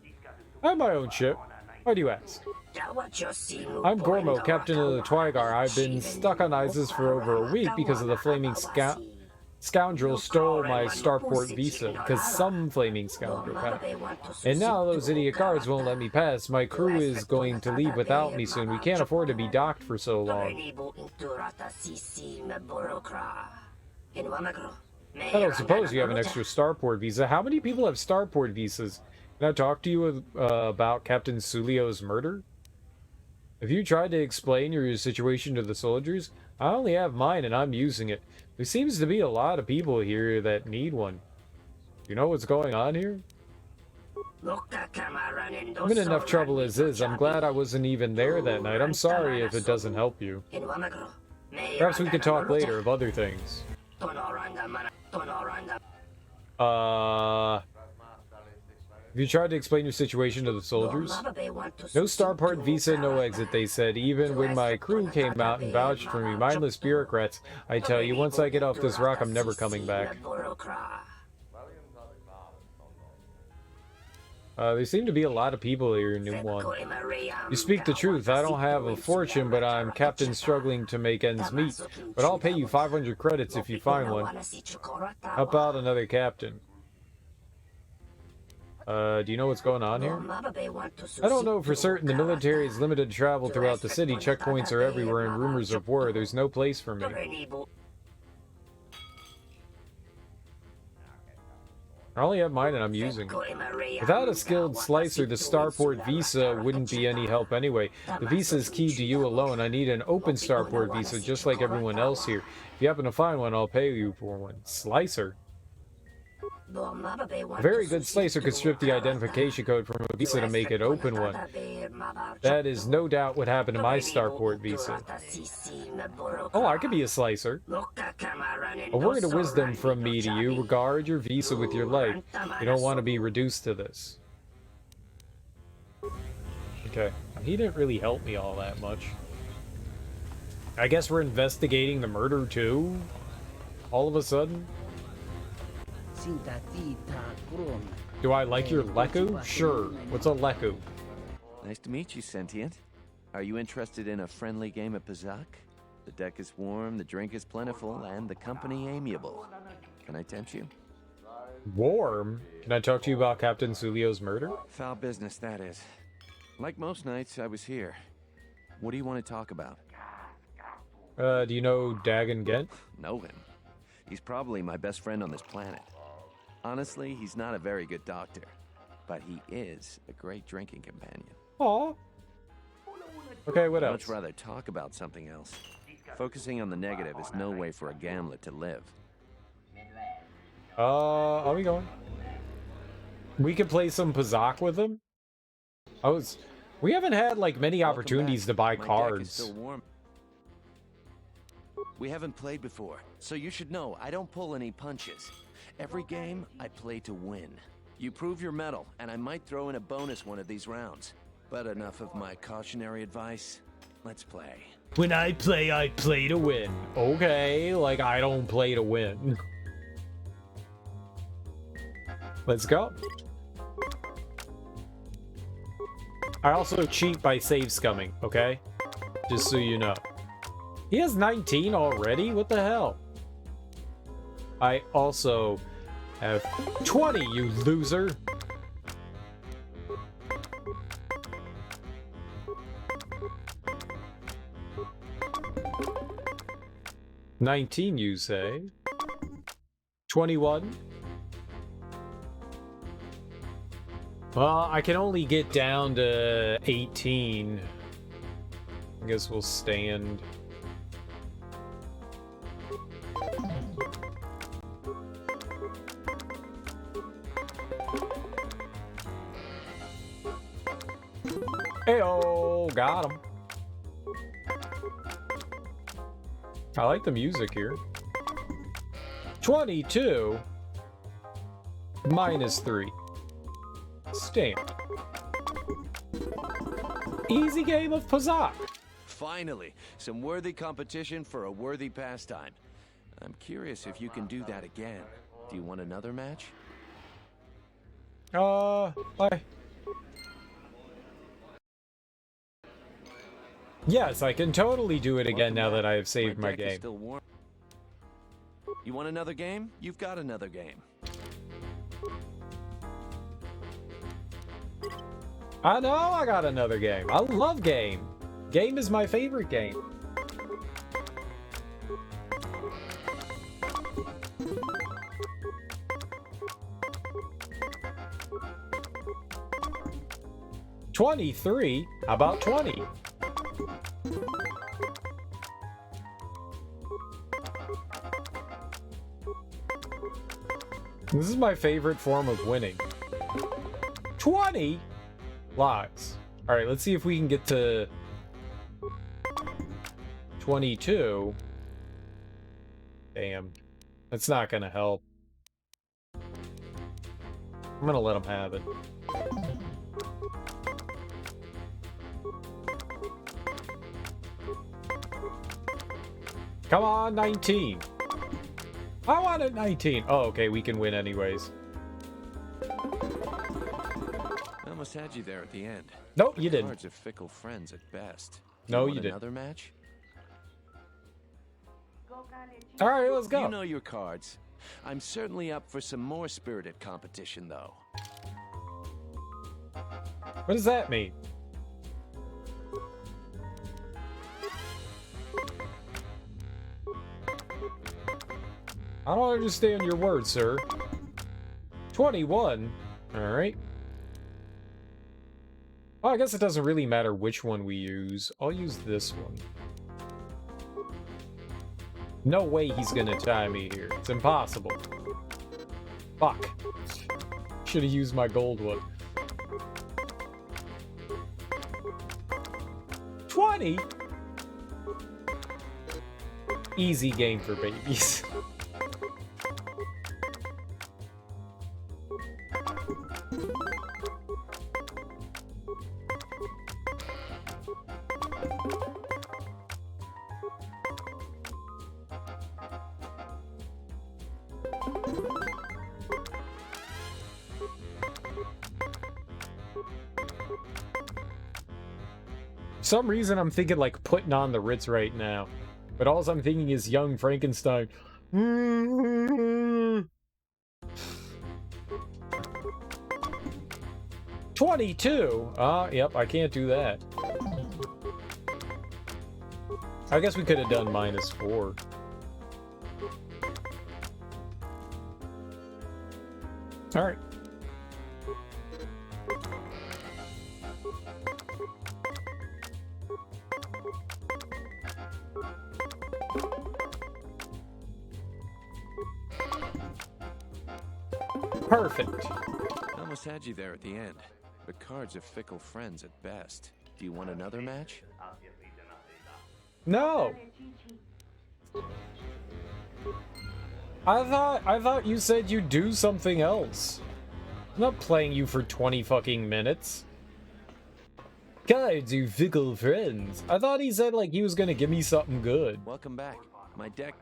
I have my own ship. Why do you ask? I'm Gormo, captain of the Twygar. I've been stuck on Isis for over a week because of the flaming scoundrel stole my starport visa, because some flaming scoundrel had. And now those idiot guards won't let me pass. My crew is going to leave without me soon. We can't afford to be docked for so long. I don't suppose you have an extra starport visa. How many people have starport visas? Can I talk to you about Captain Sulio's murder? Have you tried to explain your situation to the soldiers? I only have mine and I'm using it. There seems to be a lot of people here that need one. You know what's going on here? I'm in enough trouble as is. I'm glad I wasn't even there that night. I'm sorry if it doesn't help you. Perhaps we could talk later of other things. Have you tried to explain your situation to the soldiers? No starport visa, no exit, they said. Even when my crew came out and vouched for me, mindless bureaucrats. I tell you, once I get off this rock, I'm never coming back. There seem to be a lot of people here in New One. You speak the truth. I don't have a fortune, but I'm captain struggling to make ends meet. But I'll pay you 500 credits if you find one. How about another captain? Do you know what's going on here? I don't know for certain. The military is limited to travel throughout the city. Checkpoints are everywhere and rumors of war. There's no place for me. I only have mine and I'm using it. Without a skilled slicer, the starport visa wouldn't be any help anyway. The visa is key to you alone. I need an open starport visa just like everyone else here. If you happen to find one, I'll pay you for one. Slicer? A very good slicer could strip the identification code from a visa to make it open one. That is no doubt what happened to my starport visa. Oh, I could be a slicer. A word of wisdom from me to you. Regard your visa with your life. You don't want to be reduced to this. Okay. He didn't really help me all that much. I guess we're investigating the murder too? All of a sudden? Do I like your leku? Sure. What's a leku? Nice to meet you, Sentient. Are you interested in a friendly game of Pazak? The deck is warm, the drink is plentiful, and the company amiable. Can I tempt you? Warm? Can I talk to you about Captain Sulio's murder? Foul business, that is. Like most nights, I was here. What do you want to talk about? Do you know Dagon Gent? Know him. He's probably my best friend on this planet. Honestly, he's not a very good doctor, but he is a great drinking companion. Aw. Okay, what else? I'd much rather talk about something else. Focusing on the negative is no way for a gambler to live. Are we going? We could play some Pazak with him? We haven't had, like, many opportunities to buy cards. We haven't played before, so you should know I don't pull any punches. Every game, I play to win. You prove your mettle, and I might throw in a bonus one of these rounds. But enough of my cautionary advice. Let's play. When I play to win. Okay, like I don't play to win. Let's go. I also cheat by save scumming, okay? Just so you know. He has 19 already? What the hell? I also have 20, you loser! $19, you say? 21? Well, I can only get down to 18. I guess we'll stand. Heyo, got him. I like the music here. 22 minus 3. Stand. Easy game of Pazak. Finally, some worthy competition for a worthy pastime. I'm curious if you can do that again. Do you want another match? Yes, I can totally do it again now that I have saved my game. Still warm. You want another game? You've got another game. I know I got another game. I love game. Game is my favorite game. $23? How about 20? This is my favorite form of winning. 20 lives. All right, let's see if we can get to 22. Damn. That's not gonna help. I'm gonna let him have it. Come on, 19. I wanted 19. Oh, okay, we can win anyways. I almost had you there at the end. Nope, you didn't. Cards are fickle friends at best. No, you want didn't. Another match? All right, let's go. You know your cards. I'm certainly up for some more spirited competition, though. What does that mean? I don't understand your words, sir. 21. Alright. Well, I guess it doesn't really matter which one we use. I'll use this one. No way he's gonna tie me here. It's impossible. Fuck. Should have used my gold one. 20? Easy game for babies. For some reason I'm thinking like putting on the Ritz right now, but all I'm thinking is young Frankenstein. 22. Yep, I can't do that. I guess we could have done -4. All right. Perfect. I almost had you there at the end, but cards are fickle friends at best. Do you want another match? No. I thought you said you'd do something else. I'm not playing you for 20 fucking minutes. Cards, you fickle friends. I thought he said like he was gonna give me something good. Welcome back. My deck.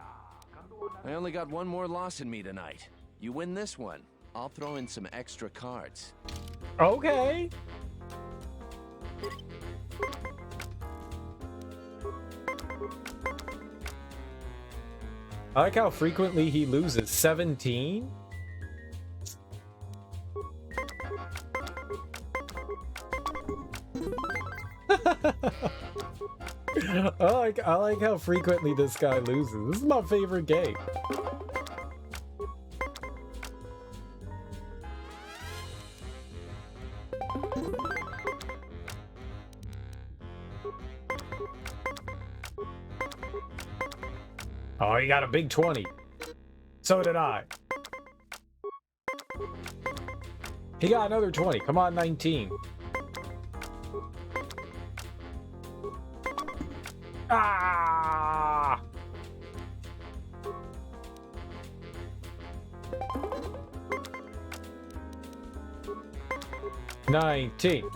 I only got one more loss in me tonight. You win this one, I'll throw in some extra cards. Okay. I like how frequently he loses. 17? I like how frequently this guy loses. This is my favorite game. Oh, he got a big 20. So did I. He got another 20. Come on, 19. Ah! $19.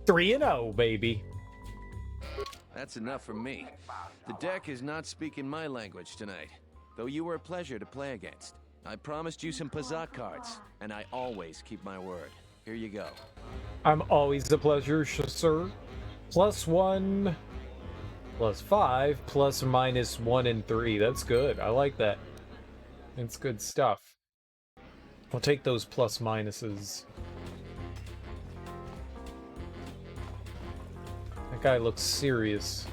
3-0, baby. That's enough from me. The deck is not speaking my language tonight, though you were a pleasure to play against. I promised you some Pazak cards, and I always keep my word. Here you go. I'm always a pleasure, sir. +1, +5, ±1 and 3. That's good. I like that. It's good stuff. I'll take those plus minuses. That guy looks serious.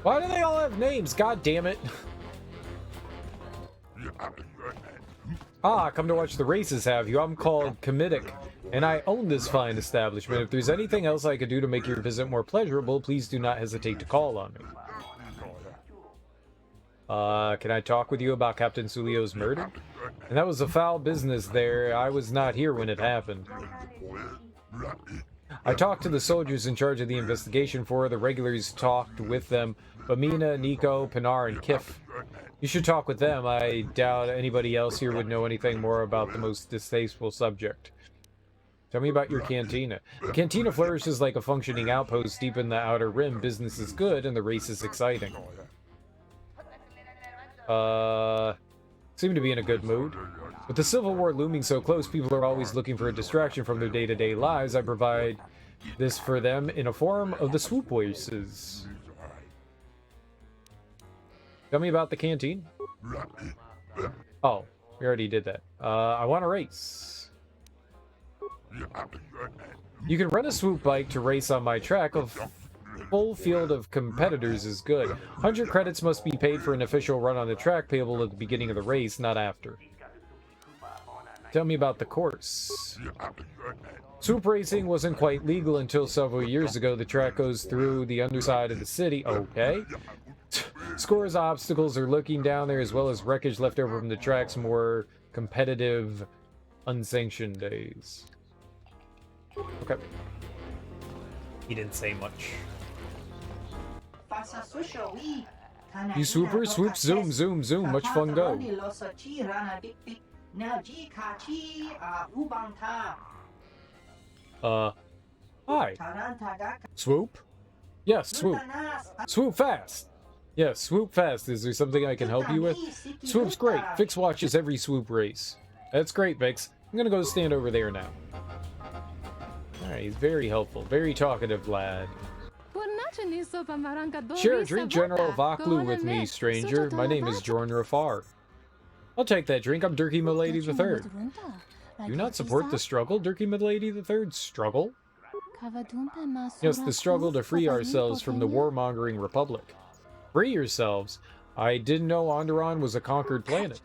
Why do they all have names? God damn it. Ah, come to watch the races, have you? I'm called Comedic, and I own this fine establishment. If there's anything else I could do to make your visit more pleasurable, please do not hesitate to call on me. Can I talk with you about Captain Sulio's murder? And that was a foul business there. I was not here when it happened. I talked to the soldiers in charge of the investigation for the regulars talked with them, but Mina, Nico, Pinar, and Kif. You should talk with them. I doubt anybody else here would know anything more about the most distasteful subject. Tell me about your cantina. The cantina flourishes like a functioning outpost deep in the outer rim. Business is good, and the race is exciting. Seem to be in a good mood. With the Civil War looming so close, people are always looking for a distraction from their day-to-day lives. I provide this for them in a form of the swoop voices. Tell me about the canteen. Oh, we already did that. I want to race. You can rent a swoop bike to race on my track. A full field of competitors is good. 100 credits must be paid for an official run on the track, payable at the beginning of the race, not after. Tell me about the course. Swoop racing wasn't quite legal until several years ago. The track goes through the underside of the city. Okay. Scores of obstacles are looking down there, as well as wreckage left over from the track's more competitive, unsanctioned days. Okay. He didn't say much. You swoopers, swoop, zoom, zoom, zoom. Much fun go. Hi. Swoop? Yes, swoop. Swoop fast. Yes, swoop fast. Is there something I can help you with? Swoop's great. Vix watches every swoop race. That's great, Vix. I'm gonna go stand over there now. Alright, he's very helpful. Very talkative lad. Share a drink, General Vaklu, with me, stranger. My name is Jorn Rafar. I'll take that drink. I'm Durkee Milady III. Do not support the struggle, Durkee Milady III? Struggle? Yes, the struggle to free ourselves from the warmongering Republic. Free yourselves? I didn't know Onderon was a conquered planet.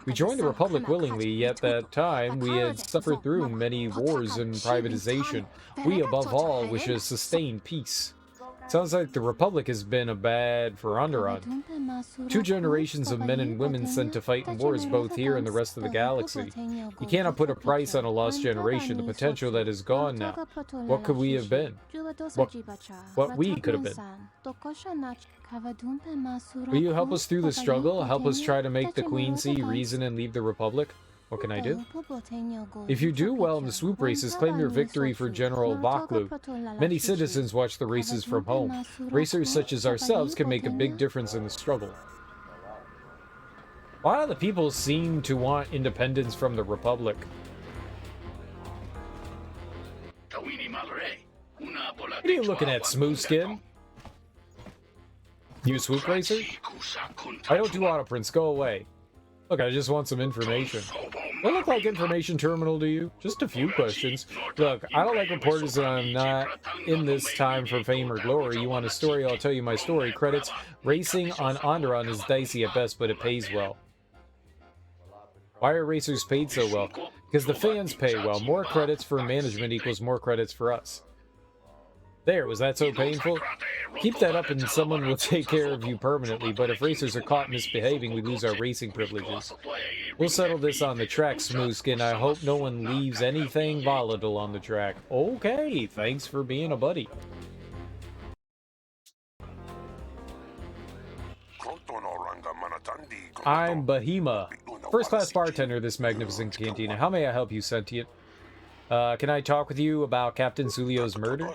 We joined the Republic willingly, yet at that time we had suffered through many wars and privatization. We, above all, wish to sustain peace. Sounds like the Republic has been bad for Onderon. 2 generations of men and women sent to fight in wars both here and the rest of the galaxy. You cannot put a price on a lost generation, the potential that is gone now. What could we have been? What we could have been. Will you help us through the struggle? Help us try to make the Queen see reason and leave the Republic? What can I do? If you do well in the swoop races, claim your victory for General Vaklu. Many citizens watch the races from home. Racers such as ourselves can make a big difference in the struggle. A lot of the people seem to want independence from the Republic. What are you looking at, smooth skin? You a swoop racer? I don't do autoprints, go away. Look, I just want some information. What look like information terminal to you? Just a few questions. Look, I don't like reporters and I'm not in this time for fame or glory. You want a story? I'll tell you my story. Credits. Racing on Onderon is dicey at best, but it pays well. Why are racers paid so well? Because the fans pay well. More credits for management equals more credits for us. There, was that so painful? Keep that up and someone will take care of you permanently, but if racers are caught misbehaving, we lose our racing privileges. We'll settle this on the track, Smoothskin. I hope no one leaves anything volatile on the track. Okay, thanks for being a buddy. I'm Bahima, first-class bartender of this magnificent cantina. How may I help you, sentient? Can I talk with you about Captain Zulio's murder?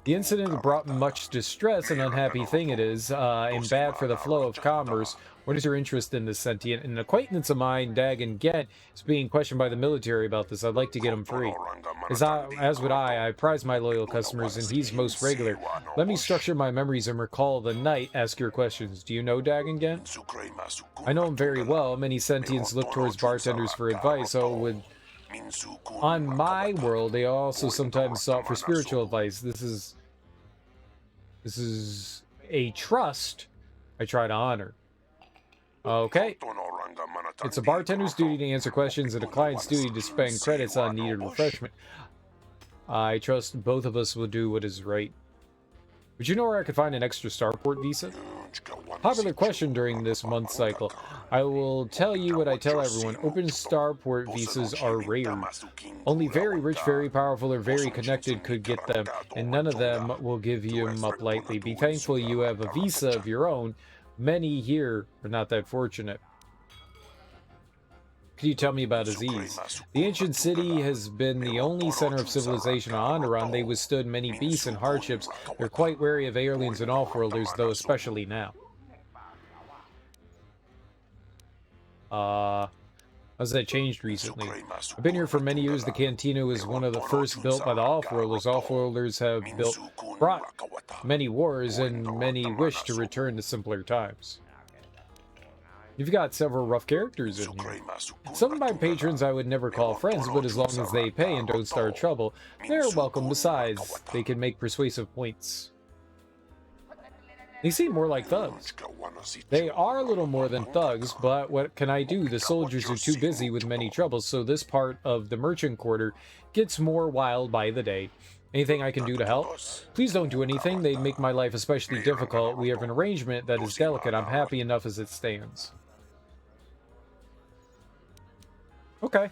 The incident brought much distress, an unhappy thing it is, and bad for the flow of commerce. What is your interest in this, sentient? An acquaintance of mine, Dagan Gent, is being questioned by the military about this. I'd like to get him free. As would I prize my loyal customers, and he's most regular. Let me structure my memories and recall the night. Ask your questions. Do you know Dagan Gent? I know him very well. Many sentients look towards bartenders for advice, so on my world, they also sometimes sought for spiritual advice. This is a trust I try to honor. Okay. It's a bartender's duty to answer questions and a client's duty to spend credits on needed refreshment. I trust both of us will do what is right. Would you know where I could find an extra starport visa? Popular question during this month cycle. I will tell you what I tell everyone. Open starport visas are rare. Only very rich, very powerful, or very connected could get them, and none of them will give you them up lightly. Be thankful you have a visa of your own. Many here are not that fortunate. Could you tell me about Aziz? The ancient city has been the only center of civilization on Onderon. They withstood many beasts and hardships. They're quite wary of aliens and off-worlders, though especially now. How's that changed recently? I've been here for many years. The cantina was one of the first built by the off-worlders. Off-worlders have brought many wars, and many wish to return to simpler times. You've got several rough characters in here. Some of my patrons I would never call friends, but as long as they pay and don't start trouble, they're welcome. Besides, they can make persuasive points. They seem more like thugs. They are a little more than thugs, but what can I do? The soldiers are too busy with many troubles, so this part of the merchant quarter gets more wild by the day. Anything I can do to help? Please don't do anything. They'd make my life especially difficult. We have an arrangement that is delicate. I'm happy enough as it stands. Okay.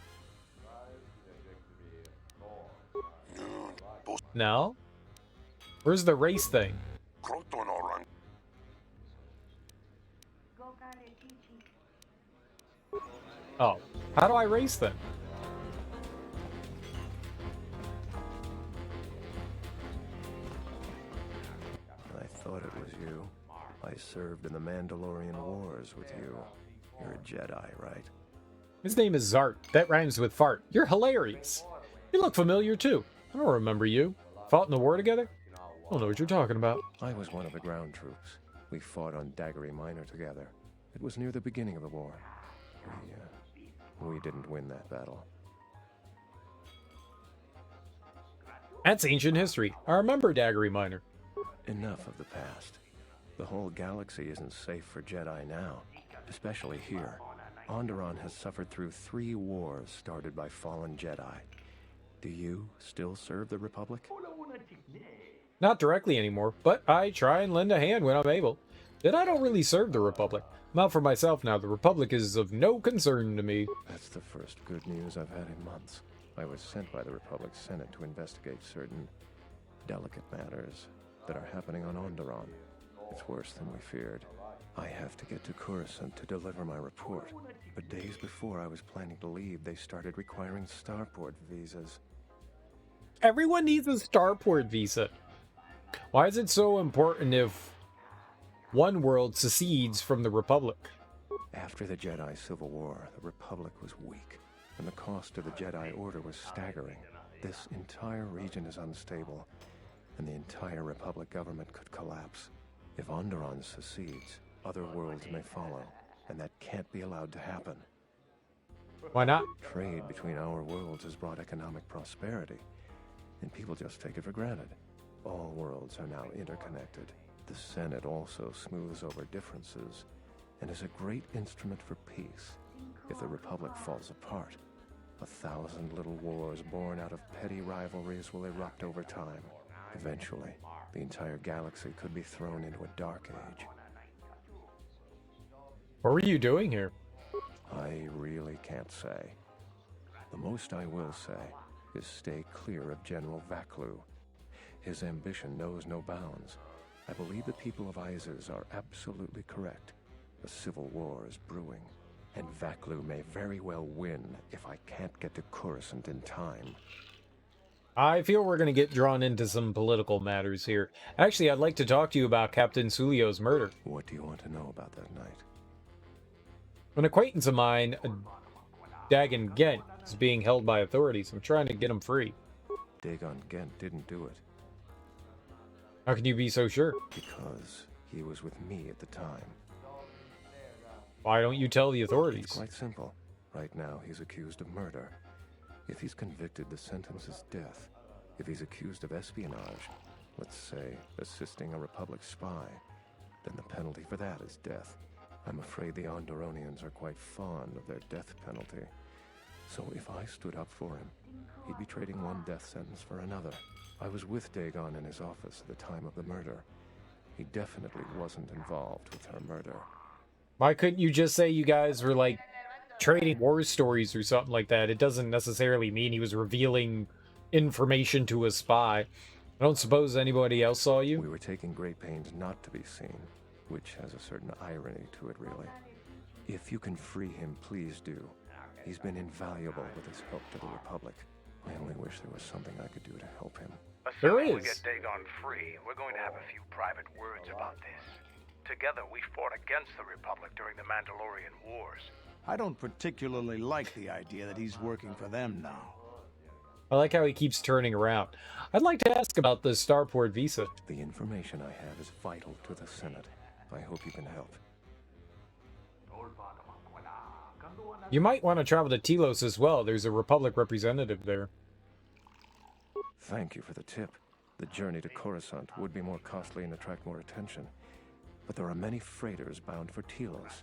Now? Where's the race thing? Oh, how do I race then? I thought it was you. I served in the Mandalorian Wars with you. You're a Jedi, right? His name is Zart. That rhymes with fart. You're hilarious. You look familiar too. I don't remember you. Fought in the war together? I don't know what you're talking about. I was one of the ground troops. We fought on Daggery Minor together. It was near the beginning of the war. We didn't win that battle. That's ancient history. I remember Daggery Minor. Enough of the past. The whole galaxy isn't safe for Jedi now, especially here. Onderon has suffered through 3 wars started by fallen Jedi. Do you still serve the Republic? Not directly anymore, but I try and lend a hand when I'm able. Then I don't really serve the Republic. I'm out for myself now. The Republic is of no concern to me. That's the first good news I've had in months. I was sent by the Republic Senate to investigate certain delicate matters that are happening on Onderon. It's worse than we feared. I have to get to Coruscant to deliver my report. But days before I was planning to leave, they started requiring starport visas. Everyone needs a starport visa. Why is it so important if one world secedes from the Republic? After the Jedi Civil War, the Republic was weak, and the cost of the Jedi Order was staggering. This entire region is unstable, and the entire Republic government could collapse. If Onderon secedes, other worlds may follow, and that can't be allowed to happen. Why not? Trade between our worlds has brought economic prosperity, and people just take it for granted. All worlds are now interconnected. The Senate also smooths over differences and is a great instrument for peace. If the Republic falls apart, 1,000 little wars born out of petty rivalries will erupt over time. Eventually, the entire galaxy could be thrown into a dark age. What were you doing here? I really can't say. The most I will say is stay clear of General Vaklu. His ambition knows no bounds. I believe the people of Izes are absolutely correct. A civil war is brewing, and Vaklu may very well win if I can't get to Coruscant in time. I feel we're going to get drawn into some political matters here. Actually, I'd like to talk to you about Captain Sulio's murder. What do you want to know about that night? An acquaintance of mine, Dagan Gent, is being held by authorities. I'm trying to get him free. Dagon Gent didn't do it. How can you be so sure? Because he was with me at the time. Why don't you tell the authorities? It's quite simple. Right now, he's accused of murder. If he's convicted, the sentence is death. If he's accused of espionage, let's say assisting a Republic spy, then the penalty for that is death. I'm afraid the Onderonians are quite fond of their death penalty. So if I stood up for him, he'd be trading one death sentence for another. I was with Dagon in his office at the time of the murder. He definitely wasn't involved with her murder. Why couldn't you just say you guys were, like, trading war stories or something like that? It doesn't necessarily mean he was revealing information to a spy. I don't suppose anybody else saw you? We were taking great pains not to be seen, which has a certain irony to it, really. If you can free him, please do. He's been invaluable with his help to the Republic. I only wish there was something I could do to help him. Assuming we get Dagon free, we're going to have a few private words about this. Together, we fought against the Republic during the Mandalorian Wars. I don't particularly like the idea that he's working for them now. I like how he keeps turning around. I'd like to ask about the starport visa. The information I have is vital to the Senate. I hope you can help. You might want to travel to Telos as well. There's a Republic representative there. Thank you for the tip. The journey to Coruscant would be more costly and attract more attention. But there are many freighters bound for Telos.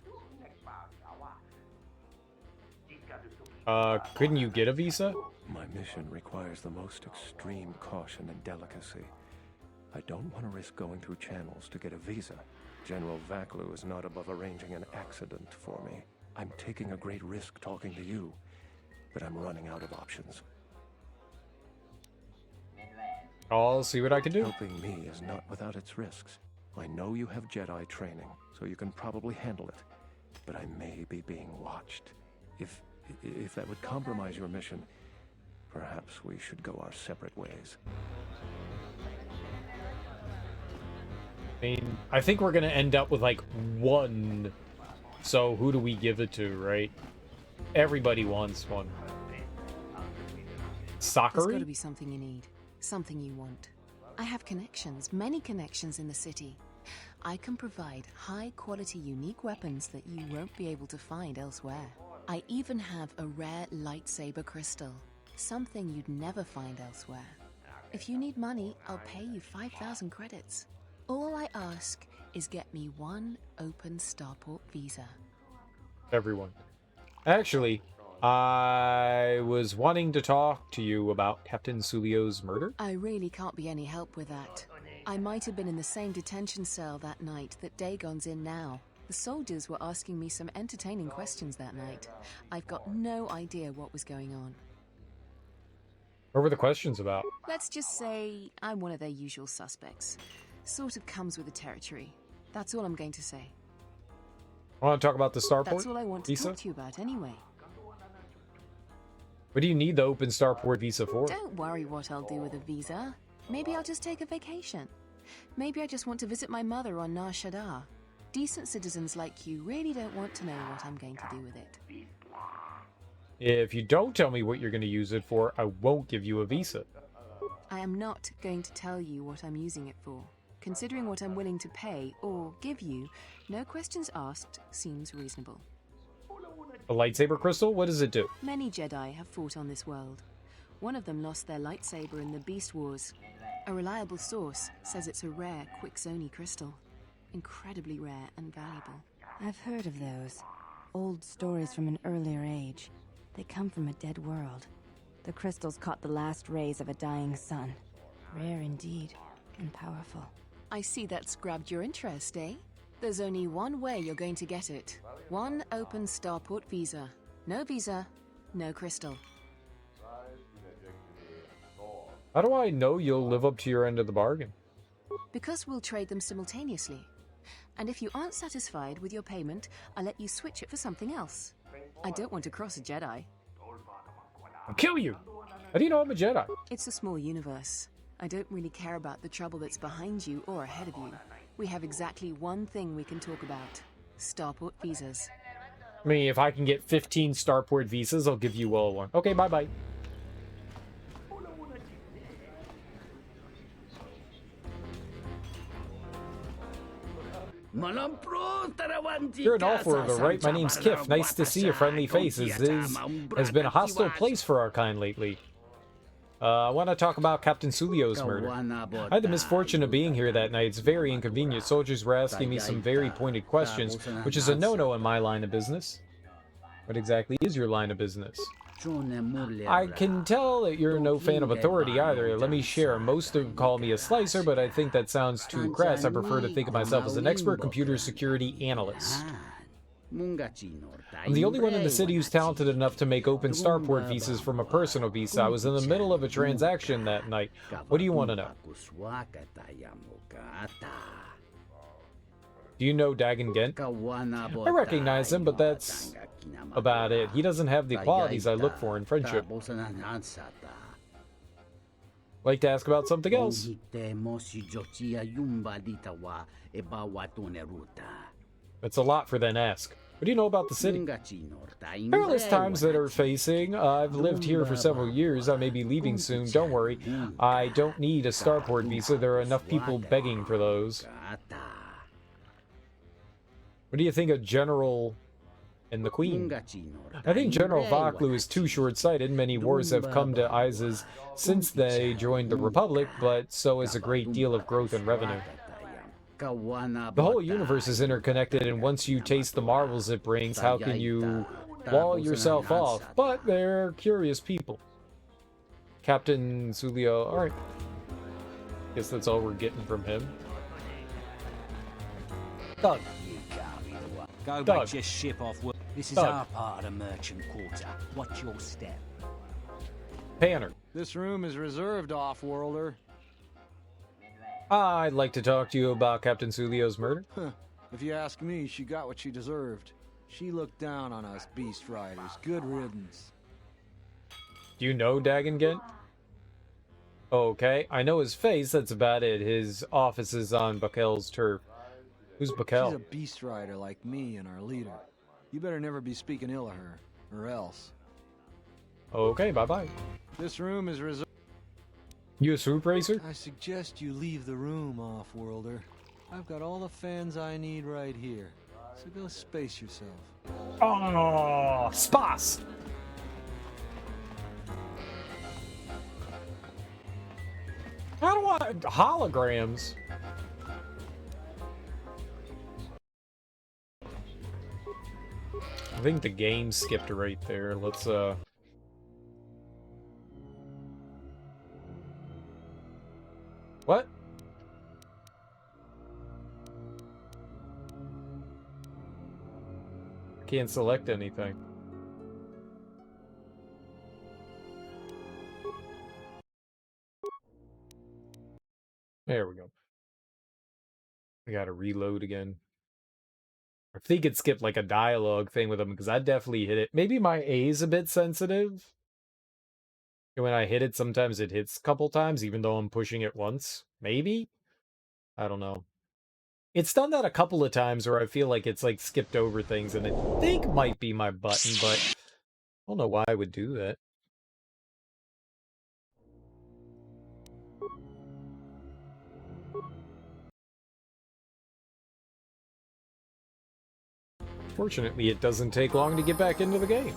Couldn't you get a visa? My mission requires the most extreme caution and delicacy. I don't want to risk going through channels to get a visa. General Vaklu is not above arranging an accident for me. I'm taking a great risk talking to you, but I'm running out of options. I'll see what I can do. Helping me is not without its risks. I know you have Jedi training, so you can probably handle it. But I may be being watched. If that would compromise your mission, perhaps we should go our separate ways. I mean, I think we're gonna end up with like one. So who do we give it to, right? Everybody wants one. Sakari? There's got to be something you need, something you want. I have connections, many connections in the city. I can provide high-quality, unique weapons that you won't be able to find elsewhere. I even have a rare lightsaber crystal, something you'd never find elsewhere. If you need money, I'll pay you 5,000 credits. All I ask is get me one open starport visa. Everyone. Actually, I was wanting to talk to you about Captain Sulio's murder. I really can't be any help with that. I might have been in the same detention cell that night that Dagon's in now. The soldiers were asking me some entertaining questions that night. I've got no idea what was going on. What were the questions about? Let's just say I'm one of their usual suspects. Sort of comes with the territory. That's all I'm going to say. I want to talk about the starport That's all I want to visa? talk to you about anyway. What do you need the open starport visa for? Don't worry what I'll do with a visa. Maybe I'll just take a vacation. Maybe I just want to visit my mother on Nar Shadaa. Decent citizens like you really don't want to know what I'm going to do with it. If you don't tell me what you're going to use it for, I won't give you a visa. I am not going to tell you what I'm using it for. Considering what I'm willing to pay or give you, no questions asked seems reasonable. A lightsaber crystal? What does it do? Many Jedi have fought on this world. One of them lost their lightsaber in the Beast Wars. A reliable source says it's a rare Quixoni crystal. Incredibly rare and valuable. I've heard of those. Old stories from an earlier age. They come from a dead world. The crystals caught the last rays of a dying sun. Rare indeed, and powerful. I see that's grabbed your interest, eh? There's only one way you're going to get it. One open starport visa. No visa, no crystal. How do I know you'll live up to your end of the bargain? Because we'll trade them simultaneously. And if you aren't satisfied with your payment, I'll let you switch it for something else. I don't want to cross a Jedi. I'll kill you! How do you know I'm a Jedi? It's a small universe. I don't really care about the trouble that's behind you or ahead of you. We have exactly one thing we can talk about. Starport visas. I mean, if I can get 15 starport visas, I'll give you all one. Okay, bye-bye. You're an all-for right? My name's Kif. Nice to see a friendly face. This has been a hostile place for our kind lately. I want to talk about Captain Sulio's murder. I had the misfortune of being here that night. It's very inconvenient. Soldiers were asking me some very pointed questions, which is a no-no in my line of business. What exactly is your line of business? I can tell that you're no fan of authority either. Let me share. Most of them call me a slicer, but I think that sounds too crass. I prefer to think of myself as an expert computer security analyst. I'm the only one in the city who's talented enough to make open starport visas from a personal visa. I was in the middle of a transaction that night. What do you want to know? Do you know Dagon Gent? I recognize him, but that's about it. He doesn't have the qualities I look for in friendship. Like to ask about something else? That's a lot for then ask. What do you know about the city? Perilous times that are facing. I've lived here for several years. I may be leaving soon. Don't worry. I don't need a starport visa. There are enough people begging for those. What do you think of General and the Queen. I think General Vaklu is too short-sighted. Many wars have come to Isis since they joined the Republic, but so is a great deal of growth and revenue. The whole universe is interconnected, and once you taste the marvels it brings, how can you wall yourself off? But they're curious people. Captain Zulio, alright. Guess that's all we're getting from him. Doug. Go Doug. make your ship off. This is Doug. our part of merchant quarter. Watch your step. Panner. This room is reserved, off-worlder. I'd like to talk to you about Captain Zulio's murder. Huh. If you ask me, she got what she deserved. She looked down on us beast riders. Good riddance. Do you know Dagon Gent? Okay, I know his face, that's about it. His office is on Bakel's turf. Who's Bakel? She's a beast rider like me and our leader. You better never be speaking ill of her, or else. Okay, bye-bye. This room is reserved. You a swoop racer? I suggest you leave the room, off-worlder. I've got all the fans I need right here. So go space yourself. Oh, spas! How do I... holograms? I think the game skipped right there. Let's, What? Can't select anything. There we go. I gotta reload again. I think it skipped like a dialogue thing with them because I definitely hit it. Maybe my A is a bit sensitive. And when I hit it, sometimes it hits a couple times, even though I'm pushing it once. Maybe? I don't know. It's done that a couple of times where I feel like it's like skipped over things, and I think might be my button, but I don't know why I would do that. Fortunately, it doesn't take long to get back into the game.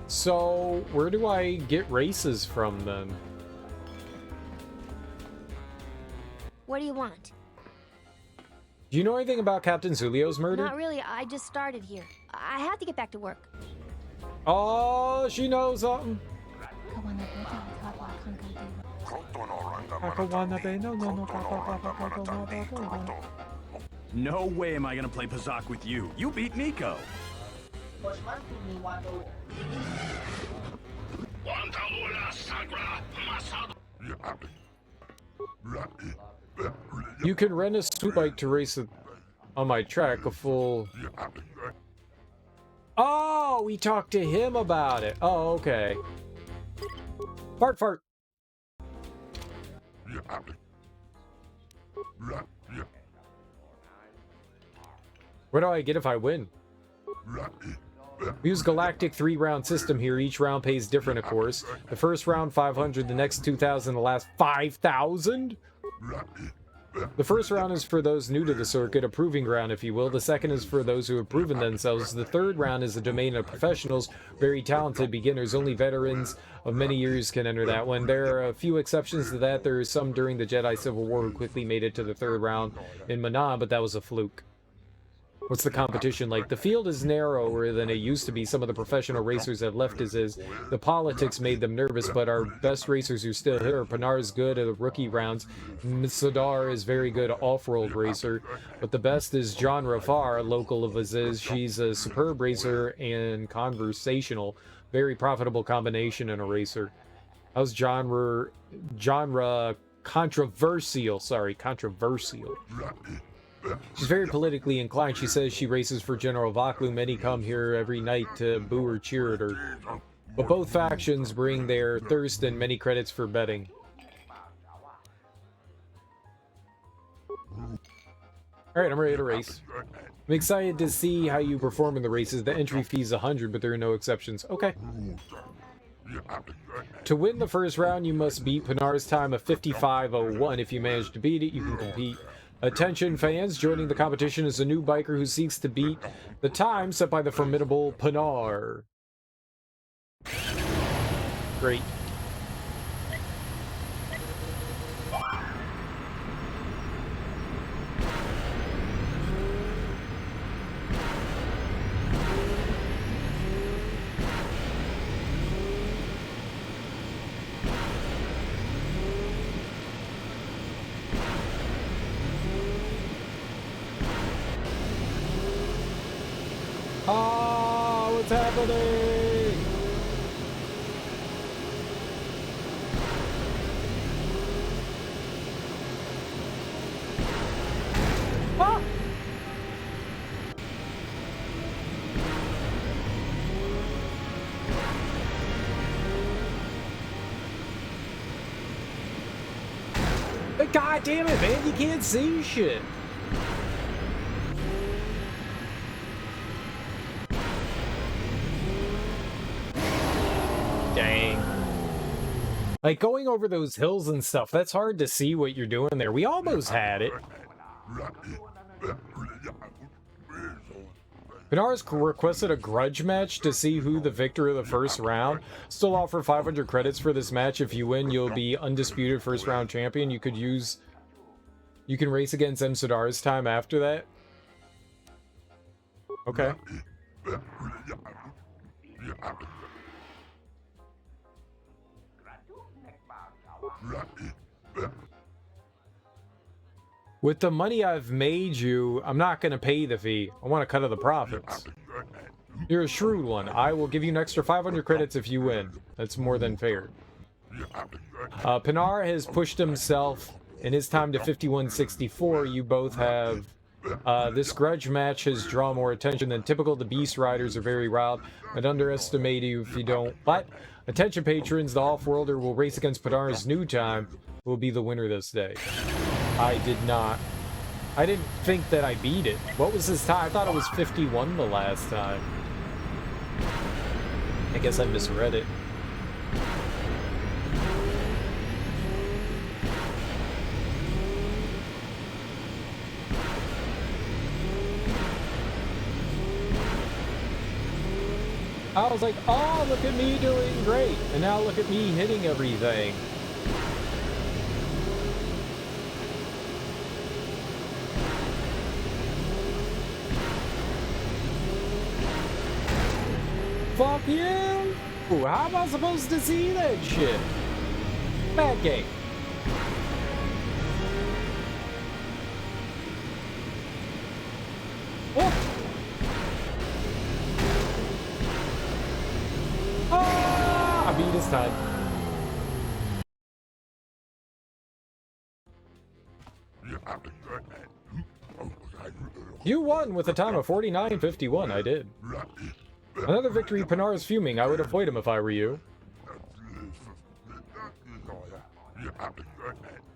So, where do I get races from, then? What do you want? Do you know anything about Captain Zulio's murder? Not really. I just started here. I have to get back to work. Oh, she knows something. No way am I gonna play Pazak with you. You beat Nico. You can rent a swoop bike to race on my track, a full... Oh, we talked to him about it. Oh, okay. Fart, fart. What do I get if I win? We use Galactic 3-round system here. Each round pays different, of course. The first round, 500. The next, 2,000. The last, 5,000? The first round is for those new to the circuit, a proving ground, if you will. The second is for those who have proven themselves. The third round is the domain of professionals, very talented beginners. Only veterans of many years can enter that one. There are a few exceptions to that. There are some during the Jedi Civil War who quickly made it to the third round in Manan, but that was a fluke. What's the competition like? The field is narrower than it used to be. Some of the professional racers have left as is. The politics made them nervous, but our best racers who still here. Pinar is good at the rookie rounds. Sadar is very good off-world racer. But the best is John Rafar, local of Aziz. She's a superb racer and conversational. Very profitable combination in a racer. How's genre controversial? Sorry, controversial. She's very politically inclined. She says she races for General Vaklu. Many come here every night to boo or cheer at her. But both factions bring their thirst and many credits for betting. Alright, I'm ready to race. I'm excited to see how you perform in the races. The entry fee is 100, but there are no exceptions. Okay. To win the first round, you must beat Panar's time of 55:01. If you manage to beat it, you can compete. Attention fans, joining the competition is a new biker who seeks to beat the time set by the formidable Panar. Great. Ah, what's happening? Ah! God damn it, man, you can't see shit. Dang. Like, going over those hills and stuff, that's hard to see what you're doing there. We almost had it. Panar's requested a grudge match to see who the victor of the first round. Still offer 500 credits for this match. If you win, you'll be undisputed first round champion. You can race against Sidar's time after that. Okay. With the money I've made you, I'm not going to pay the fee. I want a cut of the profits. You're a shrewd one. I will give you an extra 500 credits if you win. That's more than fair. Panar has pushed himself in his time to 51:64. You both have... this grudge match has drawn more attention than typical. The Beast Riders are very wild. I'd underestimate you if you don't. But, attention patrons, the Off-Worlder will race against Panar's new time. Who will be the winner this day. I did not. I didn't think that I beat it. What was his time? I thought it was 51 the last time. I guess I misread it. I was like, oh, look at me doing great. And now look at me hitting everything. Fuck you! Ooh, how am I supposed to see that shit? Bad game. Oh! Ah! I beat his time. You won with a time of 49:51. I did. Another victory. Panar is fuming. I would avoid him if I were you.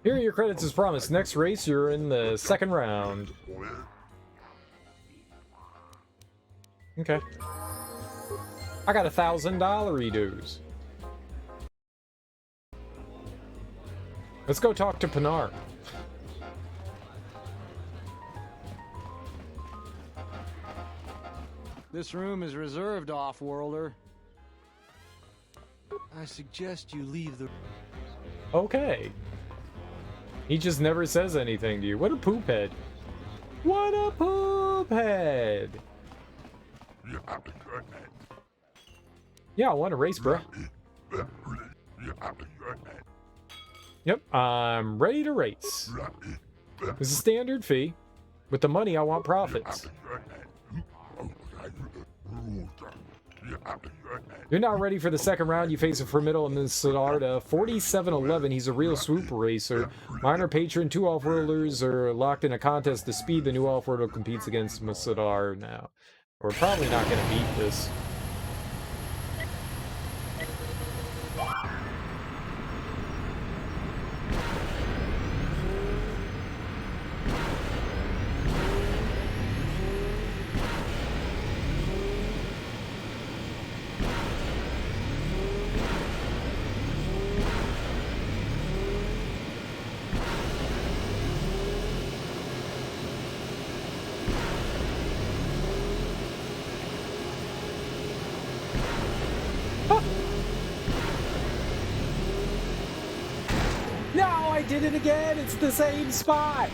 Here are your credits as promised. Next race, you're in the second round. Okay. I got $1,000 dues. Let's go talk to Panar. This room is reserved, Off-Worlder. I suggest you leave the... Okay. He just never says anything to you. What a poop head. What a poop head. Yeah, I want to race, bro. Yep, I'm ready to race. This is a standard fee. With the money, I want profits. You're not ready for the second round. You face a formidable Sidarda. 47:11. He's a real swoop racer. Minor patron. Two off-worlders are locked in a contest to speed. The new off-worlder competes against Sidar now. We're probably not going to beat this. did it again! It's the same spot!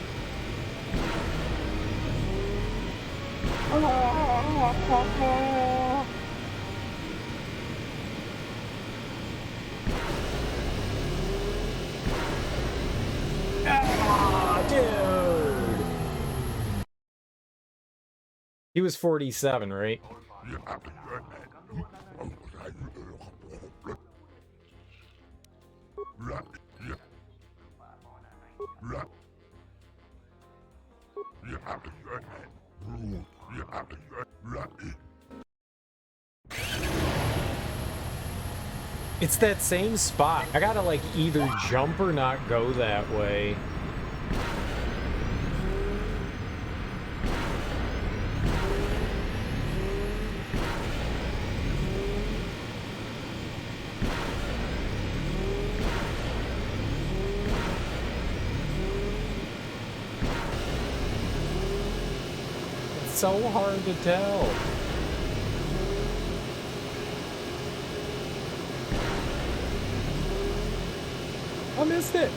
Dude! He was 47, right? It's that same spot. I gotta like either jump or not go that way. It's so hard to tell. I missed it.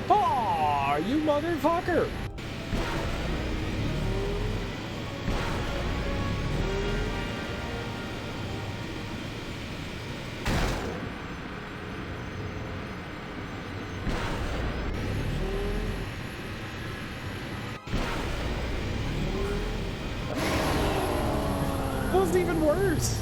Oh, you motherfucker. That was even worse.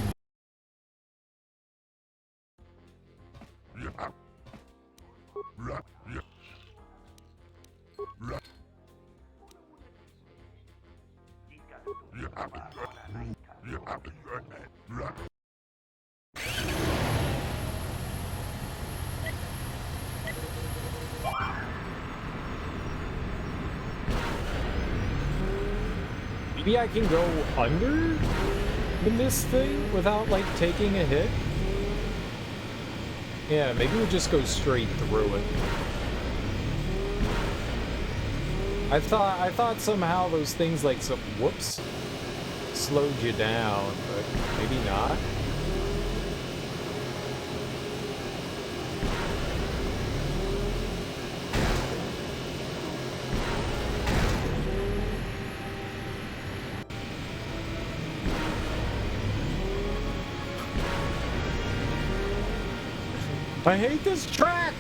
Maybe I can go under in this thing without like taking a hit? Yeah, maybe we'll just go straight through it. I thought somehow those things like some whoops slowed you down, but maybe not. I hate this track!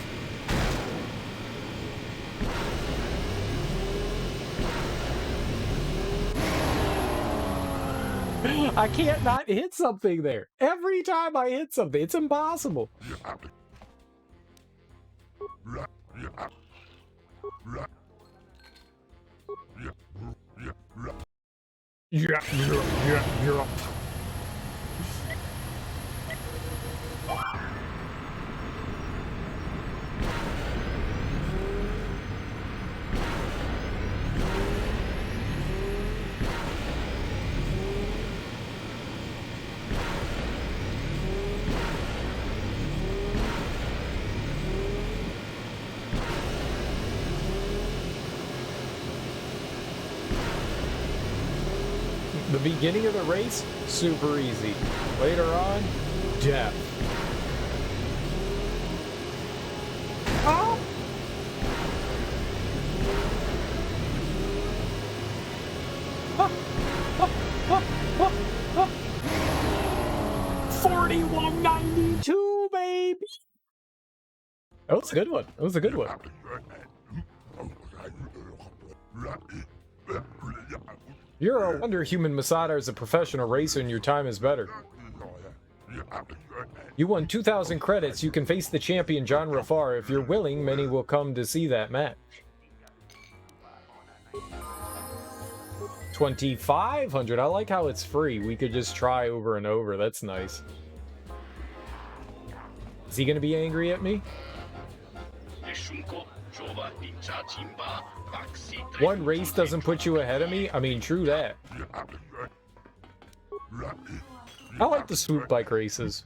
I can't not hit something there. Every time I hit something, it's impossible. Yeah. The beginning of the race, super easy. Later on, death. Oh! $41.92, baby! That was a good one. That was a good one. You're a wonder human Masada is a professional racer and your time is better. You won 2,000 credits. You can face the champion John Rafar. If you're willing, many will come to see that match. 2,500. I like how it's free. We could just try over and over. That's nice. Is he gonna be angry at me? One race doesn't put you ahead of me? I mean, true that. I like the swoop bike races.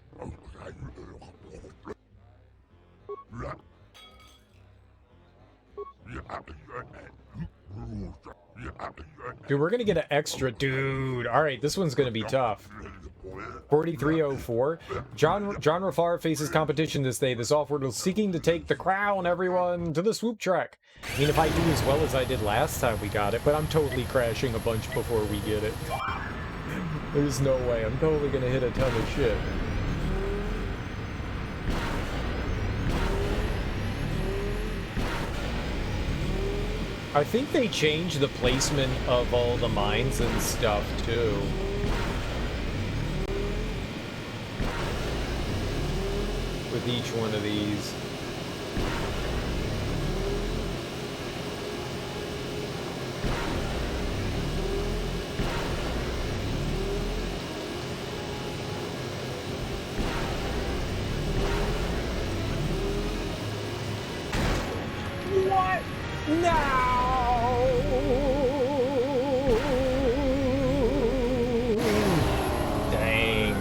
Dude, we're gonna get an extra. Dude, alright, this one's gonna be tough. 4304. John Rafar faces competition this day. This off-world is seeking to take the crown, everyone, to the swoop track. I mean, if I do as well as I did last time we got it, but I'm totally crashing a bunch before we get it. There's no way. I'm totally gonna hit a ton of shit. I think they changed the placement of all the mines and stuff, too. With each one of these. What? No! Dang.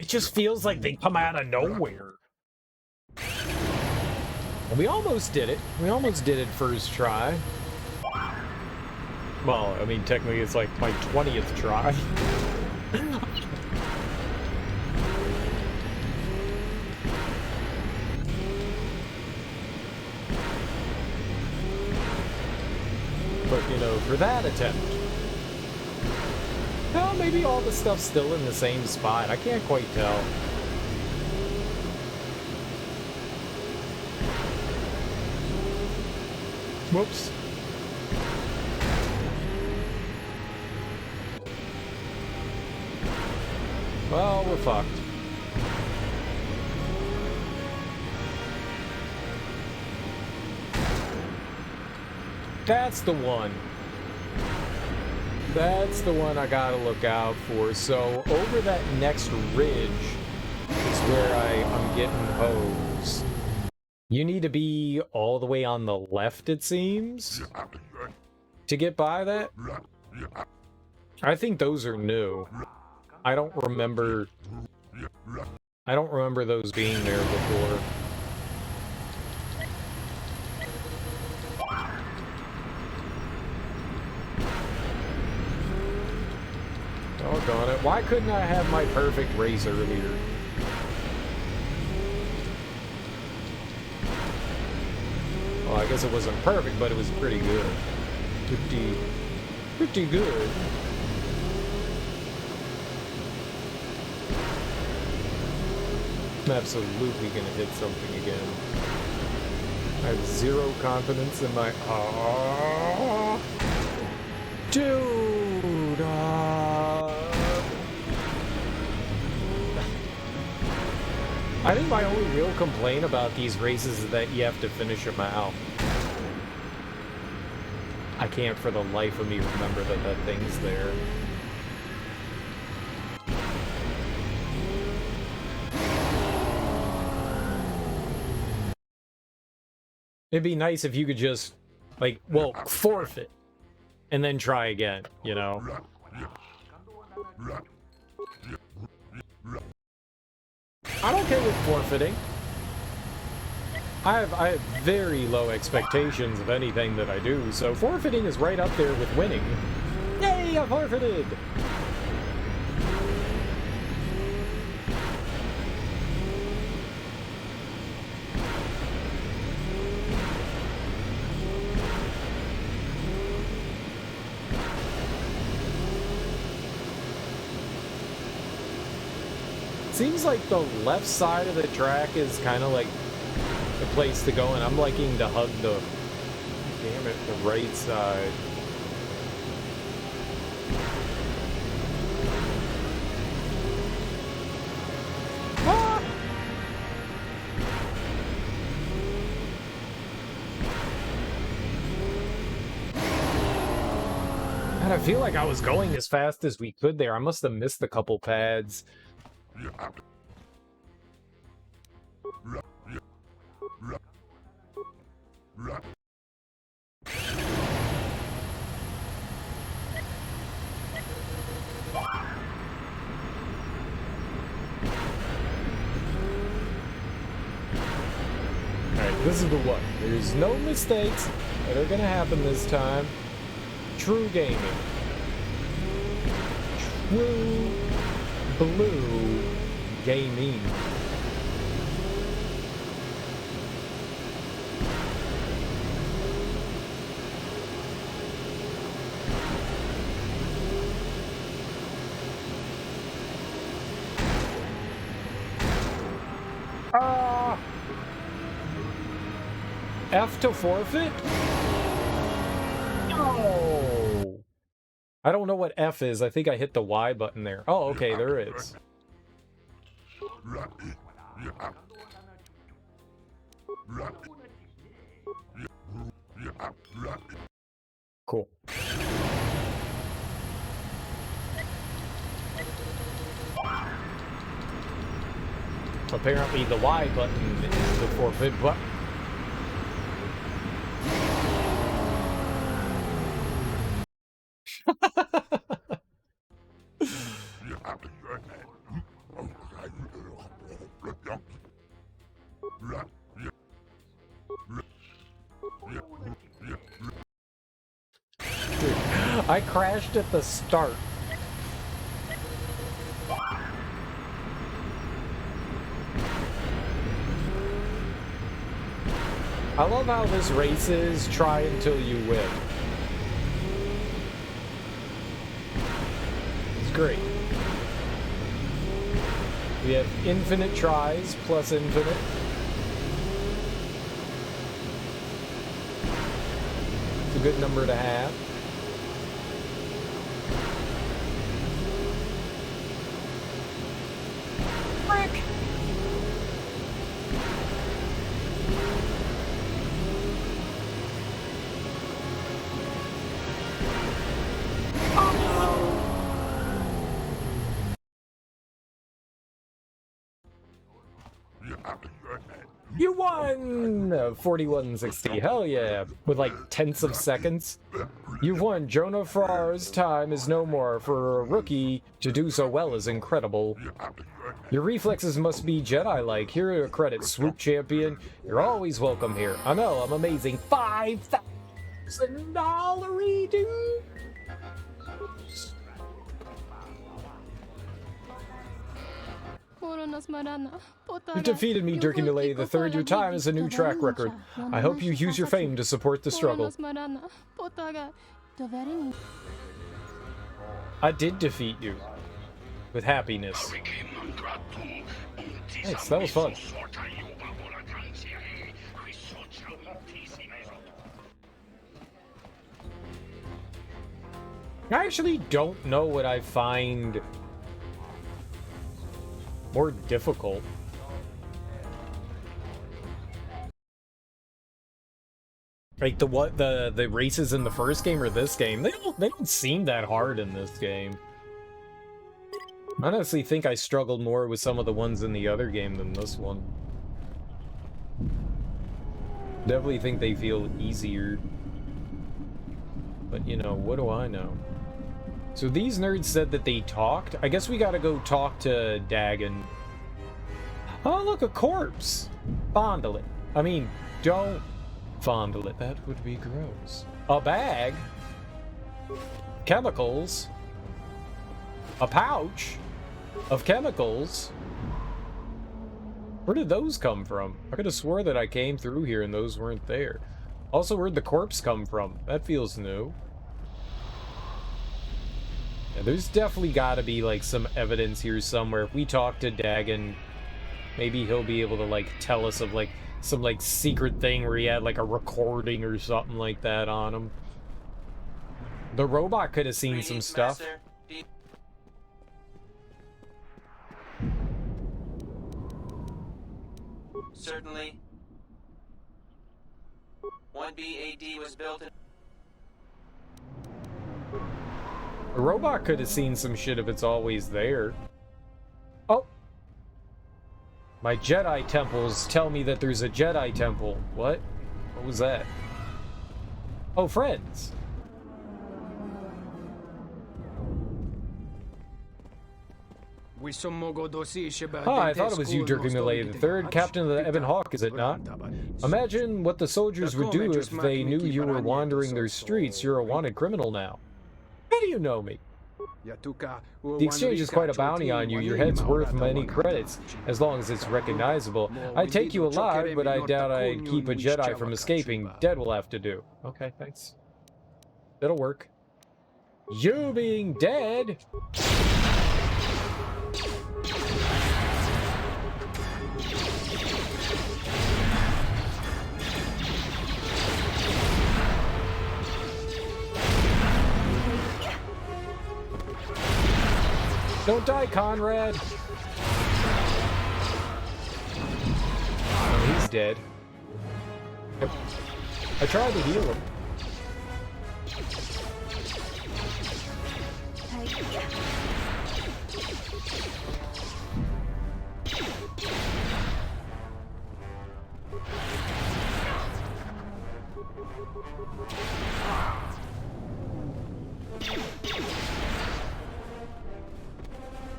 It just feels like they come out of nowhere. We almost did it. We almost did it first try. Well, I mean, technically it's like my 20th try. But, you know, for that attempt... Well, maybe all the stuff's still in the same spot. I can't quite tell. Whoops. Well, we're fucked. That's the one. That's the one I gotta look out for. So, over that next ridge is where I'm getting hosed. You need to be all the way on the left, it seems, to get by that. I think those are new. I don't remember those being there before. Doggone it. Why couldn't I have my perfect race earlier? Well, I guess it wasn't perfect, but it was pretty good. Pretty good. I'm absolutely gonna hit something again. I have zero confidence in my... Dude! I think my only real complaint about these races is that you have to finish them out. I can't for the life of me remember that that thing's there. It'd be nice if you could just, like, well, forfeit, and then try again, you know? I'm okay with forfeiting. I have very low expectations of anything that I do, so forfeiting is right up there with winning. Yay, I forfeited! Seems like the left side of the track is kind of like the place to go, and I'm liking to hug the, damn it, the right side. Ah! And I feel like I was going as fast as we could there. I must have missed a couple pads. This is the one. There's no mistakes that are gonna happen this time. True gaming. True blue gaming. F to forfeit? No! I don't know what F is. I think I hit the Y button there. Oh, okay, there is. Cool. Apparently the Y button is the forfeit button. I crashed at the start. I love how this race is try until you win. It's great. We have infinite tries plus infinite. It's a good number to have. Frick! You won! 4160, hell yeah. With like tenths of seconds. You've won. Jonah Farr's time is no more. For a rookie to do so well is incredible. Your reflexes must be Jedi-like. Here are your credits, Swoop Champion. You're always welcome here. I know, I'm amazing. $5,000, dude! You defeated me, Dxun and I. The third your time is a new track record. I hope you use your fame to support the struggle. I did defeat you. With happiness. Thanks, that was fun. I actually don't know what I find more difficult. Like the races in the first game or this game, they don't seem that hard in this game. I honestly think I struggled more with some of the ones in the other game than this one. Definitely think they feel easier. But you know, what do I know? So these nerds said that they talked. I guess we gotta go talk to Dagon. Oh, look, a corpse! Fondle it. I mean, don't fondle it. That would be gross. A bag. Chemicals. A pouch of chemicals. Where did those come from? I could have swore that I came through here and those weren't there. Also, where'd the corpse come from? That feels new. Yeah, there's definitely got to be, like, some evidence here somewhere. If we talk to Dagon, maybe he'll be able to, like, tell us of, like, some, like, secret thing where he had, like, a recording or something like that on him. The robot could have seen some stuff. Certainly. 1B AD was built in... A robot could have seen some shit if it's always there. Oh! My Jedi temples tell me that there's a Jedi temple. What? What was that? Oh, friends! I thought it was you, Dirk the Third, captain of the Ebon Hawk, is it not? Imagine what the soldiers would do if they knew you were wandering their streets. You're a wanted criminal now. How do you know me? The exchange is quite a bounty on you. Your head's worth many credits, as long as it's recognizable. I'd take you alive, but I doubt I'd keep a Jedi from escaping. Dead will have to do. Okay, thanks. That'll work. You being dead... Don't die, Conrad! Oh, he's dead. I tried to heal him.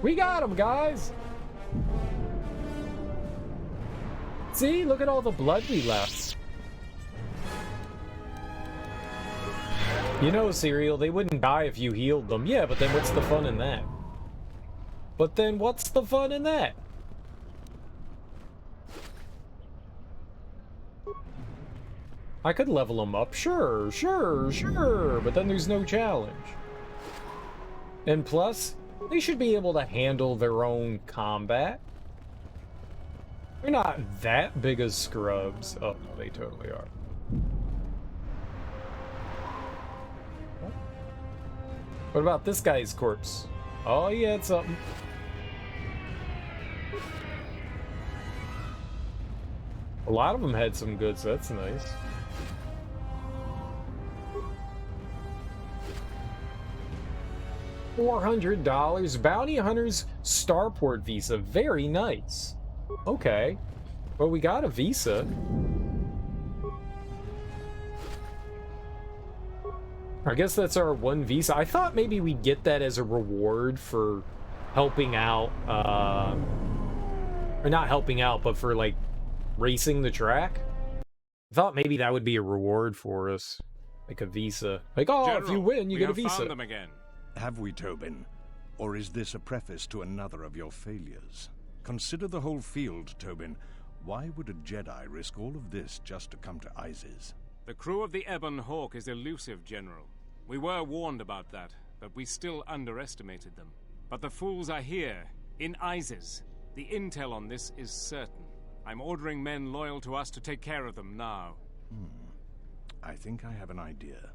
We got him, guys! See? Look at all the blood we left. You know, Serial, they wouldn't die if you healed them. Yeah, but then what's the fun in that? But then what's the fun in that? I could level them up. Sure, but then there's no challenge. And plus... they should be able to handle their own combat. They're not that big as scrubs. Oh, no, they totally are. What about this guy's corpse? Oh, he had something. A lot of them had some goods. That's nice. $400. Bounty Hunter's Starport visa. Very nice. Okay. Well, we got a visa. I guess that's our one visa. I thought maybe we'd get that as a reward for helping out, or not helping out, but for, like, racing the track. I thought maybe that would be a reward for us. Like a visa. Like, oh, General, if you win, you get a visa. Found them again. Have we, Tobin? Or is this a preface to another of your failures? Consider the whole field, Tobin. Why would a Jedi risk all of this just to come to Isis? The crew of the Ebon Hawk is elusive, General. We were warned about that, but we still underestimated them. But the fools are here, in Isis. The intel on this is certain. I'm ordering men loyal to us to take care of them now. I think I have an idea.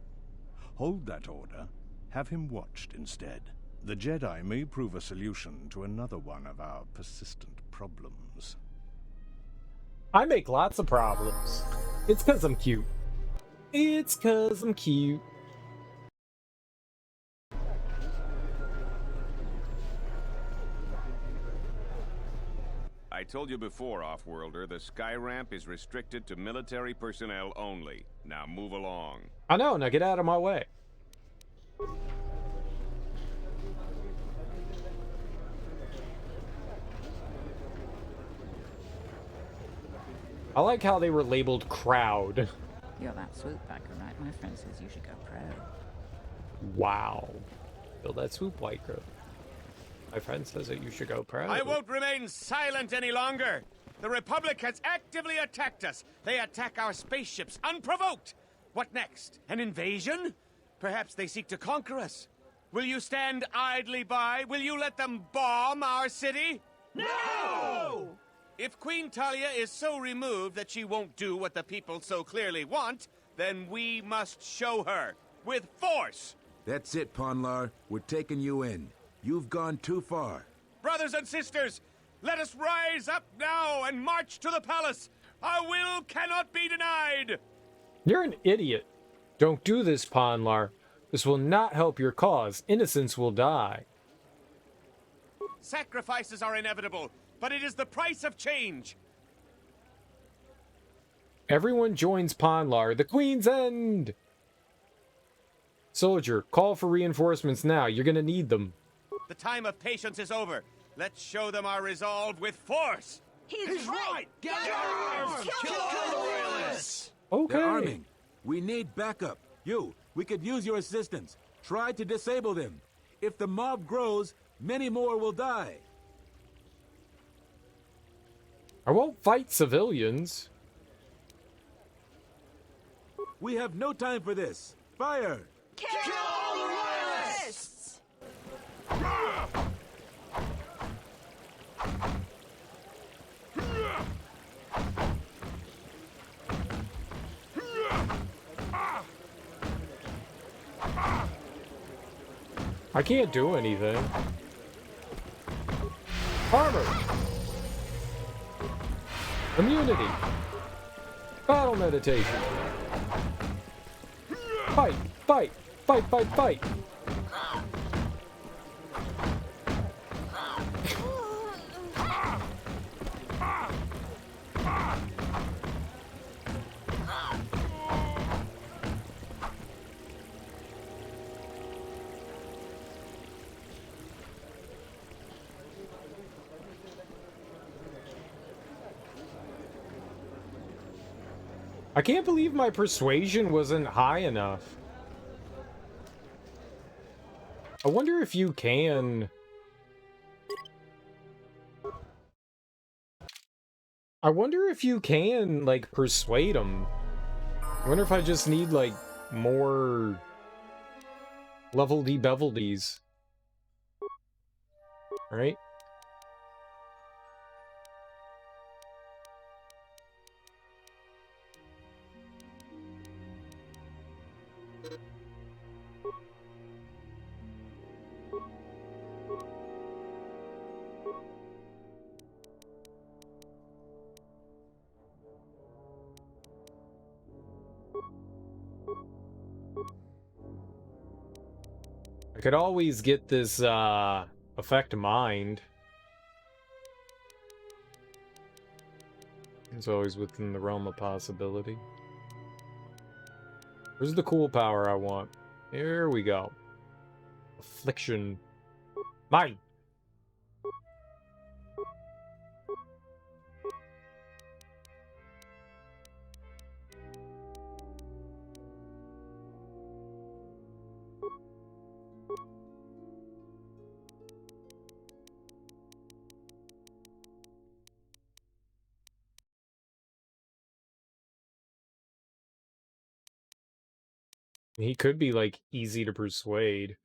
Hold that order. Have him watched instead. The Jedi may prove a solution to another one of our persistent problems. I make lots of problems. It's 'cause I'm cute. It's 'cause I'm cute. I told you before, Off-Worlder, the sky ramp is restricted to military personnel only. Now move along. I know, now get out of my way. I like how they were labeled crowd. You're that swoopbacker, right? My friend says you should go proud. Wow. Feel that swoop, white girl. My friend says that you should go proud. I won't remain silent any longer. The Republic has actively attacked us. They attack our spaceships unprovoked. What next? An invasion? Perhaps they seek to conquer us. Will you stand idly by? Will you let them bomb our city? No! If Queen Talia is so removed that she won't do what the people so clearly want, then we must show her with force. That's it, Ponlar. We're taking you in. You've gone too far. Brothers and sisters, let us rise up now and march to the palace. Our will cannot be denied. You're an idiot. Don't do this, Ponlar. This will not help your cause. Innocents will die. Sacrifices are inevitable, but it is the price of change. Everyone joins Ponlar. The Queen's End! Soldier, call for reinforcements now. You're gonna need them. The time of patience is over. Let's show them our resolve with force! He's right! Get arms! Kill the Royalists! Okay. They're arming. We need backup. We could use your assistance. Try to disable them. If the mob grows, many more will die. I won't fight civilians. We have no time for this. Fire! Kill all the Royalists! I can't do anything. Armor! Immunity! Battle meditation! Fight! Fight! Fight! Fight! Fight! I can't believe my persuasion wasn't high enough. I wonder if you can... I wonder if you can, like, persuade them. I wonder if I just need, like, more... level-de-bevel-dees. Right? I could always get this, affect mind. It's always within the realm of possibility. Where's the cool power I want? Here we go. Affliction. Mine! He could be, like, easy to persuade.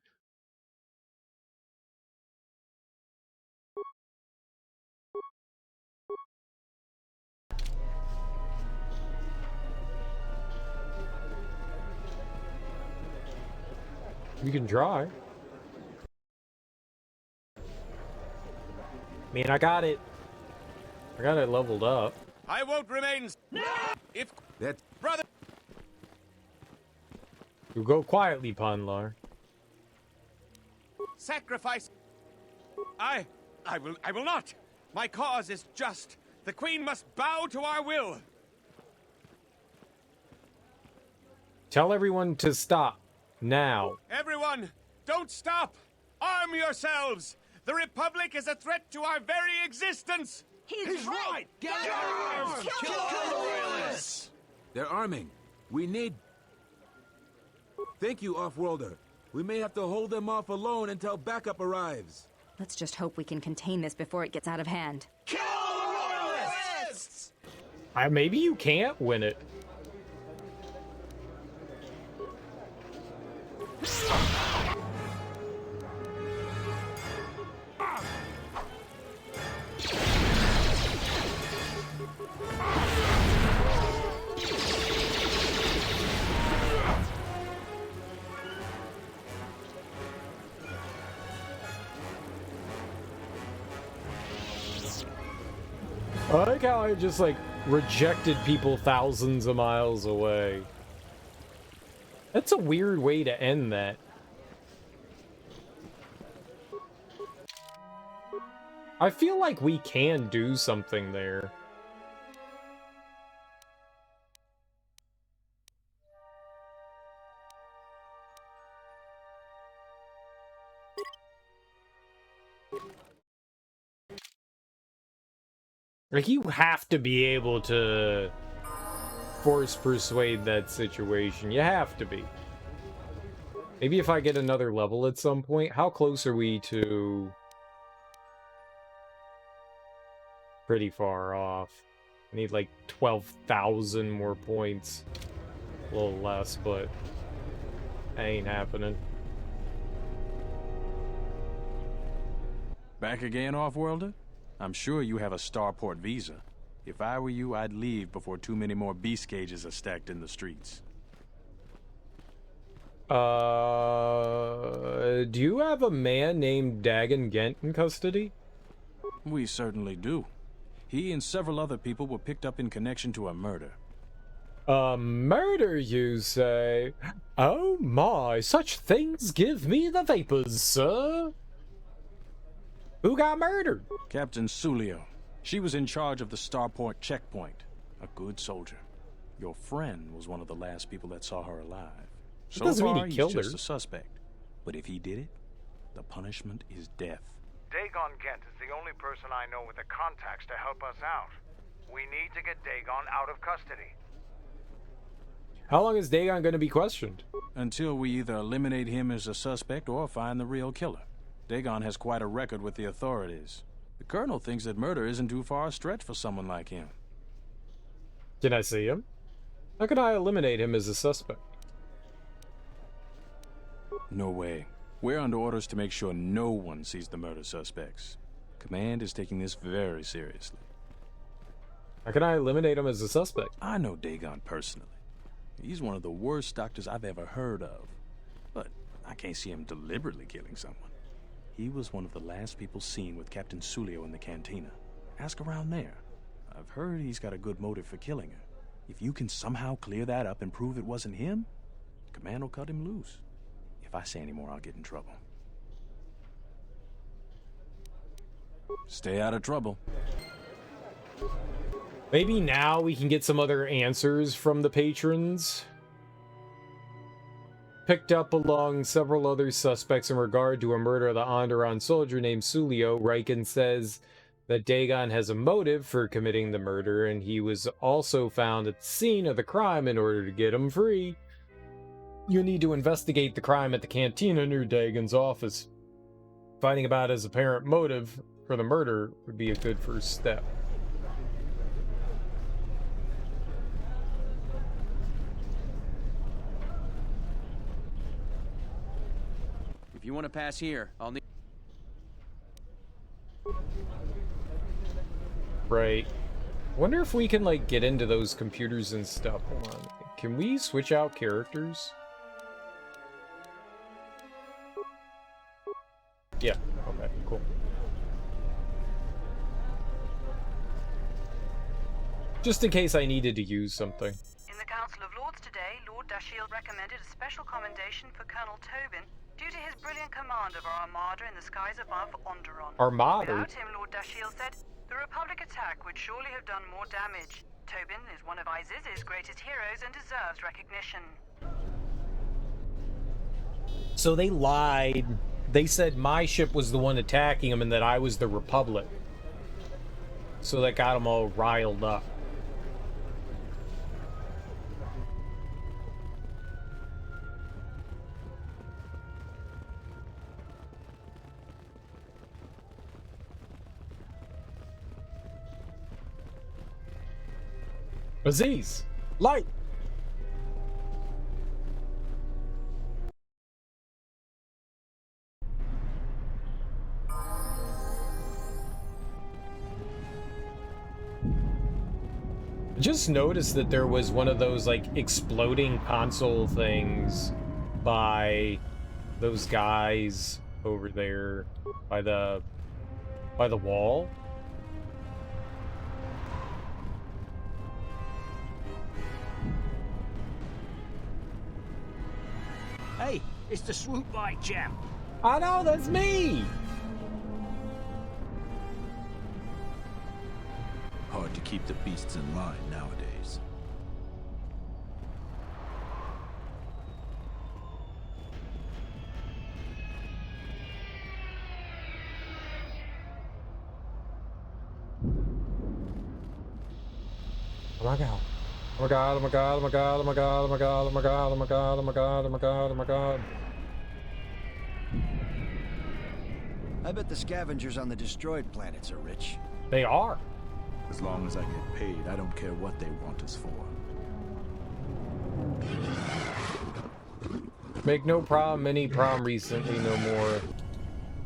We can try. I mean, I got it leveled up. I won't remain... If... That's... Brother... You go quietly, Panlar. Sacrifice... I will not! My cause is just. The Queen must bow to our will! Tell everyone to stop. Now. Everyone, don't stop! Arm yourselves! The Republic is a threat to our very existence! He's right! Get arms! Kill the Royalists! They're arming. We need... Thank you, Offworlder. We may have to hold them off alone until backup arrives. Let's just hope we can contain this before it gets out of hand. Kill the Royalists! Maybe you can't win it. I like how I just, like, rejected people thousands of miles away. That's a weird way to end that. I feel like we can do something there. Like, you have to be able to force persuade that situation. You have to be. Maybe if I get another level at some point. How close are we to... Pretty far off. I need like 12,000 more points. A little less, but... ain't happening. Back again, Offworlder? I'm sure you have a starport visa. If I were you, I'd leave before too many more beast cages are stacked in the streets. Do you have a man named Dagan Gent in custody? We certainly do. He and several other people were picked up in connection to a murder. A murder, you say? Oh my, such things give me the vapors, sir. Who got murdered? Captain Sulio. She was in charge of the starport checkpoint. A good soldier. Your friend was one of the last people that saw her alive. So doesn't mean far, he killed he's just her. a suspect. But if he did it, the punishment is death. Dagon Gent is the only person I know with the contacts to help us out. We need to get Dagon out of custody. How long is Dagon going to be questioned? Until we either eliminate him as a suspect or find the real killer. Dagon has quite a record with the authorities. The Colonel thinks that murder isn't too far a stretch for someone like him. Can I see him? How can I eliminate him as a suspect? No way. We're under orders to make sure no one sees the murder suspects. Command is taking this very seriously. How can I eliminate him as a suspect? I know Dagon personally. He's one of the worst doctors I've ever heard of. But I can't see him deliberately killing someone. He was one of the last people seen with Captain Sulio in the cantina. Ask around there. I've heard he's got a good motive for killing her. If you can somehow clear that up and prove it wasn't him, Command will cut him loose. If I say any more, I'll get in trouble. Stay out of trouble. Maybe now we can get some other answers from the patrons. Picked up along several other suspects in regard to a murder of the Onderon soldier named Sulio, Riken says that Dagon has a motive for committing the murder, and he was also found at the scene of the crime in order to get him free. You need to investigate the crime at the cantina near Dagon's office. Finding about his apparent motive for the murder would be a good first step. If you want to pass here, I'll need... Right. Wonder if we can, like, get into those computers and stuff. Hold on. Can we switch out characters? Yeah. Okay, cool. Just in case I needed to use something. In the Council of Lords today, Lord Dashiell recommended a special commendation for Colonel Tobin due to his brilliant command of our armada in the skies above Onderon. Armada? Without him, Lord Dashiell said, the Republic attack would surely have done more damage. Tobin is one of Iziz's greatest heroes and deserves recognition. So they lied. They said my ship was the one attacking him and that I was the Republic. So that got them all riled up. Aziz, light! Just noticed that there was one of those, like, exploding console things by those guys over there by the wall. Hey, it's the swoop bike champ. I know, that's me! Hard to keep the beasts in line nowadays. Oh my god. Oh my god, oh my god, oh my god, oh my god, oh my god, oh my god, oh my god, oh my god, oh my god, oh my god. I bet the scavengers on the destroyed planets are rich. They are. As long as I get paid, I don't care what they want us for. Make no prom, any prom recently, no more.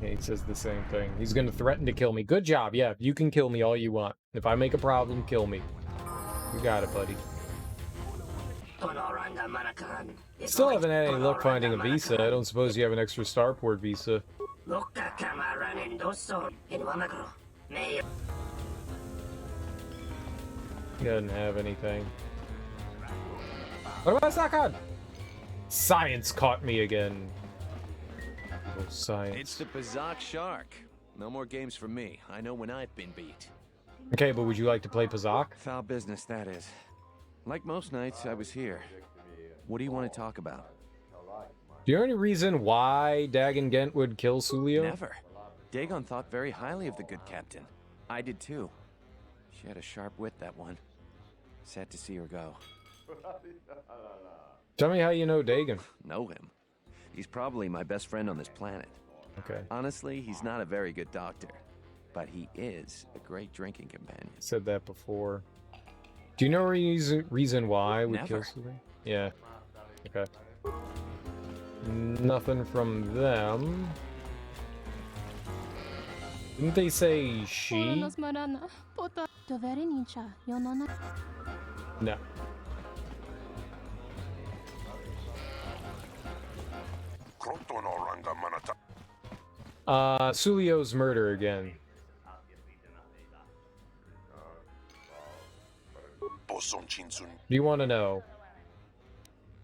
Yeah, he says the same thing. He's gonna threaten to kill me. Good job, yeah, you can kill me all you want. If I make a problem, kill me. You got it, buddy. Still haven't had any luck finding a visa. I don't suppose you have an extra starport visa. He doesn't have anything. What about Sakan? Science caught me again. Oh, science. It's the Pazak Shark. No more games for me. I know when I've been beat. Okay, but would you like to play Pazak? Foul business, that is. Like most nights, I was here. What do you want to talk about? Do you know any reason why Dagan Gent would kill Sulio? Never. Dagon thought very highly of the good captain. I did too. She had a sharp wit, that one. Sad to see her go. Tell me how you know Dagan. Know him? He's probably my best friend on this planet. Okay. Honestly, he's not a very good doctor, but he is a great drinking companion. Said that before. Do you know reason why would kill Never. Sulio? Yeah. Okay. Nothing from them. Didn't they say she? No. Sulio's murder again. Do you want to know?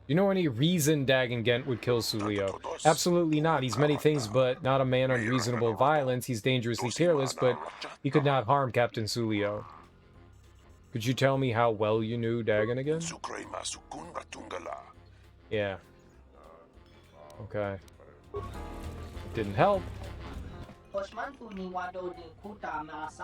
Do you know any reason Dagan Gent would kill Sulio? Absolutely not. He's many things, but not a man on reasonable violence. He's dangerously careless, but he could not harm Captain Sulio. Could you tell me how well you knew Dagan again? Yeah. Okay. Didn't help.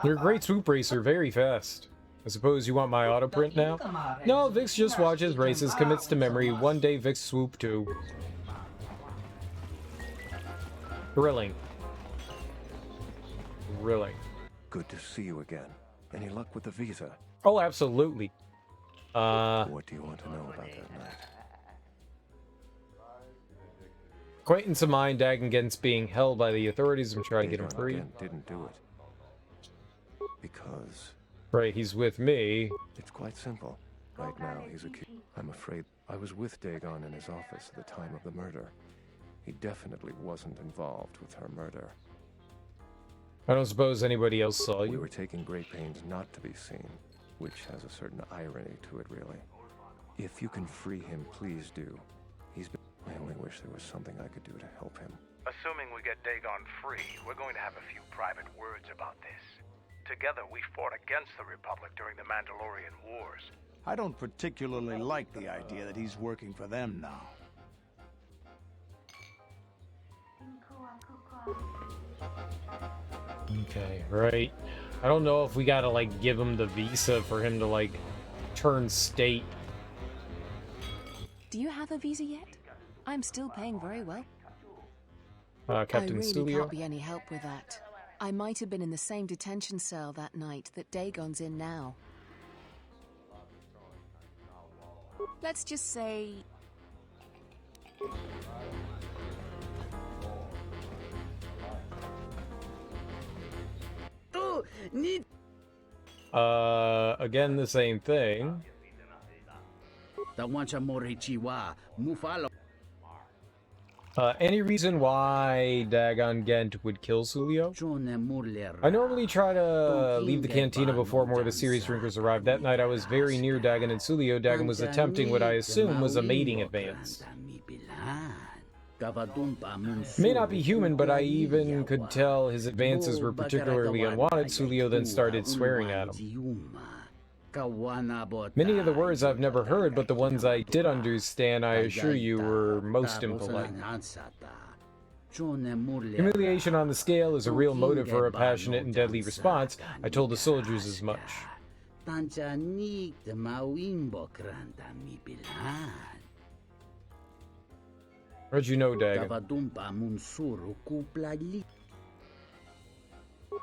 You're a great swoop racer, very fast. I suppose you want my auto print now? No, Vix just watches races, commits to memory. One day Vix swoop too. Thrilling. Thrilling. Good to see you again. Any luck with the visa? Oh, absolutely. What do you want to know about that night? Acquaintance of mine, Dagan Gent's being held by the authorities. I'm trying to get him free. Didn't do it. Because... Right, he's with me. It's quite simple. Right now, he's accused. I'm afraid I was with Dagon in his office at the time of the murder. He definitely wasn't involved with her murder. I don't suppose anybody else saw you. We were taking great pains not to be seen, which has a certain irony to it, really. If you can free him, please do. I only wish there was something I could do to help him. Assuming we get Dagon free, we're going to have a few private words about this. Together, we fought against the Republic during the Mandalorian Wars. I don't particularly like the idea that he's working for them now. Okay, right. I don't know if we gotta, like, give him the visa for him to, like, turn state. Do you have a visa yet? I'm still paying very well. Captain I really Sulio? can't be any help with that. I might have been in the same detention cell that night that Dagon's in now. Let's just say... Again, the same thing. Any reason why Dagan Gent would kill Sulio? I normally try to leave the cantina before more of the serious drinkers arrive. That night I was very near Dagan and Sulio. Dagan was attempting what I assume was a mating advance. May not be human, but I even could tell his advances were particularly unwanted. Sulio then started swearing at him. Many of the words I've never heard, but the ones I did understand, I assure you, were most impolite. Humiliation on the scale is a real motive for a passionate and deadly response. I told the soldiers as much. How'd you know, Dagon?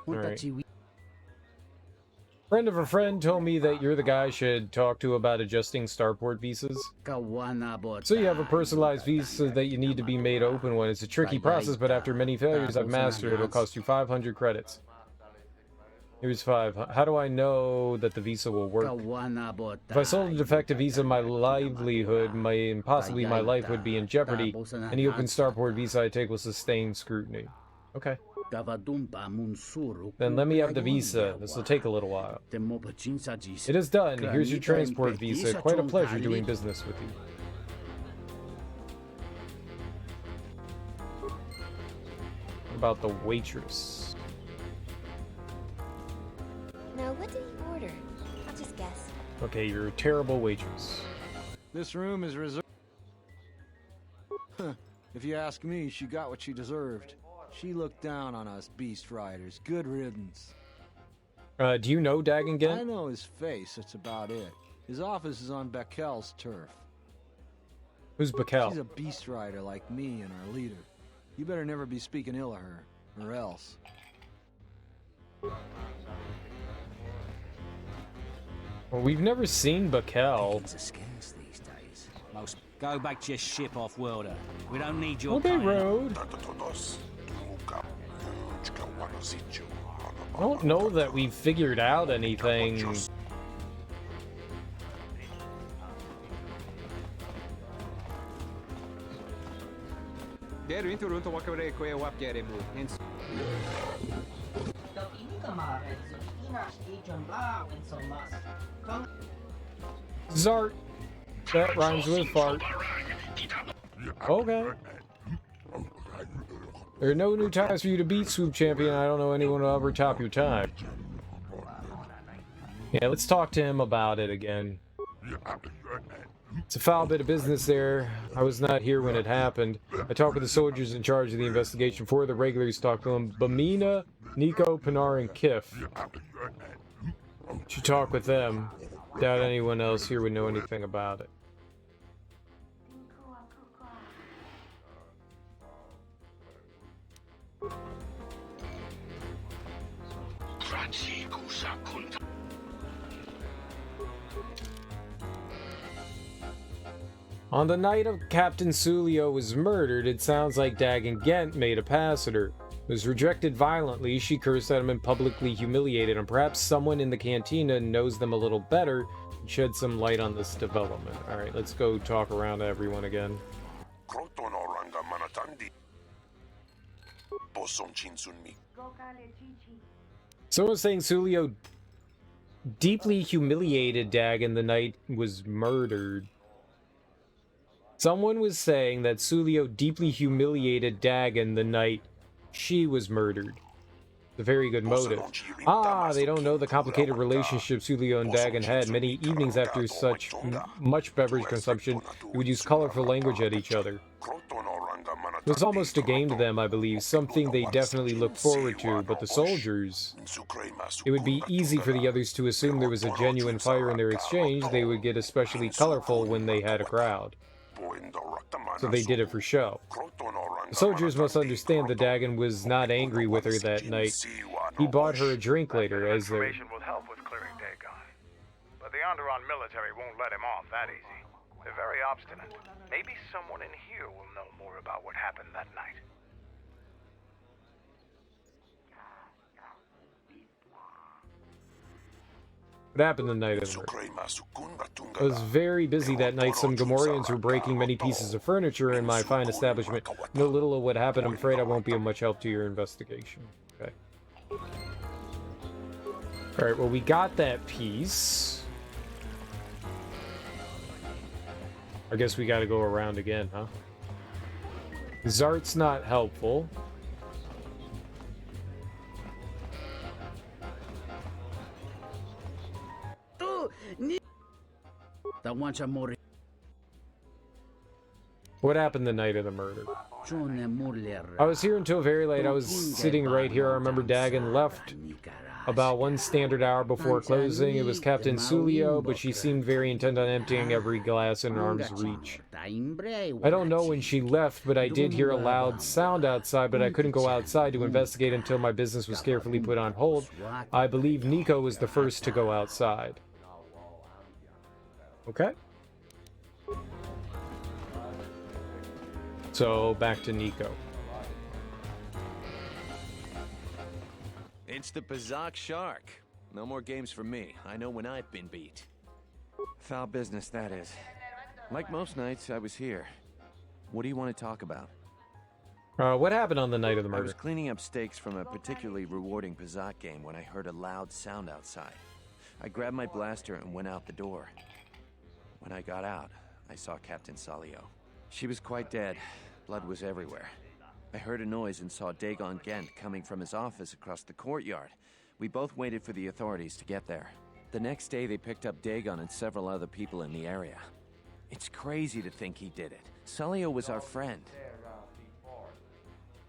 Alright. Friend of a friend told me that you're the guy I should talk to about adjusting starport visas. So you have a personalized visa that you need to be made open one. It's a tricky process, but after many failures I've mastered it. It'll cost you 500 credits. Here's 5. How do I know that the visa will work? If I sold a defective visa, my livelihood, and possibly my life would be in jeopardy. Any open starport visa I take will sustain scrutiny. Okay. Then let me have the visa. This will take a little while. It is done. Here's your transport visa. Quite a pleasure doing business with you. What about the waitress? Now, what do you order? I'll just guess. Okay, you're a terrible waitress. This room is reserved. If you ask me, she got what she deserved. She looked down on us beast riders. Good riddance. Do you know Dagon Gent? I know his face, that's about it. His office is on Bekel's turf. Who's Bekel? She's a beast rider like me and our leader. You better never be speaking ill of her, or else. Well, we've never seen Bekel. Go back to your ship, off-worlder. We don't need your Okay, Road. I don't know that we've figured out anything. Zart. That rhymes with fart. Okay. There are no new times for you to beat, Swoop Champion. I don't know anyone who will ever top your time. Yeah, let's talk to him about it again. It's a foul bit of business there. I was not here when it happened. I talked with the soldiers in charge of the investigation. 4 of the regulars talked to him. Bamina, Nico, Pinar, and Kif. Should talk with them. Doubt anyone else here would know anything about it. On the night of Captain Sulio was murdered, it sounds like Dagon Gent made a pass at her. Was rejected violently, she cursed at him and publicly humiliated him. Perhaps someone in the cantina knows them a little better and shed some light on this development. Alright, let's go talk around to everyone again. Someone's saying Sulio deeply humiliated Dagon the night was murdered. Someone was saying that Sulio deeply humiliated Dagon the night she was murdered. A very good motive. Ah, they don't know the complicated relationship Sulio and Dagon had. Many evenings after such much beverage consumption, they would use colorful language at each other. It was almost a game to them, I believe, something they definitely looked forward to, but the soldiers... It would be easy for the others to assume there was a genuine fire in their exchange. They would get especially colorful when they had a crowd. So they did it for show. The soldiers must understand that Dagon was not angry with her that night. He bought her a drink later, as their... Information will help with clearing Dagon. But the Onderon military won't let him off that easy. They're very obstinate. Maybe someone in here will know more about what happened that night. What happened the night of the murder? I was very busy that night. Some Gamorreans were breaking many pieces of furniture in my fine establishment. Know little of what happened. I'm afraid I won't be of much help to your investigation. Okay. Alright, well, we got that piece. I guess we gotta go around again, huh? Zart's not helpful. What happened the night of the murder? I was here until very late. I was sitting right here. I remember Dagon left about one standard hour before closing. It was Captain Sulio, but she seemed very intent on emptying every glass in arm's reach. I don't know when she left, but I did hear a loud sound outside, but I couldn't go outside to investigate until my business was carefully put on hold. I believe Nico was the first to go outside. Okay. So, back to Nico. It's the Bazak Shark. No more games for me. I know when I've been beat. Foul business, that is. Like most nights, I was here. What do you want to talk about? What happened on the night of the I murder? was cleaning up stakes from a particularly rewarding Bazak game when I heard a loud sound outside. I grabbed my blaster and went out the door. When I got out, I saw Captain Salio. She was quite dead. Blood was everywhere. I heard a noise and saw Dagon Gent coming from his office across the courtyard. We both waited for the authorities to get there. The next day, they picked up Dagon and several other people in the area. It's crazy to think he did it. Salio was our friend.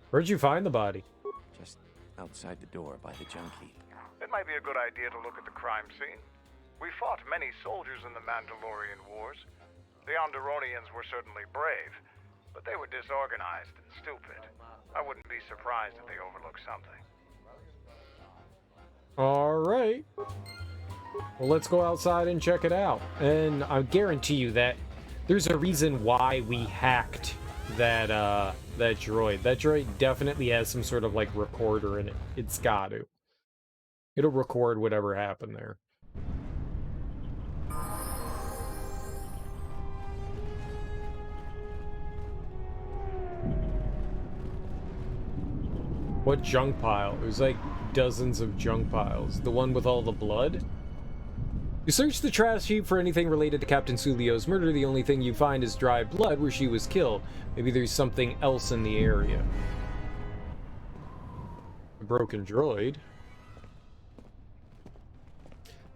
Where'd you find the body? Just outside the door by the junk heap. It might be a good idea to look at the crime scene. We fought many soldiers in the Mandalorian Wars. The Onderonians were certainly brave, but they were disorganized and stupid. I wouldn't be surprised if they overlooked something. Alright. Well, let's go outside and check it out. And I guarantee you that there's a reason why we hacked that droid. That droid definitely has some sort of, like, recorder in it. It's got to. It'll record whatever happened there. What junk pile? There's like dozens of junk piles. The one with all the blood? You search the trash heap for anything related to Captain Sulio's murder. The only thing you find is dry blood where she was killed. Maybe there's something else in the area. A broken droid.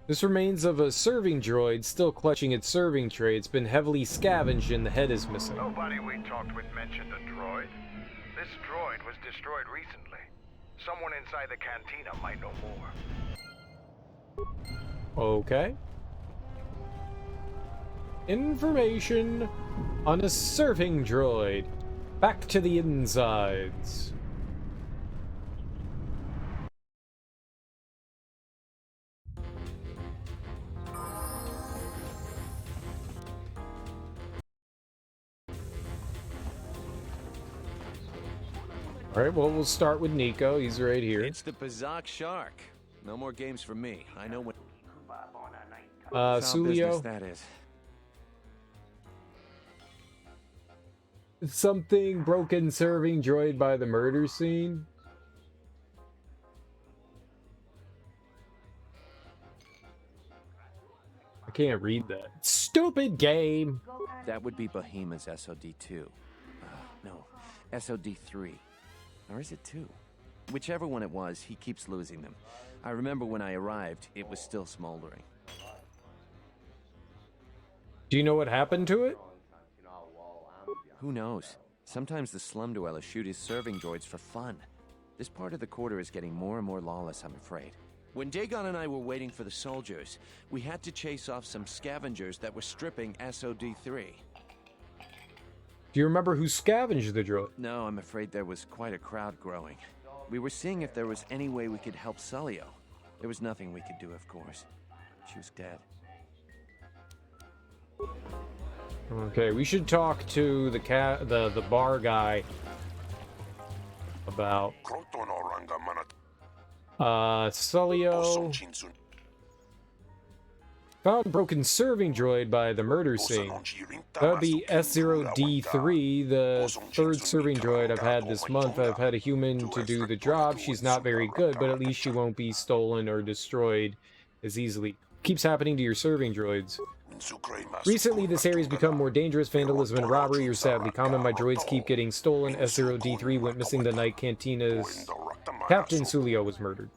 This remains of a serving droid still clutching its serving tray. It's been heavily scavenged and the head is missing. Nobody we talked with mentioned a droid. This droid was destroyed recently. Someone inside the cantina might know more. Okay. Information on a serving droid. Back to the insides. Alright, well, we'll start with Nico. He's right here. It's the Bazak Shark. No more games for me. I know when... Sulio. That is. Something broken serving droid by the murder scene. I can't read that. Stupid game! That would be Bahima's SOD-2. No, SOD-3. Or is it 2? Whichever one it was, he keeps losing them. I remember when I arrived, it was still smoldering. Do you know what happened to it? Who knows? Sometimes the slum dwellers shoot his serving droids for fun. This part of the quarter is getting more and more lawless, I'm afraid. When Dagon and I were waiting for the soldiers, we had to chase off some scavengers that were stripping SOD-3. Do you remember who scavenged the droid? No, I'm afraid there was quite a crowd growing. We were seeing if there was any way we could help Sulio. There was nothing we could do, of course. She was dead. Okay, we should talk to the bar guy about Sulio found broken serving droid by the murder scene. That would be S0D3, the third serving droid I've had this month. I've had a human to do the job. She's not very good, but at least she won't be stolen or destroyed as easily. Keeps happening to your serving droids. Recently, this area has become more dangerous. Vandalism and robbery are sadly common. My droids keep getting stolen. S0D3 went missing the night Cantina's Captain Sulio was murdered.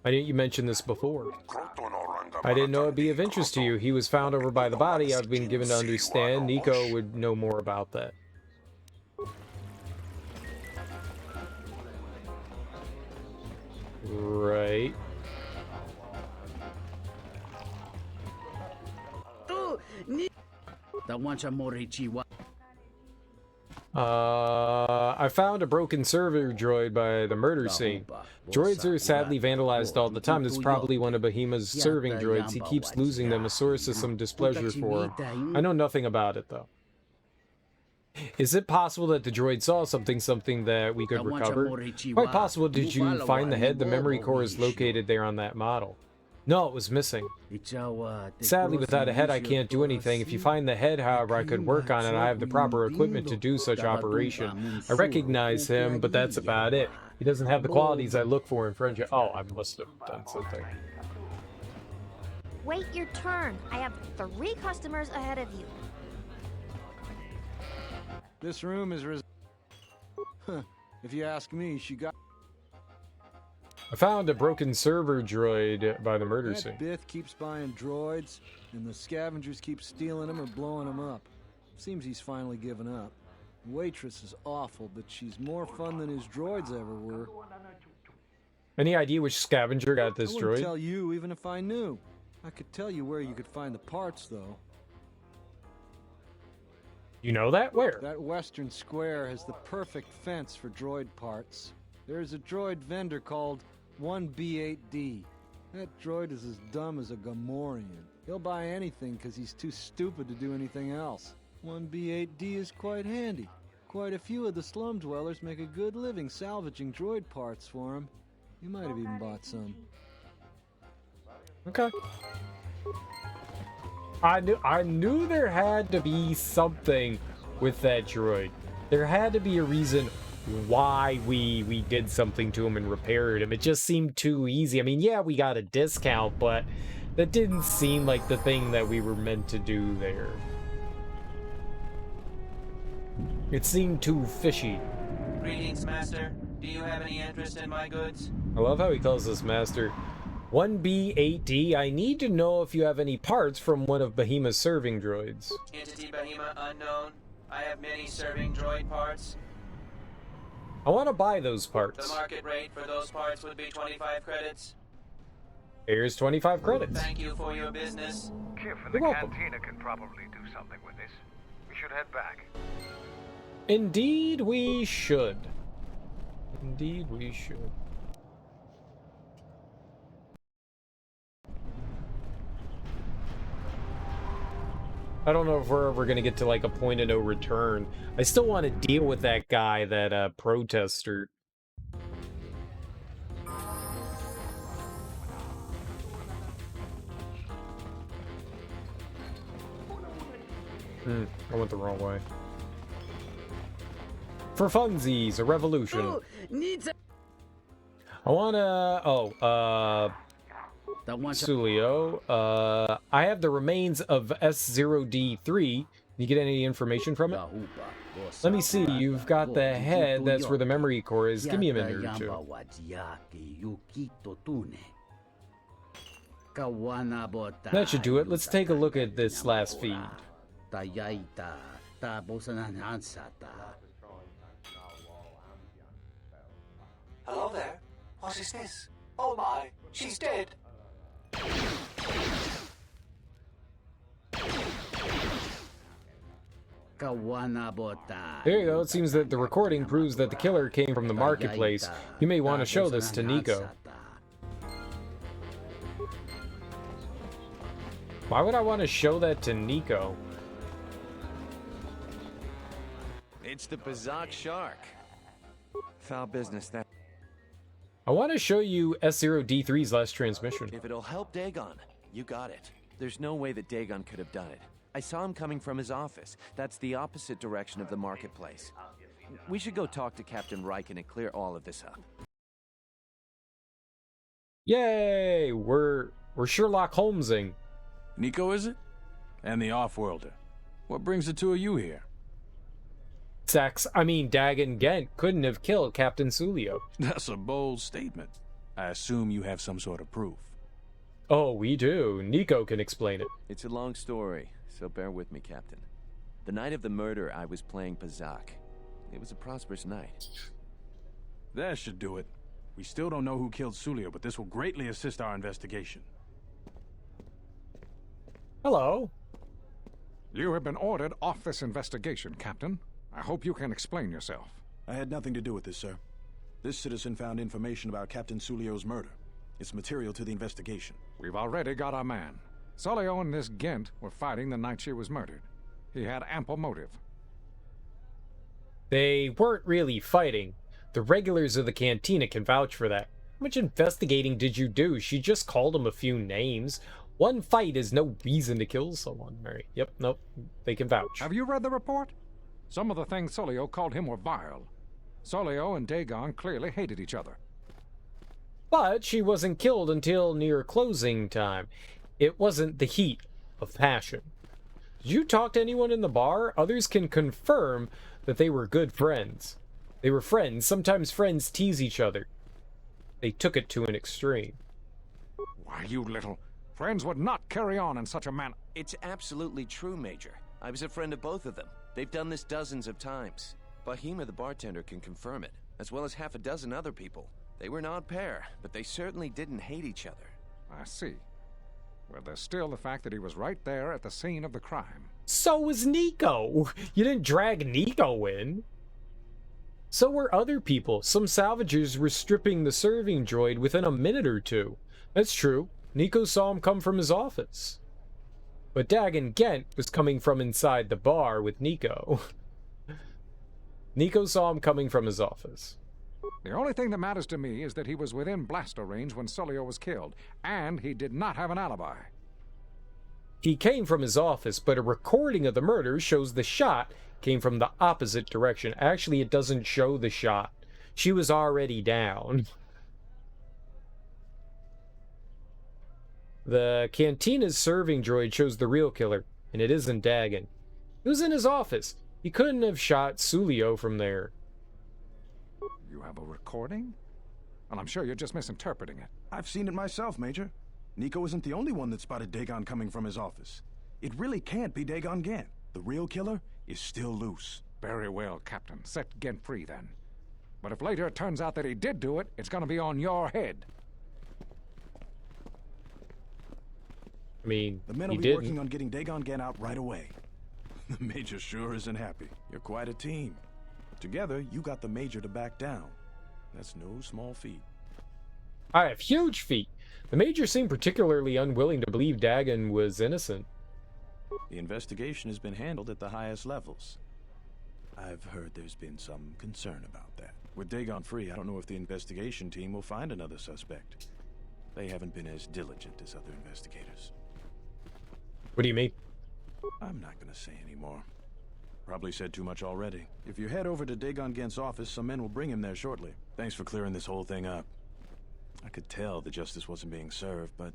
Why didn't you mention this before? I didn't know it'd be of interest to you. He was found over by the body. I've been given to understand Nico would know more about that. Right. I found a broken server droid by the murder scene. Droids are sadly vandalized all the time. This is probably one of Behemoth's serving droids. He keeps losing them, a source of some displeasure for him. I know nothing about it, though. Is it possible that the droid saw something that we could recover? Quite possible. Did you find the head? The memory core is located there on that model. No, it was missing. Sadly, without a head, I can't do anything. If you find the head, however, I could work on it. I have the proper equipment to do such operation. I recognize him, but that's about it. He doesn't have the qualities I look for in friendship. Oh, I must have done something. Wait your turn. I have 3 customers ahead of you. This room is if you ask me, she got... I found a broken server droid by the murder scene. Bith keeps buying droids, and the scavengers keep stealing them or blowing them up. Seems he's finally given up. The waitress is awful, but she's more fun than his droids ever were. Any idea which scavenger got this I wouldn't droid? Tell you even if I knew. I could tell you where you could find the parts, though. You know that? Where? That western square has the perfect fence for droid parts. There's a droid vendor called 1B8D. That droid is as dumb as a Gamorrean. He'll buy anything because he's too stupid to do anything else. 1B8D is quite handy. Quite a few of the slum dwellers make a good living salvaging droid parts for him. You might have even bought some. Okay. I knew there had to be something with that droid. There had to be a reason why we did something to him and repaired him. It just seemed too easy. I mean, yeah, we got a discount, but that didn't seem like the thing that we were meant to do there. It seemed too fishy. Greetings, Master. Do you have any interest in my goods? I love how he calls us Master. 1B8D, I need to know if you have any parts from one of Behemoth's serving droids. Entity Behemoth unknown. I have many serving droid parts. I want to buy those parts. The market rate for those parts would be 25 credits. Here's 25 credits. Thank you for your business. Kif and the cantina can probably do something with this. We should head back. Indeed we should. Indeed we should. I don't know if we're ever going to get to like a point of no return. I still want to deal with that guy, that protester. I went the wrong way. For funsies, a revolution. I wanna... Sulio, I have the remains of S0D3. You get any information from it? Let me see. You've got the head. That's where the memory core is. Give me a minute or two. That should do it. Let's take a look at this last feed. Hello there. What is this? Oh my, she's dead. There you go. It seems that the recording proves that the killer came from the marketplace. You may want to show this to Nico. Why would I want to show that to Nico? It's the Bazak shark. Foul business, that. I want to show you S0D3's last transmission. If it'll help Dagon, you got it. There's no way that Dagon could have done it. I saw him coming from his office. That's the opposite direction of the marketplace. We should go talk to Captain Riken and clear all of this up. Yay! We're Sherlock Holmesing. Nico, is it? And the Offworlder. What brings the two of you here? Dagon Gent couldn't have killed Captain Sulio. That's a bold statement. I assume you have some sort of proof. Oh, we do. Nico can explain it. It's a long story, so bear with me, Captain. The night of the murder, I was playing Pazak. It was a prosperous night. That should do it. We still don't know who killed Sulio, but this will greatly assist our investigation. Hello. You have been ordered off this investigation, Captain. I hope you can explain yourself. I had nothing to do with this, sir. This citizen found information about Captain Sulio's murder. It's material to the investigation. We've already got our man. Sulio and this Gent were fighting the night she was murdered. He had ample motive. They weren't really fighting. The regulars of the cantina can vouch for that. How much investigating did you do? She just called him a few names. One fight is no reason to kill someone. Right. Yep, nope. They can vouch. Have you read the report? Some of the things Sulio called him were vile. Sulio and Dxun clearly hated each other. But she wasn't killed until near closing time. It wasn't the heat of passion. Did you talk to anyone in the bar? Others can confirm that they were good friends. They were friends. Sometimes friends tease each other. They took it to an extreme. Why, you little... Friends would not carry on in such a manner. It's absolutely true, Major. I was a friend of both of them. They've done this dozens of times. Bahima, the bartender, can confirm it, as well as half a dozen other people. They were an odd pair, but they certainly didn't hate each other. I see. Well, there's still the fact that he was right there at the scene of the crime. So was Nico. You didn't drag Nico in. So were other people. Some salvagers were stripping the serving droid within a minute or two. That's true. Nico saw him come from his office. But Dagon Gent was coming from inside the bar with Nico. Nico saw him coming from his office. The only thing that matters to me is that he was within blaster range when Sulio was killed, and he did not have an alibi. He came from his office, but a recording of the murder shows the shot came from the opposite direction. Actually, it doesn't show the shot. She was already down. The Cantina's serving droid shows the real killer, and it isn't Dagon. He was in his office. He couldn't have shot Sulio from there. You have a recording? Well, I'm sure you're just misinterpreting it. I've seen it myself, Major. Nico isn't the only one that spotted Dagon coming from his office. It really can't be Dagon Gent. The real killer is still loose. Very well, Captain. Set Gent free, then. But if later it turns out that he did do it, it's gonna be on your head. I mean, the men will be working on getting Dagon Gent out right away. The Major sure isn't happy. You're quite a team. Together, you got the Major to back down. That's no small feat. I have huge feet. The Major seemed particularly unwilling to believe Dagon was innocent. The investigation has been handled at the highest levels. I've heard there's been some concern about that. With Dagon free, I don't know if the investigation team will find another suspect. They haven't been as diligent as other investigators. What do you mean? I'm not gonna say anymore. Probably said too much already. If you head over to Dagon Gent's office, some men will bring him there shortly. Thanks for clearing this whole thing up. I could tell the justice wasn't being served, but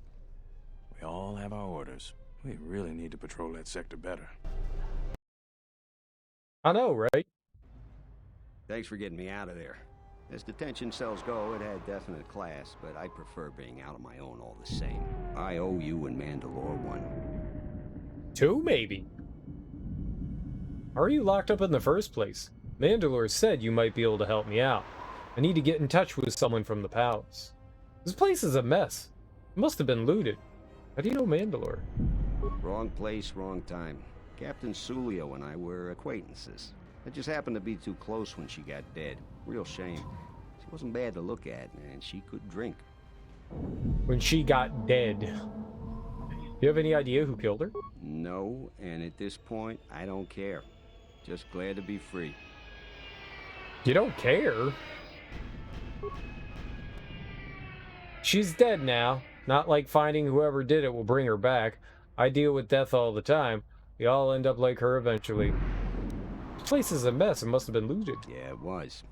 we all have our orders. We really need to patrol that sector better. I know, right? Thanks for getting me out of there. As detention cells go, it had definite class, but I prefer being out on my own all the same. I owe you and Mandalore one. 2, maybe. How are you locked up in the first place? Mandalore said you might be able to help me out. I need to get in touch with someone from the palace. This place is a mess. It must have been looted. How do you know Mandalore? Wrong place, wrong time. Captain Sulio and I were acquaintances. I just happened to be too close when she got dead. Real shame. She wasn't bad to look at, and she could drink. When she got dead. You have any idea who killed her? No, and at this point, I don't care. Just glad to be free. You don't care? She's dead now. Not like finding whoever did it will bring her back. I deal with death all the time. We all end up like her eventually. This place is a mess. It must have been looted. Yeah, it was.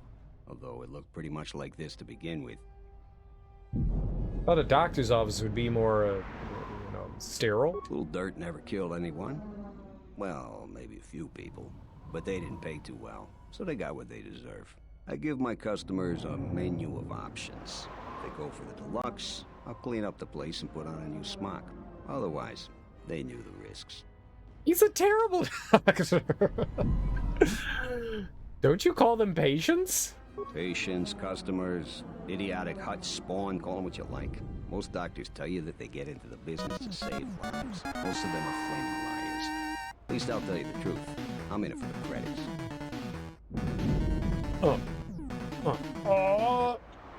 Although it looked pretty much like this to begin with. Thought a doctor's office would be more, sterile. Little dirt never killed anyone. Well, maybe a few people. But they didn't pay too well, so they got what they deserve. I give my customers a menu of options. If they go for the deluxe, I'll clean up the place and put on a new smock. Otherwise, they knew the risks. He's a terrible doctor. Don't you call them patients? Patients, customers, idiotic hut spawn, call them what you like. Most doctors tell you that they get into the business to save lives. Most of them are flaming liars. At least I'll tell you the truth. I'm in it for the credits.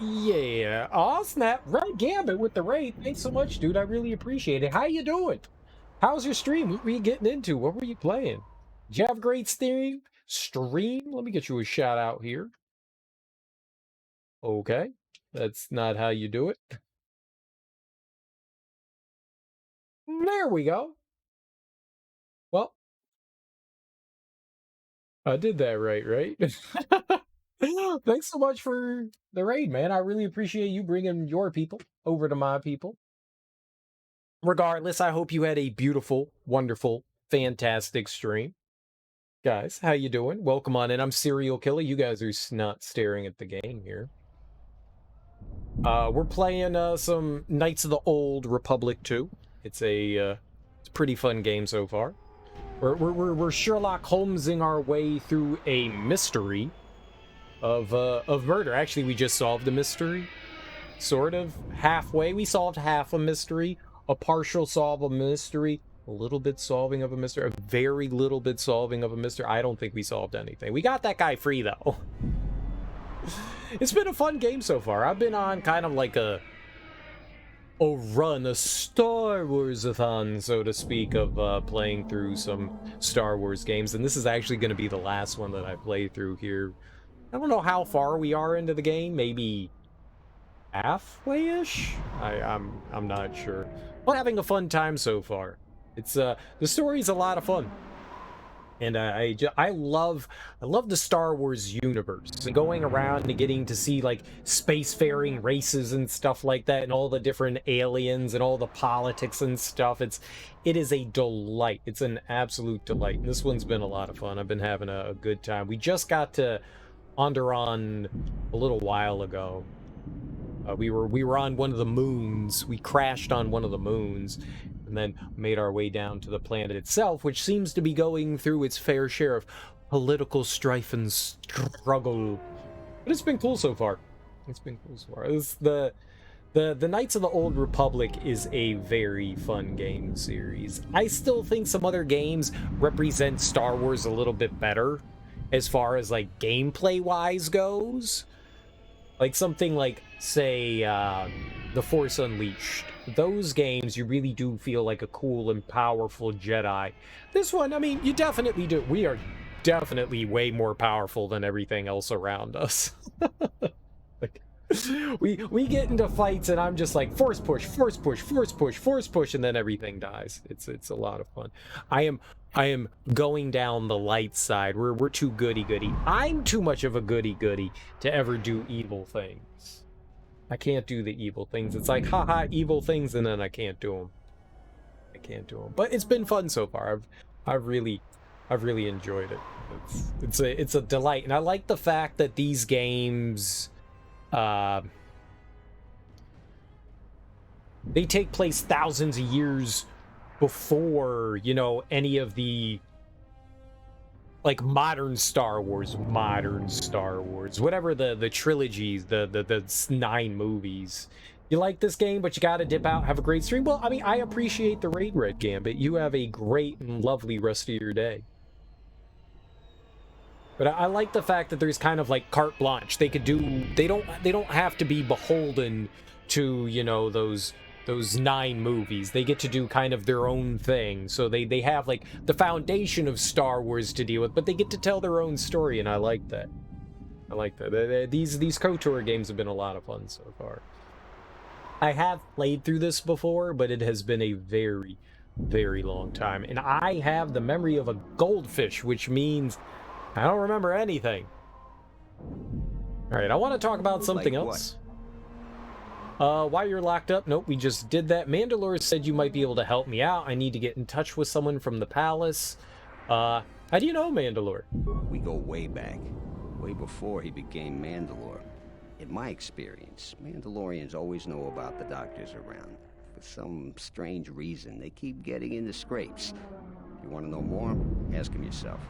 Yeah. Aw, snap. Right, Gambit with the raid. Thanks so much, dude. I really appreciate it. How you doing? How's your stream? What were you getting into? What were you playing? Did you have a great stream? Let me get you a shout out here. Okay. That's not how you do it. There we go. Well, I did that right? Thanks so much for the raid, man. I really appreciate you bringing your people over to my people. Regardless, I hope you had a beautiful, wonderful, fantastic stream. Guys, how you doing? Welcome on in. I'm Serial Killer. You guys are not staring at the game here. We're playing some Knights of the Old Republic 2. It's a pretty fun game so far. We're Sherlock Holmesing our way through a mystery of murder. Actually, we just solved a mystery, sort of halfway. We solved half a mystery, a partial solve of a mystery, a little bit solving of a mystery, a very little bit solving of a mystery. I don't think we solved anything. We got that guy free though. It's been a fun game so far. I've been on kind of like a run, a Star Wars-a-thon, so to speak, of playing through some Star Wars games, and this is actually going to be the last one that I play through here. I don't know how far we are into the game, maybe halfway-ish? I'm not sure. But having a fun time so far. It's the story's a lot of fun. And I love the Star Wars universe and going around and getting to see like spacefaring races and stuff like that, and all the different aliens and all the politics and stuff. It is a delight. It's an absolute delight. And this one's been a lot of fun. I've been having a good time. We just got to Onderon a little while ago. We were on one of the moons. We crashed on one of the moons, and then made our way down to the planet itself, which seems to be going through its fair share of political strife and struggle. But it's been cool so far. It's been cool so far. The Knights of the Old Republic is a very fun game series. I still think some other games represent Star Wars a little bit better as far as like gameplay wise goes. Like something like, say, The Force Unleashed. Those games, you really do feel like a cool and powerful Jedi. This one, I mean, you definitely do. We are definitely way more powerful than everything else around us. Like, we get into fights and I'm just like, force push, force push, force push, force push, and then everything dies. It's a lot of fun. I am going down the light side. We're too goody-goody. I'm too much of a goody-goody to ever do evil things. I can't do the evil things. It's like, haha, evil things, and then I can't do them. I can't do them. But it's been fun so far. I've really enjoyed it. It's a delight, and I like the fact that these games, they take place thousands of years before, you know, any of the like modern Star Wars, whatever the trilogies, the 9 movies. You like this game, but you gotta dip out, have a great stream. Well, I mean, I appreciate the raid, Red Gambit. You have a great and lovely rest of your day. But I like the fact that there's kind of like carte blanche. They could do, they don't have to be beholden to, you know, those 9 movies. They get to do kind of their own thing. So they have like the foundation of Star Wars to deal with, but they get to tell their own story, and I like that. I like that. These KOTOR games have been a lot of fun so far. I have played through this before, but it has been a very, very long time. And I have the memory of a goldfish, which means I don't remember anything. All right, I want to talk about something else. Why you're locked up? Nope, we just did that. Mandalore said you might be able to help me out. I need to get in touch with someone from the palace. How do you know Mandalore? We go way back. Way before he became Mandalore. In my experience, Mandalorians always know about the doctors around. For some strange reason, they keep getting into scrapes. You want to know more? Ask him yourself.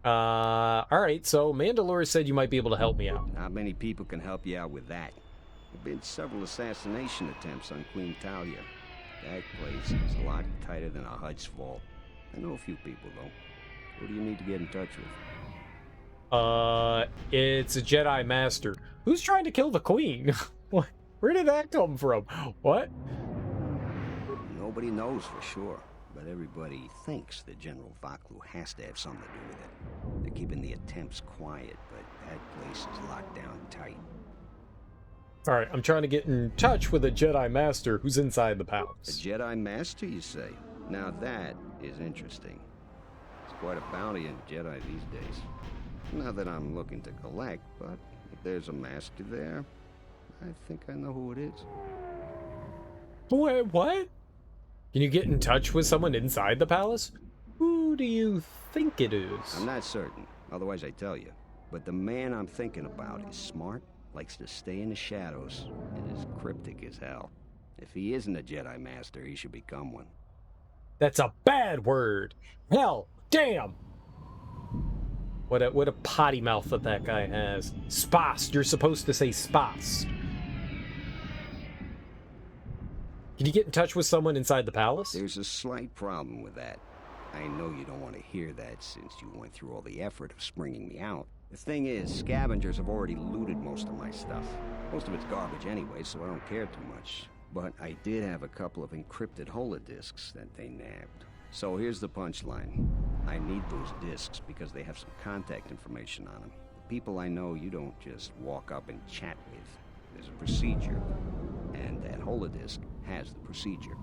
Alright, so Mandalore said you might be able to help me out. Not many people can help you out with that. There have been several assassination attempts on Queen Talia. That place is a lot tighter than a Hut's vault. I know a few people, though. Who do you need to get in touch with? It's a Jedi Master. Who's trying to kill the Queen? What? Where did that come from? What? Nobody knows for sure, but everybody thinks that General Vaklu has to have something to do with it. They're keeping the attempts quiet, but that place is locked down tight. Alright, I'm trying to get in touch with a Jedi Master who's inside the palace. A Jedi Master, you say? Now that is interesting. It's quite a bounty in Jedi these days. Not that I'm looking to collect, but if there's a master there, I think I know who it is. Wait, what? Can you get in touch with someone inside the palace? Who do you think it is? I'm not certain, otherwise I'd tell you. But the man I'm thinking about is smart, likes to stay in the shadows, and is cryptic as hell. If he isn't a Jedi Master, he should become one. That's a bad word. Hell, damn. What a potty mouth that guy has. Spas. You're supposed to say spas. Can you get in touch with someone inside the palace? There's a slight problem with that. I know you don't want to hear that since you went through all the effort of springing me out. The thing is, scavengers have already looted most of my stuff. Most of it's garbage anyway, so I don't care too much. But I did have a couple of encrypted holodiscs that they nabbed. So here's the punchline. I need those discs because they have some contact information on them. The people I know you don't just walk up and chat with. There's a procedure. And that holodisc has the procedure.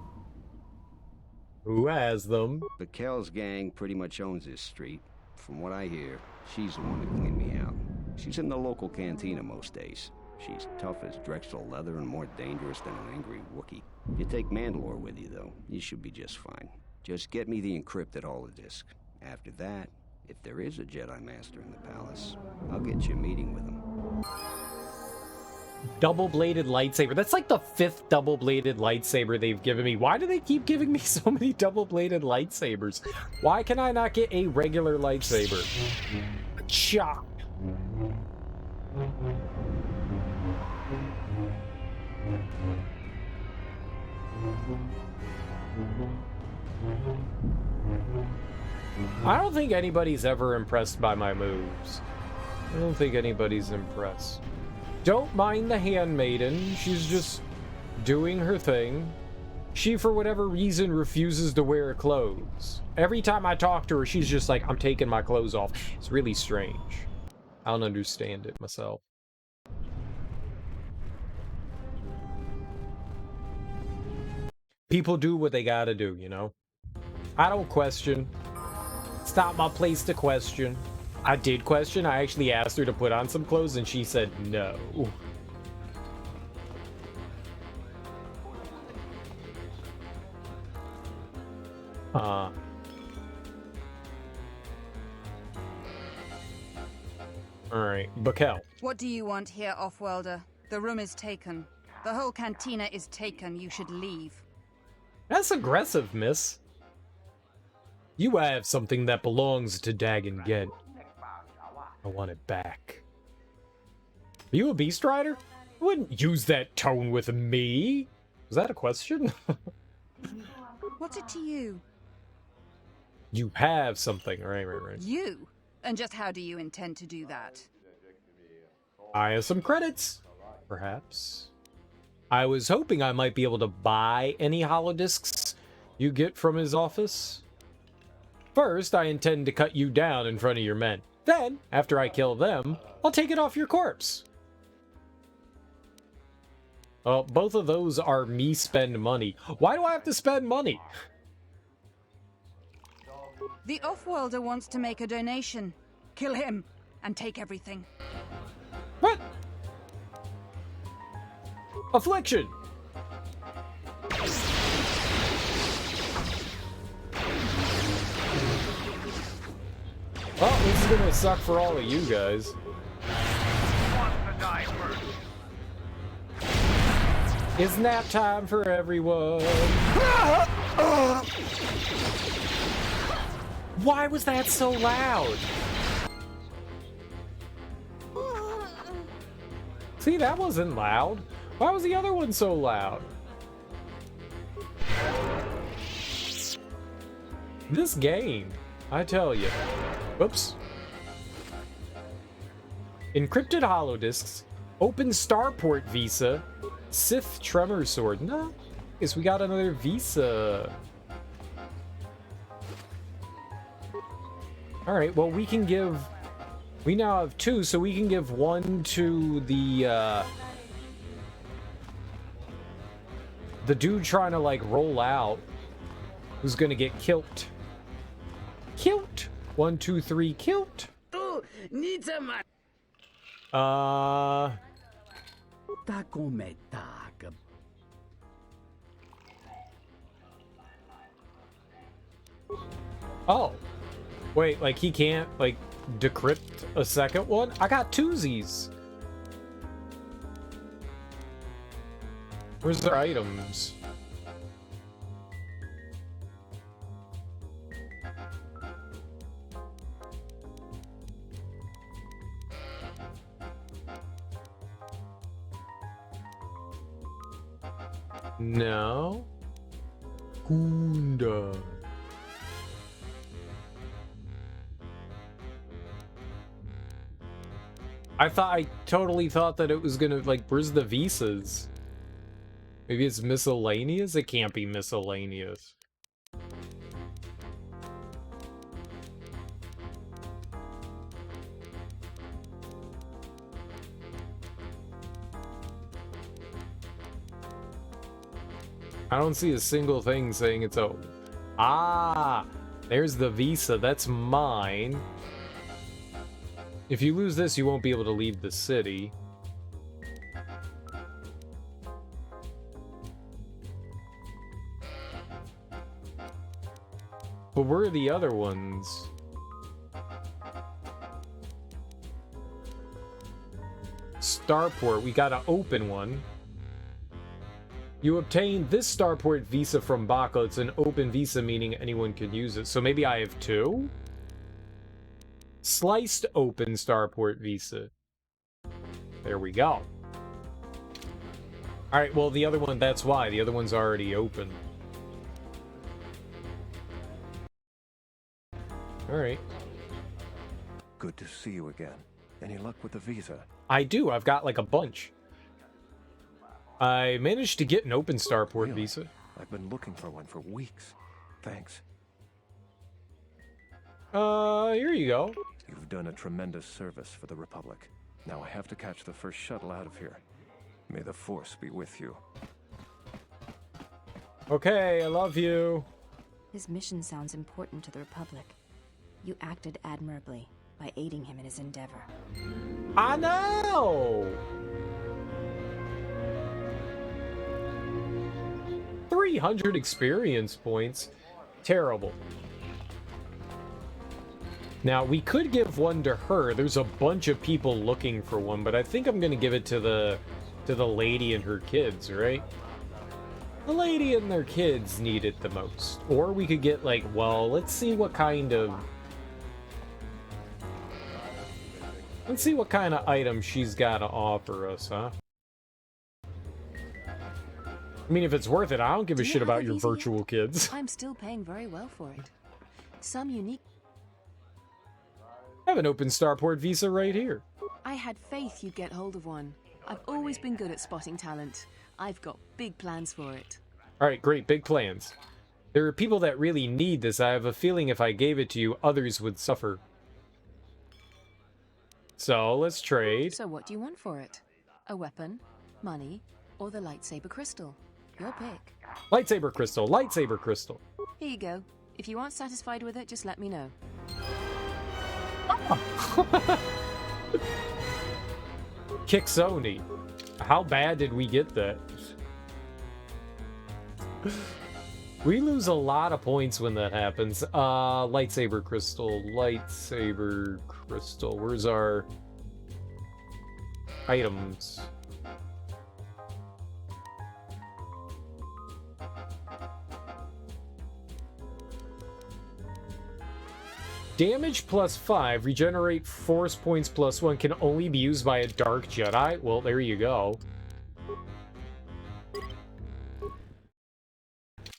Who has them? Bakel's gang pretty much owns this street. From what I hear, she's the one that cleaned me out. She's in the local cantina most days. She's tough as Drexel leather and more dangerous than an angry Wookiee. You take Mandalore with you, though, you should be just fine. Just get me the encrypted holodisc. After that, if there is a Jedi Master in the palace, I'll get you a meeting with him. Double-bladed lightsaber. That's like the 5th double-bladed lightsaber they've given me. Why do they keep giving me so many double-bladed lightsabers? Why can I not get a regular lightsaber? Chop. I don't think anybody's ever impressed by my moves. I don't think anybody's impressed. Don't mind the handmaiden. She's just doing her thing. She, for whatever reason, refuses to wear clothes. Every time I talk to her, she's just like, I'm taking my clothes off. It's really strange. I don't understand it myself. People do what they gotta do, you know? I don't question. It's not my place to question. I did question. I actually asked her to put on some clothes and she said no. Alright, Bakel. What do you want here, Offworlder? The room is taken. The whole cantina is taken. You should leave. That's aggressive, miss. You have something that belongs to Dagon Gent. I want it back. Are you a beast rider? I wouldn't use that tone with me. Was that a question? What's it to you? You have something. Right. You? And just how do you intend to do that? I have some credits. Perhaps. I was hoping I might be able to buy any holodiscs you get from his office. First, I intend to cut you down in front of your men. Then, after I kill them, I'll take it off your corpse. Well, both of those are me spend money. Why do I have to spend money? The Offworlder wants to make a donation. Kill him and take everything. What? Affliction! Well, this is gonna suck for all of you guys. It's nap time for everyone. Why was that so loud? See, that wasn't loud. Why was the other one so loud? This game, I tell you. Whoops. Encrypted holodiscs, open starport visa, Sith tremor sword. Nice, we got another visa. All right, well, we now have 2, so we can give 1 to the dude trying to, like, roll out, who's gonna get killed. Killed. 1, 2, 3, killed. Oh. Wait, like he can't, like, decrypt a second one? I got twosies. Where's their items? No. Gunda. I totally thought that it was gonna, like, where's the visas? Maybe it's miscellaneous? It can't be miscellaneous. I don't see a single thing saying it's a... Ah! There's the visa. That's mine. If you lose this, you won't be able to leave the city. But where are the other ones? Starport, we gotta open one. You obtain this starport visa from Baka. It's an open visa, meaning anyone can use it. So maybe I have 2? Sliced open starport visa. There we go. Alright, well, the other one, that's why. The other one's already open. Alright. Good to see you again. Any luck with the visa? I do. I've got, like, a bunch. I managed to get an open starport visa. I've been looking for one for weeks. Thanks. Here you go. You've done a tremendous service for the Republic. Now I have to catch the first shuttle out of here. May the Force be with you. Okay, I love you. His mission sounds important to the Republic. You acted admirably by aiding him in his endeavor. I know! 300 experience points. Terrible. Now, we could give one to her. There's a bunch of people looking for one, but I think I'm gonna give it to the lady and her kids, right? The lady and their kids need it the most. Or we could get, like, well, let's see what kind of item she's got to offer us, huh? I mean, if it's worth it, I don't give a shit about your virtual kids. I'm still paying very well for it. Some unique... I have an open starport visa right here. I had faith you'd get hold of one. I've always been good at spotting talent. I've got big plans for it. Alright, great, big plans. There are people that really need this. I have a feeling if I gave it to you, others would suffer. So, let's trade. So what do you want for it? A weapon, money, or the lightsaber crystal? Your pick. Lightsaber crystal, lightsaber crystal. Here you go. If you aren't satisfied with it, just let me know. Kicksoni. How bad did we get that? We lose a lot of points when that happens. Lightsaber crystal, lightsaber crystal. Where's our Damage +5, regenerate force points +1 can only be used by a Dark Jedi. Well, there you go.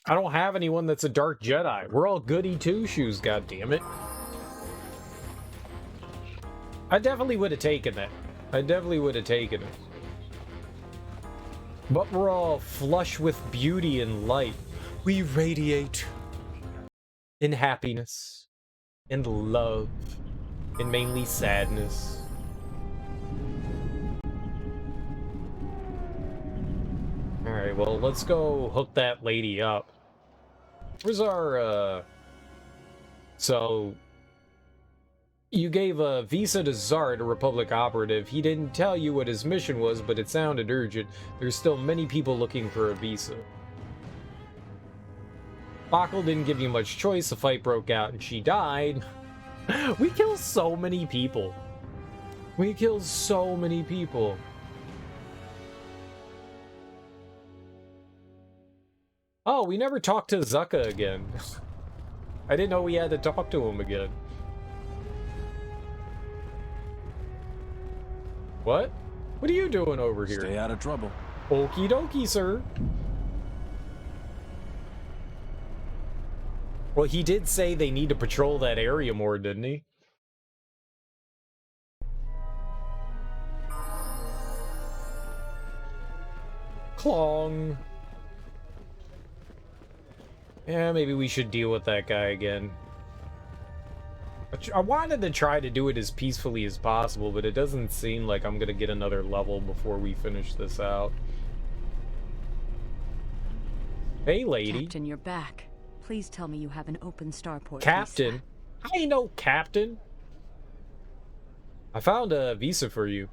I don't have anyone that's a Dark Jedi. We're all goody two-shoes, goddammit. I definitely would have taken that. I definitely would have taken it. But we're all flush with beauty and light. We radiate in happiness, and love, and mainly sadness. Alright, well, let's go hook that lady up. Where's our, So, you gave a visa to Zard, a Republic operative. He didn't tell you what his mission was, but it sounded urgent. There's still many people looking for a visa. Bakal didn't give you much choice. The fight broke out and she died. We kill so many people. We kill so many people. Oh, we never talked to Zucca again. I didn't know we had to talk to him again. What? What are you doing over here? Stay out of trouble. Okie dokie, sir. Well, he did say they need to patrol that area more, didn't he? Clong. Yeah, maybe we should deal with that guy again. I wanted to try to do it as peacefully as possible, but it doesn't seem like I'm gonna get another level before we finish this out. Hey, lady. Captain, you're back. Please tell me you have an open starport. Captain? Visa. I ain't no captain. I found a visa for you.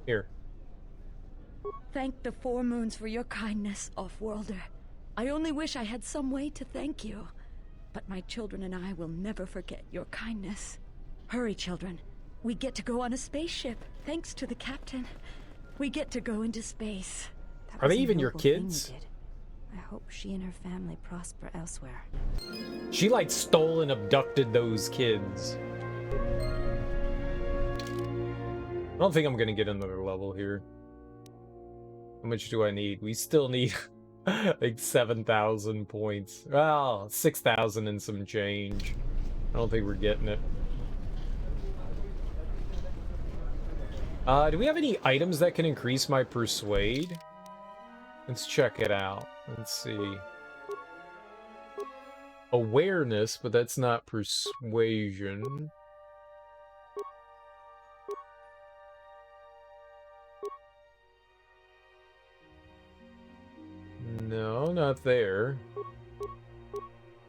Here. Thank the Four Moons for your kindness, Off-Worlder. I only wish I had some way to thank you. But my children and I will never forget your kindness. Hurry, children. We get to go on a spaceship, thanks to the captain. We get to go into space. Are they even your kids? I hope she and her family prosper elsewhere. She like stole and abducted those kids. I don't think I'm gonna get another level here. How much do I need? We still need like 7,000 points. Well, 6,000 and some change. I don't think we're getting it. Do we have any items that can increase my persuade? Let's check it out. Let's see. Awareness, but that's not persuasion. No, not there.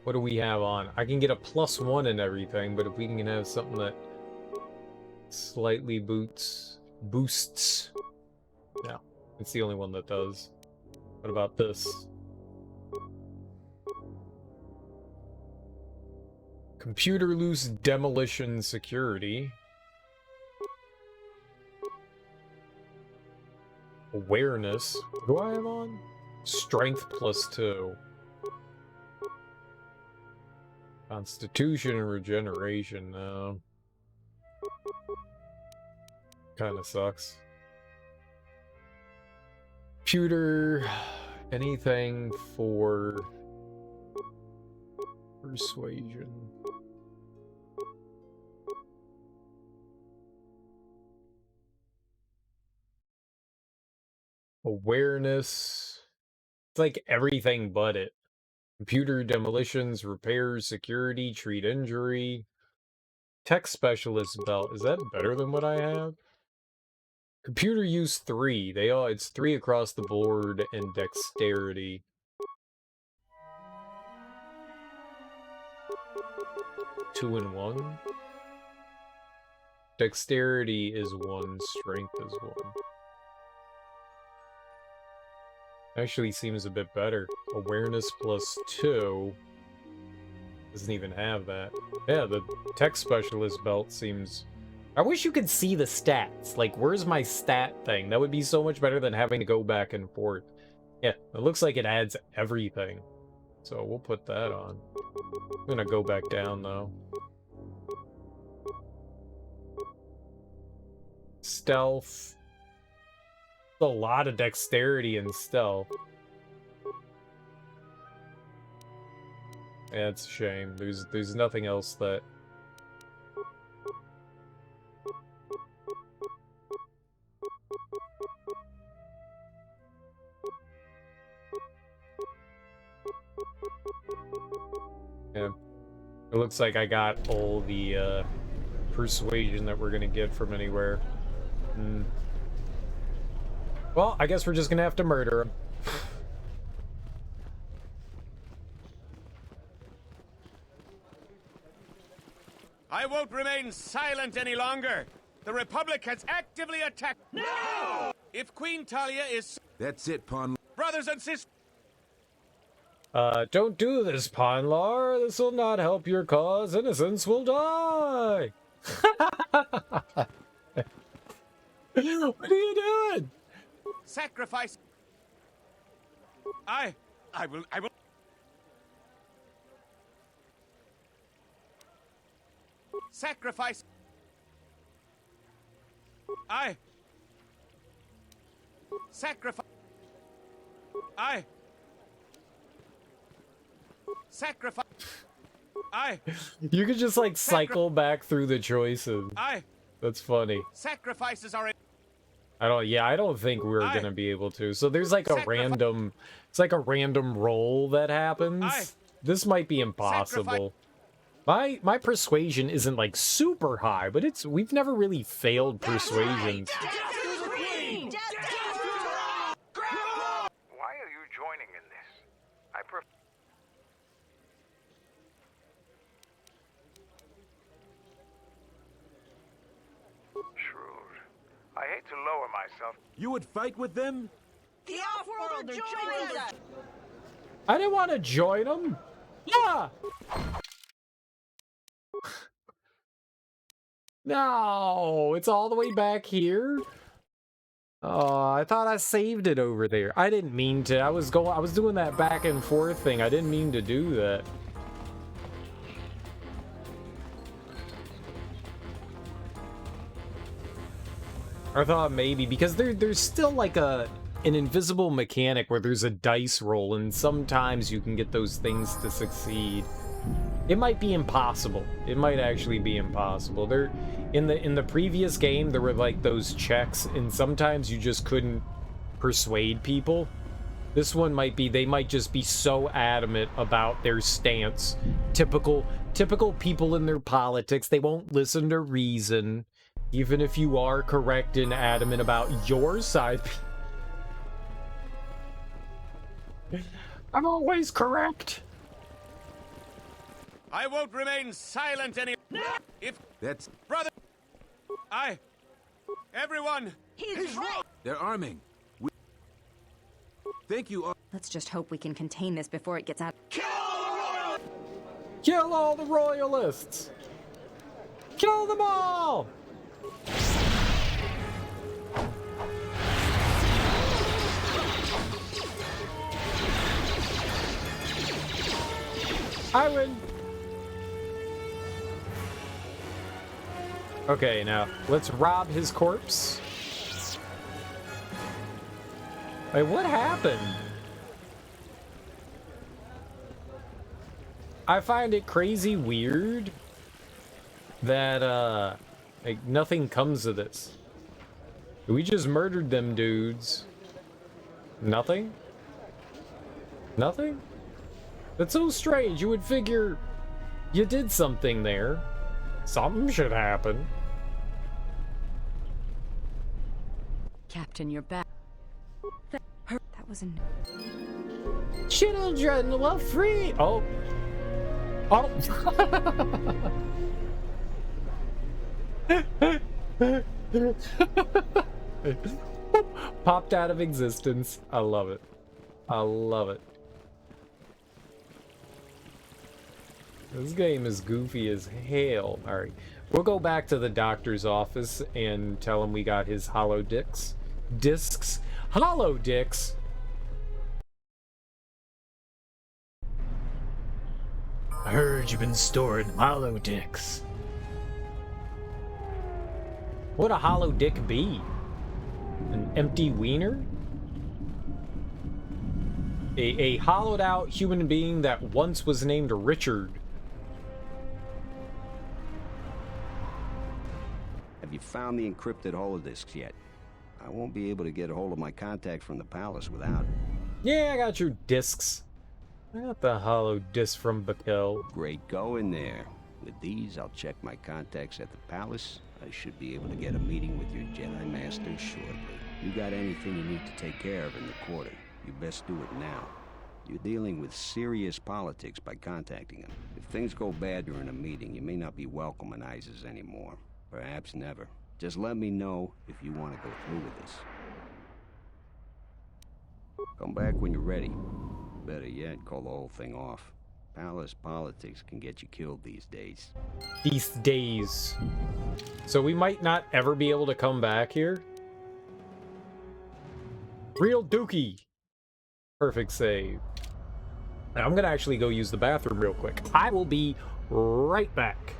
What do we have on? I can get a +1 and everything, but if we can have something that slightly boosts. No, it's the only one that does. What about this? Computer loose demolition security. Awareness. What do I have on? Strength +2. Constitution and regeneration, no. Kinda sucks. Computer, anything for persuasion. Awareness. It's like everything but it. Computer demolitions, repairs, security, treat injury. Tech specialist belt. Is that better than what I have? Computer use 3. It's 3 across the board and dexterity. Two and 1. Dexterity is 1, strength is 1. Actually seems a bit better. Awareness +2. Doesn't even have that. Yeah, the tech specialist belt seems... I wish you could see the stats. Like, where's my stat thing? That would be so much better than having to go back and forth. Yeah, it looks like it adds everything. So we'll put that on. I'm gonna go back down, though. Stealth. A lot of dexterity and stealth. Yeah, it's a shame. There's nothing else that... Yeah. It looks like I got all the persuasion that we're gonna get from anywhere. Well, I guess we're just gonna have to murder him. I won't remain silent any longer. The Republic has actively attacked. No! If Queen Talia is... That's it, Pawn. Brothers and sisters... Don't do this, Ponlar. This will not help your cause. Innocents will die. What are you doing? Sacrifice. I will. Sacrifice. Sacrifice. Sacrifice. You could just like cycle back through the choices. That's funny. Sacrifices are. I don't think we're gonna be able to. So there's like a random, it's like a random roll that happens. This might be impossible. My persuasion isn't like super high, but we've never really failed persuasions. Why are you joining in this? I prefer... Shrewd. I hate to lower myself. You would fight with them? The Off-Worlder joins us! I didn't want to join them. Yeah. No, it's all the way back here. Oh, I thought I saved it over there. I didn't mean to. I was doing that back and forth thing. I didn't mean to do that. I thought maybe because there's still like an invisible mechanic where there's a dice roll, and sometimes you can get those things to succeed. It might be impossible. It might actually be impossible. In the previous game, there were like those checks, and sometimes you just couldn't persuade people. This one might be, they might just be so adamant about their stance. Typical people in their politics. They won't listen to reason, even if you are correct and adamant about your side. I'm always correct. I won't remain silent any. If that's brother, everyone. He's right. They're arming. Thank you all. Let's just hope we can contain this before it gets out. Kill all the royalists. Kill them all. I win. Okay, now let's rob his corpse. Wait, what happened? I find it crazy weird that like nothing comes of this. We just murdered them dudes. Nothing? Nothing? That's so strange. You would figure you did something there. Something should happen. Captain, you're back. That was a... Children were free! Oh. Oh. Popped out of existence. I love it. I love it. This game is goofy as hell. Alright. We'll go back to the doctor's office and tell him we got his hollow discs. Hollow discs! I heard you've been storing hollow discs. What a hollow dick be? An empty wiener? A hollowed out human being that once was named Richard. Have you found the encrypted holodisks yet? I won't be able to get a hold of my contacts from the palace without it. Yeah, I got your discs. I got the hollow disc from Bakel. Great going there. With these, I'll check my contacts at the palace. I should be able to get a meeting with your Jedi Master shortly. You got anything you need to take care of in the quarter, you best do it now. You're dealing with serious politics by contacting him. If things go bad during a meeting, you may not be welcome in ISIS anymore. Perhaps never. Just let me know if you want to go through with this. Come back when you're ready. Better yet, call the whole thing off. Palace politics can get you killed these days. These days. So we might not ever be able to come back here? Real dookie. Perfect save. Now I'm gonna actually go use the bathroom real quick. I will be right back.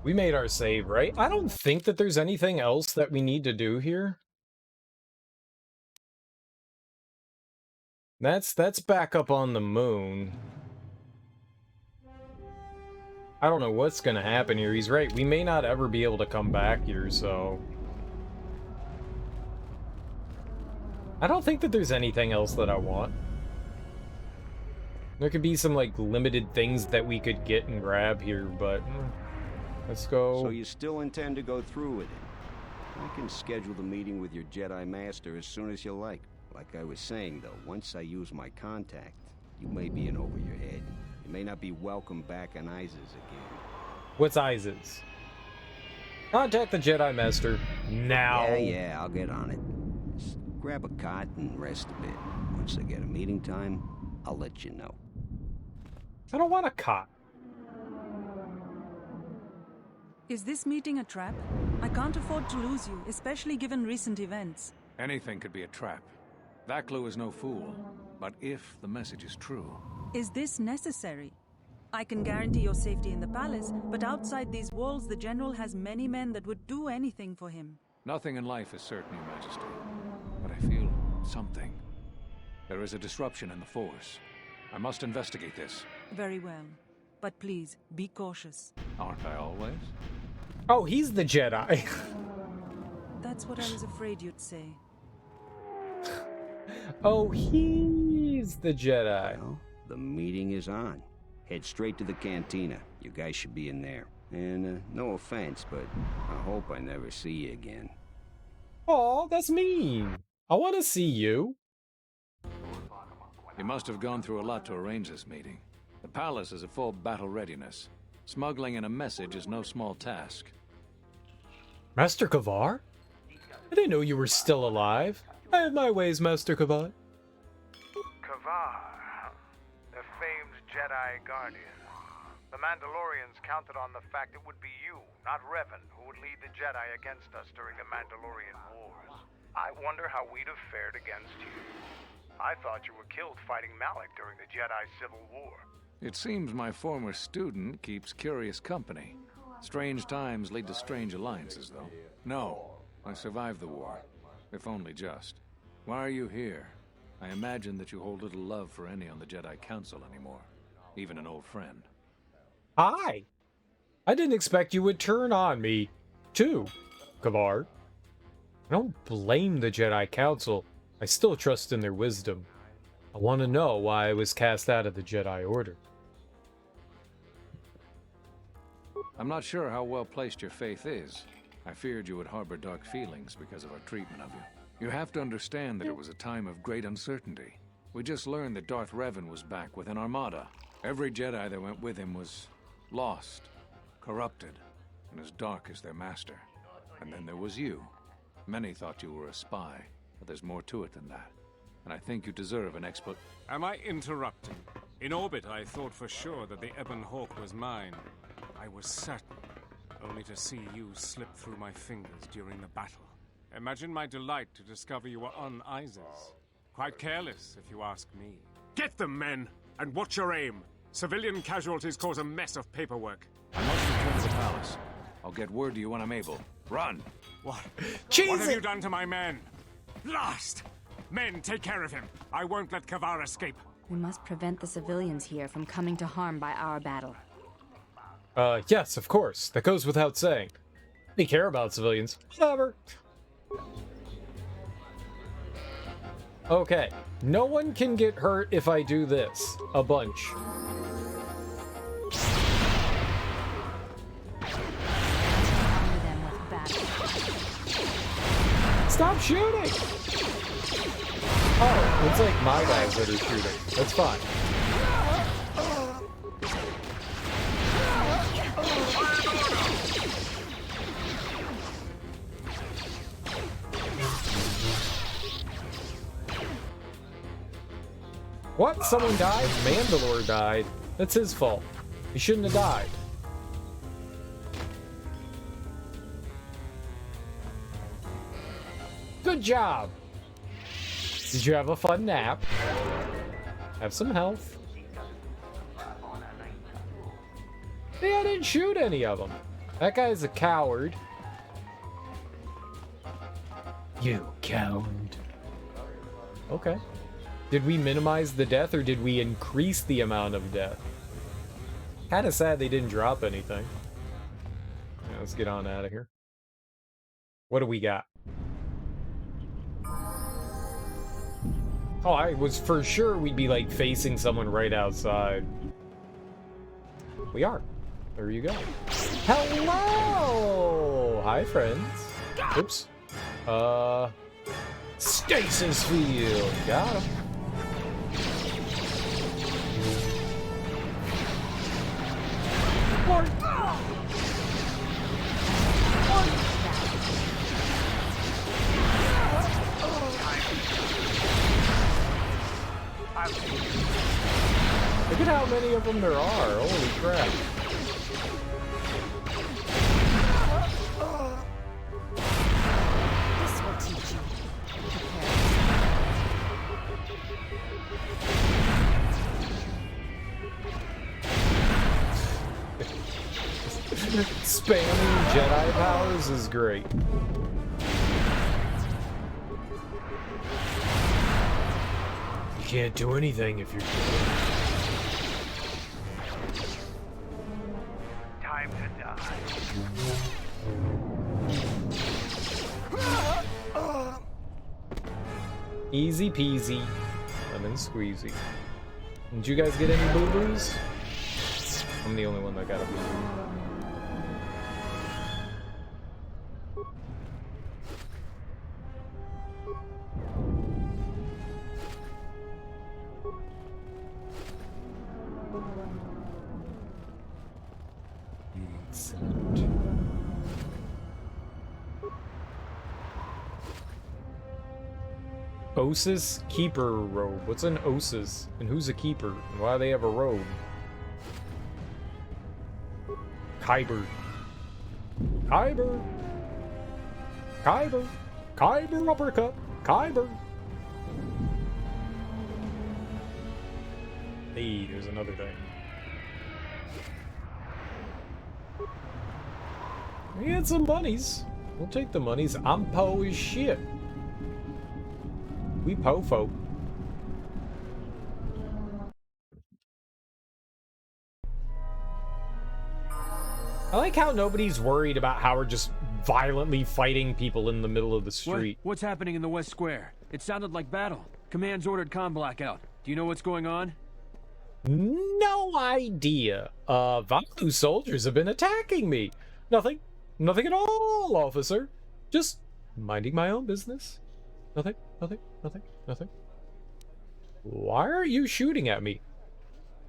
We made our save, right? I don't think that there's anything else that we need to do here. That's back up on the moon. I don't know what's gonna happen here. He's right. We may not ever be able to come back here, so... I don't think that there's anything else that I want. There could be some, like, limited things that we could get and grab here, but... Let's go. So you still intend to go through with it? I can schedule the meeting with your Jedi Master as soon as you like. Like I was saying, though, once I use my contact, you may be in over your head. You may not be welcome back on ISIS again. What's ISIS? Contact the Jedi Master now. Yeah, I'll get on it. Just grab a cot and rest a bit. Once I get a meeting time, I'll let you know. I don't want a cot. Is this meeting a trap? I can't afford to lose you, especially given recent events. Anything could be a trap. That clue is no fool. But if the message is true... Is this necessary? I can guarantee your safety in the palace, but outside these walls, the General has many men that would do anything for him. Nothing in life is certain, Your Majesty. But I feel something. There is a disruption in the Force. I must investigate this. Very well. But please, be cautious. Aren't I always? Oh, he's the Jedi. That's what I was afraid you'd say. Oh, he's the Jedi. Well, the meeting is on. Head straight to the cantina. You guys should be in there. And no offense, but I hope I never see you again. Aw, that's mean. I want to see you. You must have gone through a lot to arrange this meeting. The palace is at full battle readiness. Smuggling in a message is no small task. Master Kavar? I didn't know you were still alive. I have my ways, Master Kavar. Kavar, the famed Jedi Guardian. The Mandalorians counted on the fact it would be you, not Revan, who would lead the Jedi against us during the Mandalorian Wars. I wonder how we'd have fared against you. I thought you were killed fighting Malik during the Jedi Civil War. It seems my former student keeps curious company. Strange times lead to strange alliances, though. No, I survived the war, if only just. Why are you here? I imagine that you hold little love for any on the Jedi Council anymore, even an old friend. Hi! I didn't expect you would turn on me, too, Kavar. I don't blame the Jedi Council. I still trust in their wisdom. I want to know why I was cast out of the Jedi Order. I'm not sure how well placed your faith is. I feared you would harbor dark feelings because of our treatment of you. You have to understand that it was a time of great uncertainty. We just learned that Darth Revan was back with an armada. Every Jedi that went with him was lost, corrupted, and as dark as their master. And then there was you. Many thought you were a spy, but there's more to it than that. And I think you deserve an explanation. Am I interrupting? In orbit, I thought for sure that the Ebon Hawk was mine. I was certain, only to see you slip through my fingers during the battle. Imagine my delight to discover you were on Isis. Quite careless, if you ask me. Get them, men! And watch your aim! Civilian casualties cause a mess of paperwork. I must return to the palace. I'll get word to you when I'm able. Run! What? Jesus. What have you done to my men? Last! Men, take care of him. I won't let Kavar escape. We must prevent the civilians here from coming to harm by our battle. Yes, of course. That goes without saying. They care about civilians. Whatever. Okay. No one can get hurt if I do this. A bunch. Stop shooting! Oh, it's like my guys that are shooting. That's fine. What? Someone died? Mandalore died. That's his fault. He shouldn't have died. Good job! Did you have a fun nap? Have some health. Yeah, I didn't shoot any of them. That guy's a coward. You coward. Okay. Did we minimize the death or did we increase the amount of death? Kinda sad they didn't drop anything. Yeah, let's get on out of here. What do we got? Oh, I was for sure we'd be like facing someone right outside. We are. There you go. Hello! Hi, friends. Oops. Stasis field. Got him. Lord. Look at how many of them there are. Holy crap. This will teach you. Spamming Jedi powers is great. You can't do anything if you're Time to die. easy peasy, lemon squeezy. Did you guys get any boo-boos? I'm the only one that got a boo-boo. Osis Keeper robe. What's an Osis? And who's a keeper? And why do they have a robe? Kyber. Kyber. Kyber. Kyber uppercut. Kyber. Hey, there's another thing. We had some bunnies. We'll take the monies. I'm po as shit. We po-fo. I like how nobody's worried about how we're just violently fighting people in the middle of the street. What's happening in the West Square? It sounded like battle. Command's ordered comm blackout. Do you know what's going on? No idea. Valu soldiers have been attacking me. Nothing. Nothing at all, officer. Just minding my own business. Nothing. Why are you shooting at me?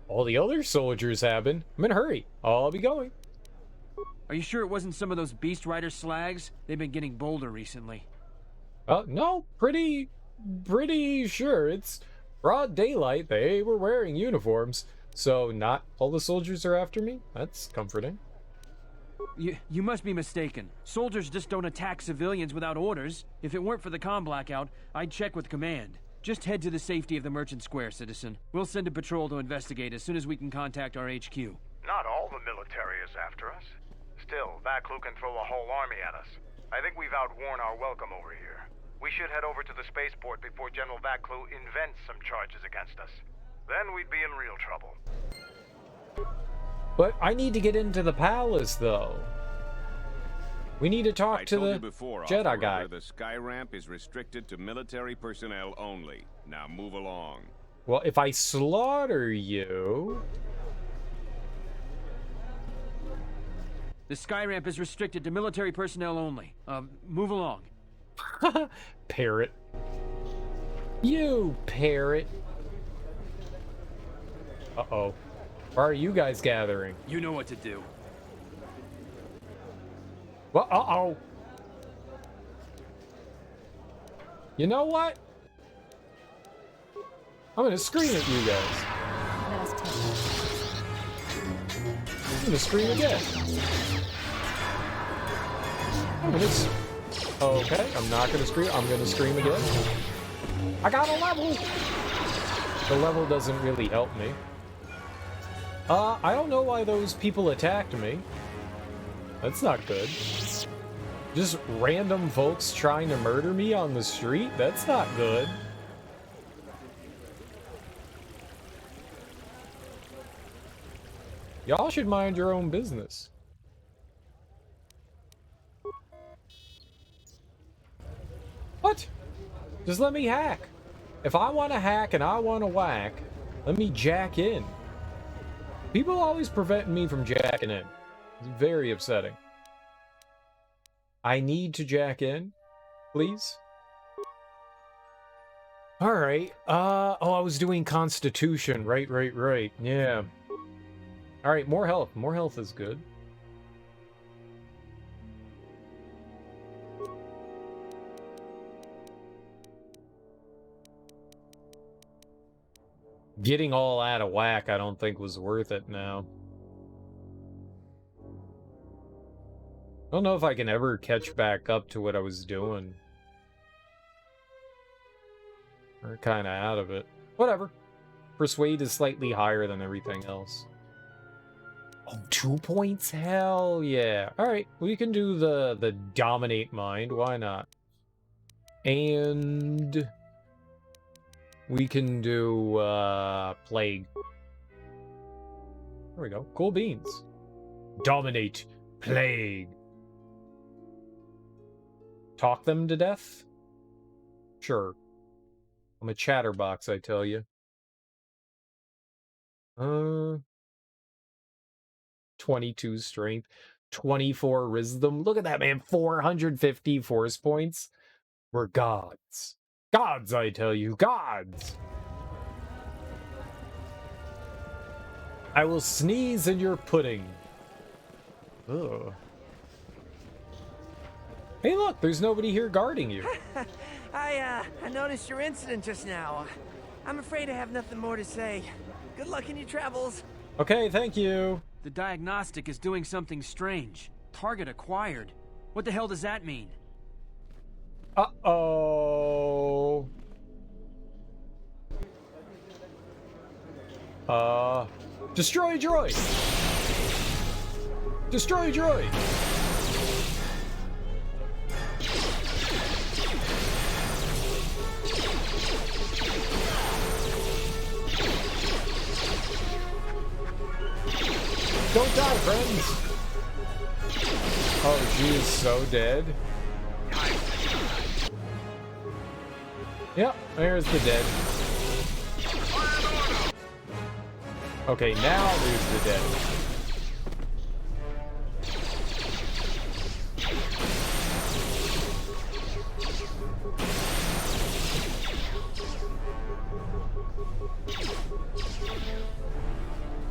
All the other soldiers have been. I'm in a hurry. I'll be going. Are you sure it wasn't some of those Beast Rider slags? They've been getting bolder recently. No, pretty sure. It's broad daylight. They were wearing uniforms. So not all the soldiers are after me? That's comforting. You must be mistaken. Soldiers just don't attack civilians without orders. If it weren't for the comm blackout, I'd check with command. Just head to the safety of the Merchant Square, citizen. We'll send a patrol to investigate as soon as we can contact our HQ. Not all the military is after us. Still, Vaklu can throw a whole army at us. I think we've outworn our welcome over here. We should head over to the spaceport before General Vaklu invents some charges against us. Then we'd be in real trouble. But I need to get into the palace, though. We need to talk to the Jedi guy. The sky ramp is restricted to military personnel only. Now move along. Well, if I slaughter you... The sky ramp is restricted to military personnel only. Move along. Parrot. You parrot. Uh-oh. Why are you guys gathering? You know what to do. Well, uh-oh. You know what? I'm gonna scream at you guys. I'm gonna scream again. Okay, I'm not gonna scream. I'm gonna scream again. I got a level! The level doesn't really help me. I don't know why those people attacked me. That's not good. Just random folks trying to murder me on the street? That's not good. Y'all should mind your own business. What? Just let me hack. If I want to hack and I want to whack, let me jack in. People always prevent me from jacking in. It's very upsetting. I need to jack in, please. All right. Oh, I was doing Constitution. Right. Yeah. All right, more health. More health is good. Getting all out of whack, I don't think was worth it now. I don't know if I can ever catch back up to what I was doing. We're kind of out of it. Whatever. Persuade is slightly higher than everything else. Oh, 2 points? Hell yeah. Alright, we can do the dominate mind. Why not? And... we can do, plague. There we go. Cool beans. Dominate. Plague. Talk them to death? Sure. I'm a chatterbox, I tell you. 22 strength, 24 wisdom. Look at that, man. 450 force points. We're gods. Gods, I tell you. Gods. I will sneeze in your pudding. Ugh. Hey, look, there's nobody here guarding you. I noticed your incident just now. I'm afraid I have nothing more to say. Good luck in your travels. Okay, thank you. The diagnostic is doing something strange. Target acquired. What the hell does that mean? Uh-oh. Destroy droid! Destroy droid! Don't die, friends! Oh, she is so dead. Yep, there's the dead. Okay, now there's the dead.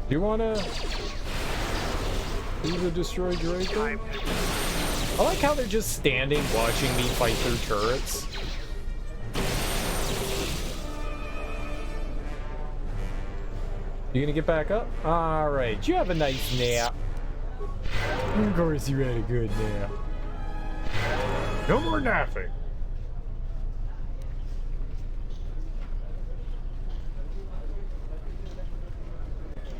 Do you wanna do the destroy droid thing? I like how they're just standing watching me fight through turrets. You gonna get back up? Alright, you have a nice nap. Of course you had a good nap. No more napping.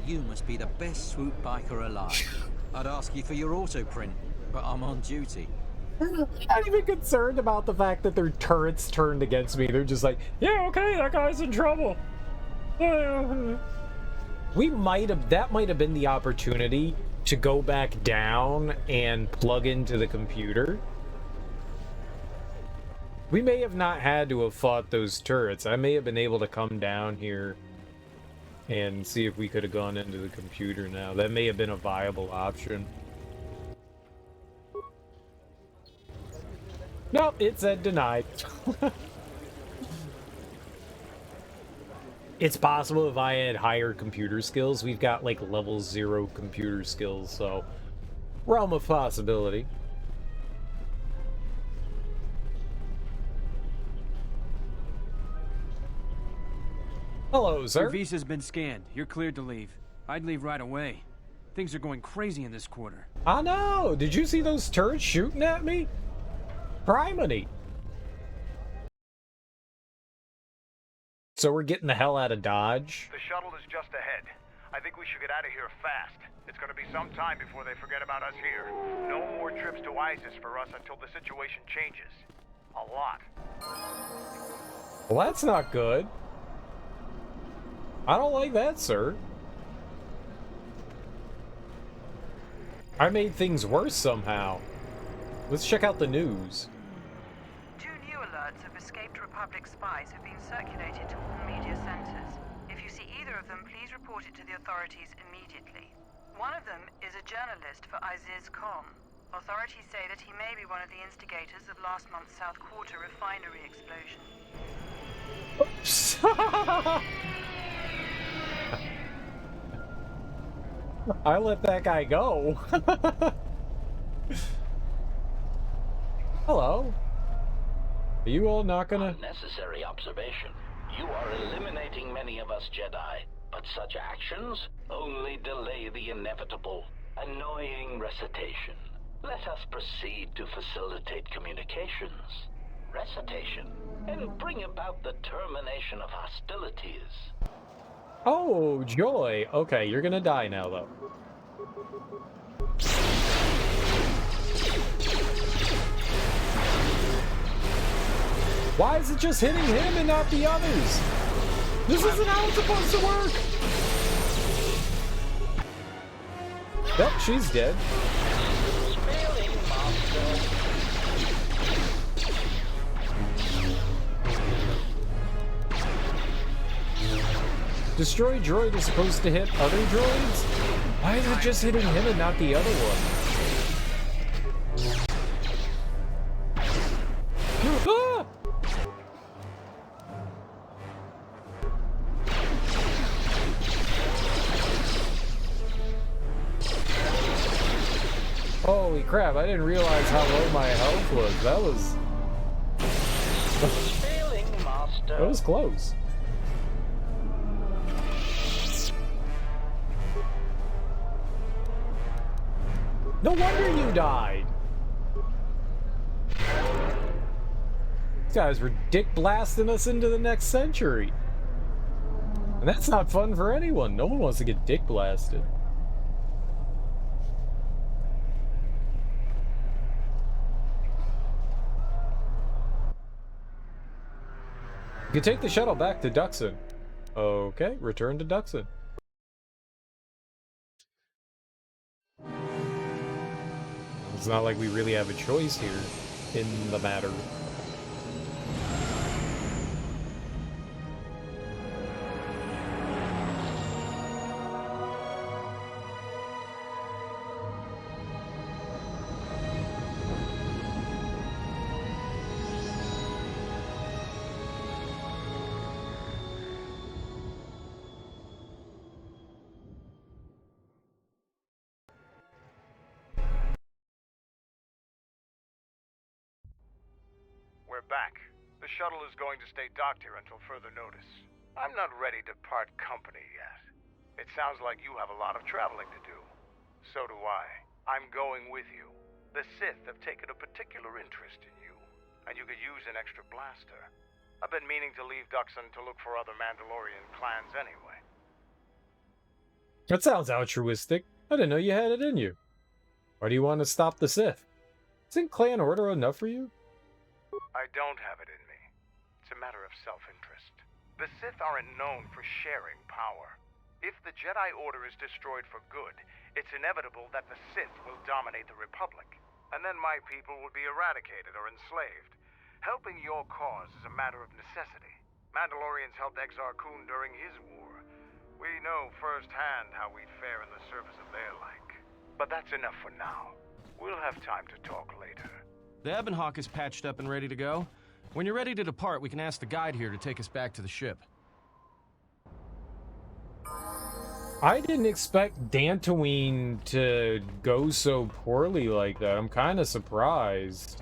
You must be the best swoop biker alive. I'd ask you for your auto print, but I'm on duty. I'm not even concerned about the fact that their turrets turned against me. They're just like, yeah, okay, that guy's in trouble. That might have been the opportunity to go back down and plug into the computer. We may have not had to have fought those turrets. I may have been able to come down here and see if we could have gone into the computer now. That may have been a viable option. Nope, it said denied. It's possible if I had higher computer skills. We've got like level 0 computer skills, so realm of possibility. Hello, sir. Your visa's been scanned. You're cleared to leave. I'd leave right away. Things are going crazy in this quarter. I know! Did you see those turrets shooting at me? Primony. So we're getting the hell out of Dodge. The shuttle is just ahead. I think we should get out of here fast. It's going to be some time before they forget about us here. No more trips to ISIS for us until the situation changes. A lot. Well, that's not good. I don't like that, sir. I made things worse somehow. Let's check out the news. 2 new alerts of escaped Republic spies have been circulated to all media centers. If you see either of them, please report it to the authorities immediately. One of them is a journalist for Aziz.com. Authorities say that he may be one of the instigators of last month's South Quarter refinery explosion. I let that guy go. Hello. Are you all not gonna... Unnecessary observation. You are eliminating many of us Jedi, but such actions only delay the inevitable. Annoying recitation. Let us proceed to facilitate communications. Recitation. And bring about the termination of hostilities. Oh, joy. Okay, you're gonna die now, though. Why is it just hitting him and not the others? This isn't how it's supposed to work. Yep, she's dead. Destroy droid is supposed to hit other droids? Why is it just hitting him and not the other one? Ah! Holy crap, I didn't realize how low my health was. That was... That was close. No wonder you died. These guys were dick blasting us into the next century. And that's not fun for anyone. No one wants to get dick blasted. You can take the shuttle back to Dxun. Okay, return to Dxun. It's not like we really have a choice here in the matter. We're back. The shuttle is going to stay docked here until further notice. I'm not ready to part company yet. It sounds like you have a lot of traveling to do. So do I. I'm going with you. The Sith have taken a particular interest in you, and you could use an extra blaster. I've been meaning to leave Dxun to look for other Mandalorian clans anyway. That sounds altruistic. I didn't know you had it in you. Why do you want to stop the Sith? Isn't clan order enough for you? I don't have it in me. It's a matter of self-interest. The Sith aren't known for sharing power. If the Jedi Order is destroyed for good, it's inevitable that the Sith will dominate the Republic. And then my people would be eradicated or enslaved. Helping your cause is a matter of necessity. Mandalorians helped Exar Kun during his war. We know firsthand how we'd fare in the service of their like. But that's enough for now. We'll have time to talk later. The Ebon Hawk is patched up and ready to go. When you're ready to depart, we can ask the guide here to take us back to the ship. I didn't expect Dantooine to go so poorly like that. I'm kind of surprised.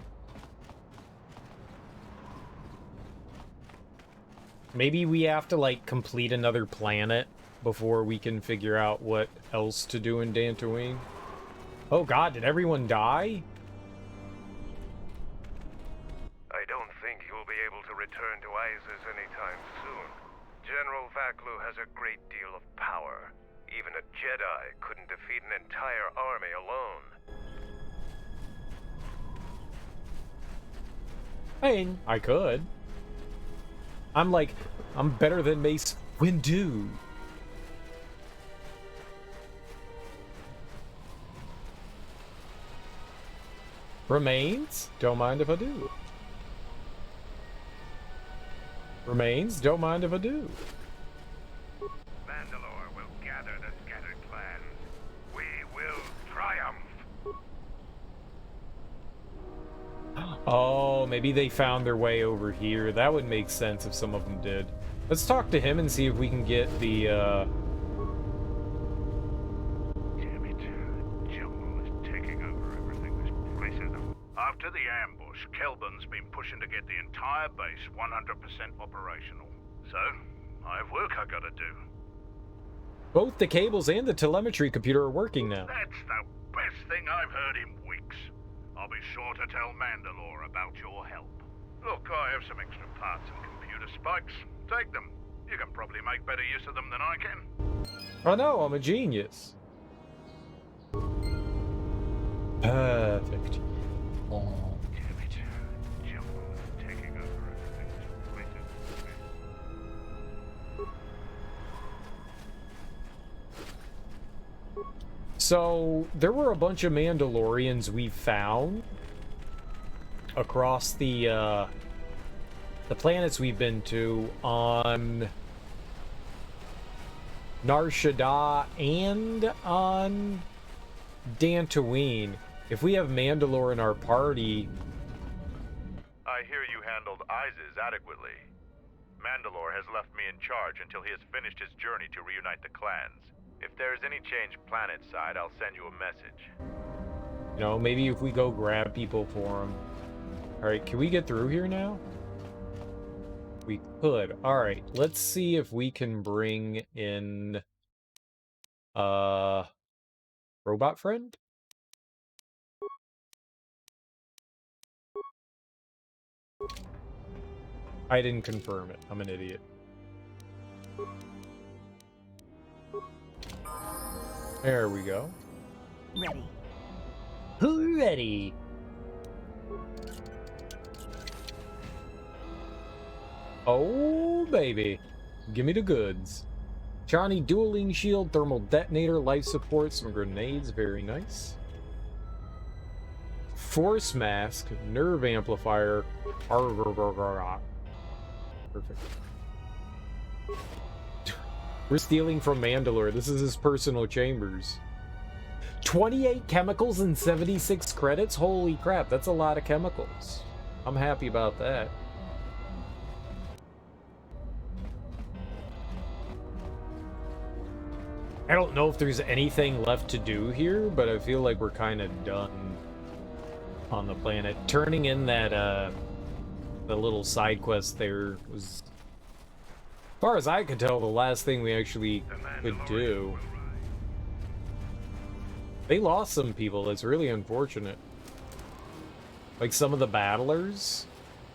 Maybe we have to, like, complete another planet before we can figure out what else to do in Dantooine. Oh god, did everyone die? I don't think you'll be able to return to Isis anytime soon. General Vaklu has a great deal of power. Even a Jedi couldn't defeat an entire army alone. I mean, I could. I'm better than Mace Windu. Remains? Don't mind if I do. Remains? Don't mind if I do. Mandalore will gather the scattered clans. We will triumph. Oh, maybe they found their way over here. That would make sense if some of them did. Let's talk to him and see if we can get the, Damn it. Jungle is taking over everything this place is. After the ambush, Kelban's been pushing to get the entire base 100% operational. So, I have work I gotta do. both the cables and the telemetry computer are working now. That's the best thing I've heard in weeks. I'll be sure to tell Mandalore about your help. Look, I have some extra parts and computer spikes. Take them. You can probably make better use of them than I can. I know, I'm a genius. Perfect. Damn it. Jungle is taking over everything this place is. So, there were a bunch of Mandalorians we found across the planets we've been to on Nar Shadaa and on Dantooine. If we have Mandalore in our party... I hear you handled Isis adequately. Mandalore has left me in charge until he has finished his journey to reunite the clans. If there is any change planet-side, I'll send you a message. You know, maybe if we go grab people for him. Alright, can we get through here now? We could. Alright, let's see if we can bring in... Robot friend? I didn't confirm it. I'm an idiot. There we go. Ready. Who ready? Oh, baby. Give me the goods. Johnny dueling shield, thermal detonator, life support, some grenades. Very nice. Force mask, nerve amplifier. Perfect. We're stealing from Mandalore. This is his personal chambers. 28 chemicals and 76 credits? Holy crap, that's a lot of chemicals. I'm happy about that. I don't know if there's anything left to do here, but I feel like we're kind of done on the planet. Turning in that, the little side quest there was, as far as I could tell, the last thing we actually could do. They lost some people. That's really unfortunate. Like some of the battlers.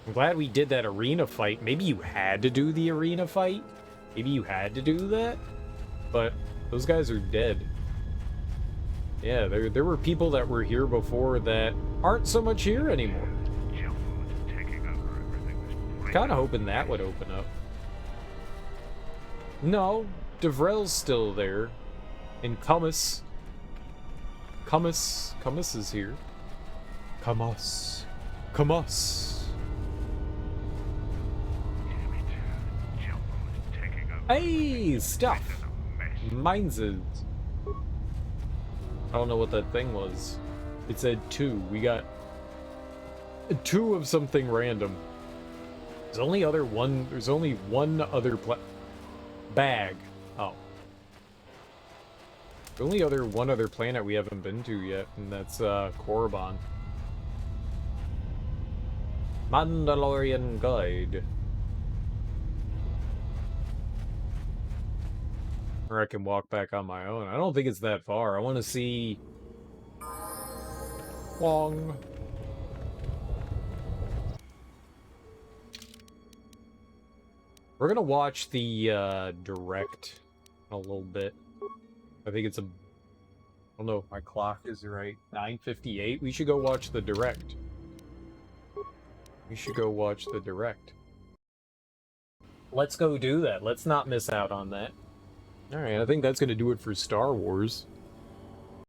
I'm glad we did that arena fight. Maybe you had to do the arena fight. Maybe you had to do that. But those guys are dead. Yeah, there were people that were here before that aren't so much here anymore. Kind of hoping that would open up. No, Devrel's still there. And Kummus is here. Kummus. Hey, stuff. Mine's is. I don't know what that thing was. It said 2. We got 2 of something random. There's only one other bag. Oh. The only one other planet we haven't been to yet, and that's Korriban. Mandalorian Guide. Or I can walk back on my own. I don't think it's that far. I want to see Wong. We're gonna watch the direct in a little bit. I think it's I don't know if my clock is right. 9:58. We should go watch the direct. Let's go do that. Let's not miss out on that. Alright, I think that's gonna do it for Star Wars.